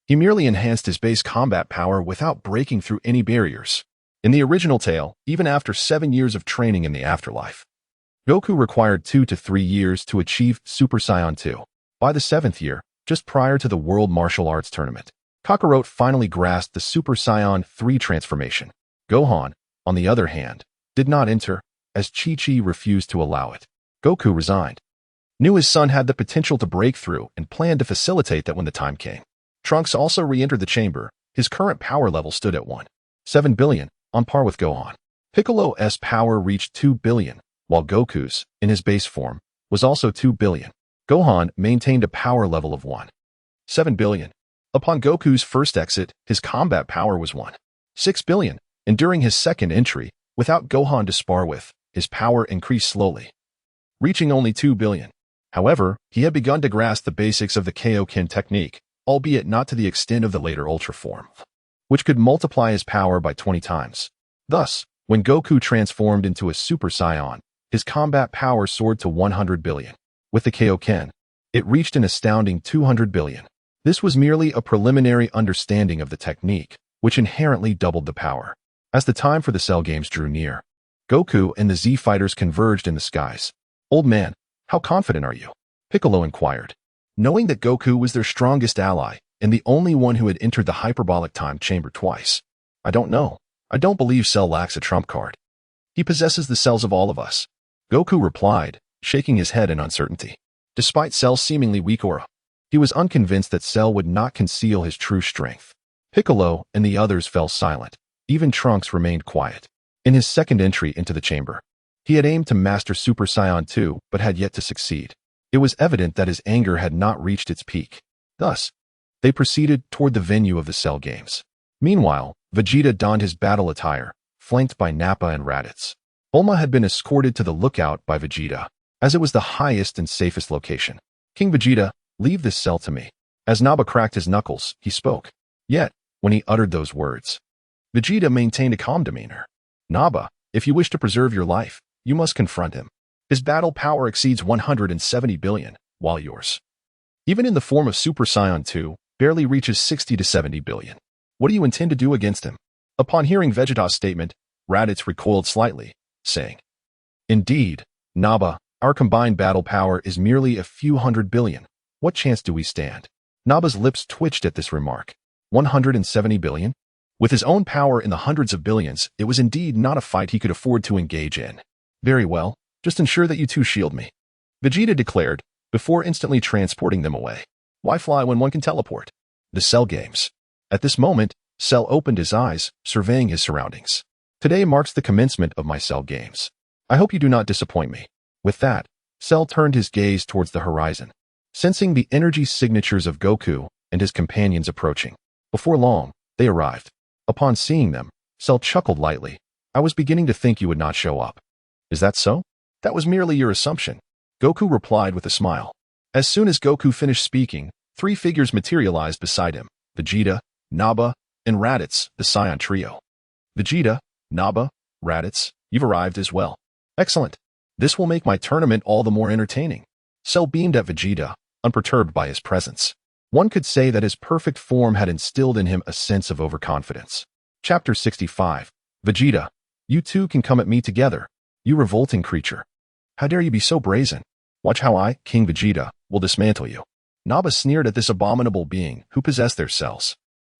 he merely enhanced his base combat power without breaking through any barriers. In the original tale, even after 7 years of training in the afterlife, Goku required 2 to 3 years to achieve Super Saiyan 2. By the 7th year, just prior to the World Martial Arts Tournament, Kakarot finally grasped the Super Saiyan 3 transformation. Gohan, on the other hand, did not enter, as Chi-Chi refused to allow it. Goku resigned. Knew his son had the potential to break through and planned to facilitate that when the time came. Trunks also re-entered the chamber. His current power level stood at 1.7 billion, on par with Gohan. Piccolo's power reached 2 billion, while Goku's, in his base form, was also 2 billion. Gohan maintained a power level of 1.7 billion. Upon Goku's first exit, his combat power was 1.6 billion, and during his second entry, without Gohan to spar with, his power increased slowly, reaching only 2 billion. However, he had begun to grasp the basics of the Kaioken technique, albeit not to the extent of the later Ultra form, which could multiply his power by 20 times. Thus, when Goku transformed into a Super Saiyan, his combat power soared to 100 billion. With the Kaioken, it reached an astounding 200 billion. This was merely a preliminary understanding of the technique, which inherently doubled the power. As the time for the Cell Games drew near, Goku and the Z-Fighters converged in the skies. "Old man, how confident are you?" Piccolo inquired. Knowing that Goku was their strongest ally and the only one who had entered the hyperbolic time chamber twice. "I don't know. I don't believe Cell lacks a trump card. He possesses the cells of all of us," Goku replied, shaking his head in uncertainty. Despite Cell's seemingly weak aura, he was unconvinced that Cell would not conceal his true strength. Piccolo and the others fell silent. Even Trunks remained quiet. In his second entry into the chamber, he had aimed to master Super Saiyan 2 but had yet to succeed. It was evident that his anger had not reached its peak. Thus, they proceeded toward the venue of the Cell Games. Meanwhile, Vegeta donned his battle attire, flanked by Nappa and Raditz. Bulma had been escorted to the lookout by Vegeta, as it was the highest and safest location. "King Vegeta, leave this cell to me." As Nappa cracked his knuckles, he spoke. Yet, when he uttered those words, Vegeta maintained a calm demeanor. "Nappa, if you wish to preserve your life, you must confront him. His battle power exceeds 170 billion, while yours, even in the form of Super Saiyan 2, barely reaches 60 to 70 billion. What do you intend to do against him?" Upon hearing Vegeta's statement, Raditz recoiled slightly, saying, "Indeed, Nappa, our combined battle power is merely a few 100 billion. What chance do we stand?" Nappa's lips twitched at this remark. 170 billion? With his own power in the hundreds of billions, it was indeed not a fight he could afford to engage in. "Very well, just ensure that you two shield me," Vegeta declared, before instantly transporting them away. Why fly when one can teleport? The Cell Games. At this moment, Cell opened his eyes, surveying his surroundings. "Today marks the commencement of my Cell Games. I hope you do not disappoint me." With that, Cell turned his gaze towards the horizon, sensing the energy signatures of Goku and his companions approaching. Before long, they arrived. Upon seeing them, Cell chuckled lightly. "I was beginning to think you would not show up." "Is that so?" "That was merely your assumption," Goku replied with a smile. As soon as Goku finished speaking, 3 figures materialized beside him: Vegeta, Nappa, and Raditz, the Saiyan trio. "Vegeta, Nappa, Raditz, you've arrived as well. Excellent. This will make my tournament all the more entertaining." Cell beamed at Vegeta, unperturbed by his presence. One could say that his perfect form had instilled in him a sense of overconfidence. Chapter 65. Vegeta, You two can come at me together. You revolting creature. How dare you be so brazen? Watch how I, King Vegeta, will dismantle you. Naba sneered at this abominable being who possessed their cells.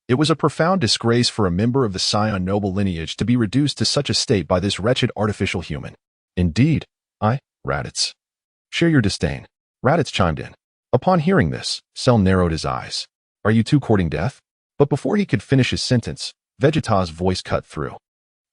It was a profound disgrace for a member of the Scion noble lineage to be reduced to such a state by this wretched artificial human. Indeed, Raditz. Share your disdain. Raditz chimed in. Upon hearing this, Cell narrowed his eyes. Are you two courting death? But before he could finish his sentence, Vegeta's voice cut through.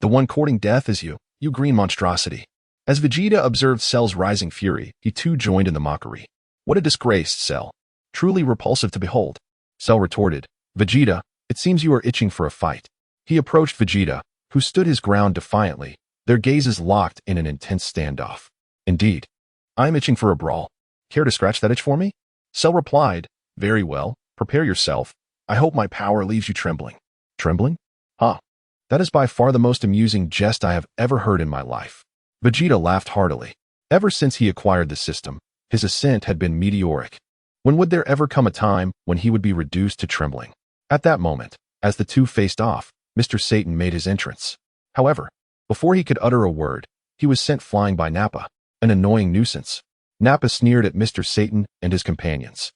The one courting death is you, you green monstrosity. As Vegeta observed Cell's rising fury, he too joined in the mockery. What a disgrace, Cell. Truly repulsive to behold. Cell retorted. Vegeta, it seems you are itching for a fight. He approached Vegeta, who stood his ground defiantly, their gazes locked in an intense standoff. Indeed. I'm itching for a brawl. Care to scratch that itch for me? Cell replied. Very well, prepare yourself. I hope my power leaves you trembling. Trembling? Huh. That is by far the most amusing jest I have ever heard in my life. Vegeta laughed heartily. Ever since he acquired the system, his ascent had been meteoric. When would there ever come a time when he would be reduced to trembling? At that moment, as the two faced off, Mr. Satan made his entrance. However, before he could utter a word, he was sent flying by Nappa, an annoying nuisance. Nappa sneered at Mr. Satan and his companions.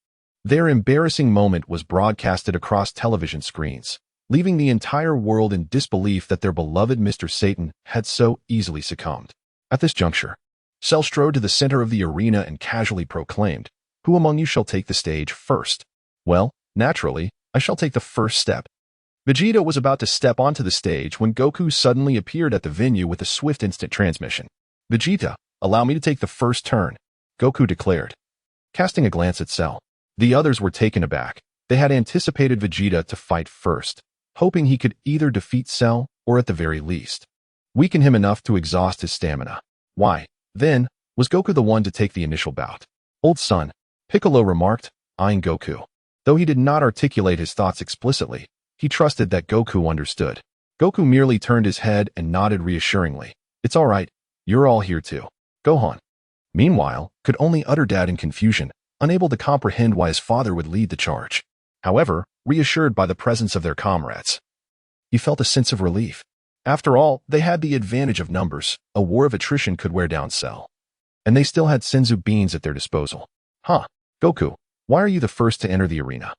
Their embarrassing moment was broadcasted across television screens, leaving the entire world in disbelief that their beloved Mr. Satan had so easily succumbed. At this juncture, Cell strode to the center of the arena and casually proclaimed, Who among you shall take the stage first? Well, naturally, I shall take the first step. Vegeta was about to step onto the stage when Goku suddenly appeared at the venue with a swift instant transmission. Vegeta, allow me to take the first turn, Goku declared. Casting a glance at Cell, the others were taken aback. They had anticipated Vegeta to fight first, hoping he could either defeat Cell or at the very least weaken him enough to exhaust his stamina. Why, then, was Goku the one to take the initial bout? Old son, Piccolo remarked, eyeing Goku. Though he did not articulate his thoughts explicitly, he trusted that Goku understood. Goku merely turned his head and nodded reassuringly. It's all right, you're all here too. Gohan, meanwhile, could only utter dad in confusion, unable to comprehend why his father would lead the charge. However, reassured by the presence of their comrades, he felt a sense of relief. After all, they had the advantage of numbers. A war of attrition could wear down Cell. And they still had Senzu beans at their disposal. Huh, Goku, why are you the first to enter the arena?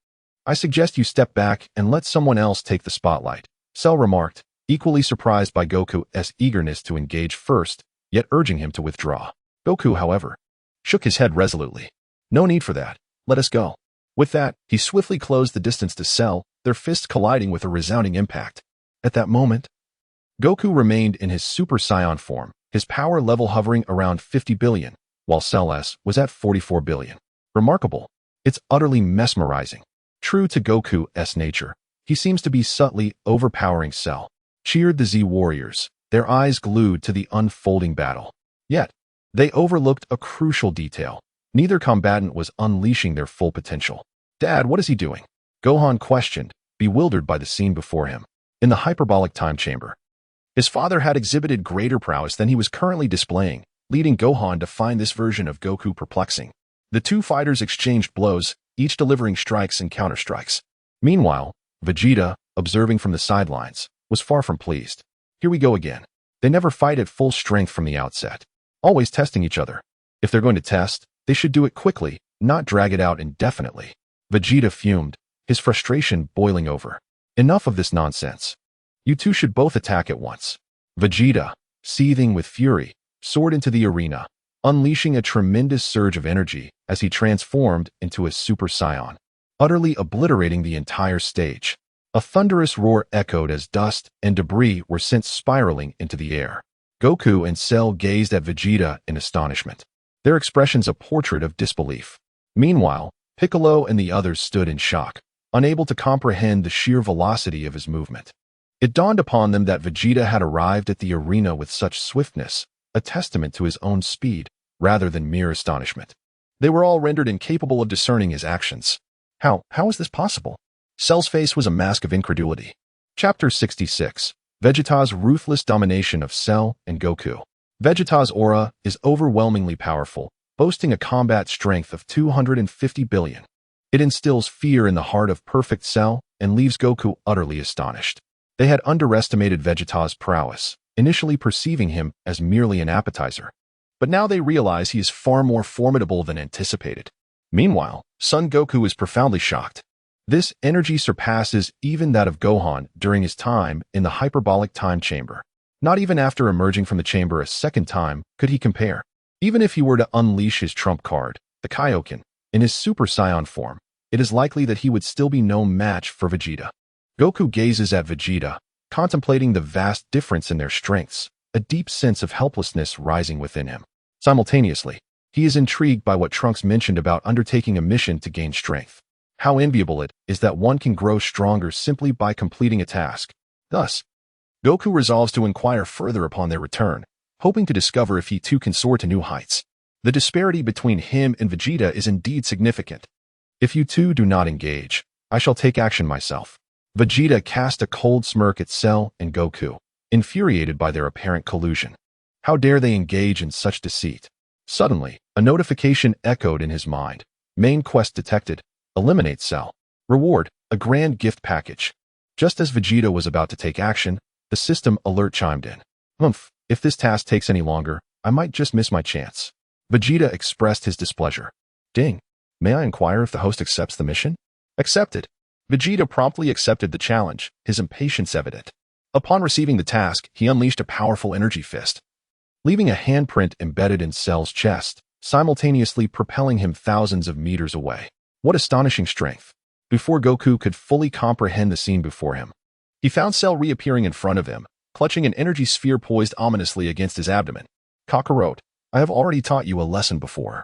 I suggest you step back and let someone else take the spotlight, Cell remarked, equally surprised by Goku's eagerness to engage first, yet urging him to withdraw. Goku, however, shook his head resolutely. No need for that. Let us go. With that, he swiftly closed the distance to Cell, their fists colliding with a resounding impact. At that moment, Goku remained in his Super Saiyan form, his power level hovering around 50 billion, while Cell's was at 44 billion. Remarkable. It's utterly mesmerizing. True to Goku's nature, he seems to be subtly overpowering Cell. Cheered the Z warriors, their eyes glued to the unfolding battle. Yet, they overlooked a crucial detail. Neither combatant was unleashing their full potential. Dad, what is he doing? Gohan questioned, bewildered by the scene before him. In the hyperbolic time chamber, his father had exhibited greater prowess than he was currently displaying, leading Gohan to find this version of Goku perplexing. The two fighters exchanged blows, each delivering strikes and counterstrikes. Meanwhile, Vegeta, observing from the sidelines, was far from pleased. Here we go again. They never fight at full strength from the outset, always testing each other. If they're going to test, they should do it quickly, not drag it out indefinitely. Vegeta fumed, his frustration boiling over. Enough of this nonsense. You two should both attack at once. Vegeta, seething with fury, soared into the arena, unleashing a tremendous surge of energy as he transformed into a Super Saiyan, utterly obliterating the entire stage. A thunderous roar echoed as dust and debris were sent spiraling into the air. Goku and Cell gazed at Vegeta in astonishment, their expressions a portrait of disbelief. Meanwhile, Piccolo and the others stood in shock, unable to comprehend the sheer velocity of his movement. It dawned upon them that Vegeta had arrived at the arena with such swiftness, a testament to his own speed, rather than mere astonishment. They were all rendered incapable of discerning his actions. How is this possible? Cell's face was a mask of incredulity. Chapter 66. Vegeta's ruthless domination of Cell and Goku. Vegeta's aura is overwhelmingly powerful, boasting a combat strength of 250 billion. It instills fear in the heart of perfect Cell and leaves Goku utterly astonished. They had underestimated Vegeta's prowess. initially perceiving him as merely an appetizer. But now they realize he is far more formidable than anticipated. Meanwhile, Son Goku is profoundly shocked. This energy surpasses even that of Gohan during his time in the hyperbolic time chamber. Not even after emerging from the chamber a second time could he compare. Even if he were to unleash his trump card, the Kaioken, in his Super Saiyan form, it is likely that he would still be no match for Vegeta. Goku gazes at Vegeta, contemplating the vast difference in their strengths, a deep sense of helplessness rising within him. Simultaneously, he is intrigued by what Trunks mentioned about undertaking a mission to gain strength. How enviable it is that one can grow stronger simply by completing a task. Thus, Goku resolves to inquire further upon their return, hoping to discover if he too can soar to new heights. The disparity between him and Vegeta is indeed significant. If you two do not engage, I shall take action myself. Vegeta cast a cold smirk at Cell and Goku, infuriated by their apparent collusion. How dare they engage in such deceit? Suddenly, a notification echoed in his mind. Main quest detected. Eliminate Cell. Reward, a grand gift package. Just as Vegeta was about to take action, the system alert chimed in. If this task takes any longer, I might just miss my chance. Vegeta expressed his displeasure. Ding. May I inquire if the host accepts the mission? Accepted. Vegeta promptly accepted the challenge, his impatience evident. Upon receiving the task, he unleashed a powerful energy fist, leaving a handprint embedded in Cell's chest, simultaneously propelling him thousands of meters away. What astonishing strength! Before Goku could fully comprehend the scene before him, he found Cell reappearing in front of him, clutching an energy sphere poised ominously against his abdomen. Kakarot, I have already taught you a lesson before,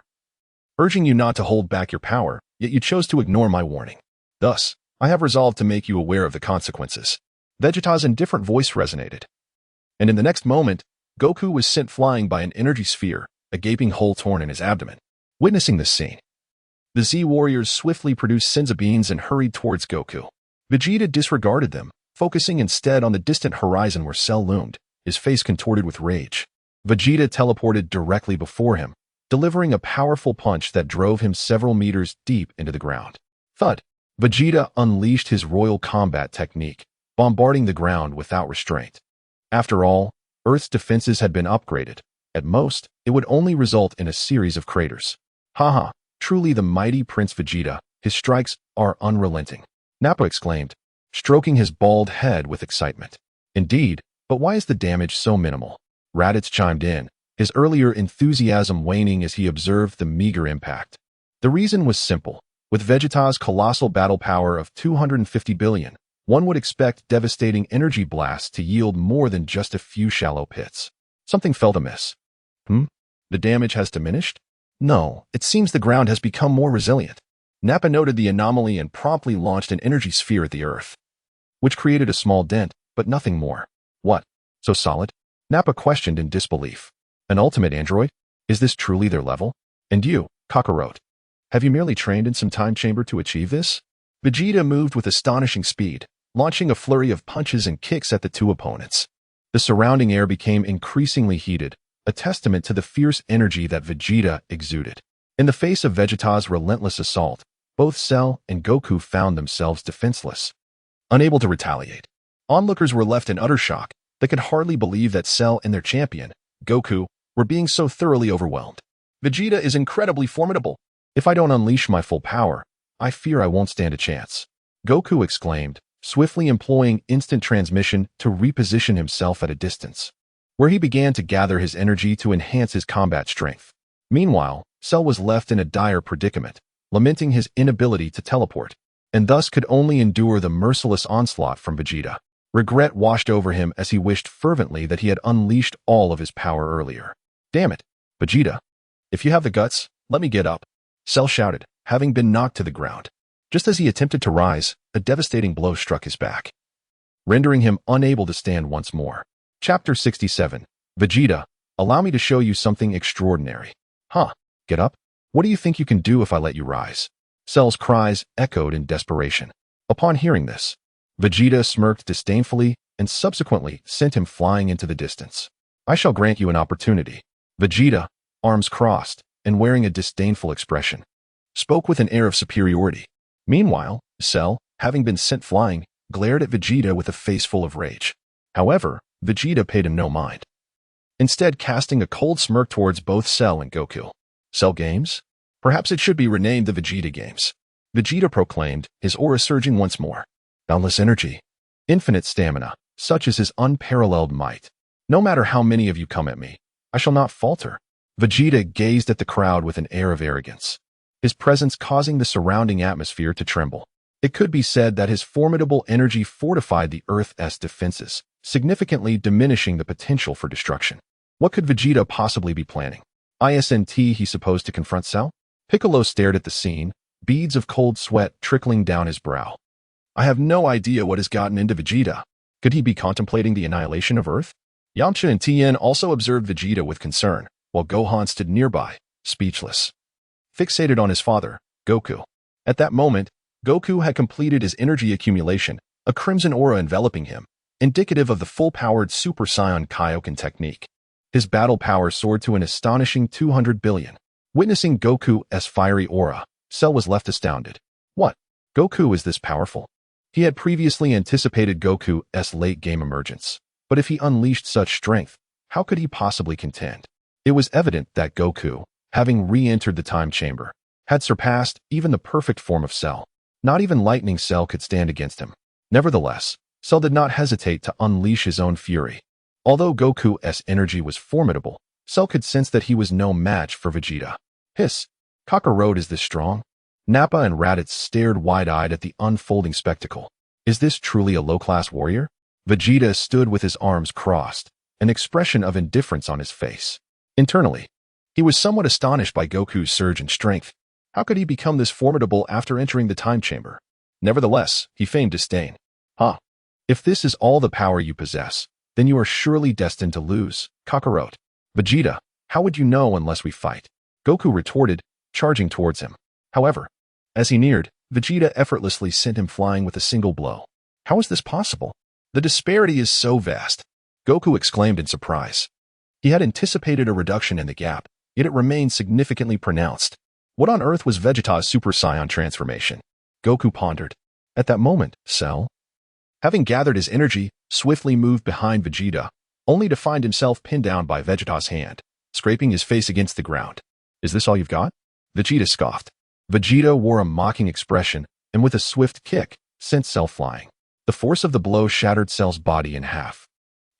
urging you not to hold back your power, yet you chose to ignore my warning. Thus, I have resolved to make you aware of the consequences. Vegeta's indifferent voice resonated. And in the next moment, Goku was sent flying by an energy sphere, a gaping hole torn in his abdomen. Witnessing this scene, the Z-Warriors swiftly produced Senzu beans and hurried towards Goku. Vegeta disregarded them, focusing instead on the distant horizon where Cell loomed, his face contorted with rage. Vegeta teleported directly before him, delivering a powerful punch that drove him several meters deep into the ground. Thud! Vegeta unleashed his royal combat technique, bombarding the ground without restraint. After all, Earth's defenses had been upgraded. At most, it would only result in a series of craters. Haha, truly the mighty Prince Vegeta, his strikes are unrelenting. Nappa exclaimed, stroking his bald head with excitement. Indeed, but why is the damage so minimal? Raditz chimed in, his earlier enthusiasm waning as he observed the meager impact. The reason was simple. With Vegeta's colossal battle power of 250 billion, one would expect devastating energy blasts to yield more than just a few shallow pits. Something felt amiss. The damage has diminished? No, it seems the ground has become more resilient. Nappa noted the anomaly and promptly launched an energy sphere at the Earth, which created a small dent, but nothing more. What? So solid? Nappa questioned in disbelief. An ultimate android? Is this truly their level? And you, Kakarot, have you merely trained in some time chamber to achieve this? Vegeta moved with astonishing speed, launching a flurry of punches and kicks at the two opponents. The surrounding air became increasingly heated, a testament to the fierce energy that Vegeta exuded. In the face of Vegeta's relentless assault, both Cell and Goku found themselves defenseless, unable to retaliate. Onlookers were left in utter shock. They could hardly believe that Cell and their champion, Goku, were being so thoroughly overwhelmed. Vegeta is incredibly formidable. If I don't unleash my full power, I fear I won't stand a chance. Goku exclaimed, swiftly employing instant transmission to reposition himself at a distance, where he began to gather his energy to enhance his combat strength. Meanwhile, Cell was left in a dire predicament, lamenting his inability to teleport, and thus could only endure the merciless onslaught from Vegeta. Regret washed over him as he wished fervently that he had unleashed all of his power earlier. Damn it, Vegeta. If you have the guts, let me get up, Cell shouted, having been knocked to the ground. Just as he attempted to rise, a devastating blow struck his back, rendering him unable to stand once more. Chapter 67. Vegeta, allow me to show you something extraordinary. Huh, get up? What do you think you can do if I let you rise? Cell's cries echoed in desperation. Upon hearing this, Vegeta smirked disdainfully and subsequently sent him flying into the distance. I shall grant you an opportunity. Vegeta, arms crossed and wearing a disdainful expression, spoke with an air of superiority. Meanwhile, Cell, having been sent flying, glared at Vegeta with a face full of rage. However, Vegeta paid him no mind, instead casting a cold smirk towards both Cell and Goku. Cell Games? Perhaps it should be renamed the Vegeta Games. Vegeta proclaimed, his aura surging once more. Boundless energy, infinite stamina, such is his unparalleled might. No matter how many of you come at me, I shall not falter. Vegeta gazed at the crowd with an air of arrogance, his presence causing the surrounding atmosphere to tremble. It could be said that his formidable energy fortified the Earth's defenses, significantly diminishing the potential for destruction. What could Vegeta possibly be planning? Isn't he supposed to confront Cell? Piccolo stared at the scene, beads of cold sweat trickling down his brow. I have no idea what has gotten into Vegeta. Could he be contemplating the annihilation of Earth? Yamcha and Tien also observed Vegeta with concern, while Gohan stood nearby, speechless, fixated on his father, Goku. At that moment, Goku had completed his energy accumulation, a crimson aura enveloping him, indicative of the full-powered Super Saiyan Kaioken technique. His battle power soared to an astonishing 200 billion. Witnessing Goku's fiery aura, Cell was left astounded. What? Goku is this powerful? He had previously anticipated Goku's late-game emergence, but if he unleashed such strength, how could he possibly contend? It was evident that Goku, having re-entered the time chamber, had surpassed even the perfect form of Cell. Not even Lightning Cell could stand against him. Nevertheless, Cell did not hesitate to unleash his own fury. Although Goku's energy was formidable, Cell could sense that he was no match for Vegeta. Hiss! Kakarot, is this strong? Nappa and Raditz stared wide-eyed at the unfolding spectacle. Is this truly a low-class warrior? Vegeta stood with his arms crossed, an expression of indifference on his face. Internally, he was somewhat astonished by Goku's surge in strength. How could he become this formidable after entering the time chamber? Nevertheless, he feigned disdain. Huh. If this is all the power you possess, then you are surely destined to lose, Kakarot. Vegeta, how would you know unless we fight? Goku retorted, charging towards him. However, as he neared, Vegeta effortlessly sent him flying with a single blow. How is this possible? The disparity is so vast, Goku exclaimed in surprise. He had anticipated a reduction in the gap, yet it remained significantly pronounced. What on earth was Vegeta's Super Saiyan transformation? Goku pondered. At that moment, Cell, having gathered his energy, swiftly moved behind Vegeta, only to find himself pinned down by Vegeta's hand, scraping his face against the ground. Is this all you've got? Vegeta scoffed. Vegeta wore a mocking expression, and with a swift kick, sent Cell flying. The force of the blow shattered Cell's body in half.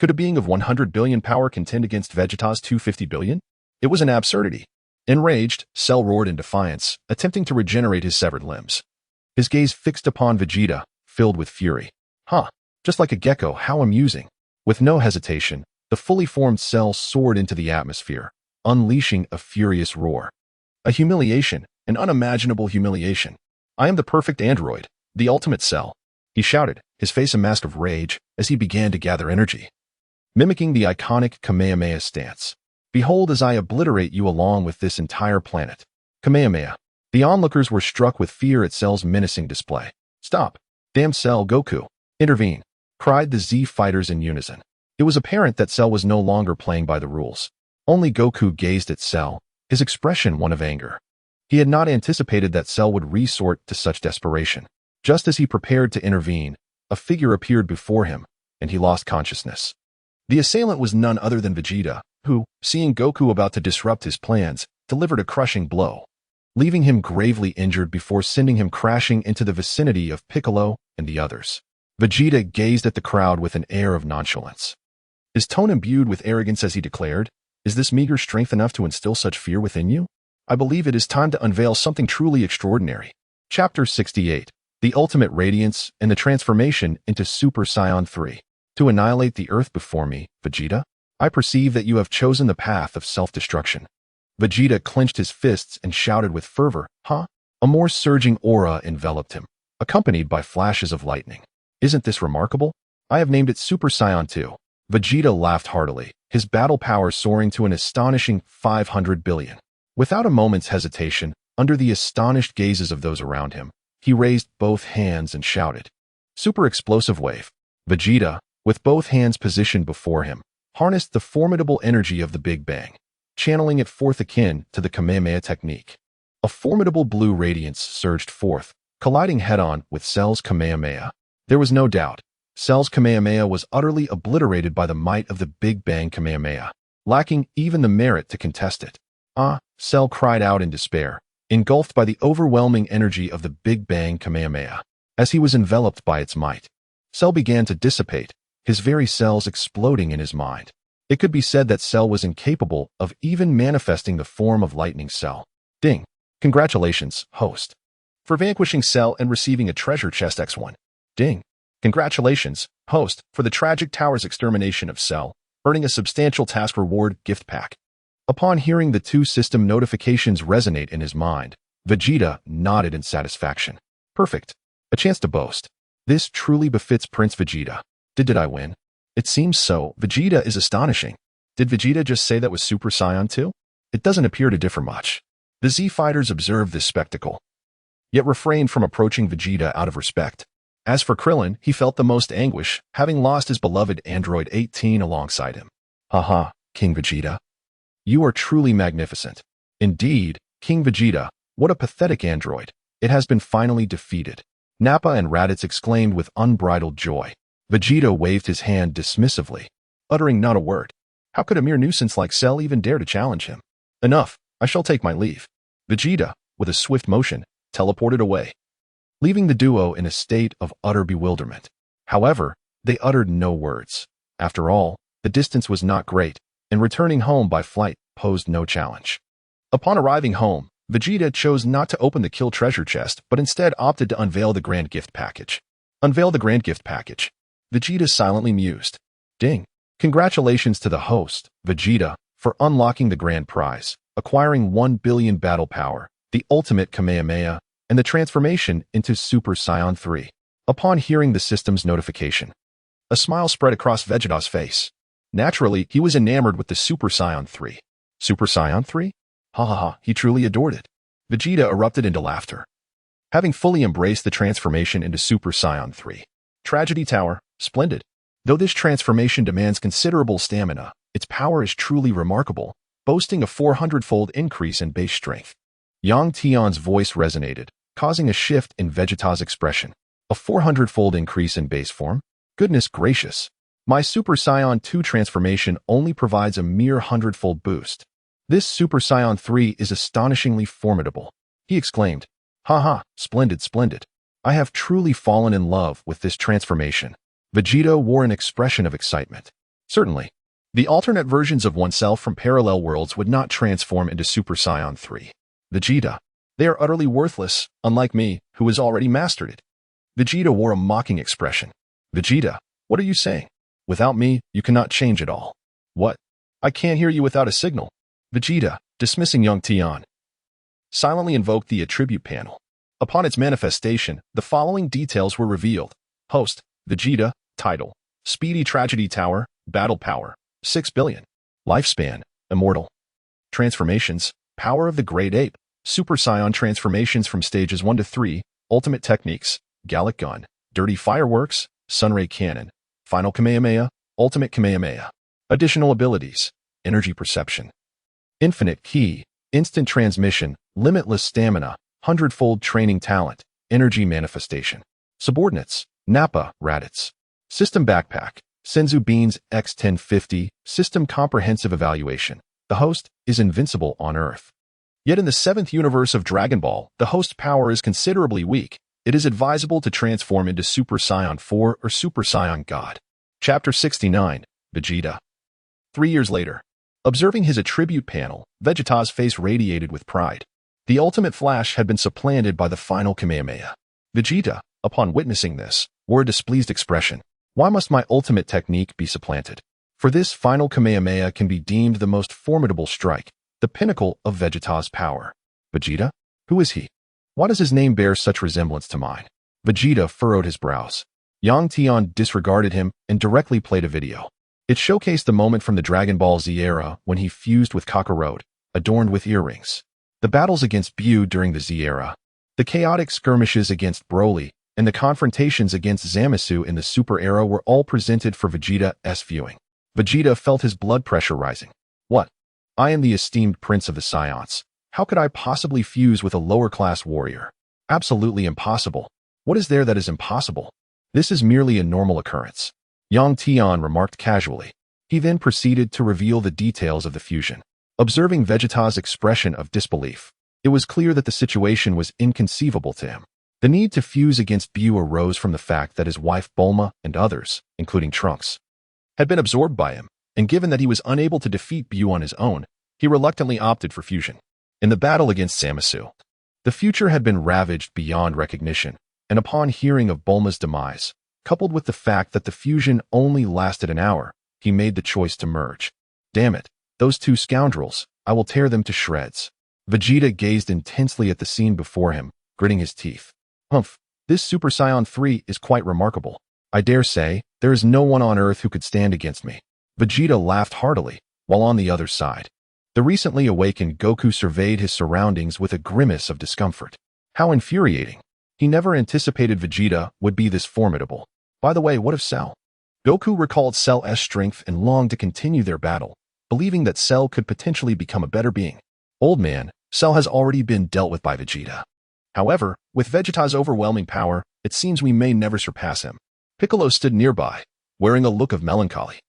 Could a being of 100 billion power contend against Vegeta's 250 billion? It was an absurdity. Enraged, Cell roared in defiance, attempting to regenerate his severed limbs. His gaze fixed upon Vegeta, filled with fury. Huh, just like a gecko, how amusing. With no hesitation, the fully formed Cell soared into the atmosphere, unleashing a furious roar. A humiliation, an unimaginable humiliation. I am the perfect android, the ultimate Cell, he shouted, his face a mask of rage as he began to gather energy. Mimicking the iconic Kamehameha stance. Behold as I obliterate you along with this entire planet. Kamehameha. The onlookers were struck with fear at Cell's menacing display. Stop. Damn Cell, Goku. Intervene, cried the Z fighters in unison. It was apparent that Cell was no longer playing by the rules. Only Goku gazed at Cell, his expression one of anger. He had not anticipated that Cell would resort to such desperation. Just as he prepared to intervene, a figure appeared before him, and he lost consciousness. The assailant was none other than Vegeta, who, seeing Goku about to disrupt his plans, delivered a crushing blow, leaving him gravely injured before sending him crashing into the vicinity of Piccolo and the others. Vegeta gazed at the crowd with an air of nonchalance, his tone imbued with arrogance as he declared, "Is this meager strength enough to instill such fear within you? I believe it is time to unveil something truly extraordinary." Chapter 68. The Ultimate Radiance and the Transformation into Super Saiyan 3. To annihilate the Earth before me, Vegeta? I perceive that you have chosen the path of self-destruction. Vegeta clenched his fists and shouted with fervor, Huh? A more surging aura enveloped him, accompanied by flashes of lightning. Isn't this remarkable? I have named it Super Saiyan 2. Vegeta laughed heartily, his battle power soaring to an astonishing 500 billion. Without a moment's hesitation, under the astonished gazes of those around him, he raised both hands and shouted, Super Explosive Wave. Vegeta, with both hands positioned before him, harnessed the formidable energy of the Big Bang, channeling it forth akin to the Kamehameha technique. A formidable blue radiance surged forth, colliding head-on with Cell's Kamehameha. There was no doubt, Cell's Kamehameha was utterly obliterated by the might of the Big Bang Kamehameha, lacking even the merit to contest it. Cell cried out in despair, engulfed by the overwhelming energy of the Big Bang Kamehameha. As he was enveloped by its might, Cell began to dissipate, his very cells exploding in his mind. It could be said that Cell was incapable of even manifesting the form of Lightning Cell. Ding! Congratulations, host, for vanquishing Cell and receiving a treasure chest X1. Ding! Congratulations, host, for the tragic tower's extermination of Cell, earning a substantial task reward gift pack. Upon hearing the two system notifications resonate in his mind, Vegeta nodded in satisfaction. Perfect. A chance to boast. This truly befits Prince Vegeta. Did I win? It seems so. Vegeta is astonishing. Did Vegeta just say that was Super Saiyan 2? It doesn't appear to differ much. The Z fighters observed this spectacle, yet refrained from approaching Vegeta out of respect. As for Krillin, he felt the most anguish, having lost his beloved Android 18 alongside him. Haha, King Vegeta. You are truly magnificent. Indeed, King Vegeta, what a pathetic android. It has been finally defeated. Nappa and Raditz exclaimed with unbridled joy. Vegeta waved his hand dismissively, uttering not a word. How could a mere nuisance like Cell even dare to challenge him? Enough, I shall take my leave. Vegeta, with a swift motion, teleported away, leaving the duo in a state of utter bewilderment. However, they uttered no words. After all, the distance was not great, and returning home by flight posed no challenge. Upon arriving home, Vegeta chose not to open the kill treasure chest, but instead opted to unveil the grand gift package. Unveil the grand gift package. Vegeta silently mused. Ding! Congratulations to the host, Vegeta, for unlocking the grand prize, acquiring 1 billion battle power, the ultimate Kamehameha, and the transformation into Super Saiyan 3. Upon hearing the system's notification, a smile spread across Vegeta's face. Naturally, he was enamored with the Super Saiyan 3. Super Saiyan 3? Hahaha, he truly adored it. Vegeta erupted into laughter, having fully embraced the transformation into Super Saiyan 3. Tragedy Tower, splendid. Though this transformation demands considerable stamina, its power is truly remarkable, boasting a 400-fold increase in base strength. Yang Tian's voice resonated, causing a shift in Vegeta's expression. A 400-fold increase in base form? Goodness gracious. My Super Saiyan 2 transformation only provides a mere 100-fold boost. This Super Saiyan 3 is astonishingly formidable. He exclaimed. Haha, splendid, splendid. I have truly fallen in love with this transformation. Vegeta wore an expression of excitement. Certainly, the alternate versions of oneself from parallel worlds would not transform into Super Saiyan 3. Vegeta, they are utterly worthless, unlike me, who has already mastered it. Vegeta wore a mocking expression. Vegeta, what are you saying? Without me, you cannot change it all. What? I can't hear you without a signal. Vegeta, dismissing Yang Tian, silently invoked the attribute panel. Upon its manifestation, the following details were revealed. Host, Vegeta, title, Speedy Tragedy Tower, battle power, 6 billion. Lifespan, immortal. Transformations, power of the Great Ape, Super Saiyan transformations from stages 1 to 3, ultimate techniques, Gallic Gun, Dirty Fireworks, Sunray Cannon, Final Kamehameha, Ultimate Kamehameha. Additional abilities, Energy Perception, Infinite Ki, Instant Transmission, Limitless Stamina, 100-fold Training Talent, Energy Manifestation. Subordinates, Nappa, Raditz. System Backpack, Senzu Beans X1050, System Comprehensive Evaluation. The host is invincible on Earth. Yet in the 7th universe of Dragon Ball, the host power is considerably weak. It is advisable to transform into Super Saiyan 4 or Super Saiyan God. Chapter 69, Vegeta. 3 years later, observing his attribute panel, Vegeta's face radiated with pride. The ultimate flash had been supplanted by the final Kamehameha. Vegeta, upon witnessing this, wore a displeased expression. Why must my ultimate technique be supplanted? For this final Kamehameha can be deemed the most formidable strike, the pinnacle of Vegeta's power. Vegeta? Who is he? Why does his name bear such resemblance to mine? Vegeta furrowed his brows. Yang Tian disregarded him and directly played a video. It showcased the moment from the Dragon Ball Z era when he fused with Kakarot, adorned with earrings. The battles against Bu during the Z era, the chaotic skirmishes against Broly, and the confrontations against Zamasu in the Super era were all presented for Vegeta's viewing. Vegeta felt his blood pressure rising. What? I am the esteemed prince of the Saiyans. How could I possibly fuse with a lower-class warrior? Absolutely impossible. What is there that is impossible? This is merely a normal occurrence, Yang Tian remarked casually. He then proceeded to reveal the details of the fusion. Observing Vegeta's expression of disbelief, it was clear that the situation was inconceivable to him. The need to fuse against Bu arose from the fact that his wife Bulma and others, including Trunks, had been absorbed by him, and given that he was unable to defeat Bu on his own, he reluctantly opted for fusion. In the battle against Samasu, the future had been ravaged beyond recognition, and upon hearing of Bulma's demise, coupled with the fact that the fusion only lasted an hour, he made the choice to merge. Damn it, those two scoundrels, I will tear them to shreds. Vegeta gazed intensely at the scene before him, gritting his teeth. Humph, this Super Saiyan 3 is quite remarkable. I dare say, there is no one on Earth who could stand against me. Vegeta laughed heartily, while on the other side, the recently awakened Goku surveyed his surroundings with a grimace of discomfort. How infuriating. He never anticipated Vegeta would be this formidable. By the way, what of Cell? Goku recalled Cell's strength and longed to continue their battle, believing that Cell could potentially become a better being. Old man, Cell has already been dealt with by Vegeta. However, with Vegeta's overwhelming power, it seems we may never surpass him. Piccolo stood nearby, wearing a look of melancholy.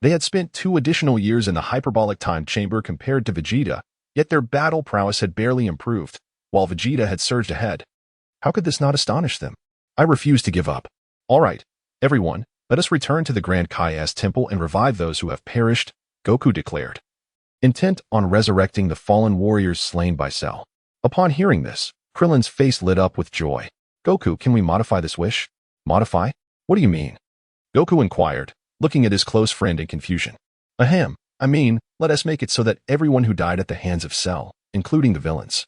They had spent 2 additional years in the hyperbolic time chamber compared to Vegeta, yet their battle prowess had barely improved, while Vegeta had surged ahead. How could this not astonish them? I refuse to give up. All right, everyone, let us return to the Grand Kai's temple and revive those who have perished, Goku declared, intent on resurrecting the fallen warriors slain by Cell. Upon hearing this, Krillin's face lit up with joy. Goku, can we modify this wish? Modify? What do you mean? Goku inquired, looking at his close friend in confusion. Ahem, I mean, let us make it so that everyone who died at the hands of Cell, including the villains,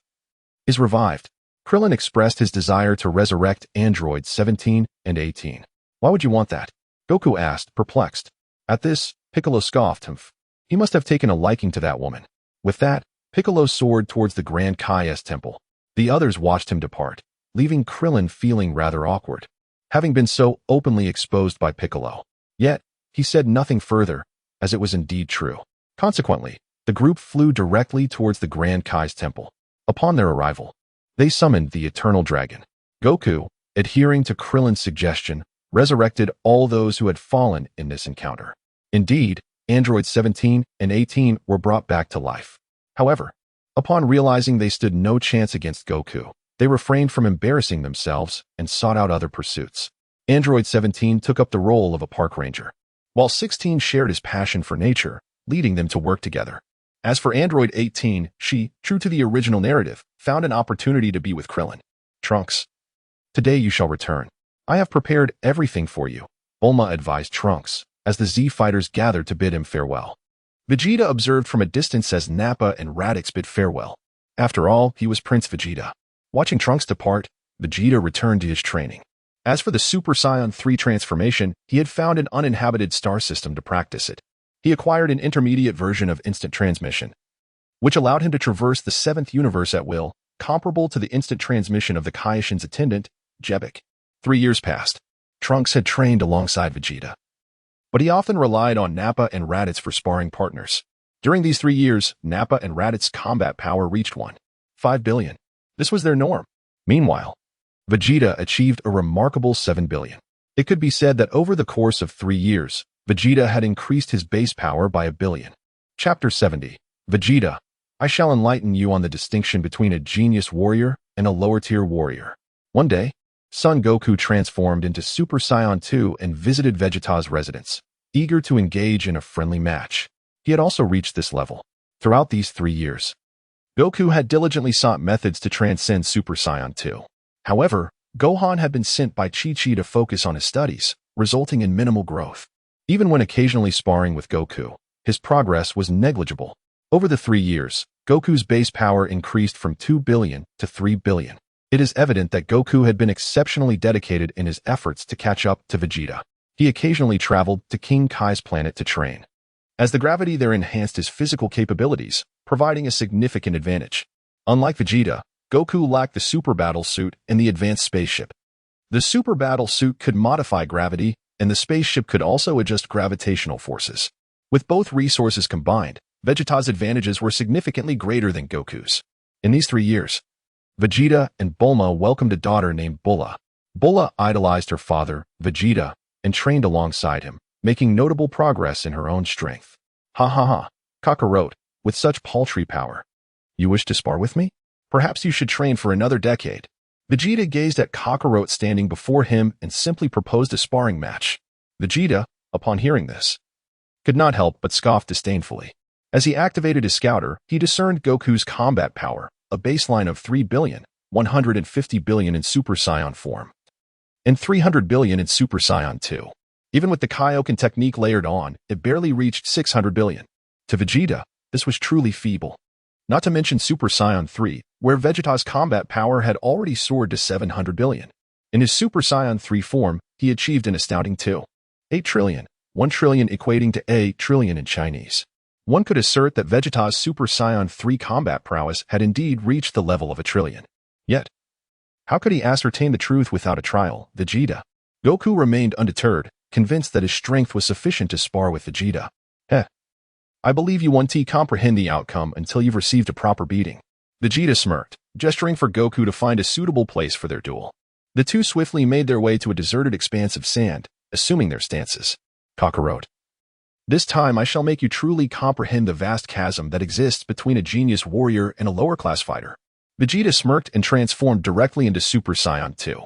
is revived. Krillin expressed his desire to resurrect androids 17 and 18. Why would you want that? Goku asked, perplexed. At this, Piccolo scoffed. He must have taken a liking to that woman. With that, Piccolo soared towards the Grand Kai's temple. The others watched him depart, leaving Krillin feeling rather awkward, having been so openly exposed by Piccolo. Yet, he said nothing further, as it was indeed true. Consequently, the group flew directly towards the Grand Kai's temple. Upon their arrival, they summoned the Eternal Dragon. Goku, adhering to Krillin's suggestion, resurrected all those who had fallen in this encounter. Indeed, androids 17 and 18 were brought back to life. However, upon realizing they stood no chance against Goku, they refrained from embarrassing themselves and sought out other pursuits. Android 17 took up the role of a park ranger, while 16 shared his passion for nature, leading them to work together. As for Android 18, she, true to the original narrative, found an opportunity to be with Krillin. Trunks, today you shall return. I have prepared everything for you, Bulma advised Trunks, as the Z fighters gathered to bid him farewell. Vegeta observed from a distance as Nappa and Raditz bid farewell. After all, he was Prince Vegeta. Watching Trunks depart, Vegeta returned to his training. As for the Super Saiyan 3 transformation, he had found an uninhabited star system to practice it. He acquired an intermediate version of instant transmission, which allowed him to traverse the 7th universe at will, comparable to the instant transmission of the Kaioshin's attendant, Jebek. 3 years passed. Trunks had trained alongside Vegeta, but he often relied on Nappa and Raditz for sparring partners. During these 3 years, Nappa and Raditz's combat power reached 1.5 billion. This was their norm. Meanwhile, Vegeta achieved a remarkable 7 billion. It could be said that over the course of 3 years, Vegeta had increased his base power by 1 billion. Chapter 70. Vegeta, I shall enlighten you on the distinction between a genius warrior and a lower-tier warrior. One day, Son Goku transformed into Super Saiyan 2 and visited Vegeta's residence, eager to engage in a friendly match. He had also reached this level. Throughout these 3 years, Goku had diligently sought methods to transcend Super Saiyan 2. However, Gohan had been sent by Chi-Chi to focus on his studies, resulting in minimal growth. Even when occasionally sparring with Goku, his progress was negligible. Over the 3 years, Goku's base power increased from 2 billion to 3 billion. It is evident that Goku had been exceptionally dedicated in his efforts to catch up to Vegeta. He occasionally traveled to King Kai's planet to train, as the gravity there enhanced his physical capabilities, providing a significant advantage. Unlike Vegeta, Goku lacked the Super Battle Suit and the advanced spaceship. The Super Battle Suit could modify gravity, and the spaceship could also adjust gravitational forces. With both resources combined, Vegeta's advantages were significantly greater than Goku's. In these 3 years, Vegeta and Bulma welcomed a daughter named Bulla. Bulma idolized her father, Vegeta, and trained alongside him, making notable progress in her own strength. Hahaha, Kakarot, with such paltry power. You wish to spar with me? Perhaps you should train for another decade. Vegeta gazed at Kakarot standing before him and simply proposed a sparring match. Vegeta, upon hearing this, could not help but scoff disdainfully. As he activated his scouter, he discerned Goku's combat power, a baseline of 3 billion, 150 billion in Super Saiyan form, and 300 billion in Super Saiyan 2. Even with the Kaioken technique layered on, it barely reached 600 billion. To Vegeta, this was truly feeble. Not to mention Super Saiyan 3, where Vegeta's combat power had already soared to 700 billion. In his Super Saiyan 3 form, he achieved an astounding 2.8 trillion, 1 trillion equating to 8 trillion in Chinese. One could assert that Vegeta's Super Saiyan 3 combat prowess had indeed reached the level of a trillion. Yet, how could he ascertain the truth without a trial? Vegeta. Goku remained undeterred, convinced that his strength was sufficient to spar with Vegeta. I believe you won't comprehend the outcome until you've received a proper beating. Vegeta smirked, gesturing for Goku to find a suitable place for their duel. The two swiftly made their way to a deserted expanse of sand, assuming their stances. Kakarot. This time I shall make you truly comprehend the vast chasm that exists between a genius warrior and a lower-class fighter. Vegeta smirked and transformed directly into Super Saiyan 2.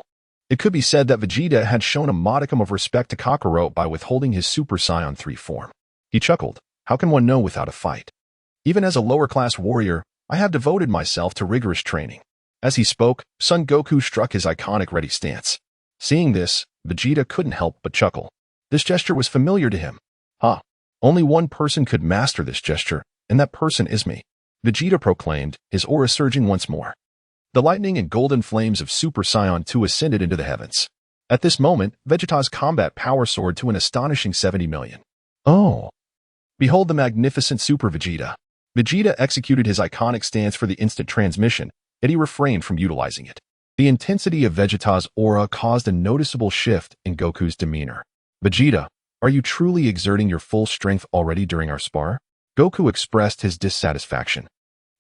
It could be said that Vegeta had shown a modicum of respect to Kakarot by withholding his Super Saiyan 3 form. He chuckled. How can one know without a fight? Even as a lower-class warrior, I have devoted myself to rigorous training. As he spoke, Son Goku struck his iconic ready stance. Seeing this, Vegeta couldn't help but chuckle. This gesture was familiar to him. Only one person could master this gesture, and that person is me. Vegeta proclaimed, his aura surging once more. The lightning and golden flames of Super Saiyan 2 ascended into the heavens. At this moment, Vegeta's combat power soared to an astonishing 70 million. Oh! Behold the magnificent Super Vegeta. Vegeta executed his iconic stance for the instant transmission, yet he refrained from utilizing it. The intensity of Vegeta's aura caused a noticeable shift in Goku's demeanor. Vegeta, are you truly exerting your full strength already during our spar? Goku expressed his dissatisfaction.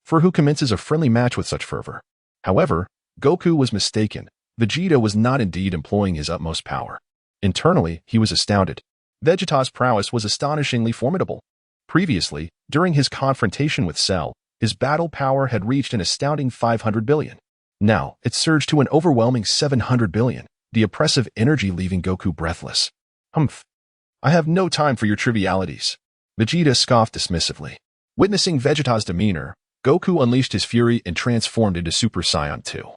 For who commences a friendly match with such fervor? However, Goku was mistaken. Vegeta was not indeed employing his utmost power. Internally, he was astounded. Vegeta's prowess was astonishingly formidable. Previously, during his confrontation with Cell, his battle power had reached an astounding 500 billion. Now, it surged to an overwhelming 700 billion, the oppressive energy leaving Goku breathless. Humph. I have no time for your trivialities. Vegeta scoffed dismissively. Witnessing Vegeta's demeanor, Goku unleashed his fury and transformed into Super Saiyan 2,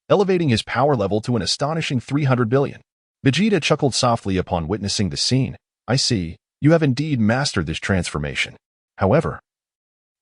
elevating his power level to an astonishing 300 billion. Vegeta chuckled softly upon witnessing the scene. I see, you have indeed mastered this transformation. However,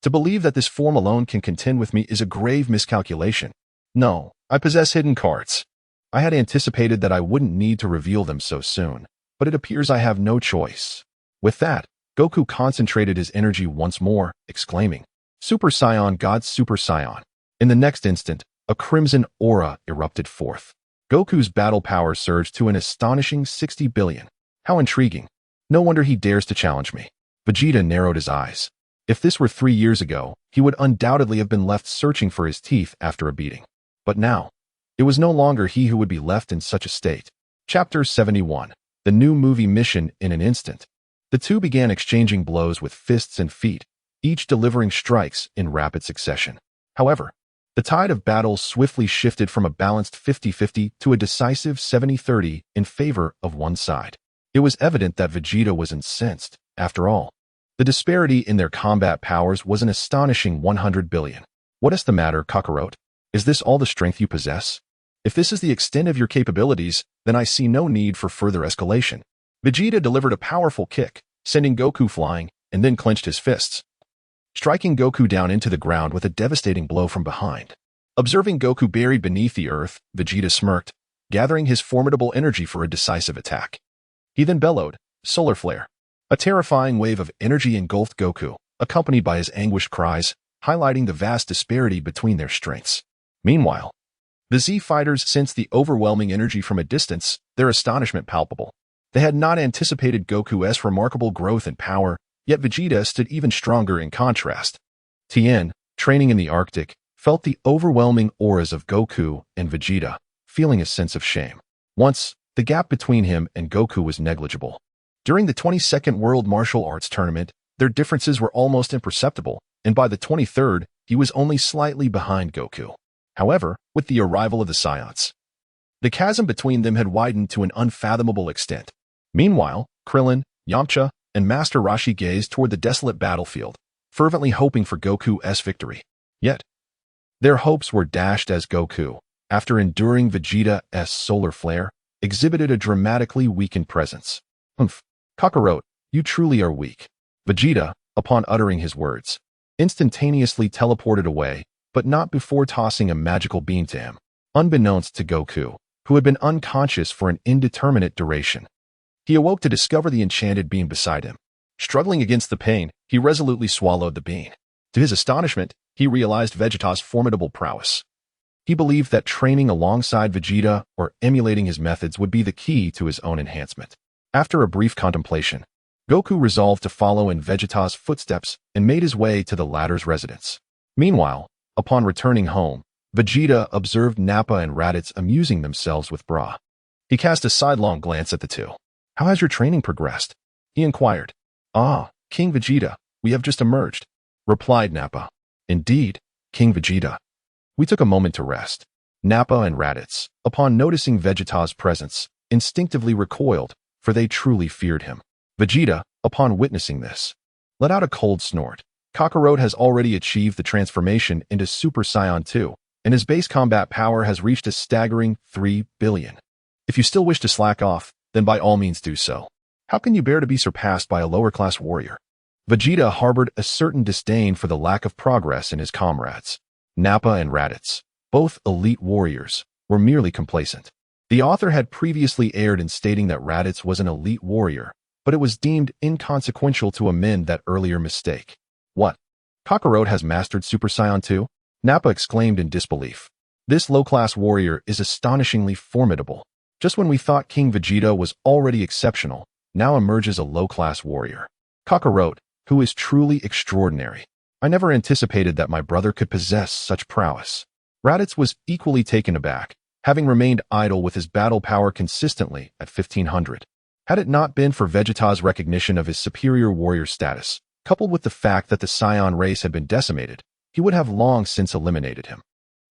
to believe that this form alone can contend with me is a grave miscalculation. No, I possess hidden cards. I had anticipated that I wouldn't need to reveal them so soon, but it appears I have no choice. With that, Goku concentrated his energy once more, exclaiming, Super Saiyan God Super Saiyan. In the next instant, a crimson aura erupted forth. Goku's battle power surged to an astonishing 60 billion. How intriguing. No wonder he dares to challenge me. Vegeta narrowed his eyes. If this were 3 years ago, he would undoubtedly have been left searching for his teeth after a beating. But now, it was no longer he who would be left in such a state. Chapter 71. The new movie mission in an instant. The two began exchanging blows with fists and feet, each delivering strikes in rapid succession. However, the tide of battle swiftly shifted from a balanced 50-50 to a decisive 70-30 in favor of one side. It was evident that Vegeta was incensed. After all, the disparity in their combat powers was an astonishing 100 billion. What is the matter, Kakarot? Is this all the strength you possess? If this is the extent of your capabilities, then I see no need for further escalation. Vegeta delivered a powerful kick, sending Goku flying, and then clenched his fists, striking Goku down into the ground with a devastating blow from behind. Observing Goku buried beneath the earth, Vegeta smirked, gathering his formidable energy for a decisive attack. He then bellowed, Solar Flare. A terrifying wave of energy engulfed Goku, accompanied by his anguished cries, highlighting the vast disparity between their strengths. Meanwhile, the Z fighters sensed the overwhelming energy from a distance, their astonishment palpable. They had not anticipated Goku's remarkable growth and power, yet Vegeta stood even stronger in contrast. Tien, training in the Arctic, felt the overwhelming auras of Goku and Vegeta, feeling a sense of shame. Once, the gap between him and Goku was negligible. During the 22nd World Martial Arts Tournament, their differences were almost imperceptible, and by the 23rd, he was only slightly behind Goku. However, with the arrival of the Saiyans, the chasm between them had widened to an unfathomable extent. Meanwhile, Krillin, Yamcha, and Master Roshi gazed toward the desolate battlefield, fervently hoping for Goku's victory. Yet, their hopes were dashed as Goku, after enduring Vegeta's solar flare, exhibited a dramatically weakened presence. Humph, Kakarot, you truly are weak. Vegeta, upon uttering his words, instantaneously teleported away, but not before tossing a magical beam to him, unbeknownst to Goku, who had been unconscious for an indeterminate duration. He awoke to discover the enchanted beam beside him. Struggling against the pain, he resolutely swallowed the bean. To his astonishment, he realized Vegeta's formidable prowess. He believed that training alongside Vegeta or emulating his methods would be the key to his own enhancement. After a brief contemplation, Goku resolved to follow in Vegeta's footsteps and made his way to the latter's residence. Meanwhile, upon returning home, Vegeta observed Nappa and Raditz amusing themselves with Bra. He cast a sidelong glance at the two. "How has your training progressed?" he inquired. "Ah, King Vegeta, we have just emerged," replied Nappa. "Indeed, King Vegeta." We took a moment to rest. Nappa and Raditz, upon noticing Vegeta's presence, instinctively recoiled, for they truly feared him. Vegeta, upon witnessing this, let out a cold snort. Kakarot has already achieved the transformation into Super Saiyan 2, and his base combat power has reached a staggering 3 billion. If you still wish to slack off, then by all means do so. How can you bear to be surpassed by a lower-class warrior? Vegeta harbored a certain disdain for the lack of progress in his comrades. Nappa and Raditz, both elite warriors, were merely complacent. The author had previously erred in stating that Raditz was an elite warrior, but it was deemed inconsequential to amend that earlier mistake. What? Kakarot has mastered Super Saiyan 2? Nappa exclaimed in disbelief. This low-class warrior is astonishingly formidable. Just when we thought King Vegeta was already exceptional, now emerges a low-class warrior. Kakarot, who is truly extraordinary. I never anticipated that my brother could possess such prowess. Raditz was equally taken aback, having remained idle with his battle power consistently at 1500. Had it not been for Vegeta's recognition of his superior warrior status, coupled with the fact that the Saiyan race had been decimated, he would have long since eliminated him.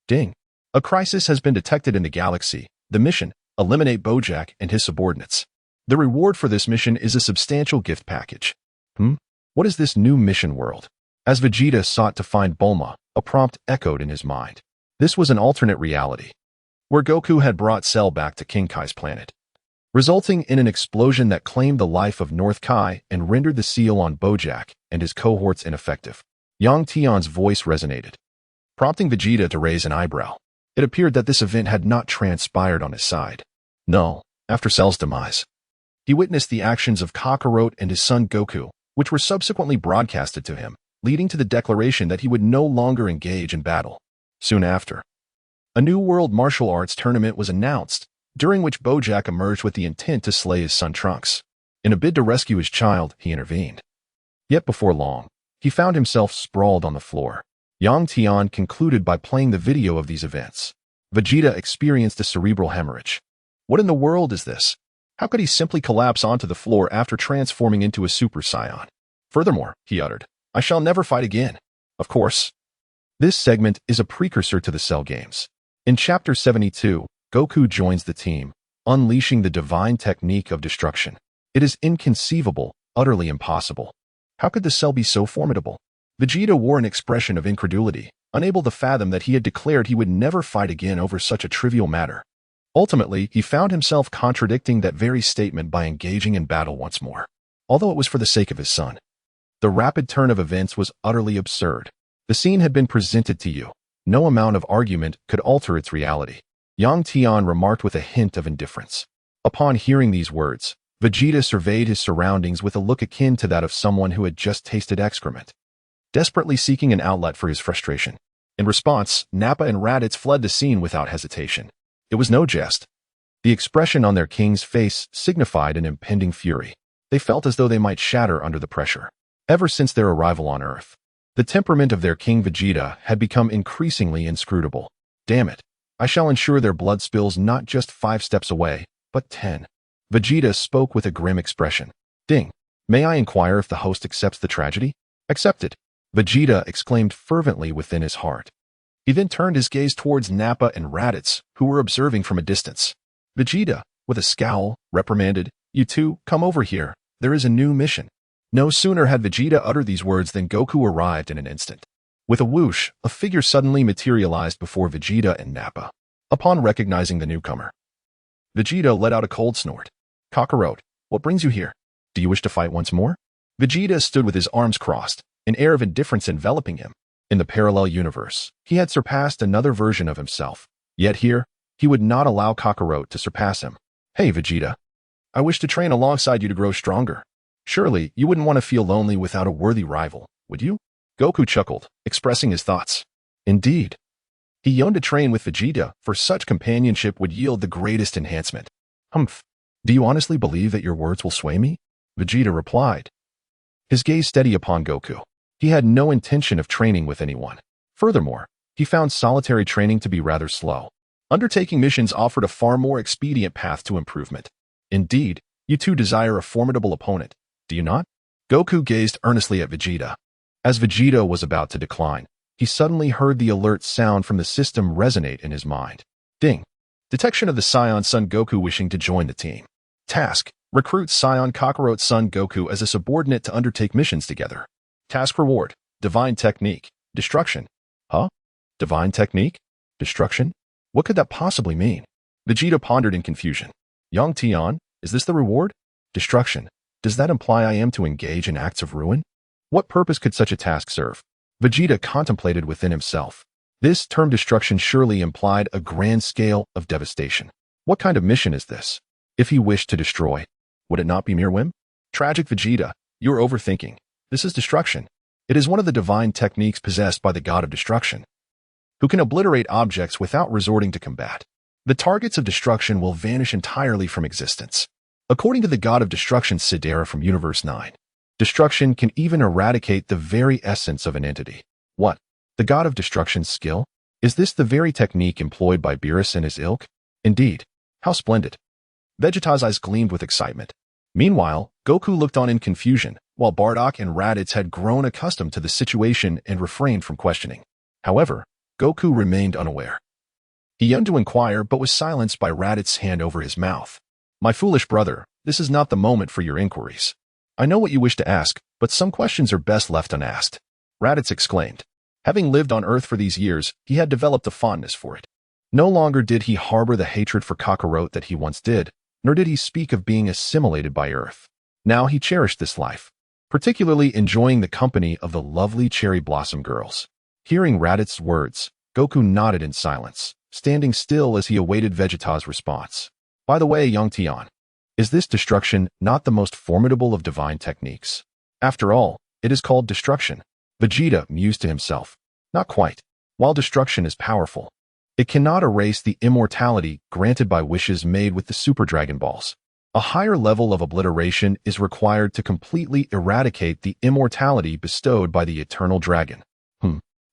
Ding! A crisis has been detected in the galaxy. The mission: eliminate Bojack and his subordinates. The reward for this mission is a substantial gift package. What is this new mission world? As Vegeta sought to find Bulma, a prompt echoed in his mind. This was an alternate reality, where Goku had brought Cell back to King Kai's planet, resulting in an explosion that claimed the life of North Kai and rendered the seal on Bojack and his cohorts ineffective. Yang Tian's voice resonated, prompting Vegeta to raise an eyebrow. It appeared that this event had not transpired on his side. No, after Cell's demise, he witnessed the actions of Kakarot and his son Goku, which were subsequently broadcasted to him, leading to the declaration that he would no longer engage in battle. Soon after, a new world martial arts tournament was announced, during which Bojack emerged with the intent to slay his son Trunks. In a bid to rescue his child, he intervened. Yet before long, he found himself sprawled on the floor. Yang Tian concluded by playing the video of these events. Vegeta experienced a cerebral hemorrhage. What in the world is this? How could he simply collapse onto the floor after transforming into a Super Saiyan? Furthermore, he uttered, I shall never fight again. Of course. This segment is a precursor to the Cell games. In Chapter 72, Goku joins the team, unleashing the divine technique of destruction. It is inconceivable, utterly impossible. How could the Cell be so formidable? Vegeta wore an expression of incredulity, unable to fathom that he had declared he would never fight again over such a trivial matter. Ultimately, he found himself contradicting that very statement by engaging in battle once more, although it was for the sake of his son. The rapid turn of events was utterly absurd. The scene had been presented to you. No amount of argument could alter its reality. Yang Tian remarked with a hint of indifference. Upon hearing these words, Vegeta surveyed his surroundings with a look akin to that of someone who had just tasted excrement, desperately seeking an outlet for his frustration. In response, Nappa and Raditz fled the scene without hesitation. It was no jest. The expression on their king's face signified an impending fury. They felt as though they might shatter under the pressure. Ever since their arrival on Earth, the temperament of their King Vegeta had become increasingly inscrutable. Damn it, I shall ensure their blood spills not just 5 steps away, But 10. Vegeta spoke with a grim expression. Ding. May I inquire if the host accepts the tragedy? Accepted. Vegeta exclaimed fervently within his heart. He then turned his gaze towards Nappa and Raditz, who were observing from a distance. Vegeta, with a scowl, reprimanded, "You two, come over here. There is a new mission." No sooner had Vegeta uttered these words than Goku arrived in an instant. With a whoosh, a figure suddenly materialized before Vegeta and Nappa. Upon recognizing the newcomer, Vegeta let out a cold snort. "Kakarot, what brings you here? Do you wish to fight once more?" Vegeta stood with his arms crossed, an air of indifference enveloping him. In the parallel universe, he had surpassed another version of himself. Yet here, he would not allow Kakarot to surpass him. "Hey, Vegeta. I wish to train alongside you to grow stronger. Surely, you wouldn't want to feel lonely without a worthy rival, would you?" Goku chuckled, expressing his thoughts. Indeed. He yearned to train with Vegeta, for such companionship would yield the greatest enhancement. "Humph. Do you honestly believe that your words will sway me?" Vegeta replied, his gaze steady upon Goku. He had no intention of training with anyone. Furthermore, he found solitary training to be rather slow. Undertaking missions offered a far more expedient path to improvement. Indeed, you two desire a formidable opponent, do you not? Goku gazed earnestly at Vegeta. As Vegeta was about to decline, he suddenly heard the alert sound from the system resonate in his mind. Ding. Detection of the Saiyan Son Goku wishing to join the team. Task. Recruit Saiyan Kakarot Son Goku as a subordinate to undertake missions together. Task reward. Divine Technique. Destruction. Huh? Divine Technique? Destruction? What could that possibly mean? Vegeta pondered in confusion. Yang Tian, is this the reward? Destruction. Does that imply I am to engage in acts of ruin? What purpose could such a task serve? Vegeta contemplated within himself. This term destruction surely implied a grand scale of devastation. What kind of mission is this? If he wished to destroy, would it not be mere whim? Tragic Vegeta, you are overthinking. This is destruction. It is one of the divine techniques possessed by the god of destruction, who can obliterate objects without resorting to combat. The targets of destruction will vanish entirely from existence. According to the god of destruction Sidera from Universe 9, destruction can even eradicate the very essence of an entity. What? The god of destruction's skill? Is this the very technique employed by Beerus and his ilk? Indeed. How splendid. Vegeta's eyes gleamed with excitement. Meanwhile, Goku looked on in confusion, while Bardock and Raditz had grown accustomed to the situation and refrained from questioning. However, Goku remained unaware. He yearned to inquire but was silenced by Raditz's hand over his mouth. My foolish brother, this is not the moment for your inquiries. I know what you wish to ask, but some questions are best left unasked. Raditz exclaimed. Having lived on Earth for these years, he had developed a fondness for it. No longer did he harbor the hatred for Kakarot that he once did, nor did he speak of being assimilated by Earth. Now he cherished this life, particularly enjoying the company of the lovely cherry blossom girls. Hearing Raditz's words, Goku nodded in silence, standing still as he awaited Vegeta's response. By the way, Yang Tian, is this destruction not the most formidable of divine techniques? After all, it is called destruction. Vegeta mused to himself. Not quite. While destruction is powerful, it cannot erase the immortality granted by wishes made with the Super Dragon Balls. A higher level of obliteration is required to completely eradicate the immortality bestowed by the Eternal Dragon.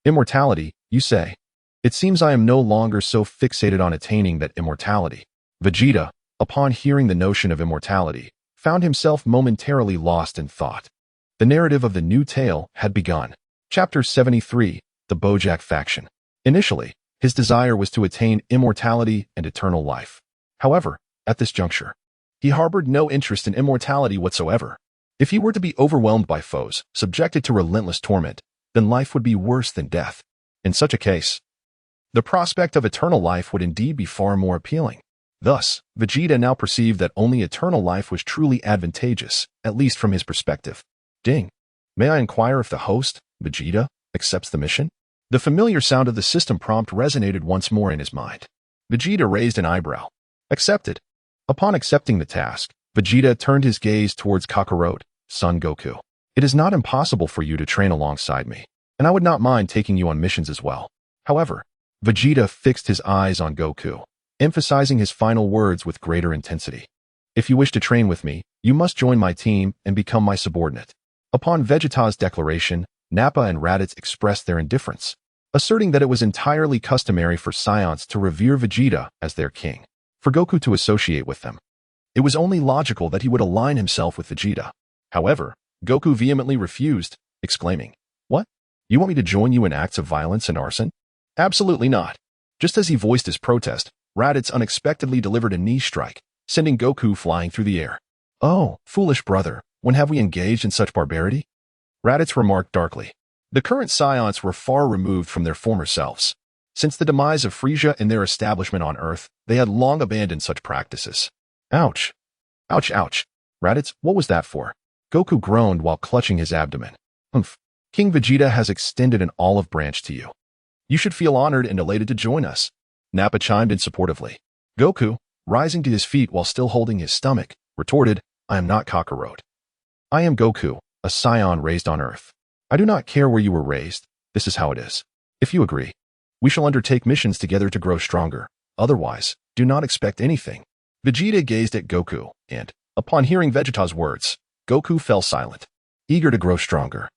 Immortality, you say? It seems I am no longer so fixated on attaining that immortality. Vegeta, upon hearing the notion of immortality, found himself momentarily lost in thought. The narrative of the new tale had begun. Chapter 73, The Bojack Faction. Initially, his desire was to attain immortality and eternal life. However, at this juncture, he harbored no interest in immortality whatsoever. If he were to be overwhelmed by foes, subjected to relentless torment, then life would be worse than death. In such a case, the prospect of eternal life would indeed be far more appealing. Thus, Vegeta now perceived that only eternal life was truly advantageous, at least from his perspective. Ding. May I inquire if the host, Vegeta, accepts the mission? The familiar sound of the system prompt resonated once more in his mind. Vegeta raised an eyebrow. Accepted. Upon accepting the task, Vegeta turned his gaze towards Kakarot, Son Goku. It is not impossible for you to train alongside me, and I would not mind taking you on missions as well. However, Vegeta fixed his eyes on Goku, emphasizing his final words with greater intensity. If you wish to train with me, you must join my team and become my subordinate. Upon Vegeta's declaration, Nappa and Raditz expressed their indifference, asserting that it was entirely customary for Saiyans to revere Vegeta as their king. for Goku to associate with them. It was only logical that he would align himself with Vegeta. However, Goku vehemently refused, exclaiming, "What? You want me to join you in acts of violence and arson?" Absolutely not. Just as he voiced his protest, Raditz unexpectedly delivered a knee strike, sending Goku flying through the air. "Oh, foolish brother, when have we engaged in such barbarity?" Raditz remarked darkly. The current Scions were far removed from their former selves. Since the demise of Frieza and their establishment on Earth, they had long abandoned such practices. Ouch. Ouch, ouch. Raditz, what was that for? Goku groaned while clutching his abdomen. Humph. King Vegeta has extended an olive branch to you. You should feel honored and elated to join us. Nappa chimed in supportively. Goku, rising to his feet while still holding his stomach, retorted, I am not Kakarot. I am Goku, a Scion raised on Earth. I do not care where you were raised. This is how it is. If you agree, we shall undertake missions together to grow stronger. Otherwise, do not expect anything. Vegeta gazed at Goku, and, upon hearing Vegeta's words, Goku fell silent, eager to grow stronger.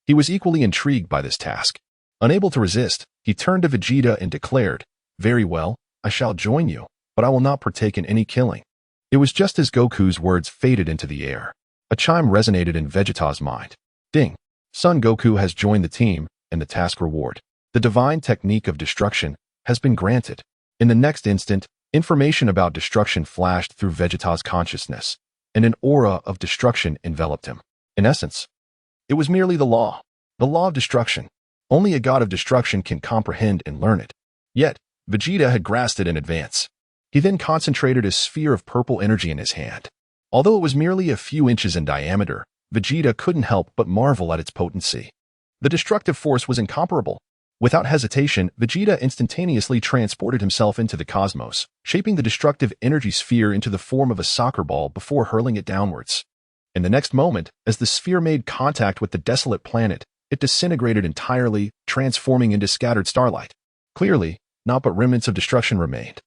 He was equally intrigued by this task. Unable to resist, he turned to Vegeta and declared, Very well, I shall join you, but I will not partake in any killing. It was just as Goku's words faded into the air. A chime resonated in Vegeta's mind. Ding! Son Goku has joined the team, and the task reward, the divine technique of destruction, has been granted. In the next instant, information about destruction flashed through Vegeta's consciousness, and an aura of destruction enveloped him. In essence, it was merely the law of destruction. Only a god of destruction can comprehend and learn it. Yet, Vegeta had grasped it in advance. He then concentrated a sphere of purple energy in his hand. Although it was merely a few inches in diameter, Vegeta couldn't help but marvel at its potency. The destructive force was incomparable. Without hesitation, Vegeta instantaneously transported himself into the cosmos, shaping the destructive energy sphere into the form of a soccer ball before hurling it downwards. In the next moment, as the sphere made contact with the desolate planet, it disintegrated entirely, transforming into scattered starlight. Clearly, naught but remnants of destruction remained.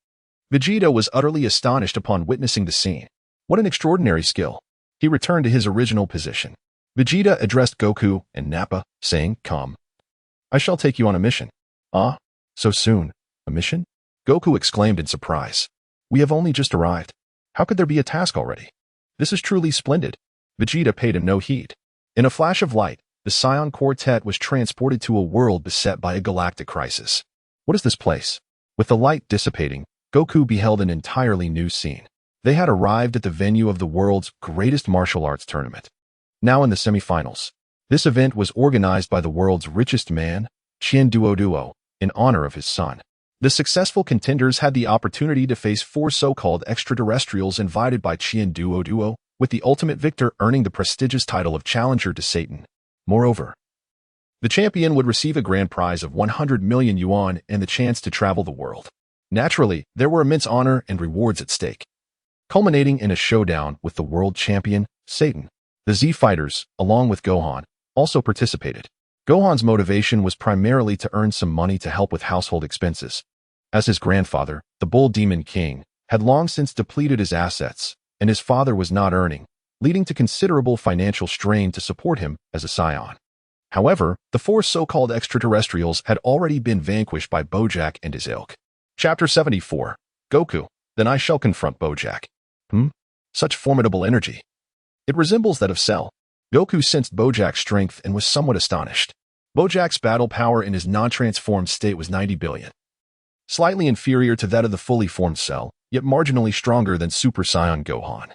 Vegeta was utterly astonished upon witnessing the scene. What an extraordinary skill! He returned to his original position. Vegeta addressed Goku and Nappa, saying, Come. I shall take you on a mission. Ah, so soon? A mission? Goku exclaimed in surprise. We have only just arrived. How could there be a task already? This is truly splendid. Vegeta paid him no heed. In a flash of light, the Scion Quartet was transported to a world beset by a galactic crisis. What is this place? With the light dissipating, Goku beheld an entirely new scene. They had arrived at the venue of the world's greatest martial arts tournament. Now in the semifinals. This event was organized by the world's richest man, Qian Duo, in honor of his son. The successful contenders had the opportunity to face 4 so-called extraterrestrials invited by Qian Duo, with the ultimate victor earning the prestigious title of Challenger to Satan. Moreover, the champion would receive a grand prize of 100 million yuan and the chance to travel the world. Naturally, there were immense honor and rewards at stake, culminating in a showdown with the world champion, Satan. The Z fighters, along with Gohan, also participated. Gohan's motivation was primarily to earn some money to help with household expenses, as his grandfather, the Bull Demon King, had long since depleted his assets, and his father was not earning, leading to considerable financial strain to support him as a scion. However, the 4 so-called extraterrestrials had already been vanquished by Bojack and his ilk. Chapter 74. Goku, then I shall confront Bojack. Such formidable energy. It resembles that of Cell. Goku sensed Bojack's strength and was somewhat astonished. Bojack's battle power in his non-transformed state was 90 billion. Slightly inferior to that of the fully formed Cell, yet marginally stronger than Super Saiyan Gohan,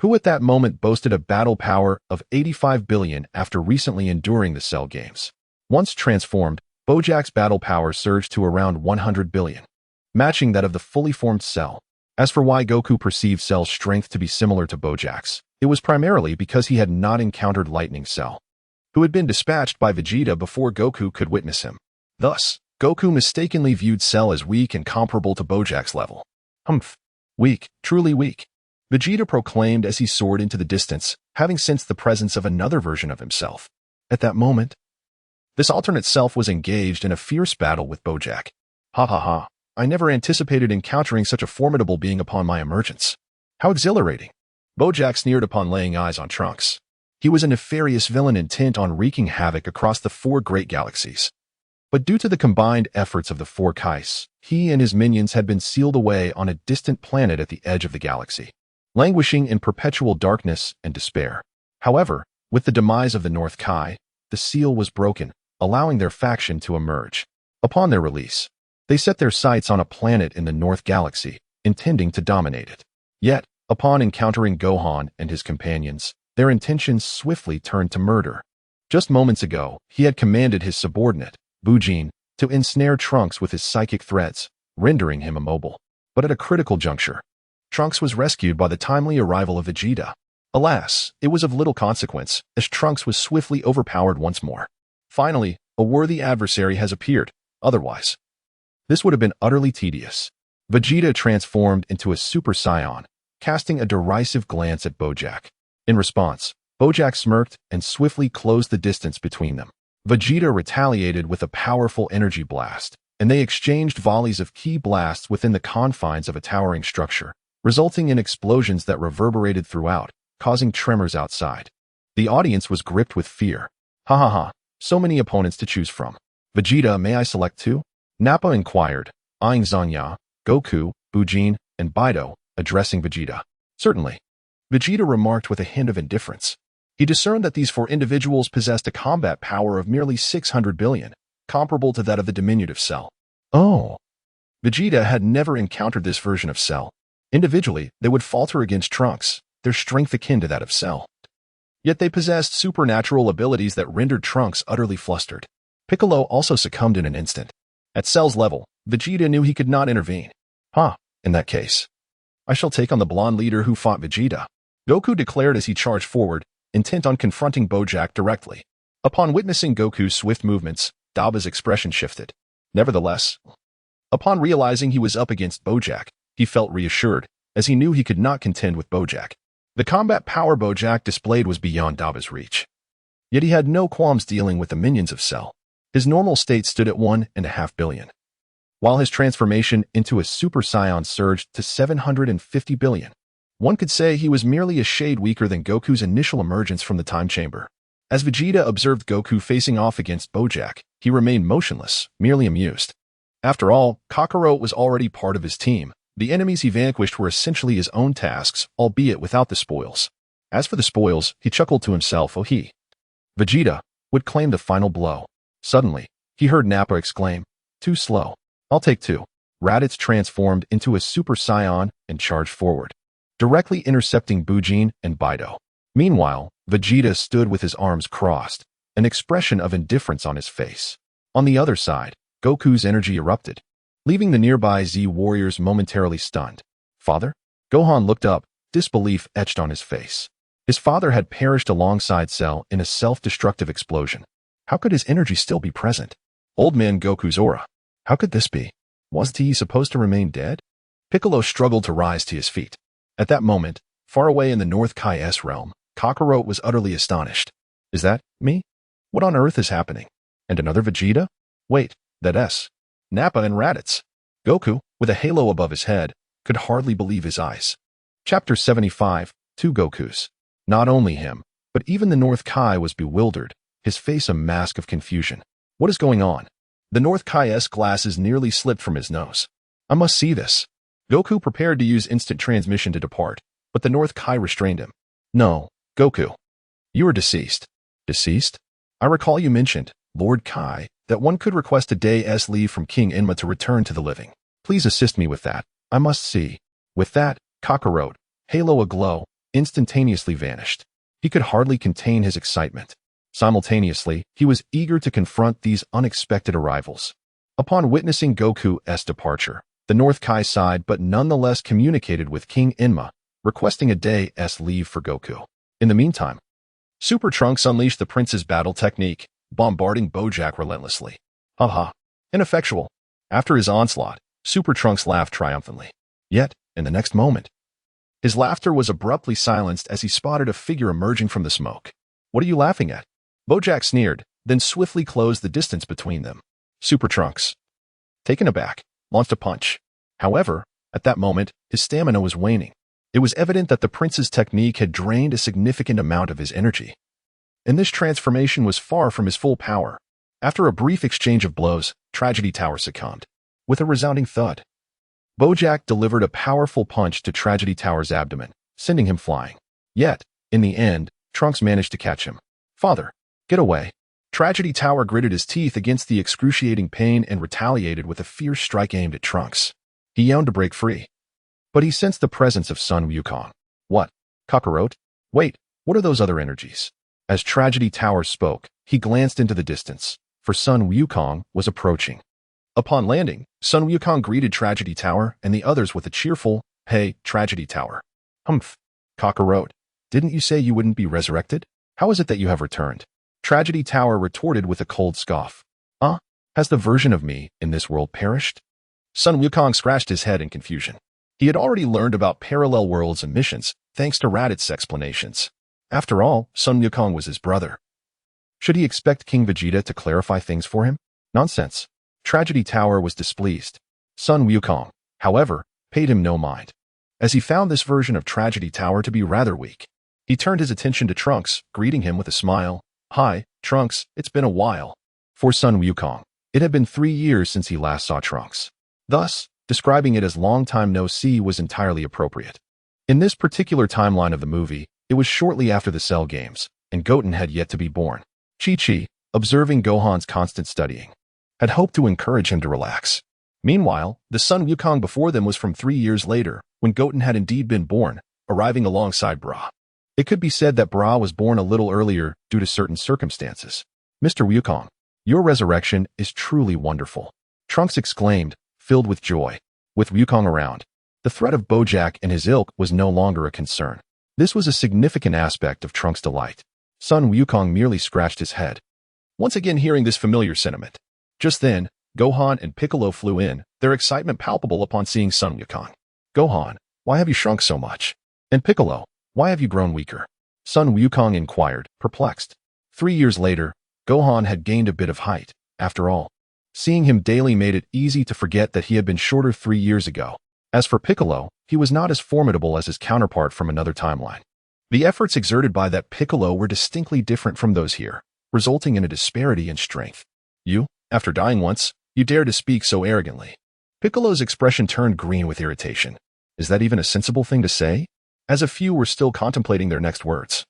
who at that moment boasted a battle power of 85 billion after recently enduring the Cell games. Once transformed, Bojack's battle power surged to around 100 billion, matching that of the fully formed Cell. As for why Goku perceived Cell's strength to be similar to Bojack's, it was primarily because he had not encountered Lightning Cell, who had been dispatched by Vegeta before Goku could witness him. Thus, Goku mistakenly viewed Cell as weak and comparable to Bojack's level. Weak, truly weak, Vegeta proclaimed as he soared into the distance, having sensed the presence of another version of himself. At that moment, this alternate self was engaged in a fierce battle with Bojack. Hahaha, I never anticipated encountering such a formidable being upon my emergence. How exhilarating! Bojack sneered upon laying eyes on Trunks. He was a nefarious villain intent on wreaking havoc across the 4 great galaxies. But due to the combined efforts of the four Kais, he and his minions had been sealed away on a distant planet at the edge of the galaxy, languishing in perpetual darkness and despair. However, with the demise of the North Kai, the seal was broken, allowing their faction to emerge. Upon their release, they set their sights on a planet in the North Galaxy, intending to dominate it. Yet, upon encountering Gohan and his companions, their intentions swiftly turned to murder. Just moments ago, he had commanded his subordinate, Bujin, to ensnare Trunks with his psychic threads, rendering him immobile. But at a critical juncture, Trunks was rescued by the timely arrival of Vegeta. Alas, it was of little consequence, as Trunks was swiftly overpowered once more. Finally, a worthy adversary has appeared. Otherwise, this would have been utterly tedious. Vegeta transformed into a Super Saiyan, casting a derisive glance at Bojack. In response, Bojack smirked and swiftly closed the distance between them. Vegeta retaliated with a powerful energy blast, and they exchanged volleys of ki blasts within the confines of a towering structure, resulting in explosions that reverberated throughout, causing tremors outside. The audience was gripped with fear. Hahaha, so many opponents to choose from. Vegeta, may I select two? Nappa inquired, eyeing Zanya, Goku, Bujin, and Bido, addressing Vegeta. Certainly. Vegeta remarked with a hint of indifference. He discerned that these four individuals possessed a combat power of merely 600 billion, comparable to that of the diminutive Cell. Oh. Vegeta had never encountered this version of Cell. Individually, they would falter against Trunks, their strength akin to that of Cell. Yet they possessed supernatural abilities that rendered Trunks utterly flustered. Piccolo also succumbed in an instant. At Cell's level, Vegeta knew he could not intervene. In that case, I shall take on the blonde leader who fought Vegeta, Goku declared as he charged forward, intent on confronting Bojack directly. Upon witnessing Goku's swift movements, Daba's expression shifted. Nevertheless, upon realizing he was up against Bojack, he felt reassured, as he knew he could not contend with Bojack. The combat power Bojack displayed was beyond Daba's reach. Yet he had no qualms dealing with the minions of Cell. His normal state stood at 1.5 billion, while his transformation into a Super Saiyan surged to 750 billion. One could say he was merely a shade weaker than Goku's initial emergence from the time chamber. As Vegeta observed Goku facing off against Bojack, he remained motionless, merely amused. After all, Kakarot was already part of his team. The enemies he vanquished were essentially his own tasks, albeit without the spoils. As for the spoils, he chuckled to himself, Vegeta would claim the final blow. Suddenly, he heard Nappa exclaim, "Too slow. I'll take two." Raditz transformed into a Super Saiyan and charged forward, directly intercepting Bujin and Bido. Meanwhile, Vegeta stood with his arms crossed, an expression of indifference on his face. On the other side, Goku's energy erupted, leaving the nearby Z warriors momentarily stunned. "Father?" Gohan looked up, disbelief etched on his face. His father had perished alongside Cell in a self-destructive explosion. How could his energy still be present? Old man Goku's aura. How could this be? Wasn't he supposed to remain dead? Piccolo struggled to rise to his feet. At that moment, far away in the North Kai-S realm, Kakarot was utterly astonished. "Is that me? What on earth is happening? And another Vegeta? Wait, that S. Nappa and Raditz." Goku, with a halo above his head, could hardly believe his eyes. Chapter 75, Two Gokus. Not only him, but even the North Kai was bewildered, his face a mask of confusion. What is going on? The North Kai-S glasses nearly slipped from his nose. "I must see this." Goku prepared to use instant transmission to depart, but the North Kai restrained him. "No, Goku. You are deceased." "Deceased? I recall you mentioned, Lord Kai, that one could request a day's leave from King Enma to return to the living. Please assist me with that. I must see." With that, Kakarot, halo aglow, instantaneously vanished. He could hardly contain his excitement. Simultaneously, he was eager to confront these unexpected arrivals. Upon witnessing Goku's departure, the North Kai sighed but nonetheless communicated with King Enma, requesting a day's leave for Goku. In the meantime, Super Trunks unleashed the prince's battle technique, bombarding Bojack relentlessly. Ineffectual. After his onslaught, Super Trunks laughed triumphantly. Yet, in the next moment, his laughter was abruptly silenced as he spotted a figure emerging from the smoke. "What are you laughing at?" Bojack sneered, then swiftly closed the distance between them. Super Trunks, taken aback, launched a punch. However, at that moment, his stamina was waning. It was evident that the prince's technique had drained a significant amount of his energy, and this transformation was far from his full power. After a brief exchange of blows, Tragedy Tower succumbed. With a resounding thud, Bojack delivered a powerful punch to Tragedy Tower's abdomen, sending him flying. Yet, in the end, Trunks managed to catch him. "Father, get away." Tragedy Tower gritted his teeth against the excruciating pain and retaliated with a fierce strike aimed at Trunks. He yearned to break free, but he sensed the presence of Sun Wukong. "What? Kakarot? Wait, what are those other energies?" As Tragedy Tower spoke, he glanced into the distance, for Sun Wukong was approaching. Upon landing, Sun Wukong greeted Tragedy Tower and the others with a cheerful, "Hey, Tragedy Tower." "Humph, Kakarot, didn't you say you wouldn't be resurrected? How is it that you have returned?" Tragedy Tower retorted with a cold scoff. Has the version of me in this world perished?" Sun Wukong scratched his head in confusion. He had already learned about parallel worlds and missions, thanks to Raditz's explanations. After all, Sun Wukong was his brother. Should he expect King Vegeta to clarify things for him? Nonsense. Tragedy Tower was displeased. Sun Wukong, however, paid him no mind, as he found this version of Tragedy Tower to be rather weak. He turned his attention to Trunks, greeting him with a smile. "Hi, Trunks, it's been a while." For Sun Wukong, it had been 3 years since he last saw Trunks. Thus, describing it as long time no see was entirely appropriate. In this particular timeline of the movie, it was shortly after the Cell Games, and Goten had yet to be born. Chi-Chi, observing Gohan's constant studying, had hoped to encourage him to relax. Meanwhile, the Sun Wukong before them was from 3 years later, when Goten had indeed been born, arriving alongside Bra. It could be said that Bra was born a little earlier due to certain circumstances. "Mr. Wukong, your resurrection is truly wonderful," Trunks exclaimed, filled with joy. With Wukong around, the threat of Bojack and his ilk was no longer a concern. This was a significant aspect of Trunks' delight. Sun Wukong merely scratched his head, once again hearing this familiar sentiment. Just then, Gohan and Piccolo flew in, their excitement palpable upon seeing Sun Wukong. "Gohan, why have you shrunk so much? And Piccolo, why have you grown weaker?" Sun Wukong inquired, perplexed. 3 years later, Gohan had gained a bit of height, after all. Seeing him daily made it easy to forget that he had been shorter 3 years ago. As for Piccolo, he was not as formidable as his counterpart from another timeline. The efforts exerted by that Piccolo were distinctly different from those here, resulting in a disparity in strength. "You, after dying once, you dare to speak so arrogantly." Piccolo's expression turned green with irritation. Is that even a sensible thing to say? As a few were still contemplating their next words.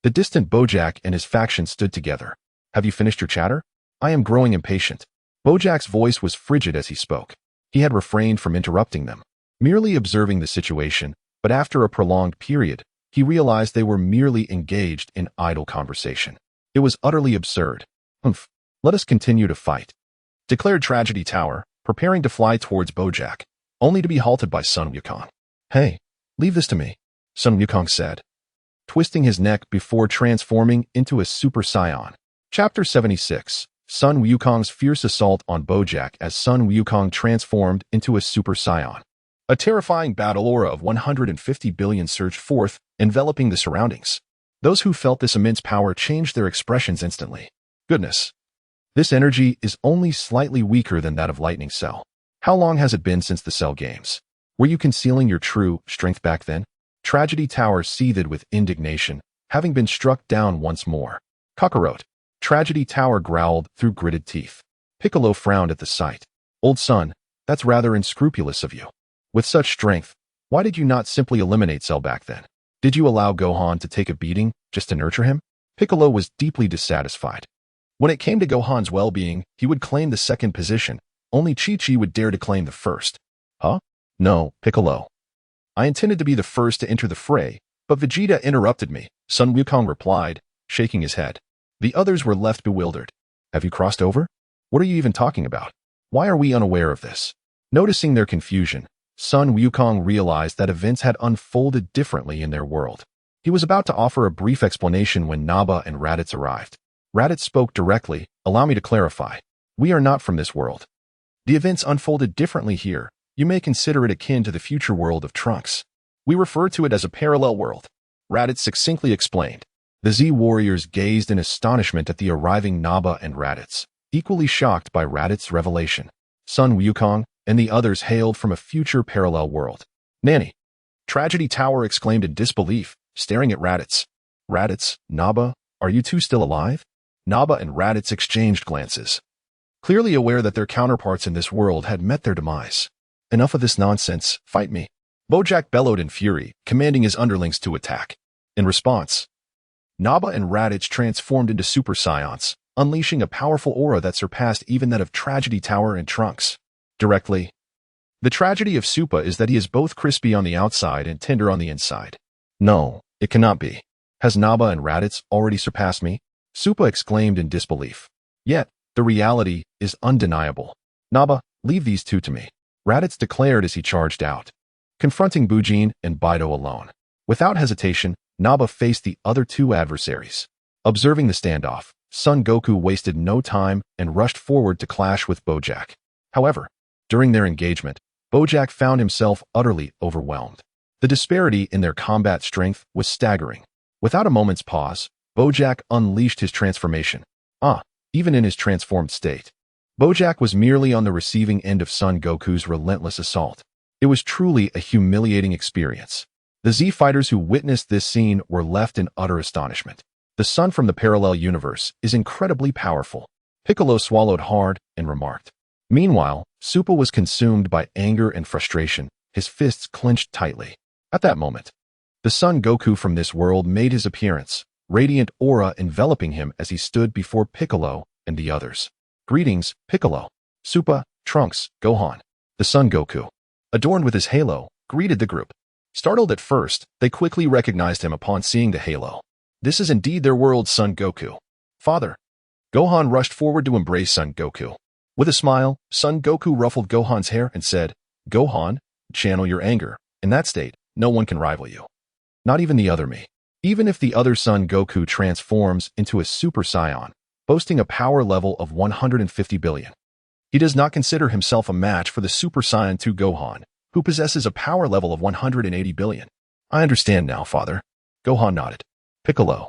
The distant Bojack and his faction stood together. "Have you finished your chatter? I am growing impatient." Bojack's voice was frigid as he spoke. He had refrained from interrupting them, merely observing the situation, but after a prolonged period, he realized they were merely engaged in idle conversation. It was utterly absurd. "Humph, let us continue to fight," declared Tragedy Tower, preparing to fly towards Bojack, only to be halted by Sun Wukong. "Hey, leave this to me," Sun Wukong said, twisting his neck before transforming into a Super Saiyan. Chapter 76. Sun Wukong's fierce assault on Bojack as Sun Wukong transformed into a Super Saiyan. A terrifying battle aura of 150 billion surged forth, enveloping the surroundings. Those who felt this immense power changed their expressions instantly. Goodness. This energy is only slightly weaker than that of Lightning Cell. How long has it been since the Cell Games? Were you concealing your true strength back then? Tragedy Tower seethed with indignation, having been struck down once more. Kakarot. Tragedy Tower growled through gritted teeth. Piccolo frowned at the sight. "Old son, that's rather unscrupulous of you. With such strength, why did you not simply eliminate Cell back then? Did you allow Gohan to take a beating just to nurture him?" Piccolo was deeply dissatisfied. When it came to Gohan's well-being, he would claim the second position. Only Chi-Chi would dare to claim the first. "Huh? No, Piccolo. I intended to be the first to enter the fray, but Vegeta interrupted me," Sun Wukong replied, shaking his head. The others were left bewildered. "Have you crossed over? What are you even talking about? Why are we unaware of this?" Noticing their confusion, Sun Wukong realized that events had unfolded differently in their world. He was about to offer a brief explanation when Naba and Raditz arrived. Raditz spoke directly. "Allow me to clarify. We are not from this world. The events unfolded differently here. You may consider it akin to the future world of Trunks. We refer to it as a parallel world," Raditz succinctly explained. The Z warriors gazed in astonishment at the arriving Naba and Raditz, equally shocked by Raditz's revelation. Sun Wukong and the others hailed from a future parallel world. "Nanny!" Tragedy Tower exclaimed in disbelief, staring at Raditz. "Raditz, Naba, are you two still alive?" Naba and Raditz exchanged glances, clearly aware that their counterparts in this world had met their demise. Enough of this nonsense, fight me. Bojack bellowed in fury, commanding his underlings to attack. In response, Naba and Raditz transformed into Super Scions, unleashing a powerful aura that surpassed even that of Tragedy Tower and Trunks. Directly, the tragedy of Supa is that he is both crispy on the outside and tender on the inside. No, it cannot be. Has Naba and Raditz already surpassed me? Supa exclaimed in disbelief. Yet, the reality is undeniable. Naba, leave these two to me, Raditz declared as he charged out, confronting Bujin and Baido alone. Without hesitation, Naba faced the other two adversaries. Observing the standoff, Son Goku wasted no time and rushed forward to clash with Bojack. However, during their engagement, Bojack found himself utterly overwhelmed. The disparity in their combat strength was staggering. Without a moment's pause, Bojack unleashed his transformation. Even in his transformed state, Bojack was merely on the receiving end of Son Goku's relentless assault. It was truly a humiliating experience. The Z fighters who witnessed this scene were left in utter astonishment. The Son from the parallel universe is incredibly powerful, Piccolo swallowed hard and remarked. Meanwhile, Supa was consumed by anger and frustration, his fists clenched tightly. At that moment, the Son Goku from this world made his appearance, radiant aura enveloping him as he stood before Piccolo and the others. Greetings, Piccolo, Supa, Trunks, Gohan. The Son Goku, adorned with his halo, greeted the group. Startled at first, they quickly recognized him upon seeing the halo. This is indeed their world's Son Goku. Father. Gohan rushed forward to embrace Son Goku. With a smile, Son Goku ruffled Gohan's hair and said, Gohan, channel your anger. In that state, no one can rival you. Not even the other me. Even if the other Son Goku transforms into a Super Saiyan, boasting a power level of 150 billion. He does not consider himself a match for the Super Saiyan 2 Gohan, who possesses a power level of 180 billion. I understand now, father. Gohan nodded. Piccolo,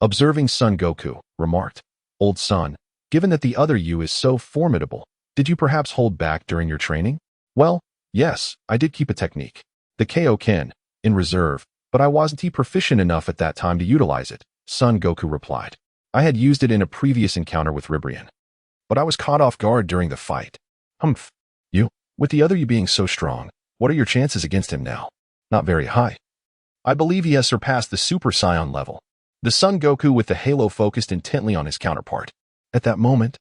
observing Son Goku, remarked, Old son, given that the other you is so formidable, did you perhaps hold back during your training? Well, yes, I did keep a technique. The Kaioken, in reserve, but I wasn't proficient enough at that time to utilize it, Son Goku replied. I had used it in a previous encounter with Ribrian, but I was caught off guard during the fight. Humph. You, with the other you being so strong, what are your chances against him now? Not very high. I believe he has surpassed the Super Saiyan level. The Son Goku with the halo focused intently on his counterpart. At that moment,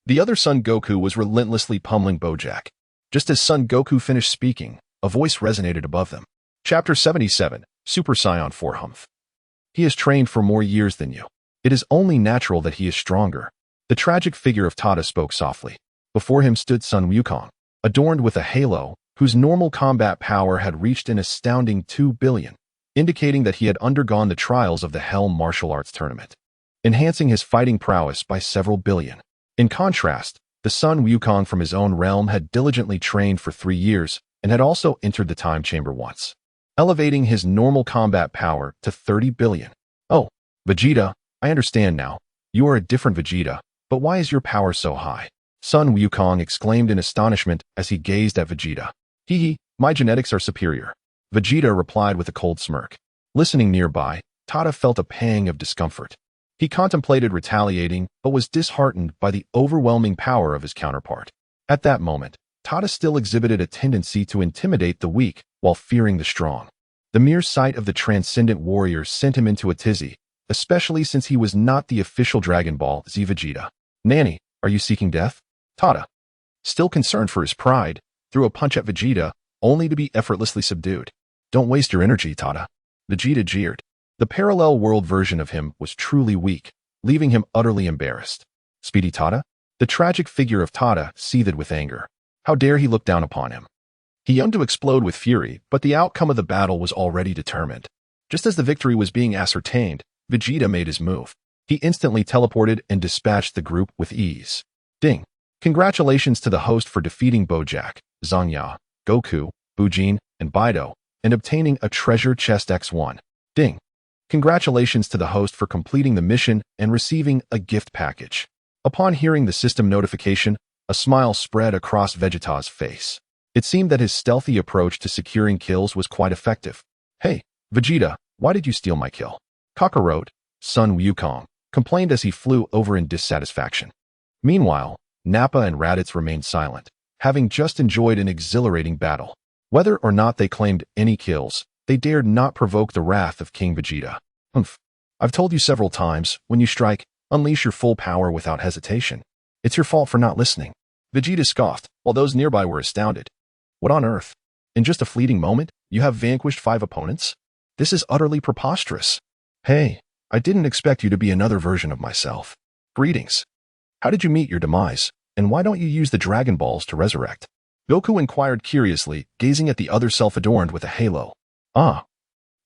the other Son Goku was relentlessly pummeling Bojack. Just as Son Goku finished speaking, a voice resonated above them. Chapter 77, Super Saiyan 4 Humph. He has trained for more years than you. It is only natural that he is stronger. The tragic figure of Tada spoke softly. Before him stood Sun Wukong, adorned with a halo, whose normal combat power had reached an astounding 2 billion, indicating that he had undergone the trials of the Hell Martial Arts Tournament, enhancing his fighting prowess by several billion. In contrast, the Sun Wukong from his own realm had diligently trained for 3 years and had also entered the time chamber once, elevating his normal combat power to 30 billion. Oh, Vegeta, I understand now. You are a different Vegeta, but why is your power so high? Sun Wukong exclaimed in astonishment as he gazed at Vegeta. Hee, my genetics are superior. Vegeta replied with a cold smirk. Listening nearby, Tada felt a pang of discomfort. He contemplated retaliating, but was disheartened by the overwhelming power of his counterpart. At that moment, Tada still exhibited a tendency to intimidate the weak while fearing the strong. The mere sight of the transcendent warrior sent him into a tizzy, especially since he was not the official Dragon Ball Z Vegeta. Nanny, are you seeking death? Tada, still concerned for his pride, threw a punch at Vegeta, only to be effortlessly subdued. Don't waste your energy, Tada. Vegeta jeered. The parallel world version of him was truly weak, leaving him utterly embarrassed. Speedy Tada? The tragic figure of Tada seethed with anger. How dare he look down upon him? He yearned to explode with fury, but the outcome of the battle was already determined. Just as the victory was being ascertained, Vegeta made his move. He instantly teleported and dispatched the group with ease. Ding! Congratulations to the host for defeating Bojack, Zangya, Goku, Bujin, and Baido, and obtaining a treasure chest X1. Ding! Congratulations to the host for completing the mission and receiving a gift package. Upon hearing the system notification, a smile spread across Vegeta's face. It seemed that his stealthy approach to securing kills was quite effective. Hey, Vegeta, why did you steal my kill? Kakarot, Sun Wukong, complained as he flew over in dissatisfaction. Meanwhile, Nappa and Raditz remained silent, having just enjoyed an exhilarating battle. Whether or not they claimed any kills, they dared not provoke the wrath of King Vegeta. Humph. I've told you several times, when you strike, unleash your full power without hesitation. It's your fault for not listening. Vegeta scoffed, while those nearby were astounded. What on earth? In just a fleeting moment, you have vanquished 5 opponents? This is utterly preposterous. Hey, I didn't expect you to be another version of myself. Greetings. How did you meet your demise, and why don't you use the Dragon Balls to resurrect? Goku inquired curiously, gazing at the other self adorned with a halo. Ah,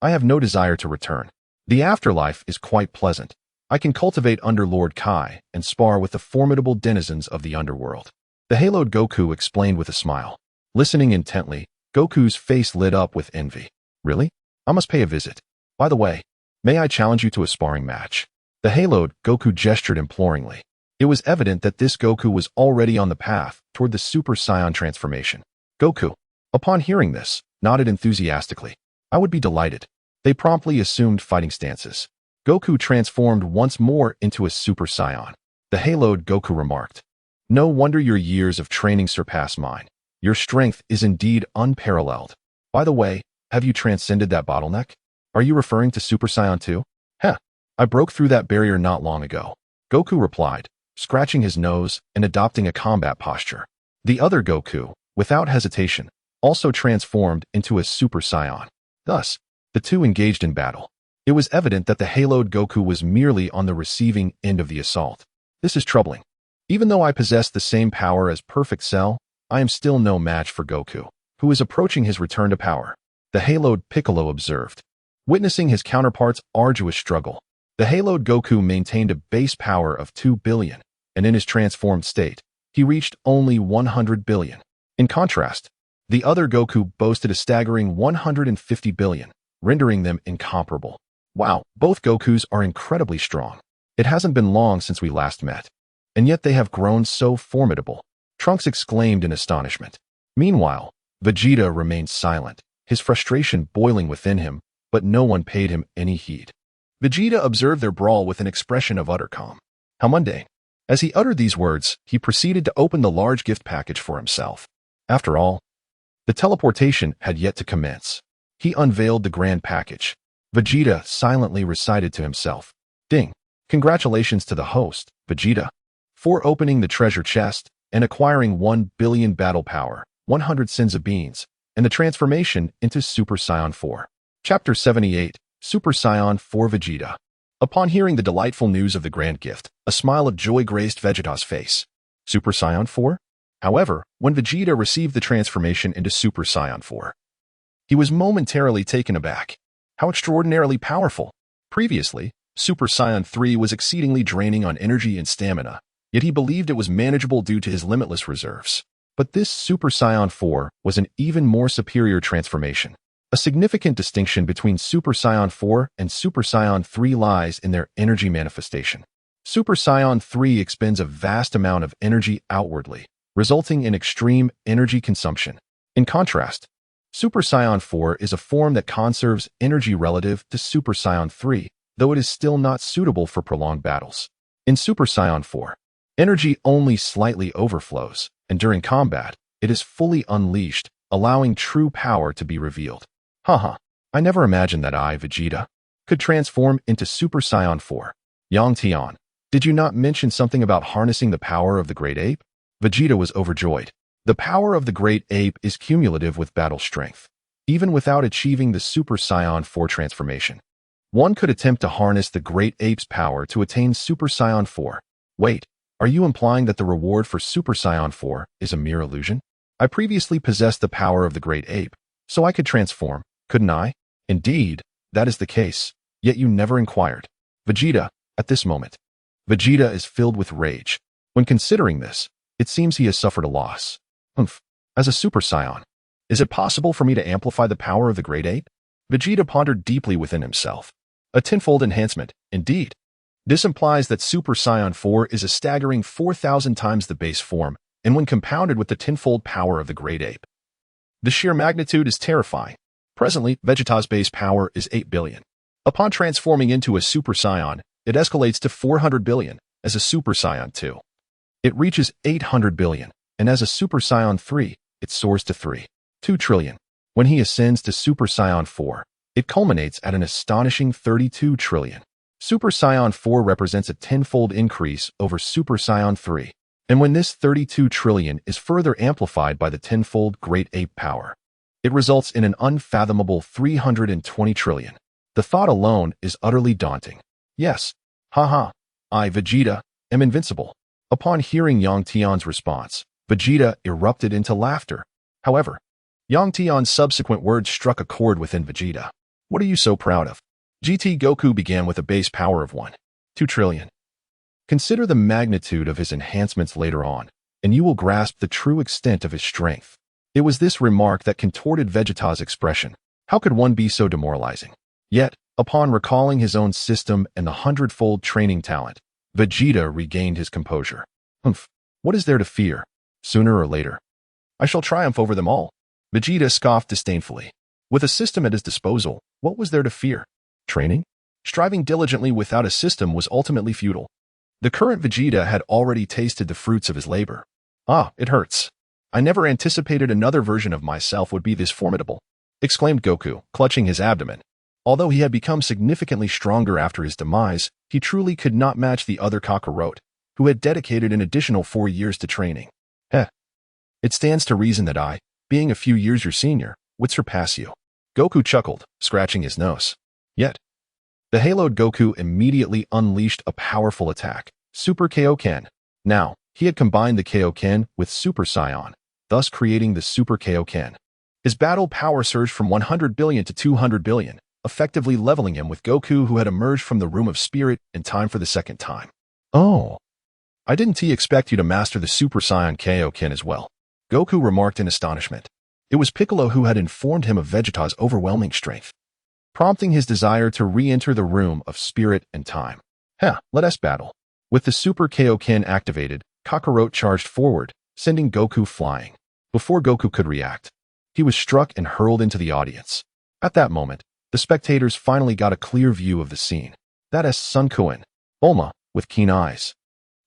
I have no desire to return. The afterlife is quite pleasant. I can cultivate under Lord Kai and spar with the formidable denizens of the underworld. The haloed Goku explained with a smile. Listening intently, Goku's face lit up with envy. Really? I must pay a visit. By the way, may I challenge you to a sparring match? The haloed Goku gestured imploringly. It was evident that this Goku was already on the path toward the Super Saiyan transformation. Goku, upon hearing this, nodded enthusiastically. I would be delighted. They promptly assumed fighting stances. Goku transformed once more into a Super Saiyan. The haloed Goku remarked, "No wonder your years of training surpass mine. Your strength is indeed unparalleled. By the way, have you transcended that bottleneck? Are you referring to Super Saiyan 2? Heh, I broke through that barrier not long ago." Goku replied, scratching his nose and adopting a combat posture. The other Goku, without hesitation, also transformed into a Super Saiyan. Thus, the two engaged in battle. It was evident that the haloed Goku was merely on the receiving end of the assault. This is troubling. Even though I possess the same power as Perfect Cell, I am still no match for Goku, who is approaching his return to power. The haloed Piccolo observed. Witnessing his counterpart's arduous struggle, the haloed Goku maintained a base power of 2 billion, and in his transformed state, he reached only 100 billion. In contrast, the other Goku boasted a staggering 150 billion, rendering them incomparable. Wow, both Gokus are incredibly strong. It hasn't been long since we last met, and yet they have grown so formidable. Trunks exclaimed in astonishment. Meanwhile, Vegeta remained silent, his frustration boiling within him, but no one paid him any heed. Vegeta observed their brawl with an expression of utter calm. How mundane. As he uttered these words, he proceeded to open the large gift package for himself. After all, the teleportation had yet to commence. He unveiled the grand package. Vegeta silently recited to himself, "Ding! Congratulations to the host, Vegeta, for opening the treasure chest and acquiring 1 billion battle power, 100 Senzu beans, and the transformation into Super Saiyan 4. Chapter 78, Super Saiyan 4 Vegeta. Upon hearing the delightful news of the grand gift, a smile of joy graced Vegeta's face. Super Saiyan 4? However, when Vegeta received the transformation into Super Saiyan 4, he was momentarily taken aback. How extraordinarily powerful! Previously, Super Saiyan 3 was exceedingly draining on energy and stamina, yet he believed it was manageable due to his limitless reserves. But this Super Saiyan 4 was an even more superior transformation. A significant distinction between Super Saiyan 4 and Super Saiyan 3 lies in their energy manifestation. Super Saiyan 3 expends a vast amount of energy outwardly, resulting in extreme energy consumption. In contrast, Super Saiyan 4 is a form that conserves energy relative to Super Saiyan 3, though it is still not suitable for prolonged battles. In Super Saiyan 4, energy only slightly overflows, and during combat, it is fully unleashed, allowing true power to be revealed. Haha, I never imagined that I, Vegeta, could transform into Super Saiyan 4. Yang Tian, did you not mention something about harnessing the power of the Great Ape? Vegeta was overjoyed. The power of the Great Ape is cumulative with battle strength. Even without achieving the Super Saiyan 4 transformation, one could attempt to harness the Great Ape's power to attain Super Saiyan 4. Wait, are you implying that the reward for Super Saiyan 4 is a mere illusion? I previously possessed the power of the Great Ape, so I could transform, couldn't I? Indeed, that is the case, yet you never inquired. Vegeta, at this moment, Vegeta is filled with rage. When considering this, it seems he has suffered a loss. As a Super Saiyan, is it possible for me to amplify the power of the Great Ape? Vegeta pondered deeply within himself. A tenfold enhancement, indeed. This implies that Super Saiyan 4 is a staggering 4,000 times the base form, and when compounded with the tenfold power of the Great Ape, the sheer magnitude is terrifying. Presently, Vegeta's base power is 8 billion. Upon transforming into a Super Saiyan, It escalates to 400 billion as a Super Saiyan 2. It reaches 800 billion, and as a Super Saiyan 3, it soars to 2 trillion. When he ascends to Super Saiyan 4, it culminates at an astonishing 32 trillion. Super Saiyan 4 represents a tenfold increase over Super Saiyan 3. And when this 32 trillion is further amplified by the tenfold Great Ape power, it results in an unfathomable 320 trillion. The thought alone is utterly daunting. Yes, haha, I, Vegeta, am invincible. Upon hearing Yang Tian's response, Vegeta erupted into laughter. However, Yang Tian's subsequent words struck a chord within Vegeta. What are you so proud of? GT Goku began with a base power of 2 trillion. Consider the magnitude of his enhancements later on, and you will grasp the true extent of his strength. It was this remark that contorted Vegeta's expression. How could one be so demoralizing? Yet, upon recalling his own system and the hundredfold training talent, Vegeta regained his composure. What is there to fear? Sooner or later, I shall triumph over them all. Vegeta scoffed disdainfully. With a system at his disposal, what was there to fear? Training? Striving diligently without a system was ultimately futile. The current Vegeta had already tasted the fruits of his labor. Ah, it hurts. I never anticipated another version of myself would be this formidable, exclaimed Goku, clutching his abdomen. Although he had become significantly stronger after his demise, he truly could not match the other Kakarot, who had dedicated an additional 4 years to training. It stands to reason that I, being a few years your senior, would surpass you. Goku chuckled, scratching his nose. Yet, the haloed Goku immediately unleashed a powerful attack, Super Kaioken. Now, he had combined the Kaioken with Super Saiyan, thus creating the Super Kaioken. His battle power surged from 100 billion to 200 billion, effectively leveling him with Goku, who had emerged from the Room of Spirit in time for the second time. Oh, I didn't expect you to master the Super Saiyan Kaioken as well, Goku remarked in astonishment. It was Piccolo who had informed him of Vegeta's overwhelming strength, prompting his desire to re-enter the Room of Spirit and Time. Let us battle. With the Super Kaioken activated, Kakarot charged forward, sending Goku flying. Before Goku could react, he was struck and hurled into the audience. At that moment, the spectators finally got a clear view of the scene. That is Sun Quan, Bulma, with keen eyes,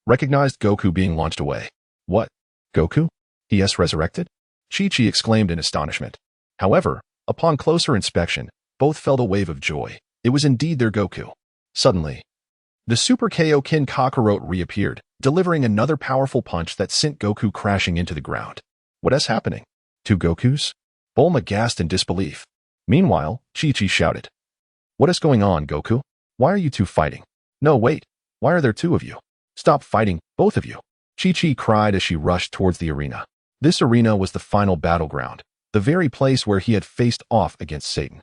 recognized Goku being launched away. What? Goku? He has resurrected? Chi-Chi exclaimed in astonishment. However, upon closer inspection, both felt a wave of joy. It was indeed their Goku. Suddenly, the Super Kaioken Kakarot reappeared, delivering another powerful punch that sent Goku crashing into the ground. What is happening? 2 Gokus? Bulma gasped in disbelief. Meanwhile, Chi-Chi shouted. What is going on, Goku? Why are you two fighting? No, wait. Why are there 2 of you? Stop fighting, both of you. Chi-Chi cried as she rushed towards the arena. This arena was the final battleground, the very place where he had faced off against Satan.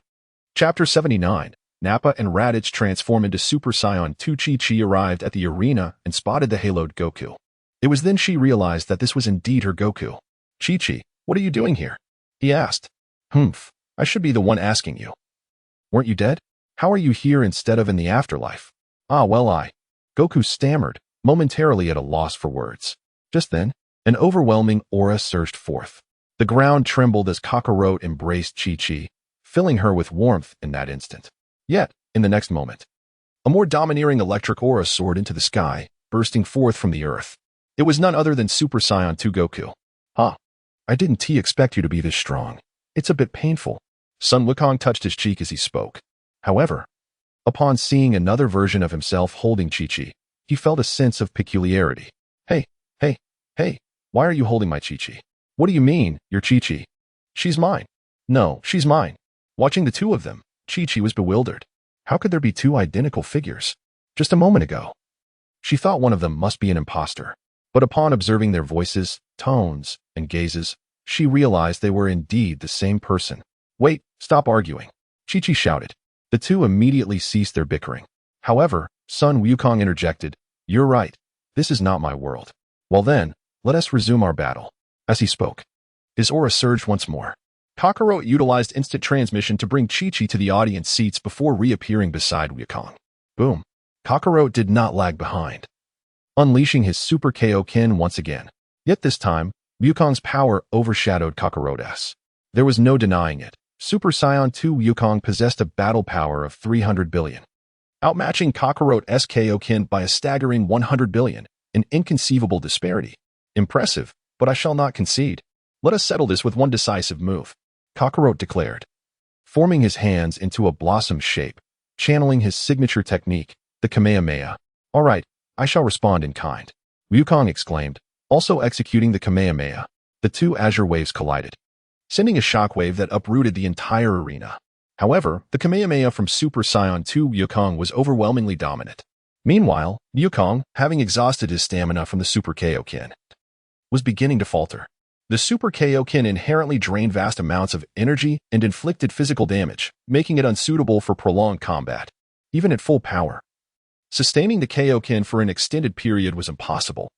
Chapter 79. Nappa and Raditz transform into Super Saiyan 2. Chi-Chi arrived at the arena and spotted the haloed Goku. It was then she realized that this was indeed her Goku. Chi-Chi, what are you doing here? He asked. I should be the one asking you. Weren't you dead? How are you here instead of in the afterlife? Goku stammered, momentarily at a loss for words. Just then, an overwhelming aura surged forth. The ground trembled as Kakarot embraced Chi-Chi, filling her with warmth in that instant. Yet, in the next moment, a more domineering electric aura soared into the sky, bursting forth from the earth. It was none other than Super Saiyan 2 Goku. I didn't expect you to be this strong. It's a bit painful. Sun Wukong touched his cheek as he spoke. However, upon seeing another version of himself holding Chi-Chi, he felt a sense of peculiarity. Hey, why are you holding my Chi-Chi? What do you mean, your Chi-Chi? She's mine. No, she's mine. Watching the 2 of them, Chi-Chi was bewildered. How could there be 2 identical figures? Just a moment ago, she thought one of them must be an imposter. But upon observing their voices, tones, and gazes, she realized they were indeed the same person. Wait, stop arguing, Chi-Chi shouted. The 2 immediately ceased their bickering. However, Sun Wukong interjected, You're right. This is not my world. Well then, let us resume our battle. As he spoke, his aura surged once more. Kakarot utilized instant transmission to bring Chi-Chi to the audience seats before reappearing beside Wukong. Boom. Kakarot did not lag behind, unleashing his Super Kaioken once again. Yet this time, Wukong's power overshadowed Kakarot's. There was no denying it. Super Saiyan 2 Wukong possessed a battle power of 300 billion. outmatching Kakarot's Kaioken by a staggering 100 billion, an inconceivable disparity. Impressive, but I shall not concede. Let us settle this with one decisive move, Kakarot declared, forming his hands into a blossom shape, channeling his signature technique, the Kamehameha. All right, I shall respond in kind, Wukong exclaimed, also executing the Kamehameha. The two azure waves collided, sending a shockwave that uprooted the entire arena. However, the Kamehameha from Super Saiyan 2 Wukong was overwhelmingly dominant. Meanwhile, Wukong, having exhausted his stamina from the Super Kaioken, was beginning to falter. The Super Kaioken inherently drained vast amounts of energy and inflicted physical damage, making it unsuitable for prolonged combat. Even at full power, sustaining the Kaioken for an extended period was impossible.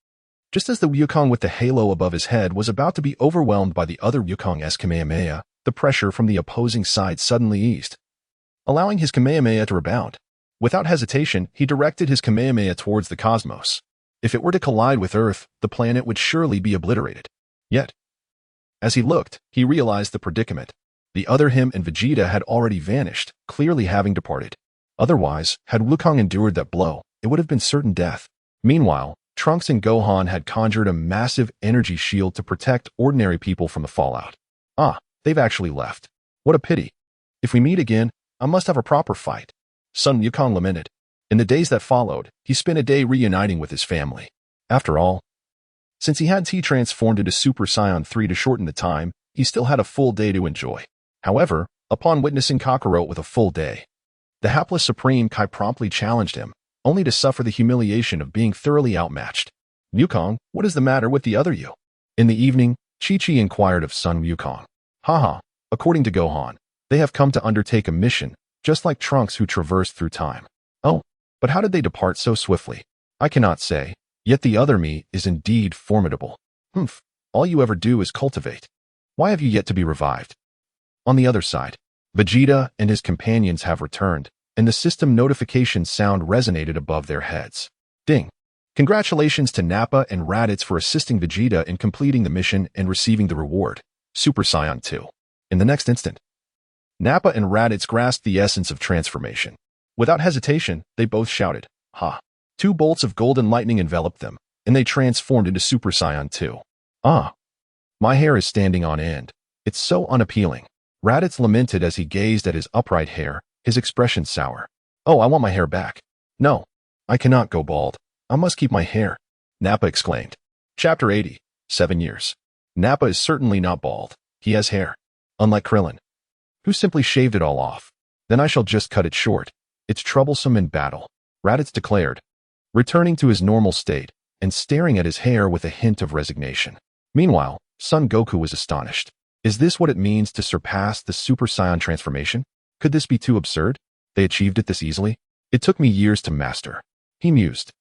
Just as the Wukong with the halo above his head was about to be overwhelmed by the other Wukong's Kamehameha, the pressure from the opposing side suddenly eased, allowing his Kamehameha to rebound. Without hesitation, he directed his Kamehameha towards the cosmos. If it were to collide with Earth, the planet would surely be obliterated. Yet, as he looked, he realized the predicament. The other him and Vegeta had already vanished, clearly having departed. Otherwise, had Wukong endured that blow, it would have been certain death. Meanwhile, Trunks and Gohan had conjured a massive energy shield to protect ordinary people from the fallout. Ah, they've actually left. What a pity. If we meet again, I must have a proper fight, Son Wukong lamented. In the days that followed, he spent a day reuniting with his family. After all, since he had transformed into Super Saiyan 3 to shorten the time, he still had a full day to enjoy. However, upon witnessing Kakarot with a full day, the hapless Supreme Kai promptly challenged him, only to suffer the humiliation of being thoroughly outmatched. Wukong, what is the matter with the other you? In the evening, Chi-Chi inquired of Son Wukong. Haha, according to Gohan, they have come to undertake a mission, just like Trunks who traversed through time. Oh, but how did they depart so swiftly? I cannot say, yet the other me is indeed formidable. Humph, all you ever do is cultivate. Why have you yet to be revived? On the other side, Vegeta and his companions have returned, and the system notification sound resonated above their heads. Ding! Congratulations to Nappa and Raditz for assisting Vegeta in completing the mission and receiving the reward, Super Saiyan 2. In the next instant, Nappa and Raditz grasped the essence of transformation. Without hesitation, they both shouted, Ha! 2 bolts of golden lightning enveloped them, and they transformed into Super Saiyan 2. Ah! My hair is standing on end. It's so unappealing. Raditz lamented as he gazed at his upright hair, his expression sour. Oh, I want my hair back. No, I cannot go bald. I must keep my hair, Nappa exclaimed. Chapter 80, 7 years. Nappa is certainly not bald. He has hair. Unlike Krillin, who simply shaved it all off. Then I shall just cut it short. It's troublesome in battle, Raditz declared, returning to his normal state and staring at his hair with a hint of resignation. Meanwhile, Son Goku was astonished. Is this what it means to surpass the Super Saiyan transformation? Could this be too absurd? They achieved it this easily? It took me years to master, he mused.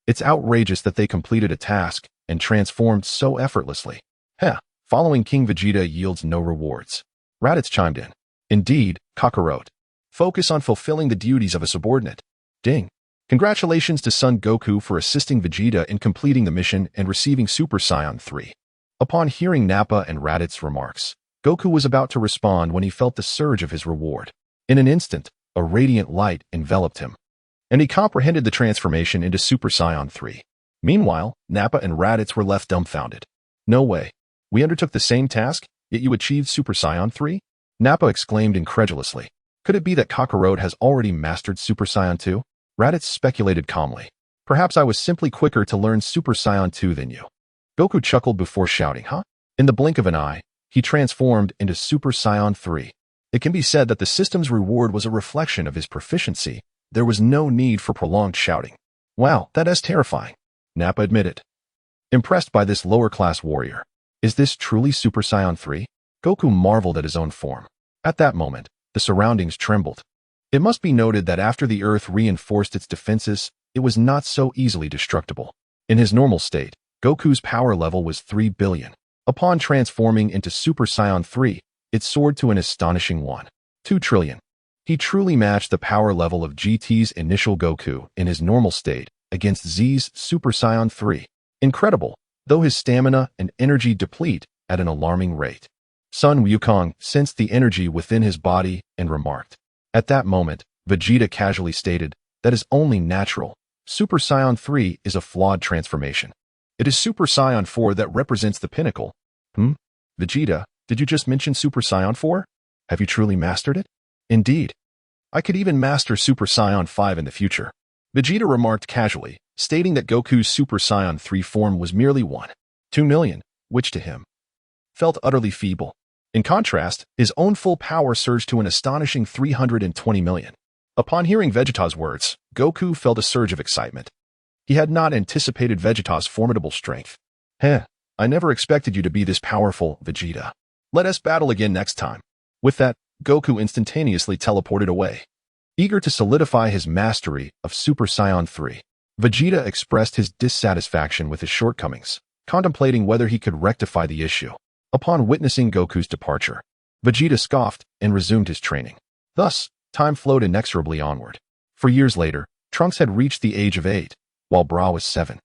It's outrageous that they completed a task and transformed so effortlessly. Heh, following King Vegeta yields no rewards. Raditz chimed in. Indeed, Kakarot. Focus on fulfilling the duties of a subordinate. Ding. Congratulations to Son Goku for assisting Vegeta in completing the mission and receiving Super Saiyan 3. Upon hearing Nappa and Raditz's remarks, Goku was about to respond when he felt the surge of his reward. In an instant, a radiant light enveloped him, and he comprehended the transformation into Super Saiyan 3. Meanwhile, Nappa and Raditz were left dumbfounded. No way. We undertook the same task, yet you achieved Super Saiyan 3? Nappa exclaimed incredulously. Could it be that Kakarot has already mastered Super Saiyan 2? Raditz speculated calmly. Perhaps I was simply quicker to learn Super Saiyan 2 than you. Goku chuckled before shouting, huh? In the blink of an eye, he transformed into Super Saiyan 3. It can be said that the system's reward was a reflection of his proficiency. There was no need for prolonged shouting. Wow, that is terrifying, Nappa admitted, impressed by this lower-class warrior. Is this truly Super Saiyan 3? Goku marveled at his own form. At that moment, the surroundings trembled. It must be noted that after the Earth reinforced its defenses, it was not so easily destructible. In his normal state, Goku's power level was 3 billion. Upon transforming into Super Saiyan 3, it soared to an astonishing 1.2 trillion. He truly matched the power level of GT's initial Goku in his normal state against Z's Super Saiyan 3. Incredible, though his stamina and energy deplete at an alarming rate. Son Wukong sensed the energy within his body and remarked. At that moment, Vegeta casually stated, That is only natural. Super Saiyan 3 is a flawed transformation. It is Super Saiyan 4 that represents the pinnacle. Vegeta, did you just mention Super Saiyan 4? Have you truly mastered it? Indeed. I could even master Super Saiyan 5 in the future. Vegeta remarked casually, stating that Goku's Super Saiyan 3 form was merely 2 million, which to him felt utterly feeble. In contrast, his own full power surged to an astonishing 320 million. Upon hearing Vegeta's words, Goku felt a surge of excitement. He had not anticipated Vegeta's formidable strength. I never expected you to be this powerful, Vegeta. Let us battle again next time. With that, Goku instantaneously teleported away. Eager to solidify his mastery of Super Saiyan 3, Vegeta expressed his dissatisfaction with his shortcomings, contemplating whether he could rectify the issue. Upon witnessing Goku's departure, Vegeta scoffed and resumed his training. Thus, time flowed inexorably onward. For years later, Trunks had reached the age of 8, while Bra was 7.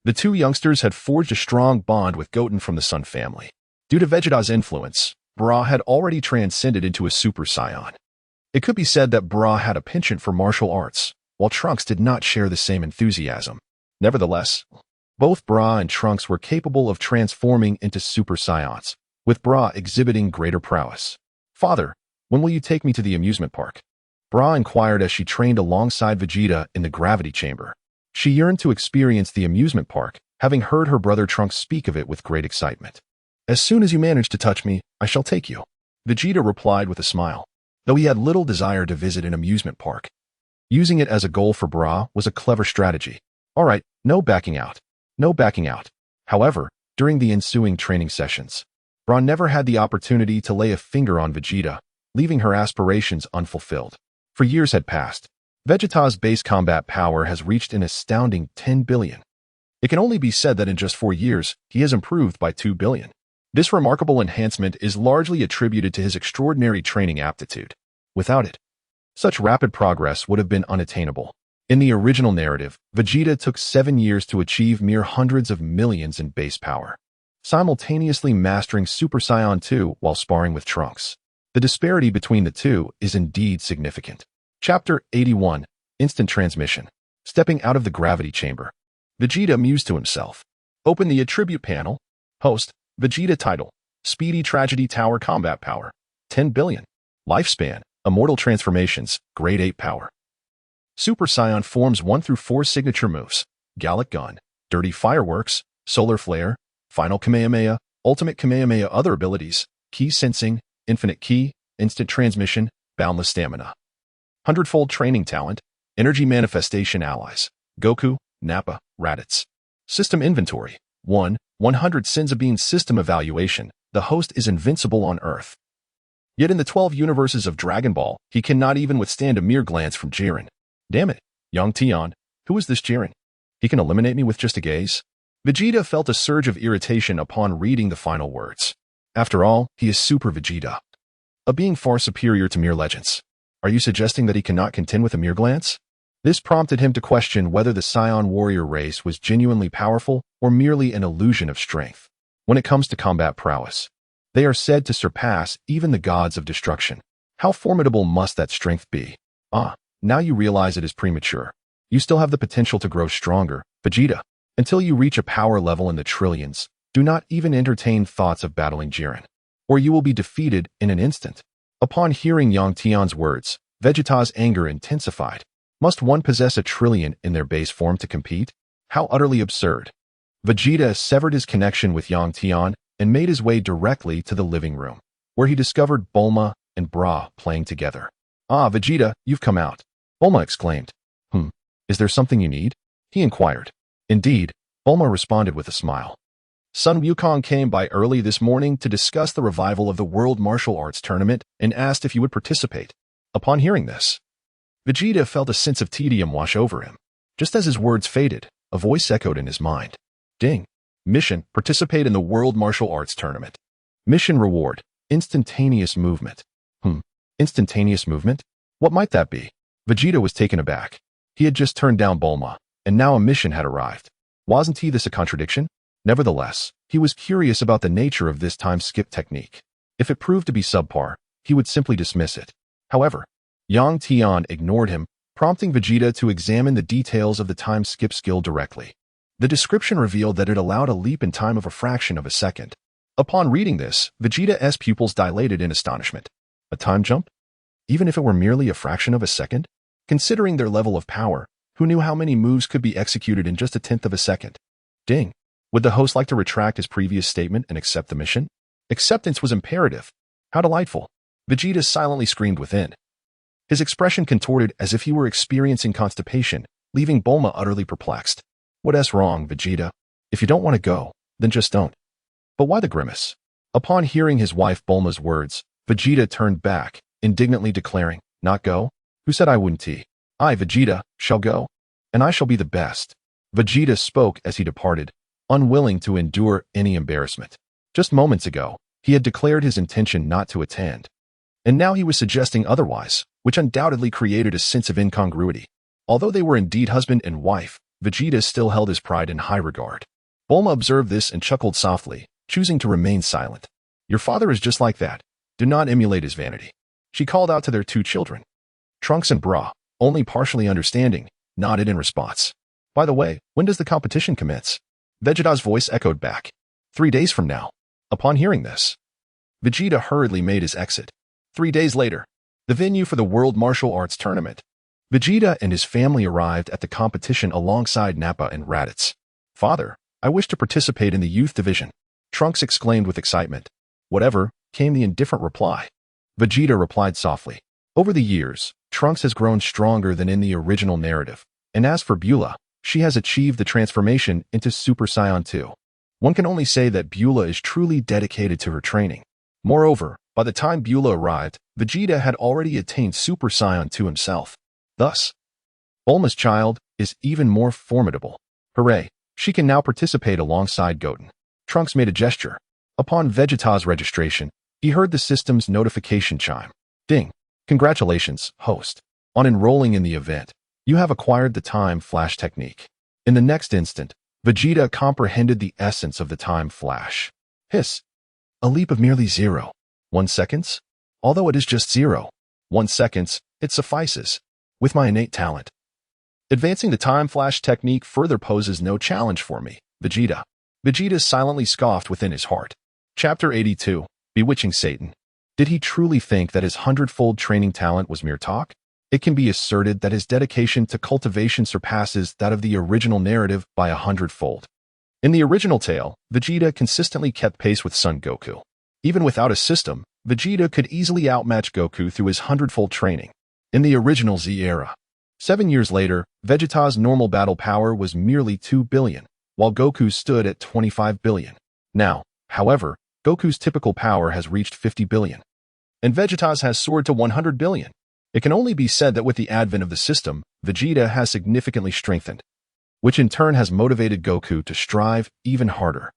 The two youngsters had forged a strong bond with Goten from the Sun family. Due to Vegeta's influence, Bra had already transcended into a Super Saiyan. It could be said that Bra had a penchant for martial arts, while Trunks did not share the same enthusiasm. Nevertheless, both Bra and Trunks were capable of transforming into Super Saiyans, with Bra exhibiting greater prowess. Father, when will you take me to the amusement park? Bra inquired as she trained alongside Vegeta in the gravity chamber. She yearned to experience the amusement park, having heard her brother Trunks speak of it with great excitement. As soon as you manage to touch me, I shall take you, Vegeta replied with a smile, though he had little desire to visit an amusement park. Using it as a goal for Bra was a clever strategy. All right, no backing out. No backing out. However, during the ensuing training sessions, Bra never had the opportunity to lay a finger on Vegeta, leaving her aspirations unfulfilled. For years had passed. Vegeta's base combat power has reached an astounding 10 billion. It can only be said that in just 4 years, he has improved by 2 billion. This remarkable enhancement is largely attributed to his extraordinary training aptitude. Without it, such rapid progress would have been unattainable. In the original narrative, Vegeta took 7 years to achieve mere hundreds of millions in base power, simultaneously mastering Super Saiyan 2 while sparring with Trunks. The disparity between the two is indeed significant. Chapter 81, Instant Transmission. Stepping out of the gravity chamber, Vegeta mused to himself. Open the attribute panel. Host, Vegeta title, Speedy Tragedy Tower Combat Power, 10 billion. Lifespan, Immortal Transformations, Grade 8 Power. Super Saiyan forms 1 through 4 signature moves, Gallic Gun, Dirty Fireworks, Solar Flare, Final Kamehameha, Ultimate Kamehameha. Other abilities, Ki Sensing, Infinite Ki, Instant Transmission, Boundless Stamina. Hundredfold Training Talent, Energy Manifestation Allies, Goku, Nappa, Raditz. System Inventory, 1, 100 Sensabine System Evaluation, the host is invincible on Earth. Yet in the 12 universes of Dragon Ball, he cannot even withstand a mere glance from Jiren. Damn it, Yang Tian, who is this Jiren? He can eliminate me with just a gaze? Vegeta felt a surge of irritation upon reading the final words. After all, he is Super Vegeta, a being far superior to mere legends. Are you suggesting that he cannot contend with a mere glance? This prompted him to question whether the Saiyan warrior race was genuinely powerful or merely an illusion of strength. When it comes to combat prowess, they are said to surpass even the gods of destruction. How formidable must that strength be? Now you realize it is premature. You still have the potential to grow stronger, Vegeta. Until you reach a power level in the trillions, do not even entertain thoughts of battling Jiren, or you will be defeated in an instant. Upon hearing Yang Tian's words, Vegeta's anger intensified. Must one possess a trillion in their base form to compete? How utterly absurd. Vegeta severed his connection with Yang Tian and made his way directly to the living room, where he discovered Bulma and Bra playing together. Vegeta, you've come out, Bulma exclaimed. Is there something you need? He inquired. Indeed, Bulma responded with a smile. Sun Wukong came by early this morning to discuss the revival of the World Martial Arts Tournament and asked if you would participate. Upon hearing this, Vegeta felt a sense of tedium wash over him. Just as his words faded, a voice echoed in his mind. Ding. Mission, participate in the World Martial Arts Tournament. Mission reward, instantaneous movement. Instantaneous movement? What might that be? Vegeta was taken aback. He had just turned down Bulma, and now a mission had arrived. Wasn't this a contradiction? Nevertheless, he was curious about the nature of this time skip technique. If it proved to be subpar, he would simply dismiss it. However, Yang Tian ignored him, prompting Vegeta to examine the details of the time skip skill directly. The description revealed that it allowed a leap in time of a fraction of a second. Upon reading this, Vegeta's pupils dilated in astonishment. A time jump? Even if it were merely a fraction of a second? Considering their level of power, who knew how many moves could be executed in just a tenth of a second? Ding. Would the host like to retract his previous statement and accept the mission? Acceptance was imperative. How delightful. Vegeta silently screamed within. His expression contorted as if he were experiencing constipation, leaving Bulma utterly perplexed. What's wrong, Vegeta? If you don't want to go, then just don't. But why the grimace? Upon hearing his wife Bulma's words, Vegeta turned back, indignantly declaring, Not go? Who said I wouldn't? I, Vegeta, shall go, and I shall be the best. Vegeta spoke as he departed, unwilling to endure any embarrassment. Just moments ago, he had declared his intention not to attend. And now he was suggesting otherwise, which undoubtedly created a sense of incongruity. Although they were indeed husband and wife, Vegeta still held his pride in high regard. Bulma observed this and chuckled softly, choosing to remain silent. Your father is just like that. Do not emulate his vanity. She called out to their two children. Trunks and Bra, only partially understanding, nodded in response. By the way, when does the competition commence? Vegeta's voice echoed back. 3 days from now. Upon hearing this, Vegeta hurriedly made his exit. 3 days later, the venue for the World Martial Arts Tournament. Vegeta and his family arrived at the competition alongside Nappa and Raditz. Father, I wish to participate in the youth division. Trunks exclaimed with excitement. Whatever, came the indifferent reply. Vegeta replied softly. Over the years, Trunks has grown stronger than in the original narrative, and as for Beulah, she has achieved the transformation into Super Saiyan 2. One can only say that Beulah is truly dedicated to her training. Moreover, by the time Beulah arrived, Vegeta had already attained Super Saiyan 2 himself. Thus, Bulma's child is even more formidable. Hooray, she can now participate alongside Goten. Trunks made a gesture. Upon Vegeta's registration, he heard the system's notification chime. Ding. Congratulations, host. On enrolling in the event, you have acquired the time flash technique. In the next instant, Vegeta comprehended the essence of the time flash. Hiss. A leap of merely 0.1 seconds? Although it is just 0.1 seconds, it suffices. With my innate talent. Advancing the time flash technique further poses no challenge for me, Vegeta. Vegeta silently scoffed within his heart. Chapter 82. Bewitching Satan. Did he truly think that his 100-fold training talent was mere talk? It can be asserted that his dedication to cultivation surpasses that of the original narrative by 100-fold. In the original tale, Vegeta consistently kept pace with Son Goku. Even without a system, Vegeta could easily outmatch Goku through his 100-fold training. In the original Z era, 7 years later, Vegeta's normal battle power was merely 2 billion, while Goku stood at 25 billion. Now, however, Goku's typical power has reached 50 billion, and Vegeta's has soared to 100 billion. It can only be said that with the advent of the system, Vegeta has significantly strengthened, which in turn has motivated Goku to strive even harder.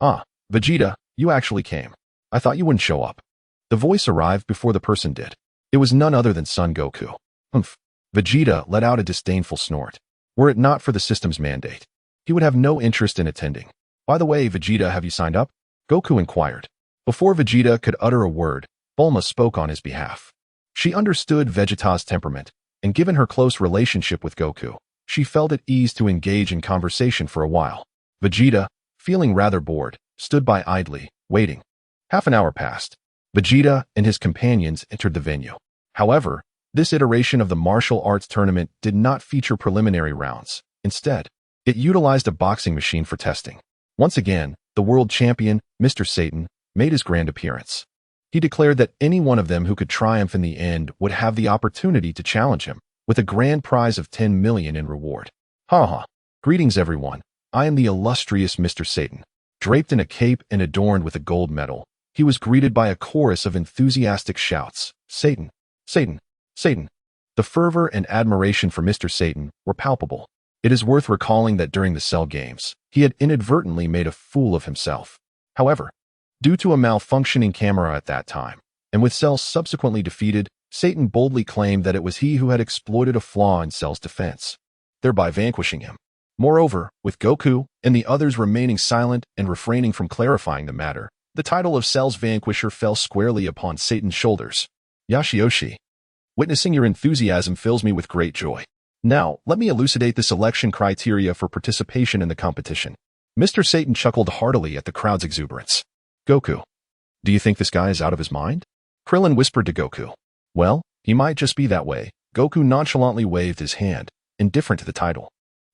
Ah, Vegeta, you actually came. I thought you wouldn't show up. The voice arrived before the person did. It was none other than Son Goku. Humph. Vegeta let out a disdainful snort. Were it not for the system's mandate, he would have no interest in attending. By the way, Vegeta, have you signed up? Goku inquired. Before Vegeta could utter a word, Bulma spoke on his behalf. She understood Vegeta's temperament, and given her close relationship with Goku, she felt at ease to engage in conversation for a while. Vegeta, feeling rather bored, stood by idly, waiting. Half an hour passed. Vegeta and his companions entered the venue. However, this iteration of the martial arts tournament did not feature preliminary rounds. Instead, it utilized a boxing machine for testing. Once again, the world champion, Mr. Satan, made his grand appearance. He declared that any one of them who could triumph in the end would have the opportunity to challenge him, with a grand prize of 10 million in reward. Haha. Greetings, everyone. I am the illustrious Mr. Satan. Draped in a cape and adorned with a gold medal, he was greeted by a chorus of enthusiastic shouts. Satan, Satan, Satan. The fervor and admiration for Mr. Satan were palpable. It is worth recalling that during the Cell Games, he had inadvertently made a fool of himself. However, due to a malfunctioning camera at that time, and with Cell subsequently defeated, Satan boldly claimed that it was he who had exploited a flaw in Cell's defense, thereby vanquishing him. Moreover, with Goku and the others remaining silent and refraining from clarifying the matter, the title of Cell's vanquisher fell squarely upon Satan's shoulders. Yashioshi. Witnessing your enthusiasm fills me with great joy. Now, let me elucidate the selection criteria for participation in the competition. Mr. Satan chuckled heartily at the crowd's exuberance. Goku. Do you think this guy is out of his mind? Krillin whispered to Goku. Well, he might just be that way. Goku nonchalantly waved his hand, indifferent to the title.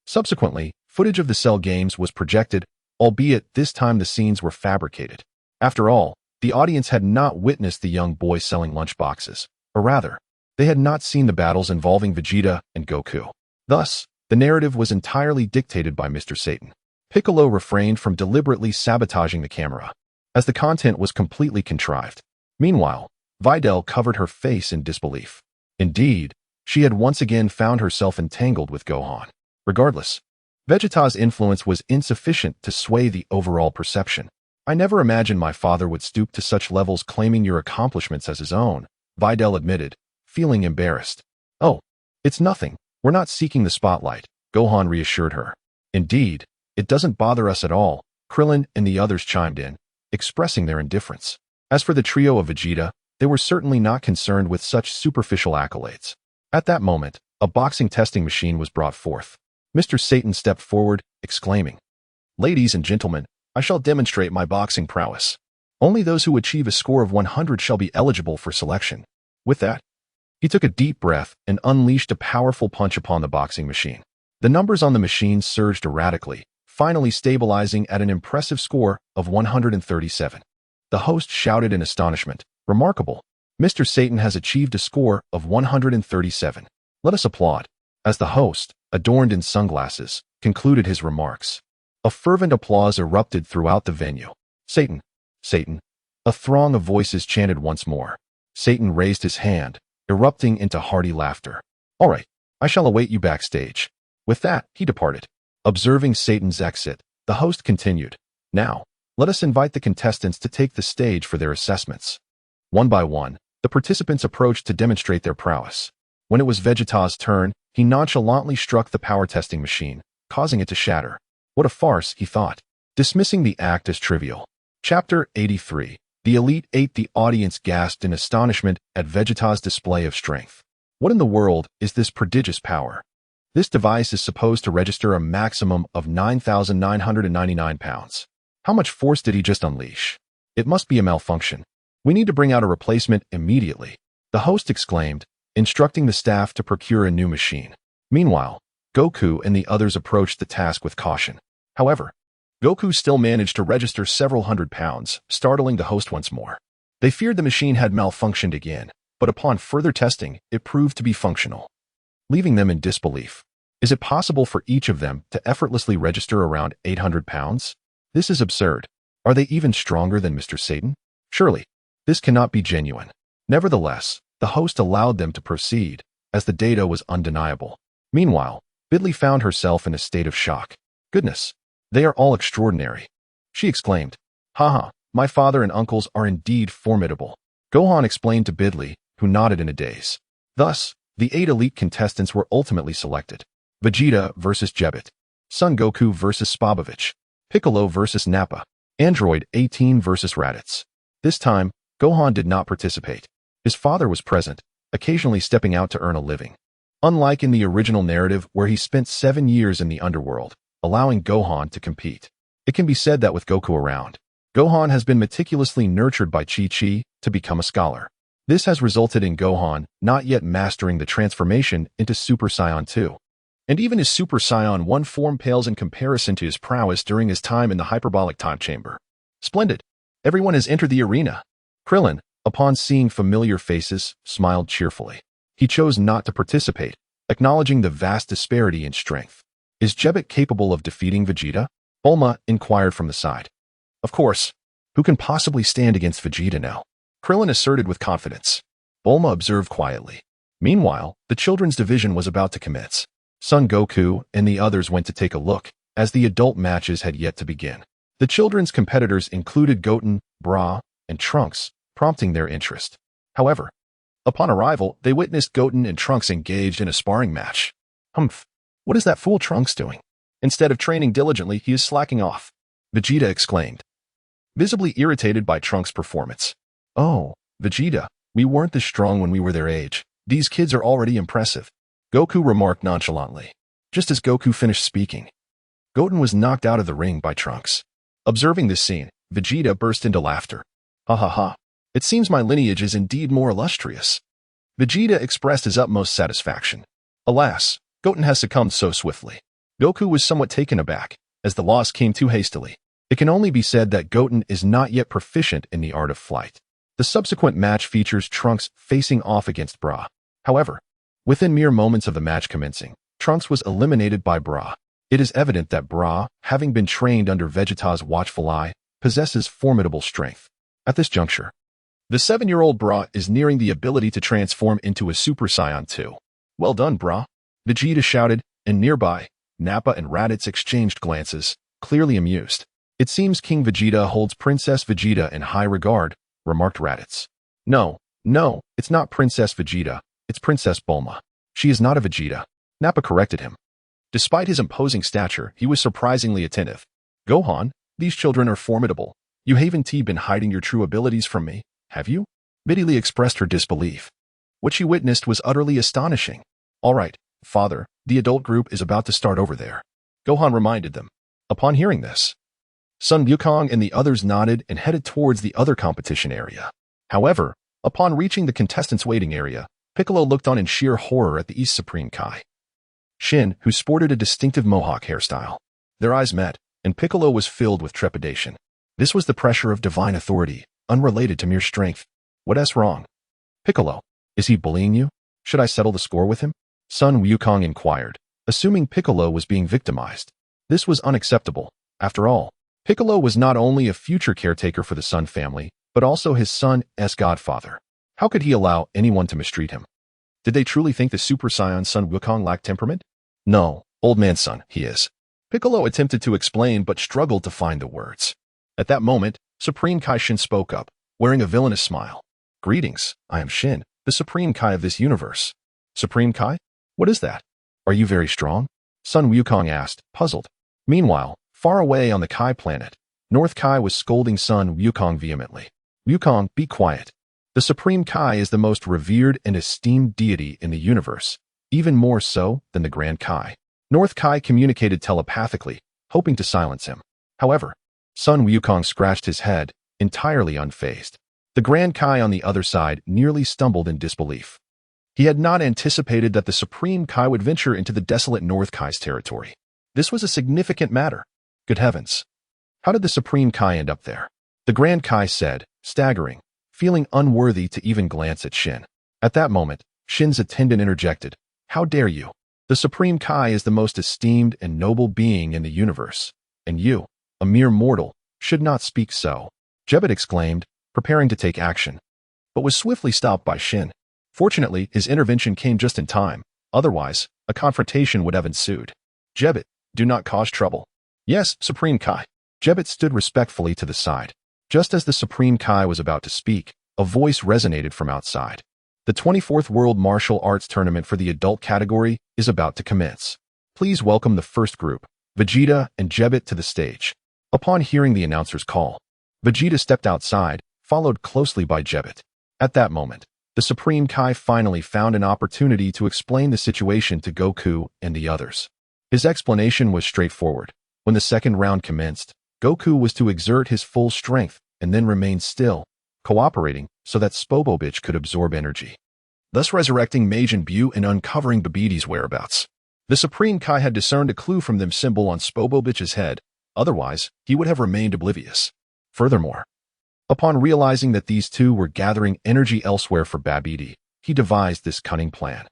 Subsequently, footage of the Cell games was projected, albeit this time the scenes were fabricated. After all, the audience had not witnessed the young boy selling lunchboxes, or rather, they had not seen the battles involving Vegeta and Goku. Thus, the narrative was entirely dictated by Mr. Satan. Piccolo refrained from deliberately sabotaging the camera, as the content was completely contrived. Meanwhile, Videl covered her face in disbelief. Indeed, she had once again found herself entangled with Gohan. Regardless, Vegeta's influence was insufficient to sway the overall perception. I never imagined my father would stoop to such levels, claiming your accomplishments as his own, Videl admitted, feeling embarrassed. Oh, it's nothing. We're not seeking the spotlight, Gohan reassured her. Indeed, it doesn't bother us at all, Krillin and the others chimed in, expressing their indifference. As for the trio of Vegeta, they were certainly not concerned with such superficial accolades. At that moment, a boxing testing machine was brought forth. Mr. Satan stepped forward, exclaiming, Ladies and gentlemen, I shall demonstrate my boxing prowess. Only those who achieve a score of 100 shall be eligible for selection. With that, he took a deep breath and unleashed a powerful punch upon the boxing machine. The numbers on the machine surged erratically, finally stabilizing at an impressive score of 137. The host shouted in astonishment, Remarkable! Mr. Satan has achieved a score of 137. Let us applaud. As the host, adorned in sunglasses, concluded his remarks. A fervent applause erupted throughout the venue. Satan! Satan! A throng of voices chanted once more. Satan raised his hand, erupting into hearty laughter. All right, I shall await you backstage. With that, he departed. Observing Satan's exit, the host continued. Now, let us invite the contestants to take the stage for their assessments. One by one, the participants approached to demonstrate their prowess. When it was Vegeta's turn, he nonchalantly struck the power testing machine, causing it to shatter. What a farce, he thought, dismissing the act as trivial. Chapter 83. The Elite Eight. The audience gasped in astonishment at Vegeta's display of strength. What in the world is this prodigious power? This device is supposed to register a maximum of 9,999 pounds. How much force did he just unleash? It must be a malfunction. We need to bring out a replacement immediately, the host exclaimed, instructing the staff to procure a new machine. Meanwhile, Goku and the others approached the task with caution. However, Goku still managed to register several hundred pounds, startling the host once more. They feared the machine had malfunctioned again, but upon further testing, it proved to be functional, leaving them in disbelief. Is it possible for each of them to effortlessly register around 800 pounds? This is absurd. Are they even stronger than Mr. Satan? Surely, this cannot be genuine. Nevertheless, the host allowed them to proceed, as the data was undeniable. Meanwhile, Bidley found herself in a state of shock. Goodness, they are all extraordinary, she exclaimed. Haha, my father and uncles are indeed formidable, Gohan explained to Bidley, who nodded in a daze. Thus, the 8 elite contestants were ultimately selected. Vegeta versus Jebet, Son Goku versus Spabovich, Piccolo versus Nappa, Android 18 versus Raditz. This time, Gohan did not participate. His father was present, occasionally stepping out to earn a living. Unlike in the original narrative where he spent 7 years in the underworld, allowing Gohan to compete. It can be said that with Goku around, Gohan has been meticulously nurtured by Chi-Chi to become a scholar. This has resulted in Gohan not yet mastering the transformation into Super Saiyan 2. And even his Super Saiyan 1 form pales in comparison to his prowess during his time in the hyperbolic time chamber. Splendid! Everyone has entered the arena. Krillin, upon seeing familiar faces, smiled cheerfully. He chose not to participate, acknowledging the vast disparity in strength. Is Jebet capable of defeating Vegeta? Bulma inquired from the side. Of course. Who can possibly stand against Vegeta now? Krillin asserted with confidence. Bulma observed quietly. Meanwhile, the children's division was about to commence. Son Goku and the others went to take a look, as the adult matches had yet to begin. The children's competitors included Goten, Bra, and Trunks, prompting their interest. However, upon arrival, they witnessed Goten and Trunks engaged in a sparring match. Humph, what is that fool Trunks doing? Instead of training diligently, he is slacking off, Vegeta exclaimed, visibly irritated by Trunks' performance. Oh, Vegeta, we weren't this strong when we were their age, These kids are already impressive, Goku remarked nonchalantly. Just as Goku finished speaking, Goten was knocked out of the ring by Trunks. Observing this scene, Vegeta burst into laughter. Hahaha. It seems my lineage is indeed more illustrious. Vegeta expressed his utmost satisfaction. Alas, Goten has succumbed so swiftly. Goku was somewhat taken aback, as the loss came too hastily. It can only be said that Goten is not yet proficient in the art of flight. The subsequent match features Trunks facing off against Bra. However, within mere moments of the match commencing, Trunks was eliminated by Bra. It is evident that Bra, having been trained under Vegeta's watchful eye, possesses formidable strength. At this juncture, the 7-year-old Bra is nearing the ability to transform into a Super Saiyan 2. Well done, Bra, Vegeta shouted, and nearby, Nappa and Raditz exchanged glances, clearly amused. It seems King Vegeta holds Princess Vegeta in high regard, remarked Raditz. No, it's not Princess Vegeta, it's Princess Bulma. She is not a Vegeta, Nappa corrected him. Despite his imposing stature, he was surprisingly attentive. Gohan, these children are formidable. You haven't been hiding your true abilities from me, have you? Midili expressed her disbelief. What she witnessed was utterly astonishing. All right, father, the adult group is about to start over there, Gohan reminded them. Upon hearing this, Sun Wukong and the others nodded and headed towards the other competition area. However, upon reaching the contestants' waiting area, Piccolo looked on in sheer horror at the East Supreme Kai, Shin, who sported a distinctive mohawk hairstyle. Their eyes met, and Piccolo was filled with trepidation. This was the pressure of divine authority, unrelated to mere strength. What's wrong? Piccolo, is he bullying you? Should I settle the score with him? Sun Wukong inquired, assuming Piccolo was being victimized. This was unacceptable. After all, Piccolo was not only a future caretaker for the Sun family, but also his son's godfather. How could he allow anyone to mistreat him? Did they truly think the Super Saiyan Sun Wukong lacked temperament? No, old man son, he is. Piccolo attempted to explain but struggled to find the words. At that moment, Supreme Kai Shin spoke up, wearing a villainous smile. Greetings, I am Shin, the Supreme Kai of this universe. Supreme Kai? What is that? Are you very strong? Sun Wukong asked, puzzled. Meanwhile, far away on the Kai planet, North Kai was scolding Sun Wukong vehemently. Wukong, be quiet. The Supreme Kai is the most revered and esteemed deity in the universe, even more so than the Grand Kai. North Kai communicated telepathically, hoping to silence him. However, Sun Wukong scratched his head, entirely unfazed. The Grand Kai on the other side nearly stumbled in disbelief. He had not anticipated that the Supreme Kai would venture into the desolate North Kai's territory. This was a significant matter. Good heavens. How did the Supreme Kai end up there? The Grand Kai said, staggering, feeling unworthy to even glance at Shin. At that moment, Shin's attendant interjected, how dare you? The Supreme Kai is the most esteemed and noble being in the universe, and you, a mere mortal, should not speak so. Jebet exclaimed, preparing to take action, but was swiftly stopped by Shin. Fortunately, his intervention came just in time, otherwise, a confrontation would have ensued. Jebet, do not cause trouble. Yes, Supreme Kai. Jebet stood respectfully to the side. Just as the Supreme Kai was about to speak, a voice resonated from outside. The 24th World Martial Arts Tournament for the adult category is about to commence. Please welcome the first group, Vegeta and Jebet, to the stage. Upon hearing the announcer's call, Vegeta stepped outside, followed closely by Jebet. At that moment, the Supreme Kai finally found an opportunity to explain the situation to Goku and the others. His explanation was straightforward. When the second round commenced, Goku was to exert his full strength and then remain still, cooperating so that Spobobich could absorb energy, thus resurrecting Majin Buu and uncovering Babiti's whereabouts. The Supreme Kai had discerned a clue from the symbol on Spobobich's head, otherwise he would have remained oblivious. Furthermore, upon realizing that these two were gathering energy elsewhere for Babidi, he devised this cunning plan.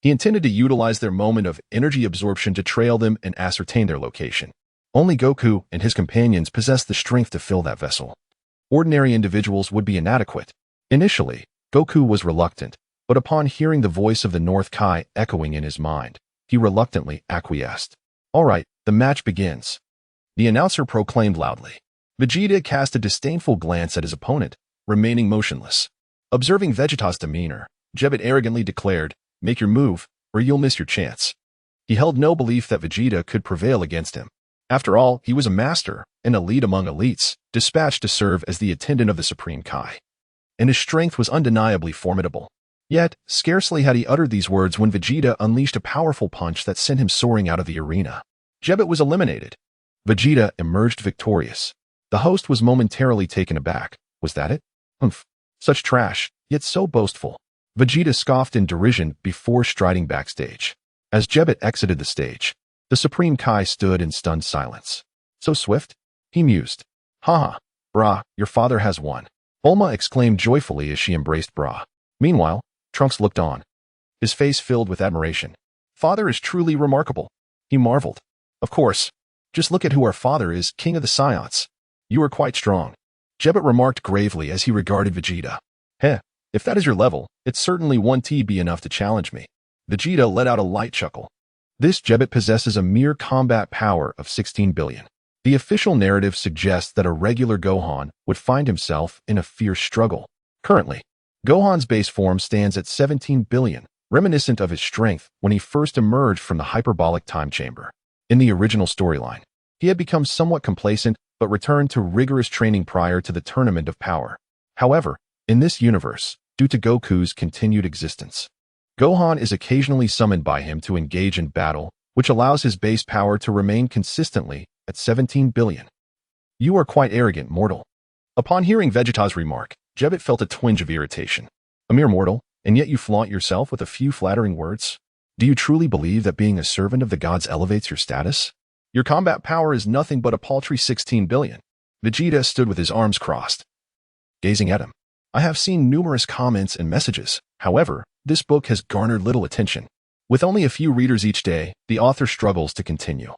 He intended to utilize their moment of energy absorption to trail them and ascertain their location. Only Goku and his companions possessed the strength to fill that vessel. Ordinary individuals would be inadequate. Initially, Goku was reluctant, but upon hearing the voice of the North Kai echoing in his mind, he reluctantly acquiesced. All right, the match begins, the announcer proclaimed loudly. Vegeta cast a disdainful glance at his opponent, remaining motionless. Observing Vegeta's demeanor, Jebet arrogantly declared, make your move, or you'll miss your chance. He held no belief that Vegeta could prevail against him. After all, he was a master, an elite among elites, dispatched to serve as the attendant of the Supreme Kai. And his strength was undeniably formidable. Yet, scarcely had he uttered these words when Vegeta unleashed a powerful punch that sent him soaring out of the arena. Jebbet was eliminated. Vegeta emerged victorious. The host was momentarily taken aback. Was that it? Humph. Such trash, yet so boastful. Vegeta scoffed in derision before striding backstage. As Jebbet exited the stage, the Supreme Kai stood in stunned silence. So swift? He mused. Haha, brah, your father has won. Bulma exclaimed joyfully as she embraced brah. Meanwhile, Trunks looked on, his face filled with admiration. Father is truly remarkable, he marveled. Of course, just look at who our father is, king of the Saiyans. You are quite strong, Jebbet remarked gravely as he regarded Vegeta. Heh, if that is your level, it's certainly 1T be enough to challenge me. Vegeta let out a light chuckle. This Jebbet possesses a mere combat power of 16 billion. The official narrative suggests that a regular Gohan would find himself in a fierce struggle. Currently, Gohan's base form stands at 17 billion, reminiscent of his strength when he first emerged from the hyperbolic time chamber. In the original storyline, he had become somewhat complacent but returned to rigorous training prior to the Tournament of Power. However, in this universe, due to Goku's continued existence, Gohan is occasionally summoned by him to engage in battle, which allows his base power to remain consistently at 17 billion. You are quite arrogant, mortal. Upon hearing Vegeta's remark, Jebbet felt a twinge of irritation. A mere mortal, and yet you flaunt yourself with a few flattering words? Do you truly believe that being a servant of the gods elevates your status? Your combat power is nothing but a paltry 16 billion. Vegeta stood with his arms crossed, gazing at him. I have seen numerous comments and messages. However, this book has garnered little attention. With only a few readers each day, the author struggles to continue.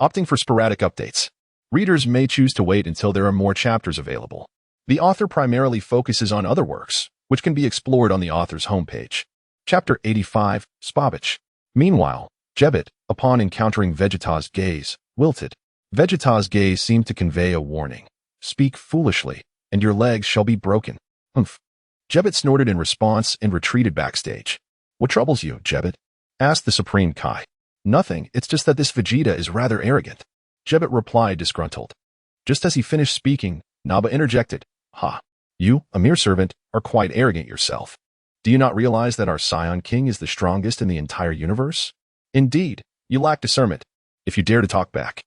Opting for sporadic updates. Readers may choose to wait until there are more chapters available. The author primarily focuses on other works, which can be explored on the author's homepage. Chapter 85, Spabich. Meanwhile, Jebbet, upon encountering Vegeta's gaze, wilted. Vegeta's gaze seemed to convey a warning. Speak foolishly, and your legs shall be broken. Humph. Jebbet snorted in response and retreated backstage. What troubles you, Jebbet? Asked the Supreme Kai. Nothing, it's just that this Vegeta is rather arrogant. Jebbet replied disgruntled. Just as he finished speaking, Naba interjected. Ha! You, a mere servant, are quite arrogant yourself. Do you not realize that our Saiyan King is the strongest in the entire universe? Indeed, you lack discernment. If you dare to talk back,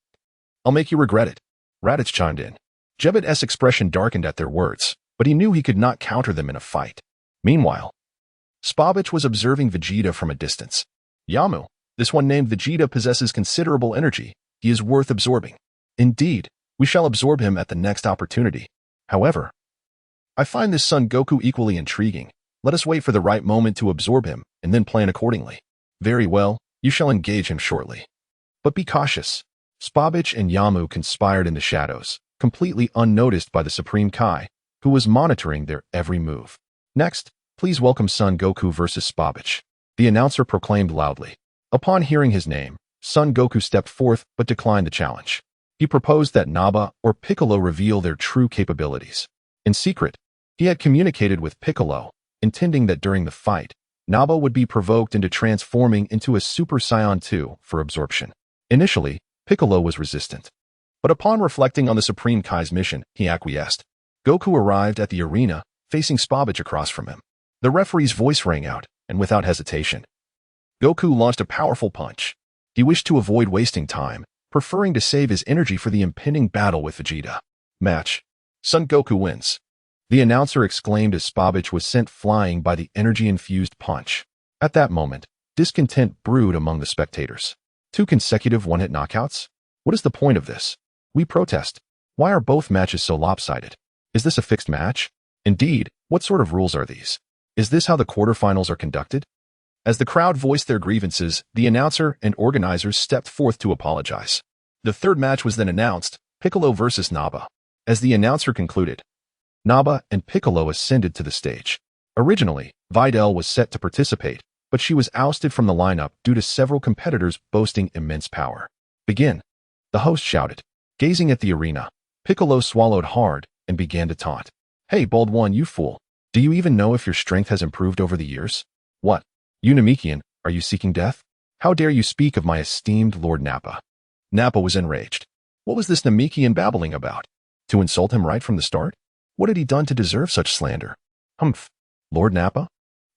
I'll make you regret it. Raditz chimed in. Jebbet's expression darkened at their words, but he knew he could not counter them in a fight. Meanwhile, Spabich was observing Vegeta from a distance. Yamu, this one named Vegeta possesses considerable energy. He is worth absorbing. Indeed, we shall absorb him at the next opportunity. However, I find this son Goku equally intriguing. Let us wait for the right moment to absorb him, and then plan accordingly. Very well, you shall engage him shortly. But be cautious. Spabich and Yamu conspired in the shadows, completely unnoticed by the Supreme Kai, who was monitoring their every move. Next, please welcome Son Goku versus Spabich. The announcer proclaimed loudly. Upon hearing his name, Son Goku stepped forth but declined the challenge. He proposed that Naba or Piccolo reveal their true capabilities. In secret, he had communicated with Piccolo, intending that during the fight, Naba would be provoked into transforming into a Super Saiyan 2 for absorption. Initially, Piccolo was resistant, but upon reflecting on the Supreme Kai's mission, he acquiesced. Goku arrived at the arena, facing Spabich across from him. The referee's voice rang out, and without hesitation, Goku launched a powerful punch. He wished to avoid wasting time, preferring to save his energy for the impending battle with Vegeta. Match. Son Goku wins. The announcer exclaimed as Spabich was sent flying by the energy-infused punch. At that moment, discontent brewed among the spectators. 2 consecutive one-hit knockouts? What is the point of this? We protest. Why are both matches so lopsided? Is this a fixed match? Indeed, what sort of rules are these? Is this how the quarterfinals are conducted? As the crowd voiced their grievances, the announcer and organizers stepped forth to apologize. The third match was then announced, Piccolo versus Naba. As the announcer concluded, Naba and Piccolo ascended to the stage. Originally, Videl was set to participate, but she was ousted from the lineup due to several competitors boasting immense power. Begin, the host shouted. Gazing at the arena, Piccolo swallowed hard and began to taunt. Hey, bald one, you fool. Do you even know if your strength has improved over the years? What? You Namekian, are you seeking death? How dare you speak of my esteemed Lord Nappa? Nappa was enraged. What was this Namekian babbling about? To insult him right from the start? What had he done to deserve such slander? Humph. Lord Nappa?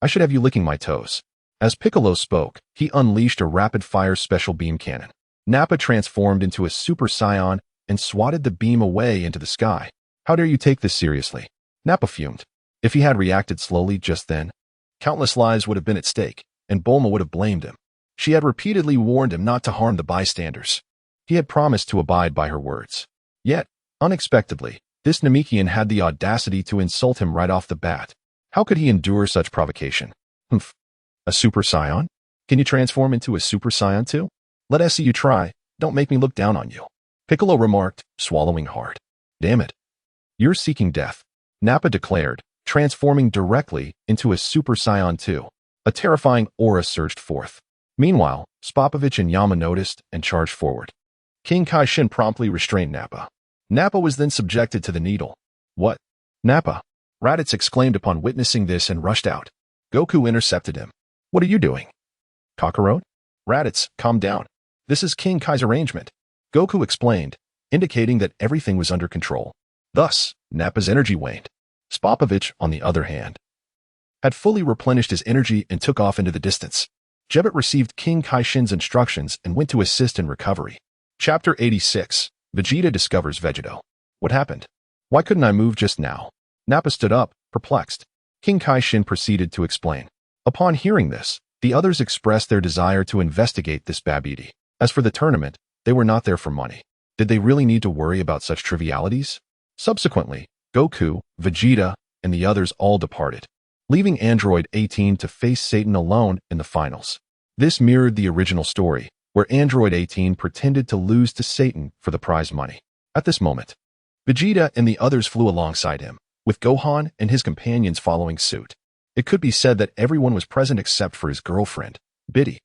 I should have you licking my toes. As Piccolo spoke, he unleashed a rapid-fire special beam cannon. Nappa transformed into a Super Saiyan and swatted the beam away into the sky. How dare you take this seriously? Nappa fumed. If he had reacted slowly just then, countless lives would have been at stake, and Bulma would have blamed him. She had repeatedly warned him not to harm the bystanders. He had promised to abide by her words. Yet, unexpectedly, this Namekian had the audacity to insult him right off the bat. How could he endure such provocation? Humph. A Super Saiyan? Can you transform into a Super Saiyan too? Let us see you try. Don't make me look down on you. Piccolo remarked, swallowing hard. Damn it. You're seeking death, Nappa declared, transforming directly into a Super Saiyan 2. A terrifying aura surged forth. Meanwhile, Spopovich and Yama noticed and charged forward. King Kai-Shin promptly restrained Nappa. Nappa was then subjected to the needle. What? Nappa! Raditz exclaimed upon witnessing this and rushed out. Goku intercepted him. What are you doing? Kakarot? Raditz, calm down. This is King Kai's arrangement. Goku explained, indicating that everything was under control. Thus, Nappa's energy waned. Spopovich, on the other hand, had fully replenished his energy and took off into the distance. Jebbet received King Kai-Shin's instructions and went to assist in recovery. Chapter 86. Vegeta discovers Vegeto. What happened? Why couldn't I move just now? Nappa stood up, perplexed. King Kai-Shin proceeded to explain. Upon hearing this, the others expressed their desire to investigate this Babidi. As for the tournament, they were not there for money. Did they really need to worry about such trivialities? Subsequently, Goku, Vegeta, and the others all departed, leaving Android 18 to face Satan alone in the finals. This mirrored the original story, where Android 18 pretended to lose to Satan for the prize money. At this moment, Vegeta and the others flew alongside him, with Gohan and his companions following suit. It could be said that everyone was present except for his girlfriend, Biddy.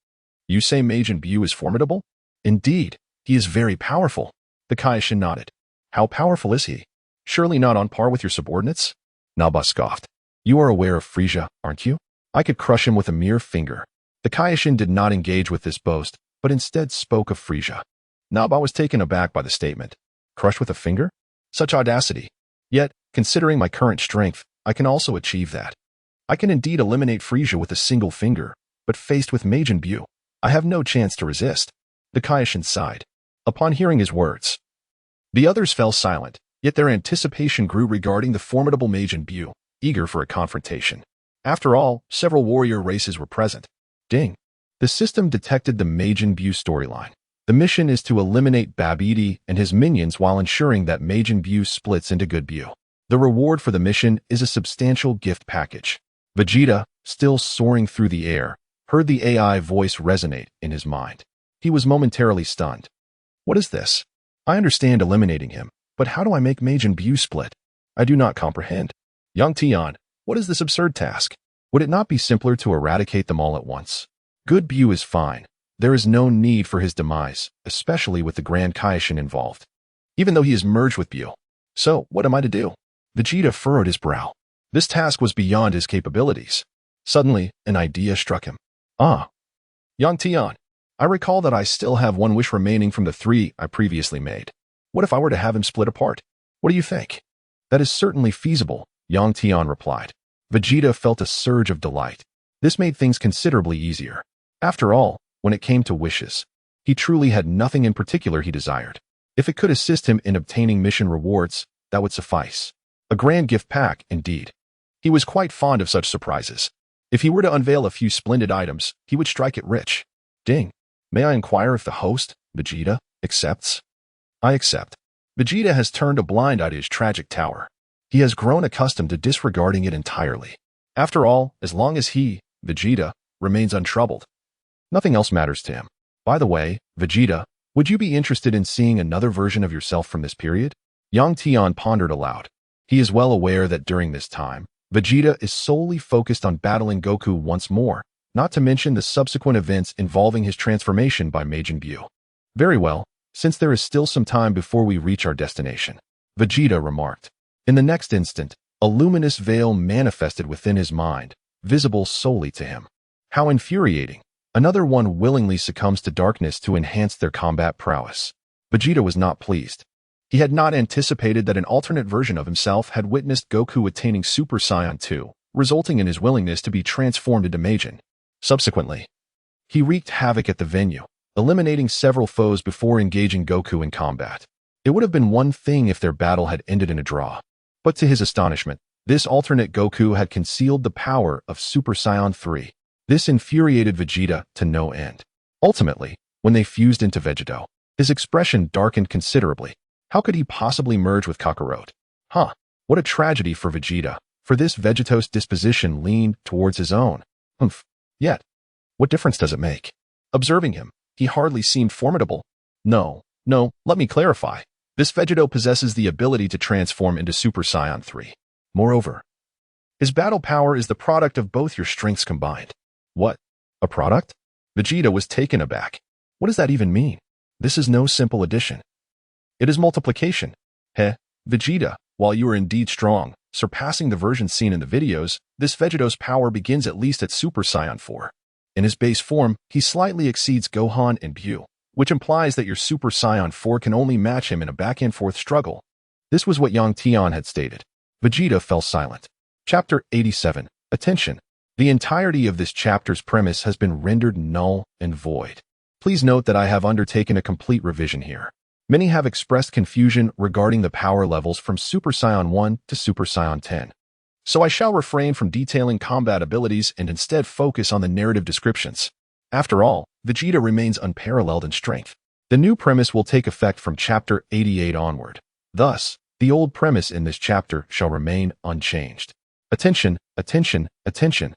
You say Majin Buu is formidable? Indeed, he is very powerful. The Kai-Shin nodded. How powerful is he? Surely not on par with your subordinates? Nappa scoffed. You are aware of Frieza, aren't you? I could crush him with a mere finger. The Kai-Shin did not engage with this boast, but instead spoke of Frieza. Nappa was taken aback by the statement. Crush with a finger? Such audacity. Yet, considering my current strength, I can also achieve that. I can indeed eliminate Frieza with a single finger, but faced with Majin Buu, I have no chance to resist. The Kai-Shin sighed. Upon hearing his words, the others fell silent, yet their anticipation grew regarding the formidable Majin Buu, eager for a confrontation. After all, several warrior races were present. Ding. The system detected the Majin Buu storyline. The mission is to eliminate Babidi and his minions while ensuring that Majin Buu splits into Good Buu. The reward for the mission is a substantial gift package. Vegeta, still soaring through the air, heard the AI voice resonate in his mind. He was momentarily stunned. What is this? I understand eliminating him, but how do I make Majin Buu split? I do not comprehend. Young Tian, what is this absurd task? Would it not be simpler to eradicate them all at once? Good Buu is fine. There is no need for his demise, especially with the Grand Kai-Shin involved, even though he is merged with Buu. So, what am I to do? Vegeta furrowed his brow. This task was beyond his capabilities. Suddenly, an idea struck him. Ah. Young Tian, I recall that I still have one wish remaining from the 3 I previously made. What if I were to have him split apart? What do you think? That is certainly feasible, Yang Tian replied. Vegeta felt a surge of delight. This made things considerably easier. After all, when it came to wishes, he truly had nothing in particular he desired. If it could assist him in obtaining mission rewards, that would suffice. A grand gift pack, indeed. He was quite fond of such surprises. If he were to unveil a few splendid items, he would strike it rich. Ding. May I inquire if the host, Vegeta, accepts? I accept. Vegeta has turned a blind eye to his tragic tower. He has grown accustomed to disregarding it entirely. After all, as long as he, Vegeta, remains untroubled, nothing else matters to him. By the way, Vegeta, would you be interested in seeing another version of yourself from this period? Yang Tian pondered aloud. He is well aware that during this time, Vegeta is solely focused on battling Goku once more, not to mention the subsequent events involving his transformation by Majin Buu. Very well, since there is still some time before we reach our destination, Vegeta remarked. In the next instant, a luminous veil manifested within his mind, visible solely to him. How infuriating. Another one willingly succumbs to darkness to enhance their combat prowess. Vegeta was not pleased. He had not anticipated that an alternate version of himself had witnessed Goku attaining Super Saiyan 2, resulting in his willingness to be transformed into Majin. Subsequently, he wreaked havoc at the venue, eliminating several foes before engaging Goku in combat. It would have been one thing if their battle had ended in a draw. But to his astonishment, this alternate Goku had concealed the power of Super Saiyan 3. This infuriated Vegeta to no end. Ultimately, when they fused into Vegito, his expression darkened considerably. How could he possibly merge with Kakarot? What a tragedy for Vegeta, for this Vegito's disposition leaned towards his own. Yet, what difference does it make? Observing him, he hardly seemed formidable. No, let me clarify. This Vegito possesses the ability to transform into Super Saiyan 3. Moreover, his battle power is the product of both your strengths combined. What? A product? Vegeta was taken aback. What does that even mean? This is no simple addition. It is multiplication. Vegeta, while you are indeed strong, surpassing the version seen in the videos, this Vegito's power begins at least at Super Saiyan 4. In his base form, he slightly exceeds Gohan and Buu, which implies that your Super Saiyan 4 can only match him in a back-and-forth struggle. This was what Yang Tian had stated. Vegeta fell silent. Chapter 87. Attention. The entirety of this chapter's premise has been rendered null and void. Please note that I have undertaken a complete revision here. Many have expressed confusion regarding the power levels from Super Saiyan 1 to Super Saiyan 10. So I shall refrain from detailing combat abilities and instead focus on the narrative descriptions. After all, Vegeta remains unparalleled in strength. The new premise will take effect from Chapter 88 onward. Thus, the old premise in this chapter shall remain unchanged. Attention, attention, attention.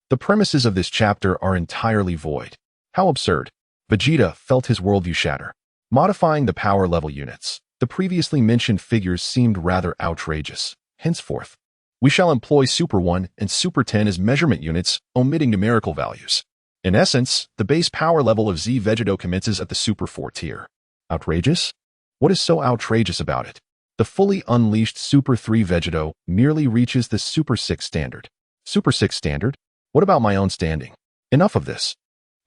The premises of this chapter are entirely void. How absurd. Vegeta felt his worldview shatter. Modifying the power level units, the previously mentioned figures seemed rather outrageous. Henceforth, we shall employ Super 1 and Super 10 as measurement units, omitting numerical values. In essence, the base power level of Z Vegito commences at the Super 4 tier. Outrageous? What is so outrageous about it? The fully unleashed Super 3 Vegito merely reaches the Super 6 standard. Super 6 standard? What about my own standing? Enough of this.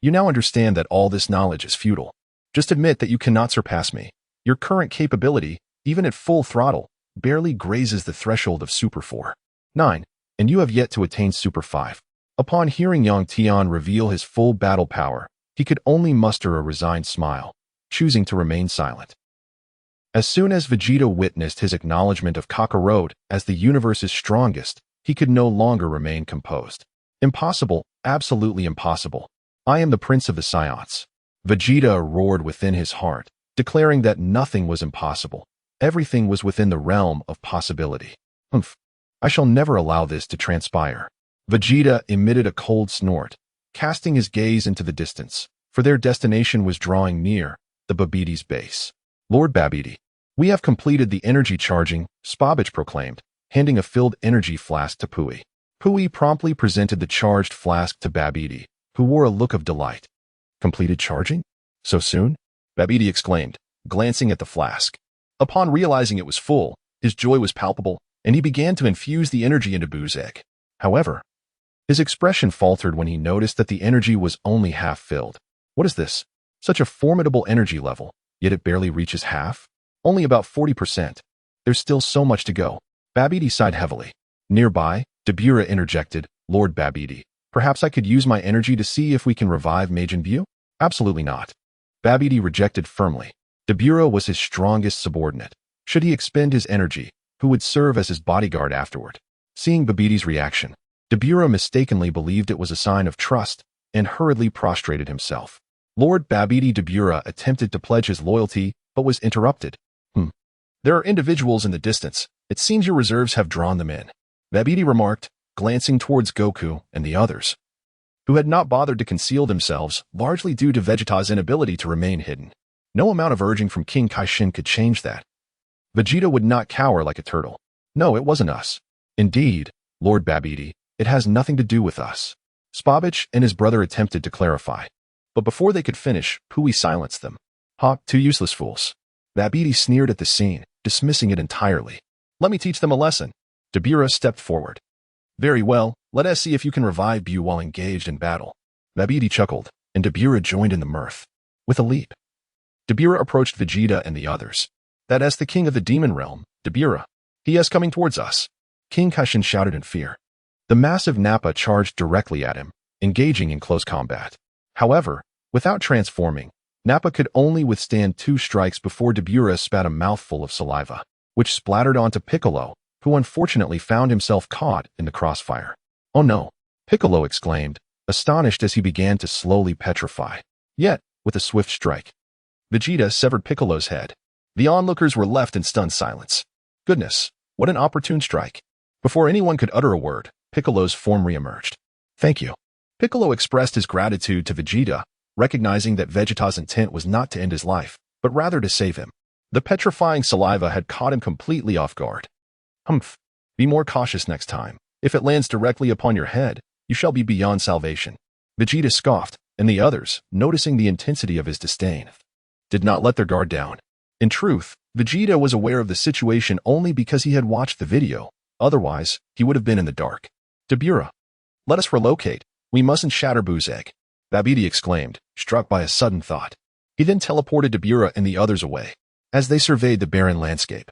You now understand that all this knowledge is futile. Just admit that you cannot surpass me. Your current capability, even at full throttle, barely grazes the threshold of Super 4. 9, and you have yet to attain Super 5. Upon hearing Yang Tian reveal his full battle power, he could only muster a resigned smile, choosing to remain silent. As soon as Vegeta witnessed his acknowledgement of Kakarot as the universe's strongest, he could no longer remain composed. Impossible, absolutely impossible. I am the Prince of the Saiyans. Vegeta roared within his heart, declaring that nothing was impossible. Everything was within the realm of possibility. I shall never allow this to transpire. Vegeta emitted a cold snort, casting his gaze into the distance, for their destination was drawing near, the Babbidi's base. Lord Babidi, we have completed the energy charging, Spabich proclaimed, handing a filled energy flask to Pui. Pui promptly presented the charged flask to Babidi, who wore a look of delight. Completed charging? So soon? Babidi exclaimed, glancing at the flask. Upon realizing it was full, his joy was palpable, and he began to infuse the energy into Buu's egg. However, his expression faltered when he noticed that the energy was only half filled. What is this? Such a formidable energy level, yet it barely reaches half? Only about 40%. There's still so much to go. Babidi sighed heavily. Nearby, Dabura interjected, Lord Babidi, perhaps I could use my energy to see if we can revive Majin Buu? Absolutely not. Babidi rejected firmly. Dabura was his strongest subordinate. Should he expend his energy, who would serve as his bodyguard afterward? Seeing Babidi's reaction, Dabura mistakenly believed it was a sign of trust and hurriedly prostrated himself. Lord Babidi Dabura attempted to pledge his loyalty, but was interrupted. There are individuals in the distance. It seems your reserves have drawn them in. Babidi remarked, glancing towards Goku and the others, who had not bothered to conceal themselves, largely due to Vegeta's inability to remain hidden. No amount of urging from King Kaishin could change that. Vegeta would not cower like a turtle. No, it wasn't us. Indeed, Lord Babidi, it has nothing to do with us. Spabich and his brother attempted to clarify. But before they could finish, Pui silenced them. Two useless fools. Babidi sneered at the scene, dismissing it entirely. Let me teach them a lesson. Dabura stepped forward. Very well, let us see if you can revive Buu while engaged in battle. Babidi chuckled, and Dabura joined in the mirth. With a leap, Dabura approached Vegeta and the others. That is the king of the demon realm, Dabura. He is coming towards us. King Kaishin shouted in fear. The massive Nappa charged directly at him, engaging in close combat. However, without transforming, Nappa could only withstand 2 strikes before Dabura spat a mouthful of saliva, which splattered onto Piccolo, who unfortunately found himself caught in the crossfire. "Oh no!" Piccolo exclaimed, astonished as he began to slowly petrify. Yet, with a swift strike, Vegeta severed Piccolo's head. The onlookers were left in stunned silence. Goodness, what an opportune strike. Before anyone could utter a word, Piccolo's form re-emerged. "Thank you." Piccolo expressed his gratitude to Vegeta, recognizing that Vegeta's intent was not to end his life, but rather to save him. The petrifying saliva had caught him completely off guard. "Humph. Be more cautious next time. If it lands directly upon your head, you shall be beyond salvation." Vegeta scoffed, and the others, noticing the intensity of his disdain, did not let their guard down. In truth, Vegeta was aware of the situation only because he had watched the video. Otherwise, he would have been in the dark. "Dabura, let us relocate. We mustn't shatter Boo's egg," Babidi exclaimed, struck by a sudden thought. He then teleported Dabura and the others away. As they surveyed the barren landscape,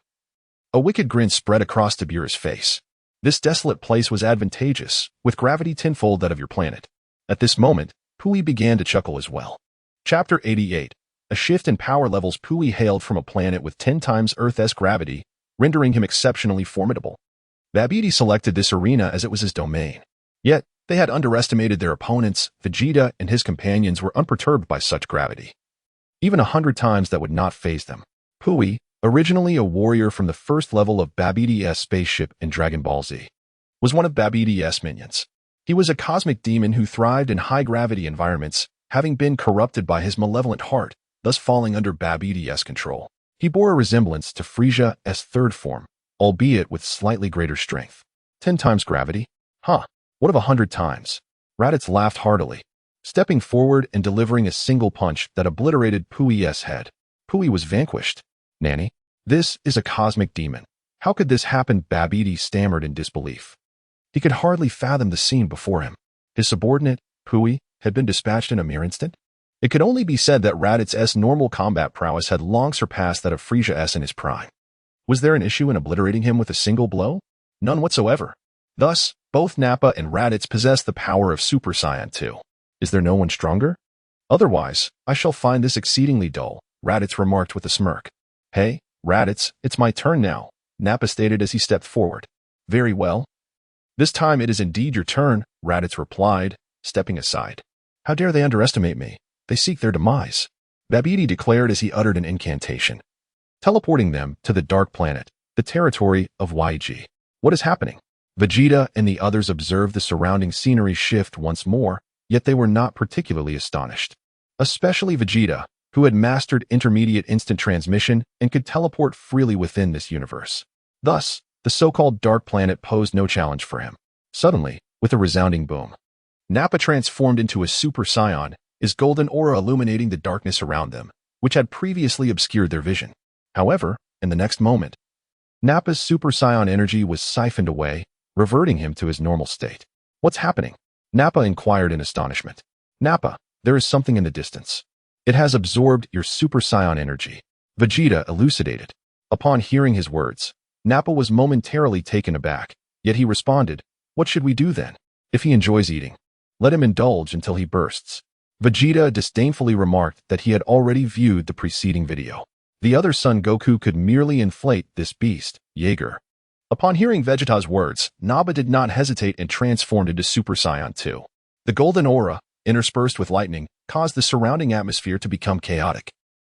a wicked grin spread across Dabura's face. This desolate place was advantageous, with gravity tenfold that of your planet. At this moment, Pui began to chuckle as well. Chapter 88. A shift in power levels. Pui hailed from a planet with 10 times Earth's gravity, rendering him exceptionally formidable. Babidi selected this arena as it was his domain. Yet, they had underestimated their opponents. Vegeta and his companions were unperturbed by such gravity. Even 100 times that would not faze them. Pui, originally a warrior from the first level of Babidi's spaceship in Dragon Ball Z, was one of Babidi's minions. He was a cosmic demon who thrived in high-gravity environments, having been corrupted by his malevolent heart, thus falling under Babidi's control. He bore a resemblance to Frieza's third form, albeit with slightly greater strength. 10 times gravity? Huh, what of 100 times? Raditz laughed heartily, stepping forward and delivering a single punch that obliterated Pui's head. Pui was vanquished. "Nanny, this is a cosmic demon. How could this happen?" Babidi stammered in disbelief. He could hardly fathom the scene before him. His subordinate, Pui, had been dispatched in a mere instant. It could only be said that Raditz's normal combat prowess had long surpassed that of Frieza's in his prime. Was there an issue in obliterating him with a single blow? None whatsoever. Thus, both Nappa and Raditz possess the power of Super Saiyan 2. Is there no one stronger? Otherwise, I shall find this exceedingly dull, Raditz remarked with a smirk. "Hey, Raditz, it's my turn now," Nappa stated as he stepped forward. "Very well. This time it is indeed your turn," Raditz replied, stepping aside. "How dare they underestimate me? They seek their demise," Babidi declared as he uttered an incantation, teleporting them to the Dark Planet, the territory of YG. What is happening? Vegeta and the others observed the surrounding scenery shift once more, yet they were not particularly astonished. Especially Vegeta, who had mastered intermediate instant transmission and could teleport freely within this universe. Thus, the so-called Dark Planet posed no challenge for him. Suddenly, with a resounding boom, Nappa transformed into a Super Saiyan, his golden aura illuminating the darkness around them, which had previously obscured their vision. However, in the next moment, Nappa's Super Saiyan energy was siphoned away, reverting him to his normal state. "What's happening?" Nappa inquired in astonishment. "Nappa, there is something in the distance. It has absorbed your Super Saiyan energy," Vegeta elucidated. Upon hearing his words, Nappa was momentarily taken aback, yet he responded, "What should we do then? If he enjoys eating, let him indulge until he bursts." Vegeta disdainfully remarked that he had already viewed the preceding video. The other son Goku could merely inflate this beast, Jaeger. Upon hearing Vegeta's words, Nappa did not hesitate and transformed into Super Saiyan 2. The golden aura, interspersed with lightning, caused the surrounding atmosphere to become chaotic.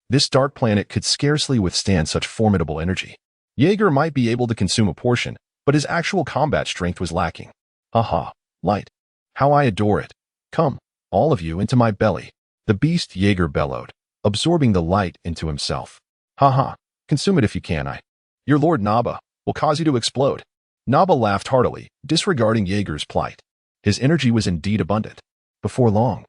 This dark planet could scarcely withstand such formidable energy. Jaeger might be able to consume a portion, but his actual combat strength was lacking. "Haha, light. How I adore it. Come, all of you, into my belly." The beast Jaeger bellowed, absorbing the light into himself. "Haha, consume it if you can. Your Lord Nappa will cause you to explode." Nappa laughed heartily, disregarding Jaeger's plight. His energy was indeed abundant. Before long,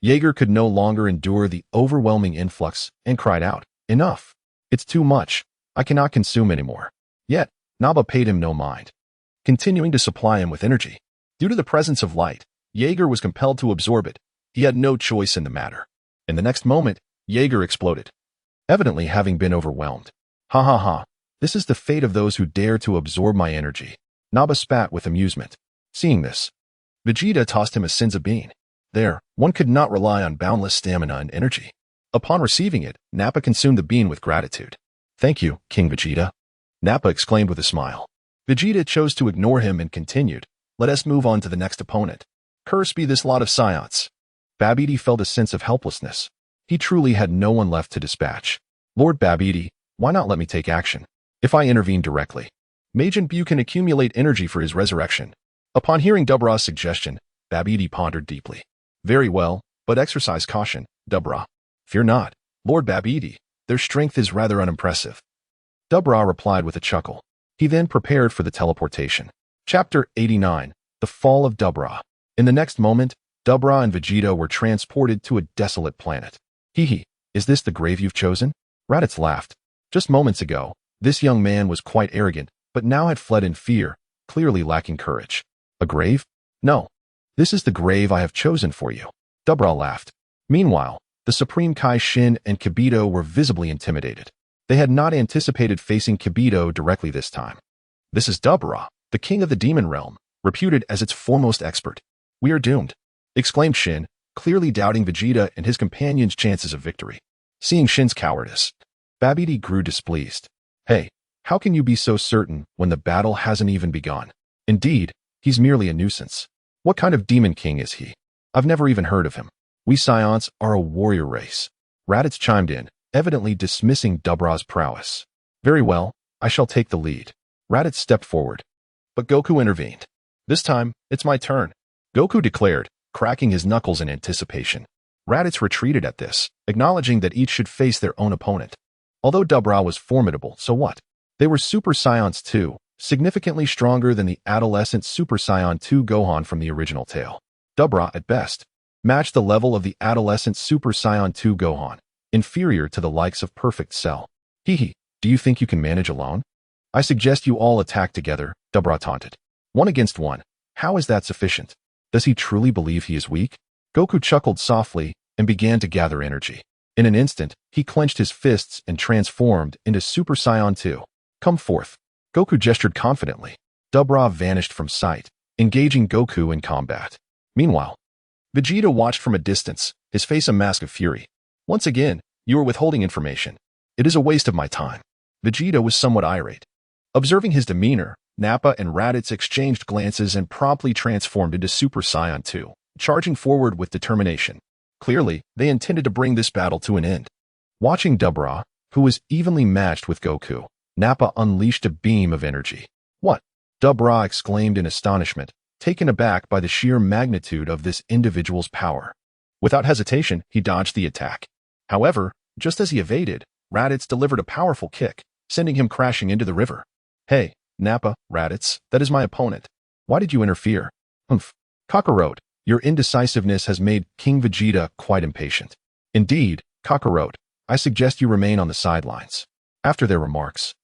Jaeger could no longer endure the overwhelming influx and cried out, "Enough! It's too much. I cannot consume anymore." Yet, Nappa paid him no mind, continuing to supply him with energy. Due to the presence of light, Jaeger was compelled to absorb it. He had no choice in the matter. In the next moment, Jaeger exploded, evidently having been overwhelmed. "Ha ha ha, this is the fate of those who dare to absorb my energy." Nappa spat with amusement. Seeing this, Vegeta tossed him a Senzu bean. There, one could not rely on boundless stamina and energy. Upon receiving it, Nappa consumed the bean with gratitude. Thank you, King Vegeta, Nappa exclaimed with a smile. Vegeta chose to ignore him and continued, let us move on to the next opponent. Curse be this lot of scions. Babidi felt a sense of helplessness. He truly had no one left to dispatch. Lord Babidi, why not let me take action? If I intervene directly, Majin Buu can accumulate energy for his resurrection. Upon hearing Dubra's suggestion, Babidi pondered deeply. Very well, but exercise caution, Dubra. Fear not, Lord Babidi, their strength is rather unimpressive. Dubra replied with a chuckle. He then prepared for the teleportation. Chapter 89, The Fall of Dubra. In the next moment, Dubra and Vegeta were transported to a desolate planet. Hee, is this the grave you've chosen? Raditz laughed. Just moments ago, this young man was quite arrogant, but now had fled in fear, clearly lacking courage. A grave? No. This is the grave I have chosen for you. Dubra laughed. Meanwhile, the Supreme Kai Shin and Kibito were visibly intimidated. They had not anticipated facing Kibito directly this time. This is Dubra, the king of the demon realm, reputed as its foremost expert. We are doomed, exclaimed Shin, clearly doubting Vegeta and his companion's chances of victory. Seeing Shin's cowardice, Babidi grew displeased. Hey, how can you be so certain when the battle hasn't even begun? Indeed, he's merely a nuisance. What kind of demon king is he? I've never even heard of him. We Scions are a warrior race. Raditz chimed in, evidently dismissing Dubra's prowess. Very well, I shall take the lead. Raditz stepped forward. But Goku intervened. This time, it's my turn, Goku declared, cracking his knuckles in anticipation. Raditz retreated at this, acknowledging that each should face their own opponent. Although Dubra was formidable, so what? They were Super Scions 2, significantly stronger than the adolescent Super Saiyan 2 Gohan from the original tale. Dubra, at best, matched the level of the adolescent Super Saiyan 2 Gohan, inferior to the likes of Perfect Cell. Hee, do you think you can manage alone? I suggest you all attack together, Dubra taunted. 1 against 1. How is that sufficient? Does he truly believe he is weak? Goku chuckled softly and began to gather energy. In an instant, he clenched his fists and transformed into Super Saiyan 2. Come forth. Goku gestured confidently. Dubra vanished from sight, engaging Goku in combat. Meanwhile, Vegeta watched from a distance, his face a mask of fury. Once again, you are withholding information. It is a waste of my time. Vegeta was somewhat irate. Observing his demeanor, Nappa and Raditz exchanged glances and promptly transformed into Super Saiyan 2, charging forward with determination. Clearly, they intended to bring this battle to an end. Watching Dubra, who was evenly matched with Goku, Nappa unleashed a beam of energy. What? Dubra exclaimed in astonishment, taken aback by the sheer magnitude of this individual's power. Without hesitation, he dodged the attack. However, just as he evaded, Raditz delivered a powerful kick, sending him crashing into the river. Hey, Nappa, Raditz, that is my opponent. Why did you interfere? Humph. Kakarot, your indecisiveness has made King Vegeta quite impatient. Indeed, Kakarot, I suggest you remain on the sidelines. After their remarks,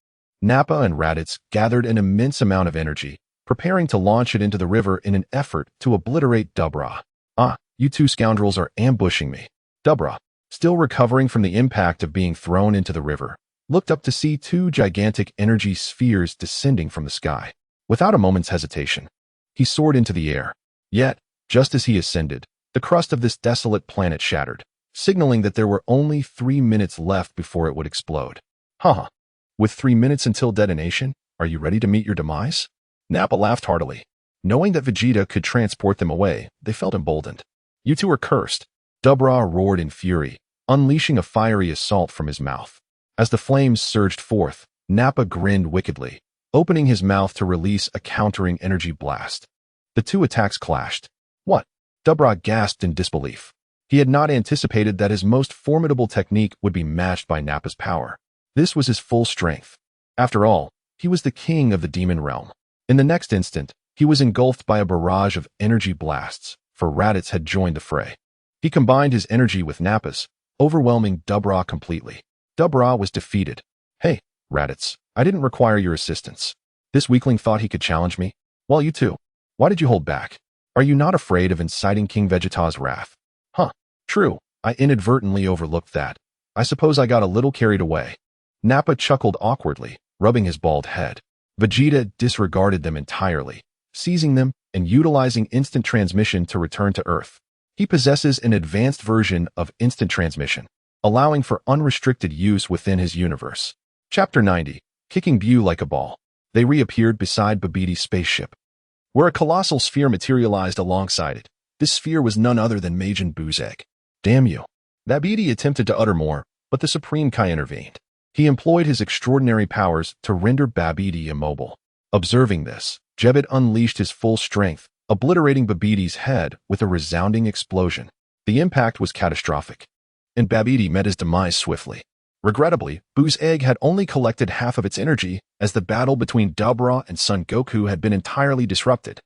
Nappa and Raditz gathered an immense amount of energy, preparing to launch it into the river in an effort to obliterate Dubra. Ah, you two scoundrels are ambushing me. Dubra, still recovering from the impact of being thrown into the river, looked up to see 2 gigantic energy spheres descending from the sky. Without a moment's hesitation, he soared into the air. Yet, just as he ascended, the crust of this desolate planet shattered, signaling that there were only 3 minutes left before it would explode. Haha. With 3 minutes until detonation, are you ready to meet your demise? Nappa laughed heartily. Knowing that Vegeta could transport them away, they felt emboldened. You two are cursed. Dubra roared in fury, unleashing a fiery assault from his mouth. As the flames surged forth, Nappa grinned wickedly, opening his mouth to release a countering energy blast. The 2 attacks clashed. What? Dubra gasped in disbelief. He had not anticipated that his most formidable technique would be matched by Nappa's power. This was his full strength. After all, he was the king of the demon realm. In the next instant, he was engulfed by a barrage of energy blasts, for Raditz had joined the fray. He combined his energy with Nappa's, overwhelming Dubra completely. Dubra was defeated. Hey, Raditz, I didn't require your assistance. This weakling thought he could challenge me? Well, you too. Why did you hold back? Are you not afraid of inciting King Vegeta's wrath? Huh, true, I inadvertently overlooked that. I suppose I got a little carried away. Nappa chuckled awkwardly, rubbing his bald head. Vegeta disregarded them entirely, seizing them and utilizing instant transmission to return to Earth. He possesses an advanced version of instant transmission, allowing for unrestricted use within his universe. Chapter 90. Kicking Bu like a ball. They reappeared beside Babbidi's spaceship, where a colossal sphere materialized alongside it. This sphere was none other than Majin Buu's egg. Damn you. Babbidi attempted to utter more, but the Supreme Kai intervened. He employed his extraordinary powers to render Babbidi immobile. Observing this, Jebbit unleashed his full strength, obliterating Babbidi's head with a resounding explosion. The impact was catastrophic, and Babbidi met his demise swiftly. Regrettably, Buu's egg had only collected half of its energy, as the battle between Dabra and Son Goku had been entirely disrupted,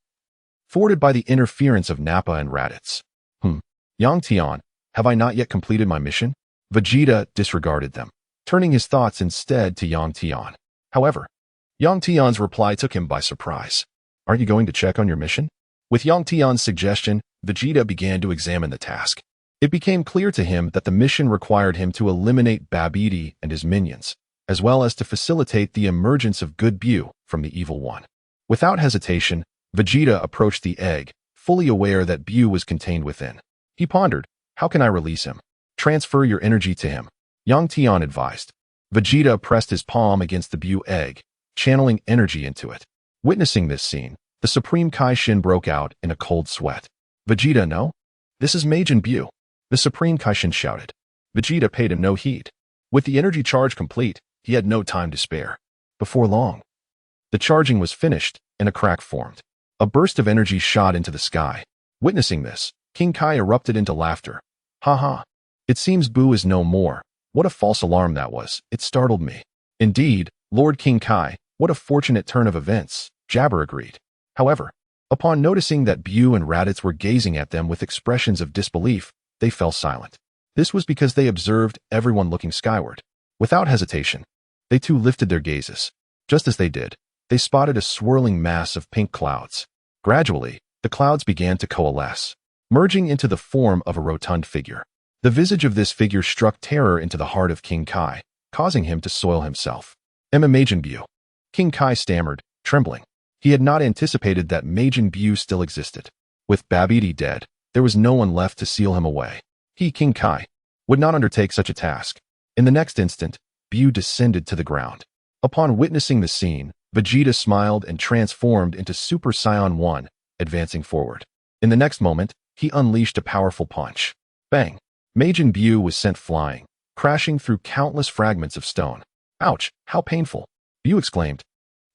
thwarted by the interference of Nappa and Raditz. Yang Tian, have I not yet completed my mission? Vegeta disregarded them, turning his thoughts instead to Yang Tian. However, Yang Tian's reply took him by surprise. Aren't you going to check on your mission? With Yang Tian's suggestion, Vegeta began to examine the task. It became clear to him that the mission required him to eliminate Babbidi and his minions, as well as to facilitate the emergence of good Bu from the evil one. Without hesitation, Vegeta approached the egg, fully aware that Bu was contained within. He pondered, how can I release him? Transfer your energy to him, Yang Tian advised. Vegeta pressed his palm against the Bu egg, channeling energy into it. Witnessing this scene, the Supreme Kai Shin broke out in a cold sweat. Vegeta, no? This is Majin Bu, the Supreme Kai Shin shouted. Vegeta paid him no heed. With the energy charge complete, he had no time to spare. Before long, the charging was finished and a crack formed. A burst of energy shot into the sky. Witnessing this, King Kai erupted into laughter. Haha. It seems Bu is no more. What a false alarm that was. It startled me. Indeed, Lord King Kai, what a fortunate turn of events, Jabber agreed. However, upon noticing that Bu and Raditz were gazing at them with expressions of disbelief, they fell silent. This was because they observed everyone looking skyward. Without hesitation, they too lifted their gazes. Just as they did, they spotted a swirling mass of pink clouds. Gradually, the clouds began to coalesce, merging into the form of a rotund figure. The visage of this figure struck terror into the heart of King Kai, causing him to soil himself. Majin Bu. King Kai stammered, trembling. He had not anticipated that Majin Bu still existed. With Babbidi dead, there was no one left to seal him away. He, King Kai, would not undertake such a task. In the next instant, Bu descended to the ground. Upon witnessing the scene, Vegeta smiled and transformed into Super Saiyan 1, advancing forward. In the next moment, he unleashed a powerful punch. Bang! Majin Bu was sent flying, crashing through countless fragments of stone. Ouch, how painful! Bu exclaimed,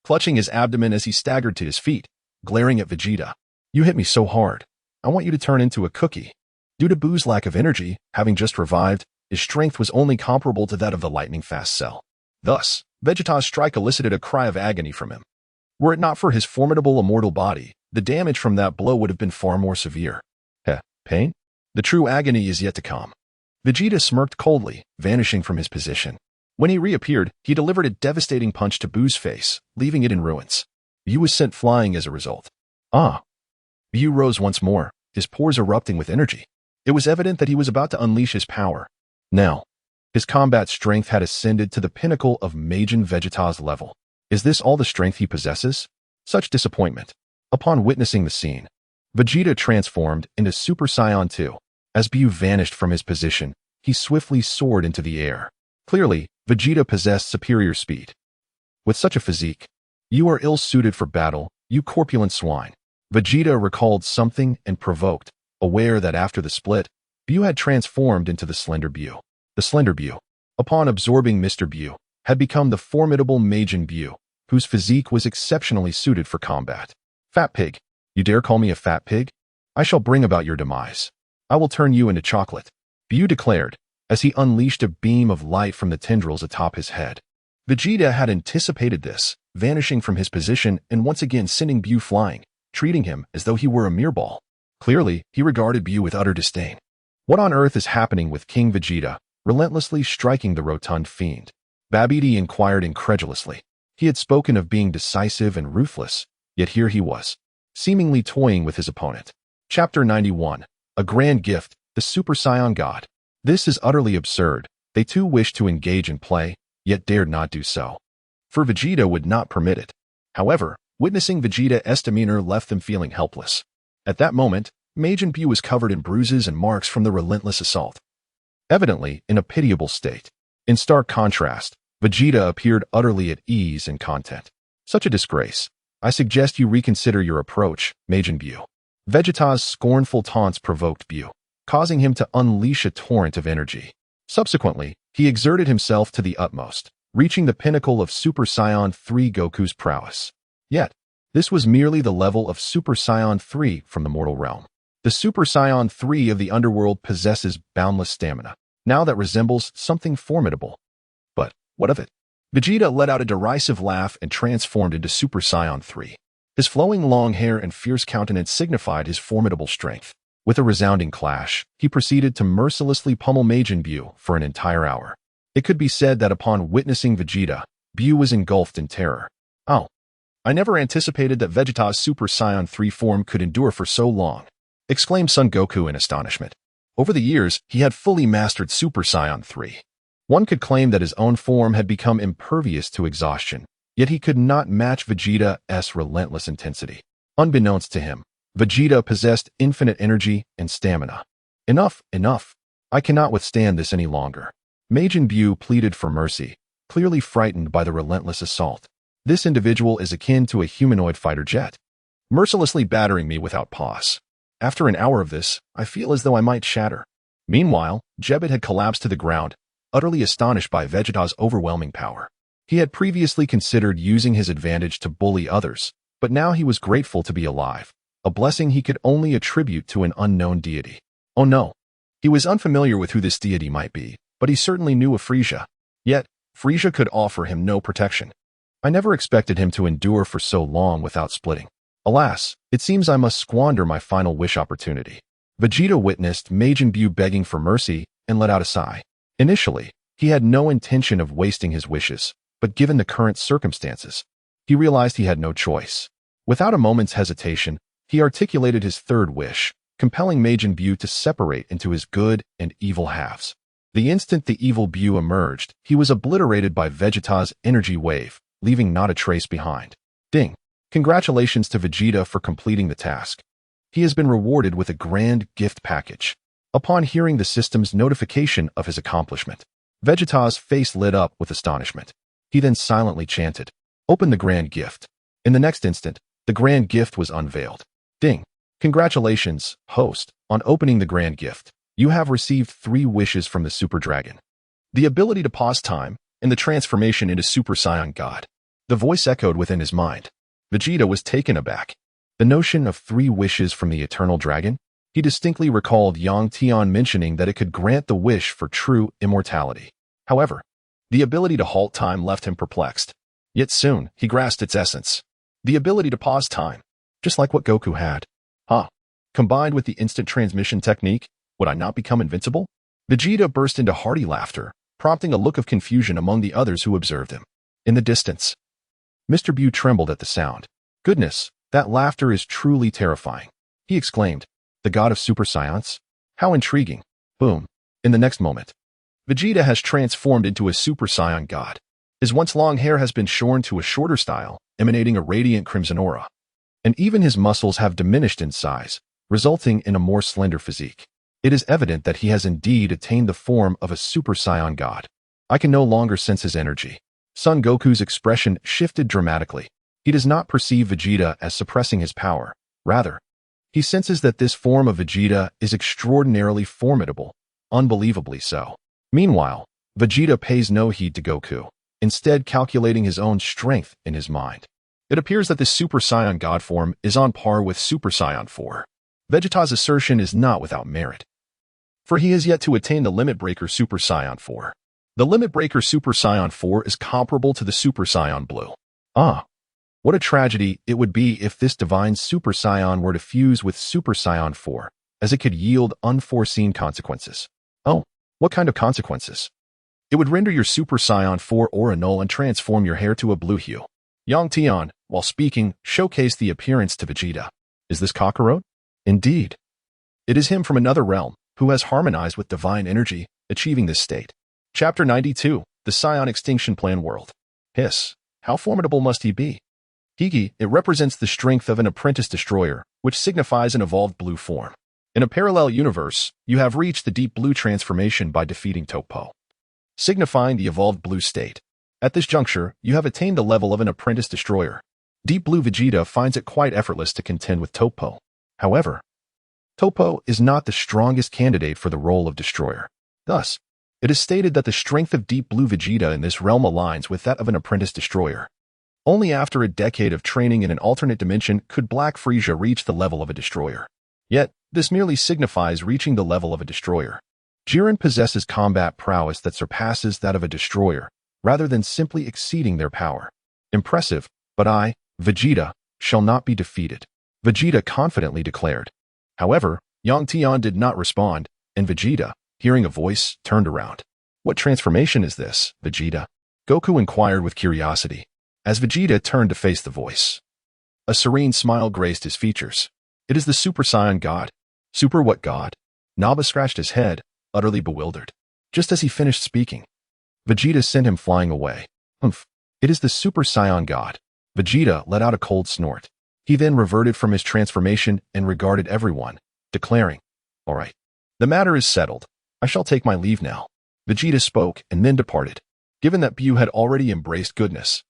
clutching his abdomen as he staggered to his feet, glaring at Vegeta. You hit me so hard. I want you to turn into a cookie. Due to Buu's lack of energy, having just revived, his strength was only comparable to that of the lightning-fast Cell. Thus, Vegeta's strike elicited a cry of agony from him. Were it not for his formidable immortal body, the damage from that blow would have been far more severe. Pain? The true agony is yet to come. Vegeta smirked coldly, vanishing from his position. When he reappeared, he delivered a devastating punch to Buu's face, leaving it in ruins. Bu was sent flying as a result. Bu rose once more, his pores erupting with energy. It was evident that he was about to unleash his power. Now, his combat strength had ascended to the pinnacle of Majin Vegeta's level. Is this all the strength he possesses? Such disappointment. Upon witnessing the scene, Vegeta transformed into Super Saiyan 2. As Bu vanished from his position, he swiftly soared into the air. Clearly, Vegeta possessed superior speed. With such a physique, you are ill-suited for battle, you corpulent swine. Vegeta recalled something and provoked, aware that after the split, Bu had transformed into the Slender Bu. The Slender Bu, upon absorbing Mr. Bu, had become the formidable Majin Bu, whose physique was exceptionally suited for combat. Fat pig, you dare call me a fat pig? I shall bring about your demise. I will turn you into chocolate, Bu declared, as he unleashed a beam of light from the tendrils atop his head. Vegeta had anticipated this, vanishing from his position and once again sending Bu flying, treating him as though he were a mere ball. Clearly, he regarded Bu with utter disdain. What on earth is happening with King Vegeta, relentlessly striking the rotund fiend? Babbidi inquired incredulously. He had spoken of being decisive and ruthless, yet here he was, seemingly toying with his opponent. Chapter 91. A Grand Gift, the Super Saiyan God. This is utterly absurd. They too wished to engage in play, yet dared not do so, for Vegeta would not permit it. However, Witnessing Vegeta's demeanor left them feeling helpless. At that moment, Majin Buu was covered in bruises and marks from the relentless assault, evidently in a pitiable state. In stark contrast, Vegeta appeared utterly at ease and content. Such a disgrace. I suggest you reconsider your approach, Majin Buu. Vegeta's scornful taunts provoked Buu, causing him to unleash a torrent of energy. Subsequently, he exerted himself to the utmost, reaching the pinnacle of Super Saiyan 3 Goku's prowess. Yet, this was merely the level of Super Saiyan 3 from the mortal realm. The Super Saiyan 3 of the underworld possesses boundless stamina, now that resembles something formidable. But what of it? Vegeta let out a derisive laugh and transformed into Super Saiyan 3. His flowing long hair and fierce countenance signified his formidable strength. With a resounding clash, he proceeded to mercilessly pummel Majin Buu for an entire hour. It could be said that upon witnessing Vegeta, Buu was engulfed in terror. Oh, I never anticipated that Vegeta's Super Saiyan 3 form could endure for so long, exclaimed Son Goku in astonishment. Over the years, he had fully mastered Super Saiyan 3. One could claim that his own form had become impervious to exhaustion, yet he could not match Vegeta's relentless intensity. Unbeknownst to him, Vegeta possessed infinite energy and stamina. Enough, enough. I cannot withstand this any longer. Majin Buu pleaded for mercy, clearly frightened by the relentless assault. This individual is akin to a humanoid fighter jet, mercilessly battering me without pause. After an hour of this, I feel as though I might shatter. Meanwhile, Jebbet had collapsed to the ground, utterly astonished by Vegeta's overwhelming power. He had previously considered using his advantage to bully others, but now he was grateful to be alive, a blessing he could only attribute to an unknown deity. Oh no. He was unfamiliar with who this deity might be, but he certainly knew of Frieza. Yet, Frieza could offer him no protection. I never expected him to endure for so long without splitting. Alas, it seems I must squander my final wish opportunity. Vegeta witnessed Majin Buu begging for mercy and let out a sigh. Initially, he had no intention of wasting his wishes, but given the current circumstances, he realized he had no choice. Without a moment's hesitation, he articulated his third wish, compelling Majin Buu to separate into his good and evil halves. The instant the evil Buu emerged, he was obliterated by Vegeta's energy wave, leaving not a trace behind. Ding! Congratulations to Vegeta for completing the task. He has been rewarded with a grand gift package. Upon hearing the system's notification of his accomplishment, Vegeta's face lit up with astonishment. He then silently chanted, "Open the grand gift." In the next instant, the grand gift was unveiled. Ding! Congratulations, host, on opening the grand gift. You have received 3 wishes from the Super Dragon: the ability to pause time and the transformation into Super Saiyan God. The voice echoed within his mind. Vegeta was taken aback. The notion of 3 wishes from the Eternal Dragon? He distinctly recalled Yang Tian mentioning that it could grant the wish for true immortality. However, the ability to halt time left him perplexed. Yet soon, he grasped its essence. The ability to pause time, just like what Goku had. Combined with the instant transmission technique, would I not become invincible? Vegeta burst into hearty laughter, prompting a look of confusion among the others who observed him. In the distance, Mr. Buu trembled at the sound. Goodness, that laughter is truly terrifying, he exclaimed. The god of Super Saiyans? How intriguing. Boom. In the next moment, Vegeta has transformed into a Super Saiyan god. His once long hair has been shorn to a shorter style, emanating a radiant crimson aura. And even his muscles have diminished in size, resulting in a more slender physique. It is evident that he has indeed attained the form of a Super Saiyan god. I can no longer sense his energy. Son Goku's expression shifted dramatically. He does not perceive Vegeta as suppressing his power. Rather, he senses that this form of Vegeta is extraordinarily formidable, unbelievably so. Meanwhile, Vegeta pays no heed to Goku, instead calculating his own strength in his mind. It appears that this Super Saiyan God form is on par with Super Saiyan 4. Vegeta's assertion is not without merit, for he has yet to attain the Limit Breaker Super Saiyan 4. The Limit Breaker Super Saiyan 4 is comparable to the Super Saiyan Blue. What a tragedy it would be if this divine Super Saiyan were to fuse with Super Saiyan 4, as it could yield unforeseen consequences. Oh, what kind of consequences? It would render your Super Saiyan 4 aura null and transform your hair to a blue hue. Yang Tian, while speaking, showcased the appearance to Vegeta. Is this Kakarot? Indeed. It is him from another realm, who has harmonized with divine energy, achieving this state. Chapter 92, The Saiyan Extinction Plan World. Hiss, how formidable must he be? Higi, it represents the strength of an apprentice destroyer, which signifies an evolved blue form. In a parallel universe, you have reached the deep blue transformation by defeating Topo, signifying the evolved blue state. At this juncture, you have attained the level of an apprentice destroyer. Deep Blue Vegeta finds it quite effortless to contend with Topo. However, Topo is not the strongest candidate for the role of destroyer. Thus, it is stated that the strength of Deep Blue Vegeta in this realm aligns with that of an apprentice destroyer. Only after a decade of training in an alternate dimension could Black Frieza reach the level of a destroyer. Yet, this merely signifies reaching the level of a destroyer. Jiren possesses combat prowess that surpasses that of a destroyer, rather than simply exceeding their power. Impressive, but I, Vegeta, shall not be defeated, Vegeta confidently declared. However, Yang Tian did not respond, and Vegeta, hearing a voice, turned around. What transformation is this, Vegeta? Goku inquired with curiosity, as Vegeta turned to face the voice. A serene smile graced his features. It is the Super Saiyan God. Super what God? Naba scratched his head, utterly bewildered. Just as he finished speaking, Vegeta sent him flying away. Humph. It is the Super Saiyan God. Vegeta let out a cold snort. He then reverted from his transformation and regarded everyone, declaring, "All right. The matter is settled. I shall take my leave now." Vegeta spoke and then departed. Given that Bu had already embraced goodness,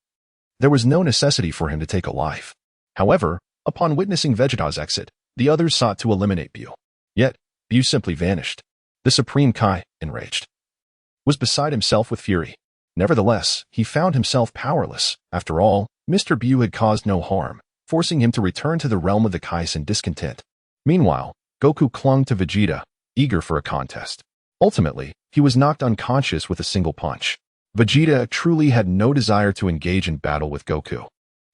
there was no necessity for him to take a life. However, upon witnessing Vegeta's exit, the others sought to eliminate Bu. Yet, Bu simply vanished. The Supreme Kai, enraged, was beside himself with fury. Nevertheless, he found himself powerless. After all, Mr. Bu had caused no harm, forcing him to return to the realm of the Kais in discontent. Meanwhile, Goku clung to Vegeta, eager for a contest. Ultimately, he was knocked unconscious with a single punch. Vegeta truly had no desire to engage in battle with Goku,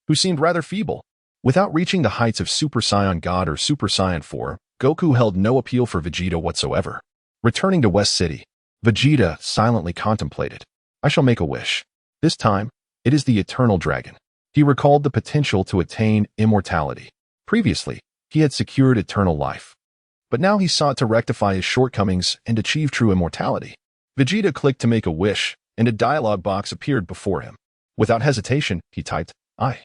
who seemed rather feeble. Without reaching the heights of Super Saiyan God or Super Saiyan 4, Goku held no appeal for Vegeta whatsoever. Returning to West City, Vegeta silently contemplated. I shall make a wish. This time, it is the Eternal Dragon. He recalled the potential to attain immortality. Previously, he had secured eternal life. But now he sought to rectify his shortcomings and achieve true immortality. Vegeta clicked to make a wish, and a dialogue box appeared before him. Without hesitation, he typed, I,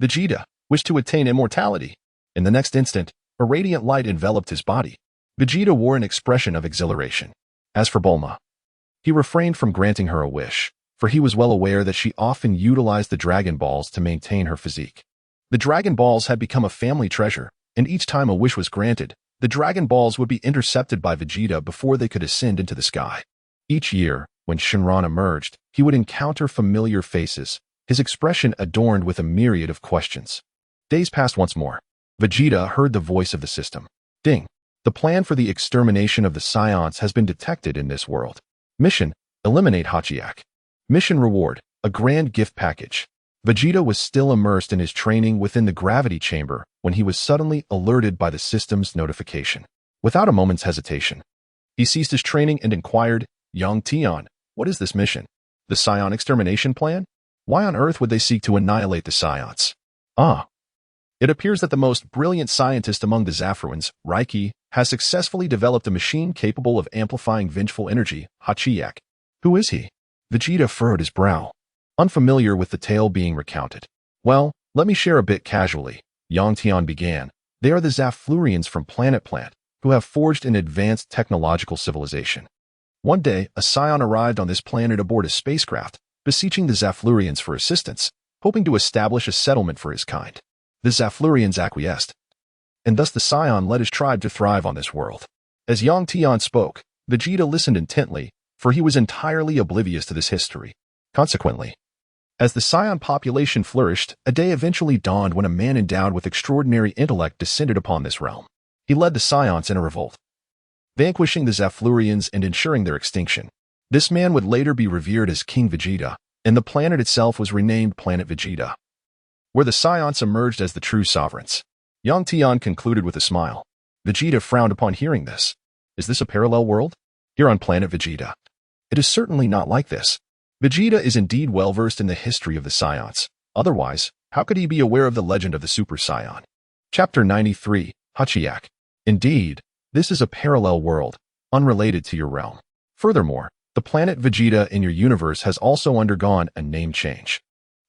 Vegeta, wish to attain immortality. In the next instant, a radiant light enveloped his body. Vegeta wore an expression of exhilaration. As for Bulma, he refrained from granting her a wish, for he was well aware that she often utilized the Dragon Balls to maintain her physique. The Dragon Balls had become a family treasure, and each time a wish was granted, the Dragon Balls would be intercepted by Vegeta before they could ascend into the sky. Each year, when Shenron emerged, he would encounter familiar faces, his expression adorned with a myriad of questions. Days passed once more. Vegeta heard the voice of the system. Ding! The plan for the extermination of the Scions has been detected in this world. Mission: eliminate Hachiyak. Mission reward: a grand gift package. Vegeta was still immersed in his training within the gravity chamber when he was suddenly alerted by the system's notification. Without a moment's hesitation, he ceased his training and inquired, Yang Tian, what is this mission? The Scion extermination plan? Why on earth would they seek to annihilate the Scions? It appears that the most brilliant scientist among the Zafruans, Raiki, has successfully developed a machine capable of amplifying vengeful energy, Hachiyak. Who is he? Vegeta furrowed his brow, unfamiliar with the tale being recounted. Well, let me share a bit casually. Yang Tian began. They are the Zaflurians from Planet Plant, who have forged an advanced technological civilization. One day, a Scion arrived on this planet aboard a spacecraft, beseeching the Zaflurians for assistance, hoping to establish a settlement for his kind. The Zaflurians acquiesced, and thus the Scion led his tribe to thrive on this world. As Yang Tian spoke, Vegeta listened intently, for he was entirely oblivious to this history. Consequently, as the Scion population flourished, a day eventually dawned when a man endowed with extraordinary intellect descended upon this realm. He led the Scions in a revolt, vanquishing the Zaflurians and ensuring their extinction. This man would later be revered as King Vegeta, and the planet itself was renamed Planet Vegeta, where the Scions emerged as the true sovereigns. Yang Tian concluded with a smile. Vegeta frowned upon hearing this. Is this a parallel world? Here on Planet Vegeta, it is certainly not like this. Vegeta is indeed well-versed in the history of the Scions. Otherwise, how could he be aware of the legend of the Super Saiyan? Chapter 93, Hachiyak. Indeed, this is a parallel world, unrelated to your realm. Furthermore, the planet Vegeta in your universe has also undergone a name change.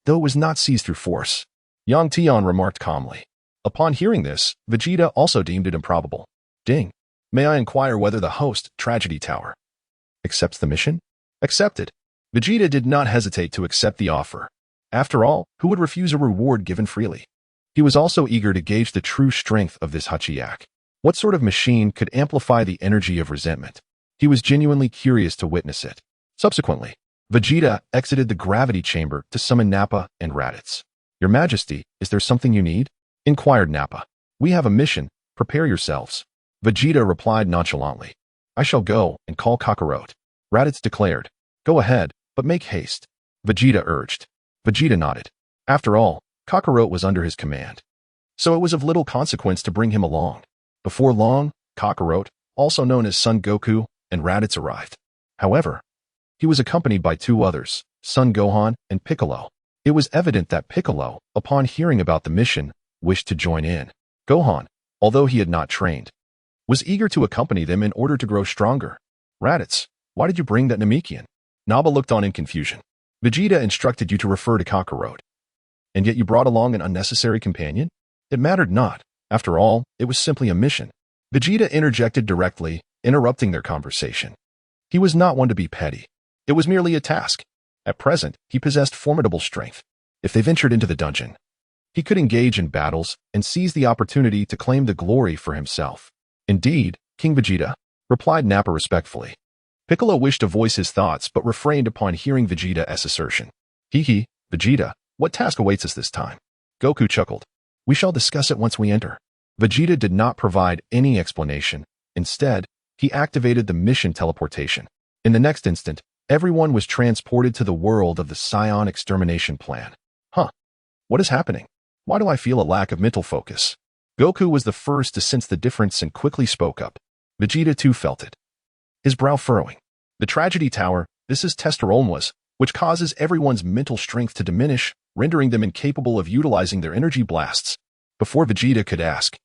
Though it was not seized through force, Yang Tian remarked calmly. Upon hearing this, Vegeta also deemed it improbable. Ding. May I inquire whether the host, Tragedy Tower, accepts the mission? Accepted. Vegeta did not hesitate to accept the offer. After all, who would refuse a reward given freely? He was also eager to gauge the true strength of this Hachiyak. What sort of machine could amplify the energy of resentment? He was genuinely curious to witness it. Subsequently, Vegeta exited the gravity chamber to summon Nappa and Raditz. Your Majesty, is there something you need? Inquired Nappa. We have a mission. Prepare yourselves. Vegeta replied nonchalantly. I shall go and call Kakarot. Raditz declared. Go ahead, but make haste. Vegeta urged. Vegeta nodded. After all, Kakarot was under his command, so it was of little consequence to bring him along. Before long, Kakarot, also known as Son Goku, and Raditz arrived. However, he was accompanied by two others, Son Gohan and Piccolo. It was evident that Piccolo, upon hearing about the mission, wished to join in. Gohan, although he had not trained, was eager to accompany them in order to grow stronger. Raditz, why did you bring that Namekian? Naba looked on in confusion. Vegeta instructed you to refer to Kakarot. And yet you brought along an unnecessary companion? It mattered not. After all, it was simply a mission. Vegeta interjected directly, interrupting their conversation. He was not one to be petty. It was merely a task. At present, he possessed formidable strength. If they ventured into the dungeon, he could engage in battles and seize the opportunity to claim the glory for himself. Indeed, King Vegeta, replied Nappa respectfully. Piccolo wished to voice his thoughts but refrained upon hearing Vegeta's assertion. Hee, Vegeta, what task awaits us this time? Goku chuckled. We shall discuss it once we enter. Vegeta did not provide any explanation. Instead, he activated the mission teleportation. In the next instant, everyone was transported to the world of the Scion extermination plan. What is happening? Why do I feel a lack of mental focus? Goku was the first to sense the difference and quickly spoke up. Vegeta too felt it, his brow furrowing. The Tragedy Tower, this is testosterone, which causes everyone's mental strength to diminish, rendering them incapable of utilizing their energy blasts. Before Vegeta could ask,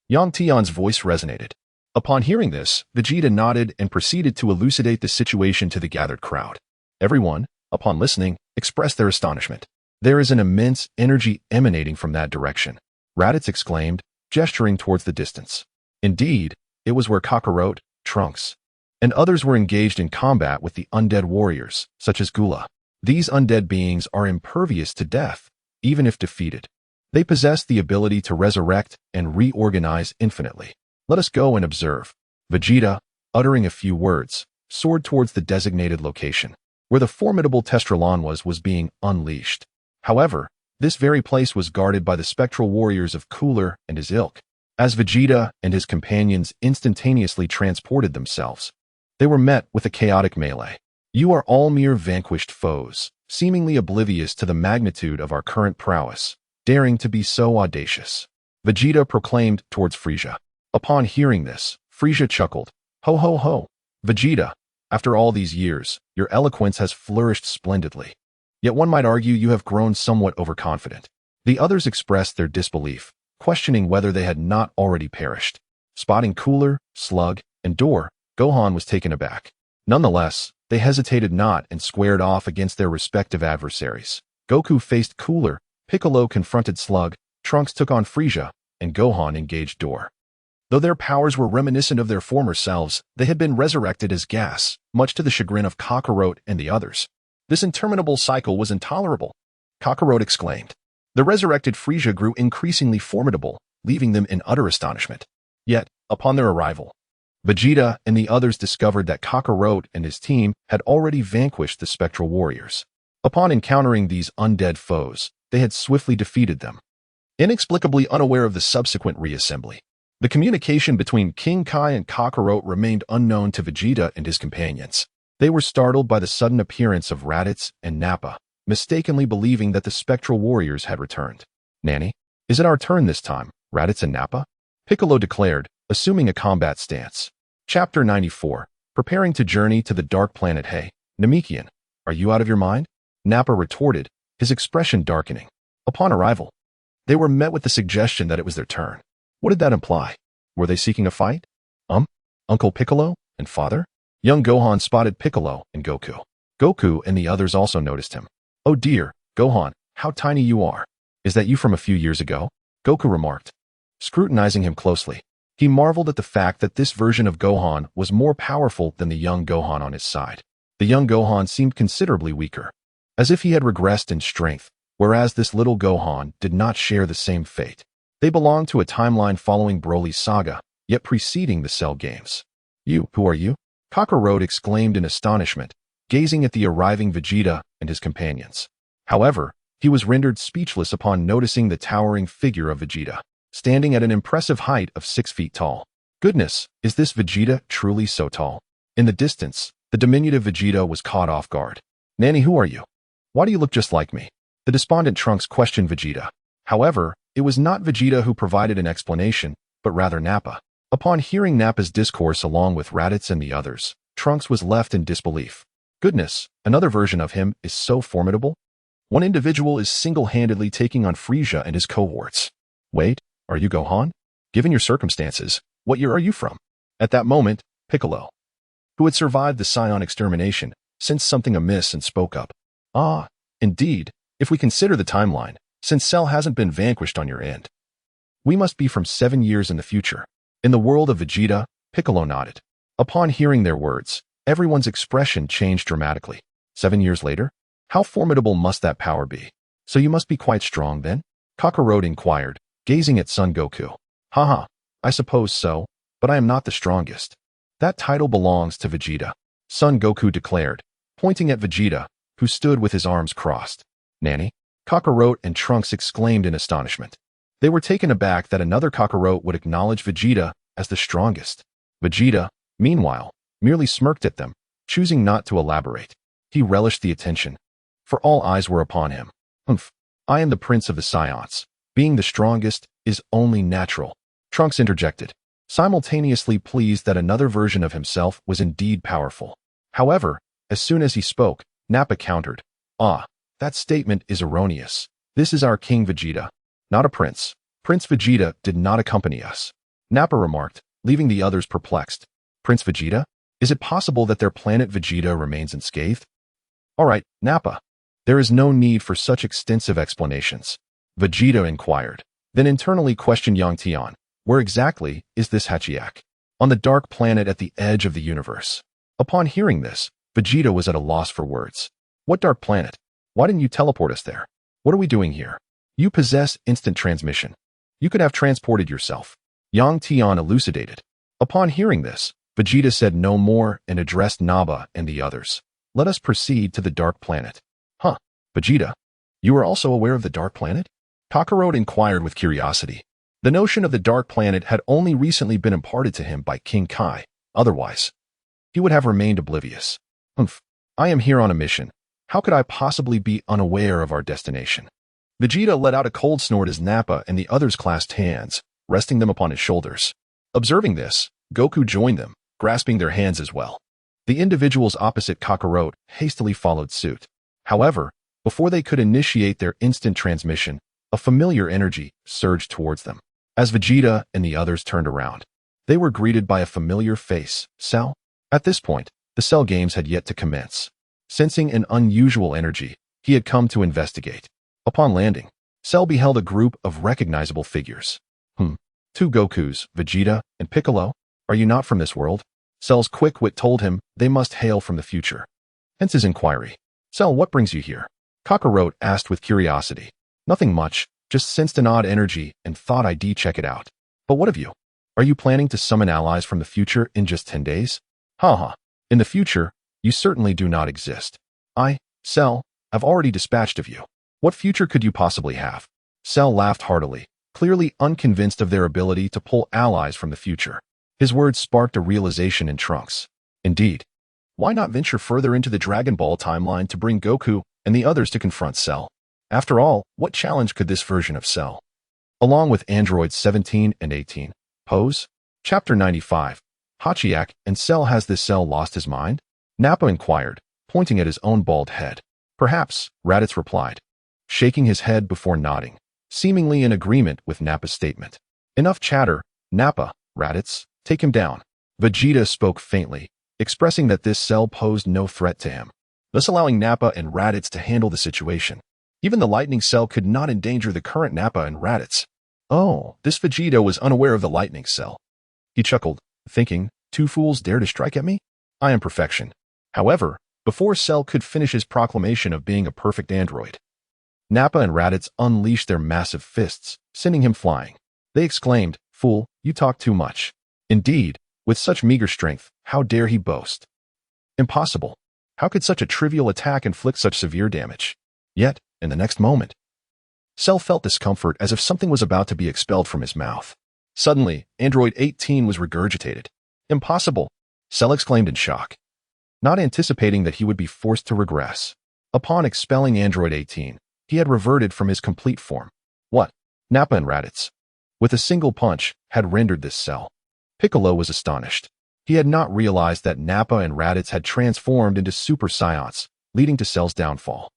Yang Tian's voice resonated. Upon hearing this, Vegeta nodded and proceeded to elucidate the situation to the gathered crowd. Everyone, upon listening, expressed their astonishment. There is an immense energy emanating from that direction, Raditz exclaimed, gesturing towards the distance. Indeed, it was where Kakarot, Trunks, and others were engaged in combat with the undead warriors, such as Gula. These undead beings are impervious to death, even if defeated. They possess the ability to resurrect and reorganize infinitely. Let us go and observe. Vegeta, uttering a few words, soared towards the designated location, where the formidable Testralon was being unleashed. However, this very place was guarded by the spectral warriors of Cooler and his ilk. As Vegeta and his companions instantaneously transported themselves, they were met with a chaotic melee. You are all mere vanquished foes, seemingly oblivious to the magnitude of our current prowess, daring to be so audacious. Vegeta proclaimed towards Frieza. Upon hearing this, Frieza chuckled. Ho ho ho. Vegeta, after all these years, your eloquence has flourished splendidly. Yet one might argue you have grown somewhat overconfident. The others expressed their disbelief, questioning whether they had not already perished. Spotting Cooler, Slug, and Door, Gohan was taken aback. Nonetheless, they hesitated not and squared off against their respective adversaries. Goku faced Cooler, Piccolo confronted Slug, Trunks took on Frieza, and Gohan engaged Door. Though their powers were reminiscent of their former selves, they had been resurrected as gas, much to the chagrin of Kakarot and the others. This interminable cycle was intolerable, Kakarot exclaimed. The resurrected Frieza grew increasingly formidable, leaving them in utter astonishment. Yet, upon their arrival, Vegeta and the others discovered that Kakarot and his team had already vanquished the spectral warriors. Upon encountering these undead foes, they had swiftly defeated them, inexplicably unaware of the subsequent reassembly. The communication between King Kai and Kakarot remained unknown to Vegeta and his companions. They were startled by the sudden appearance of Raditz and Nappa, mistakenly believing that the spectral warriors had returned. Nanny, is it our turn this time, Raditz and Nappa? Piccolo declared, assuming a combat stance. Chapter 94, Preparing to Journey to the Dark Planet. Hey, Namekian, are you out of your mind? Nappa retorted, his expression darkening. Upon arrival, they were met with the suggestion that it was their turn. What did that imply? Were they seeking a fight? Uncle Piccolo and Father? Young Gohan spotted Piccolo and Goku. Goku and the others also noticed him. Oh dear, Gohan, how tiny you are. Is that you from a few years ago? Goku remarked, scrutinizing him closely. He marveled at the fact that this version of Gohan was more powerful than the young Gohan on his side. The young Gohan seemed considerably weaker, as if he had regressed in strength, whereas this little Gohan did not share the same fate. They belonged to a timeline following Broly's saga, yet preceding the Cell games. You, who are you? Kakarot exclaimed in astonishment, gazing at the arriving Vegeta and his companions. However, he was rendered speechless upon noticing the towering figure of Vegeta, standing at an impressive height of 6 feet tall. Goodness, is this Vegeta truly so tall? In the distance, the diminutive Vegeta was caught off guard. Nanny, who are you? Why do you look just like me? The despondent Trunks questioned Vegeta. However, it was not Vegeta who provided an explanation, but rather Nappa. Upon hearing Nappa's discourse along with Raditz and the others, Trunks was left in disbelief. Goodness, another version of him is so formidable? One individual is single-handedly taking on Frieza and his cohorts. Wait, are you Gohan? Given your circumstances, what year are you from? At that moment, Piccolo, who had survived the Saiyan extermination, sensed something amiss and spoke up. Ah, indeed, if we consider the timeline, since Cell hasn't been vanquished on your end, we must be from 7 years in the future. In the world of Vegeta, Piccolo nodded. Upon hearing their words, everyone's expression changed dramatically. 7 years later? How formidable must that power be? So you must be quite strong then? Kakarot inquired, gazing at Son Goku. Haha, I suppose so, but I am not the strongest. That title belongs to Vegeta, Son Goku declared, pointing at Vegeta, who stood with his arms crossed. Nanny? Kakarot and Trunks exclaimed in astonishment. They were taken aback that another Kakarot would acknowledge Vegeta as the strongest. Vegeta, meanwhile, merely smirked at them, choosing not to elaborate. He relished the attention, for all eyes were upon him. Humph, I am the Prince of the Saiyans. Being the strongest is only natural. Trunks interjected, simultaneously pleased that another version of himself was indeed powerful. However, as soon as he spoke, Nappa countered. Ah, that statement is erroneous. This is our King Vegeta, not a prince. Prince Vegeta did not accompany us. Nappa remarked, leaving the others perplexed. Prince Vegeta? Is it possible that their planet Vegeta remains unscathed? All right, Nappa. There is no need for such extensive explanations. Vegeta inquired, then internally questioned Yang Tian. Where exactly is this Hachiak? On the dark planet at the edge of the universe. Upon hearing this, Vegeta was at a loss for words. What dark planet? Why didn't you teleport us there? What are we doing here? You possess instant transmission. You could have transported yourself. Yang Tian elucidated. Upon hearing this, Vegeta said no more and addressed Nappa and the others. Let us proceed to the dark planet. Huh, Vegeta, you are also aware of the dark planet? Kakarot inquired with curiosity. The notion of the dark planet had only recently been imparted to him by King Kai. Otherwise, he would have remained oblivious. Humph, I am here on a mission. How could I possibly be unaware of our destination? Vegeta let out a cold snort as Nappa and the others clasped hands, resting them upon his shoulders. Observing this, Goku joined them, grasping their hands as well. The individuals opposite Kakarot hastily followed suit. However, before they could initiate their instant transmission, a familiar energy surged towards them. As Vegeta and the others turned around, they were greeted by a familiar face, Cell. At this point, the Cell games had yet to commence. Sensing an unusual energy, he had come to investigate. Upon landing, Cell beheld a group of recognizable figures. Two Gokus, Vegeta, and Piccolo? Are you not from this world? Cell's quick wit told him they must hail from the future. Hence his inquiry. Cell, what brings you here? Kakarot asked with curiosity. Nothing much, just sensed an odd energy and thought I'd check it out. But what of you? Are you planning to summon allies from the future in just 10 days? Haha, in the future, you certainly do not exist. I, Cell, have already dispatched of you. What future could you possibly have? Cell laughed heartily, clearly unconvinced of their ability to pull allies from the future. His words sparked a realization in Trunks. Indeed, why not venture further into the Dragon Ball timeline to bring Goku and the others to confront Cell? After all, what challenge could this version of Cell, along with androids 17 and 18, pose? Chapter 95. Hachiak and Cell. Has this Cell lost his mind? Nappa inquired, pointing at his own bald head. Perhaps, Raditz replied, shaking his head before nodding, seemingly in agreement with Nappa's statement. Enough chatter, Nappa, Raditz, take him down. Vegeta spoke faintly, expressing that this Cell posed no threat to him, thus allowing Nappa and Raditz to handle the situation. Even the lightning cell could not endanger the current Nappa and Raditz. Oh, this Vegeta was unaware of the lightning cell. He chuckled, thinking, two fools dare to strike at me? I am perfection. However, before Cell could finish his proclamation of being a perfect android, Nappa and Raditz unleashed their massive fists, sending him flying. They exclaimed, "Fool, you talk too much." Indeed, with such meager strength, how dare he boast? Impossible. How could such a trivial attack inflict such severe damage? Yet, in the next moment, Cell felt discomfort as if something was about to be expelled from his mouth. Suddenly, Android 18 was regurgitated. Impossible! Cell exclaimed in shock, not anticipating that he would be forced to regress. Upon expelling Android 18, he had reverted from his complete form. What? Nappa and Raditz, with a single punch, had rendered this Cell. Piccolo was astonished. He had not realized that Nappa and Raditz had transformed into Super Saiyans, leading to Cell's downfall.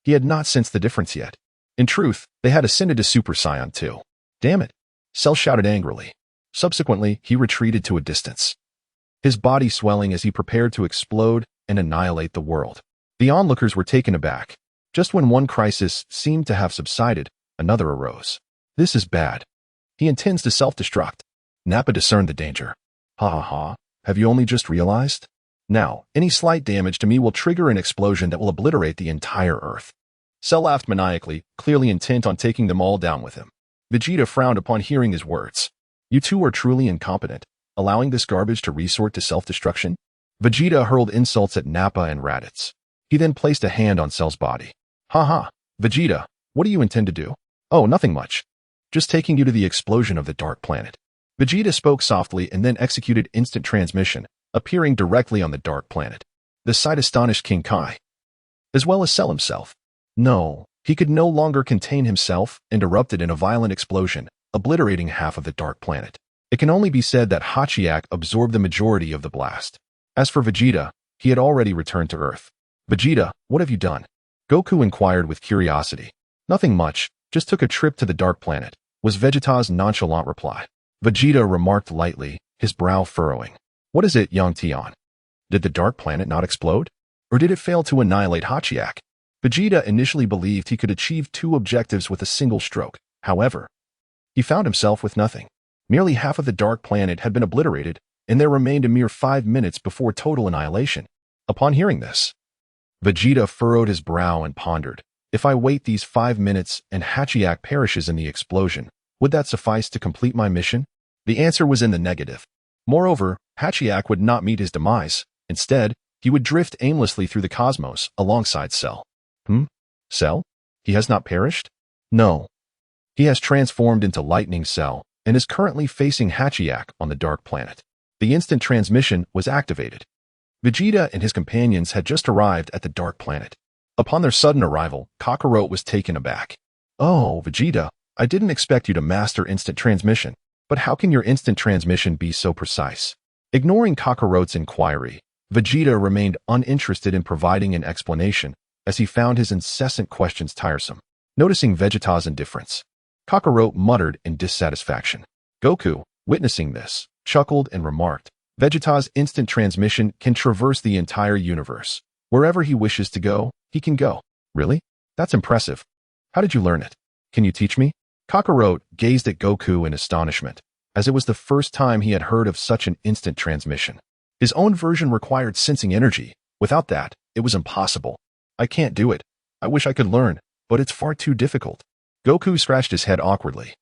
He had not sensed the difference yet. In truth, they had ascended to Super Saiyan too. Damn it! Cell shouted angrily. Subsequently, he retreated to a distance, his body swelling as he prepared to explode and annihilate the world. The onlookers were taken aback. Just when one crisis seemed to have subsided, another arose. This is bad. He intends to self-destruct. Nappa discerned the danger. Hahaha, have you only just realized? Now, any slight damage to me will trigger an explosion that will obliterate the entire Earth. Cell laughed maniacally, clearly intent on taking them all down with him. Vegeta frowned upon hearing his words. You two are truly incompetent, allowing this garbage to resort to self-destruction? Vegeta hurled insults at Nappa and Raditz. He then placed a hand on Cell's body. Haha, Vegeta, what do you intend to do? Oh, nothing much. Just taking you to the explosion of the Dark Planet. Vegeta spoke softly and then executed instant transmission, appearing directly on the Dark Planet. The sight astonished King Kai, as well as Cell himself. No, he could no longer contain himself and erupted in a violent explosion, obliterating half of the Dark Planet. It can only be said that Hachiak absorbed the majority of the blast. As for Vegeta, he had already returned to Earth. Vegeta, what have you done? Goku inquired with curiosity. Nothing much, just took a trip to the Dark Planet, was Vegeta's nonchalant reply. Vegeta remarked lightly, his brow furrowing. What is it, Yang Tian? Did the Dark Planet not explode? Or did it fail to annihilate Hachiak? Vegeta initially believed he could achieve two objectives with a single stroke. However, he found himself with nothing. Nearly half of the Dark Planet had been obliterated, and there remained a mere 5 minutes before total annihilation. Upon hearing this, Vegeta furrowed his brow and pondered. If I wait these 5 minutes and Hachiak perishes in the explosion, would that suffice to complete my mission? The answer was in the negative. Moreover, Hachiak would not meet his demise. Instead, he would drift aimlessly through the cosmos alongside Cell. Cell? He has not perished? No. He has transformed into Lightning Cell and is currently facing Hachiak on the Dark Planet. The instant transmission was activated. Vegeta and his companions had just arrived at the Dark Planet. Upon their sudden arrival, Kakarot was taken aback. Oh, Vegeta, I didn't expect you to master instant transmission, but how can your instant transmission be so precise? Ignoring Kakarot's inquiry, Vegeta remained uninterested in providing an explanation, as he found his incessant questions tiresome. Noticing Vegeta's indifference, Kakarot muttered in dissatisfaction. Goku, witnessing this, chuckled and remarked, Vegeta's instant transmission can traverse the entire universe. Wherever he wishes to go, he can go. Really? That's impressive. How did you learn it? Can you teach me? Kakarot gazed at Goku in astonishment, as it was the first time he had heard of such an instant transmission. His own version required sensing energy. Without that, it was impossible. I can't do it. I wish I could learn, but it's far too difficult. Goku scratched his head awkwardly,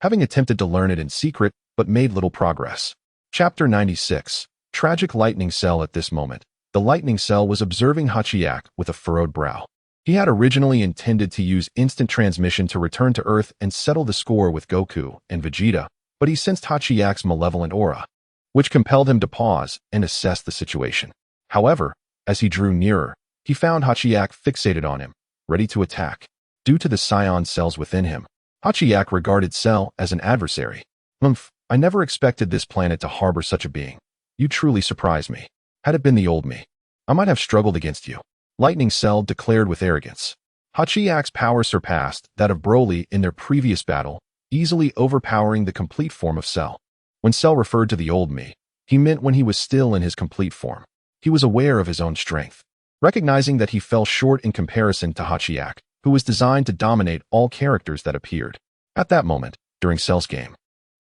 having attempted to learn it in secret, but made little progress. Chapter 96. Tragic Lightning Cell. At this moment, the Lightning Cell was observing Hachiak with a furrowed brow. He had originally intended to use instant transmission to return to Earth and settle the score with Goku and Vegeta, but he sensed Hachiak's malevolent aura, which compelled him to pause and assess the situation. However, as he drew nearer, he found Hachiak fixated on him, ready to attack. Due to the Saiyan cells within him, Hachiak regarded Cell as an adversary. I never expected this planet to harbor such a being. You truly surprise me. Had it been the old me, I might have struggled against you. Lightning Cell declared with arrogance. Hachiak's power surpassed that of Broly in their previous battle, easily overpowering the complete form of Cell. When Cell referred to the old me, he meant when he was still in his complete form. He was aware of his own strength. Recognizing that he fell short in comparison to Hachiak, who was designed to dominate all characters that appeared. At that moment, during Cell's game,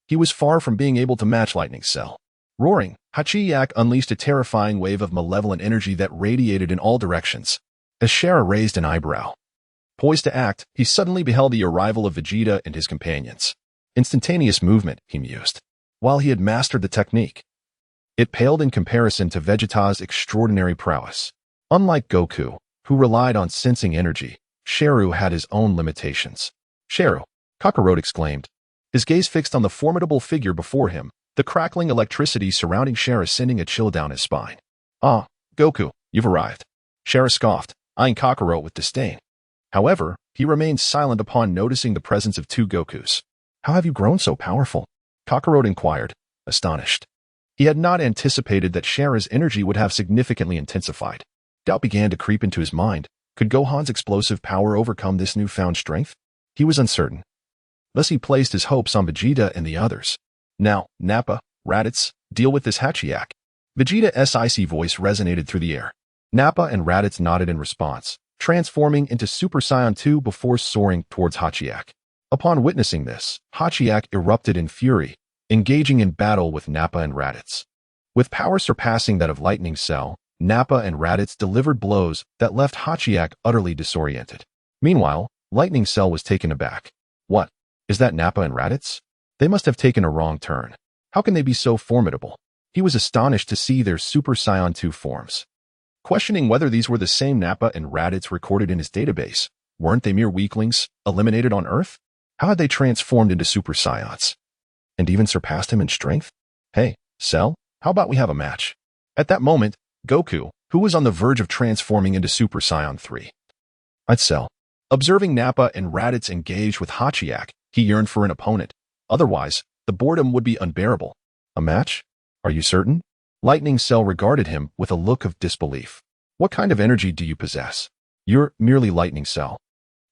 he was far from being able to match Lightning Cell. Roaring, Hachiyak unleashed a terrifying wave of malevolent energy that radiated in all directions. As Shara raised an eyebrow, poised to act, he suddenly beheld the arrival of Vegeta and his companions. Instantaneous movement, he mused. While he had mastered the technique, it paled in comparison to Vegeta's extraordinary prowess. Unlike Goku, who relied on sensing energy, Sharu had his own limitations. Sharu, Kakarot exclaimed, his gaze fixed on the formidable figure before him, the crackling electricity surrounding Shara sending a chill down his spine. Ah, Goku, you've arrived. Shara scoffed, eyeing Kakarot with disdain. However, he remained silent upon noticing the presence of two Gokus. How have you grown so powerful? Kakarot inquired, astonished. He had not anticipated that Shara's energy would have significantly intensified. Doubt began to creep into his mind. Could Gohan's explosive power overcome this newfound strength? He was uncertain. Thus he placed his hopes on Vegeta and the others. Now, Nappa, Raditz, deal with this Hachiyak. Vegeta's icy voice resonated through the air. Nappa and Raditz nodded in response, transforming into Super Saiyan 2 before soaring towards Hachiyak. Upon witnessing this, Hachiyak erupted in fury, engaging in battle with Nappa and Raditz. With power surpassing that of Lightning Cell, Nappa and Raditz delivered blows that left Hachiyak utterly disoriented. Meanwhile, Lightning Cell was taken aback. What? Is that Nappa and Raditz? They must have taken a wrong turn. How can they be so formidable? He was astonished to see their Super Saiyan 2 forms. Questioning whether these were the same Nappa and Raditz recorded in his database. Weren't they mere weaklings, eliminated on Earth? How had they transformed into Super Saiyans? And even surpassed him in strength? Hey, Cell, how about we have a match? At that moment, Goku, who was on the verge of transforming into Super Saiyan 3. I'd Cell. Observing Nappa and Raditz engaged with Hachiyak, he yearned for an opponent. Otherwise, the boredom would be unbearable. A match? Are you certain? Lightning Cell regarded him with a look of disbelief. What kind of energy do you possess? You're merely Lightning Cell.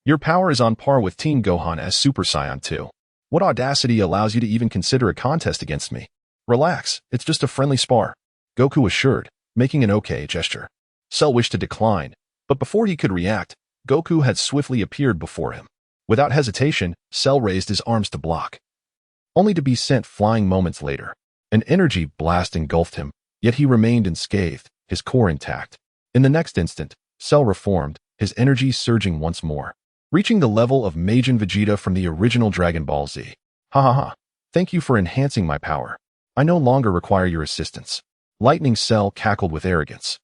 Your power is on par with Teen Gohan as Super Saiyan 2. What audacity allows you to even consider a contest against me? Relax, it's just a friendly spar. Goku assured, making an okay gesture. Cell wished to decline, but before he could react, Goku had swiftly appeared before him. Without hesitation, Cell raised his arms to block, only to be sent flying moments later. An energy blast engulfed him, yet he remained unscathed, his core intact. In the next instant, Cell reformed, his energy surging once more, reaching the level of Majin Vegeta from the original Dragon Ball Z. Hahaha, thank you for enhancing my power. I no longer require your assistance. Lightning Cell cackled with arrogance.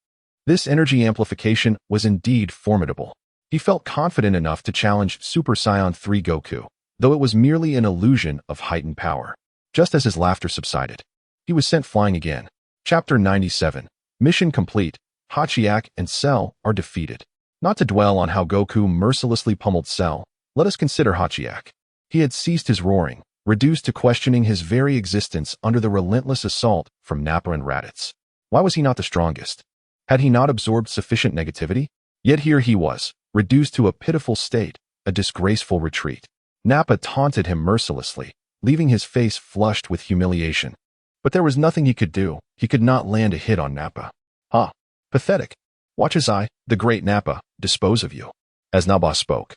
This energy amplification was indeed formidable. He felt confident enough to challenge Super Saiyan 3 Goku, though it was merely an illusion of heightened power. Just as his laughter subsided, he was sent flying again. Chapter 97. Mission complete. Hachiyak and Cell are defeated. Not to dwell on how Goku mercilessly pummeled Cell, let us consider Hachiyak. He had ceased his roaring, reduced to questioning his very existence under the relentless assault from Nappa and Raditz. Why was he not the strongest? Had he not absorbed sufficient negativity? Yet here he was, reduced to a pitiful state, a disgraceful retreat. Nappa taunted him mercilessly, leaving his face flushed with humiliation. But there was nothing he could do. He could not land a hit on Nappa. Ah, pathetic. Watch as I, the great Nappa, dispose of you. As Nappa spoke,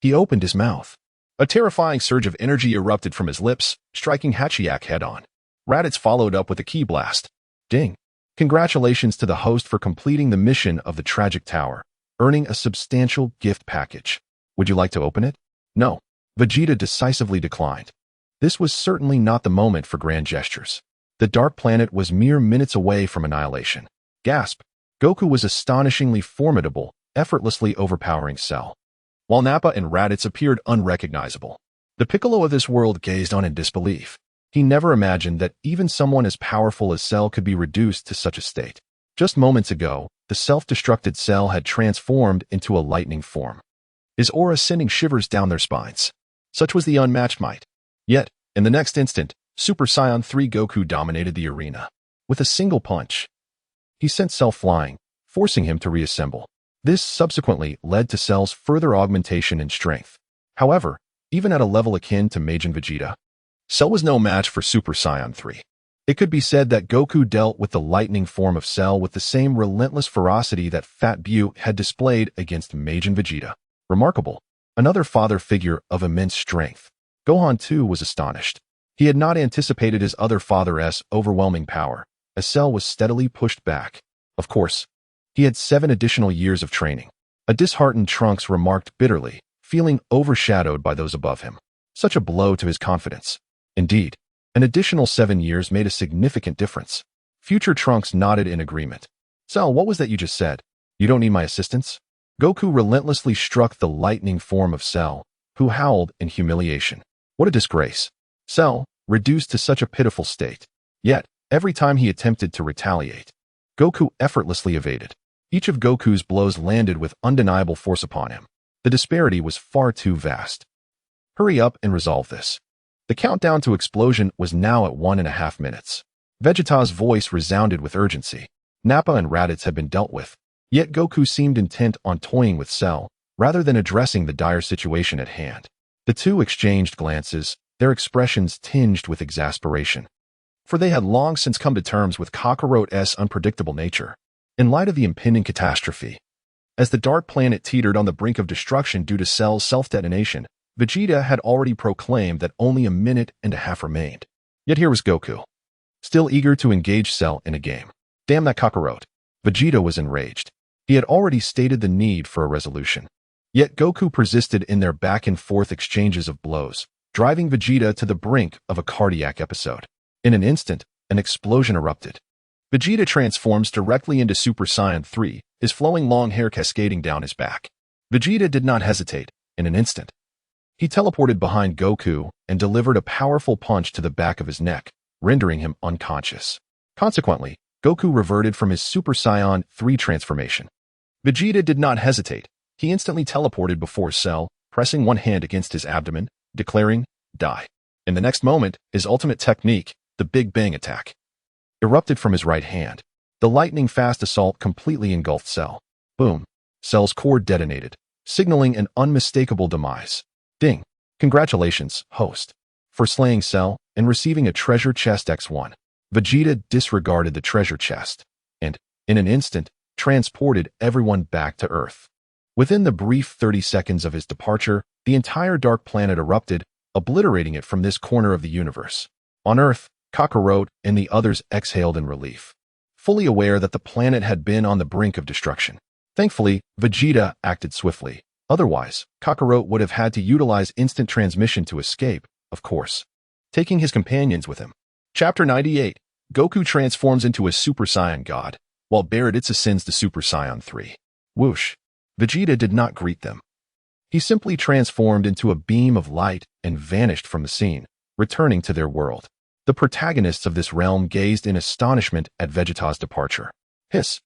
he opened his mouth. A terrifying surge of energy erupted from his lips, striking Hachiyak head-on. Raditz followed up with a ki blast. Ding. Congratulations to the host for completing the mission of the Tragic Tower, earning a substantial gift package. Would you like to open it? No. Vegeta decisively declined. This was certainly not the moment for grand gestures. The Dark Planet was mere minutes away from annihilation. Gasp. Goku was astonishingly formidable, effortlessly overpowering Cell, while Nappa and Raditz appeared unrecognizable. The Piccolo of this world gazed on in disbelief. He never imagined that even someone as powerful as Cell could be reduced to such a state. Just moments ago, the self-destructed Cell had transformed into a lightning form, his aura sending shivers down their spines. Such was the unmatched might. Yet, in the next instant, Super Saiyan 3 Goku dominated the arena. With a single punch, he sent Cell flying, forcing him to reassemble. This subsequently led to Cell's further augmentation in strength. However, even at a level akin to Majin Vegeta, Cell was no match for Super Saiyan 3. It could be said that Goku dealt with the lightning form of Cell with the same relentless ferocity that Fat Bu had displayed against Majin Vegeta. Remarkable. Another father figure of immense strength. Gohan too was astonished. He had not anticipated his other father's overwhelming power, as Cell was steadily pushed back. Of course, he had 7 additional years of training. A disheartened Trunks remarked bitterly, feeling overshadowed by those above him. Such a blow to his confidence. Indeed, an additional 7 years made a significant difference. Future Trunks nodded in agreement. Cell, what was that you just said? You don't need my assistance? Goku relentlessly struck the lightning form of Cell, who howled in humiliation. What a disgrace. Cell, reduced to such a pitiful state. Yet, every time he attempted to retaliate, Goku effortlessly evaded. Each of Goku's blows landed with undeniable force upon him. The disparity was far too vast. Hurry up and resolve this. The countdown to explosion was now at 1.5 minutes. Vegeta's voice resounded with urgency. Nappa and Raditz had been dealt with, yet Goku seemed intent on toying with Cell, rather than addressing the dire situation at hand. The two exchanged glances, their expressions tinged with exasperation. For they had long since come to terms with Kakarot's unpredictable nature. In light of the impending catastrophe, as the dark planet teetered on the brink of destruction due to Cell's self-detonation, Vegeta had already proclaimed that only 1.5 minutes remained. Yet here was Goku, still eager to engage Cell in a game. Damn that Kakarot. Vegeta was enraged. He had already stated the need for a resolution. Yet Goku persisted in their back-and-forth exchanges of blows, driving Vegeta to the brink of a cardiac episode. In an instant, an explosion erupted. Vegeta transforms directly into Super Saiyan 3, his flowing long hair cascading down his back. Vegeta did not hesitate. In an instant, he teleported behind Goku and delivered a powerful punch to the back of his neck, rendering him unconscious. Consequently, Goku reverted from his Super Saiyan 3 transformation. Vegeta did not hesitate. He instantly teleported before Cell, pressing one hand against his abdomen, declaring, "Die." In the next moment, his ultimate technique, the Big Bang attack, erupted from his right hand. The lightning-fast assault completely engulfed Cell. Boom. Cell's core detonated, signaling an unmistakable demise. Ding. Congratulations, host, for slaying Cell and receiving a treasure chest X1. Vegeta disregarded the treasure chest and, in an instant, transported everyone back to Earth. Within the brief 30 seconds of his departure, the entire dark planet erupted, obliterating it from this corner of the universe. On Earth, Kakarot and the others exhaled in relief, fully aware that the planet had been on the brink of destruction. Thankfully, Vegeta acted swiftly. Otherwise, Kakarot would have had to utilize instant transmission to escape, of course, taking his companions with him. Chapter 98. Goku transforms into a Super Saiyan God, while Raditz ascends to Super Saiyan 3. Whoosh. Vegeta did not greet them. He simply transformed into a beam of light and vanished from the scene, returning to their world. The protagonists of this realm gazed in astonishment at Vegeta's departure. Hiss.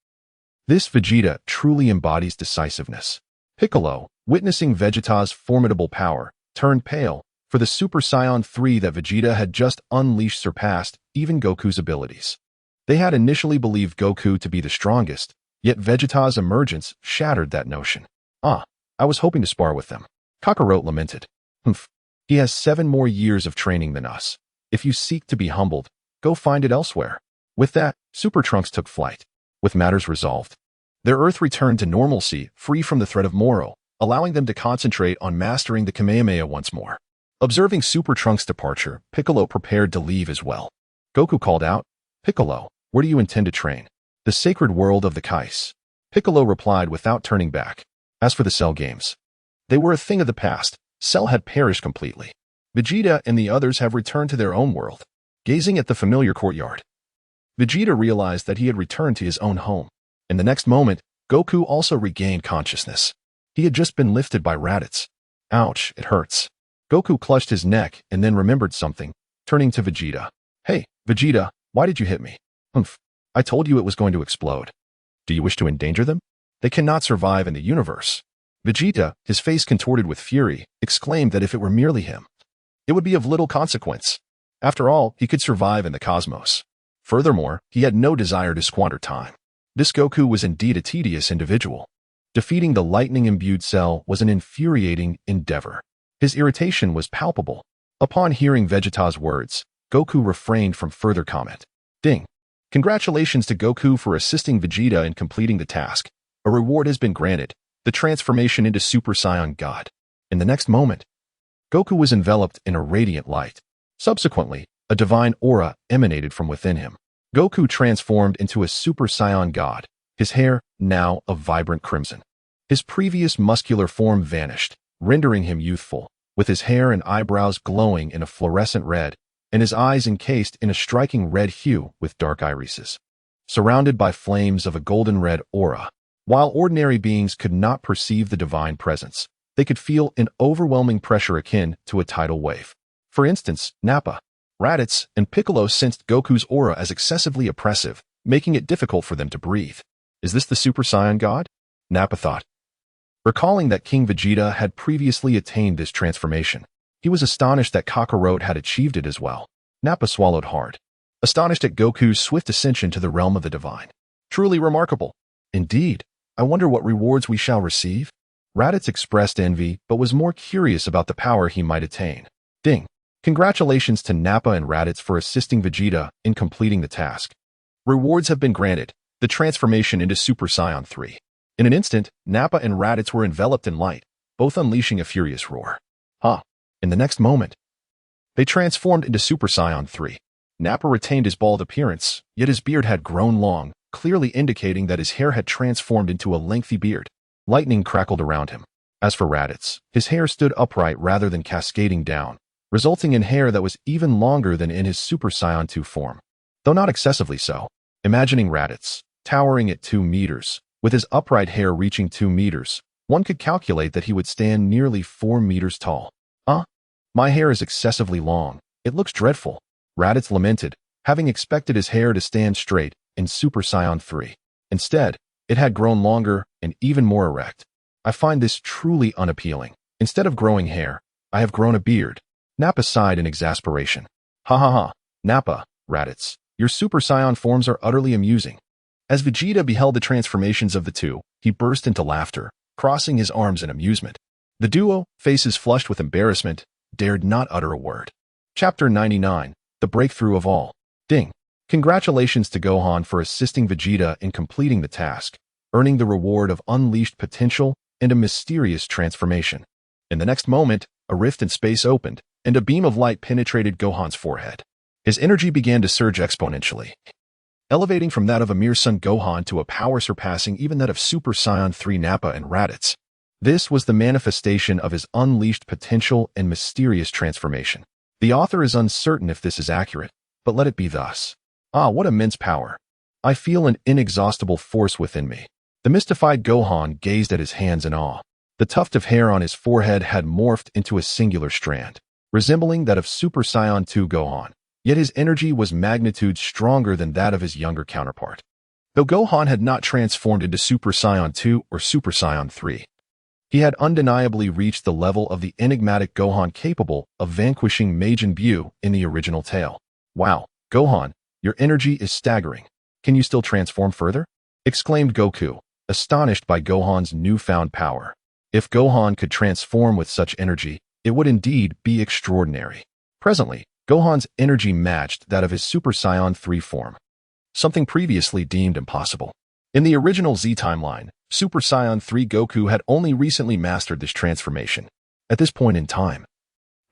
This Vegeta truly embodies decisiveness. Piccolo, witnessing Vegeta's formidable power, turned pale, for the Super Saiyan 3 that Vegeta had just unleashed surpassed even Goku's abilities. They had initially believed Goku to be the strongest, yet Vegeta's emergence shattered that notion. I was hoping to spar with them. Kakarot lamented. Humph. He has 7 more years of training than us. If you seek to be humbled, go find it elsewhere. With that, Super Trunks took flight. With matters resolved, their Earth returned to normalcy, free from the threat of Moro, allowing them to concentrate on mastering the Kamehameha once more. Observing Super Trunks' departure, Piccolo prepared to leave as well. Goku called out, "Piccolo, where do you intend to train?" "The sacred world of the Kais." Piccolo replied without turning back. As for the Cell games, they were a thing of the past. Cell had perished completely. Vegeta and the others have returned to their own world. Gazing at the familiar courtyard, Vegeta realized that he had returned to his own home. In the next moment, Goku also regained consciousness. He had just been lifted by Raditz. Ouch, it hurts. Goku clutched his neck and then remembered something, turning to Vegeta. "Hey, Vegeta, why did you hit me?" "Humph, I told you it was going to explode." "Do you wish to endanger them? They cannot survive in the universe." Vegeta, his face contorted with fury, exclaimed that if it were merely him, it would be of little consequence. After all, he could survive in the cosmos. Furthermore, he had no desire to squander time. This Goku was indeed a tedious individual. Defeating the lightning-imbued Cell was an infuriating endeavor. His irritation was palpable. Upon hearing Vegeta's words, Goku refrained from further comment. Ding. Congratulations to Goku for assisting Vegeta in completing the task. A reward has been granted. the transformation into Super Saiyan God. In the next moment, Goku was enveloped in a radiant light. Subsequently, a divine aura emanated from within him. Goku transformed into a Super Saiyan God, his hair now of vibrant crimson. His previous muscular form vanished, rendering him youthful, with his hair and eyebrows glowing in a fluorescent red, and his eyes encased in a striking red hue with dark irises. Surrounded by flames of a golden-red aura, while ordinary beings could not perceive the divine presence, they could feel an overwhelming pressure akin to a tidal wave. For instance, Nappa, Raditz, and Piccolo sensed Goku's aura as excessively oppressive, making it difficult for them to breathe. Is this the Super Saiyan God? Nappa thought. Recalling that King Vegeta had previously attained this transformation, he was astonished that Kakarot had achieved it as well. Nappa swallowed hard, astonished at Goku's swift ascension to the realm of the divine. Truly remarkable. Indeed, I wonder what rewards we shall receive? Raditz expressed envy, but was more curious about the power he might attain. Ding. Congratulations to Nappa and Raditz for assisting Vegeta in completing the task. Rewards have been granted. The transformation into Super Saiyan 3. In an instant, Nappa and Raditz were enveloped in light, both unleashing a furious roar. In the next moment, they transformed into Super Saiyan 3. Nappa retained his bald appearance, yet his beard had grown long, clearly indicating that his hair had transformed into a lengthy beard. Lightning crackled around him. As for Raditz, his hair stood upright rather than cascading down, resulting in hair that was even longer than in his Super Saiyan 2 form, though not excessively so. Imagining Raditz, towering at 2 meters, with his upright hair reaching 2 meters, one could calculate that he would stand nearly 4 meters tall. My hair is excessively long. It looks dreadful. Raditz lamented, having expected his hair to stand straight in Super Saiyan 3. Instead, it had grown longer and even more erect. I find this truly unappealing. Instead of growing hair, I have grown a beard. Nappa sighed in exasperation. Hahaha, Nappa, Raditz, your Super Saiyan forms are utterly amusing. As Vegeta beheld the transformations of the two, he burst into laughter, crossing his arms in amusement. The duo, faces flushed with embarrassment, dared not utter a word. Chapter 99, The Breakthrough of All. Ding. Congratulations to Gohan for assisting Vegeta in completing the task, earning the reward of unleashed potential and a mysterious transformation. In the next moment, a rift in space opened, and a beam of light penetrated Gohan's forehead. His energy began to surge exponentially, elevating from that of a mere Son Gohan to a power surpassing even that of Super Saiyan 3 Nappa and Raditz. This was the manifestation of his unleashed potential and mysterious transformation. The author is uncertain if this is accurate, but let it be thus. What immense power. I feel an inexhaustible force within me. The mystified Gohan gazed at his hands in awe. The tuft of hair on his forehead had morphed into a singular strand, resembling that of Super Saiyan 2 Gohan, yet his energy was magnitudes stronger than that of his younger counterpart. Though Gohan had not transformed into Super Saiyan 2 or Super Saiyan 3, he had undeniably reached the level of the enigmatic Gohan capable of vanquishing Majin Buu in the original tale. Wow, Gohan, your energy is staggering. Can you still transform further? Exclaimed Goku, astonished by Gohan's newfound power. If Gohan could transform with such energy, it would indeed be extraordinary. Presently, Gohan's energy matched that of his Super Saiyan 3 form, something previously deemed impossible. In the original Z timeline, Super Saiyan 3 Goku had only recently mastered this transformation. At this point in time,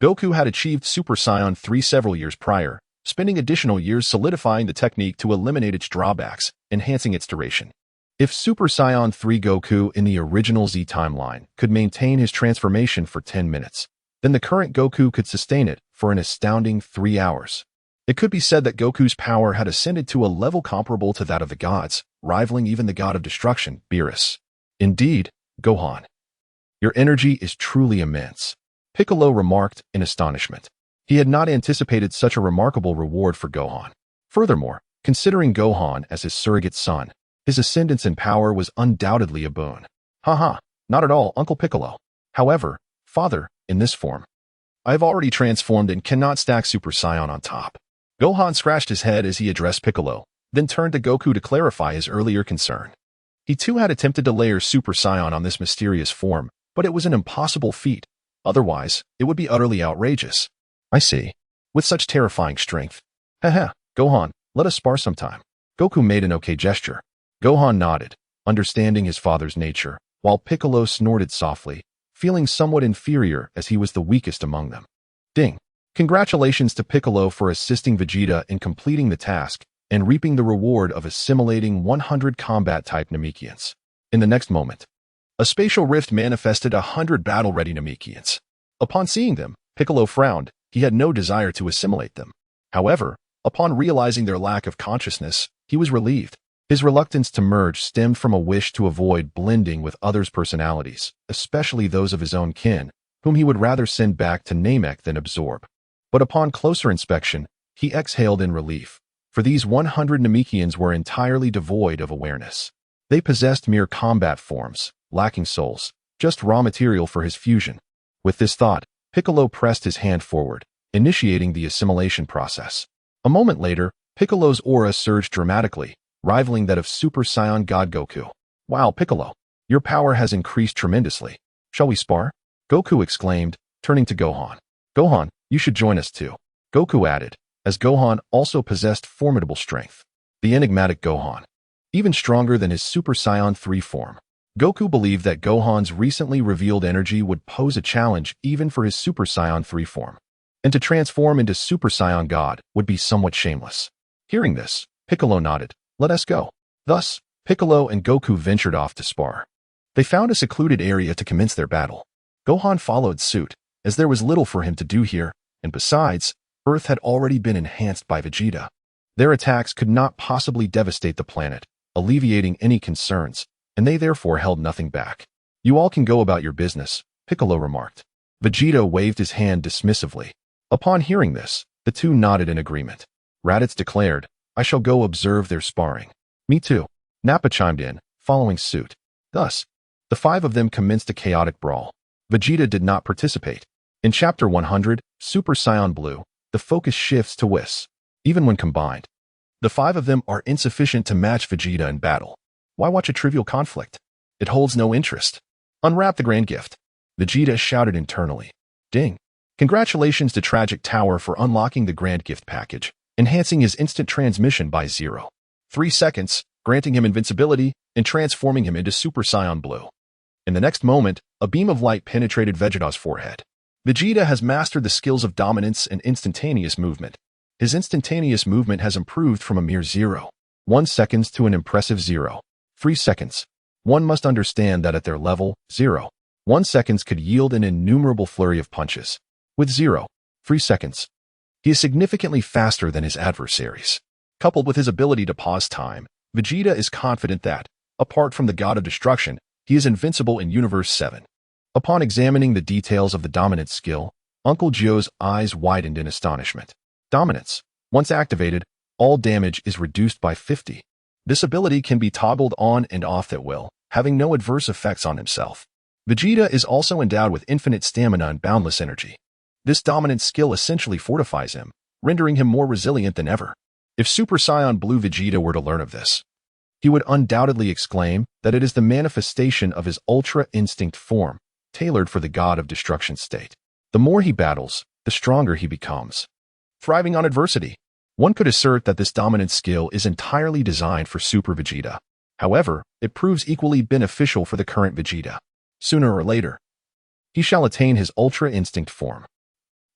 Goku had achieved Super Saiyan 3 several years prior, spending additional years solidifying the technique to eliminate its drawbacks, enhancing its duration. If Super Saiyan 3 Goku in the original Z timeline could maintain his transformation for 10 minutes, then the current Goku could sustain it for an astounding 3 hours. It could be said that Goku's power had ascended to a level comparable to that of the gods, rivaling even the god of destruction, Beerus. Indeed, Gohan, your energy is truly immense, Piccolo remarked in astonishment. He had not anticipated such a remarkable reward for Gohan. Furthermore, considering Gohan as his surrogate son, his ascendance in power was undoubtedly a boon. Not at all, Uncle Piccolo. However, Father, in this form, I have already transformed and cannot stack Super Saiyan on top. Gohan scratched his head as he addressed Piccolo, then turned to Goku to clarify his earlier concern. He too had attempted to layer Super Saiyan on this mysterious form, but it was an impossible feat. Otherwise, it would be utterly outrageous. I see. With such terrifying strength. Gohan, let us spar sometime. Goku made an okay gesture. Gohan nodded, understanding his father's nature, while Piccolo snorted softly, feeling somewhat inferior as he was the weakest among them. Ding! Congratulations to Piccolo for assisting Vegeta in completing the task and reaping the reward of assimilating 100 combat-type Namekians. In the next moment, a spatial rift manifested 100 battle-ready Namekians. Upon seeing them, Piccolo frowned. He had no desire to assimilate them. However, upon realizing their lack of consciousness, he was relieved. His reluctance to merge stemmed from a wish to avoid blending with others' personalities, especially those of his own kin, whom he would rather send back to Namek than absorb. But upon closer inspection, he exhaled in relief, for these 100 Namekians were entirely devoid of awareness. They possessed mere combat forms, lacking souls, just raw material for his fusion. With this thought, Piccolo pressed his hand forward, initiating the assimilation process. A moment later, Piccolo's aura surged dramatically, rivaling that of Super Saiyan God Goku. Wow, Piccolo, your power has increased tremendously. Shall we spar? Goku exclaimed, turning to Gohan. Gohan, you should join us too. Goku added, as Gohan also possessed formidable strength. The enigmatic Gohan, even stronger than his Super Saiyan 3 form. Goku believed that Gohan's recently revealed energy would pose a challenge even for his Super Saiyan 3 form, and to transform into Super Saiyan God would be somewhat shameless. Hearing this, Piccolo nodded. Let us go. Thus, Piccolo and Goku ventured off to spar. They found a secluded area to commence their battle. Gohan followed suit, as there was little for him to do here, and besides, Earth had already been enhanced by Vegeta. Their attacks could not possibly devastate the planet, alleviating any concerns, and they therefore held nothing back. You all can go about your business, Piccolo remarked. Vegeta waved his hand dismissively. Upon hearing this, the two nodded in agreement. Raditz declared, I shall go observe their sparring. Me too. Nappa chimed in, following suit. Thus, the five of them commenced a chaotic brawl. Vegeta did not participate. In Chapter 100, Super Saiyan Blue, the focus shifts to Whis. Even when combined, the five of them are insufficient to match Vegeta in battle. Why watch a trivial conflict? It holds no interest. Unwrap the grand gift. Vegeta shouted internally. Ding. Congratulations to Tragic Tower for unlocking the grand gift package, enhancing his instant transmission by 0.3 seconds, granting him invincibility, and transforming him into Super Saiyan Blue. In the next moment, a beam of light penetrated Vegeta's forehead. Vegeta has mastered the skills of dominance and instantaneous movement. His instantaneous movement has improved from a mere 0.1 seconds to an impressive 0.3 seconds. One must understand that at their level, 0.1 seconds could yield an innumerable flurry of punches. With 0.3 seconds, he is significantly faster than his adversaries. Coupled with his ability to pause time, Vegeta is confident that, apart from the God of Destruction, he is invincible in Universe 7. Upon examining the details of the dominance skill, Uncle Joe's eyes widened in astonishment. Dominance. Once activated, all damage is reduced by 50. This ability can be toggled on and off at will, having no adverse effects on himself. Vegeta is also endowed with infinite stamina and boundless energy. This dominant skill essentially fortifies him, rendering him more resilient than ever. If Super Saiyan Blue Vegeta were to learn of this, he would undoubtedly exclaim that it is the manifestation of his Ultra Instinct form, tailored for the God of Destruction state. The more he battles, the stronger he becomes. Thriving on adversity. One could assert that this dominant skill is entirely designed for Super Vegeta. However, it proves equally beneficial for the current Vegeta. Sooner or later, he shall attain his Ultra Instinct form.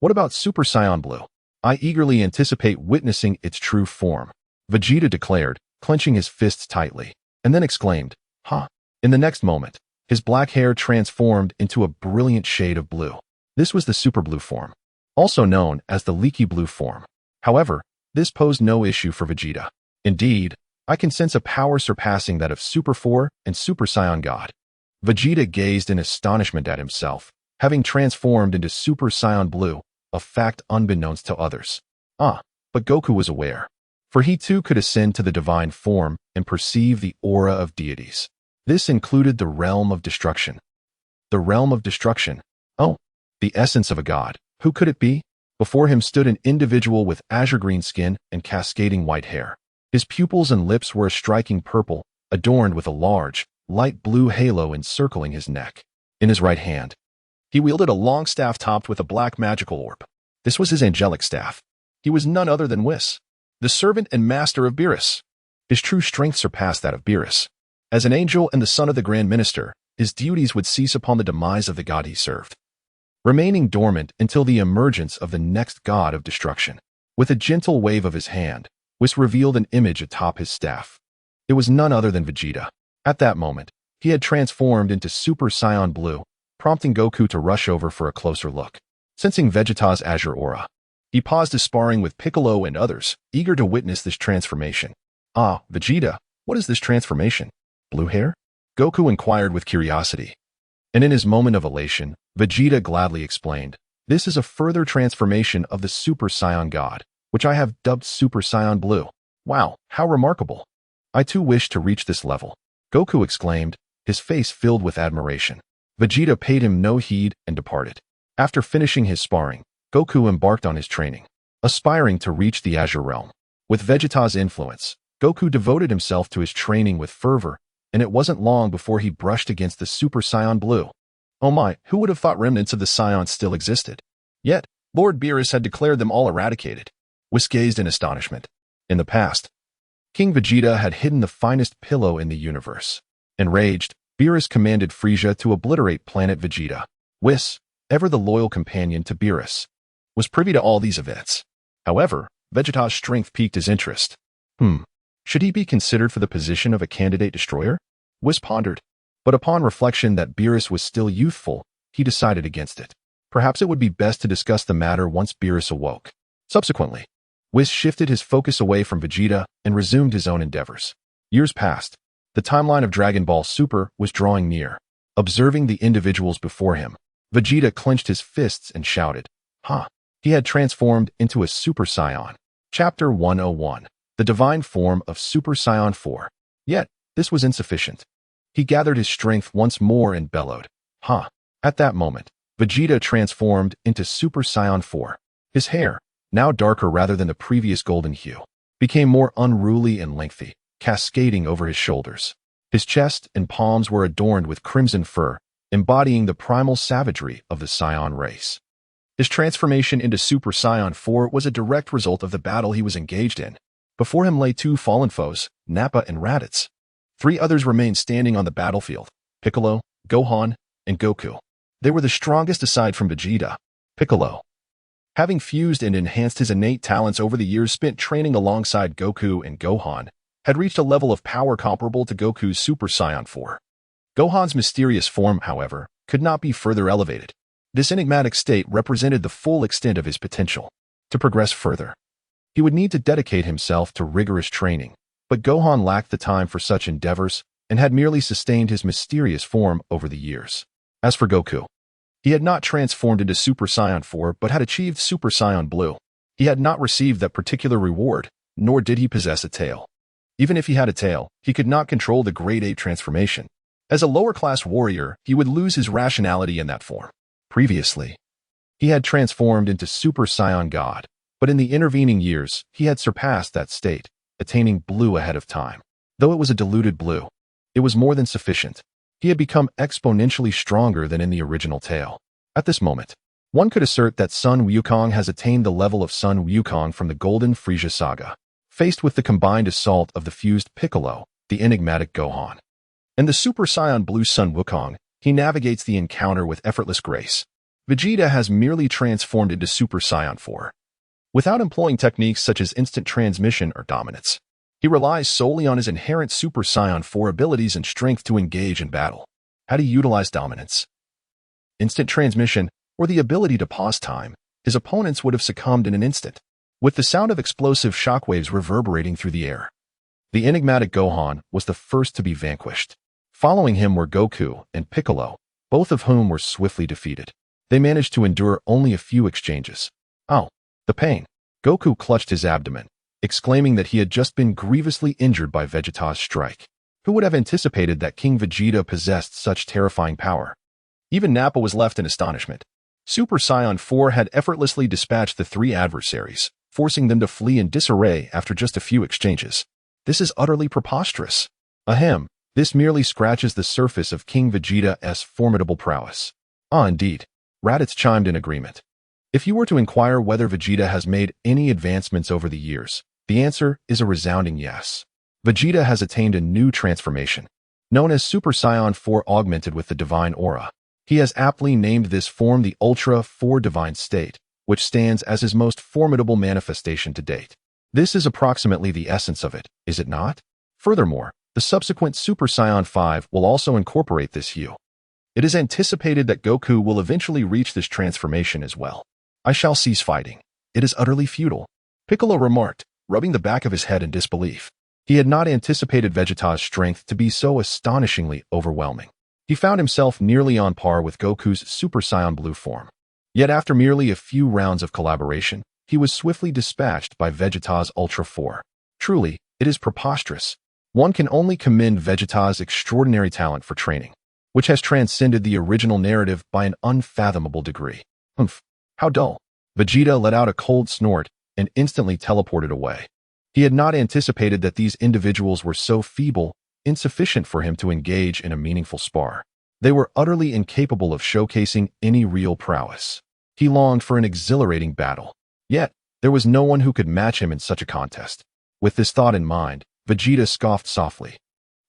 What about Super Saiyan Blue? I eagerly anticipate witnessing its true form, Vegeta declared, clenching his fists tightly, and then exclaimed, Ha! In the next moment, his black hair transformed into a brilliant shade of blue. This was the Super Blue form, also known as the Leaky Blue form. However, this posed no issue for Vegeta. Indeed, I can sense a power surpassing that of Super 4 and Super Saiyan God. Vegeta gazed in astonishment at himself, having transformed into Super Saiyan Blue, a fact unbeknownst to others. But Goku was aware, for he too could ascend to the divine form and perceive the aura of deities. This included the realm of destruction. The realm of destruction. Oh, the essence of a god. Who could it be? Before him stood an individual with azure green skin and cascading white hair. His pupils and lips were a striking purple, adorned with a large, light blue halo encircling his neck. In his right hand, he wielded a long staff topped with a black magical orb. This was his angelic staff. He was none other than Whis, the servant and master of Beerus. His true strength surpassed that of Beerus. As an angel and the son of the Grand Minister, his duties would cease upon the demise of the god he served, remaining dormant until the emergence of the next god of destruction. With a gentle wave of his hand, Whis revealed an image atop his staff. It was none other than Vegeta. At that moment, he had transformed into Super Saiyan Blue, prompting Goku to rush over for a closer look. Sensing Vegeta's azure aura, he paused his sparring with Piccolo and others, eager to witness this transformation. "Ah, Vegeta, what is this transformation? Blue hair?" Goku inquired with curiosity. And in his moment of elation, Vegeta gladly explained, "This is a further transformation of the Super Saiyan God, which I have dubbed Super Saiyan Blue. Wow, how remarkable! I too wish to reach this level," Goku exclaimed, his face filled with admiration. Vegeta paid him no heed and departed. After finishing his sparring, Goku embarked on his training, aspiring to reach the Azure Realm. With Vegeta's influence, Goku devoted himself to his training with fervor, and it wasn't long before he brushed against the Super Saiyan Blue. Oh my, who would have thought remnants of the Saiyans still existed? Yet, Lord Beerus had declared them all eradicated. Whis gazed in astonishment. In the past, King Vegeta had hidden the finest pillow in the universe. Enraged, Beerus commanded Frieza to obliterate planet Vegeta. Whis, ever the loyal companion to Beerus, was privy to all these events. However, Vegeta's strength piqued his interest. Should he be considered for the position of a candidate destroyer? Whis pondered, but upon reflection that Beerus was still youthful, he decided against it. Perhaps it would be best to discuss the matter once Beerus awoke. Subsequently, Whis shifted his focus away from Vegeta and resumed his own endeavors. Years passed. The timeline of Dragon Ball Super was drawing near. Observing the individuals before him, Vegeta clenched his fists and shouted, "Ha!" He had transformed into a Super Saiyan. Chapter 101. The Divine Form of Super Saiyan 4. Yet, this was insufficient. He gathered his strength once more and bellowed, "Ha!" At that moment, Vegeta transformed into Super Saiyan 4. His hair, now darker rather than the previous golden hue, became more unruly and lengthy, cascading over his shoulders. His chest and palms were adorned with crimson fur, embodying the primal savagery of the Saiyan race. His transformation into Super Saiyan 4 was a direct result of the battle he was engaged in. Before him lay two fallen foes, Nappa and Raditz. Three others remained standing on the battlefield: Piccolo, Gohan, and Goku. They were the strongest aside from Vegeta. Piccolo, having fused and enhanced his innate talents over the years spent training alongside Goku and Gohan, had reached a level of power comparable to Goku's Super Saiyan 4. Gohan's mysterious form, however, could not be further elevated. This enigmatic state represented the full extent of his potential. To progress further, he would need to dedicate himself to rigorous training, but Gohan lacked the time for such endeavors and had merely sustained his mysterious form over the years. As for Goku, he had not transformed into Super Saiyan 4 but had achieved Super Saiyan Blue. He had not received that particular reward, nor did he possess a tail. Even if he had a tail, he could not control the Grade 8 transformation. As a lower-class warrior, he would lose his rationality in that form. Previously, he had transformed into Super Saiyan God, but in the intervening years, he had surpassed that state, attaining blue ahead of time. Though it was a diluted blue, it was more than sufficient. He had become exponentially stronger than in the original tale. At this moment, one could assert that Sun Wukong has attained the level of Sun Wukong from the Golden Frieza Saga, faced with the combined assault of the fused Piccolo, the enigmatic Gohan, and the Super Saiyan Blue Sun Wukong. He navigates the encounter with effortless grace. Vegeta has merely transformed into Super Saiyan 4. Without employing techniques such as instant transmission or dominance, he relies solely on his inherent Super Saiyan 4 abilities and strength to engage in battle. Had he utilized dominance, instant transmission, or the ability to pause time, his opponents would have succumbed in an instant, with the sound of explosive shockwaves reverberating through the air. The enigmatic Gohan was the first to be vanquished. Following him were Goku and Piccolo, both of whom were swiftly defeated. They managed to endure only a few exchanges. Oh, the pain. Goku clutched his abdomen, exclaiming that he had just been grievously injured by Vegeta's strike. Who would have anticipated that King Vegeta possessed such terrifying power? Even Nappa was left in astonishment. Super Saiyan 4 had effortlessly dispatched the three adversaries, forcing them to flee in disarray after just a few exchanges. This is utterly preposterous. Ahem. This merely scratches the surface of King Vegeta's formidable prowess. Ah, indeed. Raditz chimed in agreement. If you were to inquire whether Vegeta has made any advancements over the years, the answer is a resounding yes. Vegeta has attained a new transformation. known as Super Saiyan 4 augmented with the divine aura. He has aptly named this form the Ultra 4 divine state, which stands as his most formidable manifestation to date. This is approximately the essence of it, is it not? Furthermore, the subsequent Super Saiyan 5 will also incorporate this hue. It is anticipated that Goku will eventually reach this transformation as well. I shall cease fighting. It is utterly futile, Piccolo remarked, rubbing the back of his head in disbelief. He had not anticipated Vegeta's strength to be so astonishingly overwhelming. He found himself nearly on par with Goku's Super Saiyan Blue form. Yet after merely a few rounds of collaboration, he was swiftly dispatched by Vegeta's Ultra 4. Truly, it is preposterous. One can only commend Vegeta's extraordinary talent for training, which has transcended the original narrative by an unfathomable degree. Humph, how dull. Vegeta let out a cold snort and instantly teleported away. He had not anticipated that these individuals were so feeble, insufficient for him to engage in a meaningful spar. They were utterly incapable of showcasing any real prowess. He longed for an exhilarating battle. Yet, there was no one who could match him in such a contest. With this thought in mind, Vegeta scoffed softly.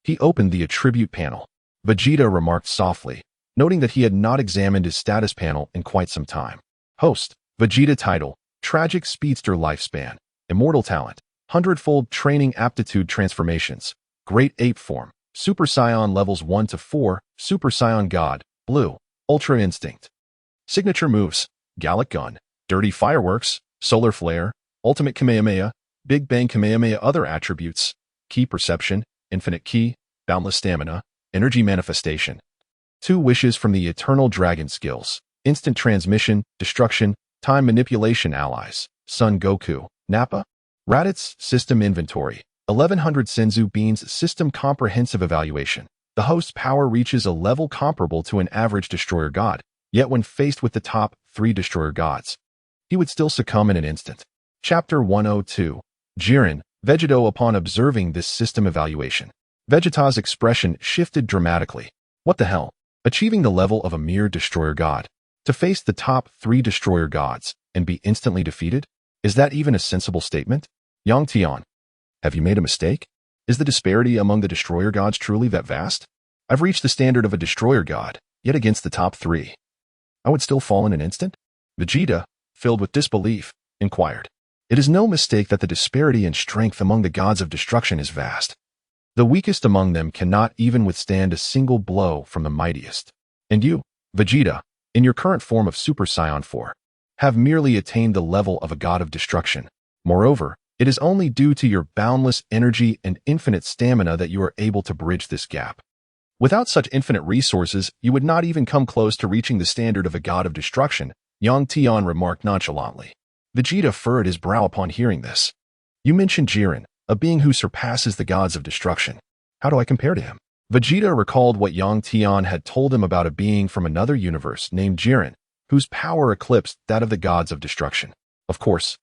He opened the attribute panel. Vegeta remarked softly, noting that he had not examined his status panel in quite some time. Host, Vegeta title, Tragic Speedster Lifespan, Immortal Talent, Hundredfold Training Aptitude Transformations, Great Ape Form, Super Saiyan Levels 1 to 4, Super Saiyan God, Blue, Ultra Instinct. Signature moves, Gallic Gun, Dirty Fireworks, Solar Flare, Ultimate Kamehameha, Big Bang Kamehameha. Other attributes, Ki Perception, Infinite Ki, Boundless Stamina, Energy Manifestation. 2 wishes from the Eternal Dragon skills, Instant Transmission, Destruction, Time Manipulation. Allies, Son Goku, Nappa. Raditz System Inventory, 1100 Senzu Beans. System Comprehensive Evaluation. The host's power reaches a level comparable to an average Destroyer God, yet when faced with the top 3 Destroyer Gods, he would still succumb in an instant. Chapter 102. Jiren, Vegeta. Upon observing this system evaluation, Vegeta's expression shifted dramatically. What the hell? Achieving the level of a mere Destroyer God, to face the top 3 Destroyer Gods, and be instantly defeated? Is that even a sensible statement? Yang Tian, have you made a mistake? Is the disparity among the Destroyer Gods truly that vast? I've reached the standard of a Destroyer God, yet against the top 3, I would still fall in an instant? Vegeta, filled with disbelief, inquired. It is no mistake that the disparity in strength among the gods of destruction is vast. The weakest among them cannot even withstand a single blow from the mightiest. And you, Vegeta, in your current form of Super Saiyan 4, have merely attained the level of a god of destruction. Moreover, it is only due to your boundless energy and infinite stamina that you are able to bridge this gap. Without such infinite resources, you would not even come close to reaching the standard of a god of destruction, Yang Tian remarked nonchalantly. Vegeta furrowed his brow upon hearing this. You mentioned Jiren, a being who surpasses the gods of destruction. How do I compare to him? Vegeta recalled what Yang Tian had told him about a being from another universe named Jiren, whose power eclipsed that of the gods of destruction. Of course,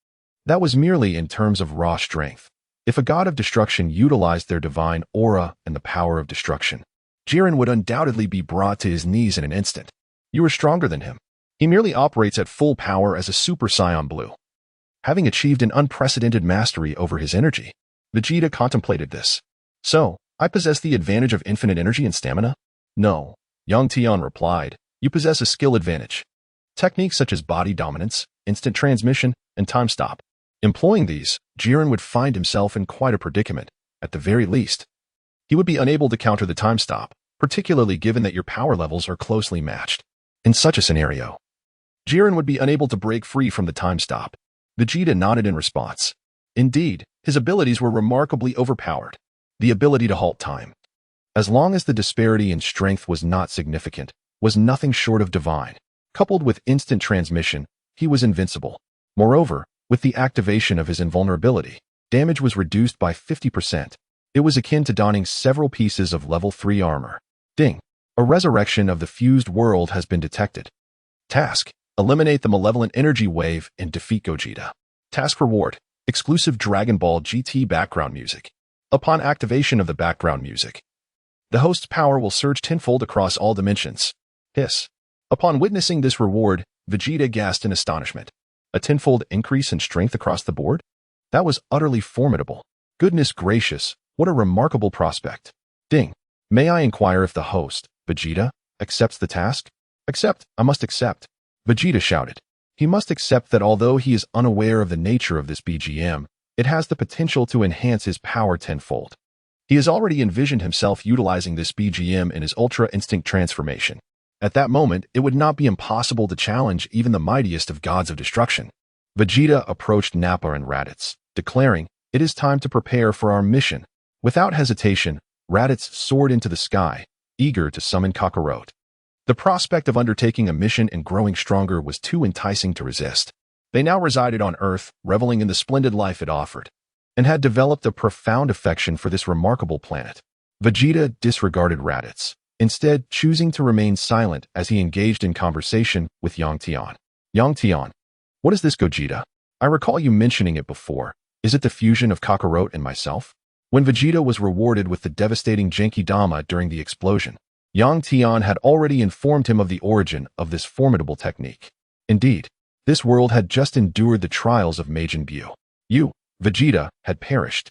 that was merely in terms of raw strength. If a god of destruction utilized their divine aura and the power of destruction, Jiren would undoubtedly be brought to his knees in an instant. You are stronger than him. He merely operates at full power as a Super Saiyan Blue, having achieved an unprecedented mastery over his energy. Vegeta contemplated this. So, I possess the advantage of infinite energy and stamina? No, Yang Tian replied. You possess a skill advantage. Techniques such as body dominance, instant transmission, and time stop. Employing these, Jiren would find himself in quite a predicament. At the very least, he would be unable to counter the time stop, particularly given that your power levels are closely matched. In such a scenario, Jiren would be unable to break free from the time stop. Vegeta nodded in response. Indeed, his abilities were remarkably overpowered. The ability to halt time, as long as the disparity in strength was not significant, was nothing short of divine. Coupled with instant transmission, he was invincible. Moreover, with the activation of his invulnerability, damage was reduced by 50%. It was akin to donning several pieces of level 3 armor. Ding! A resurrection of the fused world has been detected. Task: eliminate the malevolent energy wave and defeat Gogeta. Task reward: exclusive Dragon Ball GT background music. Upon activation of the background music, the host's power will surge tenfold across all dimensions. Hiss. Upon witnessing this reward, Vegeta gasped in astonishment. A tenfold increase in strength across the board? That was utterly formidable. Goodness gracious, what a remarkable prospect. Ding. May I inquire if the host, Vegeta, accepts the task? Accept, I must accept. Vegeta shouted. He must accept that although he is unaware of the nature of this BGM, it has the potential to enhance his power tenfold. He has already envisioned himself utilizing this BGM in his Ultra Instinct transformation. At that moment, it would not be impossible to challenge even the mightiest of gods of destruction. Vegeta approached Nappa and Raditz, declaring, "It is time to prepare for our mission." Without hesitation, Raditz soared into the sky, eager to summon Kakarot. The prospect of undertaking a mission and growing stronger was too enticing to resist. They now resided on Earth, reveling in the splendid life it offered, and had developed a profound affection for this remarkable planet. Vegeta disregarded Raditz, instead choosing to remain silent as he engaged in conversation with Yang Tian. Yang Tian, what is this Gogeta? I recall you mentioning it before. Is it the fusion of Kakarot and myself? When Vegeta was rewarded with the devastating Genkidama during the explosion, Yang Tian had already informed him of the origin of this formidable technique. Indeed, this world had just endured the trials of Majin Buu. You, Vegeta, had perished,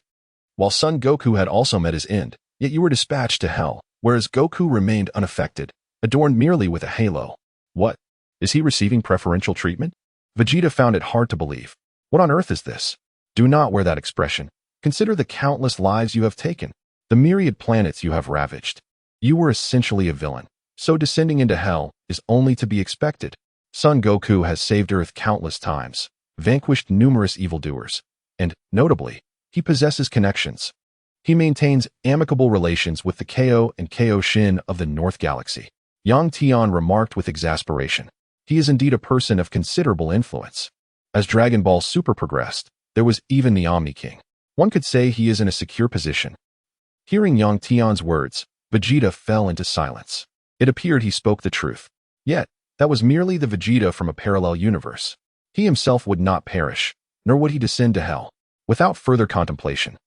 while Son Goku had also met his end, yet you were dispatched to hell, whereas Goku remained unaffected, adorned merely with a halo. What? Is he receiving preferential treatment? Vegeta found it hard to believe. What on earth is this? Do not wear that expression. Consider the countless lives you have taken, the myriad planets you have ravaged. You were essentially a villain, so descending into hell is only to be expected. Son Goku has saved Earth countless times, vanquished numerous evildoers, and, notably, he possesses connections. He maintains amicable relations with the KO and KO Shin of the North Galaxy. Yang Tian remarked with exasperation. He is indeed a person of considerable influence. As Dragon Ball Super progressed, there was even the Omni King. One could say he is in a secure position. Hearing Yang Tian's words, Vegeta fell into silence. It appeared he spoke the truth. Yet, that was merely the Vegeta from a parallel universe. He himself would not perish, nor would he descend to hell. Without further contemplation,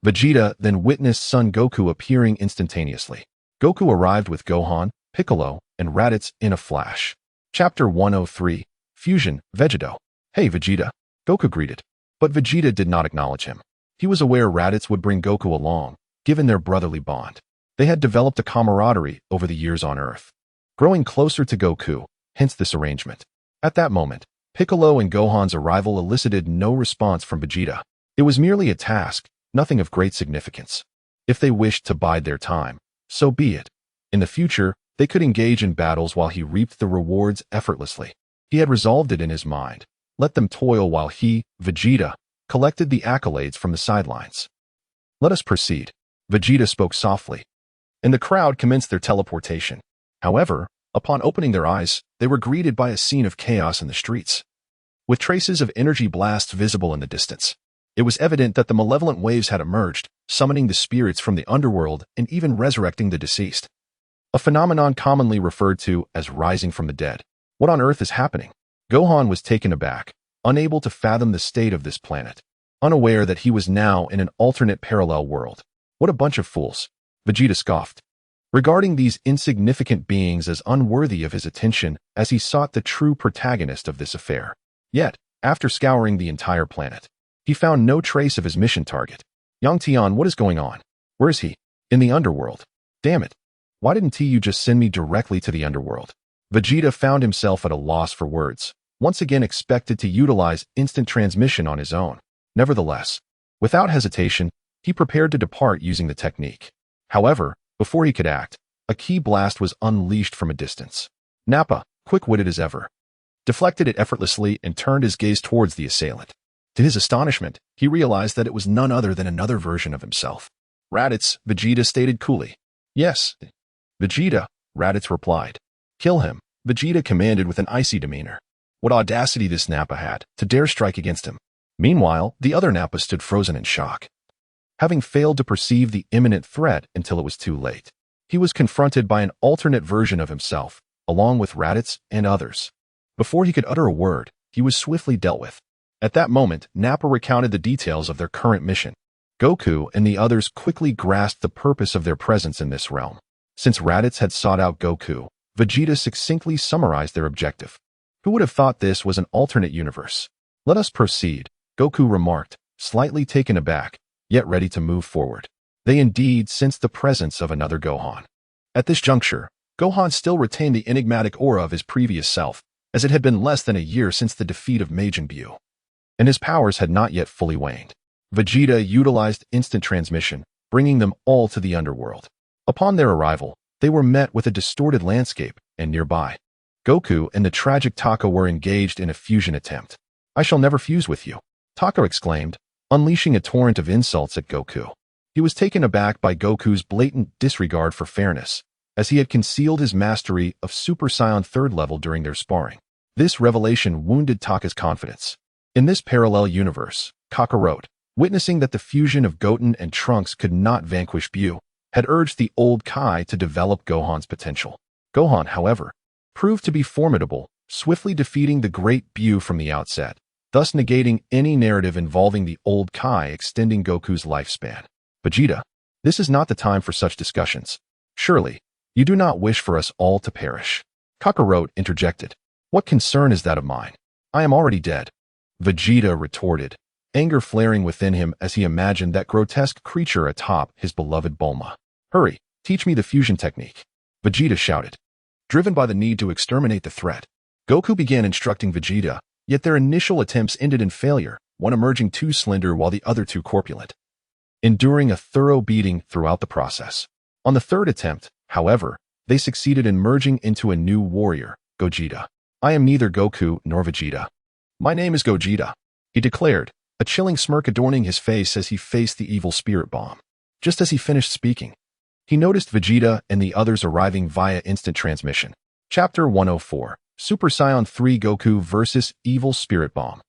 Vegeta then witnessed Son Goku appearing instantaneously. Goku arrived with Gohan, Piccolo, and Raditz in a flash. Chapter 103, Fusion, Vegeto. Hey Vegeta, Goku greeted. But Vegeta did not acknowledge him. He was aware Raditz would bring Goku along, given their brotherly bond. They had developed a camaraderie over the years on Earth, growing closer to Goku, hence this arrangement. At that moment, Piccolo and Gohan's arrival elicited no response from Vegeta. It was merely a task, nothing of great significance. If they wished to bide their time, so be it. In the future, they could engage in battles while he reaped the rewards effortlessly. He had resolved it in his mind. Let them toil while he, Vegeta, collected the accolades from the sidelines. Let us proceed. Vegeta spoke softly, and the crowd commenced their teleportation. However, upon opening their eyes, they were greeted by a scene of chaos in the streets, with traces of energy blasts visible in the distance. It was evident that the malevolent waves had emerged, summoning the spirits from the underworld and even resurrecting the deceased. A phenomenon commonly referred to as rising from the dead. What on earth is happening? Gohan was taken aback, unable to fathom the state of this planet, unaware that he was now in an alternate parallel world. What a bunch of fools. Vegeta scoffed, regarding these insignificant beings as unworthy of his attention as he sought the true protagonist of this affair. Yet, after scouring the entire planet, he found no trace of his mission target. Yang Tian, what is going on? Where is he? In the underworld. Damn it. Why didn't you just send me directly to the underworld? Vegeta found himself at a loss for words, once again expected to utilize instant transmission on his own. Nevertheless, without hesitation, he prepared to depart using the technique. However, before he could act, a ki blast was unleashed from a distance. Nappa, quick-witted as ever, deflected it effortlessly and turned his gaze towards the assailant. To his astonishment, he realized that it was none other than another version of himself. Raditz, Vegeta stated coolly. Yes, Vegeta, Raditz replied. Kill him, Vegeta commanded with an icy demeanor. What audacity this Nappa had, to dare strike against him. Meanwhile, the other Nappa stood frozen in shock, having failed to perceive the imminent threat until it was too late. He was confronted by an alternate version of himself, along with Raditz and others. Before he could utter a word, he was swiftly dealt with. At that moment, Nappa recounted the details of their current mission. Goku and the others quickly grasped the purpose of their presence in this realm. Since Raditz had sought out Goku, Vegeta succinctly summarized their objective. Who would have thought this was an alternate universe? Let us proceed, Goku remarked, slightly taken aback, yet ready to move forward. They indeed sensed the presence of another Gohan. At this juncture, Gohan still retained the enigmatic aura of his previous self, as it had been less than a year since the defeat of Majin Buu, and his powers had not yet fully waned. Vegeta utilized instant transmission, bringing them all to the underworld. Upon their arrival, they were met with a distorted landscape, and nearby, Goku and the tragic Taka were engaged in a fusion attempt. "I shall never fuse with you," Taka exclaimed, unleashing a torrent of insults at Goku. He was taken aback by Goku's blatant disregard for fairness, as he had concealed his mastery of Super Saiyan 3rd level during their sparring. This revelation wounded Taka's confidence. In this parallel universe, Kakarot, witnessing that the fusion of Goten and Trunks could not vanquish Buu, had urged the old Kai to develop Gohan's potential. Gohan, however, proved to be formidable, swiftly defeating the great Buu from the outset, thus negating any narrative involving the old Kai extending Goku's lifespan. "Vegeta, this is not the time for such discussions. Surely, you do not wish for us all to perish." Kakarot interjected. "What concern is that of mine? I am already dead." Vegeta retorted, anger flaring within him as he imagined that grotesque creature atop his beloved Bulma. "Hurry, teach me the fusion technique," Vegeta shouted. Driven by the need to exterminate the threat, Goku began instructing Vegeta, yet their initial attempts ended in failure, one emerging too slender while the other too corpulent, enduring a thorough beating throughout the process. On the third attempt, however, they succeeded in merging into a new warrior, Gogeta. "I am neither Goku nor Vegeta. My name is Gogeta," he declared, a chilling smirk adorning his face as he faced the evil spirit bomb. Just as he finished speaking, he noticed Vegeta and the others arriving via instant transmission. Chapter 104, Super Saiyan 3 Goku vs. Evil Spirit Bomb.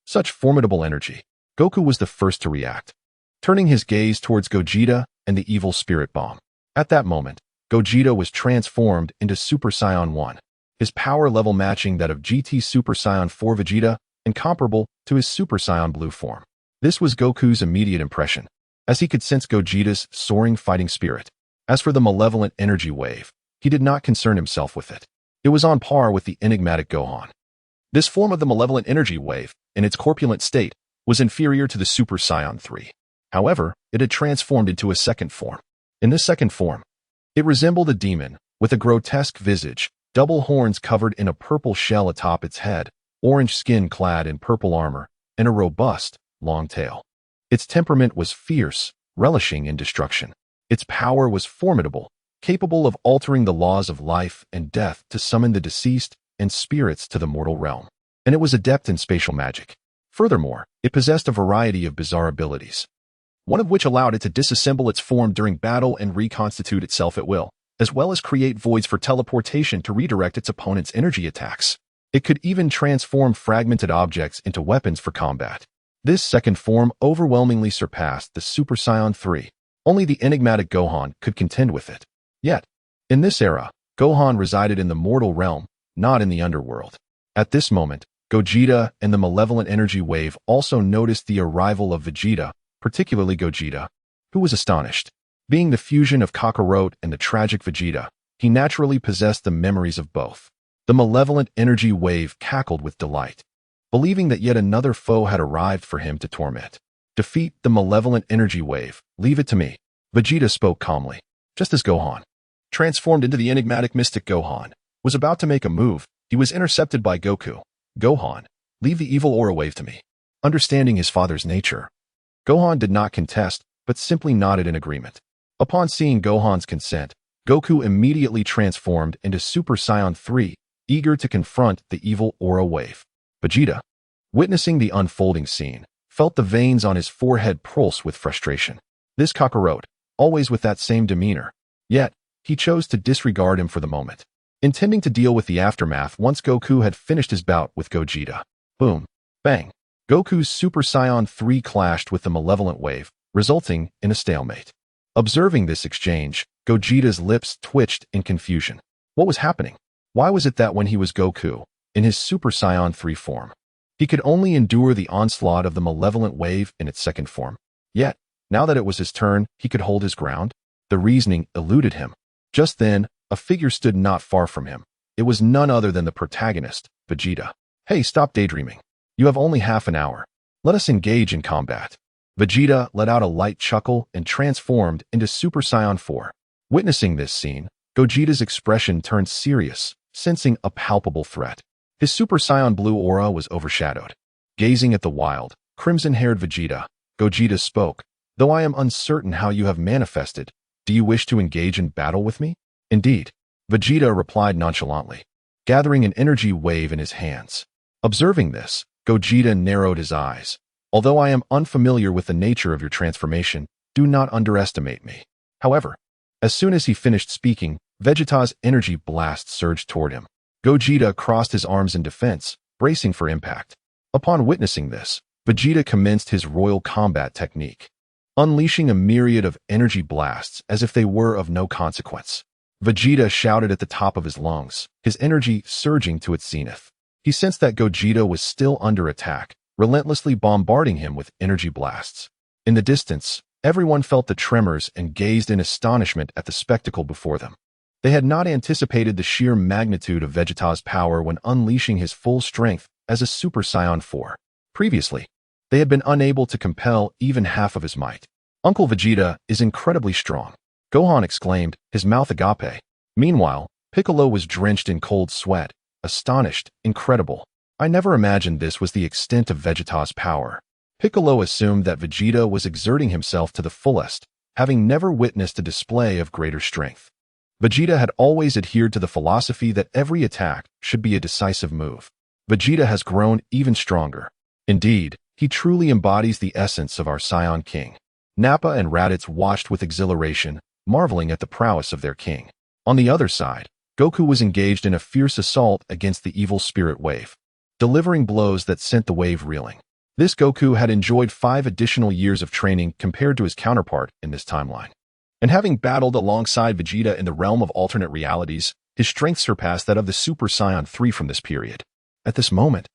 Such formidable energy. Goku was the first to react, turning his gaze towards Gogeta and the evil spirit bomb. At that moment, Gogeta was transformed into Super Saiyan 1, his power level matching that of GT Super Saiyan 4 Vegeta and comparable to his Super Saiyan Blue form. This was Goku's immediate impression, as he could sense Gogeta's soaring fighting spirit. As for the malevolent energy wave, he did not concern himself with it. It was on par with the enigmatic Gohan. This form of the malevolent energy wave, in its corpulent state, was inferior to the Super Saiyan 3. However, it had transformed into a second form. In this second form, it resembled a demon, with a grotesque visage, double horns covered in a purple shell atop its head, orange skin clad in purple armor, and a robust, long tail. Its temperament was fierce, relishing in destruction. Its power was formidable, capable of altering the laws of life and death to summon the deceased and spirits to the mortal realm. And it was adept in spatial magic. Furthermore, it possessed a variety of bizarre abilities, one of which allowed it to disassemble its form during battle and reconstitute itself at will, as well as create voids for teleportation to redirect its opponent's energy attacks. It could even transform fragmented objects into weapons for combat. This second form overwhelmingly surpassed the Super Saiyan 3. Only the enigmatic Gohan could contend with it. Yet, in this era, Gohan resided in the mortal realm, not in the underworld. At this moment, Gogeta and the malevolent energy wave also noticed the arrival of Vegeta, particularly Gogeta, who was astonished. Being the fusion of Kakarot and the tragic Vegeta, he naturally possessed the memories of both. The malevolent energy wave cackled with delight, believing that yet another foe had arrived for him to torment. "Defeat the malevolent energy wave. Leave it to me," Vegeta spoke calmly. Just as Gohan, transformed into the enigmatic mystic Gohan, was about to make a move, he was intercepted by Goku. "Gohan, leave the evil aura wave to me." Understanding his father's nature, Gohan did not contest, but simply nodded in agreement. Upon seeing Gohan's consent, Goku immediately transformed into Super Saiyan 3, eager to confront the evil aura wave. Vegeta, witnessing the unfolding scene, felt the veins on his forehead pulse with frustration. This Kakarot, always with that same demeanor. Yet, he chose to disregard him for the moment, intending to deal with the aftermath once Goku had finished his bout with Gogeta. Boom. Bang. Goku's Super Saiyan 3 clashed with the malevolent wave, resulting in a stalemate. Observing this exchange, Gogeta's lips twitched in confusion. What was happening? Why was it that when he was Goku, in his Super Saiyan 3 form, he could only endure the onslaught of the malevolent wave in its second form? Yet, now that it was his turn, he could hold his ground? The reasoning eluded him. Just then, a figure stood not far from him. It was none other than the protagonist, Vegeta. "Hey, stop daydreaming. You have only half an hour. Let us engage in combat." Vegeta let out a light chuckle and transformed into Super Saiyan 4. Witnessing this scene, Gogeta's expression turned serious, sensing a palpable threat. His Super Saiyan blue aura was overshadowed. Gazing at the wild, crimson-haired Vegeta, Gogeta spoke, "Though I am uncertain how you have manifested, do you wish to engage in battle with me?" "Indeed," Vegeta replied nonchalantly, gathering an energy wave in his hands. Observing this, Gogeta narrowed his eyes. "Although I am unfamiliar with the nature of your transformation, do not underestimate me." However, as soon as he finished speaking, Vegeta's energy blast surged toward him. Gogeta crossed his arms in defense, bracing for impact. Upon witnessing this, Vegeta commenced his royal combat technique, unleashing a myriad of energy blasts as if they were of no consequence. Vegeta shouted at the top of his lungs, his energy surging to its zenith. He sensed that Gogeta was still under attack, relentlessly bombarding him with energy blasts. In the distance, everyone felt the tremors and gazed in astonishment at the spectacle before them. They had not anticipated the sheer magnitude of Vegeta's power when unleashing his full strength as a Super Saiyan 4. Previously, they had been unable to compel even half of his might. "Uncle Vegeta is incredibly strong," Gohan exclaimed, his mouth agape. Meanwhile, Piccolo was drenched in cold sweat, astonished, incredible. "I never imagined this was the extent of Vegeta's power." Piccolo assumed that Vegeta was exerting himself to the fullest, having never witnessed a display of greater strength. Vegeta had always adhered to the philosophy that every attack should be a decisive move. Vegeta has grown even stronger. Indeed, he truly embodies the essence of our Saiyan King. Nappa and Raditz watched with exhilaration, marveling at the prowess of their king. On the other side, Goku was engaged in a fierce assault against the evil spirit wave, delivering blows that sent the wave reeling. This Goku had enjoyed 5 additional years of training compared to his counterpart in this timeline. And having battled alongside Vegeta in the realm of alternate realities, his strength surpassed that of the Super Saiyan 3 from this period. At this moment,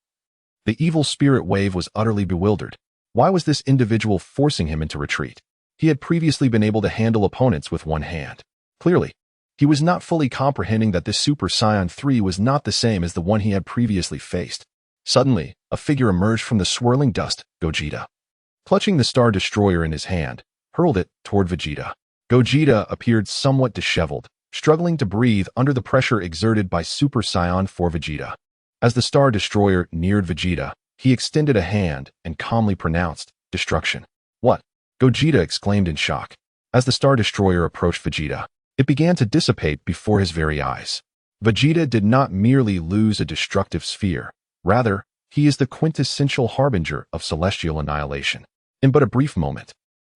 the evil spirit wave was utterly bewildered. Why was this individual forcing him into retreat? He had previously been able to handle opponents with one hand. Clearly, he was not fully comprehending that this Super Saiyan 3 was not the same as the one he had previously faced. Suddenly, a figure emerged from the swirling dust, Gogeta. Clutching the Star Destroyer in his hand, hurled it toward Vegeta. Gogeta appeared somewhat disheveled, struggling to breathe under the pressure exerted by Super Saiyan 4 Vegeta. As the Star Destroyer neared Vegeta, he extended a hand and calmly pronounced, "Destruction." "What?" Gogeta exclaimed in shock. As the Star Destroyer approached Vegeta, it began to dissipate before his very eyes. Vegeta did not merely lose a destructive sphere. Rather, he is the quintessential harbinger of celestial annihilation. In but a brief moment,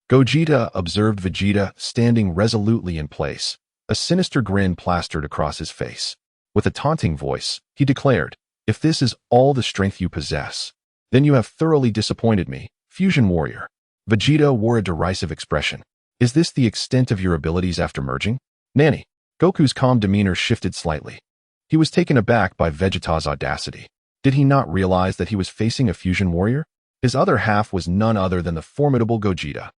Gogeta observed Vegeta standing resolutely in place, a sinister grin plastered across his face. With a taunting voice, he declared, "If this is all the strength you possess, then you have thoroughly disappointed me, Fusion Warrior." Vegeta wore a derisive expression. "Is this the extent of your abilities after merging?" "Nanny." Goku's calm demeanor shifted slightly. He was taken aback by Vegeta's audacity. Did he not realize that he was facing a Fusion Warrior? His other half was none other than the formidable Gogeta.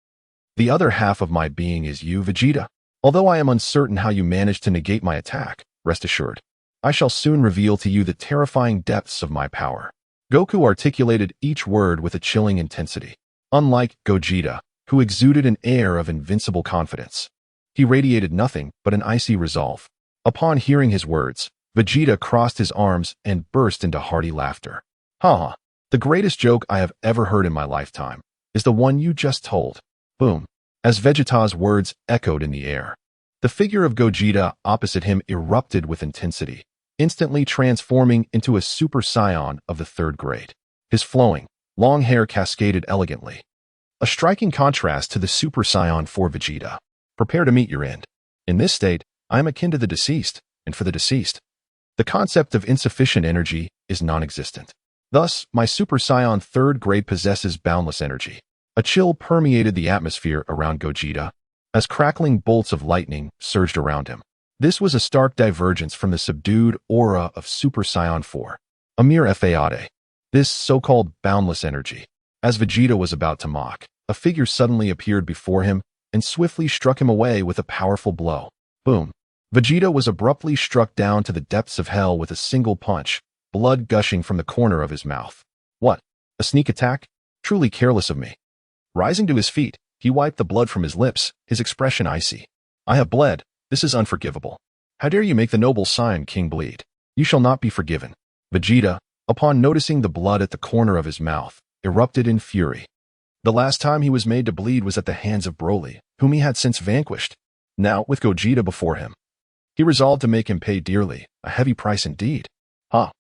"The other half of my being is you, Vegeta. Although I am uncertain how you managed to negate my attack, rest assured, I shall soon reveal to you the terrifying depths of my power." Goku articulated each word with a chilling intensity. Unlike Gogeta, who exuded an air of invincible confidence, he radiated nothing but an icy resolve. Upon hearing his words, Vegeta crossed his arms and burst into hearty laughter. "Haha, the greatest joke I have ever heard in my lifetime is the one you just told." Boom. As Vegeta's words echoed in the air, the figure of Gogeta opposite him erupted with intensity, instantly transforming into a Super Saiyan of the 3rd grade. His flowing, long hair cascaded elegantly, a striking contrast to the Super Saiyan 4 Vegeta. Prepare to meet your end. In this state, I am akin to the deceased, and for the deceased, the concept of insufficient energy is non-existent. Thus, my Super Saiyan 3rd grade possesses boundless energy. A chill permeated the atmosphere around Gogeta, as crackling bolts of lightning surged around him. This was a stark divergence from the subdued aura of Super Saiyan 4. A mere fade. This so-called boundless energy. As Vegeta was about to mock, a figure suddenly appeared before him and swiftly struck him away with a powerful blow. Boom. Vegeta was abruptly struck down to the depths of hell with a single punch, blood gushing from the corner of his mouth. "What? A sneak attack? Truly careless of me." Rising to his feet, he wiped the blood from his lips, his expression icy. I have bled. This is unforgivable. How dare you make the noble Saiyan King bleed? You shall not be forgiven. Vegeta, upon noticing the blood at the corner of his mouth, erupted in fury. The last time he was made to bleed was at the hands of Broly, whom he had since vanquished. Now, with Gogeta before him, he resolved to make him pay dearly, a heavy price indeed. Ha!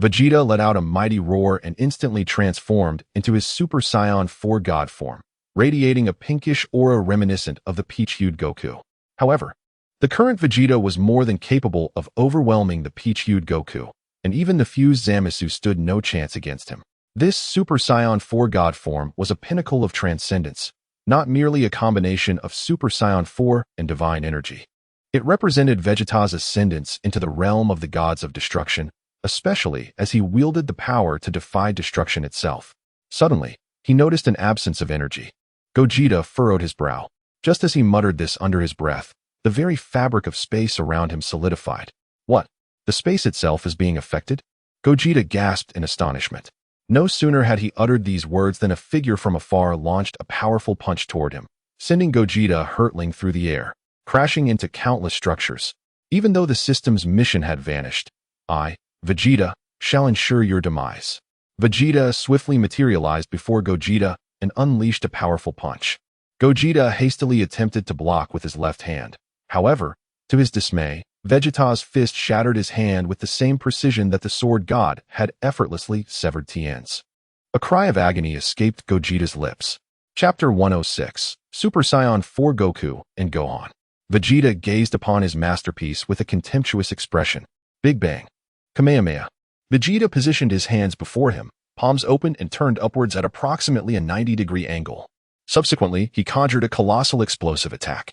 Vegeta let out a mighty roar and instantly transformed into his Super Saiyan 4 God form, radiating a pinkish aura reminiscent of the peach-hued Goku. However, the current Vegeta was more than capable of overwhelming the peach-hued Goku, and even the fused Zamasu stood no chance against him. This Super Saiyan 4 God form was a pinnacle of transcendence, not merely a combination of Super Saiyan 4 and divine energy. It represented Vegeta's ascendance into the realm of the gods of destruction, especially as he wielded the power to defy destruction itself. Suddenly, he noticed an absence of energy. Gogeta furrowed his brow. Just as he muttered this under his breath, the very fabric of space around him solidified. What? The space itself is being affected? Gogeta gasped in astonishment. No sooner had he uttered these words than a figure from afar launched a powerful punch toward him, sending Gogeta hurtling through the air, crashing into countless structures. Even though the system's mission had vanished, I, Vegeta, shall ensure your demise. Vegeta swiftly materialized before Gogeta and unleashed a powerful punch. Gogeta hastily attempted to block with his left hand. However, to his dismay, Vegeta's fist shattered his hand with the same precision that the sword god had effortlessly severed Tien's. A cry of agony escaped Gogeta's lips. Chapter 106, Super Saiyan 4 Goku and Gohan. Vegeta gazed upon his masterpiece with a contemptuous expression. Big Bang. Kamehameha. Vegeta positioned his hands before him, palms opened and turned upwards at approximately a 90-degree angle. Subsequently, he conjured a colossal explosive attack,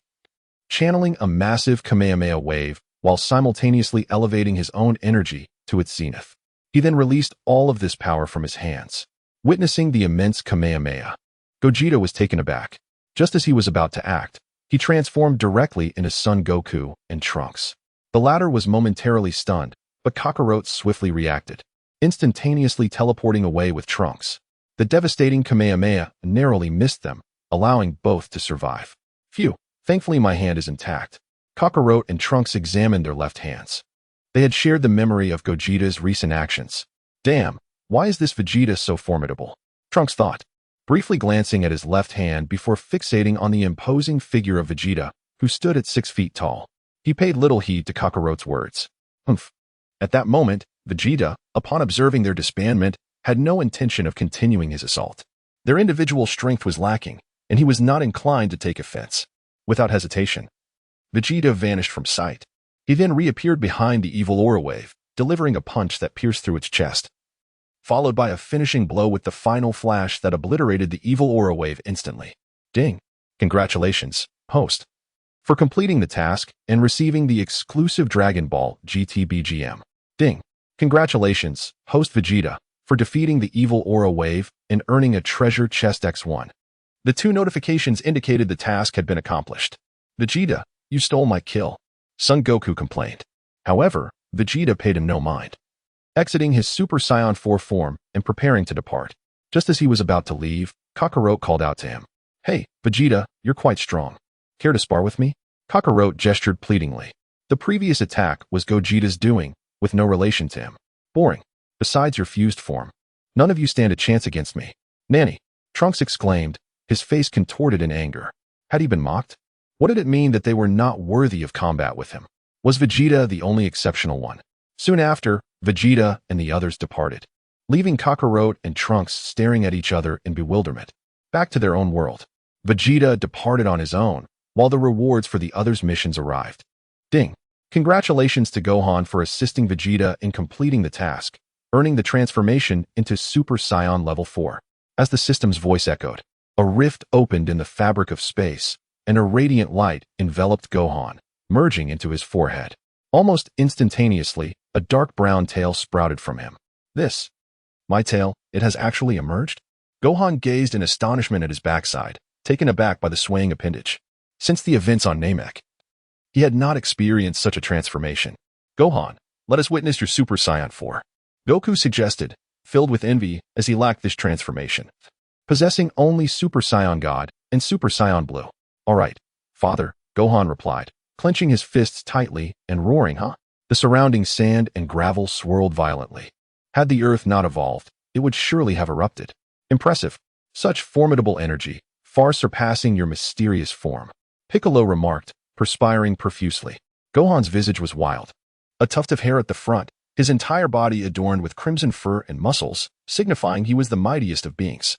channeling a massive Kamehameha wave while simultaneously elevating his own energy to its zenith. He then released all of this power from his hands. Witnessing the immense Kamehameha, Gogeta was taken aback. Just as he was about to act, he transformed directly into Son Goku and Trunks. The latter was momentarily stunned, but Kakarot swiftly reacted, instantaneously teleporting away with Trunks. The devastating Kamehameha narrowly missed them, allowing both to survive. Phew, thankfully my hand is intact. Kakarot and Trunks examined their left hands. They had shared the memory of Gogeta's recent actions. Damn, why is this Vegeta so formidable? Trunks thought, briefly glancing at his left hand before fixating on the imposing figure of Vegeta, who stood at 6 feet tall. He paid little heed to Kakarot's words. Humph. At that moment, Vegeta, upon observing their disbandment, had no intention of continuing his assault. Their individual strength was lacking, and he was not inclined to take offense. Without hesitation, Vegeta vanished from sight. He then reappeared behind the evil aura wave, delivering a punch that pierced through its chest, followed by a finishing blow with the final flash that obliterated the evil aura wave instantly. Ding! Congratulations, host, for completing the task and receiving the exclusive Dragon Ball GT BGM. Ding! Congratulations, host Vegeta, for defeating the evil aura wave and earning a treasure chest X1. The 2 notifications indicated the task had been accomplished. Vegeta, you stole my kill, Son Goku complained. However, Vegeta paid him no mind, exiting his Super Saiyan 4 form and preparing to depart. Just as he was about to leave, Kakarot called out to him. Hey, Vegeta, you're quite strong. Care to spar with me? Kakarot gestured pleadingly. The previous attack was Gogeta's doing, with no relation to him. Boring. Besides your fused form, none of you stand a chance against me. Nanny, Trunks exclaimed, his face contorted in anger. Had he been mocked? What did it mean that they were not worthy of combat with him? Was Vegeta the only exceptional one? Soon after, Vegeta and the others departed, leaving Kakarot and Trunks staring at each other in bewilderment. Back to their own world, Vegeta departed on his own, while the rewards for the others' missions arrived. Ding! Congratulations to Gohan for assisting Vegeta in completing the task, earning the transformation into Super Saiyan Level 4. As the system's voice echoed, a rift opened in the fabric of space, and a radiant light enveloped Gohan, merging into his forehead. Almost instantaneously, a dark brown tail sprouted from him. This, my tail, it has actually emerged? Gohan gazed in astonishment at his backside, taken aback by the swaying appendage. Since the events on Namek, he had not experienced such a transformation. Gohan, let us witness your Super Saiyan 4. Goku suggested, filled with envy as he lacked this transformation. possessing only Super Saiyan God and Super Saiyan Blue. All right, Father, Gohan replied, clenching his fists tightly and roaring, huh? The surrounding sand and gravel swirled violently. Had the earth not evolved, it would surely have erupted. Impressive. Such formidable energy, far surpassing your mysterious form. Piccolo remarked, perspiring profusely. Gohan's visage was wild. A tuft of hair at the front, his entire body adorned with crimson fur and muscles, signifying he was the mightiest of beings.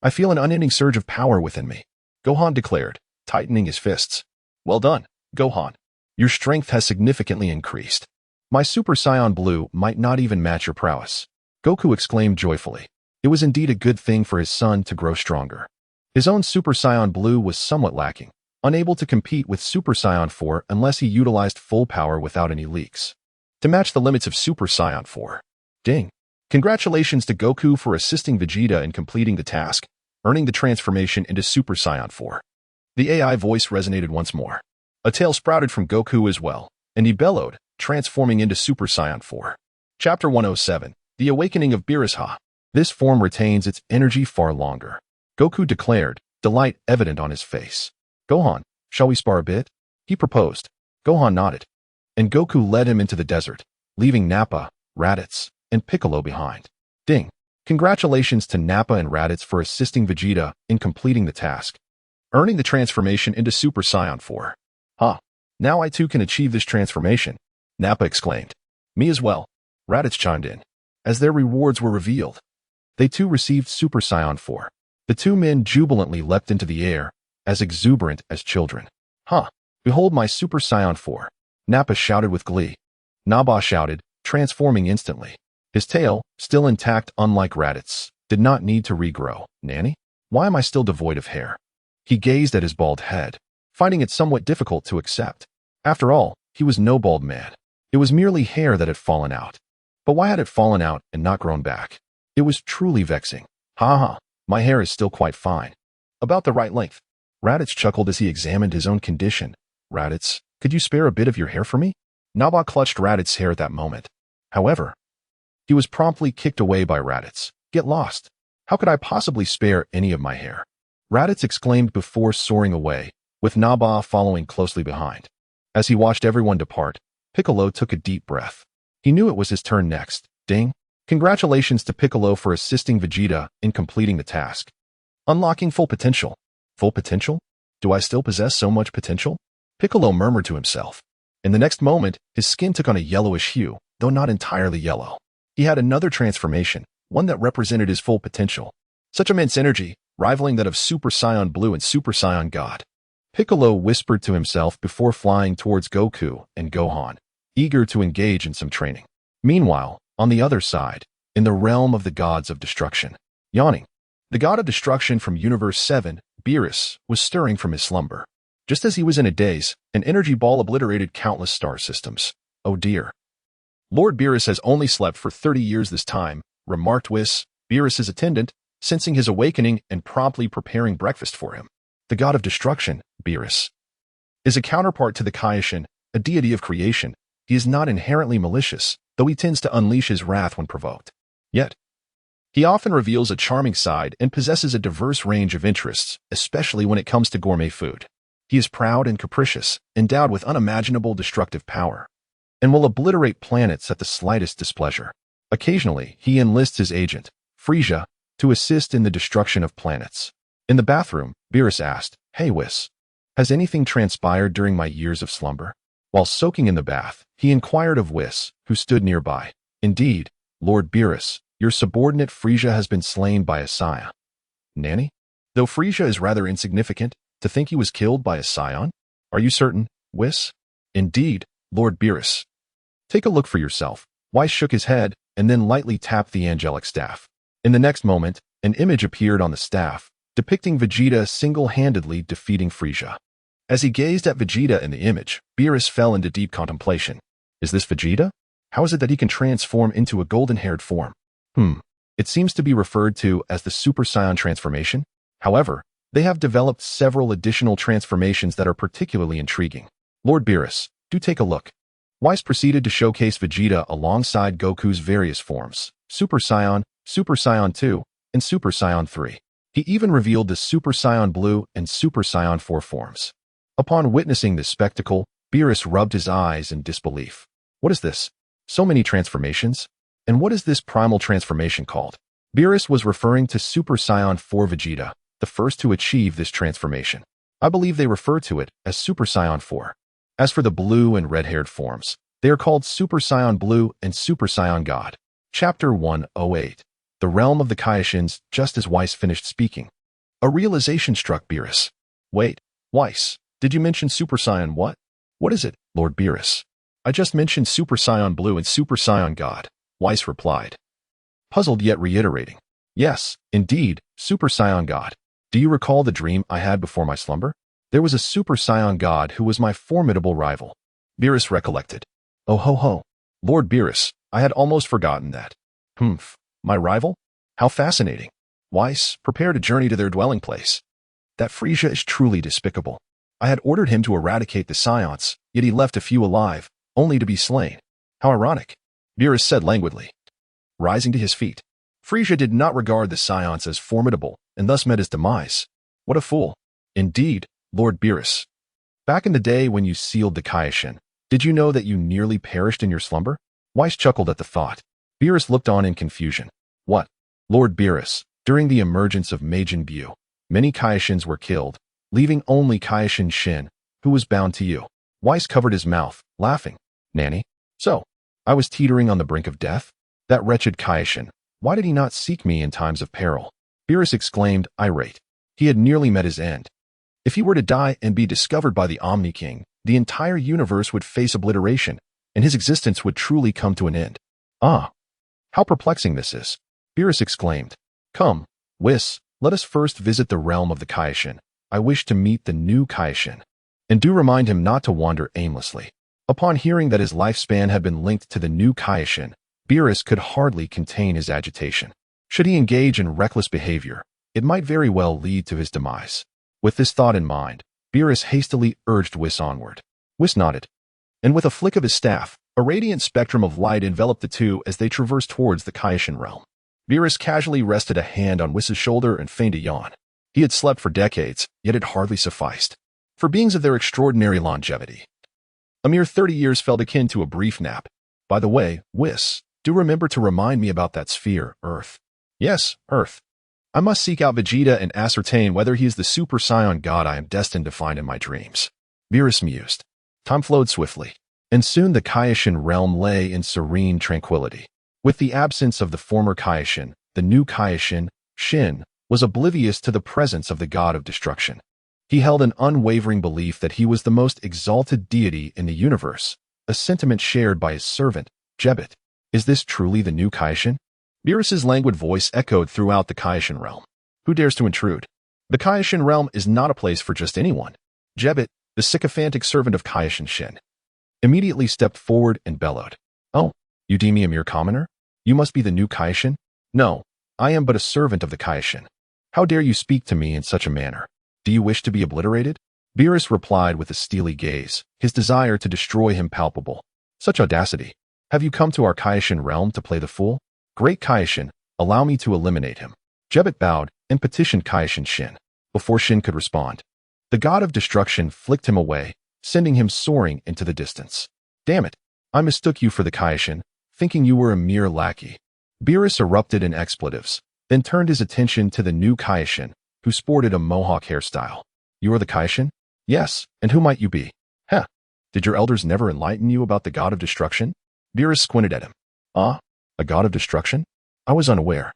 I feel an unending surge of power within me, Gohan declared, tightening his fists. Well done, Gohan. Your strength has significantly increased. My Super Saiyan Blue might not even match your prowess. Goku exclaimed joyfully. It was indeed a good thing for his son to grow stronger. His own Super Saiyan Blue was somewhat lacking, unable to compete with Super Saiyan 4 unless he utilized full power without any leaks. To match the limits of Super Saiyan 4. Ding. Congratulations to Goku for assisting Vegeta in completing the task, earning the transformation into Super Saiyan 4. The AI voice resonated once more. A tail sprouted from Goku as well, and he bellowed, transforming into Super Saiyan 4. Chapter 107, The Awakening of Beerus. This form retains its energy far longer, Goku declared, delight evident on his face. Gohan, shall we spar a bit? He proposed. Gohan nodded. And Goku led him into the desert, leaving Nappa, Raditz, and Piccolo behind. Ding. Congratulations to Nappa and Raditz for assisting Vegeta in completing the task, earning the transformation into Super Saiyan 4. Now I too can achieve this transformation, Nappa exclaimed. Me as well, Raditz chimed in. As their rewards were revealed, they too received Super Saiyan 4. The two men jubilantly leapt into the air, as exuberant as children. Behold my Super Saiyan 4, Nappa shouted with glee. Naba shouted, transforming instantly. His tail, still intact unlike Raditz, did not need to regrow. Nanny? Why am I still devoid of hair? He gazed at his bald head, finding it somewhat difficult to accept. After all, he was no bald man. It was merely hair that had fallen out. But why had it fallen out and not grown back? It was truly vexing. My hair is still quite fine. About the right length. Raditz chuckled as he examined his own condition. Raditz, could you spare a bit of your hair for me? Naba clutched Raditz's hair at that moment. However, he was promptly kicked away by Raditz. Get lost. How could I possibly spare any of my hair? Raditz exclaimed before soaring away, with Naba following closely behind. As he watched everyone depart, Piccolo took a deep breath. He knew it was his turn next. Ding. Congratulations to Piccolo for assisting Vegeta in completing the task. Unlocking full potential. Full potential? Do I still possess so much potential? Piccolo murmured to himself. In the next moment, his skin took on a yellowish hue, though not entirely yellow. He had another transformation, one that represented his full potential. Such immense energy, rivaling that of Super Saiyan Blue and Super Saiyan God. Piccolo whispered to himself before flying towards Goku and Gohan, eager to engage in some training. Meanwhile, on the other side, in the realm of the gods of destruction, yawning, the god of destruction from Universe 7, Beerus, was stirring from his slumber. Just as he was in a daze, an energy ball obliterated countless star systems. Oh dear. Lord Beerus has only slept for 30 years this time, remarked Whis, Beerus's attendant, sensing his awakening and promptly preparing breakfast for him. The god of destruction, Beerus, is a counterpart to the Kaioshin, a deity of creation. He is not inherently malicious, though he tends to unleash his wrath when provoked. Yet, he often reveals a charming side and possesses a diverse range of interests, especially when it comes to gourmet food. He is proud and capricious, endowed with unimaginable destructive power, and will obliterate planets at the slightest displeasure. Occasionally, he enlists his agent, Frieza, to assist in the destruction of planets. In the bathroom, Beerus asked, Hey Whis, has anything transpired during my years of slumber? While soaking in the bath, he inquired of Whis, who stood nearby. Indeed, Lord Beerus, your subordinate Frieza has been slain by a Saiyan. Nanny? Though Frieza is rather insignificant, to think he was killed by a Saiyan? Are you certain, Whis? Indeed, Lord Beerus. Take a look for yourself. Whis shook his head, and then lightly tapped the angelic staff. In the next moment, an image appeared on the staff, depicting Vegeta single-handedly defeating Frieza. As he gazed at Vegeta in the image, Beerus fell into deep contemplation. Is this Vegeta? How is it that he can transform into a golden-haired form? It seems to be referred to as the Super Saiyan transformation. However, they have developed several additional transformations that are particularly intriguing. Lord Beerus, do take a look. Whis proceeded to showcase Vegeta alongside Goku's various forms, Super Saiyan 2, and Super Saiyan 3. He even revealed the Super Saiyan Blue and Super Saiyan 4 forms. Upon witnessing this spectacle, Beerus rubbed his eyes in disbelief. What is this? So many transformations? And what is this primal transformation called? Beerus was referring to Super Saiyan 4 Vegeta, the first to achieve this transformation. I believe they refer to it as Super Saiyan 4. As for the blue and red-haired forms, they are called Super Saiyan Blue and Super Saiyan God. Chapter 108. The Realm of the Kaishins, just as Weiss finished speaking. A realization struck Beerus. Wait, Weiss, did you mention Super Saiyan what? What is it, Lord Beerus? I just mentioned Super Saiyan Blue and Super Saiyan God, Weiss replied. Puzzled yet reiterating. Yes, indeed, Super Saiyan God. Do you recall the dream I had before my slumber? There was a Super Saiyan God who was my formidable rival. Beerus recollected. Oh ho ho. Lord Beerus, I had almost forgotten that. Humph. My rival? How fascinating. Weiss, prepare to journey to their dwelling place. That Frieza is truly despicable. I had ordered him to eradicate the Scions, yet he left a few alive, only to be slain. How ironic. Beerus said languidly. Rising to his feet. Frieza did not regard the Scions as formidable, and thus met his demise. What a fool. Indeed, Lord Beerus. Back in the day when you sealed the Kaishin, did you know that you nearly perished in your slumber? Weiss chuckled at the thought. Beerus looked on in confusion. What? Lord Beerus, during the emergence of Majin Buu, many Kaishins were killed, leaving only Kaishin Shin, who was bound to you. Weiss covered his mouth, laughing. Nanny? So, I was teetering on the brink of death? That wretched Kaishin, why did he not seek me in times of peril? Beerus exclaimed, irate. He had nearly met his end. If he were to die and be discovered by the Omni King, the entire universe would face obliteration, and his existence would truly come to an end. Ah! How perplexing this is. Beerus exclaimed. Come, Whis, let us first visit the realm of the Kaishin. I wish to meet the new Kaishin. And do remind him not to wander aimlessly. Upon hearing that his lifespan had been linked to the new Kaishin, Beerus could hardly contain his agitation. Should he engage in reckless behavior, it might very well lead to his demise. With this thought in mind, Beerus hastily urged Whis onward. Whis nodded. And with a flick of his staff, a radiant spectrum of light enveloped the two as they traversed towards the Kaishin realm. Beerus casually rested a hand on Whis' shoulder and feigned a yawn. He had slept for decades, yet it hardly sufficed. For beings of their extraordinary longevity, a mere 30 years felt akin to a brief nap. By the way, Whis, do remember to remind me about that sphere, Earth. Yes, Earth. I must seek out Vegeta and ascertain whether he is the Super Saiyan God I am destined to find in my dreams. Beerus mused. Time flowed swiftly, and soon the Kaishin realm lay in serene tranquility. With the absence of the former Kaishin, the new Kaishin, Shin, was oblivious to the presence of the god of destruction. He held an unwavering belief that he was the most exalted deity in the universe, a sentiment shared by his servant, Jebet. Is this truly the new Kaishin? Beerus's languid voice echoed throughout the Kaishin realm. Who dares to intrude? The Kaishin realm is not a place for just anyone. Jebet, the sycophantic servant of Kaishin Shin, immediately stepped forward and bellowed. Oh, you deem me a mere commoner? You must be the new Kaishin? No, I am but a servant of the Kaishin. How dare you speak to me in such a manner? Do you wish to be obliterated? Beerus replied with a steely gaze, his desire to destroy him palpable. Such audacity. Have you come to our Kaishin realm to play the fool? Great Kaishin, allow me to eliminate him. Jebet bowed and petitioned Kaishin Shin. Before Shin could respond, the god of destruction flicked him away, sending him soaring into the distance. Damn it, I mistook you for the Kaishin, thinking you were a mere lackey. Beerus erupted in expletives, then turned his attention to the new Kaishin, who sported a mohawk hairstyle. You are the Kaishin? Yes, and who might you be? Heh, did your elders never enlighten you about the god of destruction? Beerus squinted at him. Ah, a god of destruction? I was unaware.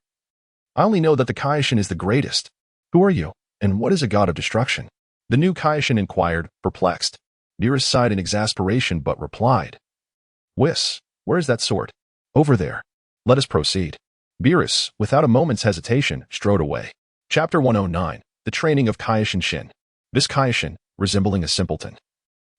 I only know that the Kaishin is the greatest. Who are you, and what is a god of destruction? The new Kaishin inquired, perplexed. Beerus sighed in exasperation but replied. Whis, where is that sword? Over there. Let us proceed. Beerus, without a moment's hesitation, strode away. Chapter 109. The Training of Kaishin Shin. This Kaishin, resembling a simpleton,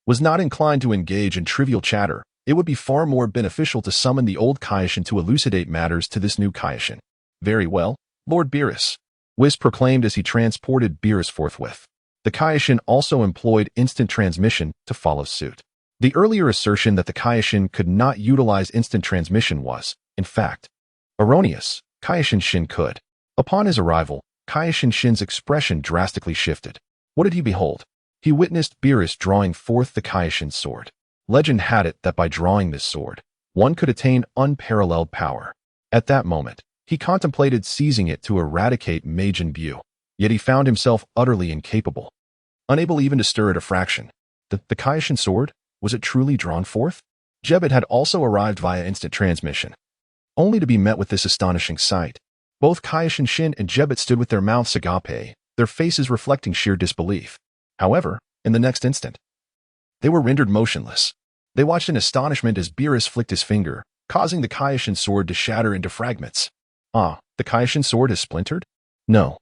was not inclined to engage in trivial chatter. It would be far more beneficial to summon the old Kaishin to elucidate matters to this new Kaishin. Very well, Lord Beerus, Whis proclaimed as he transported Beerus forthwith. The Kaishin also employed instant transmission to follow suit. The earlier assertion that the Kaishin could not utilize instant transmission was, in fact, erroneous. Kaishin Shin could. Upon his arrival, Kaioshin Shin's expression drastically shifted. What did he behold? He witnessed Beerus drawing forth the Kaioshin sword. Legend had it that by drawing this sword, one could attain unparalleled power. At that moment, he contemplated seizing it to eradicate Majin Buu, yet he found himself utterly incapable. Unable even to stir it a fraction. The Kaioshin sword? Was it truly drawn forth? Jebbet had also arrived via instant transmission, only to be met with this astonishing sight. Both Kaioshin Shin and Jebbet stood with their mouths agape, their faces reflecting sheer disbelief. However, in the next instant, they were rendered motionless. They watched in astonishment as Beerus flicked his finger, causing the Kaioshin sword to shatter into fragments. Ah, the Kaioshin sword has splintered? No.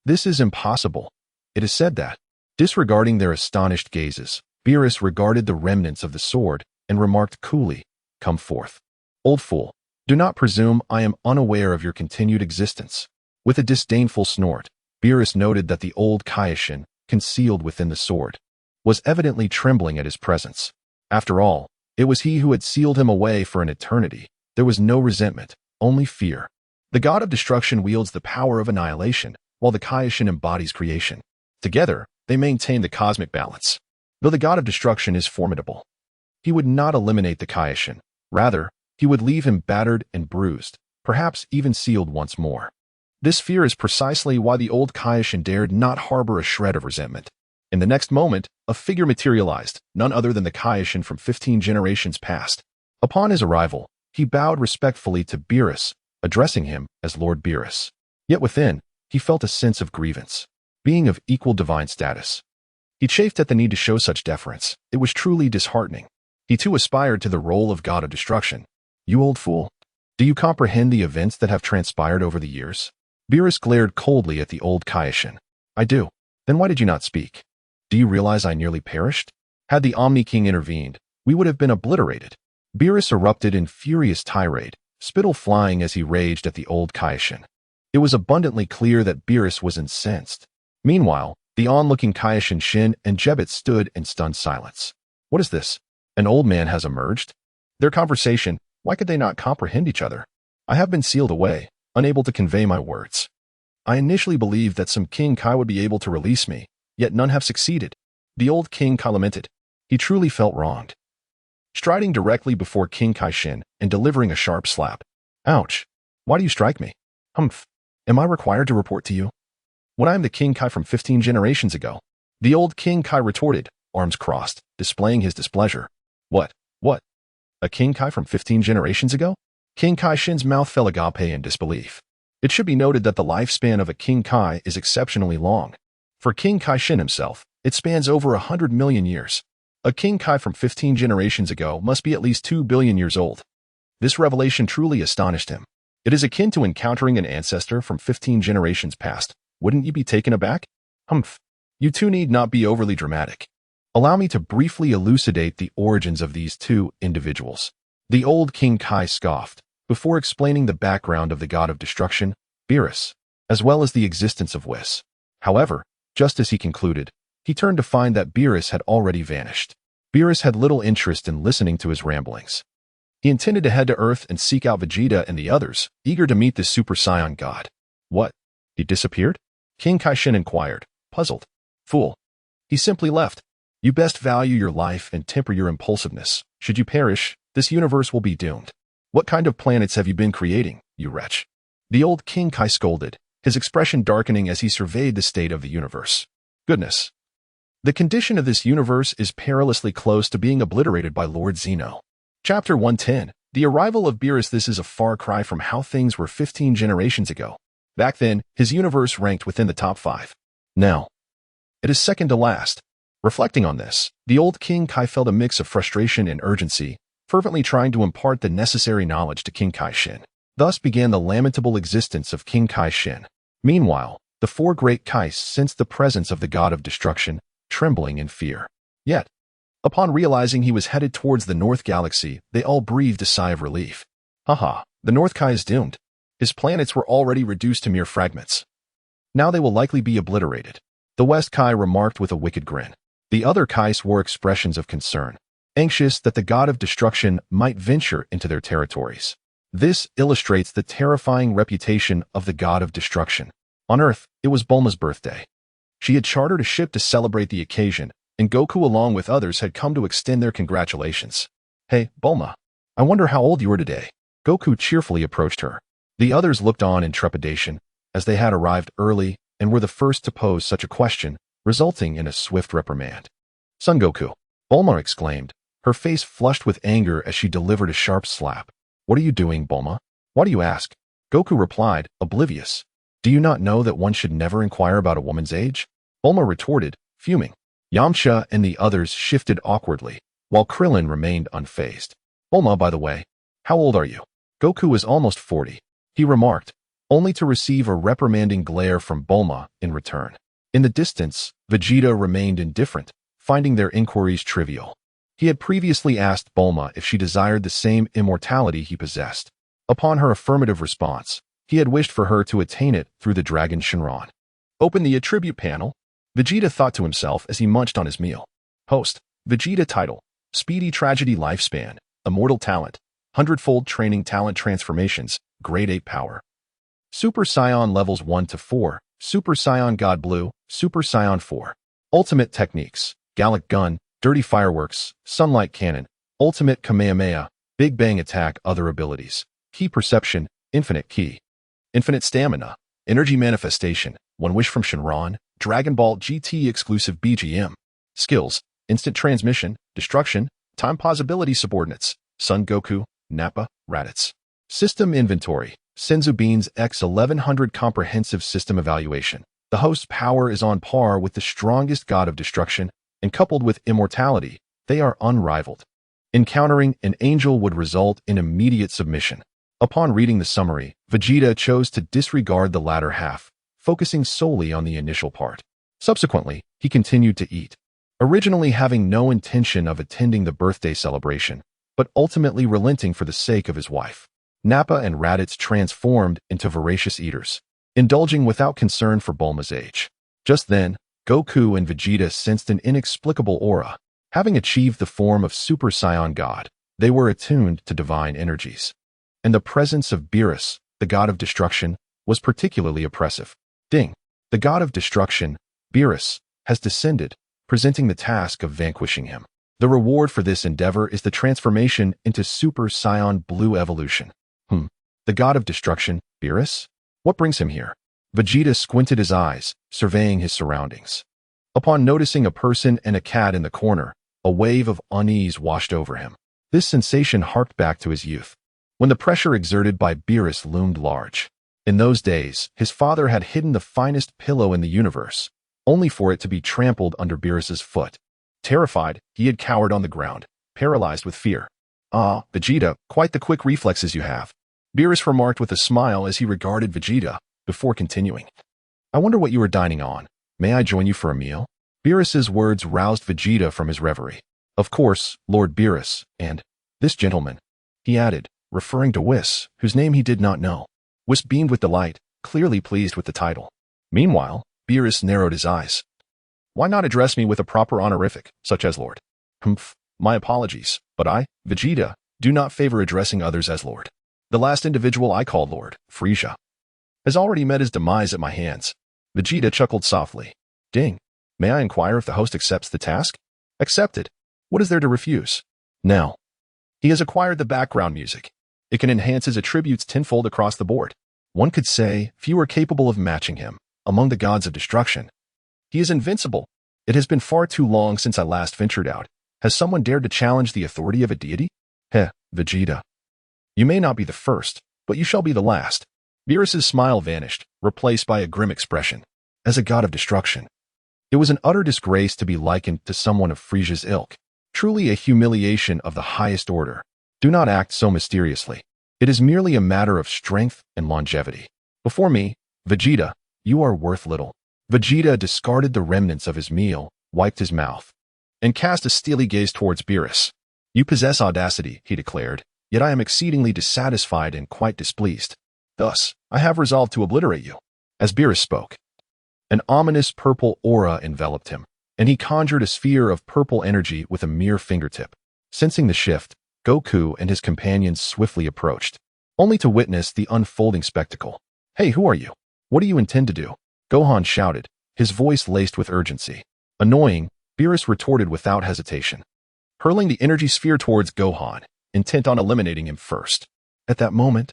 This is impossible. It is said that, disregarding their astonished gazes, Beerus regarded the remnants of the sword and remarked coolly, "Come forth. Old fool, do not presume I am unaware of your continued existence." With a disdainful snort, Beerus noted that the old Kaioshin, concealed within the sword, was evidently trembling at his presence. After all, it was he who had sealed him away for an eternity. There was no resentment, only fear. The god of destruction wields the power of annihilation, while the Kaioshin embodies creation. Together, they maintain the cosmic balance. Though the god of destruction is formidable, he would not eliminate the Kaioshin. Rather, he would leave him battered and bruised, perhaps even sealed once more. This fear is precisely why the old Kaioshin dared not harbor a shred of resentment. In the next moment, a figure materialized, none other than the Kaioshin from 15 generations past. Upon his arrival, he bowed respectfully to Beerus, addressing him as Lord Beerus. Yet within, he felt a sense of grievance. Being of equal divine status, he chafed at the need to show such deference. It was truly disheartening. He too aspired to the role of god of destruction. You old fool. Do you comprehend the events that have transpired over the years? Beerus glared coldly at the old Kaioshin. I do. Then why did you not speak? Do you realize I nearly perished? Had the Omni King intervened, we would have been obliterated. Beerus erupted in furious tirade, spittle flying as he raged at the old Kaioshin. It was abundantly clear that Beerus was incensed. Meanwhile, the onlooking Kaioshin Shin and Jebbet stood in stunned silence. What is this? An old man has emerged? Their conversation, why could they not comprehend each other? I have been sealed away, unable to convey my words. I initially believed that some King Kai would be able to release me, yet none have succeeded. The old King Kai lamented. He truly felt wronged. Striding directly before King Kaioshin and delivering a sharp slap. Ouch. Why do you strike me? Humph. Am I required to report to you? When I am the King Kai from 15 generations ago. The old King Kai retorted, arms crossed, displaying his displeasure. What? A King Kai from 15 generations ago? King Kaioshin's mouth fell agape in disbelief. It should be noted that the lifespan of a King Kai is exceptionally long. For King Kaioshin himself, it spans over 100 million years. A King Kai from 15 generations ago must be at least 2 billion years old. This revelation truly astonished him. It is akin to encountering an ancestor from 15 generations past. Wouldn't you be taken aback? Humph. You two need not be overly dramatic. Allow me to briefly elucidate the origins of these two individuals. The old King Kai scoffed, before explaining the background of the god of destruction, Beerus, as well as the existence of Whis. However, just as he concluded, he turned to find that Beerus had already vanished. Beerus had little interest in listening to his ramblings. He intended to head to Earth and seek out Vegeta and the others, eager to meet the Super Saiyan god. What? He disappeared? King Kaioshin inquired, puzzled. Fool. He simply left. You best value your life and temper your impulsiveness. Should you perish, this universe will be doomed. What kind of planets have you been creating, you wretch? The old King Kai scolded, his expression darkening as he surveyed the state of the universe. Goodness. The condition of this universe is perilously close to being obliterated by Lord Zeno. Chapter 110. The arrival of Beerus. This is a far cry from how things were 15 generations ago. Back then, his universe ranked within the top 5. Now, it is second to last. Reflecting on this, the old King Kai felt a mix of frustration and urgency, fervently trying to impart the necessary knowledge to King Kaioshin. Thus began the lamentable existence of King Kaioshin. Meanwhile, the 4 great Kais sensed the presence of the god of destruction, trembling in fear. Yet, upon realizing he was headed towards the North Galaxy, they all breathed a sigh of relief. Haha, the North Kai is doomed. His planets were already reduced to mere fragments. Now they will likely be obliterated. The West Kai remarked with a wicked grin. The other Kais wore expressions of concern, anxious that the god of destruction might venture into their territories. This illustrates the terrifying reputation of the god of destruction. On Earth, it was Bulma's birthday. She had chartered a ship to celebrate the occasion, and Goku along with others had come to extend their congratulations. Hey, Bulma, I wonder how old you are today. Goku cheerfully approached her. The others looked on in trepidation, as they had arrived early and were the first to pose such a question, resulting in a swift reprimand. Son Goku, Bulma exclaimed, her face flushed with anger as she delivered a sharp slap. What are you doing, Bulma? Why do you ask? Goku replied, oblivious. Do you not know that one should never inquire about a woman's age? Bulma retorted, fuming. Yamcha and the others shifted awkwardly, while Krillin remained unfazed. Bulma, by the way, how old are you? Goku was almost 40, he remarked, only to receive a reprimanding glare from Bulma in return. In the distance, Vegeta remained indifferent, finding their inquiries trivial. He had previously asked Bulma if she desired the same immortality he possessed. Upon her affirmative response, he had wished for her to attain it through the Dragon Shinran. Open the attribute panel, Vegeta thought to himself as he munched on his meal. Host, Vegeta title, Speedy Tragedy Lifespan, Immortal Talent, 100-fold Training Talent Transformations, Grade 8 Power. Super Saiyan Levels 1 to 4, Super Saiyan God Blue, Super Saiyan 4. Ultimate Techniques, Gallic Gun, Dirty Fireworks, Sunlight Cannon, Ultimate Kamehameha, Big Bang Attack. Other abilities, Ki Perception, Infinite Ki. Infinite Stamina, Energy Manifestation, One Wish from Shinran, Dragon Ball GT exclusive BGM. Skills, Instant Transmission, Destruction, Time Possibility Subordinates, Son Goku, Nappa, Raditz. System Inventory, Senzu Bean's X1100 Comprehensive System Evaluation. The host's power is on par with the strongest god of destruction, and coupled with immortality, they are unrivaled. Encountering an angel would result in immediate submission. Upon reading the summary, Vegeta chose to disregard the latter half, focusing solely on the initial part. Subsequently, he continued to eat, originally having no intention of attending the birthday celebration, but ultimately relenting for the sake of his wife. Nappa and Raditz transformed into voracious eaters, indulging without concern for Bulma's age. Just then, Goku and Vegeta sensed an inexplicable aura. Having achieved the form of Super Saiyan God, they were attuned to divine energies. And the presence of Beerus, the god of destruction, was particularly oppressive. Ding! The god of destruction, Beerus, has descended, presenting the task of vanquishing him. The reward for this endeavor is the transformation into Super Saiyan Blue evolution. The god of destruction, Beerus? What brings him here? Vegeta squinted his eyes, surveying his surroundings. Upon noticing a person and a cat in the corner, a wave of unease washed over him. This sensation harked back to his youth, when the pressure exerted by Beerus loomed large. In those days, his father had hidden the finest pillow in the universe, only for it to be trampled under Beerus's foot. Terrified, he had cowered on the ground, paralyzed with fear. Ah, Vegeta, quite the quick reflexes you have, Beerus remarked with a smile as he regarded Vegeta, before continuing. I wonder what you are dining on. May I join you for a meal? Beerus's words roused Vegeta from his reverie. Of course, Lord Beerus, and this gentleman, he added, referring to Whis, whose name he did not know. Whis beamed with delight, clearly pleased with the title. Meanwhile, Beerus narrowed his eyes. Why not address me with a proper honorific, such as Lord? Humph, my apologies, but I, Vegeta, do not favor addressing others as Lord. The last individual I called Lord, Frieza, has already met his demise at my hands. Vegeta chuckled softly. Ding. May I inquire if the host accepts the task? Accepted. What is there to refuse? Now, he has acquired the background music. It can enhance his attributes tenfold across the board. One could say few are capable of matching him among the gods of destruction. He is invincible. It has been far too long since I last ventured out. Has someone dared to challenge the authority of a deity? Heh, Vegeta. You may not be the first, but you shall be the last. Beerus's smile vanished, replaced by a grim expression. As a god of destruction, it was an utter disgrace to be likened to someone of Frieza's ilk. Truly a humiliation of the highest order. Do not act so mysteriously. It is merely a matter of strength and longevity. Before me, Vegeta, you are worth little. Vegeta discarded the remnants of his meal, wiped his mouth, and cast a steely gaze towards Beerus. You possess audacity, he declared, yet I am exceedingly dissatisfied and quite displeased. Thus, I have resolved to obliterate you. As Beerus spoke, an ominous purple aura enveloped him, and he conjured a sphere of purple energy with a mere fingertip. Sensing the shift, Goku and his companions swiftly approached, only to witness the unfolding spectacle. Hey, who are you? What do you intend to do? Gohan shouted, his voice laced with urgency. Annoying, Beerus retorted without hesitation, hurling the energy sphere towards Gohan, intent on eliminating him first. At that moment,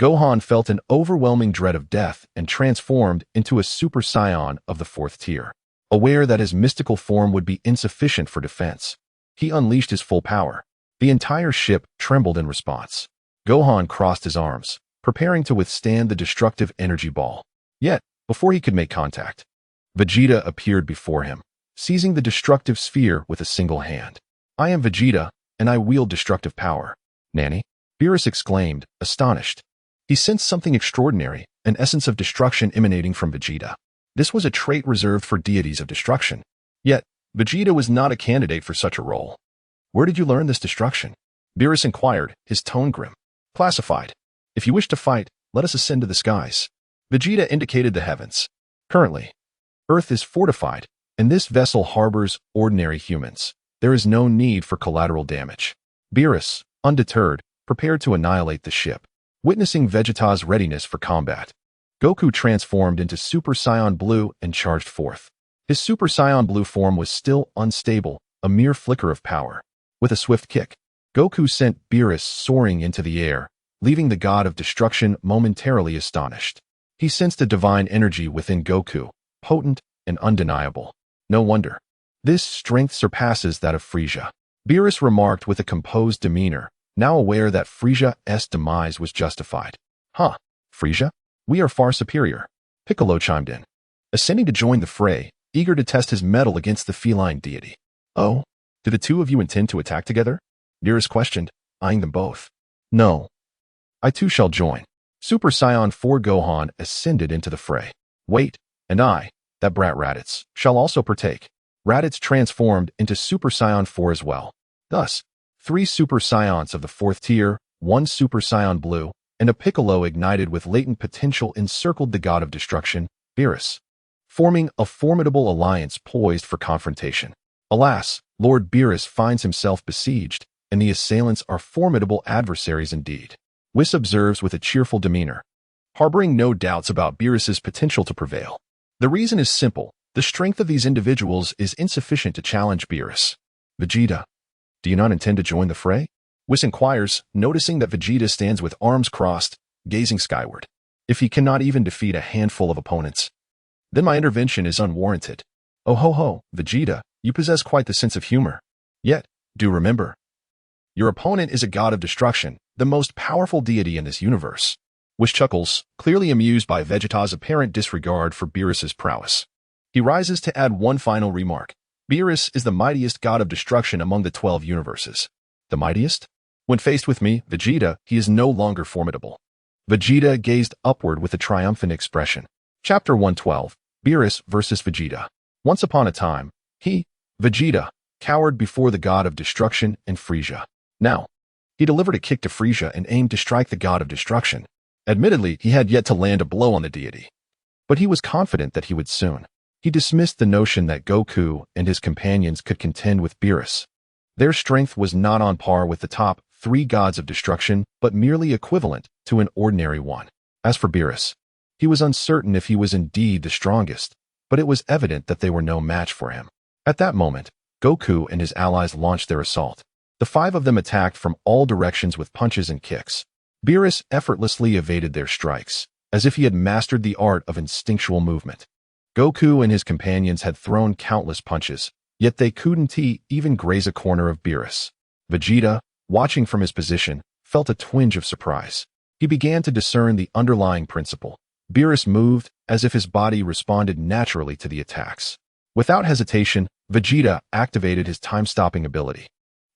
Gohan felt an overwhelming dread of death and transformed into a Super Saiyan of the 4th tier. Aware that his mystical form would be insufficient for defense, he unleashed his full power. The entire ship trembled in response. Gohan crossed his arms, preparing to withstand the destructive energy ball. Yet, before he could make contact, Vegeta appeared before him, seizing the destructive sphere with a single hand. I am Vegeta, and I wield destructive power. Nanny? Beerus exclaimed, astonished. He sensed something extraordinary, an essence of destruction emanating from Vegeta. This was a trait reserved for deities of destruction. Yet, Vegeta was not a candidate for such a role. Where did you learn this destruction? Beerus inquired, his tone grim. Classified. If you wish to fight, let us ascend to the skies. Vegeta indicated the heavens. Currently, Earth is fortified, and this vessel harbors ordinary humans. There is no need for collateral damage. Beerus, undeterred, prepared to annihilate the ship. Witnessing Vegeta's readiness for combat, Goku transformed into Super Saiyan Blue and charged forth. His Super Saiyan Blue form was still unstable, a mere flicker of power. With a swift kick, Goku sent Beerus soaring into the air, leaving the god of destruction momentarily astonished. He sensed a divine energy within Goku, potent and undeniable. No wonder. This strength surpasses that of Frieza. Beerus remarked with a composed demeanor, now aware that Frieza's demise was justified. Huh, Frieza? We are far superior. Piccolo chimed in, ascending to join the fray, eager to test his mettle against the feline deity. Oh, do the two of you intend to attack together? Beerus questioned, eyeing them both. No. I too shall join. Super Saiyan 4 Gohan ascended into the fray. Wait, and I, that brat Raditz, shall also partake. Raditz transformed into Super Saiyan 4 as well. Thus, 3 Super Saiyans of the 4th tier, 1 Super Saiyan Blue, and a Piccolo ignited with latent potential encircled the god of destruction, Beerus, forming a formidable alliance poised for confrontation. Alas, Lord Beerus finds himself besieged, and the assailants are formidable adversaries indeed. Whis observes with a cheerful demeanor, harboring no doubts about Beerus's potential to prevail. The reason is simple. The strength of these individuals is insufficient to challenge Beerus. Vegeta, do you not intend to join the fray? Whis inquires, noticing that Vegeta stands with arms crossed, gazing skyward. If he cannot even defeat a handful of opponents, then my intervention is unwarranted. Oh ho ho, Vegeta, you possess quite the sense of humor. Yet, do remember, your opponent is a god of destruction, the most powerful deity in this universe. Whis chuckles, clearly amused by Vegeta's apparent disregard for Beerus's prowess. He rises to add one final remark. Beerus is the mightiest god of destruction among the 12 universes. The mightiest? When faced with me, Vegeta, he is no longer formidable. Vegeta gazed upward with a triumphant expression. Chapter 112, Beerus versus Vegeta. Once upon a time, he, Vegeta, cowered before the god of destruction and Frieza. Now, he delivered a kick to Frieza and aimed to strike the god of destruction. Admittedly, he had yet to land a blow on the deity, but he was confident that he would soon. He dismissed the notion that Goku and his companions could contend with Beerus. Their strength was not on par with the top 3 gods of destruction, but merely equivalent to an ordinary one. As for Beerus, he was uncertain if he was indeed the strongest, but it was evident that they were no match for him. At that moment, Goku and his allies launched their assault. The 5 of them attacked from all directions with punches and kicks. Beerus effortlessly evaded their strikes, as if he had mastered the art of instinctual movement. Goku and his companions had thrown countless punches, yet they couldn't even graze a corner of Beerus. Vegeta, watching from his position, felt a twinge of surprise. He began to discern the underlying principle. Beerus moved as if his body responded naturally to the attacks. Without hesitation, Vegeta activated his time-stopping ability.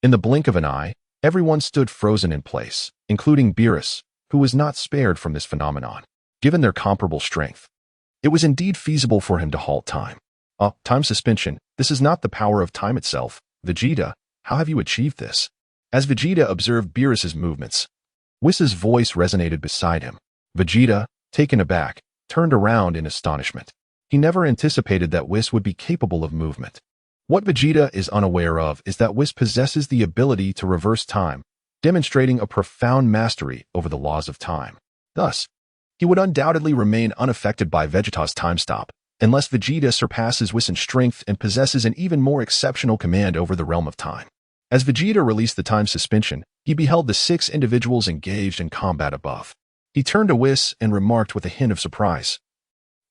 In the blink of an eye, everyone stood frozen in place, including Beerus, who was not spared from this phenomenon. Given their comparable strength, it was indeed feasible for him to halt time. Time suspension. This is not the power of time itself. Vegeta, how have you achieved this? As Vegeta observed Beerus's movements, Whis' voice resonated beside him. Vegeta, taken aback, turned around in astonishment. He never anticipated that Whis would be capable of movement. What Vegeta is unaware of is that Whis possesses the ability to reverse time, demonstrating a profound mastery over the laws of time. Thus, He would undoubtedly remain unaffected by Vegeta's time stop, unless Vegeta surpasses Whis in strength and possesses an even more exceptional command over the realm of time. As Vegeta released the time suspension, he beheld the 6 individuals engaged in combat above. He turned to Whis and remarked with a hint of surprise,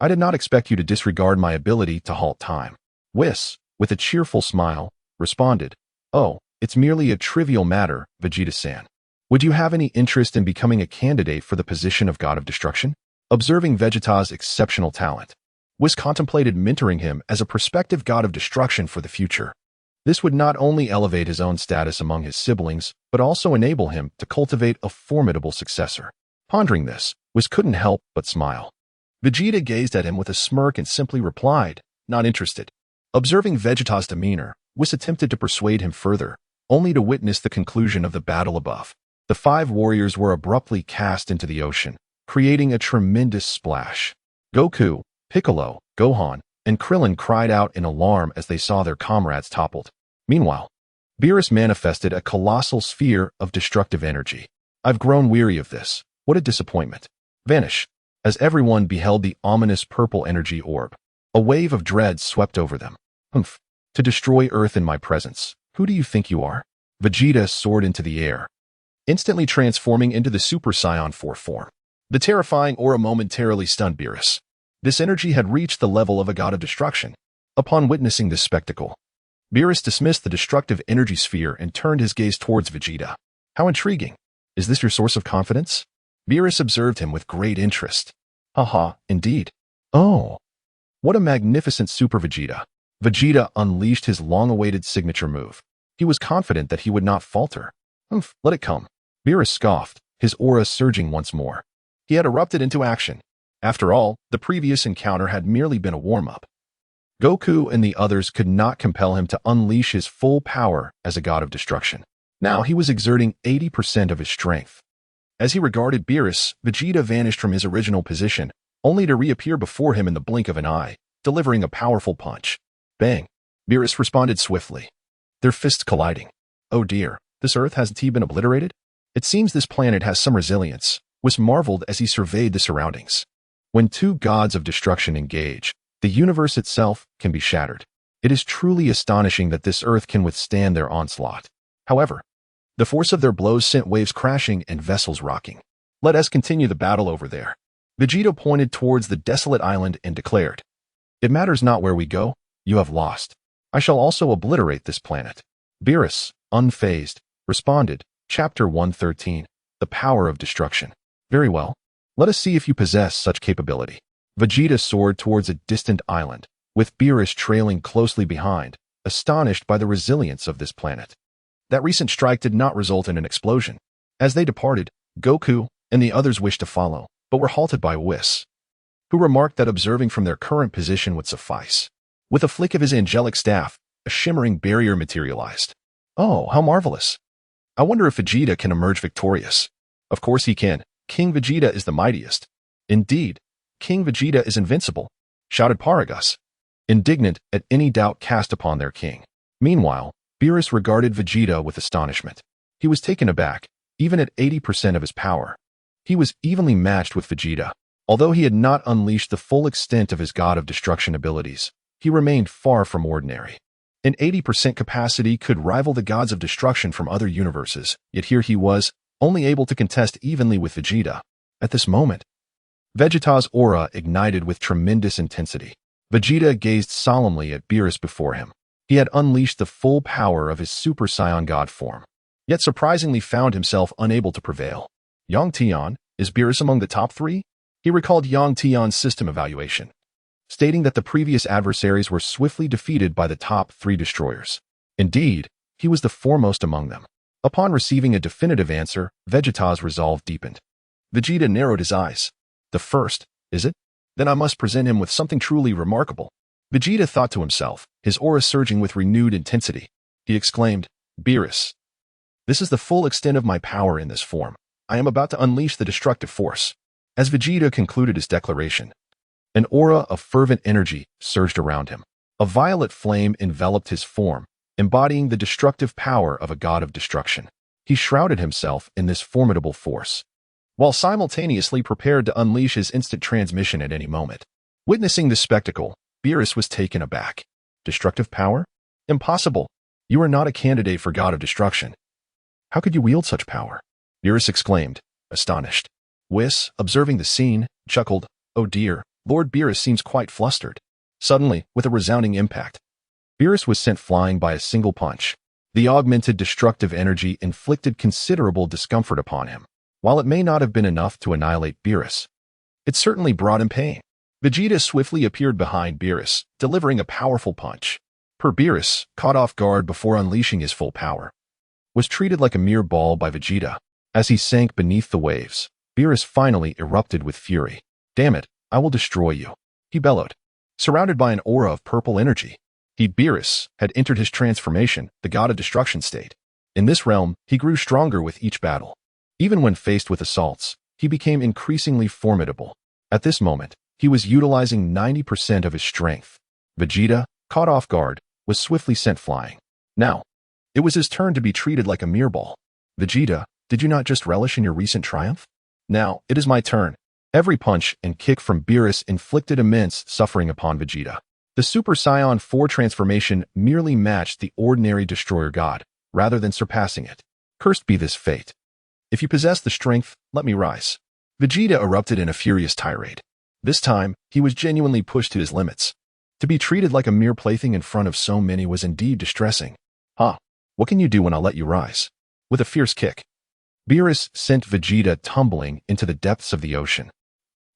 "I did not expect you to disregard my ability to halt time." Whis, with a cheerful smile, responded, "Oh, it's merely a trivial matter, Vegeta-san. Would you have any interest in becoming a candidate for the position of God of Destruction?" Observing Vegeta's exceptional talent, Whis contemplated mentoring him as a prospective God of Destruction for the future. This would not only elevate his own status among his siblings, but also enable him to cultivate a formidable successor. Pondering this, Whis couldn't help but smile. Vegeta gazed at him with a smirk and simply replied, "Not interested." Observing Vegeta's demeanor, Whis attempted to persuade him further, only to witness the conclusion of the battle above. The 5 warriors were abruptly cast into the ocean, creating a tremendous splash. Goku, Piccolo, Gohan, and Krillin cried out in alarm as they saw their comrades toppled. Meanwhile, Beerus manifested a colossal sphere of destructive energy. "I've grown weary of this. What a disappointment." Vanish. As everyone beheld the ominous purple energy orb, a wave of dread swept over them. "Humph. To destroy Earth in my presence. Who do you think you are?" Vegeta soared into the air, instantly transforming into the Super Saiyan 4 form. The terrifying aura momentarily stunned Beerus. This energy had reached the level of a god of destruction. Upon witnessing this spectacle, Beerus dismissed the destructive energy sphere and turned his gaze towards Vegeta. "How intriguing. Is this your source of confidence?" Beerus observed him with great interest. "Haha, indeed. Oh, what a magnificent Super Vegeta." Vegeta unleashed his long-awaited signature move. He was confident that he would not falter. "Humph, let it come." Beerus scoffed, his aura surging once more. He had erupted into action. After all, the previous encounter had merely been a warm-up. Goku and the others could not compel him to unleash his full power as a god of destruction. Now he was exerting 80% of his strength. As he regarded Beerus, Vegeta vanished from his original position, only to reappear before him in the blink of an eye, delivering a powerful punch. Bang! Beerus responded swiftly, their fists colliding. "Oh dear, this Earth hasn't been obliterated? It seems this planet has some resilience," Whis marveled as he surveyed the surroundings. When 2 gods of destruction engage, the universe itself can be shattered. It is truly astonishing that this Earth can withstand their onslaught. However, the force of their blows sent waves crashing and vessels rocking. "Let us continue the battle over there." Vegeta pointed towards the desolate island and declared, "It matters not where we go, you have lost. I shall also obliterate this planet." Beerus, unfazed, responded, Chapter 113, The Power of Destruction. "Very well. Let us see if you possess such capability." Vegeta soared towards a distant island, with Beerus trailing closely behind, astonished by the resilience of this planet. That recent strike did not result in an explosion. As they departed, Goku and the others wished to follow, but were halted by Whis, who remarked that observing from their current position would suffice. With a flick of his angelic staff, a shimmering barrier materialized. "Oh, how marvelous. I wonder if Vegeta can emerge victorious." "Of course he can. King Vegeta is the mightiest." "Indeed, King Vegeta is invincible," shouted Paragus, indignant at any doubt cast upon their king. Meanwhile, Beerus regarded Vegeta with astonishment. He was taken aback, even at 80% of his power. He was evenly matched with Vegeta. Although he had not unleashed the full extent of his God of Destruction abilities, he remained far from ordinary. An 80% capacity could rival the gods of destruction from other universes, yet here he was, only able to contest evenly with Vegeta. At this moment, Vegeta's aura ignited with tremendous intensity. Vegeta gazed solemnly at Beerus before him. He had unleashed the full power of his Super Saiyan God form, yet surprisingly found himself unable to prevail. Yang Tian, is Beerus among the top 3? He recalled Yang Tian's system evaluation, stating that the previous adversaries were swiftly defeated by the top 3 destroyers. Indeed, he was the foremost among them. Upon receiving a definitive answer, Vegeta's resolve deepened. Vegeta narrowed his eyes. "The first, is it? Then I must present him with something truly remarkable." Vegeta thought to himself, his aura surging with renewed intensity. He exclaimed, "Beerus, this is the full extent of my power in this form. I am about to unleash the destructive force." As Vegeta concluded his declaration, an aura of fervent energy surged around him. A violet flame enveloped his form, embodying the destructive power of a god of destruction. He shrouded himself in this formidable force. while simultaneously prepared to unleash his instant transmission at any moment. Witnessing this spectacle, Beerus was taken aback. Destructive power? Impossible. You are not a candidate for God of Destruction. How could you wield such power? Beerus exclaimed, astonished. Whis, observing the scene, chuckled, "Oh dear, Lord Beerus seems quite flustered." Suddenly, with a resounding impact, Beerus was sent flying by a single punch. The augmented destructive energy inflicted considerable discomfort upon him. While it may not have been enough to annihilate Beerus, it certainly brought him pain. Vegeta swiftly appeared behind Beerus, delivering a powerful punch. Beerus, caught off guard before unleashing his full power, was treated like a mere ball by Vegeta. As he sank beneath the waves, Beerus finally erupted with fury. "Damn it, I will destroy you," he bellowed. Surrounded by an aura of purple energy, Beerus had entered his transformation, the God of Destruction state. In this realm, he grew stronger with each battle. Even when faced with assaults, he became increasingly formidable. At this moment, he was utilizing 90% of his strength. Vegeta, caught off guard, was swiftly sent flying. Now, it was his turn to be treated like a mere ball. "Vegeta, did you not just relish in your recent triumph? Now, it is my turn." Every punch and kick from Beerus inflicted immense suffering upon Vegeta. The Super Saiyan 4 transformation merely matched the ordinary Destroyer God, rather than surpassing it. "Cursed be this fate. If you possess the strength, let me rise." Vegeta erupted in a furious tirade. This time, he was genuinely pushed to his limits. To be treated like a mere plaything in front of so many was indeed distressing. What can you do when I let you rise?" With a fierce kick, Beerus sent Vegeta tumbling into the depths of the ocean.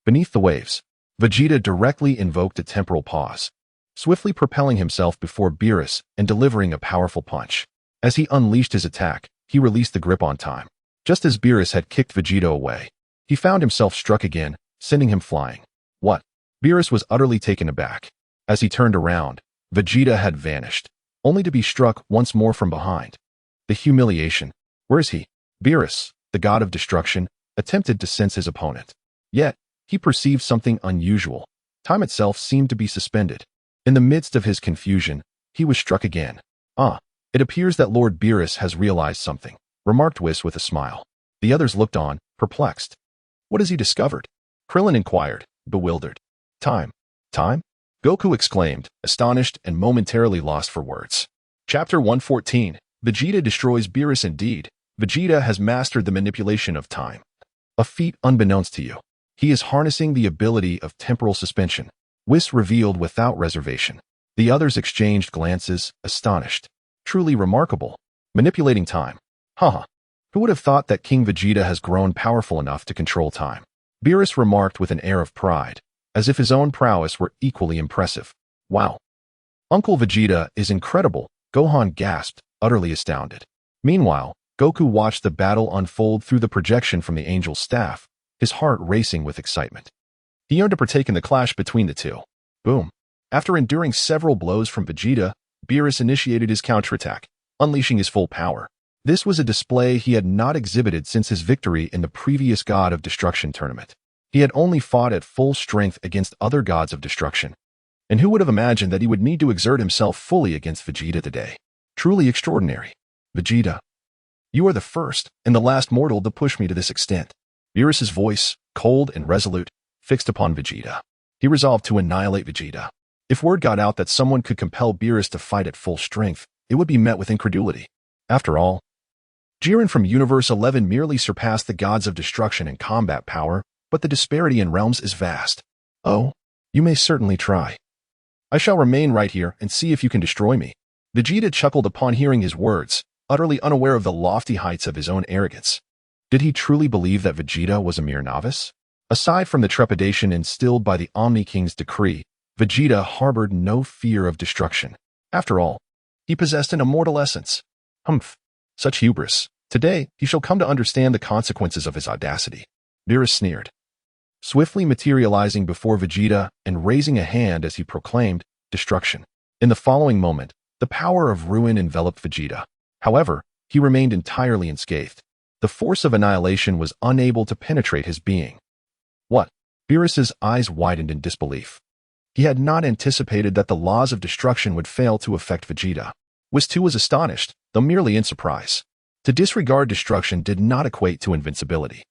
Beneath the waves, Vegeta directly invoked a temporal pause, swiftly propelling himself before Beerus and delivering a powerful punch. As he unleashed his attack, he released the grip on time. Just as Beerus had kicked Vegeta away, he found himself struck again, sending him flying. What? Beerus was utterly taken aback. As he turned around, Vegeta had vanished, only to be struck once more from behind. The humiliation. Where is he? Beerus, the God of Destruction, attempted to sense his opponent. Yet, he perceived something unusual. Time itself seemed to be suspended. In the midst of his confusion, he was struck again. It appears that Lord Beerus has realized something, remarked Whis with a smile. The others looked on, perplexed. What has he discovered? Krillin inquired, bewildered. Time. Time? Goku exclaimed, astonished and momentarily lost for words. Chapter 114. Vegeta destroys Beerus. Indeed, Vegeta has mastered the manipulation of time. A feat unbeknownst to you. He is harnessing the ability of temporal suspension. Whis revealed without reservation. The others exchanged glances, astonished. Truly remarkable. Manipulating time. Who would have thought that King Vegeta has grown powerful enough to control time? Beerus remarked with an air of pride, as if his own prowess were equally impressive. Wow. Uncle Vegeta is incredible, Gohan gasped, utterly astounded. Meanwhile, Goku watched the battle unfold through the projection from the angel's staff, his heart racing with excitement. He yearned to partake in the clash between the two. Boom. After enduring several blows from Vegeta, Beerus initiated his counterattack, unleashing his full power. This was a display he had not exhibited since his victory in the previous God of Destruction tournament. He had only fought at full strength against other gods of destruction. And who would have imagined that he would need to exert himself fully against Vegeta today? Truly extraordinary. Vegeta, you are the first and the last mortal to push me to this extent. Beerus's voice, cold and resolute, fixed upon Vegeta. He resolved to annihilate Vegeta. If word got out that someone could compel Beerus to fight at full strength, it would be met with incredulity. After all, Jiren from Universe 11 merely surpassed the gods of destruction in combat power, but the disparity in realms is vast. Oh, you may certainly try. I shall remain right here and see if you can destroy me. Vegeta chuckled upon hearing his words, utterly unaware of the lofty heights of his own arrogance. Did he truly believe that Vegeta was a mere novice? Aside from the trepidation instilled by the Omni King's decree, Vegeta harbored no fear of destruction. After all, he possessed an immortal essence. Such hubris. Today, he shall come to understand the consequences of his audacity. Beerus sneered, swiftly materializing before Vegeta and raising a hand as he proclaimed, destruction. In the following moment, the power of ruin enveloped Vegeta. However, he remained entirely unscathed. The force of annihilation was unable to penetrate his being. What? Beerus's eyes widened in disbelief. He had not anticipated that the laws of destruction would fail to affect Vegeta. Whis too was astonished, though merely in surprise. To disregard destruction did not equate to invincibility.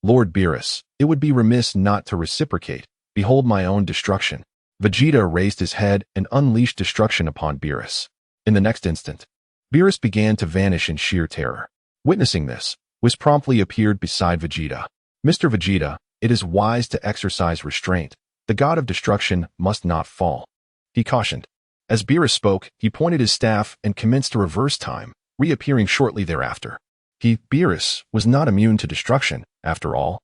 Lord Beerus, it would be remiss not to reciprocate. Behold my own destruction. Vegeta raised his head and unleashed destruction upon Beerus. In the next instant, Beerus began to vanish in sheer terror. Witnessing this, Whis promptly appeared beside Vegeta. Mr. Vegeta, it is wise to exercise restraint. The god of destruction must not fall, he cautioned. As Beerus spoke, he pointed his staff and commenced a reverse time, reappearing shortly thereafter. Beerus, was not immune to destruction, after all.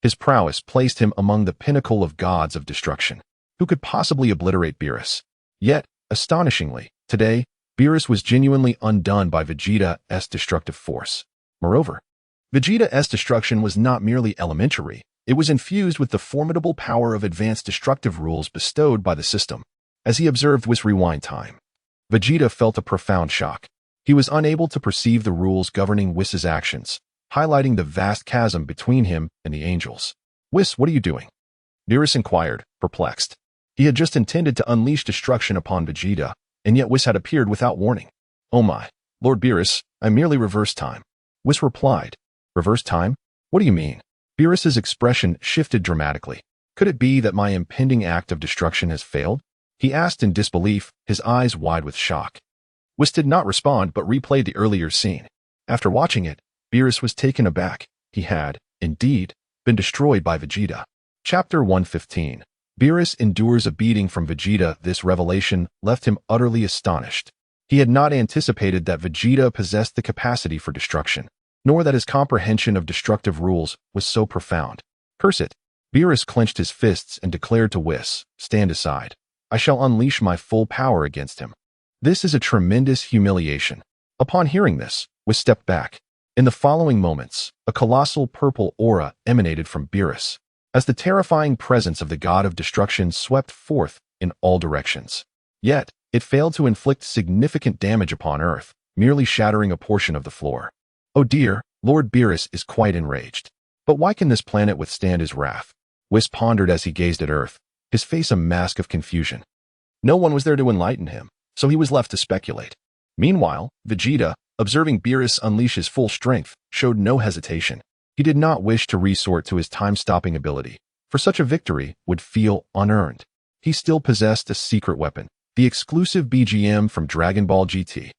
His prowess placed him among the pinnacle of gods of destruction. Who could possibly obliterate Beerus? Yet, astonishingly, today, Beerus was genuinely undone by Vegeta's destructive force. Moreover, Vegeta's destruction was not merely elementary, it was infused with the formidable power of advanced destructive rules bestowed by the system. As he observed Whis rewind time, Vegeta felt a profound shock. He was unable to perceive the rules governing Whis's actions, highlighting the vast chasm between him and the angels. Whis, what are you doing? Beerus inquired, perplexed. He had just intended to unleash destruction upon Vegeta, and yet Whis had appeared without warning. Oh my, Lord Beerus, I merely reversed time. Whis replied, reverse time? What do you mean? Beerus's expression shifted dramatically. Could it be that my impending act of destruction has failed? He asked in disbelief, his eyes wide with shock. Whis did not respond but replayed the earlier scene. After watching it, Beerus was taken aback. He had, indeed, been destroyed by Vegeta. Chapter 115. Beerus endures a beating from Vegeta. This revelation left him utterly astonished. He had not anticipated that Vegeta possessed the capacity for destruction, nor that his comprehension of destructive rules was so profound. Curse it! Beerus clenched his fists and declared to Whis, stand aside. I shall unleash my full power against him. This is a tremendous humiliation. Upon hearing this, Whis stepped back. In the following moments, a colossal purple aura emanated from Beerus, as the terrifying presence of the god of destruction swept forth in all directions. Yet, it failed to inflict significant damage upon Earth, merely shattering a portion of the floor. Oh dear, Lord Beerus is quite enraged. But why can this planet withstand his wrath? Whis pondered as he gazed at Earth, his face a mask of confusion. No one was there to enlighten him, so he was left to speculate. Meanwhile, Vegeta, observing Beerus unleash his full strength, showed no hesitation. He did not wish to resort to his time-stopping ability, for such a victory would feel unearned. He still possessed a secret weapon, the exclusive BGM from Dragon Ball GT.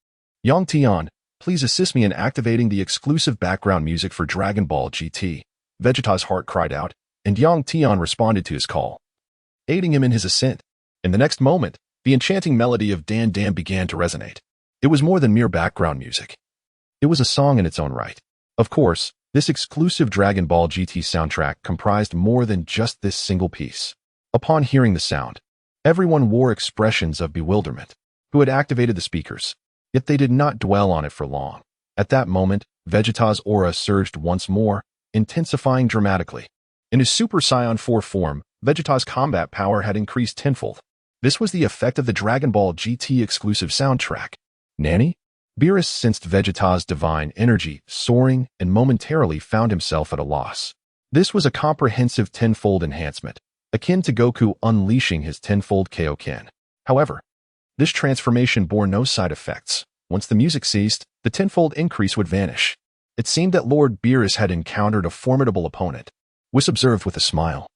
Yang Tian, please assist me in activating the exclusive background music for Dragon Ball GT. Vegeta's heart cried out, and Yang Tian responded to his call, aiding him in his ascent. In the next moment, the enchanting melody of Dan Dan began to resonate. It was more than mere background music. It was a song in its own right. Of course, this exclusive Dragon Ball GT soundtrack comprised more than just this single piece. Upon hearing the sound, everyone wore expressions of bewilderment. Who had activated the speakers? Yet they did not dwell on it for long. At that moment, Vegeta's aura surged once more, intensifying dramatically. In his Super Saiyan 4 form, Vegeta's combat power had increased tenfold. This was the effect of the Dragon Ball GT exclusive soundtrack. Nanny? Beerus sensed Vegeta's divine energy soaring and momentarily found himself at a loss. This was a comprehensive tenfold enhancement, akin to Goku unleashing his tenfold Kaioken. However, this transformation bore no side effects. Once the music ceased, the tenfold increase would vanish. It seemed that Lord Beerus had encountered a formidable opponent. Whis observed with a smile.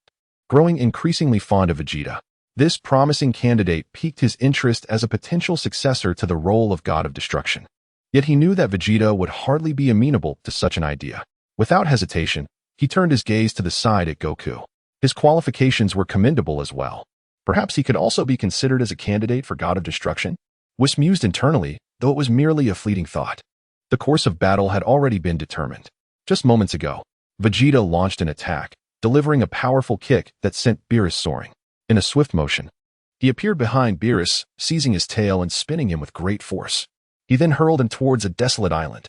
Growing increasingly fond of Vegeta, this promising candidate piqued his interest as a potential successor to the role of God of Destruction. Yet he knew that Vegeta would hardly be amenable to such an idea. Without hesitation, he turned his gaze to the side at Goku. His qualifications were commendable as well. Perhaps he could also be considered as a candidate for God of Destruction? Whis mused internally, though it was merely a fleeting thought. The course of battle had already been determined. Just moments ago, Vegeta launched an attack, delivering a powerful kick that sent Beerus soaring. In a swift motion, he appeared behind Beerus, seizing his tail and spinning him with great force. He then hurled him towards a desolate island,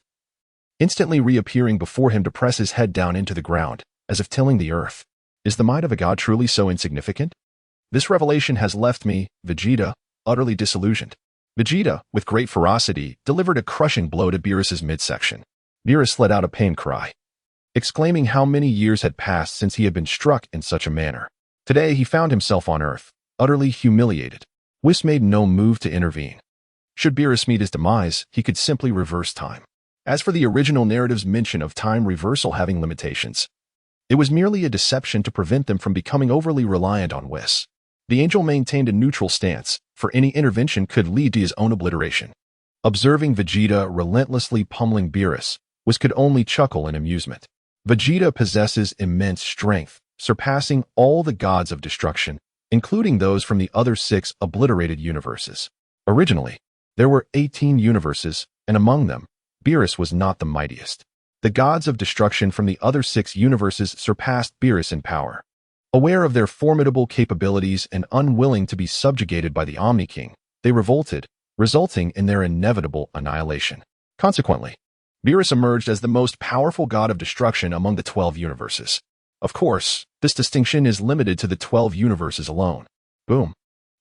instantly reappearing before him to press his head down into the ground, as if tilling the earth. Is the might of a god truly so insignificant? This revelation has left me, Vegeta, utterly disillusioned. Vegeta, with great ferocity, delivered a crushing blow to Beerus's midsection. Beerus let out a pained cry, exclaiming how many years had passed since he had been struck in such a manner. Today he found himself on Earth, utterly humiliated. Whis made no move to intervene. Should Beerus meet his demise, he could simply reverse time. As for the original narrative's mention of time reversal having limitations, It was merely a deception to prevent them from becoming overly reliant on Whis. The angel maintained a neutral stance, for any intervention could lead to his own obliteration. Observing Vegeta relentlessly pummeling Beerus, Whis could only chuckle in amusement. Vegeta possesses immense strength, surpassing all the gods of destruction, including those from the other 6 obliterated universes. Originally, there were 18 universes, and among them, Beerus was not the mightiest. The gods of destruction from the other 6 universes surpassed Beerus in power. Aware of their formidable capabilities and unwilling to be subjugated by the Omni King, they revolted, resulting in their inevitable annihilation. Consequently, Beerus emerged as the most powerful god of destruction among the 12 universes. Of course, this distinction is limited to the 12 universes alone. Boom.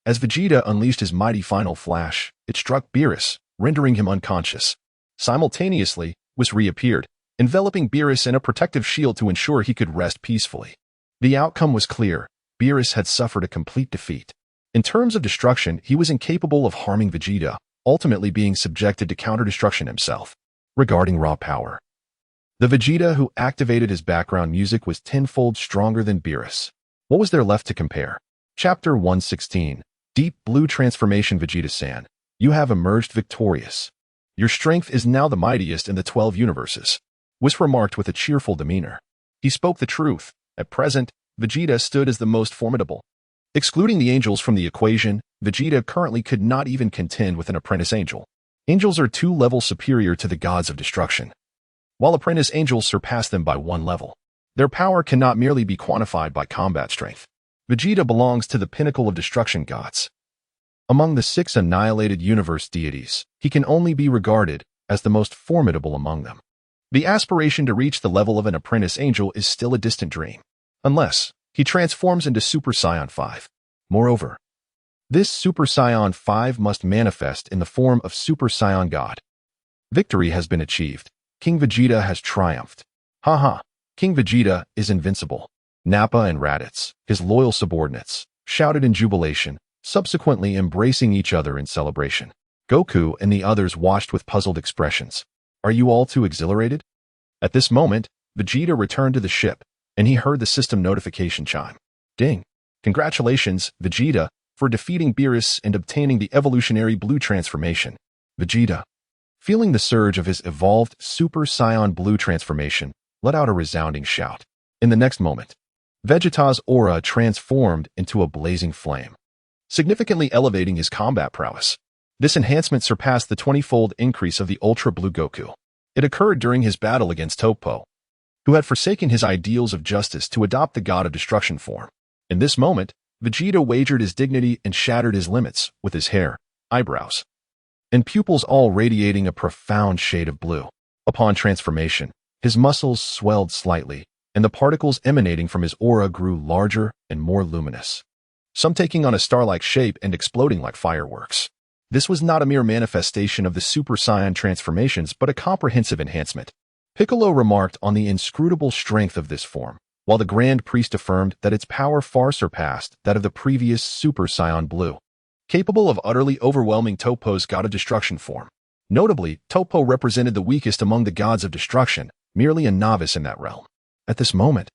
As Vegeta unleashed his mighty final flash, it struck Beerus, rendering him unconscious. Simultaneously, Whis reappeared, enveloping Beerus in a protective shield to ensure he could rest peacefully. The outcome was clear. Beerus had suffered a complete defeat. In terms of destruction, he was incapable of harming Vegeta, ultimately being subjected to counter-destruction himself. Regarding raw power, the Vegeta who activated his background music was tenfold stronger than Beerus. What was there left to compare? Chapter 116. Deep Blue Transformation. Vegeta-san, you have emerged victorious. Your strength is now the mightiest in the 12 universes. Whis remarked with a cheerful demeanor. He spoke the truth. At present, Vegeta stood as the most formidable. Excluding the angels from the equation, Vegeta currently could not even contend with an apprentice angel. Angels are 2 levels superior to the gods of destruction, while apprentice angels surpass them by 1 level. Their power cannot merely be quantified by combat strength. Vegeta belongs to the pinnacle of destruction gods. Among the 6 annihilated universe deities, he can only be regarded as the most formidable among them. The aspiration to reach the level of an apprentice angel is still a distant dream, unless he transforms into Super Saiyan 5. Moreover, this Super Saiyan 5 must manifest in the form of Super Saiyan God. Victory has been achieved. King Vegeta has triumphed. Haha, King Vegeta is invincible. Nappa and Raditz, his loyal subordinates, shouted in jubilation, subsequently embracing each other in celebration. Goku and the others watched with puzzled expressions. Are you all too exhilarated? At this moment, Vegeta returned to the ship, and he heard the system notification chime. Ding! Congratulations, Vegeta, for defeating Beerus and obtaining the evolutionary blue transformation. Vegeta, feeling the surge of his evolved Super Saiyan blue transformation, let out a resounding shout. In the next moment, Vegeta's aura transformed into a blazing flame, significantly elevating his combat prowess. This enhancement surpassed the 20-fold increase of the Ultra Blue Goku. It occurred during his battle against Toppo, who had forsaken his ideals of justice to adopt the God of Destruction form. In this moment, Vegeta wagered his dignity and shattered his limits with his hair, eyebrows, and pupils all radiating a profound shade of blue. Upon transformation, his muscles swelled slightly, and the particles emanating from his aura grew larger and more luminous, some taking on a star-like shape and exploding like fireworks. This was not a mere manifestation of the Super Saiyan transformations, but a comprehensive enhancement. Piccolo remarked on the inscrutable strength of this form, while the Grand Priest affirmed that its power far surpassed that of the previous Super Saiyan Blue, capable of utterly overwhelming Toppo's God of Destruction form. Notably, Toppo represented the weakest among the gods of destruction, merely a novice in that realm. At this moment,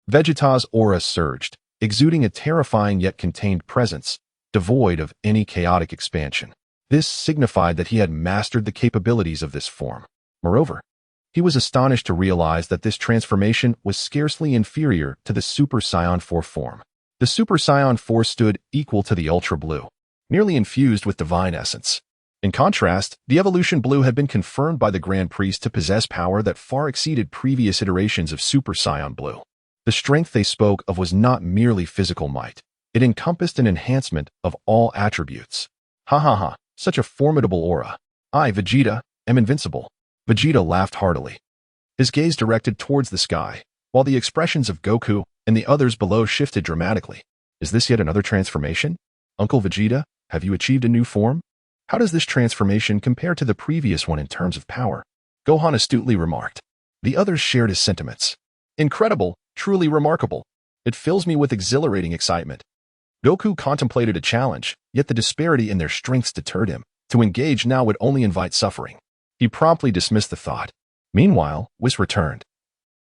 Vegeta's aura surged, exuding a terrifying yet contained presence, devoid of any chaotic expansion. This signified that he had mastered the capabilities of this form. Moreover, he was astonished to realize that this transformation was scarcely inferior to the Super Saiyan 4 form. The Super Saiyan 4 stood equal to the Ultra Blue, nearly infused with divine essence. In contrast, the Evolution Blue had been confirmed by the Grand Priest to possess power that far exceeded previous iterations of Super Saiyan Blue. The strength they spoke of was not merely physical might. It encompassed an enhancement of all attributes. Hahaha, such a formidable aura. I, Vegeta, am invincible. Vegeta laughed heartily, his gaze directed towards the sky, while the expressions of Goku and the others below shifted dramatically. Is this yet another transformation? Uncle Vegeta, have you achieved a new form? How does this transformation compare to the previous one in terms of power? Gohan astutely remarked. The others shared his sentiments. Incredible, truly remarkable. It fills me with exhilarating excitement. Goku contemplated a challenge, yet the disparity in their strengths deterred him. To engage now would only invite suffering. He promptly dismissed the thought. Meanwhile, Whis returned,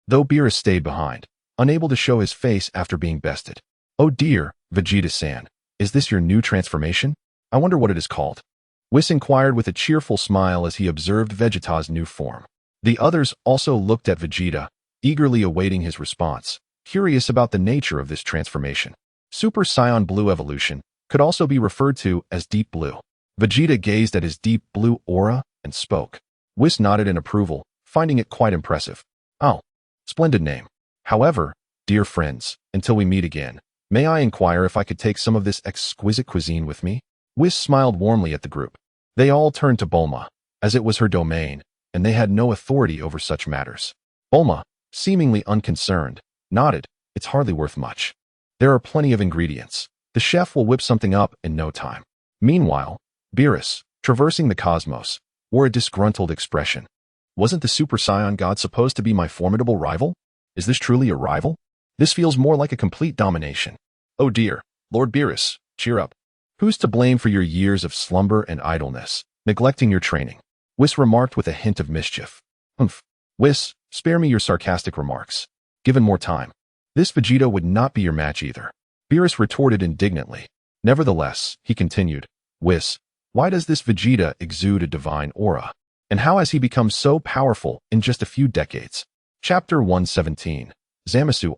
though Beerus stayed behind, unable to show his face after being bested. "Oh dear, Vegeta-san, is this your new transformation? I wonder what it is called." Whis inquired with a cheerful smile as he observed Vegeta's new form. The others also looked at Vegeta, eagerly awaiting his response, curious about the nature of this transformation. Super Saiyan Blue evolution could also be referred to as Deep Blue. Vegeta gazed at his deep blue aura and spoke. Whis nodded in approval, finding it quite impressive. "Oh, splendid name. However, dear friends, until we meet again, may I inquire if I could take some of this exquisite cuisine with me?" Whis smiled warmly at the group. They all turned to Bulma, as it was her domain, and they had no authority over such matters. Bulma, seemingly unconcerned, nodded. "It's hardly worth much. There are plenty of ingredients. The chef will whip something up in no time." Meanwhile, Beerus, traversing the cosmos, wore a disgruntled expression. "Wasn't the Super Saiyan God supposed to be my formidable rival? Is this truly a rival? This feels more like a complete domination." "Oh dear, Lord Beerus, cheer up. Who's to blame for your years of slumber and idleness, neglecting your training?" Whis remarked with a hint of mischief. "Humph. Whis, spare me your sarcastic remarks. Given more time, this Vegeta would not be your match either." Beerus retorted indignantly. Nevertheless, he continued, "Whis, why does this Vegeta exude a divine aura? And how has he become so powerful in just a few decades?" Chapter 117. Zamasu.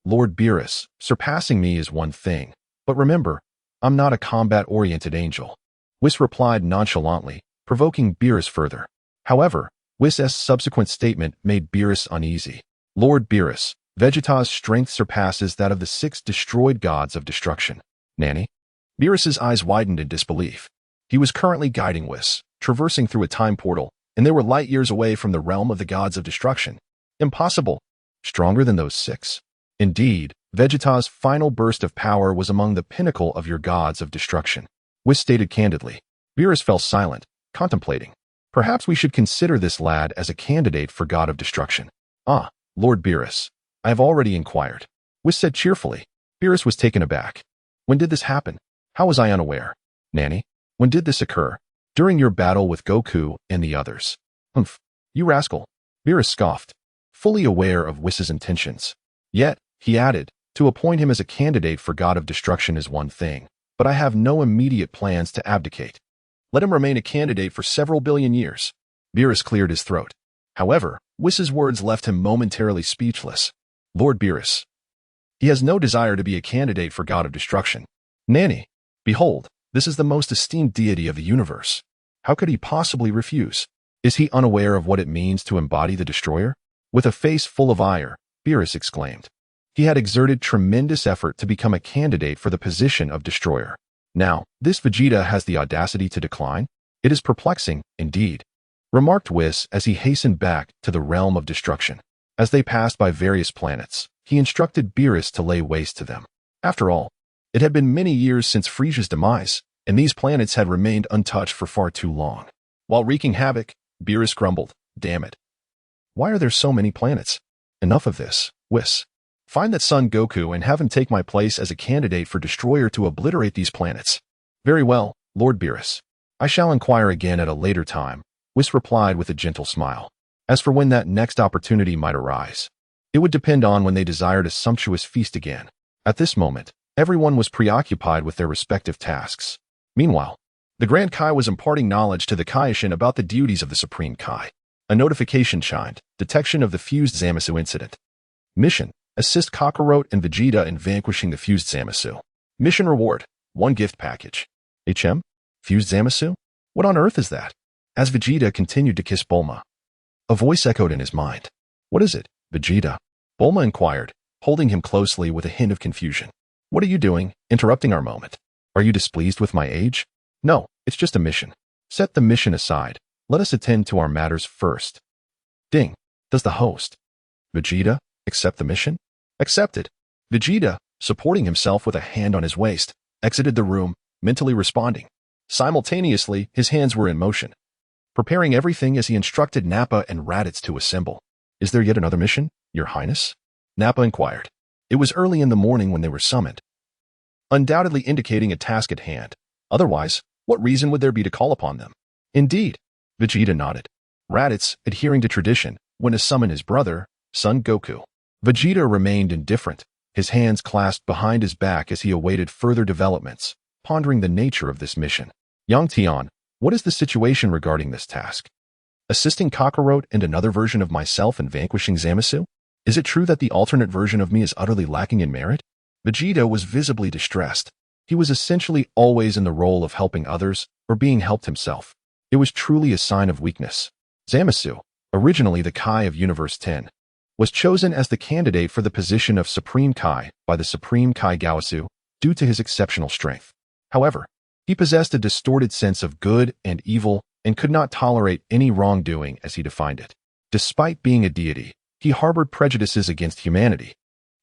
Lord Beerus, surpassing me is one thing, but remember, I'm not a combat-oriented angel." Whis replied nonchalantly, provoking Beerus further. However, Whis' subsequent statement made Beerus uneasy. "Lord Beerus, Vegeta's strength surpasses that of the 6 destroyed gods of destruction." "Nanny?" Beerus's eyes widened in disbelief. He was currently guiding Whis, traversing through a time portal, and they were light years away from the realm of the gods of destruction. Impossible. Stronger than those 6? Indeed, Vegeta's final burst of power was among the pinnacle of your gods of destruction. Whis stated candidly. Beerus fell silent, contemplating. Perhaps we should consider this lad as a candidate for god of destruction. Lord Beerus, I have already inquired. Whis said cheerfully. Beerus was taken aback. "When did this happen? How was I unaware?" "Nanny, when did this occur?" "During your battle with Goku and the others." "Humph, you rascal." Beerus scoffed, fully aware of Whis' intentions. Yet, he added, "To appoint him as a candidate for god of destruction is one thing, but I have no immediate plans to abdicate. Let him remain a candidate for several billion years." Beerus cleared his throat. However, Whis' words left him momentarily speechless. "Lord Beerus, he has no desire to be a candidate for god of destruction. Nanny, behold, this is the most esteemed deity of the universe. How could he possibly refuse? Is he unaware of what it means to embody the destroyer?" With a face full of ire, Beerus exclaimed. He had exerted tremendous effort to become a candidate for the position of destroyer. Now, this Vegeta has the audacity to decline? It is perplexing, indeed, remarked Whis as he hastened back to the realm of destruction. As they passed by various planets, he instructed Beerus to lay waste to them. After all, it had been many years since Frisia's demise, and these planets had remained untouched for far too long. While wreaking havoc, Beerus grumbled, "Damn it. Why are there so many planets? Enough of this, Whis. Find that son Goku and have him take my place as a candidate for destroyer to obliterate these planets." "Very well, Lord Beerus. I shall inquire again at a later time," Whis replied with a gentle smile. As for when that next opportunity might arise, it would depend on when they desired a sumptuous feast again. At this moment, everyone was preoccupied with their respective tasks. Meanwhile, the Grand Kai was imparting knowledge to the Kaioshin about the duties of the Supreme Kai. A notification chimed, detection of the fused Zamasu incident. Mission, assist Kakarot and Vegeta in vanquishing the fused Zamasu. Mission reward, 1 gift package. Fused Zamasu? What on earth is that? As Vegeta continued to kiss Bulma, a voice echoed in his mind. "What is it, Vegeta?" Bulma inquired, holding him closely with a hint of confusion. "What are you doing, interrupting our moment? Are you displeased with my age?" "No, it's just a mission." "Set the mission aside. Let us attend to our matters first." Ding. Does the host, Vegeta, accept the mission? Accepted. Vegeta, supporting himself with a hand on his waist, exited the room, mentally responding. Simultaneously, his hands were in motion, preparing everything as he instructed Nappa and Raditz to assemble. "Is there yet another mission, Your Highness?" Nappa inquired. It was early in the morning when they were summoned, undoubtedly indicating a task at hand. Otherwise, what reason would there be to call upon them? Indeed. Vegeta nodded. Raditz, adhering to tradition, went to summon his brother, son Goku. Vegeta remained indifferent, his hands clasped behind his back as he awaited further developments, pondering the nature of this mission. Yang Tian, what is the situation regarding this task? Assisting Kakarot and another version of myself in vanquishing Zamasu? Is it true that the alternate version of me is utterly lacking in merit? Vegeta was visibly distressed. He was essentially always in the role of helping others or being helped himself. It was truly a sign of weakness. Zamasu, originally the Kai of Universe 10, was chosen as the candidate for the position of Supreme Kai by the Supreme Kai Gaosu due to his exceptional strength. However, he possessed a distorted sense of good and evil and could not tolerate any wrongdoing as he defined it. Despite being a deity, he harbored prejudices against humanity,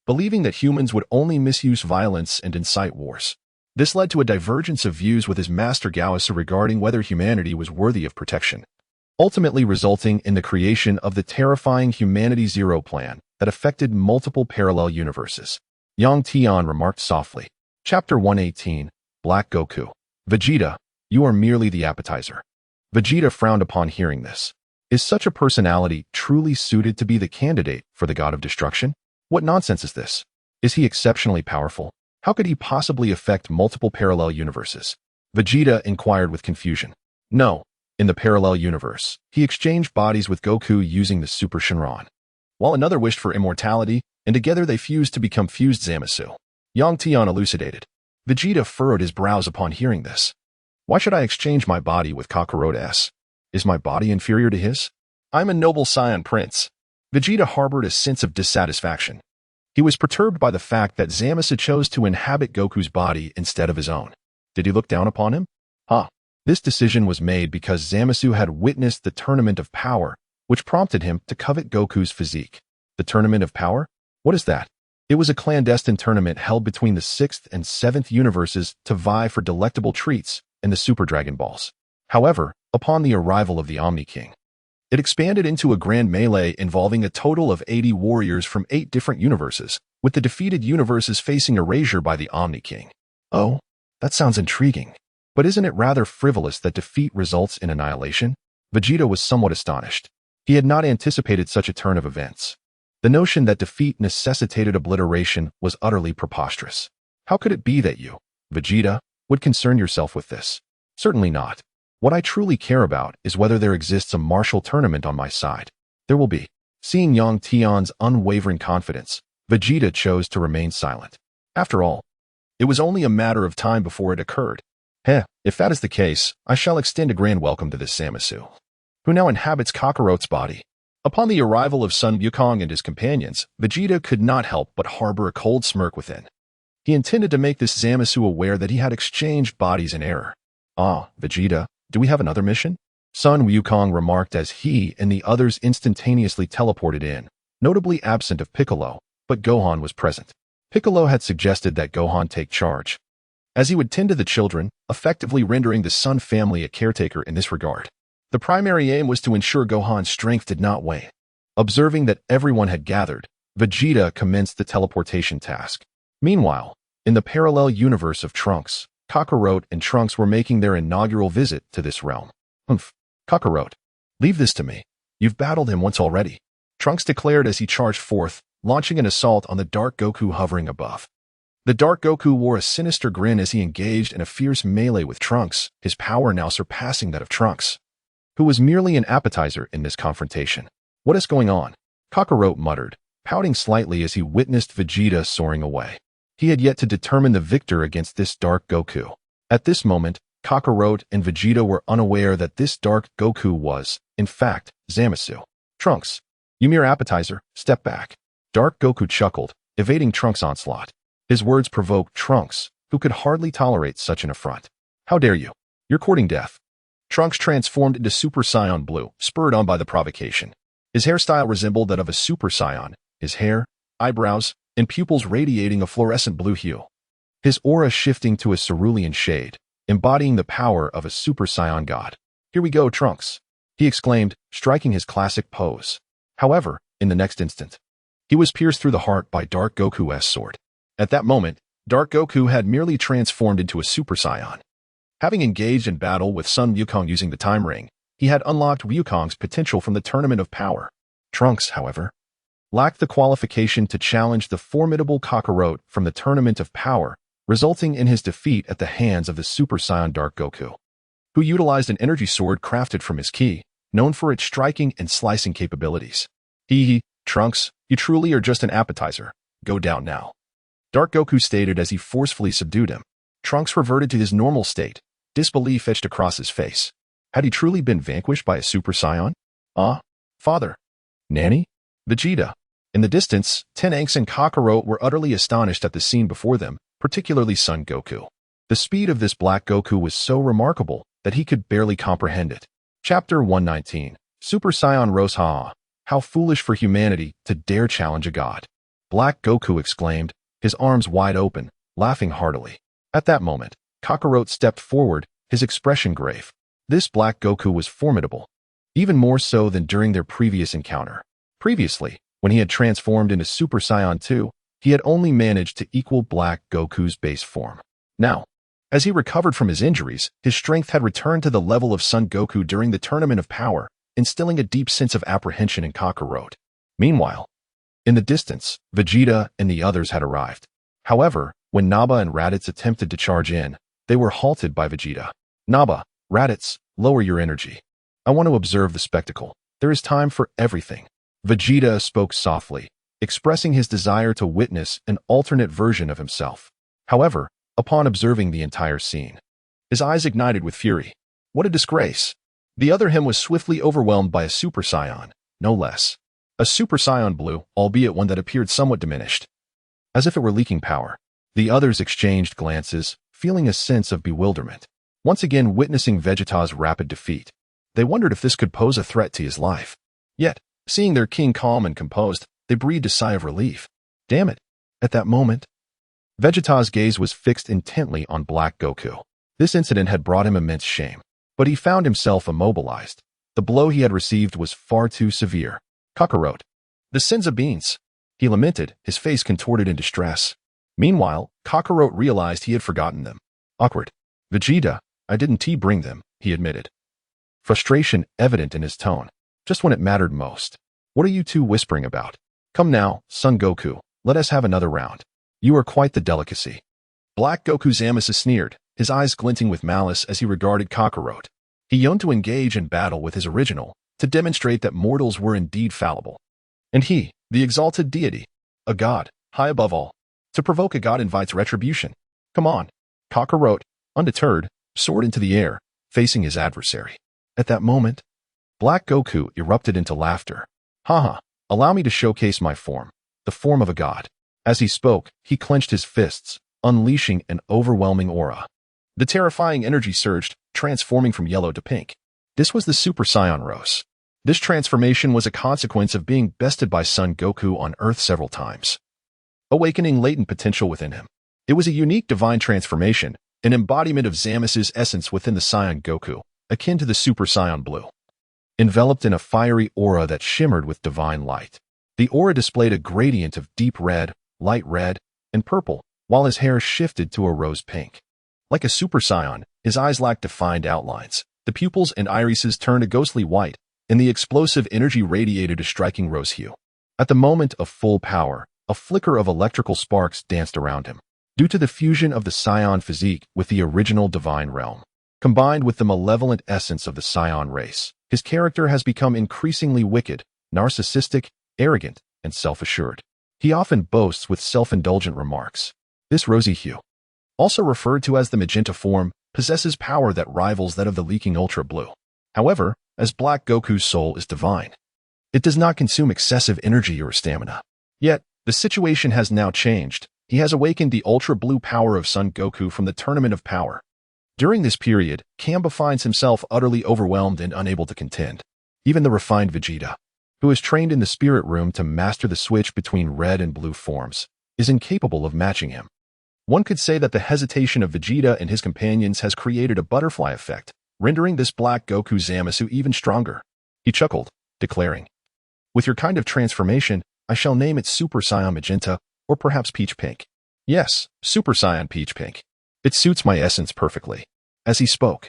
believing that humans would only misuse violence and incite wars. This led to a divergence of views with his master Gaosu regarding whether humanity was worthy of protection, ultimately resulting in the creation of the terrifying Humanity Zero plan that affected multiple parallel universes. Yang Tian remarked softly. Chapter 118, Black Goku. Vegeta, you are merely the appetizer. Vegeta frowned upon hearing this. Is such a personality truly suited to be the candidate for the god of destruction? What nonsense is this? Is he exceptionally powerful? How could he possibly affect multiple parallel universes? Vegeta inquired with confusion. No. In the parallel universe, he exchanged bodies with Goku using the Super Shenron, while another wished for immortality, and together they fused to become fused Zamasu. Yang Tian elucidated. Vegeta furrowed his brows upon hearing this. Why should I exchange my body with Kakarot's? Is my body inferior to his? I'm a noble scion prince. Vegeta harbored a sense of dissatisfaction. He was perturbed by the fact that Zamasu chose to inhabit Goku's body instead of his own. Did he look down upon him? This decision was made because Zamasu had witnessed the Tournament of Power, which prompted him to covet Goku's physique. The Tournament of Power? What is that? It was a clandestine tournament held between the 6th and 7th universes to vie for delectable treats and the Super Dragon Balls. However, upon the arrival of the Omni King, it expanded into a grand melee involving a total of 80 warriors from 8 different universes, with the defeated universes facing erasure by the Omni King. Oh, that sounds intriguing. But isn't it rather frivolous that defeat results in annihilation? Vegeta was somewhat astonished. He had not anticipated such a turn of events. The notion that defeat necessitated obliteration was utterly preposterous. How could it be that you, Vegeta, would concern yourself with this? Certainly not. What I truly care about is whether there exists a martial tournament on my side. There will be. Seeing Yang Tian's unwavering confidence, Vegeta chose to remain silent. After all, it was only a matter of time before it occurred. If that is the case, I shall extend a grand welcome to this Zamasu, who now inhabits Kakarot's body. Upon the arrival of Sun Wukong and his companions, Vegeta could not help but harbor a cold smirk within. He intended to make this Zamasu aware that he had exchanged bodies in error. Vegeta, do we have another mission? Sun Wukong remarked as he and the others instantaneously teleported in, notably absent of Piccolo, but Gohan was present. Piccolo had suggested that Gohan take charge, as he would tend to the children, effectively rendering the Sun family a caretaker in this regard. The primary aim was to ensure Gohan's strength did not wane. Observing that everyone had gathered, Vegeta commenced the teleportation task. Meanwhile, in the parallel universe of Trunks, Kakarot and Trunks were making their inaugural visit to this realm. Kakarot, leave this to me. You've battled him once already, Trunks declared as he charged forth, launching an assault on the Dark Goku hovering above. The Dark Goku wore a sinister grin as he engaged in a fierce melee with Trunks, his power now surpassing that of Trunks, who was merely an appetizer in this confrontation. What is going on? Kakarot muttered, pouting slightly as he witnessed Vegeta soaring away. He had yet to determine the victor against this Dark Goku. At this moment, Kakarot and Vegeta were unaware that this Dark Goku was, in fact, Zamasu. Trunks, you mere appetizer, step back. Dark Goku chuckled, evading Trunks' onslaught. His words provoked Trunks, who could hardly tolerate such an affront. How dare you? You're courting death. Trunks transformed into Super Saiyan Blue, spurred on by the provocation. His hairstyle resembled that of a Super Saiyan, his hair, eyebrows, and pupils radiating a fluorescent blue hue. His aura shifting to a cerulean shade, embodying the power of a Super Saiyan god. Here we go, Trunks, he exclaimed, striking his classic pose. However, in the next instant, he was pierced through the heart by Dark Goku's sword. At that moment, Dark Goku had merely transformed into a Super Saiyan. Having engaged in battle with Sun Wukong using the Time Ring, he had unlocked Wukong's potential from the Tournament of Power. Trunks, however, lacked the qualification to challenge the formidable Kakarot from the Tournament of Power, resulting in his defeat at the hands of the Super Saiyan Dark Goku, who utilized an energy sword crafted from his ki, known for its striking and slicing capabilities. Trunks, you truly are just an appetizer. Go down now. Dark Goku stated as he forcefully subdued him. Trunks reverted to his normal state, disbelief etched across his face. Had he truly been vanquished by a Super Saiyan? Father. Nanny? Vegeta. In the distance, Tenanks and Kakarot were utterly astonished at the scene before them, particularly Son Goku. The speed of this Black Goku was so remarkable that he could barely comprehend it. Chapter 119. Super Saiyan Rose Hahaha. How foolish for humanity to dare challenge a god. Black Goku exclaimed, his arms wide open, laughing heartily. At that moment, Kakarot stepped forward, his expression grave. This Black Goku was formidable, even more so than during their previous encounter. Previously, when he had transformed into Super Saiyan 2, he had only managed to equal Black Goku's base form. Now, as he recovered from his injuries, his strength had returned to the level of Son Goku during the Tournament of Power, instilling a deep sense of apprehension in Kakarot. Meanwhile, in the distance, Vegeta and the others had arrived. However, when Naba and Raditz attempted to charge in, they were halted by Vegeta. Naba, Raditz, lower your energy. I want to observe the spectacle. There is time for everything. Vegeta spoke softly, expressing his desire to witness an alternate version of himself. However, upon observing the entire scene, his eyes ignited with fury. What a disgrace! The other him was swiftly overwhelmed by a Super Saiyan, no less. A Super Saiyan Blue, albeit one that appeared somewhat diminished, as if it were leaking power. The others exchanged glances, feeling a sense of bewilderment. Once again witnessing Vegeta's rapid defeat, they wondered if this could pose a threat to his life. Yet, seeing their king calm and composed, they breathed a sigh of relief. Damn it! At that moment, Vegeta's gaze was fixed intently on Black Goku. This incident had brought him immense shame, but he found himself immobilized. The blow he had received was far too severe. Kakarot. The sins of beans. He lamented, his face contorted in distress. Meanwhile, Kakarot realized he had forgotten them. Awkward. Vegeta, I didn't bring them, he admitted. Frustration evident in his tone. Just when it mattered most. What are you two whispering about? Come now, Son Goku, let us have another round. You are quite the delicacy. Black Goku Zamasu sneered, his eyes glinting with malice as he regarded Kakarot. He yearned to engage in battle with his original, to demonstrate that mortals were indeed fallible. And he, the exalted deity, a god, high above all. To provoke a god invites retribution. Come on. Kakarot, undeterred, soared into the air, facing his adversary. At that moment, Black Goku erupted into laughter. Haha, allow me to showcase my form, the form of a god. As he spoke, he clenched his fists, unleashing an overwhelming aura. The terrifying energy surged, transforming from yellow to pink. This was the Super Saiyan Rose. This transformation was a consequence of being bested by Son Goku on Earth several times, awakening latent potential within him. It was a unique divine transformation, an embodiment of Zamasu's essence within the Saiyan Goku, akin to the Super Saiyan Blue. Enveloped in a fiery aura that shimmered with divine light. The aura displayed a gradient of deep red, light red, and purple, while his hair shifted to a rose pink. Like a Super Saiyan, his eyes lacked defined outlines. The pupils and irises turned a ghostly white, and the explosive energy radiated a striking rose hue. At the moment of full power, a flicker of electrical sparks danced around him. Due to the fusion of the Saiyan physique with the original divine realm, combined with the malevolent essence of the Saiyan race, his character has become increasingly wicked, narcissistic, arrogant, and self-assured. He often boasts with self-indulgent remarks. This rosy hue, also referred to as the magenta form, possesses power that rivals that of the leaking Ultra Blue. However, as Black Goku's soul is divine, it does not consume excessive energy or stamina. Yet, the situation has now changed. He has awakened the Ultra Blue power of Son Goku from the Tournament of Power. During this period, Kamba finds himself utterly overwhelmed and unable to contend. Even the refined Vegeta, who is trained in the spirit room to master the switch between red and blue forms, is incapable of matching him. One could say that the hesitation of Vegeta and his companions has created a butterfly effect, rendering this Black Goku Zamasu even stronger. He chuckled, declaring, with your kind of transformation, I shall name it Super Saiyan Magenta, or perhaps Peach Pink. Yes, Super Saiyan Peach Pink. It suits my essence perfectly. As he spoke,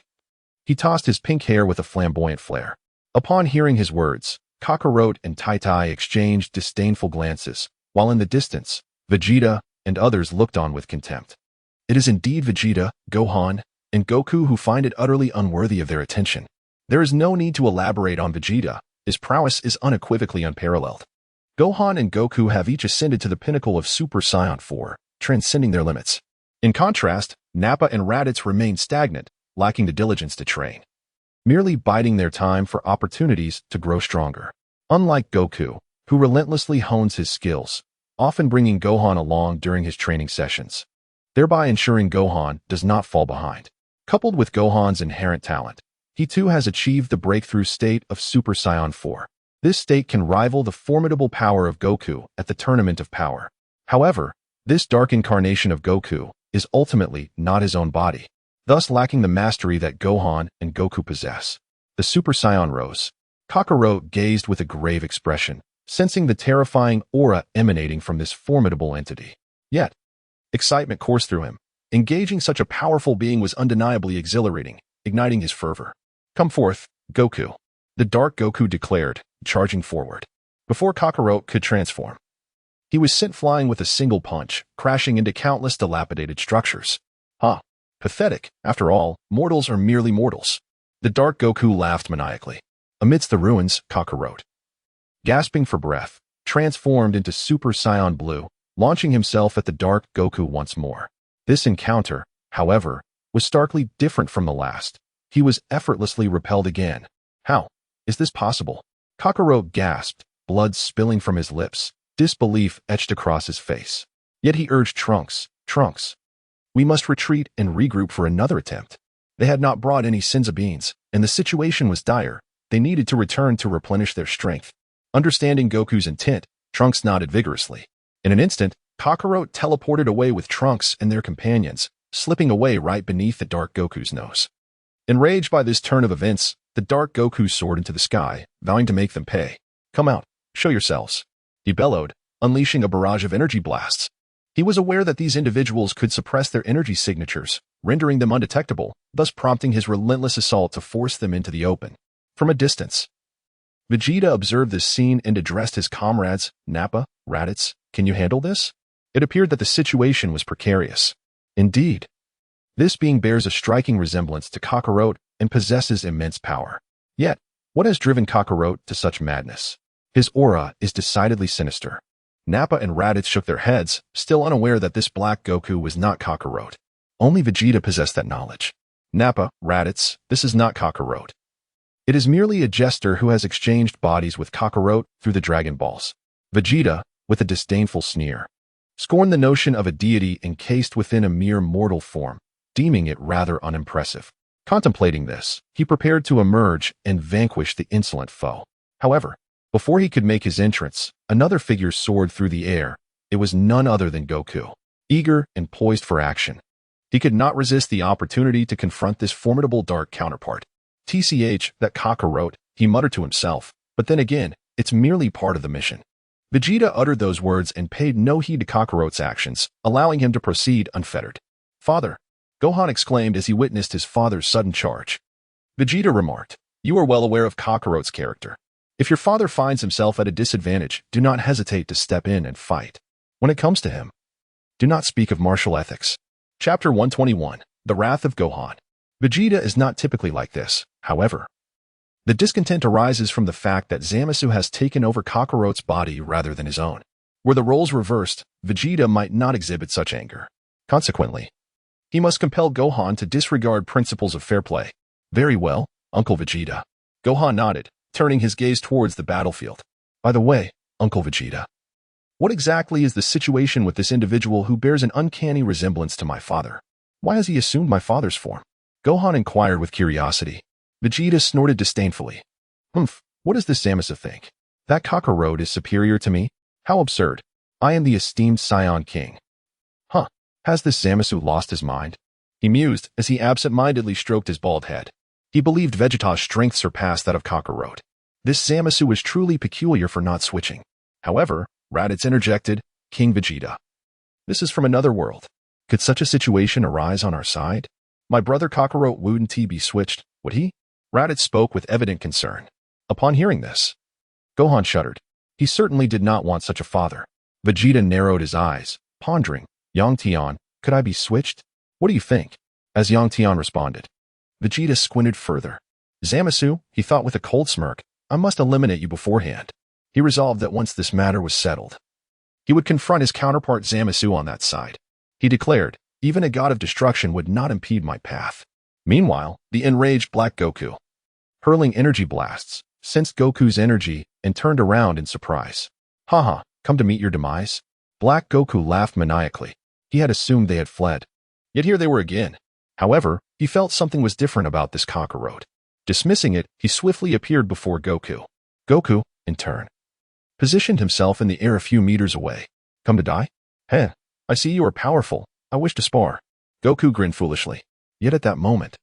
he tossed his pink hair with a flamboyant flare. Upon hearing his words, Kakarot and Tai exchanged disdainful glances, while in the distance, Vegeta and others looked on with contempt. It is indeed Vegeta, Gohan, and Goku who find it utterly unworthy of their attention. There is no need to elaborate on Vegeta. His prowess is unequivocally unparalleled. Gohan and Goku have each ascended to the pinnacle of Super Saiyan 4, transcending their limits. In contrast, Nappa and Raditz remain stagnant, lacking the diligence to train, merely biding their time for opportunities to grow stronger. Unlike Goku, who relentlessly hones his skills, often bringing Gohan along during his training sessions, thereby ensuring Gohan does not fall behind. Coupled with Gohan's inherent talent, he too has achieved the breakthrough state of Super Saiyan 4. This state can rival the formidable power of Goku at the Tournament of Power. However, this dark incarnation of Goku is ultimately not his own body, thus lacking the mastery that Gohan and Goku possess. The Super Saiyan rose. Kakarot gazed with a grave expression, sensing the terrifying aura emanating from this formidable entity. Yet, excitement coursed through him. Engaging such a powerful being was undeniably exhilarating, igniting his fervor. "Come forth, Goku," the dark Goku declared, charging forward. Before Kakarot could transform, he was sent flying with a single punch, crashing into countless dilapidated structures. Pathetic. After all, mortals are merely mortals. The dark Goku laughed maniacally. Amidst the ruins, Kakarot, gasping for breath, transformed into Super Saiyan Blue, launching himself at the dark Goku once more. This encounter, however, was starkly different from the last. He was effortlessly repelled again. How is this possible? Kakarot gasped, blood spilling from his lips, disbelief etched across his face. Yet he urged Trunks, we must retreat and regroup for another attempt. They had not brought any Senzu beans, and the situation was dire. They needed to return to replenish their strength. Understanding Goku's intent, Trunks nodded vigorously. In an instant, Kakarot teleported away with Trunks and their companions, slipping away right beneath the dark Goku's nose. Enraged by this turn of events, the dark Goku soared into the sky, vowing to make them pay. "Come out, show yourselves," he bellowed, unleashing a barrage of energy blasts. He was aware that these individuals could suppress their energy signatures, rendering them undetectable, thus prompting his relentless assault to force them into the open. From a distance, Vegeta observed this scene and addressed his comrades. "Nappa, Raditz, can you handle this?" It appeared that the situation was precarious. Indeed, this being bears a striking resemblance to Kakarot and possesses immense power. Yet, what has driven Kakarot to such madness? His aura is decidedly sinister. Nappa and Raditz shook their heads, still unaware that this black Goku was not Kakarot. Only Vegeta possessed that knowledge. "Nappa, Raditz, this is not Kakarot. It is merely a jester who has exchanged bodies with Kakarot through the Dragon Balls." Vegeta, with a disdainful sneer, scorned the notion of a deity encased within a mere mortal form, deeming it rather unimpressive. Contemplating this, he prepared to emerge and vanquish the insolent foe. However, before he could make his entrance, another figure soared through the air. It was none other than Goku, eager and poised for action. He could not resist the opportunity to confront this formidable dark counterpart. That Kakarot, he muttered to himself, but then again, it's merely part of the mission. Vegeta uttered those words and paid no heed to Kakarot's actions, allowing him to proceed unfettered. "Father," Gohan exclaimed as he witnessed his father's sudden charge. Vegeta remarked, "You are well aware of Kakarot's character. If your father finds himself at a disadvantage, do not hesitate to step in and fight. When it comes to him, do not speak of martial ethics." Chapter 121, The Wrath of Gohan. Vegeta is not typically like this, however. The discontent arises from the fact that Zamasu has taken over Kakarot's body rather than his own. Were the roles reversed, Vegeta might not exhibit such anger. Consequently, he must compel Gohan to disregard principles of fair play. "Very well, Uncle Vegeta." Gohan nodded, turning his gaze towards the battlefield. "By the way, Uncle Vegeta, what exactly is the situation with this individual who bears an uncanny resemblance to my father? Why has he assumed my father's form?" Gohan inquired with curiosity. Vegeta snorted disdainfully. What does this Zamasu think? That Kakarot is superior to me? How absurd. I am the esteemed Saiyan King. Has this Zamasu lost his mind?" He mused as he absent-mindedly stroked his bald head. He believed Vegeta's strength surpassed that of Kakarot. This Zamasu was truly peculiar for not switching. However, Raditz interjected, "King Vegeta, this is from another world. Could such a situation arise on our side? My brother Kakarot wouldn't he be switched, would he?" Raditz spoke with evident concern. Upon hearing this, Gohan shuddered. He certainly did not want such a father. Vegeta narrowed his eyes, pondering. Yang Tian, could I be switched? What do you think? As Yang Tian responded. Vegeta squinted further. Zamasu, he thought with a cold smirk, I must eliminate you beforehand. He resolved that once this matter was settled, he would confront his counterpart Zamasu on that side. He declared, even a god of destruction would not impede my path. Meanwhile, the enraged Black Goku, hurling energy blasts, sensed Goku's energy and turned around in surprise. Haha, come to meet your demise? Black Goku laughed maniacally. He had assumed they had fled. Yet here they were again. However, he felt something was different about this Kakarot. Dismissing it, he swiftly appeared before Goku. Goku, in turn, positioned himself in the air a few meters away. Come to die? Heh, I see you are powerful. I wish to spar. Goku grinned foolishly. Yet at that moment,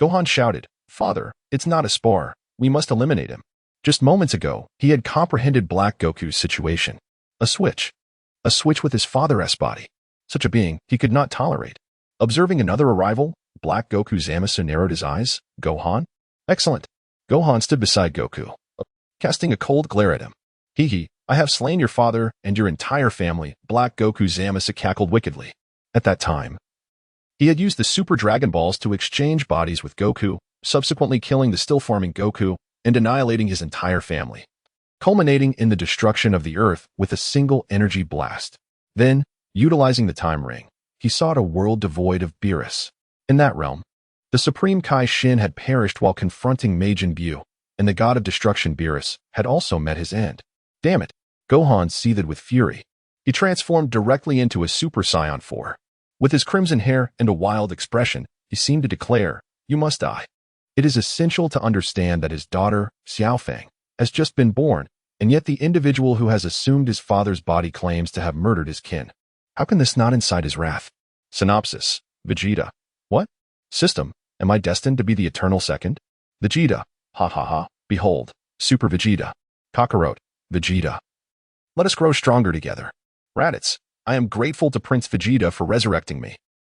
Gohan shouted, Father, it's not a spar. We must eliminate him. Just moments ago, he had comprehended Black Goku's situation. A switch. A switch with his father's body. Such a being he could not tolerate. Observing another arrival, Black Goku Zamasu narrowed his eyes. Gohan? Excellent. Gohan stood beside Goku, casting a cold glare at him. Hee, I have slain your father and your entire family. Black Goku Zamasu cackled wickedly. At that time, he had used the Super Dragon Balls to exchange bodies with Goku, subsequently killing the still-forming Goku and annihilating his entire family, culminating in the destruction of the Earth with a single energy blast. Then, utilizing the time ring, he sought a world devoid of Beerus. In that realm, the Supreme Kai Shin had perished while confronting Majin Buu, and the god of destruction Beerus had also met his end. Damn it! Gohan seethed with fury. He transformed directly into a Super Saiyan 4. With his crimson hair and a wild expression, he seemed to declare, You must die. It is essential to understand that his daughter, Xiaofang, has just been born, and yet the individual who has assumed his father's body claims to have murdered his kin. How can this not incite his wrath? Synopsis. Vegeta. What? System. Am I destined to be the eternal second? Vegeta. Hahaha. Behold. Super Vegeta. Kakarot. Vegeta. Let us grow stronger together. Raditz. I am grateful to Prince Vegeta for resurrecting me.